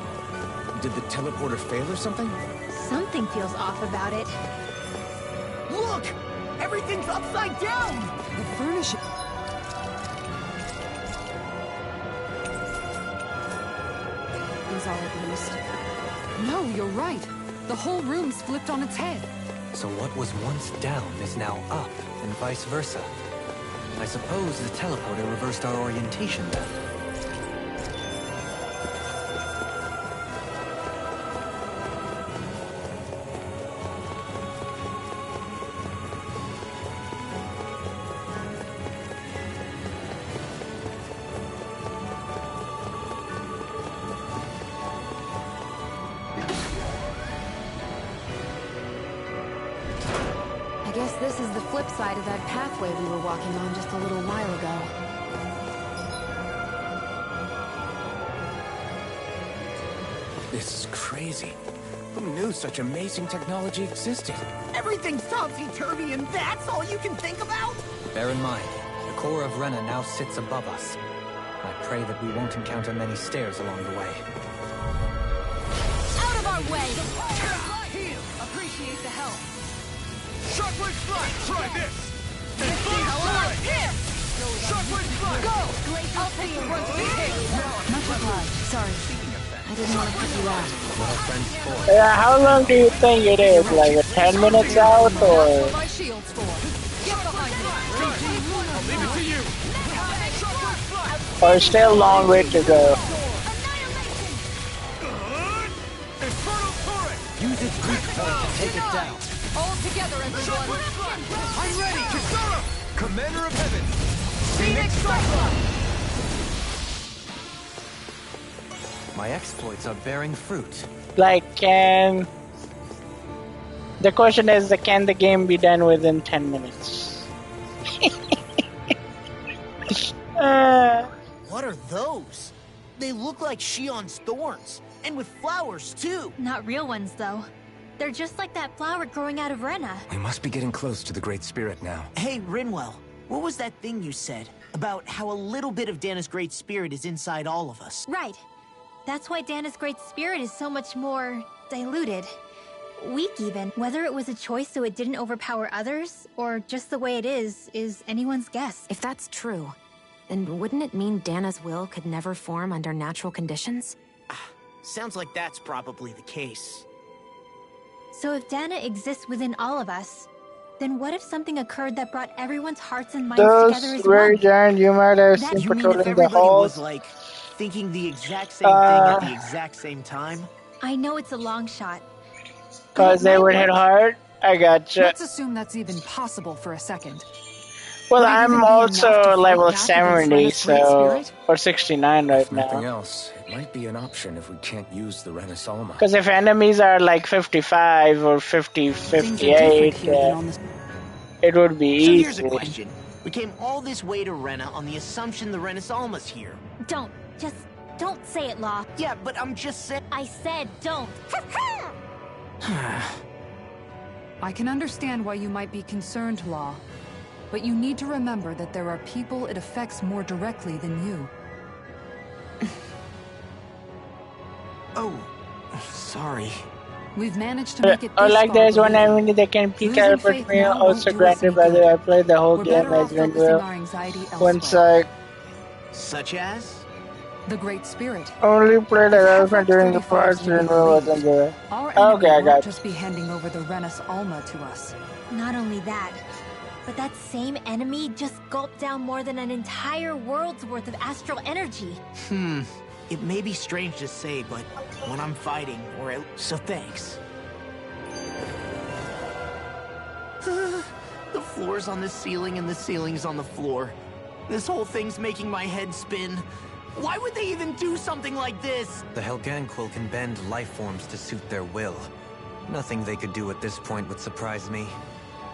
Did the teleporter fail or something?
Something feels off about it.
Look! Everything's upside down!
The furniture...
Is all at least.
No, you're right. The whole room's flipped on its head.
So what was once down is now up, and vice versa. I suppose the teleporter reversed our orientation then.
I guess this is the flip side of that pathway we were walking on just a little while ago.
This is crazy. Who knew such amazing technology existed?
Everything's topsy-turvy and that's all you can think about?
Bear in mind, the core of Rena now sits above us. I pray that we won't encounter many stairs along the way.
Out of our way! Heal! Appreciate the help.
Shockwave Strike! Try this! And
Hello, here!
Shockwave Strike!
Go! I'll take the brunt of the hit!
Much obliged. Sorry. I didn't want to put you out.
What are friends for?
Yeah, how long do you think it is? Like a 10 minutes out or?
My shield's for. Get behind me!
I'll leave it to you!
Or still a long way to go?
Infernal Torrent!
Use its weak point to take it down.
All together, everyone!
I'm ready! Kisara! Commander of Heaven!
Phoenix Cyclone!
My exploits are bearing fruit.
Like, the question is, can the game be done within 10 minutes?
What are those? They look like Shion's thorns, and with flowers too.
Not real ones, though. They're just like that flower growing out of Rena.
We must be getting close to the Great Spirit now.
Hey, Rinwell, what was that thing you said about how a little bit of Dana's Great Spirit is inside all of us?
Right. That's why Dana's Great Spirit is so much more diluted. Weak, even. Whether it was a choice so it didn't overpower others, or just the way it is anyone's guess.
If that's true, then wouldn't it mean Dana's will could never form under natural conditions?
Sounds like that's probably the case.
So if Dana exists within all of us, then what if something occurred that brought everyone's hearts and minds together as
Those very
one?
giant you might have seen
You mean if
patrolling the
everybody
halls.
was like thinking the exact same thing at the exact same time?
I know it's a long shot.
Cause they would hit hard? I gotcha.
Let's assume that's even possible for a second.
Well,
Would it even
I'm
be enough to
also
fight
level
back against
70,
Rena's Great
so...
Spirit?
Or 69 right
If nothing
now.
else, it might be an option if we can't use the Renasolma.
Because if enemies are like 55 or 50, 58, it would be
So
easy.
here's a question. We came all this way to Rena on the assumption the Renasolma's here.
Don't say it, Law.
Yeah, but I'm just saying.
I said don't.
I can understand why you might be concerned, Law. But you need to remember that there are people it affects more directly than you.
Oh, sorry.
We've managed to make it
Or
this
like
far
there's one
believable.
enemy that can peek
Losing
out
faith
at me,
now
also
won't do us
granted
any
by the
good.
I played the whole
We're
game
better
as
off focusing
Rinwell.
our anxiety
Once
elsewhere.
Such as?
The Great Spirit.
Only played as elephant during the
35
parts Rinwell wasn't there.
Our enemy
Okay, I
won't
got
just be handing over the Renis Alma to us.
Not only that, but that same enemy just gulped down more than an entire world's worth of astral energy.
It may be strange to say, but when I'm fighting, so thanks. The floor's on the ceiling and the ceiling's on the floor. This whole thing's making my head spin. Why would they even do something like this?
The Helganquil can bend life forms to suit their will. Nothing they could do at this point would surprise me.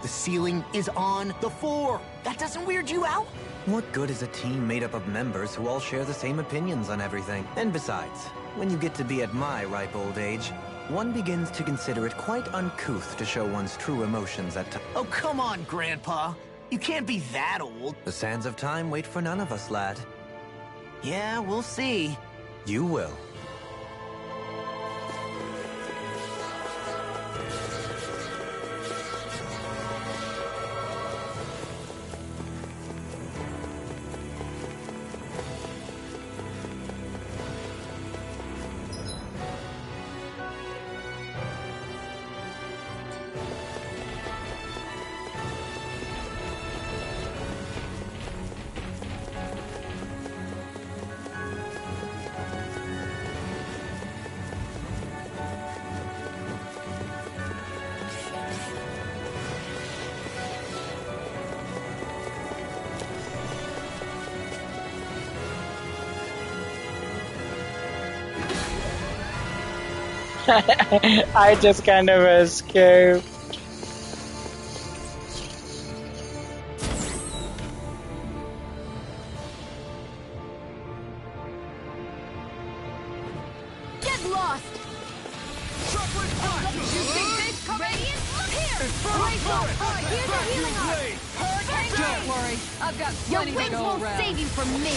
The ceiling is on the floor. That doesn't weird you out?
What good is a team made up of members who all share the same opinions on everything? And besides, when you get to be at my ripe old age, one begins to consider it quite uncouth to show one's true emotions at times.
Oh, come on, Grandpa. You can't be that old.
The sands of time wait for none of us, lad.
Yeah, we'll see.
You will.
I just kind of escaped.
Get lost! You think they've come in? Here! Here's a healing art!
Don't worry, I've got
Your
plenty to
wings
go
won't
around.
save you from me!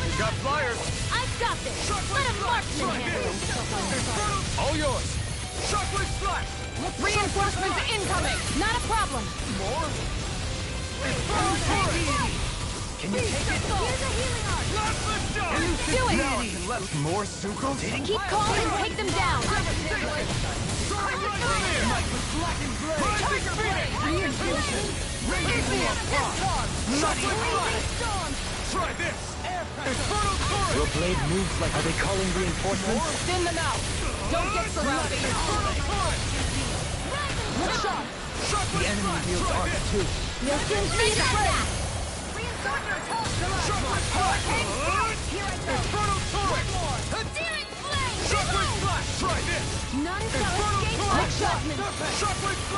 You got flyers.
I've got this! Let a marksman handle it!
All yours. Shockwave splash.
Reinforcements incoming! Not a problem!
More.
Can you take it?
Here's a healing art! Do it!
Now I can let more Suko?
Keep calm and take them down!
Try this.
Your blade moves like... Are they calling reinforcements?
Thin them out! Don't get surrounded! Shot!
The enemy wields arcs too.
You'll soon see that!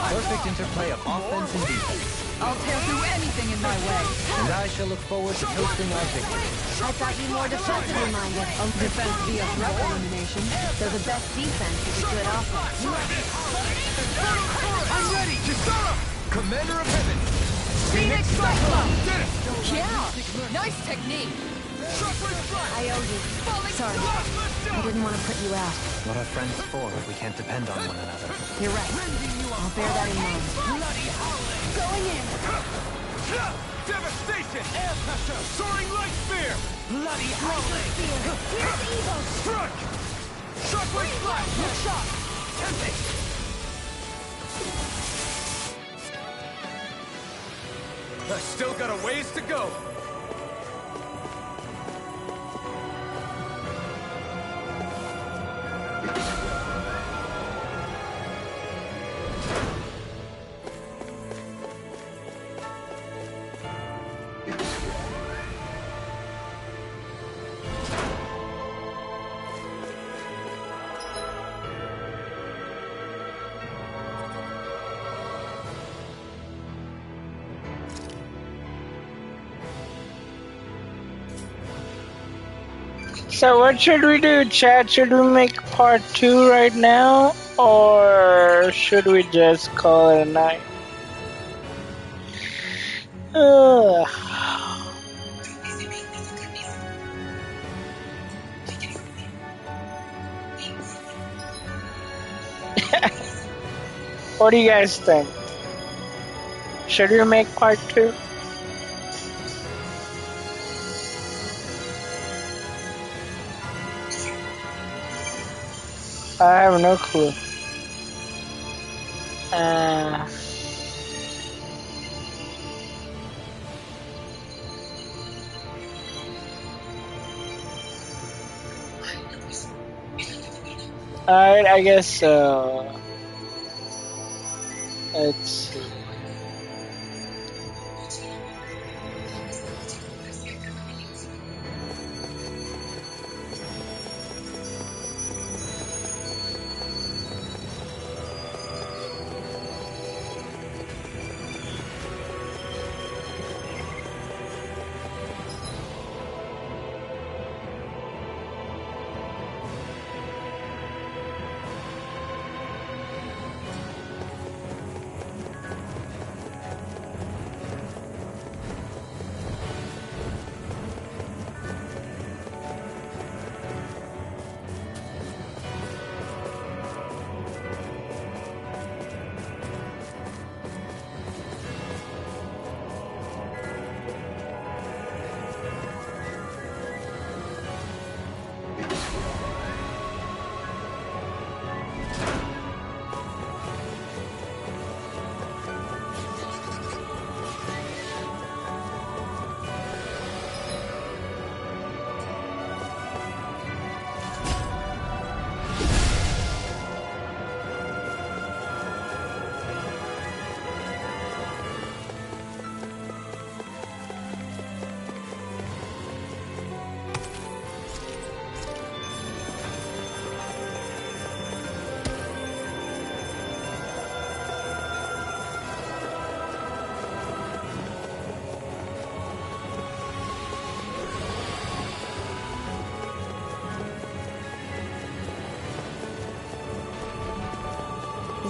Perfect interplay of offense and defense.
I'll tear through anything in my way.
And I shall look forward to toasting our victory.
I thought you more defensively minded.
Defense via threat elimination.
So the best defense is a good offense.
I'm ready. Kisara.
Commander of Heaven! Phoenix Cyclone! Yeah! Nice technique!
I owe you. Sorry. I didn't want to put you out.
What are friends for if we can't depend on one another?
You're right. I'll bear that in mind.
Going in!
Devastation! Air pressure! Soaring light spear!
Bloody howling! Here's Evo!
Strike! Shockwave splash!
Good shot!
Tempting! I still got a ways to go.
So what should we do, chat? Should we make part 2 right now? Or should we just call it a night? Ugh. What do you guys think? Should we make part 2? I have no clue. Alright, I guess so. Let's see.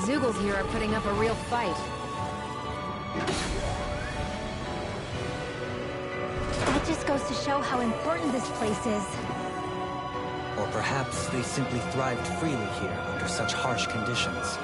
Zeugles here are putting up a real fight.
That just goes to show how important this place is.
Or perhaps they simply thrived freely here under such harsh conditions.